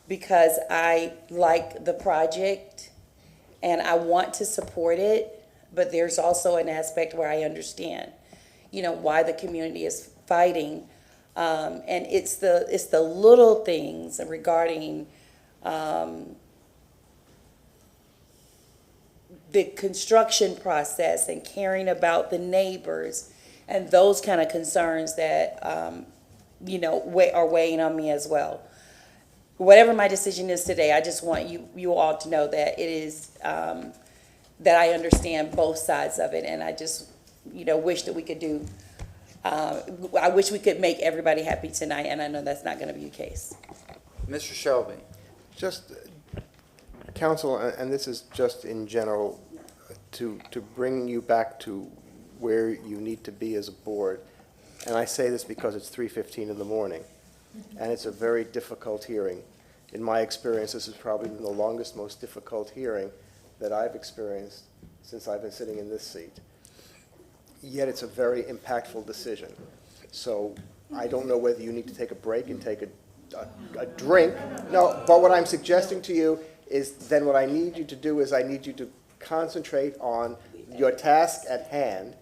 because I like the project and I want to support it, but there's also an aspect where I understand, why the community is fighting. And it's the little things regarding the construction process and caring about the neighbors and those kind of concerns that, are weighing on me as well. Whatever my decision is today, I just want you all to know that it is, that I understand both sides of it, and I just, wish that we could do, I wish we could make everybody happy tonight, and I know that's not gonna be the case. Mr. Shelby. Just, council, and this is just in general, to bring you back to where you need to be as a board. And I say this because it's 3:15 in the morning, and it's a very difficult hearing. In my experience, this has probably been the longest, most difficult hearing that I've experienced since I've been sitting in this seat. Yet it's a very impactful decision. So I don't know whether you need to take a break and take a drink. No, but what I'm suggesting to you is then what I need you to do is I need you to concentrate on your task at hand.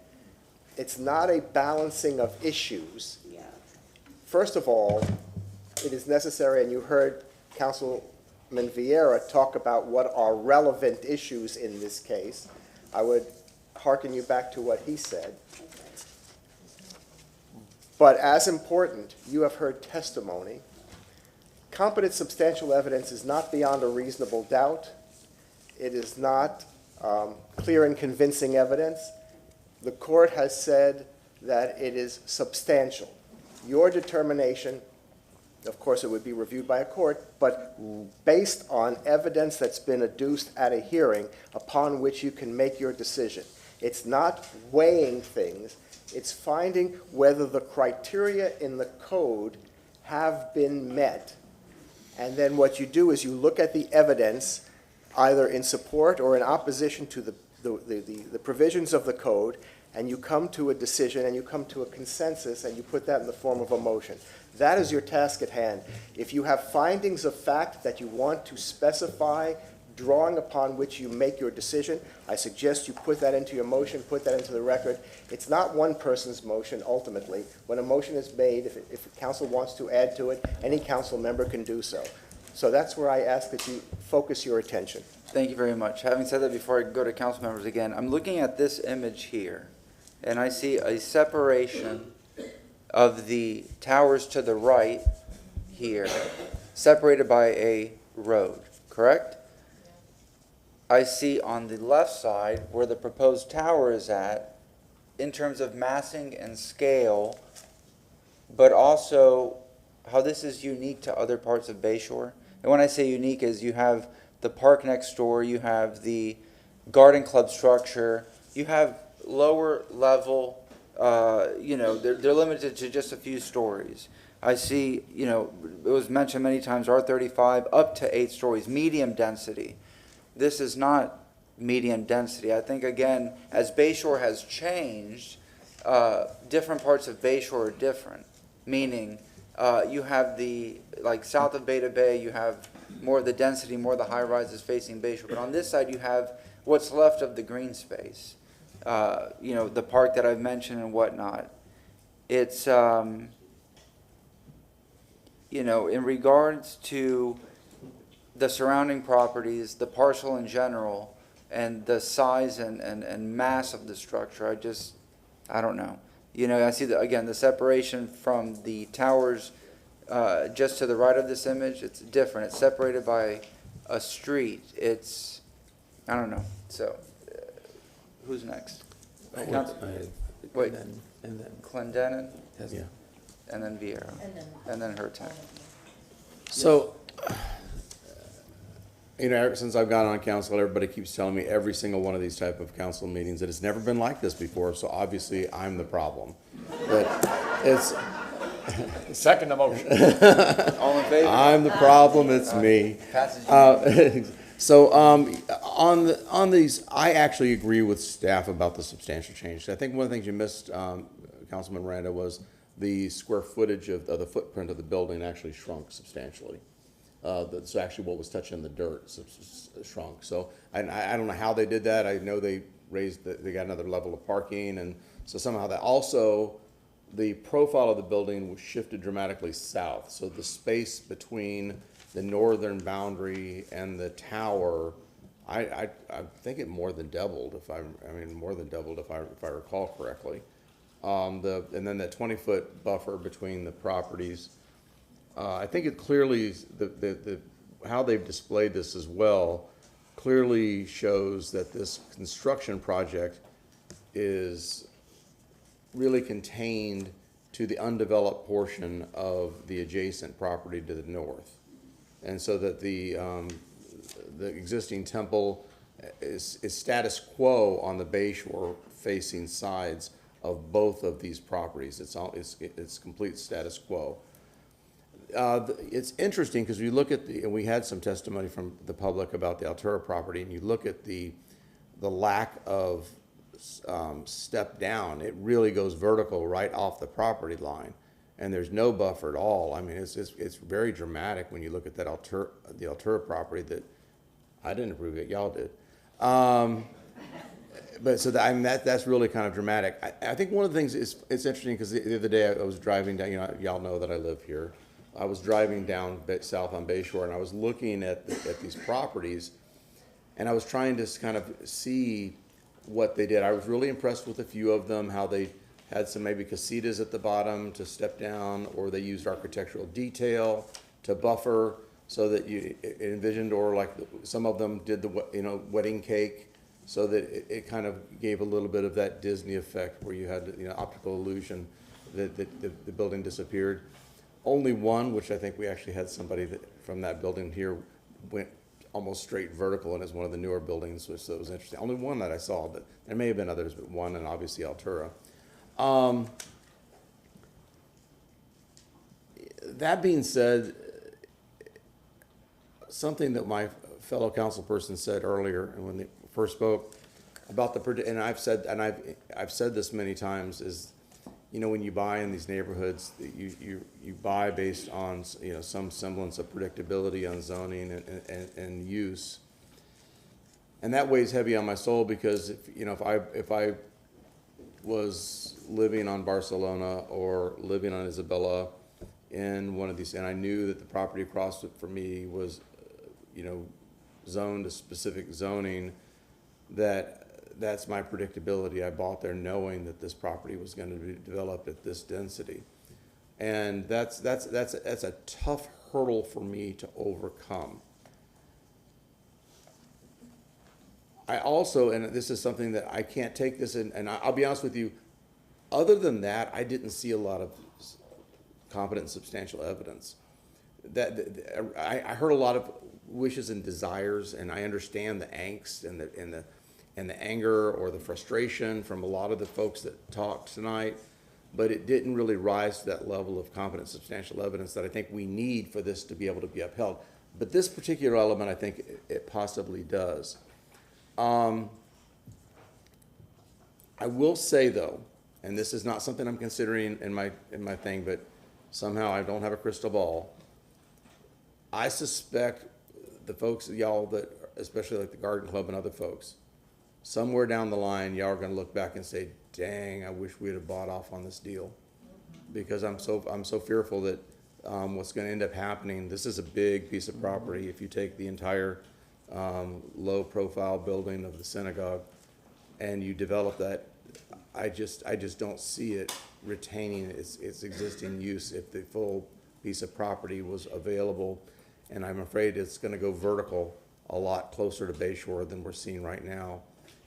It's not a balancing of issues. First of all, it is necessary, and you heard Councilman Vieira talk about what are relevant issues in this case. I would hearken you back to what he said. But as important, you have heard testimony. Competent substantial evidence is not beyond a reasonable doubt. It is not clear and convincing evidence. The court has said that it is substantial. Your determination, of course, it would be reviewed by a court, but based on evidence that's been adduced at a hearing upon which you can make your decision. It's not weighing things. It's finding whether the criteria in the code have been met. And then what you do is you look at the evidence either in support or in opposition to the provisions of the code, and you come to a decision and you come to a consensus and you put that in the form of a motion. That is your task at hand. If you have findings of fact that you want to specify, drawing upon which you make your decision, I suggest you put that into your motion, put that into the record. It's not one person's motion ultimately. When a motion is made, if council wants to add to it, any council member can do so. So that's where I ask that you focus your attention. Thank you very much. Having said that, before I go to council members again, I'm looking at this image here, and I see a separation of the towers to the right here, separated by a road, correct? I see on the left side where the proposed tower is at, in terms of massing and scale, but also how this is unique to other parts of Bayshore. And when I say unique is you have the park next door, you have the garden club structure, you have lower level, they're limited to just a few stories. I see, it was mentioned many times, R35 up to 8 stories, medium density. This is not medium density. I think, again, as Bayshore has changed, different parts of Bayshore are different, meaning you have south of Beta Bay, you have more of the density, more of the high-rises facing Bayshore. But on this side, you have what's left of the green space, the park that I've mentioned and whatnot. It's, in regards to the surrounding properties, the parcel in general, and the size and mass of the structure, I don't know. I see, again, the separation from the towers just to the right of this image, it's different. It's separated by a street. I don't know. So, who's next? Wait. And then Clendenin? Yeah. And then Vieira. And then Hurtak. So, ever since I've gone on council, everybody keeps telling me every single one of these type of council meetings that it's never been like this before, so obviously I'm the problem. But Second the motion. All in favor? I'm the problem, it's me. Passes So, on these, I actually agree with staff about the substantial change. I think one of the things you missed, Councilman Miranda, was the square footage of the footprint of the building actually shrunk substantially. That's actually what was touching the dirt shrunk. So I don't know how they did that. I know they they got another level of parking, and so somehow that also, the profile of the building was shifted dramatically south. So the space between the northern boundary and the tower, I think it more than doubled if I recall correctly. And then that 20-foot buffer between the properties. I think it clearly, how they've displayed this as well, clearly shows that this construction project is really contained to the undeveloped portion of the adjacent property to the north. And so that the existing temple is status quo on the Bayshore facing sides of both of these properties. It's complete status quo. It's interesting because we look at and we had some testimony from the public about the Altura property, and you look at the lack of step down. It really goes vertical right off the property line, and there's no buffer at all. I mean, it's very dramatic when you look at that the Altura property that I didn't approve it, y'all did. But so that's really kind of dramatic. I think one of the things it's interesting because the other day I was driving down. Y'all know that I live here. I was driving down south on Bayshore, and I was looking at these properties, and I was trying to kind of see what they did. I was really impressed with a few of them, how they had some maybe casitas at the bottom to step down, or they used architectural detail to buffer so that you envisioned, or like some of them did the wedding cake, so that it kind of gave a little bit of that Disney effect where you had optical illusion that the building disappeared. Only one, which I think we actually had somebody from that building here, went almost straight vertical, and is one of the newer buildings, which was interesting. Only one that I saw, but there may have been others, but one, and obviously Altura. That being said, something that my fellow councilperson said earlier, and when they first spoke about and I've said this many times, is when you buy in these neighborhoods, you buy based on some semblance of predictability on zoning and use, and that weighs heavy on my soul because if I was living on Barcelona or living on Isabella in one of these, and I knew that the property across it for me was zoned to specific zoning, that's my predictability. I bought there knowing that this property was going to be developed at this density, and that's a tough hurdle for me to overcome. I also, and this is something that I can't take this in, and I'll be honest with you, other than that, I didn't see a lot of competent and substantial evidence. I heard a lot of wishes and desires, and I understand the angst and the anger or the frustration from a lot of the folks that talked tonight, but it didn't really rise to that level of competent, substantial evidence that I think we need for this to be able to be upheld. But this particular element, I think it possibly does. I will say though, and this is not something I'm considering in my thing, but somehow I don't have a crystal ball. I suspect the folks, y'all that, especially like the Garden Club and other folks, somewhere down the line, y'all are going to look back and say, "Dang, I wish we'd have bought off on this deal," because I'm so fearful that what's going to end up happening. This is a big piece of property. If you take the entire low-profile building of the synagogue and you develop that, I just don't see it retaining its existing use if the full piece of property was available. And I'm afraid it's going to go vertical a lot closer to Bayshore than we're seeing right now,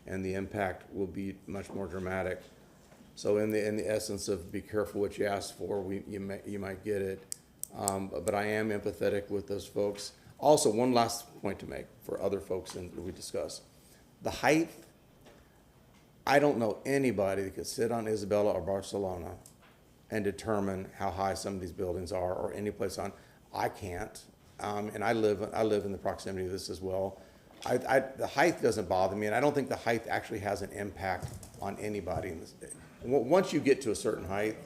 and the impact will be much more dramatic. So in the essence of be careful what you ask for, you might get it. But I am empathetic with those folks. Also, one last point to make for other folks that we discuss. The height, I don't know anybody that could sit on Isabella or Barcelona and determine how high some of these buildings are, or any place on. I can't, and I live in the proximity of this as well. The height doesn't bother me, and I don't think the height actually has an impact on anybody in this. Once you get to a certain height,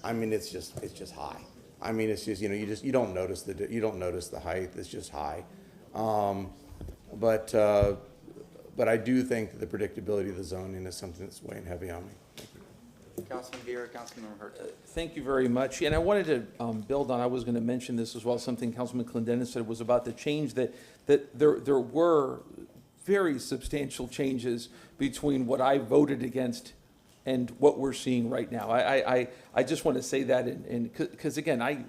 I mean, it's just high. I mean, it's just, you don't notice the height. It's just high. But I do think that the predictability of the zoning is something that's weighing heavy on me. Councilman Gear, Councilman Hurt. Thank you very much. And I wanted to build on, I was going to mention this as well, something Councilman Clendenin said was about the change that there were very substantial changes between what I voted against and what we're seeing right now. I just want to say that, because again,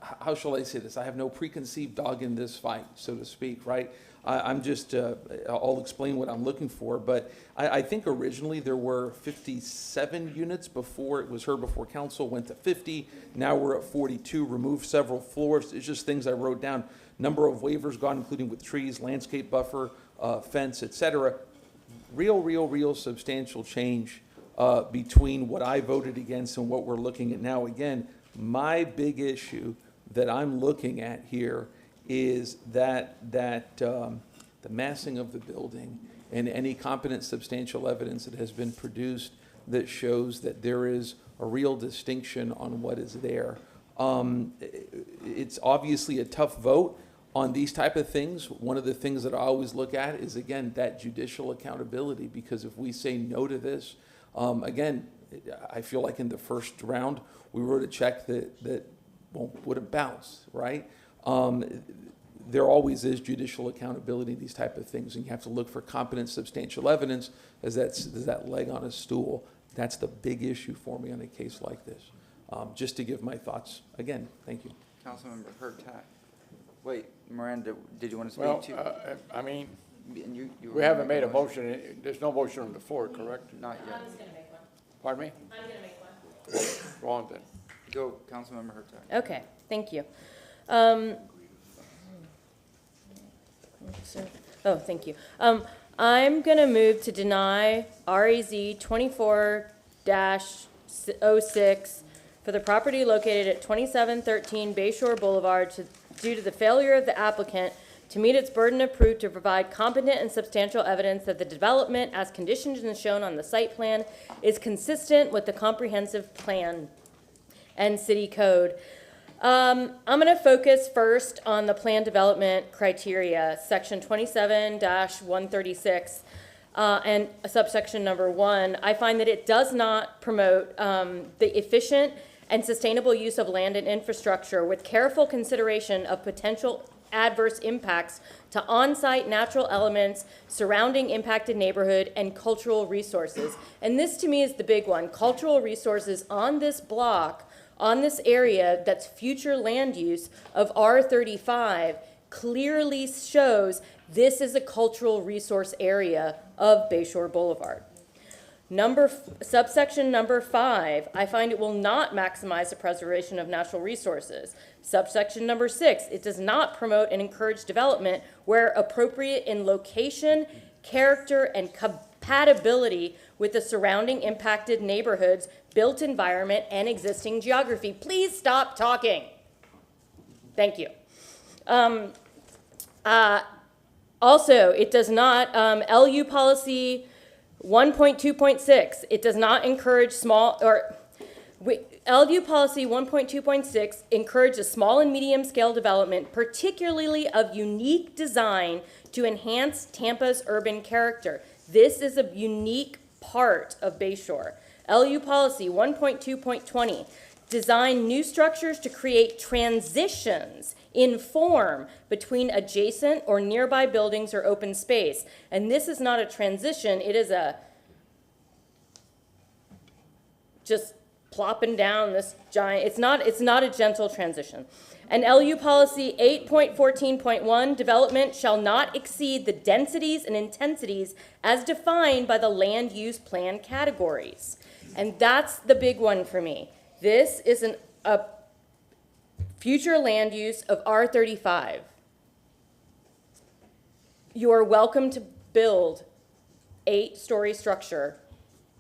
how shall I say this? I have no preconceived dog in this fight, so to speak, right? I'm just, I'll explain what I'm looking for, but I think originally there were 57 units before it was heard before council, went to 50, now we're at 42, removed several floors. It's just things I wrote down. Number of waivers gone, including with trees, landscape buffer, fence, et cetera. Real substantial change between what I voted against and what we're looking at now. Again, my big issue that I'm looking at here is that the massing of the building and any competent substantial evidence that has been produced that shows that there is a real distinction on what is there. It's obviously a tough vote on these type of things. One of the things that I always look at is, again, that judicial accountability, because if we say no to this, again, I feel like in the first round, we wrote a check that wouldn't bounce, right? There always is judicial accountability in these type of things, and you have to look for competent, substantial evidence as that leg on a stool. That's the big issue for me on a case like this. Just to give my thoughts. Again, thank you. Councilmember Hurtak. Wait, Miranda, did you want to speak Well, to? I mean, You we haven't made a motion. There's no motion on the floor, correct? Not yet. I was going to make one. Pardon me? I'm going to make one. Go on then. Go, Councilmember Hurtak. Okay, thank you. Thank you. I'm going to move to deny RAZ 24-06 for the property located at 2713 Bayshore Boulevard due to the failure of the applicant to meet its burden of proof to provide competent and substantial evidence that the development, as conditioned and shown on the site plan, is consistent with the comprehensive plan and city code. I'm going to focus first on the plan development criteria, section 27-136, and subsection number 1. I find that it does not promote the efficient and sustainable use of land and infrastructure with careful consideration of potential adverse impacts to on-site natural elements, surrounding impacted neighborhood, and cultural resources. And this to me is the big one. Cultural resources on this block, on this area that's future land use of R35 clearly shows this is a cultural resource area of Bayshore Boulevard. Subsection number 5, I find it will not maximize the preservation of natural resources. Subsection number 6, it does not promote and encourage development where appropriate in location, character, and compatibility with the surrounding impacted neighborhoods, built environment, and existing geography. Please stop talking. Thank you. Also, it does not, LU policy 1.2.6, it does not encourage LU policy 1.2.6 encourages small and medium scale development, particularly of unique design to enhance Tampa's urban character. This is a unique part of Bayshore. LU policy 1.2.20, design new structures to create transitions in form between adjacent or nearby buildings or open space. And this is not a transition, it is just plopping down this giant, it's not a gentle transition. And LU policy 8.14.1, development shall not exceed the densities and intensities as defined by the land use plan categories. And that's the big one for me. This is a future land use of R35. You are welcome to build 8-story structure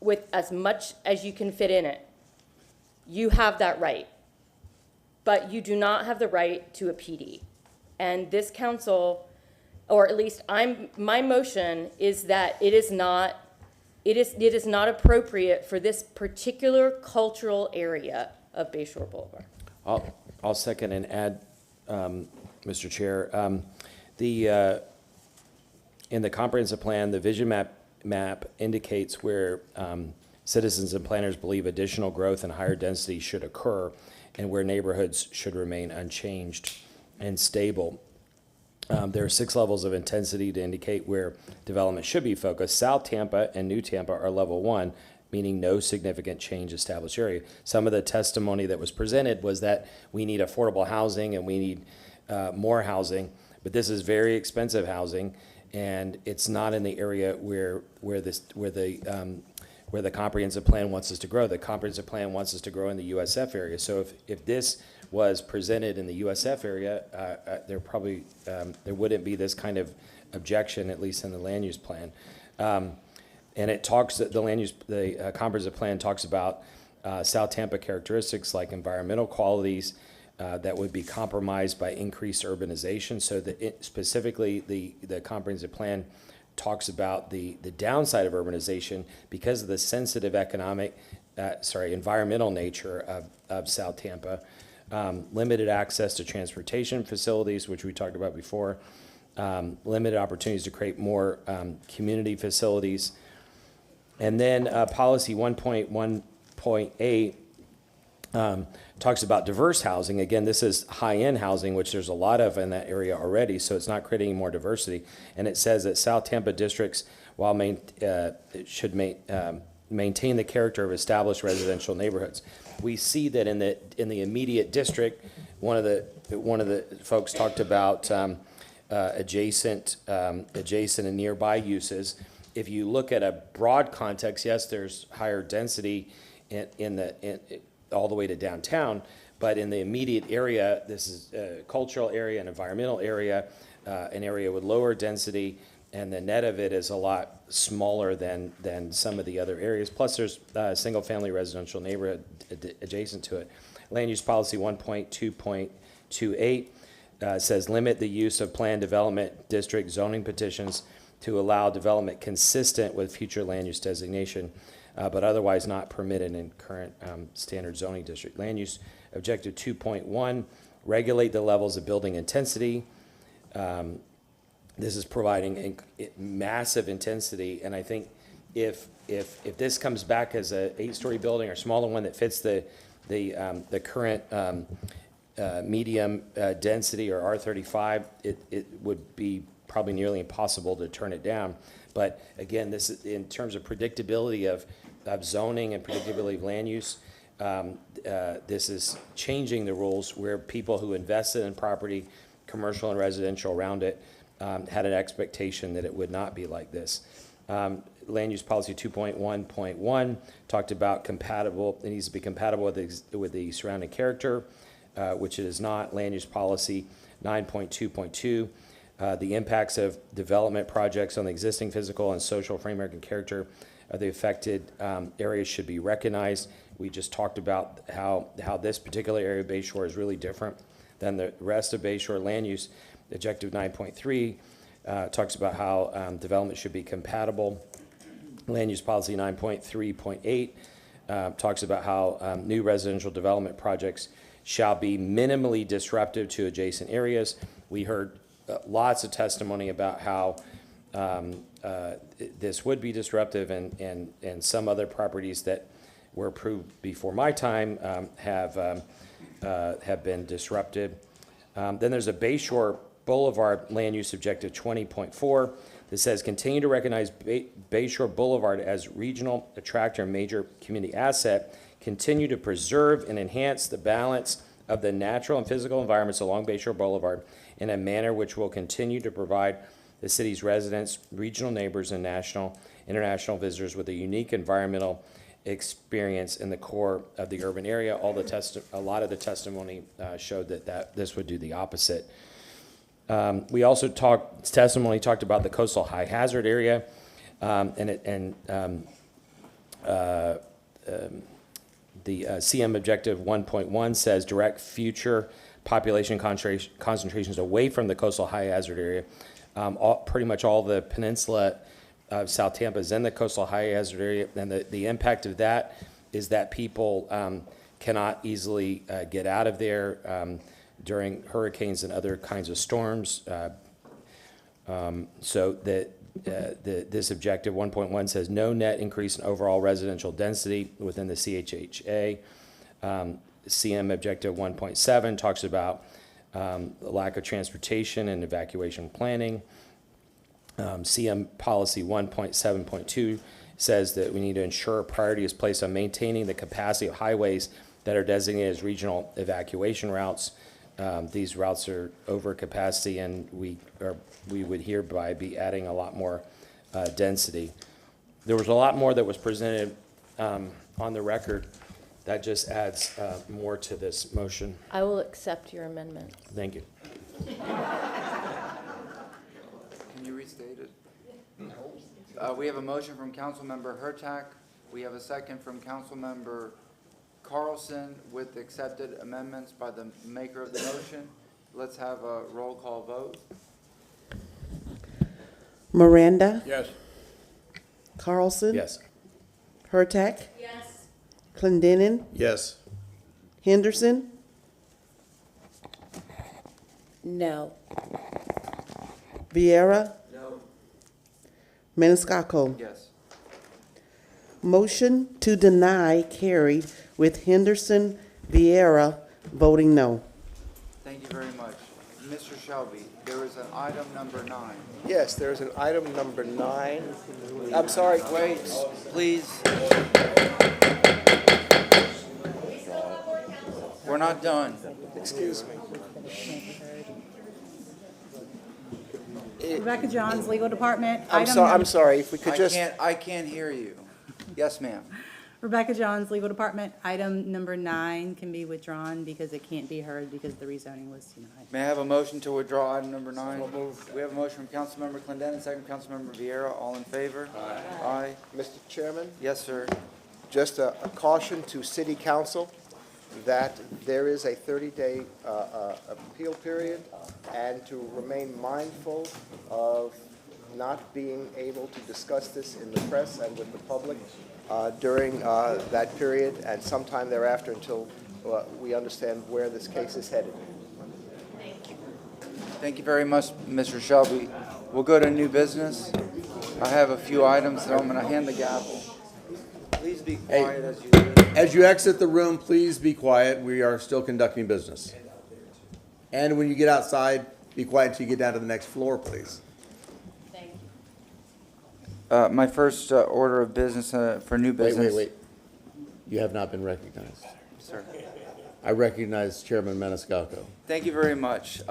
with as much as you can fit in it. you have that right. But you do not have the right to a PD. And this council, or at least my motion is that it is not appropriate for this particular cultural area of Bayshore Boulevard. I'll second and add, Mr. Chair. In the comprehensive plan, the vision map indicates where citizens and planners believe additional growth and higher density should occur and where neighborhoods should remain unchanged and stable. There are 6 levels of intensity to indicate where development should be focused. South Tampa and New Tampa are level 1, meaning no significant change established area. Some of the testimony that was presented was that we need affordable housing and we need more housing, but this is very expensive housing, and it's not in the area where the comprehensive plan wants us to grow. The comprehensive plan wants us to grow in the USF area. So if this was presented in the USF area, there wouldn't be this kind of objection, at least in the land use plan. And it talks, the comprehensive plan talks about South Tampa characteristics like environmental qualities that would be compromised by increased urbanization. So specifically, the comprehensive plan talks about the downside of urbanization because of the sensitive environmental nature of South Tampa. Limited access to transportation facilities, which we talked about before, limited opportunities to create more community facilities. And then policy 1.1.8 talks about diverse housing. Again, this is high-end housing, which there's a lot of in that area already, so it's not creating more diversity. And it says that South Tampa districts, while should maintain the character of established residential neighborhoods. We see that in the immediate district, one of the folks talked about adjacent and nearby uses. If you look at a broad context, yes, there's higher density in all the way to downtown, but in the immediate area, this is a cultural area, an environmental area, an area with lower density, and the net of it is a lot smaller than some of the other areas. Plus, there's a single-family residential neighborhood adjacent to it. Land use policy 1.2.28 says limit the use of planned development district zoning petitions to allow development consistent with future land use designation, but otherwise not permitted in current standard zoning district. Land use objective 2.1, regulate the levels of building intensity. This is providing massive intensity, and I think if this comes back as a 8-story building or smaller one that fits the current medium density or R35, it would be probably nearly impossible to turn it down. But again, this is in terms of predictability of zoning and predictability of land use. This is changing the rules where people who invested in property, commercial and residential around it, had an expectation that it would not be like this. Land use policy 2.1.1 talked about compatible. It needs to be compatible with the surrounding character, which it is not. Land use policy 9.2.2. The impacts of development projects on the existing physical and social framework and character of the affected areas should be recognized. We just talked about how this particular area of Bayshore is really different than the rest of Bayshore. Land use objective 9.3 talks about how development should be compatible. Land use policy 9.3.8 talks about how new residential development projects shall be minimally disruptive to adjacent areas. We heard lots of testimony about how this would be disruptive, and some other properties that were approved before my time have been disrupted. Then there's a Bayshore Boulevard land use objective 20.4 that says continue to recognize Bayshore Boulevard as regional attractor and major community asset. Continue to preserve and enhance the balance of the natural and physical environments along Bayshore Boulevard in a manner which will continue to provide the city's residents, regional neighbors, and international visitors with a unique environmental experience in the core of the urban area. A lot of the testimony showed that this would do the opposite. We also talked about the coastal high hazard area, The CM Objective 1.1 says direct future population concentrations away from the coastal high hazard area. Pretty much all the peninsula of South Tampa is in the coastal high hazard area, and the impact of that is that people cannot easily get out of there during hurricanes and other kinds of storms. So this objective 1.1 says no net increase in overall residential density within the CHHA. CM objective 1.7 talks about the lack of transportation and evacuation planning. CM policy 1.7.2 says that we need to ensure priority is placed on maintaining the capacity of highways that are designated as regional evacuation routes. These routes are over capacity, and we would hereby be adding a lot more density. There was a lot more that was presented on the record. That just adds more to this motion. I will accept your amendment. Thank you. Can you restate it? We have a motion from Councilmember Hurtak. We have a second from Councilmember Carlson with accepted amendments by the maker of the motion. Let's have a roll call vote. Miranda? Yes. Carlson? Yes. Hurtak? Yes. Clendenin? Yes. Henderson? No. Vieira? No. Maniscalco? Yes. Motion to deny carried with Henderson Vieira voting no. Thank you very much. Mr. Shelby, there is an item number 9. Yes, there's an item number 9. I'm sorry. Wait, please. We're not done. Excuse me. Rebecca Johns, Legal Department. I'm sorry, if we could just. I can't hear you. Yes, ma'am. Rebecca Johns, Legal Department. Item number 9 can be withdrawn because it can't be heard because the rezoning was denied. May I have a motion to withdraw item number 9? We have a motion from Councilmember Clendenin, second from Councilmember Vieira. All in favor? Aye. Aye. Mr. Chairman, Yes, sir. just a caution to City Council that there is a 30-day appeal period, and to remain mindful of not being able to discuss this in the press and with the public during that period and sometime thereafter until we understand where this case is headed. Thank you very much, Mr. Shelby. We'll go to new business. I have a few items that I'm going to hand the gavel. Please be quiet as you do. As you exit the room, please be quiet. We are still conducting business. And when you get outside, be quiet until you get down to the next floor, please. My first order of business for new business. Wait. You have not been recognized. Sir. I recognize Chairman Maniscalco. Thank you very much.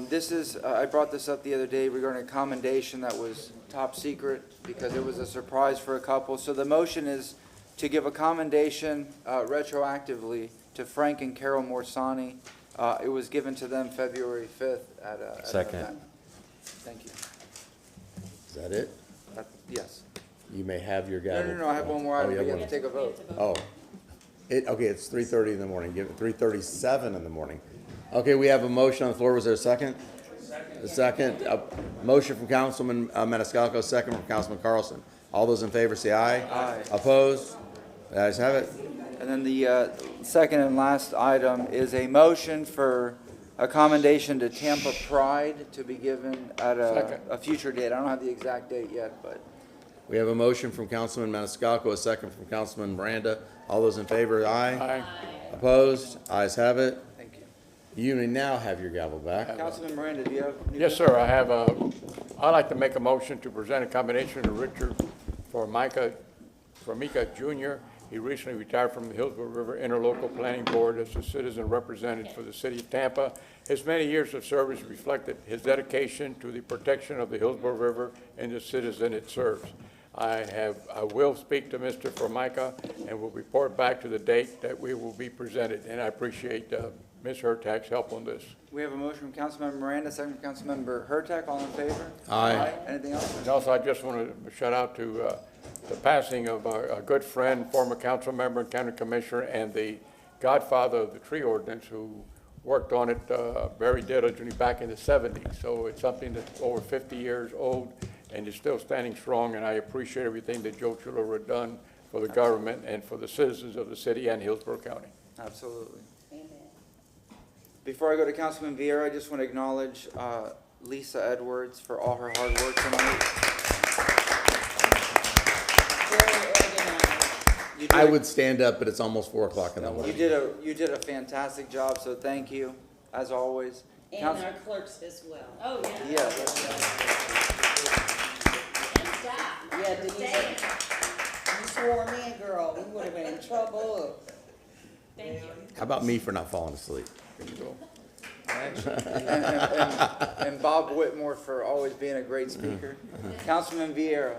This is, I brought this up the other day regarding a commendation that was top secret because it was a surprise for a couple. So the motion is to give a commendation retroactively to Frank and Carol Morsani. It was given to them February 5th at an Second. event. Thank you. Is that it? Yes. You may have your gavel. No, I have one more item. you We have have to take a vote. Oh. Okay, it's 3:30 in the morning. Give it 3:37 in the morning. Okay, we have a motion on the floor. Was there a second? A second. A motion from Councilman Maniscalco, second from Councilman Carlson. All those in favor say aye. Aye. Opposed? The ayes have it. And then the second and last item is a motion for a commendation to Tampa Pride to be given at a future date. I don't have the exact date yet, but. We have a motion from Councilman Maniscalco, a second from Councilman Miranda. All those in favor, aye. Aye. Opposed? Ayes have it. Thank you. You may now have your gavel back. Councilman Miranda, do you have? Yes, sir. I'd like to make a motion to present a combination to Richard Formica Jr. He recently retired from the Hillsborough River Interlocal Planning Board as a citizen representative for the city of Tampa. His many years of service reflected his dedication to the protection of the Hillsborough River and the citizen it serves. I will speak to Mr. Formica and will report back to the date that we will be presented, and I appreciate Ms. Hurtak's help on this. We have a motion from Councilmember Miranda, second from Councilmember Hurtak. All in favor? Aye. Anything else? And also, I just want to shout out to the passing of a good friend, former council member and county commissioner, and the godfather of the tree ordinance, who worked on it very diligently back in the 70s. So it's something that's over 50 years old and is still standing strong, and I appreciate everything that Joe Chulo has done for the government and for the citizens of the city and Hillsborough County. Absolutely. Before I go to Councilman Vieira, I just want to acknowledge Lisa Edwards for all her hard work tonight. I would stand up, but it's almost 4 o'clock in the morning. You did a fantastic job, so thank you, as always. And our clerks as well. Oh, yeah. Yes. Yeah, Denise, you swore me in, girl. We would have been in trouble. Thank you. How about me for not falling asleep? And Bob Whitmore for always being a great speaker. Councilman Vieira.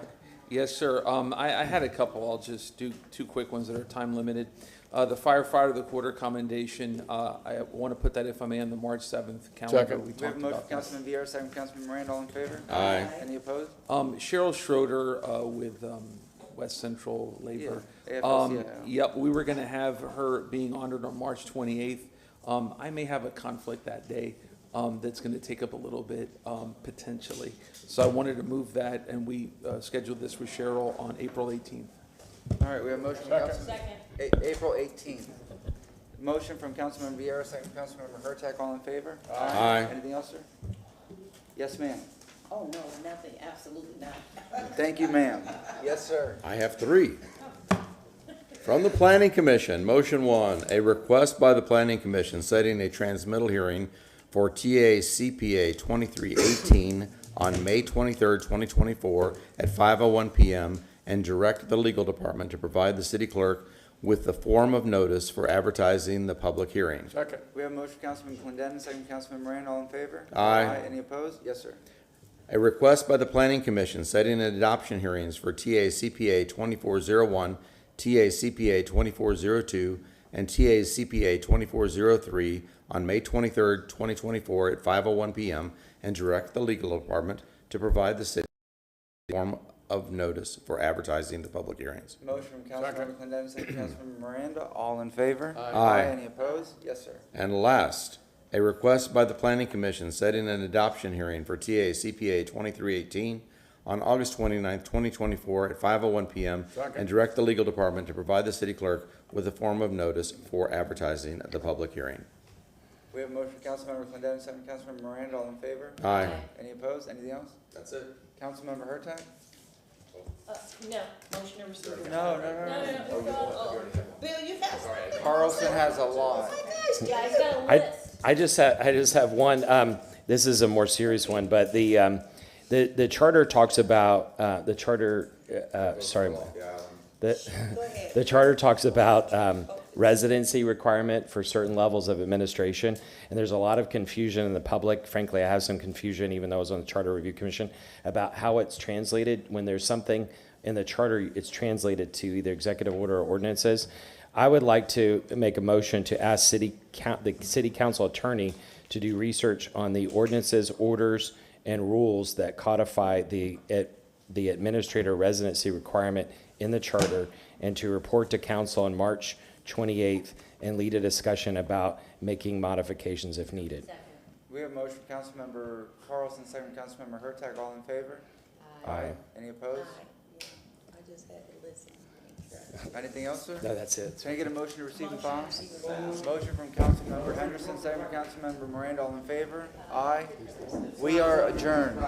Yes, sir. I had a couple. I'll just do 2 quick ones that are time limited. The firefighter of the quarter commendation, I want to put that, if I may, on the March 7th calendar. Second. We have a motion from Councilman Vieira, second from Councilman Miranda. All in favor? Aye. Any opposed? Cheryl Schroeder with West Central Labor. Yeah, AFL-CIO. Yep, we were going to have her being honored on March 28th. I may have a conflict that day that's going to take up a little bit, potentially. So I wanted to move that, and we scheduled this with Cheryl on April 18th. All right, we have a motion from Councilman. April 18th. Motion from Councilman Vieira, second from Councilmember Hurtak. All in favor? Aye. Anything else, sir? Yes, ma'am. Oh, no, nothing, absolutely not. Thank you, ma'am. Yes, sir. I have 3. From the Planning Commission, motion 1, a request by the Planning Commission setting a transmittal hearing for TA CPA 2318 on May 23rd, 2024 at 5:01 p.m. and direct the legal department to provide the city clerk with the form of notice for advertising the public hearing. Second. We have a motion from Councilman Clendenin, second from Councilman Miranda. All in favor? Aye. Any opposed? Yes, sir. A request by the Planning Commission setting an adoption hearings for TA CPA 2401, TA CPA 2402, and TA CPA 2403 on May 23rd, 2024 at 5:01 p.m. and direct the legal department to provide the city form of notice for advertising the public hearings. Motion from Councilmember Clendenin, second from Councilmember Miranda. All in favor? Aye. Any opposed? Yes, sir. And last, a request by the Planning Commission setting an adoption hearing for TA CPA 2318 on August 29th, 2024 at 5:01 p.m. and direct the legal department to provide the city clerk with a form of notice for advertising the public hearing. We have a motion from Councilmember Clendenin, second from Councilmember Miranda. All in favor? Aye. Any opposed? Anything else? That's it. Councilmember Hurtak? No, motion to receive. No. Bill, you have. Carlson has a lot. Yeah, he's got a list. I just have one. This is a more serious one, but the charter talks about the charter. The charter talks about residency requirement for certain levels of administration, and there's a lot of confusion in the public. Frankly, I have some confusion, even though I was on the Charter Review Commission, about how it's translated. When there's something in the charter, it's translated to either executive order or ordinances. I would like to make a motion to ask the city council attorney to do research on the ordinances, orders, and rules that codify the administrator residency requirement in the charter, and to report to council on March 28th and lead a discussion about making modifications if needed. We have a motion from Councilmember Carlson, second from Councilmember Hurtak. All in favor? Aye. Any opposed? I just had to listen. Anything else, sir? No, that's it. Can I get a motion to receive and file? Motion from Councilmember Henderson, second from Councilmember Miranda. All in favor? Aye. We are adjourned.